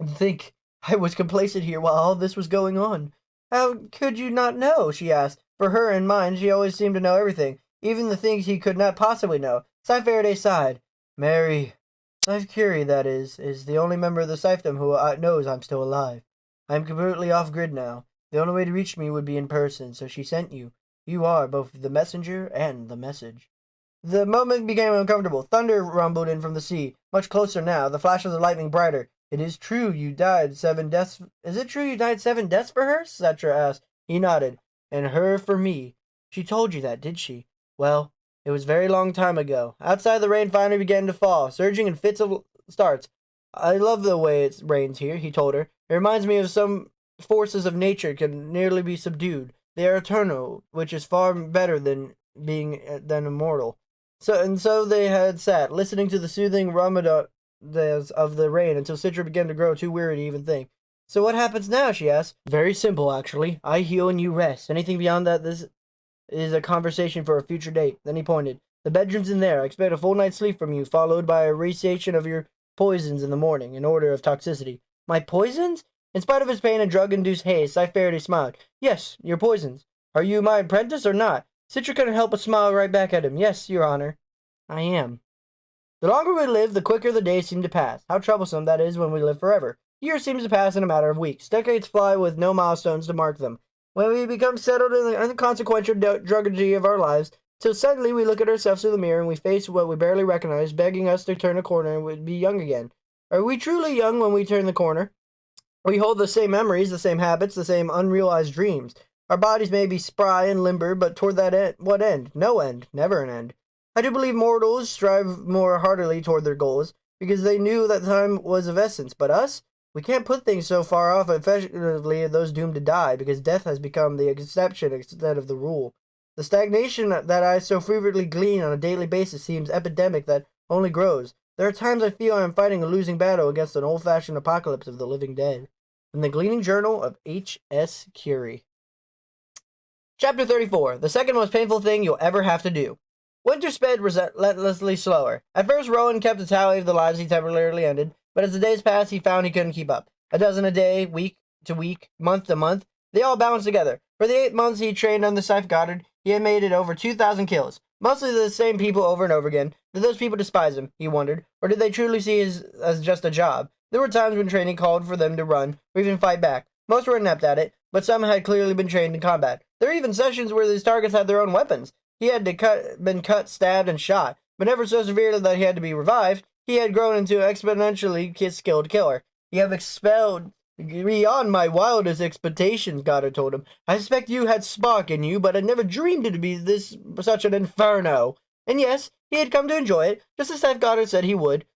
"I think I was complacent here while all this was going on." "How could you not know?" she asked. For her and mine, she always seemed to know everything, even the things he could not possibly know. Scythe Faraday sighed. "Mary, Scythe Curie, that is the only member of the Scythedom who knows I'm still alive. I'm completely off-grid now. The only way to reach me would be in person, so she sent you. You are both the messenger and the message." The moment became uncomfortable. Thunder rumbled in from the sea, much closer now, the flash of the lightning brighter. Is it true you died 7 deaths for her?" Citra asked. He nodded. "And her for me. She told you that, did she? Well, It was a very long time ago. Outside, the rain finally began to fall, surging in fits of starts. I love the way it rains here, he told her. It reminds me of some forces of nature can nearly be subdued. They are eternal, which is far better than immortal. So they had sat, listening to the soothing rummadas of the rain until Citra began to grow too weary to even think. So what happens now? She asked. Very simple, actually. I heal and you rest. Anything beyond that, this is a conversation for a future date. Then he pointed. The bedroom's in there. I expect a full night's sleep from you, followed by a recitation of your poisons in the morning, in order of toxicity. My poisons? In spite of his pain and drug-induced haze, Scythe Faraday smiled. Yes, your poisons. Are you my apprentice or not? Citra couldn't help but smile right back at him. Yes, your honor. I am. The longer we live, the quicker the days seem to pass. How troublesome that is when we live forever. Years seem to pass in a matter of weeks. Decades fly with no milestones to mark them. When we become settled in the inconsequential drudgery of our lives, till suddenly we look at ourselves through the mirror and we face what we barely recognize, begging us to turn a corner and be young again. Are we truly young when we turn the corner? We hold the same memories, the same habits, the same unrealized dreams. Our bodies may be spry and limber, but toward that end, what end? No end. Never an end. I do believe mortals strive more heartily toward their goals, because they knew that time was of essence. But us? We can't put things so far off effectively those doomed to die, because death has become the exception instead of the rule. The stagnation that I so frequently glean on a daily basis seems epidemic that only grows. There are times I feel I am fighting a losing battle against an old-fashioned apocalypse of the living dead. From the Gleaning Journal of H.S. Curie. Chapter 34. The second most painful thing you'll ever have to do. Winter sped relentlessly slower. At first, Rowan kept a tally of the lives he temporarily ended, but as the days passed, he found he couldn't keep up. A dozen a day, week to week, month to month, they all balanced together. For the 8 months he trained under Scythe Goddard, he had made it over 2,000 kills. Mostly the same people over and over again. Did those people despise him, he wondered, or did they truly see it as just a job? There were times when training called for them to run, or even fight back. Most were inept at it, but some had clearly been trained in combat. There were even sessions where these targets had their own weapons. He had been cut, stabbed, and shot, but never so severely that he had to be revived. He had grown into an exponentially skilled killer. You have expelled beyond my wildest expectations, Goddard told him. I suspect you had spark in you, but I never dreamed it to be such an inferno. And yes, he had come to enjoy it, just as Scythe Goddard said he would.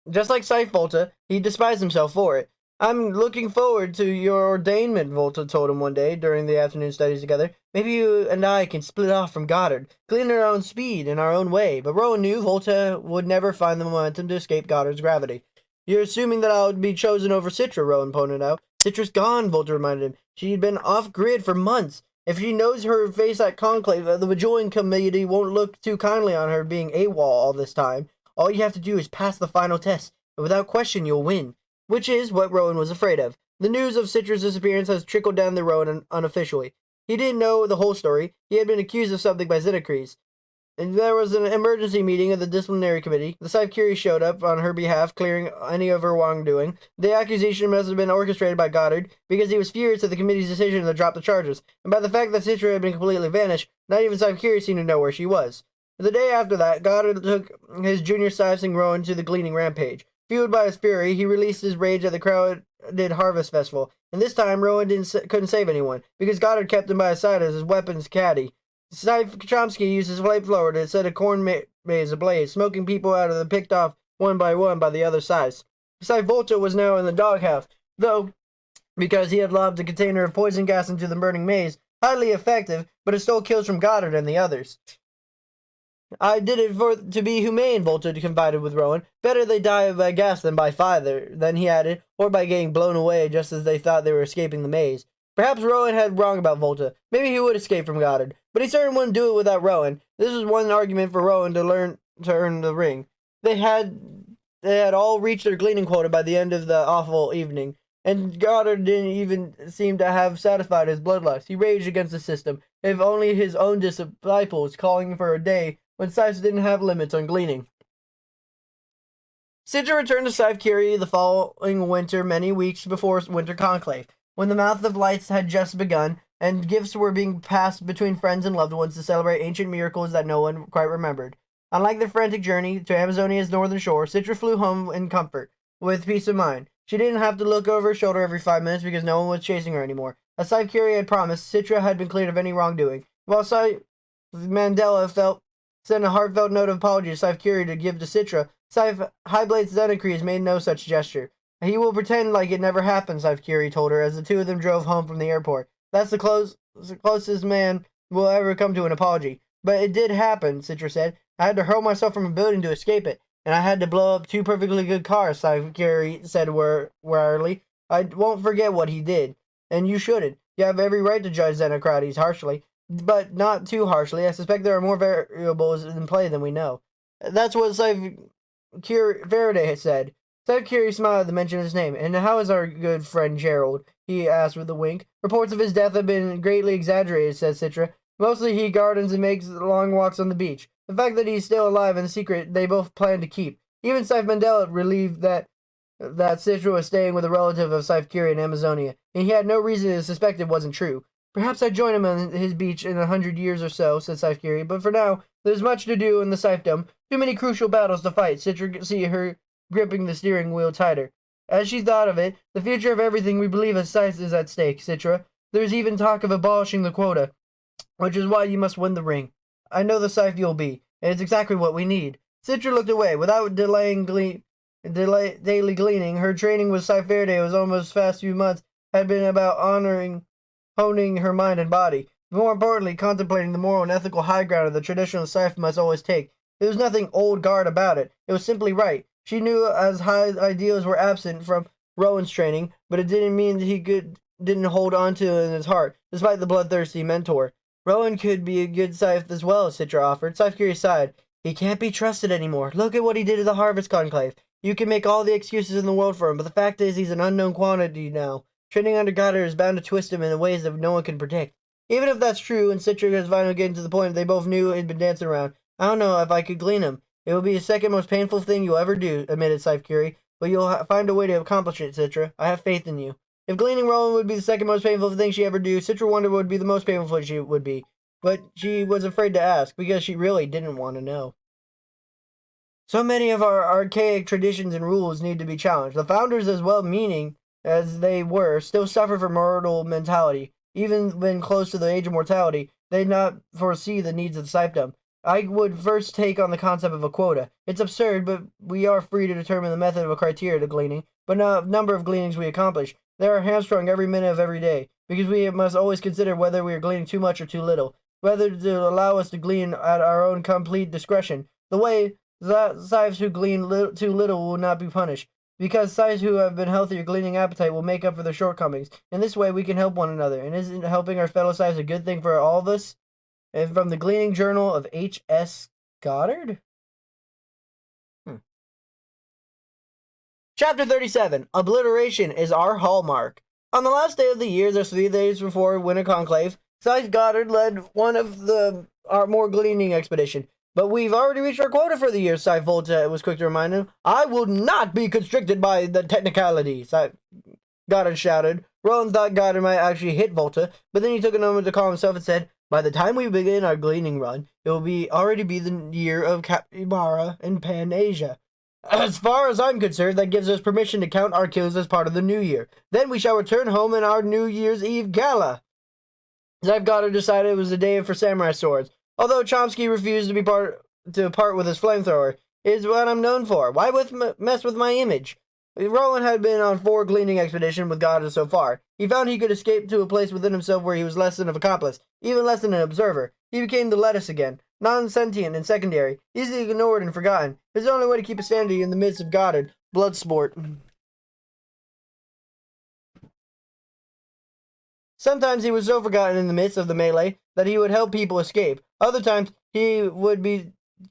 Just like Scythe Volta, he despised himself for it. I'm looking forward to your ordainment, Volta told him one day during the afternoon studies together. Maybe you and I can split off from Goddard, clean our own speed in our own way. But Rowan knew Volta would never find the momentum to escape Goddard's gravity. You're assuming that I'll be chosen over Citra, Rowan pointed out. Citra's gone, Volta reminded him. She'd been off-grid for months. If she knows her face at Conclave, the Bajillion Committee won't look too kindly on her being AWOL all this time. All you have to do is pass the final test, and without question you'll win. Which is what Rowan was afraid of. The news of Citra's disappearance has trickled down to Rowan unofficially. He didn't know the whole story. He had been accused of something by Xenocrates. And there was an emergency meeting of the disciplinary committee. The Scythe Curie showed up on her behalf, clearing any of her wrongdoing. The accusation must have been orchestrated by Goddard, because he was furious at the committee's decision to drop the charges, and by the fact that Citra had been completely vanished. Not even Scythe Curie seemed to know where she was. The day after that, Goddard took his junior Scything Rowan to the Gleaning Rampage. Fueled by his fury, he released his rage at the crowded Harvest Festival, and this time Rowan couldn't save anyone, because Goddard kept him by his side as his weapons caddy. Scythe Chomsky used his flamethrower to set a corn maze ablaze, smoking people out of the picked off one by the other sides. Scythe Volta was now in the doghouse, though, because he had lobbed a container of poison gas into the burning maze, highly effective, but it stole kills from Goddard and the others. I did it to be humane, Volta confided with Rowan. Better they die by gas than by fire, then he added, or by getting blown away just as they thought they were escaping the maze. Perhaps Rowan had wrong about Volta. Maybe he would escape from Goddard, but he certainly wouldn't do it without Rowan. This was one argument for Rowan to earn the ring. They had all reached their gleaning quota by the end of the awful evening, and Goddard didn't even seem to have satisfied his bloodlust. He raged against the system, if only his own disciples calling for a day when Scythe didn't have limits on gleaning. Citra returned to Scythe Curie the following winter, many weeks before Winter Conclave, when the Mouth of Lights had just begun, and gifts were being passed between friends and loved ones to celebrate ancient miracles that no one quite remembered. Unlike their frantic journey to Amazonia's northern shore, Citra flew home in comfort, with peace of mind. She didn't have to look over her shoulder every 5 minutes because no one was chasing her anymore. As Scythe Curie had promised, Citra had been cleared of any wrongdoing. While Scythe Mandela sent a heartfelt note of apology to Scythe Curie to give to Citra. Scythe Highblade's Xenocrease made no such gesture. He will pretend like it never happened, Scythe Curie told her as the two of them drove home from the airport. That's the closest man will ever come to an apology. But it did happen, Citra said. I had to hurl myself from a building to escape it, and I had to blow up 2 perfectly good cars, Scythe Curie said wearily. I won't forget what he did, and you shouldn't. You have every right to judge Xenocrates harshly, but not too harshly. I suspect there are more variables in play than we know. That's what Scythe Faraday had said. Scythe Curie smiled at the mention of his name. And how is our good friend Gerald? He asked with a wink. Reports of his death have been greatly exaggerated, said Citra. Mostly he gardens and makes long walks on the beach. The fact that he's still alive and secret they both plan to keep. Even Scythe Mandela relieved that Citra was staying with a relative of Scythe Curie in Amazonia, and he had no reason to suspect it wasn't true. Perhaps I'd join him on his beach in 100 years or so, said Scythe Curie, but for now, there's much to do in the Scythedom. Too many crucial battles to fight. Citra could see her gripping the steering wheel tighter. As she thought of it, the future of everything we believe as Scythe is at stake, Citra. There's even talk of abolishing the quota, which is why you must win the ring. I know the Scythe you'll be, and it's exactly what we need. Citra looked away. Without daily gleaning, her training with Scythe Faraday was almost past few months had been about honing her mind and body. More importantly, contemplating the moral and ethical high ground the traditional Scythe must always take. There was nothing old guard about it. It was simply right. She knew as high ideals were absent from Rowan's training, but it didn't mean that he didn't hold on to it in his heart, despite the bloodthirsty mentor. Rowan could be a good Scythe as well, Citra offered. Scythe Curie sighed. He can't be trusted anymore. Look at what he did at the Harvest Conclave. You can make all the excuses in the world for him, but the fact is he's an unknown quantity now. Training under Goddard is bound to twist him in ways that no one can predict. Even if that's true, and Citra is finally getting to the point they both knew he'd been dancing around, I don't know if I could glean him. It will be the second most painful thing you'll ever do, admitted Scythe Curie, but you'll find a way to accomplish it, Citra. I have faith in you. If gleaning Rowan would be the second most painful thing she ever do, Citra wondered what would be the most painful she would be. But she was afraid to ask, because she really didn't want to know. So many of our archaic traditions and rules need to be challenged. The founders, as well-meaning as they were, still suffer from mortal mentality. Even when close to the age of mortality, they did not foresee the needs of the Scythedom. I would first take on the concept of a quota. It's absurd, but we are free to determine the method of a criteria to gleaning, but not the number of gleanings we accomplish. They are hamstrung every minute of every day, because we must always consider whether we are gleaning too much or too little, whether to allow us to glean at our own complete discretion. The way Scythes who glean too little will not be punished, because Scythes who have been healthier gleaning appetite will make up for their shortcomings. In this way, we can help one another, and isn't helping our fellow Scythes a good thing for all of us? And from the Gleaning Journal of H.S. Goddard? Chapter 37. Obliteration is our hallmark. On the last day of the year, there's 3 days before Winter Conclave, Scythe Goddard led one of our more gleaning expedition. But we've already reached our quota for the year, Scythe Volta was quick to remind him. I will not be constricted by the technicality, Scythe Goddard shouted. Rowan thought Goddard might actually hit Volta, but then he took a moment to calm himself and said, by the time we begin our gleaning run, it will already be the year of Capybara in Pan-Asia. As far as I'm concerned, that gives us permission to count our kills as part of the new year. Then we shall return home in our New Year's Eve gala. Scythe Goddard decided it was the day for samurai swords. Although Chomsky refused to part with his flamethrower, it is what I'm known for. Why mess with my image? Rowan had been on 4 gleaning expeditions with Goddard so far. He found he could escape to a place within himself where he was less than an accomplice, even less than an observer. He became the lettuce again, non-sentient and secondary, easily ignored and forgotten. His only way to keep his sanity in the midst of Goddard, blood sport. Sometimes he was so forgotten in the midst of the melee that he would help people escape. Other times he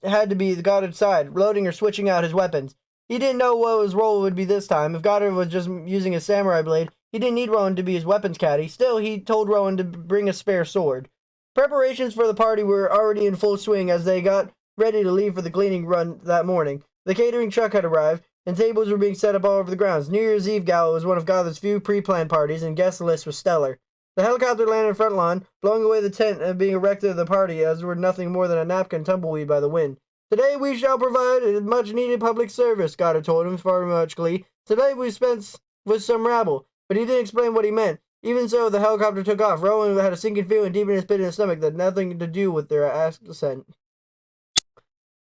had to be the Goddard's side, loading or switching out his weapons. He didn't know what his role would be this time. If Goddard was just using a samurai blade, he didn't need Rowan to be his weapons caddy. Still, he told Rowan to bring a spare sword. Preparations for the party were already in full swing as they got ready to leave for the gleaning run that morning. The catering truck had arrived, and tables were being set up all over the grounds. New Year's Eve gala was one of Goddard's few pre-planned parties, and guest list was stellar. The helicopter landed in front lawn, blowing away the tent being erected at the party, as were nothing more than a napkin tumbleweed by the wind. Today we shall provide a much-needed public service, Goddard told him, very much glee. Today we spent with some rabble, but he didn't explain what he meant. Even so, the helicopter took off. Rowan had a sinking feeling deep in his pit in his stomach that had nothing to do with their ascent.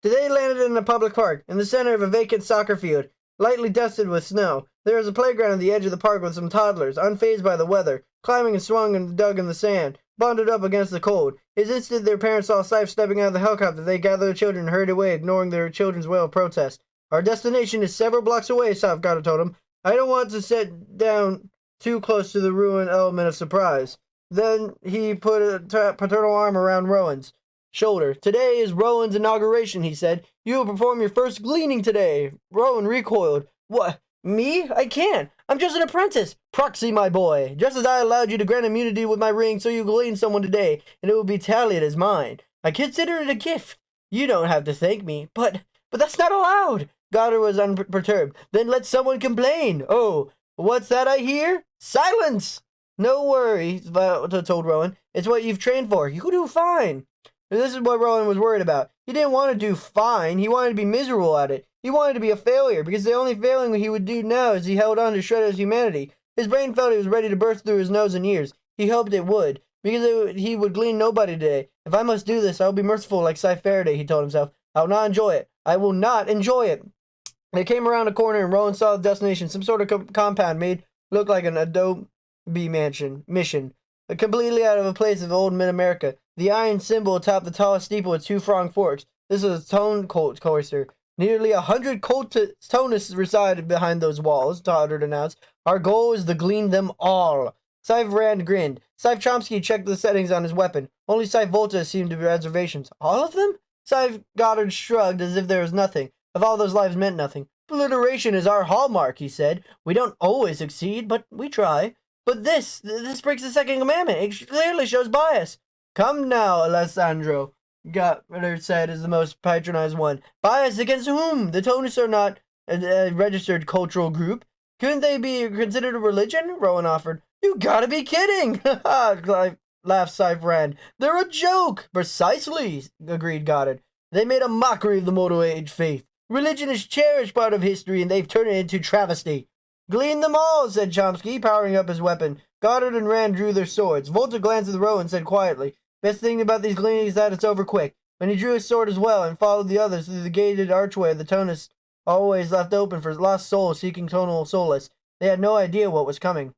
Today landed in a public park, in the center of a vacant soccer field, lightly dusted with snow. There was a playground at the edge of the park with some toddlers, unfazed by the weather, climbing and swung and dug in the sand, bonded up against the cold. His instant their parents saw Scythe stepping out of the helicopter, they gathered the children and hurried away, ignoring their children's wail of protest. Our destination is several blocks away, Scythe told him. I don't want to sit down too close to the ruined element of surprise. Then he put a paternal arm around Rowan's shoulder. Today is Rowan's inauguration, he said. You will perform your first gleaning today. Rowan recoiled. What? Me? I can't. I'm just an apprentice. Proxy, my boy. Just as I allowed you to grant immunity with my ring, so you glean someone today, and it will be tallied as mine. I consider it a gift. You don't have to thank me. But that's not allowed. Goddard was unperturbed. Then let someone complain. Oh, what's that I hear? Silence! No worry, Valta told Rowan. It's what you've trained for. You'll do fine. This is what Rowan was worried about. He didn't want to do fine. He wanted to be miserable at it. He wanted to be a failure, because the only failing he would do now is he held on to shred his humanity. His brain felt it was ready to burst through his nose and ears. He hoped it would, because he would glean nobody today. If I must do this, I will be merciful like Scythe Faraday, he told himself. I will not enjoy it. I will not enjoy it. They came around a corner, and Rowan saw the destination, some sort of compound made look like an adobe mission, completely out of a place of old mid-America. The iron symbol atop the tallest steeple with two pronged forks. This is a tone cloister. Nearly 100 tonists reside behind those walls, Goddard announced. Our goal is to glean them all. Scythe Rand grinned. Scythe Chomsky checked the settings on his weapon. Only Scythe Volta seemed to be reservations. All of them? Scythe Goddard shrugged as if there was nothing. If all those lives meant nothing. Obliteration is our hallmark, he said. We don't always succeed, but we try. But this breaks the second commandment. It clearly shows bias. Come now, Alessandro, Goddard said as the most patronized one. Bias against whom? The Tonists are not a registered cultural group. Couldn't they be considered a religion? Rowan offered. You gotta be kidding! Laughed Scythe Rand. They're a joke! Precisely, agreed Goddard. They made a mockery of the Mortal Age faith. Religion is a cherished part of history, and they've turned it into travesty. Glean them all, said Chomsky, powering up his weapon. Goddard and Rand drew their swords. Volta glanced at the row and said quietly, Best thing about these gleanings is that it's over quick. When he drew his sword as well and followed the others through the gated archway the Tonists always left open for lost souls seeking tonal solace, they had no idea what was coming.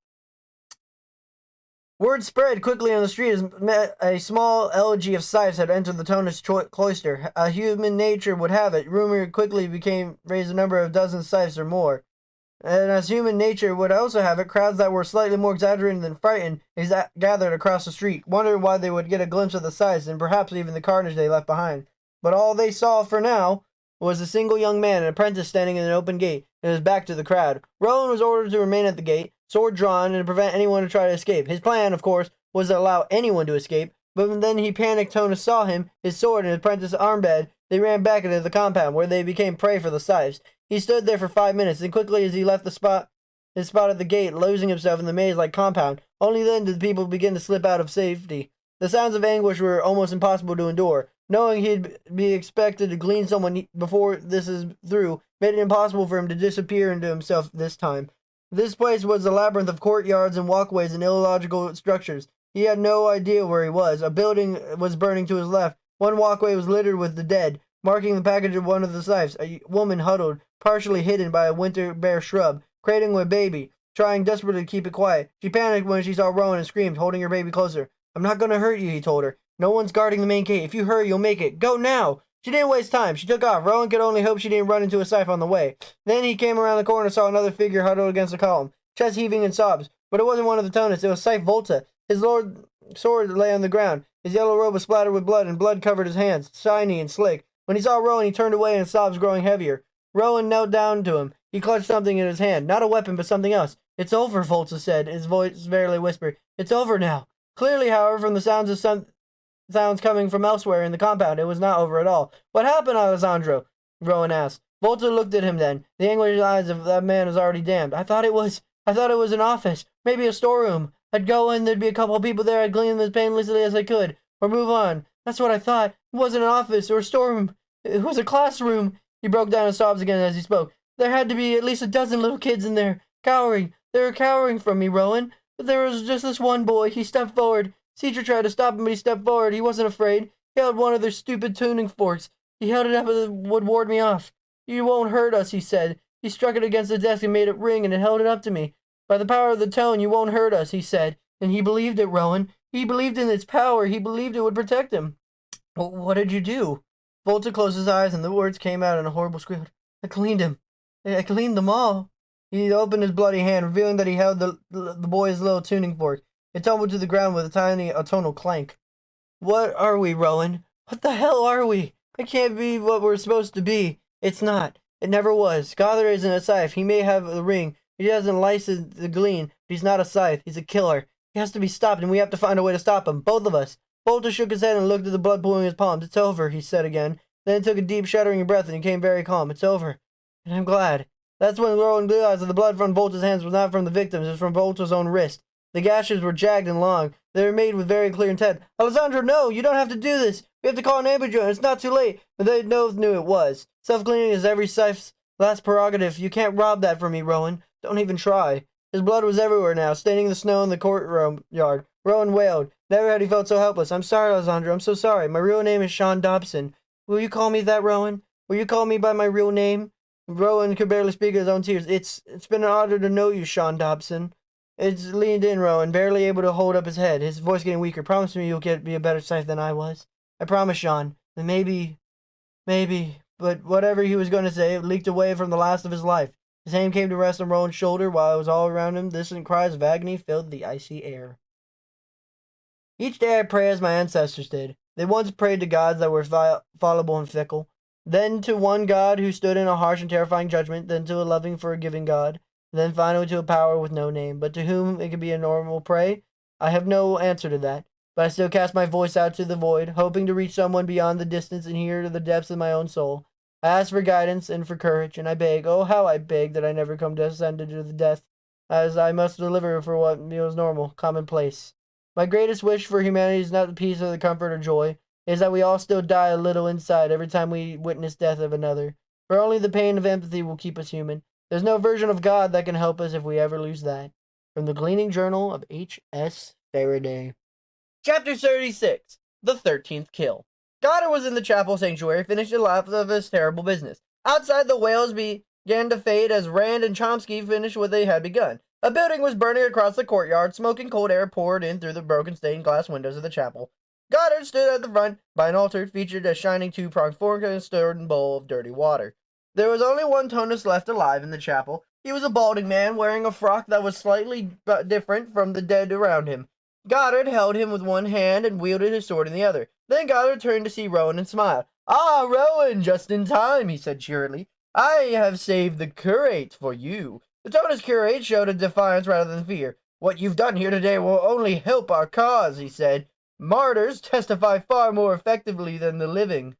Word spread quickly on the street as a small elegy of Scythes had entered the Tonist cloister. Human nature would have it. Rumor quickly raised a number of dozen Scythes or more. And as human nature would also have it, crowds that were slightly more exaggerated than frightened gathered across the street, wondering why they would get a glimpse of the Scythes and perhaps even the carnage they left behind. But all they saw for now was a single young man, an apprentice standing in an open gate, and his back to the crowd. Rowan was ordered to remain at the gate, sword drawn, and to prevent anyone to try to escape. His plan, of course, was to allow anyone to escape, but then he panicked. Tonus saw him, his sword, and his apprentice armband. They ran back into the compound, where they became prey for the Scythes. He stood there for 5 minutes, and quickly as he left his spot at the gate, losing himself in the maze-like compound, only then did the people begin to slip out of safety. The sounds of anguish were almost impossible to endure. Knowing he'd be expected to glean someone before this is through made it impossible for him to disappear into himself this time. This place was a labyrinth of courtyards and walkways and illogical structures. He had no idea where he was. A building was burning to his left. One walkway was littered with the dead, marking the package of one of the Scythes. A woman huddled, partially hidden by a winter bare shrub, cradling a baby, trying desperately to keep it quiet. She panicked when she saw Rowan and screamed, holding her baby closer. I'm not going to hurt you, he told her. No one's guarding the main gate. If you hurry, you'll make it. Go now! She didn't waste time. She took off. Rowan could only hope she didn't run into a Scythe on the way. Then he came around the corner and saw another figure huddled against a column, chest heaving in sobs. But it wasn't one of the Tonists. It was Scythe Volta. His sword lay on the ground. His yellow robe was splattered with blood, and blood covered his hands, shiny and slick. When he saw Rowan, he turned away, and sobs growing heavier. Rowan knelt down to him. He clutched something in his hand. Not a weapon, but something else. It's over, Volta said, his voice barely whispered. It's over now. Clearly, however, from the sounds coming from elsewhere in the compound, it was not over at all. What happened, Alessandro? Rowan asked. Volta looked at him then. The anguished eyes of that man was already damned. I thought it was an office, maybe a storeroom. I'd go in, there'd be a couple of people there, I'd glean them as painlessly as I could, or move on. That's what I thought. It wasn't an office or a storeroom. It was a classroom. He broke down in sobs again as he spoke. There had to be at least a dozen little kids in there, cowering. They were cowering from me, Rowan. But there was just this one boy. He stepped forward. Citra tried to stop him, but he stepped forward. He wasn't afraid. He held one of their stupid tuning forks. He held it up as it would ward me off. You won't hurt us, he said. He struck it against the desk and made it ring, and it held it up to me. By the power of the tone, you won't hurt us, he said. And he believed it, Rowan. He believed in its power. He believed it would protect him. What did you do? Volta closed his eyes, and the words came out in a horrible squeal. I cleaned him. I cleaned them all. He opened his bloody hand, revealing that he held the boy's little tuning fork. It tumbled to the ground with a tiny atonal clank. What are we, Rowan? What the hell are we? It can't be what we're supposed to be. It's not. It never was. Gothard isn't a Scythe. He may have the ring. He hasn't licensed the glean, but he's not a Scythe. He's a killer. He has to be stopped, and we have to find a way to stop him. Both of us. Bolter shook his head and looked at the blood pooling in his palms. It's over, he said again. Then took a deep, shuddering breath and became very calm. It's over. And I'm glad. That's when Rowan realized that the blood from Volta's hands was not from the victims, it was from Volta's own wrist. The gashes were jagged and long. They were made with very clear intent. Alessandro, no! You don't have to do this! We have to call an ambulance. It's not too late. But they both knew it was. Self-cleaning is every Scythe's last prerogative. You can't rob that from me, Rowan. Don't even try. His blood was everywhere now, staining the snow in the courtroom yard. Rowan wailed. Never had he felt so helpless. I'm sorry, Alessandro. I'm so sorry. My real name is Sean Dobson. Will you call me that, Rowan? Will you call me by my real name? Rowan could barely speak of his own tears. It's been an honor to know you, Sean Dobson. It's leaned in, Rowan, barely able to hold up his head, his voice getting weaker. Promise me you'll be a better Scythe than I was. I promise, Sean. And maybe, but whatever he was going to say, it leaked away from the last of his life. His hand came to rest on Rowan's shoulder while it was all around him. Distant cries of agony filled the icy air. Each day I pray as my ancestors did. They once prayed to gods that were fallible and fickle, then to one God who stood in a harsh and terrifying judgment, then to a loving, forgiving God, then finally to a power with no name, but to whom it could be a normal pray. I have no answer to that, but I still cast my voice out to the void, hoping to reach someone beyond the distance and hear to the depths of my own soul. I ask for guidance and for courage, and I beg, oh how I beg that I never come descended to the death, as I must deliver for what feels normal, commonplace. My greatest wish for humanity is not the peace or the comfort or joy. It is that we all still die a little inside every time we witness death of another. For only the pain of empathy will keep us human. There's no version of God that can help us if we ever lose that. From the Gleaning Journal of H.S. Faraday. Chapter 36. The 13th Kill. Goddard was in the chapel sanctuary, finishing the last of his terrible business. Outside, the wails began to fade as Rand and Chomsky finished what they had begun. A building was burning across the courtyard. Smoking cold air poured in through the broken stained glass windows of the chapel. Goddard stood at the front by an altar, featured a shining two-pronged fork and a stirred bowl of dirty water. There was only one Tonus left alive in the chapel. He was a balding man, wearing a frock that was slightly different from the dead around him. Goddard held him with one hand and wielded his sword in the other. Then Goddard turned to see Rowan and smiled. Ah, Rowan, just in time, he said cheerily. I have saved the curate for you. The Tonus curate showed a defiance rather than fear. What you've done here today will only help our cause, he said. Martyrs testify far more effectively than the living.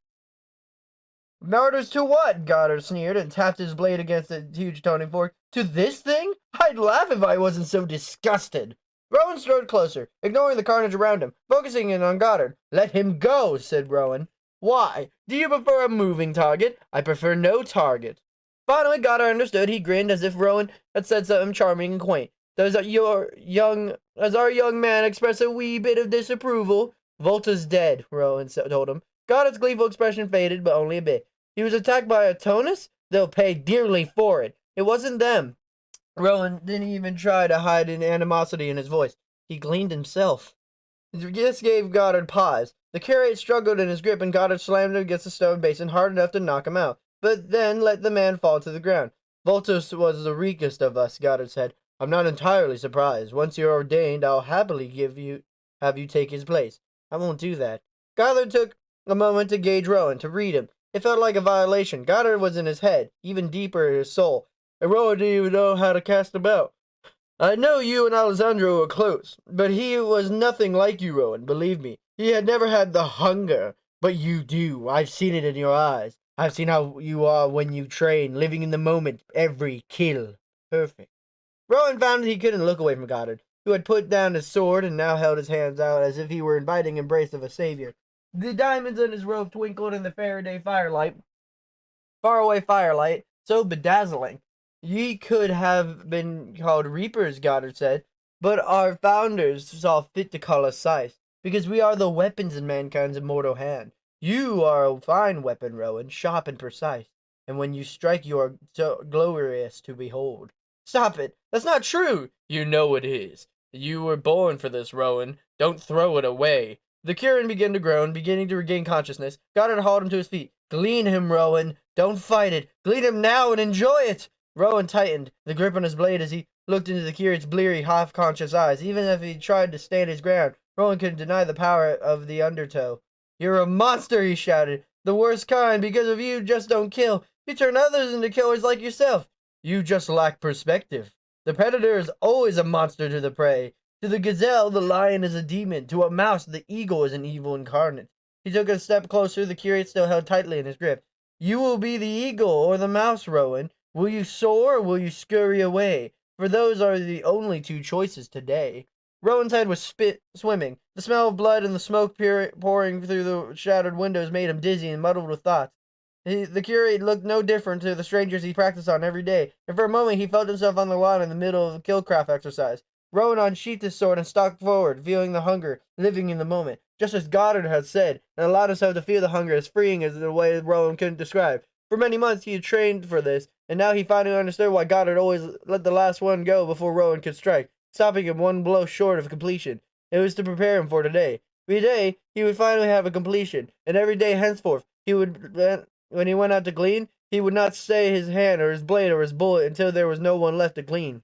Martyrs to what? Goddard sneered and tapped his blade against the huge tuning fork. To this thing? I'd laugh if I wasn't so disgusted. Rowan strode closer, ignoring the carnage around him, focusing in on Goddard. Let him go, said Rowan. Why? Do you prefer a moving target? I prefer no target. Finally, Goddard understood. He grinned as if Rowan had said something charming and quaint. Does our young man express a wee bit of disapproval? Volta's dead, Rowan told him. Goddard's gleeful expression faded, but only a bit. He was attacked by a Tonus? They'll pay dearly for it. It wasn't them. Rowan didn't even try to hide an animosity in his voice. He gleaned himself. This gave Goddard pause. The curate struggled in his grip, and Goddard slammed him against the stone basin hard enough to knock him out, but then let the man fall to the ground. Voltus was the weakest of us, Goddard said. I'm not entirely surprised. Once you're ordained, I'll happily have you take his place. I won't do that. Goddard took a moment to gauge Rowan, to read him. It felt like a violation. Goddard was in his head, even deeper in his soul. And Rowan didn't even know how to cast about. I know you and Alessandro were close, but he was nothing like you, Rowan, believe me. He had never had the hunger, but you do. I've seen it in your eyes. I've seen how you are when you train, living in the moment, every kill. Perfect. Rowan found that he couldn't look away from Goddard, who had put down his sword and now held his hands out as if he were inviting embrace of a savior. The diamonds in his robe twinkled in the faraway firelight, so bedazzling. Ye could have been called reapers, Goddard said. But our founders saw fit to call us Scythe, because we are the weapons in mankind's immortal hand. You are a fine weapon, Rowan, sharp and precise, and when you strike you are so glorious to behold. Stop it! That's not true! You know it is. You were born for this, Rowan. Don't throw it away. The Curin began to groan, beginning to regain consciousness. Goddard hauled him to his feet. Glean him, Rowan. Don't fight it. Glean him now and enjoy it. Rowan tightened the grip on his blade as he looked into the curate's bleary, half-conscious eyes. Even if he tried to stand his ground, Rowan couldn't deny the power of the undertow. You're a monster, he shouted. The worst kind. Because of you just don't kill. You turn others into killers like yourself. You just lack perspective. The predator is always a monster to the prey. To the gazelle, the lion is a demon. To a mouse, the eagle is an evil incarnate. He took a step closer. The curate still held tightly in his grip. You will be the eagle or the mouse, Rowan. Will you soar or will you scurry away? For those are the only two choices today. Rowan's head was swimming. The smell of blood and the smoke pouring through the shattered windows made him dizzy and muddled with thoughts. The curate looked no different to the strangers he practiced on every day, and for a moment he felt himself on the lawn in the middle of a killcraft exercise. Rowan unsheathed his sword and stalked forward, feeling the hunger, living in the moment, just as Goddard had said, and allowed himself to feel the hunger as freeing as the way Rowan couldn't describe. For many months he had trained for this, and now he finally understood why Goddard always let the last one go before Rowan could strike, stopping him one blow short of completion. It was to prepare him for today. Today he would finally have a completion, and every day henceforth he would, when he went out to glean, he would not stay his hand or his blade or his bullet until there was no one left to glean.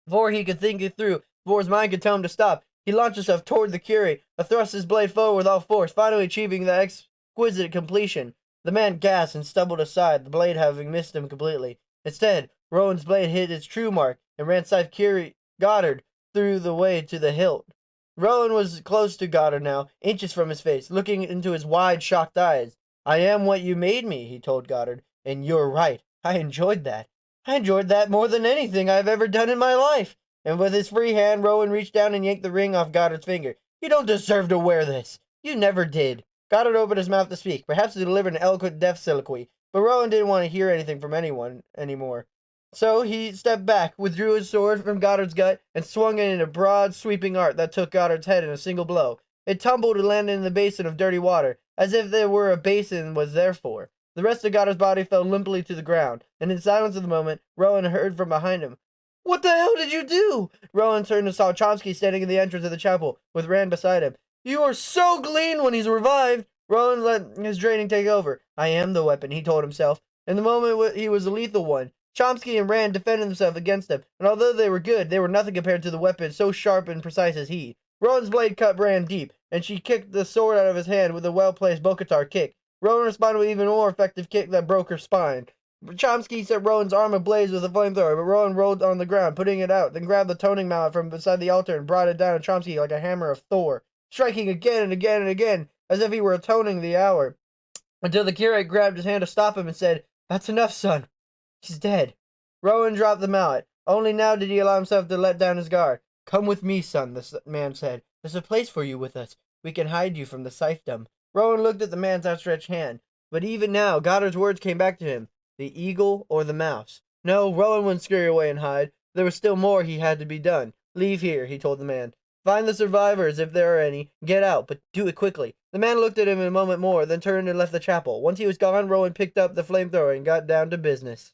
Before he could think it through, before his mind could tell him to stop, he launched himself toward the curate, thrust his blade forward with all force, finally achieving the exquisite completion. The man gasped and stumbled aside, the blade having missed him completely. Instead, Rowan's blade hit its true mark and ran Scythe Goddard through the way to the hilt. Rowan was close to Goddard now, inches from his face, looking into his wide, shocked eyes. I am what you made me, he told Goddard, and you're right. I enjoyed that. I enjoyed that more than anything I've ever done in my life. And with his free hand, Rowan reached down and yanked the ring off Goddard's finger. You don't deserve to wear this. You never did. Goddard opened his mouth to speak, perhaps to deliver an eloquent death soliloquy, but Rowan didn't want to hear anything from anyone anymore. So he stepped back, withdrew his sword from Goddard's gut, and swung it in a broad, sweeping arc that took Goddard's head in a single blow. It tumbled and landed in the basin of dirty water, as if there were a basin was there for. The rest of Goddard's body fell limply to the ground, and in silence of the moment, Rowan heard from behind him. What the hell did you do? Rowan turned and saw Chomsky standing in the entrance of the chapel, with Rand beside him. You are so glean when he's revived. Rowan let his draining take over. I am the weapon, he told himself. In the moment, he was a lethal one. Chomsky and Rand defended themselves against him, and although they were good, they were nothing compared to the weapon so sharp and precise as he. Rowan's blade cut Rand deep, and she kicked the sword out of his hand with a well-placed Bokatar kick. Rowan responded with an even more effective kick that broke her spine. Chomsky set Rowan's arm ablaze with a flamethrower, but Rowan rolled on the ground, putting it out, then grabbed the toning mallet from beside the altar and brought it down on Chomsky like a hammer of Thor, striking again and again and again, as if he were atoning the hour, until the curate grabbed his hand to stop him and said, That's enough, son. He's dead. Rowan dropped the mallet. Only now did he allow himself to let down his guard. Come with me, son, the man said. There's a place for you with us. We can hide you from the Scythedom. Rowan looked at the man's outstretched hand, but even now Goddard's words came back to him. The eagle or the mouse? No, Rowan wouldn't scurry away and hide. There was still more he had to be done. Leave here, he told the man. Find the survivors, if there are any. Get out, but do it quickly. The man looked at him in a moment more, then turned and left the chapel. Once he was gone, Rowan picked up the flamethrower and got down to business.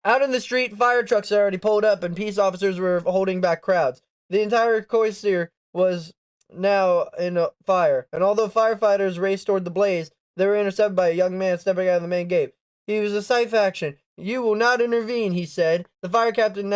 Out in the street, fire trucks had already pulled up, and peace officers were holding back crowds. The entire cloister was now in a fire, and although firefighters raced toward the blaze, they were intercepted by a young man stepping out of the main gate. He was a Scythe faction. You will not intervene, he said. The fire captain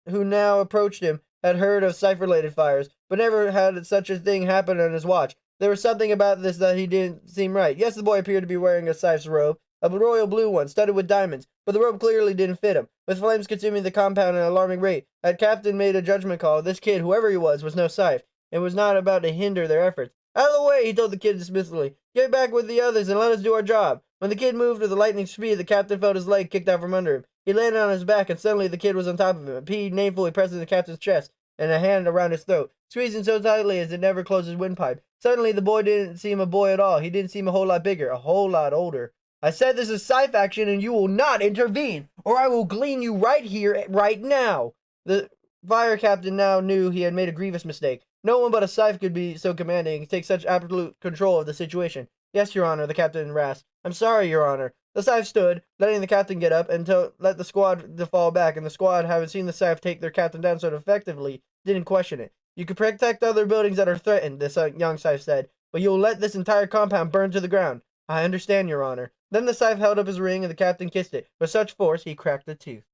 who now approached him had heard of Scythe-related fires, but never had such a thing happen on his watch. There was something about this that he didn't seem right. Yes, the boy appeared to be wearing a Scythe's robe, a royal blue one, studded with diamonds, but the robe clearly didn't fit him. With flames consuming the compound at an alarming rate, that captain made a judgment call. This kid, whoever he was no Scythe, and was not about to hinder their efforts. Out of the way, he told the kid dismissively. Get back with the others and let us do our job. When the kid moved with a lightning speed, the captain felt his leg kicked out from under him. He landed on his back, and suddenly the kid was on top of him, a pea namefully pressing the captain's chest, and a hand around his throat, squeezing so tightly as it never closed his windpipe. Suddenly, the boy didn't seem a boy at all. He didn't seem a whole lot bigger, a whole lot older. I said this is Scythe action, and you will not intervene, or I will glean you right here, right now. The fire captain now knew he had made a grievous mistake. No one but a Scythe could be so commanding and take such absolute control of the situation. Yes, Your Honor, the captain rasped. I'm sorry, Your Honor. The Scythe stood, letting the captain get up, and let the squad to fall back, and the squad, having seen the Scythe take their captain down so effectively, didn't question it. You can protect other buildings that are threatened, this young Scythe said, but you'll let this entire compound burn to the ground. I understand, Your Honor. Then the Scythe held up his ring, and the captain kissed it. With such force, he cracked a tooth.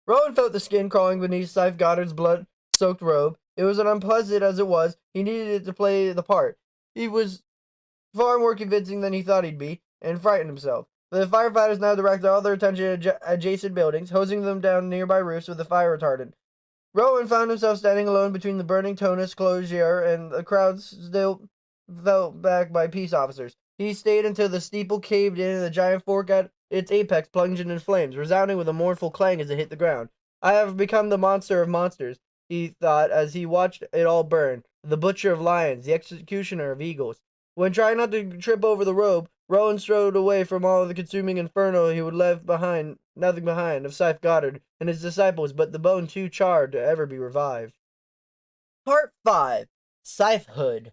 Rowan felt the skin crawling beneath Scythe Goddard's blood-soaked robe. It was as unpleasant as it was. He needed it to play the part. He was far more convincing than he thought he'd be, and frightened himself. The firefighters now directed all their attention to adjacent buildings, hosing them down nearby roofs with a fire retardant. Rowan found himself standing alone between the burning Tonus closure and the crowd still felt back by peace officers. He stayed until the steeple caved in and the giant fork at its apex plunged into flames, resounding with a mournful clang as it hit the ground. I have become the monster of monsters, he thought as he watched it all burn, the butcher of lions, the executioner of eagles. When trying not to trip over the robe, Rowan strode away from all the consuming inferno he would leave behind, nothing behind, of Scythe Goddard and his disciples but the bone too charred to ever be revived. Part 5. Scythehood.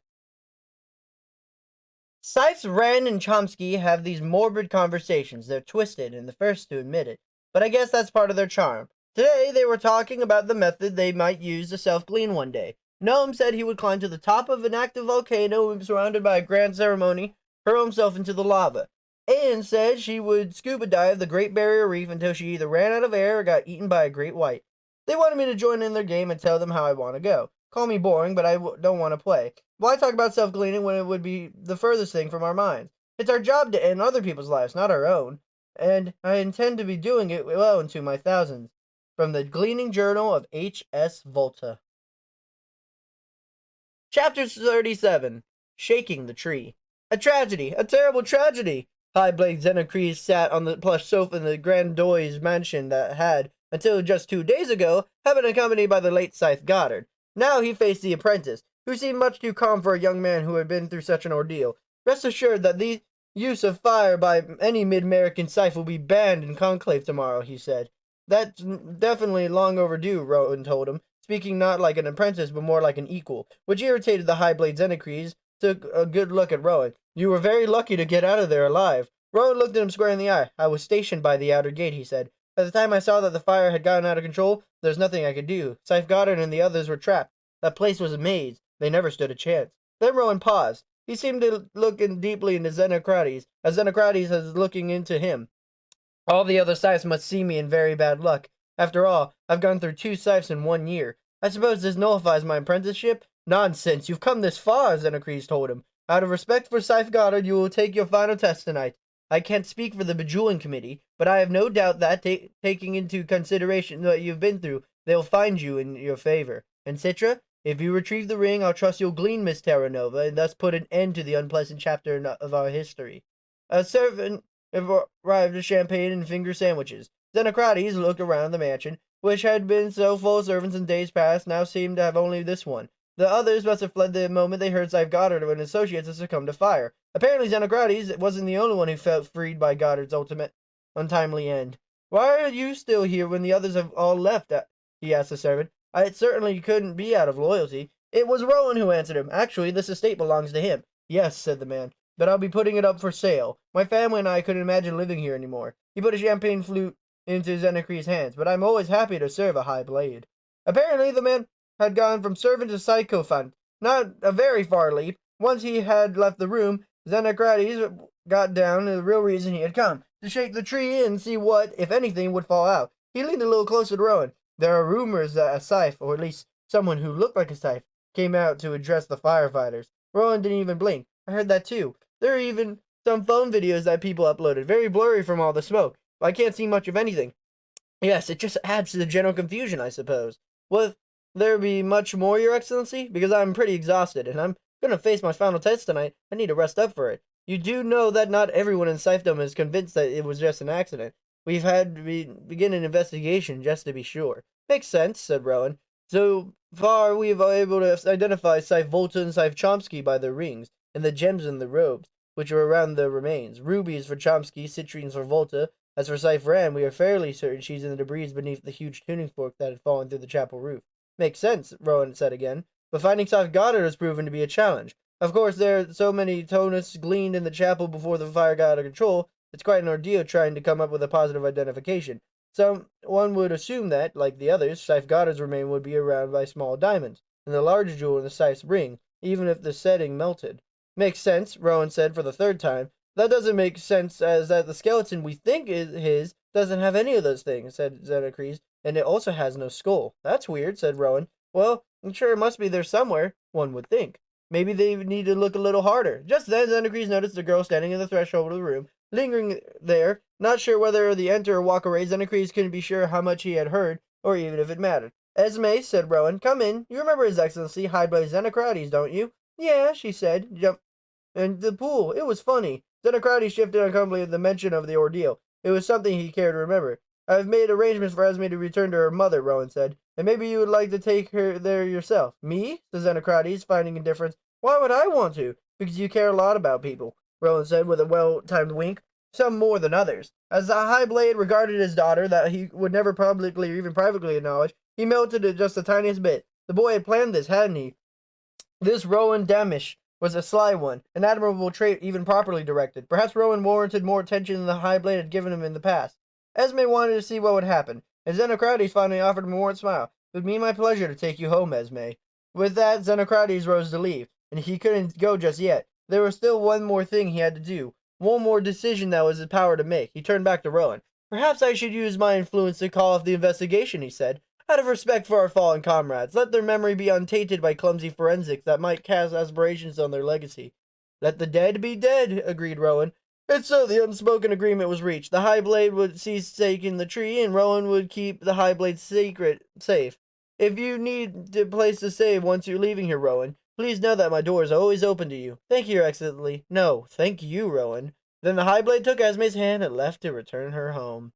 Scythes Wren and Chomsky have these morbid conversations. They're twisted and the first to admit it, but I guess that's part of their charm. Today they were talking about the method they might use to self-glean one day. Noam said he would climb to the top of an active volcano surrounded by a grand ceremony, hurl himself into the lava. Anne said she would scuba dive the Great Barrier Reef until she either ran out of air or got eaten by a great white. They wanted me to join in their game and tell them how I want to go. Call me boring, but I don't want to play. Why talk about self-gleaning when it would be the furthest thing from our minds? It's our job to end other people's lives, not our own. And I intend to be doing it well into my thousands. From the Gleaning Journal of H.S. Volta. Chapter 37. Shaking the Tree. A tragedy! A terrible tragedy! High-Blade Xenocrease sat on the plush sofa in the Grandoy's mansion that had, until just 2 days ago, had been accompanied by the late Scythe Goddard. Now he faced the apprentice, who seemed much too calm for a young man who had been through such an ordeal. Rest assured that the use of fire by any mid-American Scythe will be banned in conclave tomorrow, he said. That's definitely long overdue, Rowan told him, speaking not like an apprentice but more like an equal, which irritated the High-Blade Xenocrease. Took a good look at Rowan. You were very lucky to get out of there alive. Rowan looked at him square in the eye. I was stationed by the outer gate, he said. By the time I saw that the fire had gotten out of control, there was nothing I could do. Scythe Goddard and the others were trapped. That place was a maze. They never stood a chance. Then Rowan paused. He seemed to look deeply into Xenocrates, as Xenocrates was looking into him. All the other Scythes must see me in very bad luck. After all, I've gone through 2 Scythes in 1 year. I suppose this nullifies my apprenticeship? Nonsense, you've come this far, Xenocrates told him. Out of respect for Scythe Goddard, you will take your final test tonight. I can't speak for the Bejeweling Committee, but I have no doubt that, taking into consideration what you've been through, they'll find you in your favor. And Citra, if you retrieve the ring, I'll trust you'll glean Miss Terra Nova, and thus put an end to the unpleasant chapter of our history. A servant arrived with champagne and finger sandwiches. Xenocrates looked around the mansion, which had been so full of servants in days past, now seemed to have only this one. The others must have fled the moment they heard Scythe Goddard and his associates had succumbed to fire. Apparently Xenocrates wasn't the only one who felt freed by Goddard's ultimate untimely end. Why are you still here when the others have all left? He asked the servant. I certainly couldn't be out of loyalty. It was Rowan who answered him. Actually, this estate belongs to him. Yes, said the man, but I'll be putting it up for sale. My family and I couldn't imagine living here anymore. He put a champagne flute into Xenocrates' hands, but I'm always happy to serve a high blade. Apparently the man had gone from servant to sycophant. Not a very far leap. Once he had left the room, Xenocrates got down to the real reason he had come, to shake the tree and see what, if anything, would fall out. He leaned a little closer to Rowan. There are rumors that a Scythe, or at least someone who looked like a Scythe, came out to address the firefighters. Rowan didn't even blink. I heard that too. There are even some phone videos that people uploaded, very blurry from all the smoke. I can't see much of anything. Yes, it just adds to the general confusion, I suppose. Will there be much more, Your Excellency? Because I'm pretty exhausted, and I'm going to face my final test tonight. I need to rest up for it. You do know that not everyone in Scythedom is convinced that it was just an accident. We've had to begin an investigation just to be sure. Makes sense, said Rowan. So far, we have been able to identify Scythe Volta and Scythe Chomsky by their rings, and the gems in the robes, which are around the remains. Rubies for Chomsky, citrines for Volta, As for Scythe Ran, we are fairly certain she's in the debris beneath the huge tuning fork that had fallen through the chapel roof. Makes sense, Rowan said again. But finding Scythe Goddard has proven to be a challenge. Of course, there are so many tonus gleaned in the chapel before the fire got out of control, it's quite an ordeal trying to come up with a positive identification. One would assume that, like the others, Scythe Goddard's remain would be around by small diamonds, and the large jewel in the Scythe's ring, even if the setting melted. Makes sense, Rowan said for the third time. That doesn't make sense, as that the skeleton we think is his doesn't have any of those things, said Xenocres, and it also has no skull. That's weird, said Rowan. Well, I'm sure it must be there somewhere, one would think. Maybe they need to look a little harder. Just then, Xenocres noticed the girl standing in the threshold of the room, lingering there, not sure whether the enter or walk away. Xenocres couldn't be sure how much he had heard, or even if it mattered. Esme, said Rowan, come in. You remember His Excellency, Highblade Xenocrates, don't you? Yeah, she said. And the pool, it was funny. Xenocrates shifted uncomfortably at the mention of the ordeal. It was something he cared to remember. I've made arrangements for Esme to return to her mother, Rowan said, and maybe you would like to take her there yourself. Me? Said Xenocrates, finding indifference. Why would I want to? Because you care a lot about people, Rowan said with a well-timed wink. Some more than others. As the High Blade regarded his daughter, that he would never publicly or even privately acknowledge, he melted it just the tiniest bit. The boy had planned this, hadn't he? This Rowan Damish was a sly one, an admirable trait even properly directed. Perhaps Rowan warranted more attention than the High Blade had given him in the past. Esme wanted to see what would happen, and Xenocrates finally offered him a warm smile. It would be my pleasure to take you home, Esme. With that, Xenocrates rose to leave, and he couldn't go just yet. There was still one more thing he had to do. One more decision that was his power to make. He turned back to Rowan. Perhaps I should use my influence to call off the investigation, he said. Out of respect for our fallen comrades, let their memory be untainted by clumsy forensics that might cast aspirations on their legacy. Let the dead be dead, agreed Rowan. And so the unspoken agreement was reached. The High Blade would cease taking the tree, and Rowan would keep the High Blade's secret safe. If you need a place to stay once you're leaving here, Rowan, please know that my door is always open to you. Thank you, Your Excellency. No, thank you, Rowan. Then the High Blade took Esme's hand and left to return her home.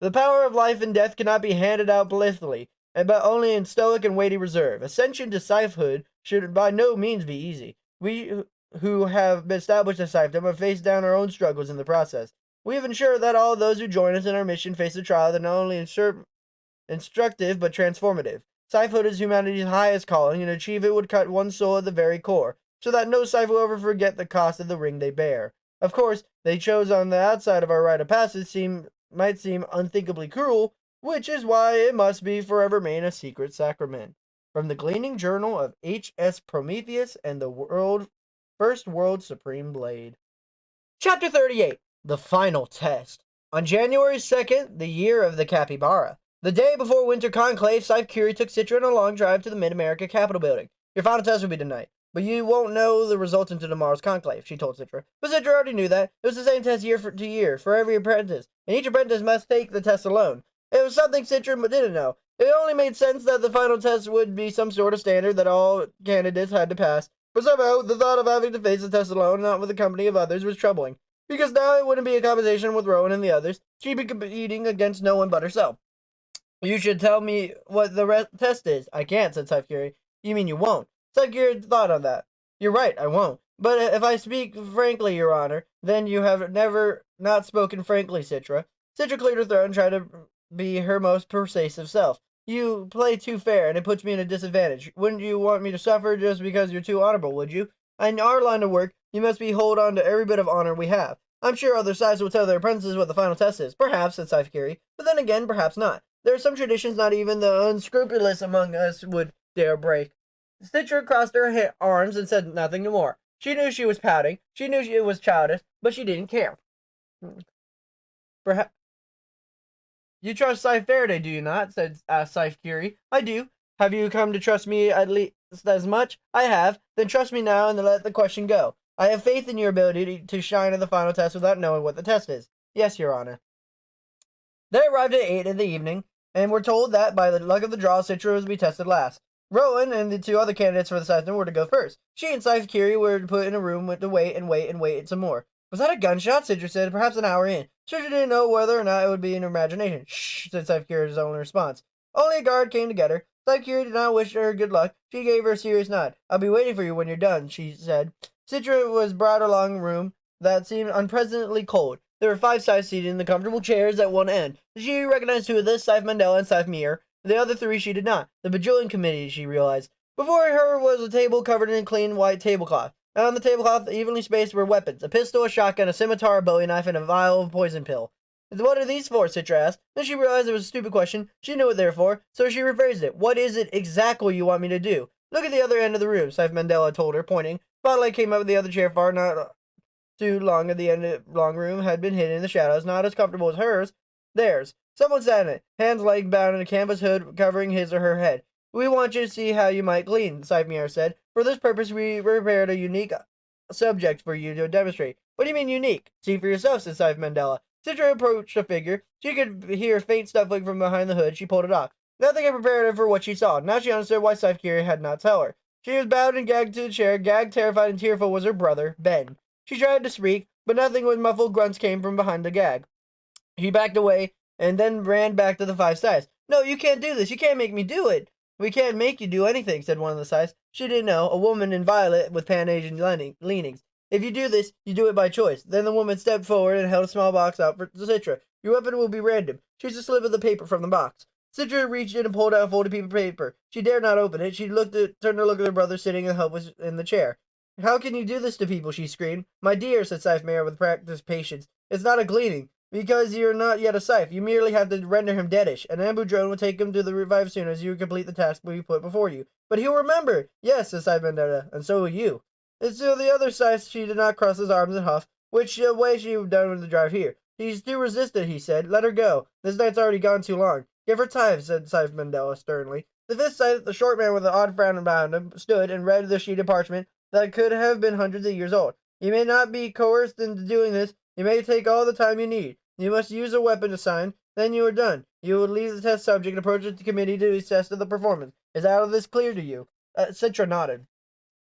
The power of life and death cannot be handed out blithely, but only in stoic and weighty reserve. Ascension to Scythehood should by no means be easy. We who have established a Scythedom have faced down our own struggles in the process. We have ensured that all those who join us in our mission face a trial that not only instructive but transformative. Scythehood is humanity's highest calling, and to achieve it would cut one's soul at the very core, so that no Scythe will ever forget the cost of the ring they bear. Of course, they chose on the outside of our rite of passage might seem unthinkably cruel, which is why it must be forever remain a secret sacrament. From the Gleaning Journal of H.S. Prometheus and the First World Supreme Blade. Chapter 38. The Final Test. On January 2nd, the year of the Capybara, the day before Winter Conclave, Scythe Curie took Citra on a long drive to the Mid-America Capitol building. Your final test will be tonight, but you won't know the results until tomorrow's conclave, she told Citra. But Citra already knew that. It was the same test year to year, for every apprentice, and each apprentice must take the test alone. It was something Citra didn't know. It only made sense that the final test would be some sort of standard that all candidates had to pass. But somehow, the thought of having to face the test alone, not with the company of others, was troubling. Because now it wouldn't be a competition with Rowan and the others. She'd be competing against no one but herself. You should tell me what the test is. I can't, said Scythe Curie. You mean you won't? Scythe Curie thought on that. You're right, I won't. But if I speak frankly, Your Honor, then you have never not spoken frankly, Citra. Citra cleared her throat and tried to be her most persuasive self. You play too fair, and it puts me in a disadvantage. Wouldn't you want me to suffer just because you're too honorable, would you? In our line of work, you must hold on to every bit of honor we have. I'm sure other sides will tell their apprentices what the final test is. Perhaps, said Scythe Curie, but then again, perhaps not. There are some traditions not even the unscrupulous among us would dare break. Citra crossed her arms and said nothing more. She knew she was pouting. She knew it was childish, but she didn't care. Perhaps you trust Scythe Faraday, do you not? Said Scythe Curie. I do. Have you come to trust me at least as much? I have. Then trust me now and then let the question go. I have faith in your ability to shine in the final test without knowing what the test is. Yes, Your Honor. They arrived at 8 in the evening, and were told that, by the luck of the draw, Citra was to be tested last. Rowan and the two other candidates for the Scythe were to go first. She and Scythe Curie were put in a room to wait and wait and wait some more. Was that a gunshot? Citra said, perhaps an hour in. Citra didn't know whether or not it would be in her imagination. Shh, said Scythe Curie's only response. Only a guard came to get her. Scythe Curie did not wish her good luck. She gave her a serious nod. I'll be waiting for you when you're done, she said. Citra was brought along a room that seemed unpleasantly cold. There were 5 Scythes seated in the comfortable chairs at one end. She recognized 2 of this, Scythe Mandela and Scythe Muir. The other 3 she did not. The Bajillion Committee, she realized. Before her was a table covered in clean white tablecloth. And on the tablecloth, evenly spaced, were weapons. A pistol, a shotgun, a scimitar, a bowie knife, and a vial of poison pill. What are these for? Citra asked. Then she realized it was a stupid question. She knew what they were for, so she rephrased it. What is it exactly you want me to do? Look at the other end of the room, Scythe Mandela told her, pointing. Spotlight came up with the other chair far not too long at the end of the long room had been hidden in the shadows, not as comfortable as hers. Theirs. Someone sat in it, hands leg bound in a canvas hood covering his or her head. We want you to see how you might glean, Scythe Muir said. For this purpose, we prepared a unique subject for you to demonstrate. What do you mean unique? See for yourself, said Scythe Mandela. Citra approached the figure. She could hear faint snuffling from behind the hood. She pulled it off. Nothing had prepared her for what she saw. Now she understood why Scythe Curie had not told her. She was bowed and gagged to the chair. Gagged, terrified, and tearful was her brother, Ben. She tried to speak, but nothing but muffled grunts came from behind the gag. He backed away and then ran back to the 5 Scythes. No, you can't do this. You can't make me do it. We can't make you do anything, said one of the Scythes. She didn't know, a woman in violet with Pan-Asian leanings. If you do this, you do it by choice. Then the woman stepped forward and held a small box out for Citra. Your weapon will be random. Choose a slip of the paper from the box. Citra reached in and pulled out a folded piece of paper. She dared not open it. She turned to look at her brother sitting helpless in the chair. How can you do this to people? She screamed. My dear, said Scythe Muir with practiced patience, it's not a gleaning. Because you're not yet a Scythe, you merely have to render him deadish. An ambu drone will take him to the revive soon as you complete the task we put before you. But he'll remember. Yes, said Scythe Mandela, and so will you. And so the other Scythe, she did not cross his arms and huff, which way she would done with the drive here. She's too resistant, he said. Let her go. This night's already gone too long. Give her time, said Scythe Mandela sternly. The 5th Scythe, the short man with an odd frown about him, stood and read the sheet of parchment that could have been hundreds of years old. You may not be coerced into doing this. You may take all the time you need. You must use a weapon to sign. Then you are done. You will leave the test subject and approach the committee to assess the performance. Is all of this clear to you? Citra nodded.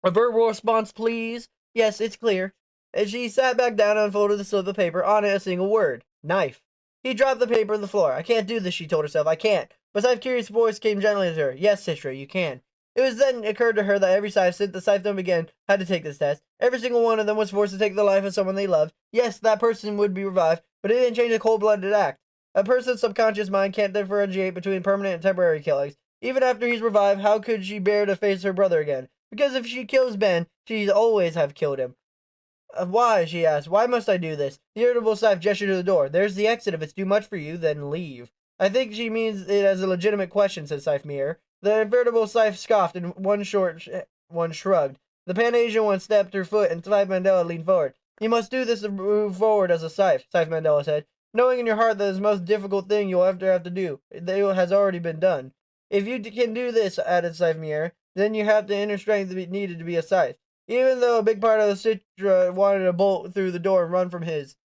A verbal response, please. Yes, it's clear. As she sat back down and unfolded the slip of paper, on it a single word. Knife. He dropped the paper on the floor. I can't do this, she told herself. I can't. But Scythe Curie's voice came gently to her. Yes, Citra, you can. It was then occurred to her that every Scythe since the Scythedom began had to take this test. Every single one of them was forced to take the life of someone they loved. Yes, that person would be revived, but it didn't change a cold-blooded act. A person's subconscious mind can't differentiate between permanent and temporary killings. Even after he's revived, how could she bear to face her brother again? Because if she kills Ben, she'd always have killed him. Why? She asked. Why must I do this? The irritable Scythe gestured to the door. There's the exit. If it's too much for you, then leave. I think she means it as a legitimate question, said Scythe Muir. The irritable Scythe scoffed, and one shrugged. The Pan-Asian one stepped her foot, and Scythe Mandela leaned forward. You must do this to move forward as a Scythe, Scythe Mandela said, knowing in your heart that the most difficult thing you'll ever have to do. It has already been done. If you can do this, added Scythe Muir, then you have the inner strength needed to be a Scythe. Even though a big part of the Citra wanted to bolt through the door and run from his.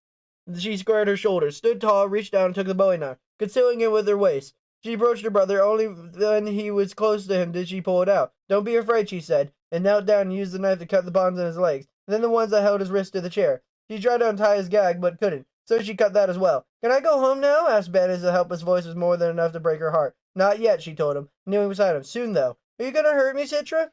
She squared her shoulders, stood tall, reached down, and took the bowie knife, concealing it with her waist. She approached her brother. Only when he was close to him did she pull it out. Don't be afraid, she said, and knelt down and used the knife to cut the bonds in his legs, then the ones that held his wrist to the chair. She tried to untie his gag, but couldn't, so she cut that as well. Can I go home now? Asked Ben, as the helpless voice was more than enough to break her heart. Not yet, she told him, kneeling beside him. Soon, though. Are you going to hurt me, Citra?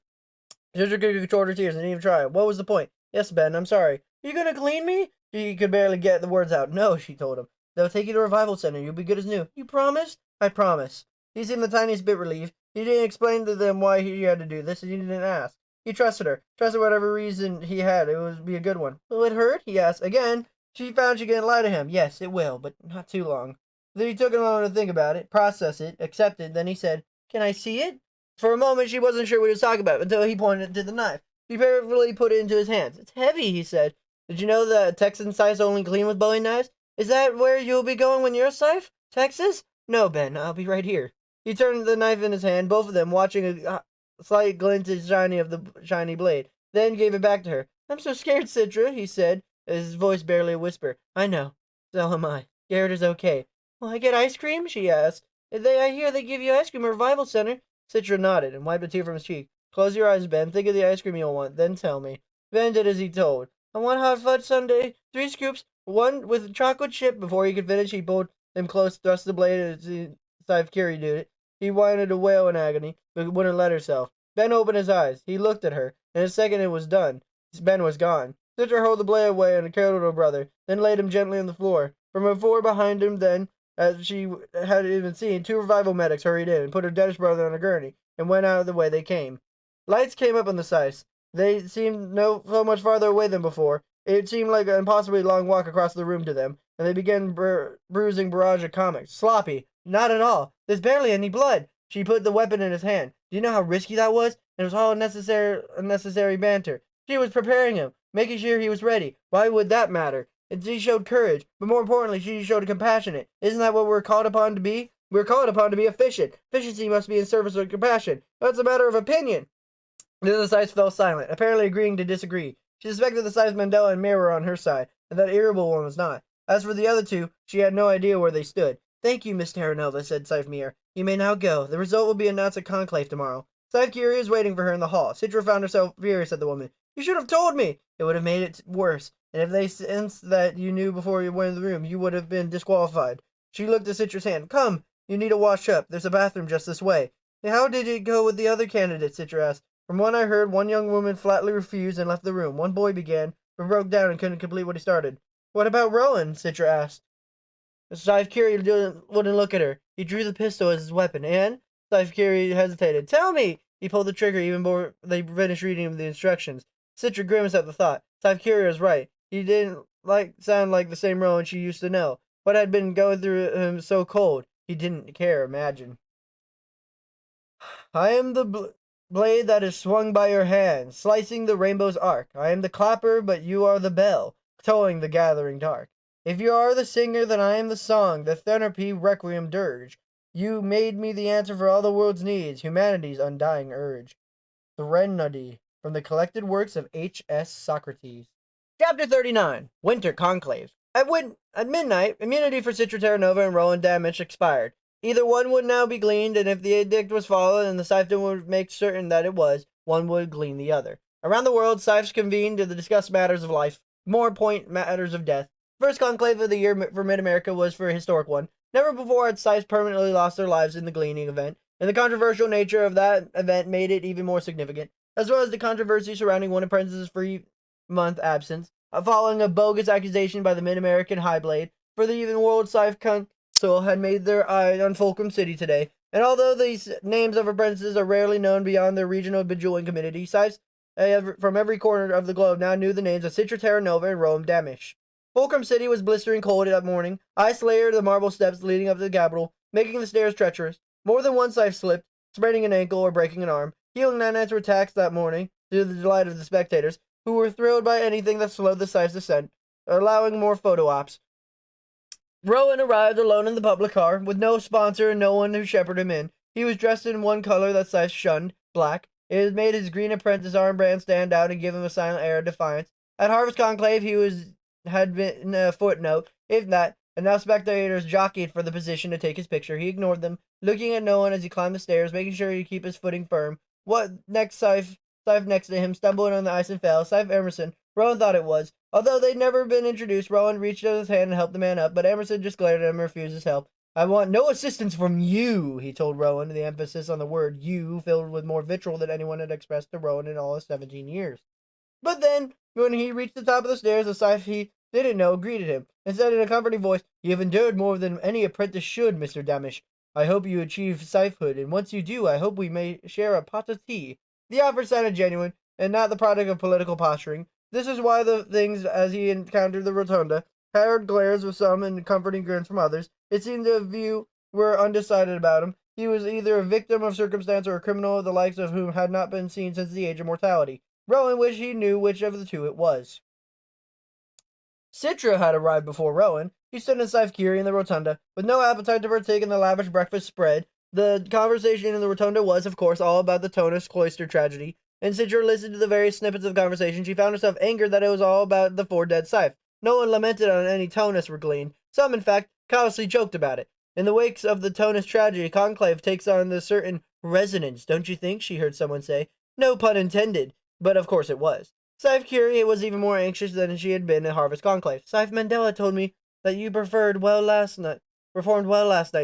Citra could control her tears and didn't even try. What was the point? Yes, Ben, I'm sorry. Are you going to clean me? She could barely get the words out. No, she told him. They'll take you to a revival center. You'll be good as new. You promise? I promise. He seemed the tiniest bit relieved. He didn't explain to them why he had to do this, and he didn't ask. He trusted her. Trusted whatever reason he had. It would be a good one. Will it hurt? He asked. Again, she found she couldn't lie to him. Yes, it will, but not too long. Then he took a moment to think about it, process it, accept it. Then he said, Can I see it? For a moment, she wasn't sure what he was talking about until he pointed to the knife. She carefully put it into his hands. It's heavy, he said. Did you know that Texan Scythes only clean with bowie knives? Is that where you'll be going when you're a Scythe? Texas? No, Ben, I'll be right here. He turned the knife in his hand, both of them watching a slight glint of the shiny blade, then gave it back to her. I'm so scared, Citra, he said, his voice barely a whisper. I know. So am I. Scared is okay. Will I get ice cream? She asked. I hear they give you ice cream at a revival center. Citra nodded and wiped a tear from his cheek. Close your eyes, Ben. Think of the ice cream you'll want, then tell me. Ben did as he told. I want hot fudge sundae, 3 scoops, one with chocolate chip. Before he could finish, he pulled him close, thrust the blade as Scythe Curie did it. He wanted to wail in agony, but wouldn't let herself. Ben opened his eyes. He looked at her. In a second it was done. Ben was gone. Citra hurled the blade away and killed her brother, then laid him gently on the floor. From before behind him, then, as she had even seen, two revival medics hurried in and put her deadish brother on a gurney, and went out of the way they came. Lights came up on the Scythe. They seemed so much farther away than before. It seemed like an impossibly long walk across the room to them, and they began bruising barrage of comics. Sloppy. Not at all. There's barely any blood. She put the weapon in his hand. Do you know how risky that was? It was all unnecessary banter. She was preparing him, making sure he was ready. Why would that matter? And she showed courage, but more importantly, she showed compassionate. Isn't that what we're called upon to be? We're called upon to be efficient. Efficiency must be in service of compassion. That's a matter of opinion. Then the Scythe fell silent, apparently agreeing to disagree. She suspected the Scythe Mandela and Mirror were on her side, and that irritable one was not. As for the other two, she had no idea where they stood. Thank you, Miss Terra Nova, said Scythe Mirror. You may now go. The result will be announced at Conclave tomorrow. Scythe Curie is waiting for her in the hall. Citra found herself furious at the woman. You should have told me! It would have made it worse. And if they sensed that you knew before you went in the room, you would have been disqualified. She looked at Citra's hand. Come, you need to wash up. There's a bathroom just this way. How did it go with the other candidates? Citra asked. From what I heard, one young woman flatly refused and left the room. One boy began, but broke down and couldn't complete what he started. What about Rowan? Citra asked. Scythe Curie wouldn't look at her. He drew the pistol as his weapon, and Scythe Curie hesitated. Tell me! He pulled the trigger even before they finished reading the instructions. Citra grimaced at the thought. Scythe Curie was right. He didn't sound like the same Rowan she used to know. What had been going through him so cold? He didn't care, imagine. I am the blade that is swung by your hand, slicing the rainbow's arc. I am the clapper, but you are the bell, tolling the gathering dark. If you are the singer, then I am the song, the Therapy Requiem dirge. You made me the answer for all the world's needs, humanity's undying urge. Threnody, from the collected works of H.S. Socrates. Chapter 39, Winter Conclave. At midnight, immunity for Citra Terra Nova and Rowan Damage expired. Either one would now be gleaned, and if the edict was followed and the Scythe would make certain that it was, one would glean the other. Around the world, Scythes convened to discuss matters of life, more point matters of death. First conclave of the year for Mid-America was for a historic one. Never before had Scythes permanently lost their lives in the gleaning event, and the controversial nature of that event made it even more significant, as well as the controversy surrounding one apprentice's 3-month absence, following a bogus accusation by the Mid-American Highblade, for the even World Scythe Council had made their eye on Fulcrum City today, and although these names of apprentices are rarely known beyond their regional bejeweling community, Scythes from every corner of the globe now knew the names of Citra Terra Nova and Rome Damish. Fulcrum City was blistering cold that morning. Ice layered the marble steps leading up to the capital, making the stairs treacherous. More than one Scythe slipped, spraining an ankle or breaking an arm. Healing nanites were taxed that morning, to the delight of the spectators, who were thrilled by anything that slowed the Scythe's descent, allowing more photo ops. Rowan arrived alone in the public car, with no sponsor and no one who shepherded him in. He was dressed in one color that Scythe shunned, black. It had made his green apprentice armband stand out and give him a silent air of defiance. At Harvest Conclave, he had been a footnote, if that, and now spectators jockeyed for the position to take his picture. He ignored them, looking at no one as he climbed the stairs, making sure he'd keep his footing firm. What next? Scythe next to him stumbled on the ice and fell. Scythe Emerson. Rowan thought it was. Although they'd never been introduced, Rowan reached out his hand and helped the man up, but Emerson just glared at him and refused his help. I want no assistance from you, he told Rowan, the emphasis on the word you filled with more vitriol than anyone had expressed to Rowan in all his 17 years. But then, when he reached the top of the stairs, the Scythe he didn't know greeted him, and said in a comforting voice, You have endured more than any apprentice should, Mr. Damish. I hope you achieve Scythehood, and once you do, I hope we may share a pot of tea. The offer sounded genuine, and not the product of political posturing. This is why the things, as he encountered the rotunda, hard glares with some and comforting grins from others. It seemed the view were undecided about him. He was either a victim of circumstance or a criminal the likes of whom had not been seen since the age of mortality. Rowan wished he knew which of the two it was. Citra had arrived before Rowan. He stood in Scythe Curie in the rotunda, with no appetite to partake in the lavish breakfast spread. The conversation in the rotunda was, of course, all about the Tonus cloister tragedy, and Citra listened to the various snippets of the conversation. She found herself angered that it was all about the 4 dead Scythe. No one lamented on any Tonus were gleaned. Some, in fact, callously joked about it. In the wakes of the Tonus tragedy, Conclave takes on the certain resonance, don't you think? She heard someone say. No pun intended, but of course it was. Scythe Curie was even more anxious than she had been at Harvest Conclave. Scythe Mandela told me that you performed well last night,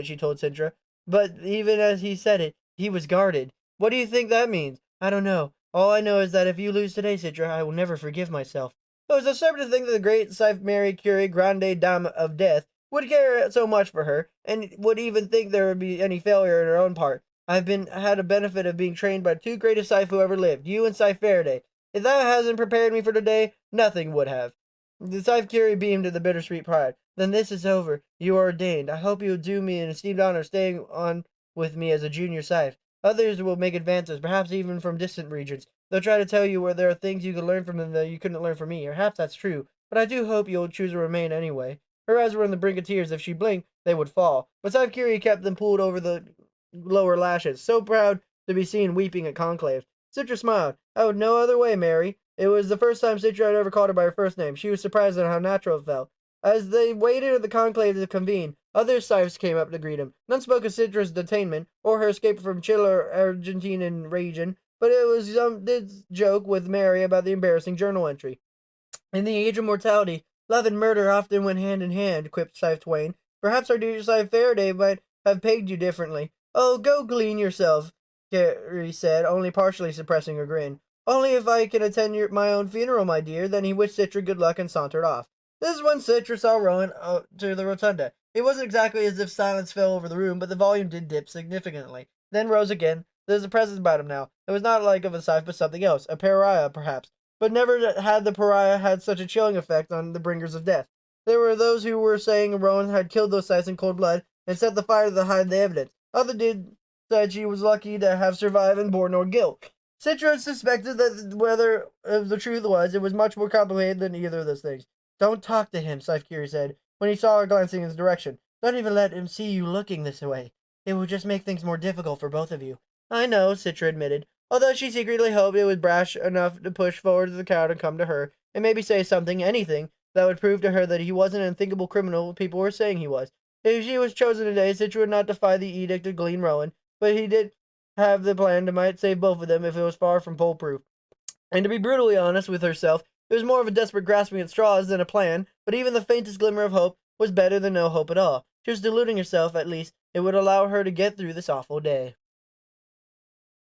she told Citra. But even as he said it, he was guarded. What do you think that means? I don't know. All I know is that if you lose today, Citra, I will never forgive myself. It was absurd to think that the great Scythe Mary Curie, grande dame of death, would care so much for her, and would even think there would be any failure on her own part. Had a benefit of being trained by two greatest Scythe who ever lived, you and Scythe Faraday. If that hasn't prepared me for today, nothing would have. The Scythe Curie beamed at the bittersweet pride. Then this is over. You are ordained. I hope you will do me an esteemed honor staying on with me as a junior Scythe. Others will make advances, perhaps even from distant regions. They'll try to tell you where there are things you can learn from them that you couldn't learn from me. Perhaps that's true, but I do hope you'll choose to remain anyway. Her eyes were on the brink of tears. If she blinked, they would fall. But Scythe Curie kept them pulled over the lower lashes, so proud to be seen weeping at conclave. Citra smiled. Oh, no other way, Mary. It was the first time Citra had ever called her by her first name. She was surprised at how natural it felt. As they waited at the conclave to convene, other Scythes came up to greet him. None spoke of Citra's detainment, or her escape from Chile or Argentinian region, but it was some did joke with Mary about the embarrassing journal entry. In the age of mortality, love and murder often went hand in hand, quipped Scythe Twain. Perhaps our dear Scythe Faraday might have pegged you differently. Oh, go glean yourself, Carrie said, only partially suppressing her grin. Only if I can attend my own funeral, my dear. Then he wished Citra good luck and sauntered off. This is when Citra saw Rowan to the rotunda. It wasn't exactly as if silence fell over the room, but the volume did dip significantly. Then rose again. There was a presence about him now. It was not like of a Scythe, but something else. A pariah, perhaps. But never had the pariah had such a chilling effect on the bringers of death. There were those who were saying Rowan had killed those Scythes in cold blood and set the fire to hide the evidence. Others said she was lucky to have survived and bore no guilt. Citra suspected that whether the truth was, it was much more complicated than either of those things. Don't talk to him, Scythe Curie said, when he saw her glancing in his direction. Don't even let him see you looking this way. It will just make things more difficult for both of you. I know, Citra admitted, although she secretly hoped it was brash enough to push forward to the crowd and come to her, and maybe say something, anything, that would prove to her that he wasn't an unthinkable criminal people were saying he was. If she was chosen today, Citra would not defy the edict of Glean Rowan, but he did have the plan to might save both of them if it was far from foolproof. And to be brutally honest with herself, it was more of a desperate grasping at straws than a plan, but even the faintest glimmer of hope was better than no hope at all. She was deluding herself, at least. It would allow her to get through this awful day.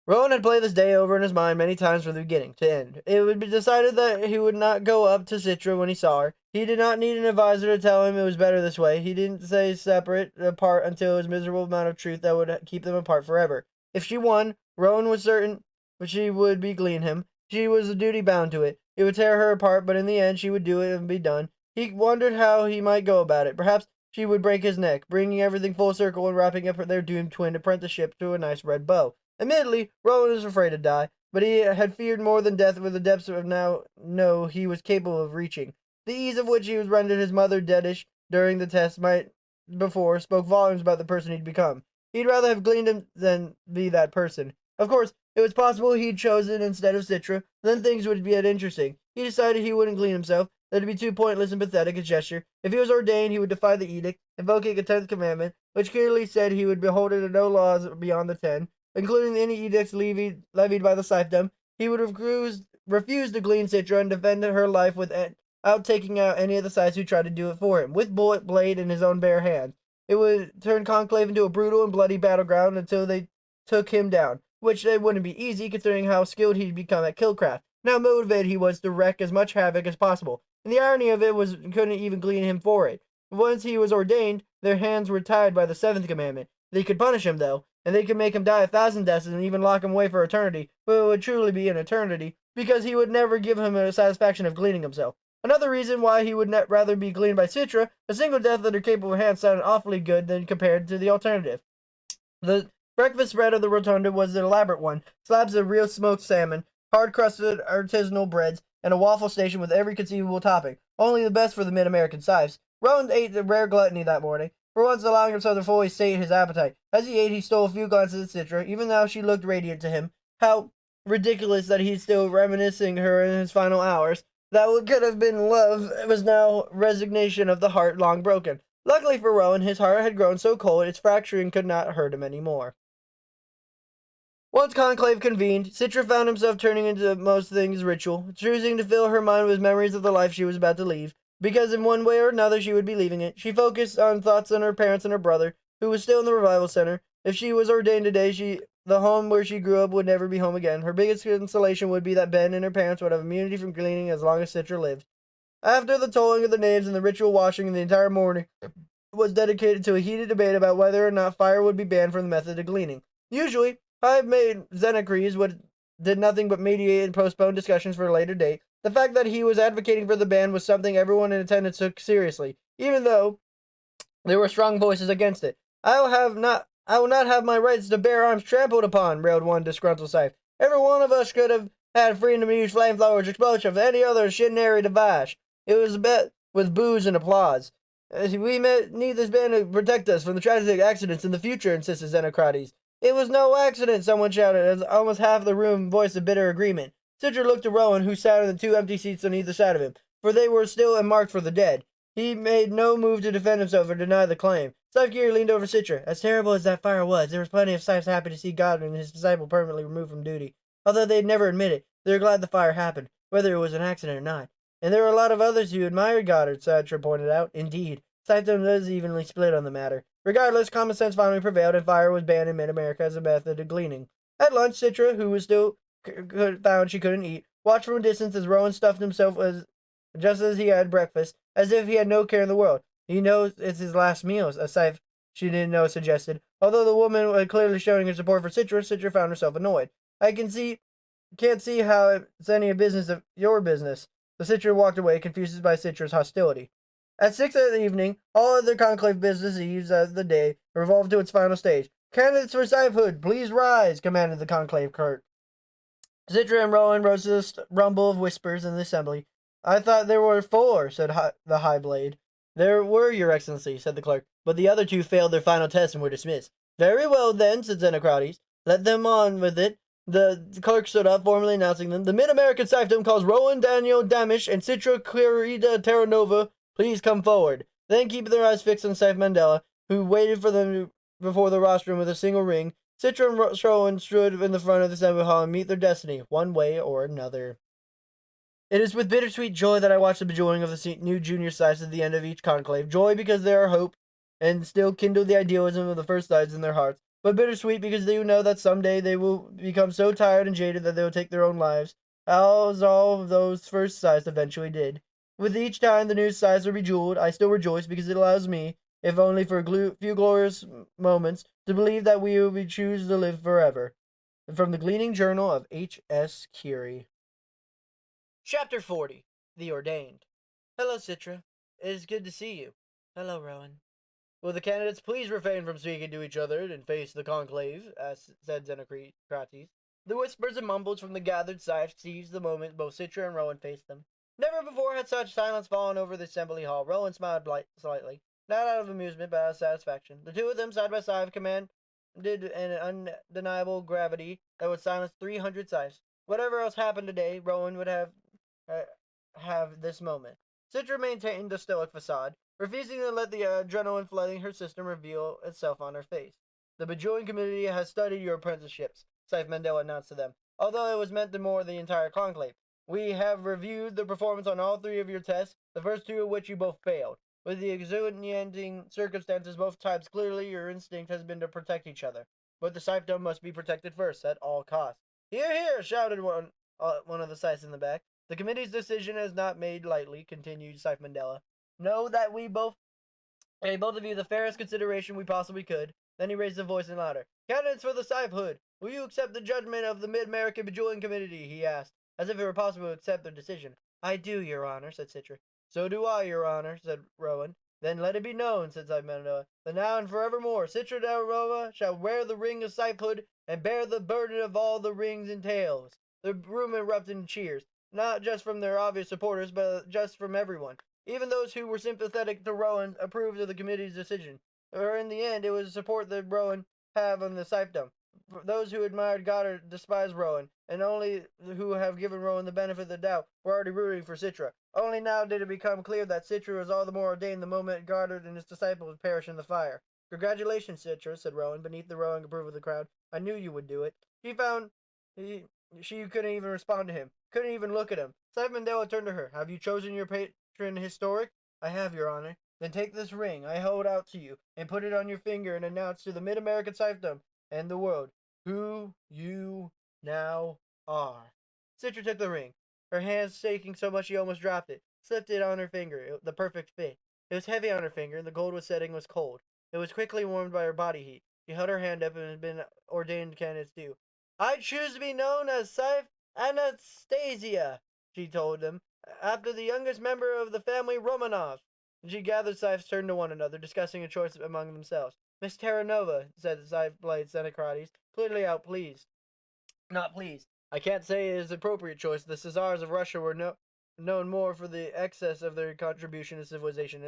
Rowan had played this day over in his mind many times from the beginning to end. It would be decided that he would not go up to Citra when he saw her. He did not need an advisor to tell him it was better this way. He didn't say separate apart until it was a miserable amount of truth that would keep them apart forever. If she won, Rowan was certain she would be glean him. She was a duty bound to it. It would tear her apart, but in the end she would do it and be done. He wondered how he might go about it. Perhaps she would break his neck, bringing everything full circle and wrapping up their doomed twin apprenticeship to a nice red bow. Admittedly, Rowan was afraid to die, but he had feared more than death with the depths of now know he was capable of reaching. The ease of which he was rendered his mother deadish during the test might before spoke volumes about the person he'd become. He'd rather have gleaned him than be that person. Of course, it was possible he'd chosen instead of Citra, then things would get interesting. He decided he wouldn't glean himself. That'd be too pointless and pathetic a gesture. If he was ordained, he would defy the edict, invoking a 10th commandment, which clearly said he would be beholden to no laws beyond the 10, including any edicts levied by the Scythedom. He would refuse to glean Citra and defend her life without taking out any of the Scythes who tried to do it for him, with bullet blade in his own bare hands. It would turn Conclave into a brutal and bloody battleground until they took him down, which they wouldn't be easy considering how skilled he'd become at killcraft. Now motivated he was to wreak as much havoc as possible, and the irony of it was couldn't even glean him for it. Once he was ordained, their hands were tied by the 7th commandment. They could punish him, though, and they could make him die 1,000 deaths and even lock him away for eternity, but it would truly be an eternity, because he would never give him a satisfaction of gleaning himself. Another reason why he would rather be gleaned by Citra, a single death under capable hands sounded awfully good than compared to the alternative. The breakfast spread of the rotunda was an elaborate one, slabs of real smoked salmon, hard-crusted artisanal breads, and a waffle station with every conceivable topping, only the best for the mid-American Scythes. Rowan ate a rare gluttony that morning, for once allowing himself to fully sate his appetite. As he ate, he stole a few glances at Citra, even though she looked radiant to him. How ridiculous that he's still reminiscing her in his final hours. That what could have been love was now resignation of the heart long broken. Luckily for Rowan, his heart had grown so cold its fracturing could not hurt him any more. Once conclave convened, Citra found himself turning into most things ritual, choosing to fill her mind with memories of the life she was about to leave, because in one way or another she would be leaving it. She focused on thoughts on her parents and her brother, who was still in the revival center. If she was ordained today, the home where she grew up would never be home again. Her biggest consolation would be that Ben and her parents would have immunity from gleaning as long as Citra lived. After the tolling of the names and the ritual washing, the entire morning was dedicated to a heated debate about whether or not fire would be banned from the method of gleaning. Usually, high-made Xenocrates did nothing but mediate and postpone discussions for a later date. The fact that he was advocating for the ban was something everyone in attendance took seriously, even though there were strong voices against it. I will not have my rights to bear arms trampled upon, railed one disgruntled Scythe. Every one of us could have had freedom to use flamethrowers, explosives, any other shitnary device. It was a bet with boos and applause. We need this ban to protect us from the tragic accidents in the future, insisted Xenocrates. It was no accident, someone shouted, as almost half the room voiced a bitter agreement. Citra looked at Rowan, who sat in the two empty seats on either side of him, for they were still marked for the dead. He made no move to defend himself or deny the claim. Scythe leaned over Citra. As terrible as that fire was, there was plenty of Scythes happy to see Goddard and his disciple permanently removed from duty. Although they'd never admit it, they were glad the fire happened, whether it was an accident or not. And there were a lot of others who admired Goddard, Citra pointed out. Indeed, Scythedom was evenly split on the matter. Regardless, common sense finally prevailed, and fire was banned in mid-America as a method of gleaning. At lunch, Citra, who was still found she couldn't eat, watched from a distance as Rowan stuffed himself just as he had breakfast, as if he had no care in the world. He knows it's his last meal, a Scythe she didn't know suggested. Although the woman was clearly showing her support for Citra found herself annoyed. Can't see how it's any business of your business. The Citra walked away, confused by Citra's hostility. At 6 in the evening, all other conclave business eves of the day revolved to its final stage. Candidates for Scythehood, please rise, commanded the conclave clerk. Citra and Rowan rose to the rumble of whispers in the assembly. I thought there were 4, said the High Blade. There were, Your Excellency, said the clerk, but the other 2 failed their final test and were dismissed. Very well, then, said Xenocrates. Let them on with it. The clerk stood up, formally announcing them. The Mid-American Scythedom calls Rowan Daniel Damish and Citra Clarida Terranova. Please come forward. Then, keeping their eyes fixed on Scythe Mandela, who waited for them before the rostrum with a single ring, Citra and Rowan stood in the front of the assembly hall and meet their destiny, one way or another. It is with bittersweet joy that I watch the bejoining of the new junior Scythes at the end of each conclave. Joy because they are hope and still kindle the idealism of the first Scythes in their hearts, but bittersweet because they know that someday they will become so tired and jaded that they will take their own lives, as all of those first Scythes eventually did. With each time the new Scythes are bejeweled, I still rejoice because it allows me, if only for a few glorious moments, to believe that we will choose to live forever. From the Gleaning Journal of H.S. Curie. Chapter 40. The Ordained. Hello, Citra. It is good to see you. Hello, Rowan. Will the candidates please refrain from speaking to each other and face the conclave, said Xenocrates. The whispers and mumbles from the gathered Scythes seized the moment both Citra and Rowan faced them. Never before had such silence fallen over the assembly hall. Rowan smiled slightly, not out of amusement, but out of satisfaction. The two of them, side by side, commanded an undeniable gravity that would silence 300 Scythes. Whatever else happened today, Rowan would have this moment. Citra maintained a stoic facade, refusing to let the adrenaline flooding her system reveal itself on her face. The Bajillion Committee has studied your apprenticeships, Scythe Mandela announced to them, although it was meant to more the entire conclave. We have reviewed the performance on all 3 of your tests, the first 2 of which you both failed. With the extenuating circumstances, both types, clearly your instinct has been to protect each other. But the Scythedom must be protected first, at all costs. Hear, hear, shouted one of the Scythes in the back. The committee's decision is not made lightly, continued Scythe Mandela. Know that we both of you the fairest consideration we possibly could. Then he raised his voice and louder. Candidates for the Scythehood, will you accept the judgment of the Mid-American Bajillion Committee? He asked, as if it were possible to accept their decision. I do, Your Honor, said Citra. So do I, Your Honor, said Rowan. Then let it be known, said Scythe Mandela, that now and forevermore Citra Darova shall wear the ring of Scythehood and bear the burden of all the rings entails. The room erupted in cheers, not just from their obvious supporters, but just from everyone. Even those who were sympathetic to Rowan approved of the committee's decision. For in the end, it was support that Rowan have on the Scythedom. Those who admired Goddard despised Rowan, and only who have given Rowan the benefit of the doubt were already rooting for Citra. Only now did it become clear that Citra was all the more ordained the moment Goddard and his disciples would perish in the fire. Congratulations, Citra, said Rowan, beneath the roaring approval of the crowd. I knew you would do it. She couldn't even respond to him, couldn't even look at him. Scythe Mandela turned to her. Have you chosen your patron historic? I have, Your Honor. Then take this ring I hold out to you, and put it on your finger and announce to the Mid-American Scythedom and the world who you now are. Citra took the ring, her hands shaking so much she almost dropped it. slipped it on her finger, the perfect fit. It was heavy on her finger, and the gold setting was cold. It was quickly warmed by her body heat. She held her hand up and had been ordained candidates due. I choose to be known as Scythe Anastasia, she told them, after the youngest member of the family Romanov. She gathered Scythes turned to one another, discussing a choice among themselves. Miss Terranova, said Scythe Blade Senecrates, clearly outpleased. Not pleased. I can't say it is an appropriate choice. The Caesars of Russia were known more for the excess of their contribution to civilization.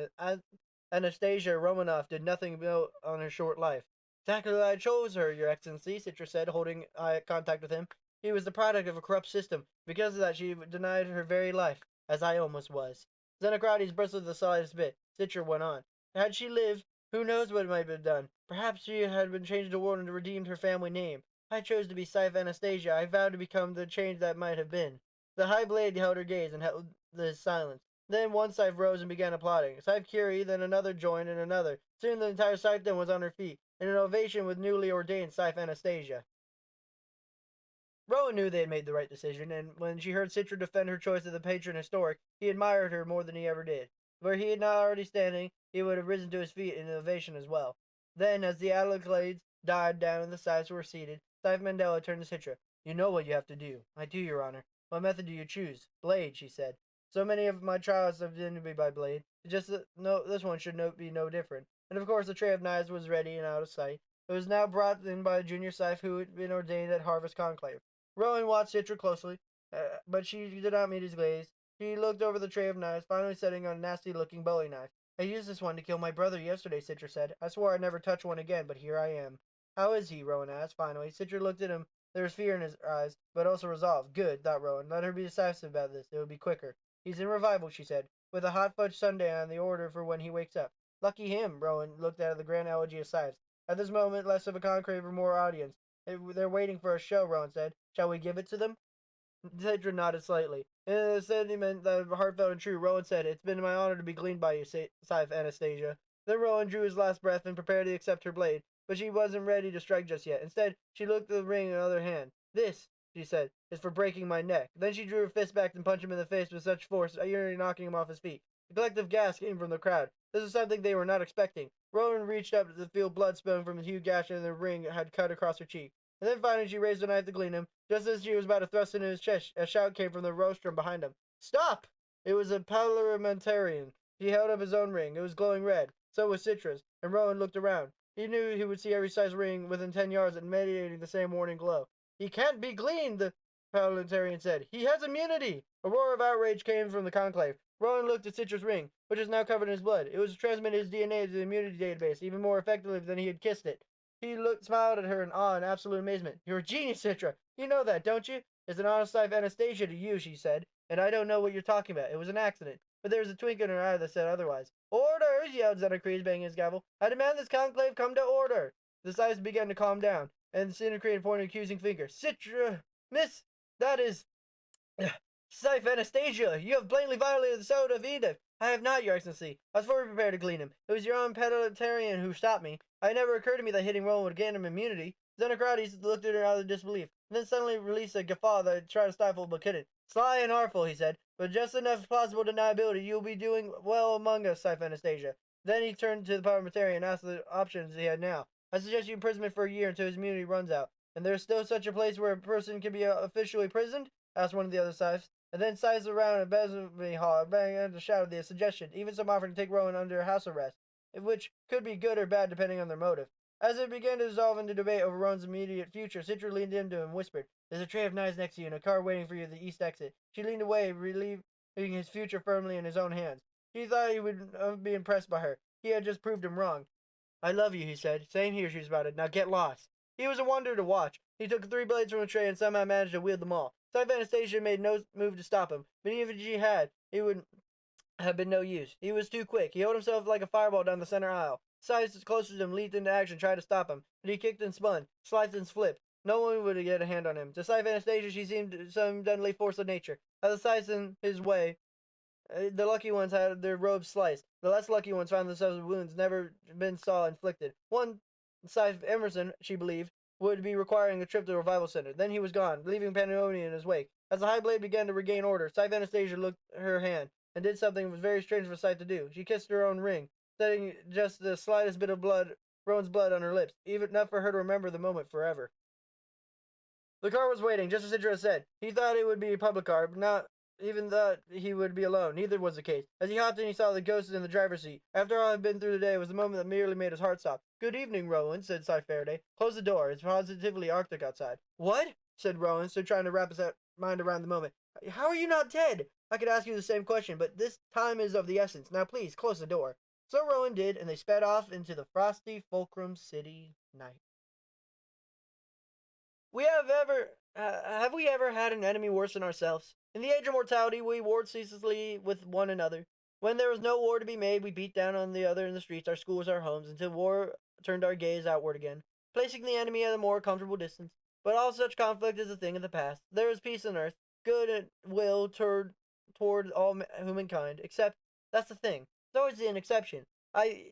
Anastasia Romanov did nothing built on her short life. Exactly why I chose her, Your Excellency, Citra said, holding eye contact with him. He was the product of a corrupt system. Because of that, she denied her very life, as I almost was. Xenocrates bristled the slightest bit. Citra went on. Had she lived, who knows what might have been done? Perhaps she had been changed to war and redeemed her family name. I chose to be Scythe Anastasia. I vowed to become the change that might have been. The high blade held her gaze and held the silence. Then one Scythe rose and began applauding. Scythe Curie, then another joined, and another. Soon the entire Scythedom was on her feet, in an ovation with newly ordained Scythe Anastasia. Rowan knew they had made the right decision, and when she heard Citra defend her choice of the patron historic, he admired her more than he ever did. Were he not already standing, he would have risen to his feet in ovation as well. Then, as the accolades died down and the Scythes were seated, Scythe Mandela turned to Citra. You know what you have to do. I do, Your Honor. What method do you choose? Blade, she said. So many of my trials have been to be by blade. No, this one should be no different. And of course the tray of knives was ready and out of sight. It was now brought in by a junior Scythe who had been ordained at Harvest Conclave. Rowan watched Citra closely, but she did not meet his gaze. He looked over the tray of knives, finally setting on a nasty-looking bowie knife. I used this one to kill my brother yesterday, Citra said. I swore I'd never touch one again, but here I am. How is he? Rowan asked, finally. Citra looked at him. There was fear in his eyes, but also resolve. Good, thought Rowan. Let her be decisive about this. It would be quicker. He's in revival, she said, with a hot fudge sundae on the order for when he wakes up. Lucky him, Rowan looked at the grand elegy of Scythes. At this moment, less of a conclave or more audience. They're waiting for a show, Rowan said. Shall we give it to them? Cedra nodded slightly. In a sentiment that was heartfelt and true, Rowan said, It's been my honor to be gleaned by you, Scythe Anastasia. Then Rowan drew his last breath and prepared to accept her blade, but she wasn't ready to strike just yet. Instead, she looked at the ring in the other hand. This, she said, is for breaking my neck. Then she drew her fist back and punched him in the face with such force, nearly knocking him off his feet. A collective gasp came from the crowd. This was something they were not expecting. Rowan reached up to feel blood spilling from the huge gash in the ring had cut across her cheek. And then finally she raised the knife to glean him. Just as she was about to thrust it into his chest, a shout came from the rostrum behind him. Stop! It was a parliamentarian. He held up his own ring. It was glowing red. So was Citra's. And Rowan looked around. He knew he would see every size ring within 10 yards emanating the same warning glow. He can't be gleaned, the parliamentarian said. He has immunity! A roar of outrage came from the conclave. Rowan looked at Citra's ring, which was now covered in his blood. It was transmitted his DNA to the immunity database, even more effectively than he had kissed it. He smiled at her in awe and absolute amazement. You're a genius, Citra. You know that, don't you? It's an honest life Anastasia to you, she said. And I don't know what you're talking about. It was an accident. But there was a twinkle in her eye that said otherwise. Orders, yelled Xenocrates, banging his gavel. I demand this conclave come to order. The Scythes began to calm down, and Xenocrates pointed an accusing finger. Citra, miss, that is... Scythe Anastasia, you have blatantly violated the Code of Edict. I have not, Your Excellency. I was fully prepared to glean him. It was your own parliamentarian who stopped me. It never occurred to me that hitting Rowan would gain him immunity. Xenocrates looked at her out of disbelief, and then suddenly released a guffaw that tried to stifle but couldn't. Sly and artful, he said, but just enough plausible deniability. You'll be doing well among us, Scythe Anastasia. Then he turned to the parliamentarian and asked the options he had now. I suggest you imprisonment for a year until his immunity runs out. And there's still such a place where a person can be officially imprisoned? Asked one of the other Scythes. And then sized around a Besame hall, began to shout the suggestion, even some offered to take Rowan under house arrest, which could be good or bad depending on their motive. As it began to dissolve into debate over Rowan's immediate future, Citra leaned into him and whispered, There's a tray of knives next to you and a car waiting for you at the east exit. She leaned away, relieving his future firmly in his own hands. She thought he would be impressed by her. He had just proved him wrong. I love you, he said. Same here, she responded. Now get lost. He was a wonder to watch. He took 3 blades from a tray and somehow managed to wield them all. Scythe Anastasia made no move to stop him, but even if she had, it would have been no use. He was too quick. He held himself like a fireball down the center aisle. Scythes closest to him leaped into action, tried to stop him, but he kicked and spun, sliced and flipped. No one would get a hand on him. To Scythe Anastasia, she seemed some deadly force of nature. As the Scythes in his way, the lucky ones had their robes sliced. The less lucky ones found themselves with wounds never been saw inflicted. One Scythe Emerson, she believed, would be requiring a trip to the revival center. Then he was gone, leaving pandemonium in his wake. As the high blade began to regain order, Scythe Anastasia looked at her hand. and did something that was very strange for Scythe to do. She kissed her own ring, setting just the slightest bit of Rowan's blood on her lips, even enough for her to remember the moment forever. The car was waiting, just as Citro said. He thought it would be a public car, but not even thought he would be alone. Neither was the case. As he hopped in, he saw the ghost in the driver's seat. After all I'd been through today, it was the moment that merely made his heart stop. Good evening, Rowan, said Scythe Faraday. Close the door. It's positively Arctic outside. What? Said Rowan, still trying to wrap his mind around the moment. How are you not dead? I could ask you the same question, but this time is of the essence. Now please, close the door. So Rowan did, and they sped off into the frosty Fulcrum City night. Have we ever had an enemy worse than ourselves? In the age of mortality, we warred ceaselessly with one another. When there was no war to be made, we beat down on the other in the streets, our schools, our homes, until war turned our gaze outward again, placing the enemy at a more comfortable distance. But all such conflict is a thing of the past. There is peace on earth, good and will toward all humankind, except that's the thing. There's always an exception. I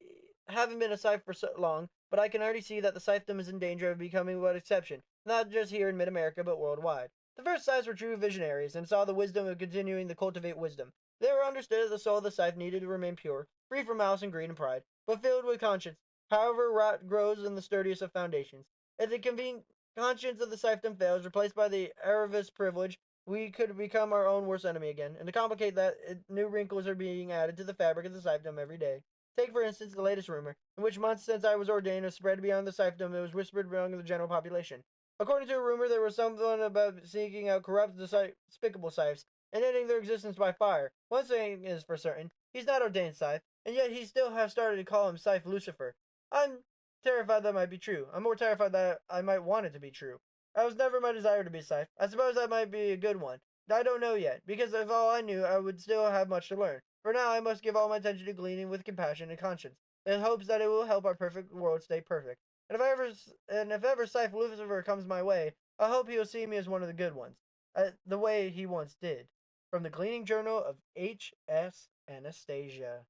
haven't been a Scythe for so long, but I can already see that the Scythedom is in danger of becoming what exception, not just here in mid-America, but worldwide. The first Scythes were true visionaries, and saw the wisdom of continuing to cultivate wisdom. They were understood that the soul of the Scythe needed to remain pure, free from malice and greed and pride, but filled with conscience, however rot grows in the sturdiest of foundations. If the convenient conscience of the Scythedom fails, replaced by the Erebus privilege, we could become our own worst enemy again, and to complicate that, new wrinkles are being added to the fabric of the Scythedom every day. Take, for instance, the latest rumor, in which months since I was ordained has spread beyond the Scythedom and was whispered among the general population. According to a rumor, there was someone about seeking out corrupt, despicable Scythes, and ending their existence by fire. One thing is for certain, he's not ordained Scythe, and yet he still have started to call him Scythe Lucifer. I'm terrified that might be true. I'm more terrified that I might want it to be true. I was never my desire to be Scythe. I suppose that might be a good one. I don't know yet, because if all I knew, I would still have much to learn. For now, I must give all my attention to gleaning with compassion and conscience, in hopes that it will help our perfect world stay perfect. And if ever Scythe Lucifer comes my way, I hope he'll see me as one of the good ones, the way he once did. From the Gleaning Journal of H.S. Anastasia.